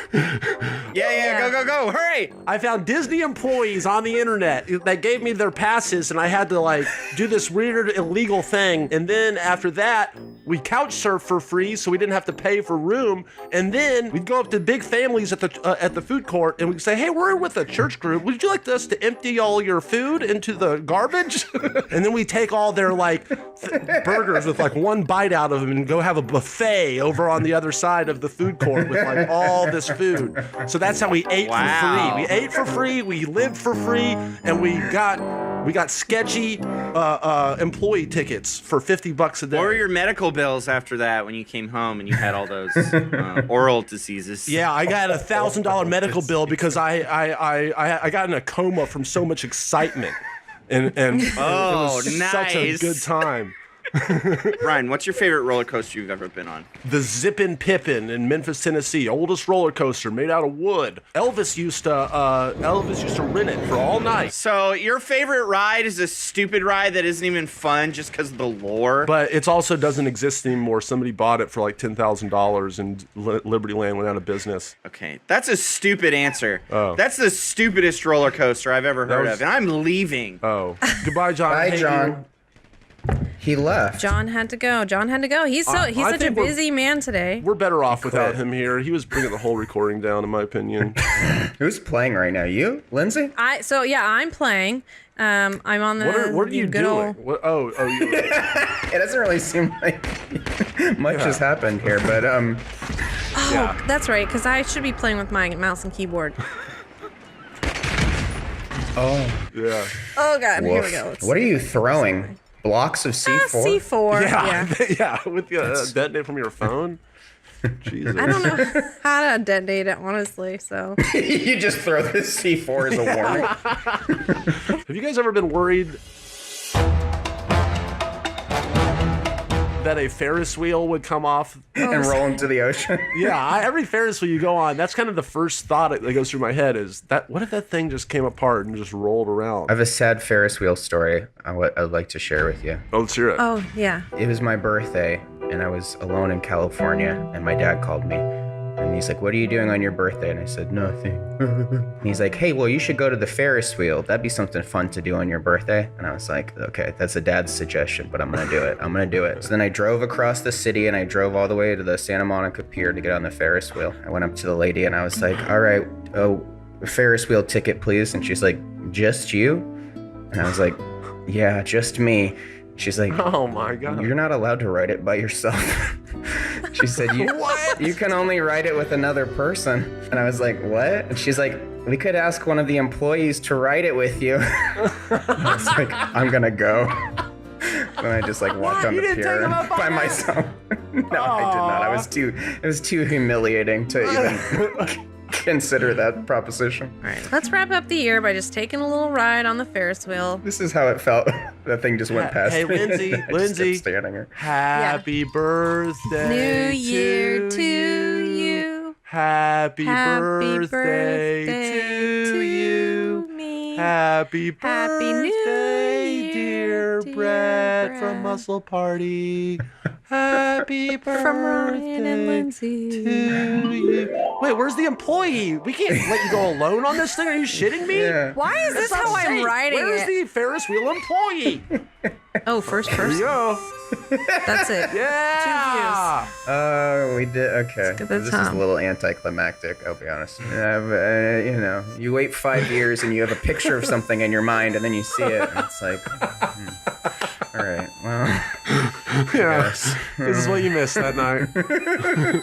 Yeah, go, hurry! I found Disney employees on the internet that gave me their passes, and I had to do this weird illegal thing. And then after that, we couch surf for free, so we didn't have to pay for room. And then we'd go up to big families at the food court, and we'd say, "Hey, we're with a church group. Would you like us to empty all your food into the garbage?" And then we take all their burgers with one bite out of them and go have a buffet over on the other side of the food court with all this food. So that's how we ate for free. We ate for free, we lived for free, and we got sketchy employee tickets for $50 a day. What were your medical bills after that when you came home and you had all those oral diseases? Yeah, I got a $1,000 medical bill because I got in a coma from so much excitement, and it was such a good time. Ryan, what's your favorite roller coaster you've ever been on? The Zippin' Pippin in Memphis, Tennessee, oldest roller coaster made out of wood. Elvis used to rent it for all night. So your favorite ride is a stupid ride that isn't even fun just because of the lore? But it also doesn't exist anymore. Somebody bought it for $10,000 and Liberty Land went out of business. Okay, that's a stupid answer. Oh. That's the stupidest roller coaster I've ever heard of, and I'm leaving. Oh. Goodbye, John. Bye, John. He left. John had to go. He's such a busy man today. We're better off without him here. He was bringing the whole recording down, in my opinion. Who's playing right now? You, Lindsay? I'm playing. I'm on the. What are you doing? You. It doesn't really seem like much has happened here, but Oh, that's right, because I should be playing with my mouse and keyboard. Oh. Yeah. Oh god, Woof. here we go. What are you throwing? Blocks of C4? C4. Yeah, with the detonate from your phone. Jesus. I don't know how to detonate it, honestly. So you just throw the C4 as a warning. Have you guys ever been worried that a Ferris wheel would come off and roll into the ocean? Yeah, every Ferris wheel you go on, that's kind of the first thought that goes through my head is that what if that thing just came apart and just rolled around? I have a sad Ferris wheel story I'd like to share with you. Oh, let's hear it. Oh, yeah. It was my birthday, and I was alone in California, and my dad called me. And he's like, "What are you doing on your birthday?" And I said, "Nothing." And he's like, "Hey, well, you should go to the Ferris wheel. That'd be something fun to do on your birthday." And I was like, "Okay, that's a dad's suggestion, but I'm going to do it. I'm going to do it." So then I drove across the city, and I drove all the way to the Santa Monica Pier to get on the Ferris wheel. I went up to the lady, and I was like, "All right, Ferris wheel ticket, please." And she's like, "Just you?" And I was like, "Yeah, just me." She's like, "Oh my God. You're not allowed to ride it by yourself." She said, you can only ride it with another person. And I was like, "What?" And she's like, "We could ask one of the employees to ride it with you." I was like, "I'm going to go." And I just walked on the pier by myself. No, I did not. It was too humiliating to even consider that proposition. All right, let's wrap up the year by just taking a little ride on the Ferris wheel. This is how it felt. That thing just went past Hey, me. Lindsay, I just kept standing here. Happy birthday New Year to you. Happy birthday to you. me. Happy Happy New birthday, dear Brett from Muscle Party. Happy birthday From Ryan and Lindsay. to you. Wait, where's the employee? We can't let you go alone on this thing. Are you shitting me? Yeah. Why is this That's how not I'm safe. writing Where is it? the Ferris wheel employee? Oh, first Here we person. go. That's it. Yeah. We did. Okay. get the This is time. a little anticlimactic, I'll be honest. You know, you wait 5 years and you have a picture of something in your mind and then you see it and it's like, all right, well, Yeah. This is what you missed that night.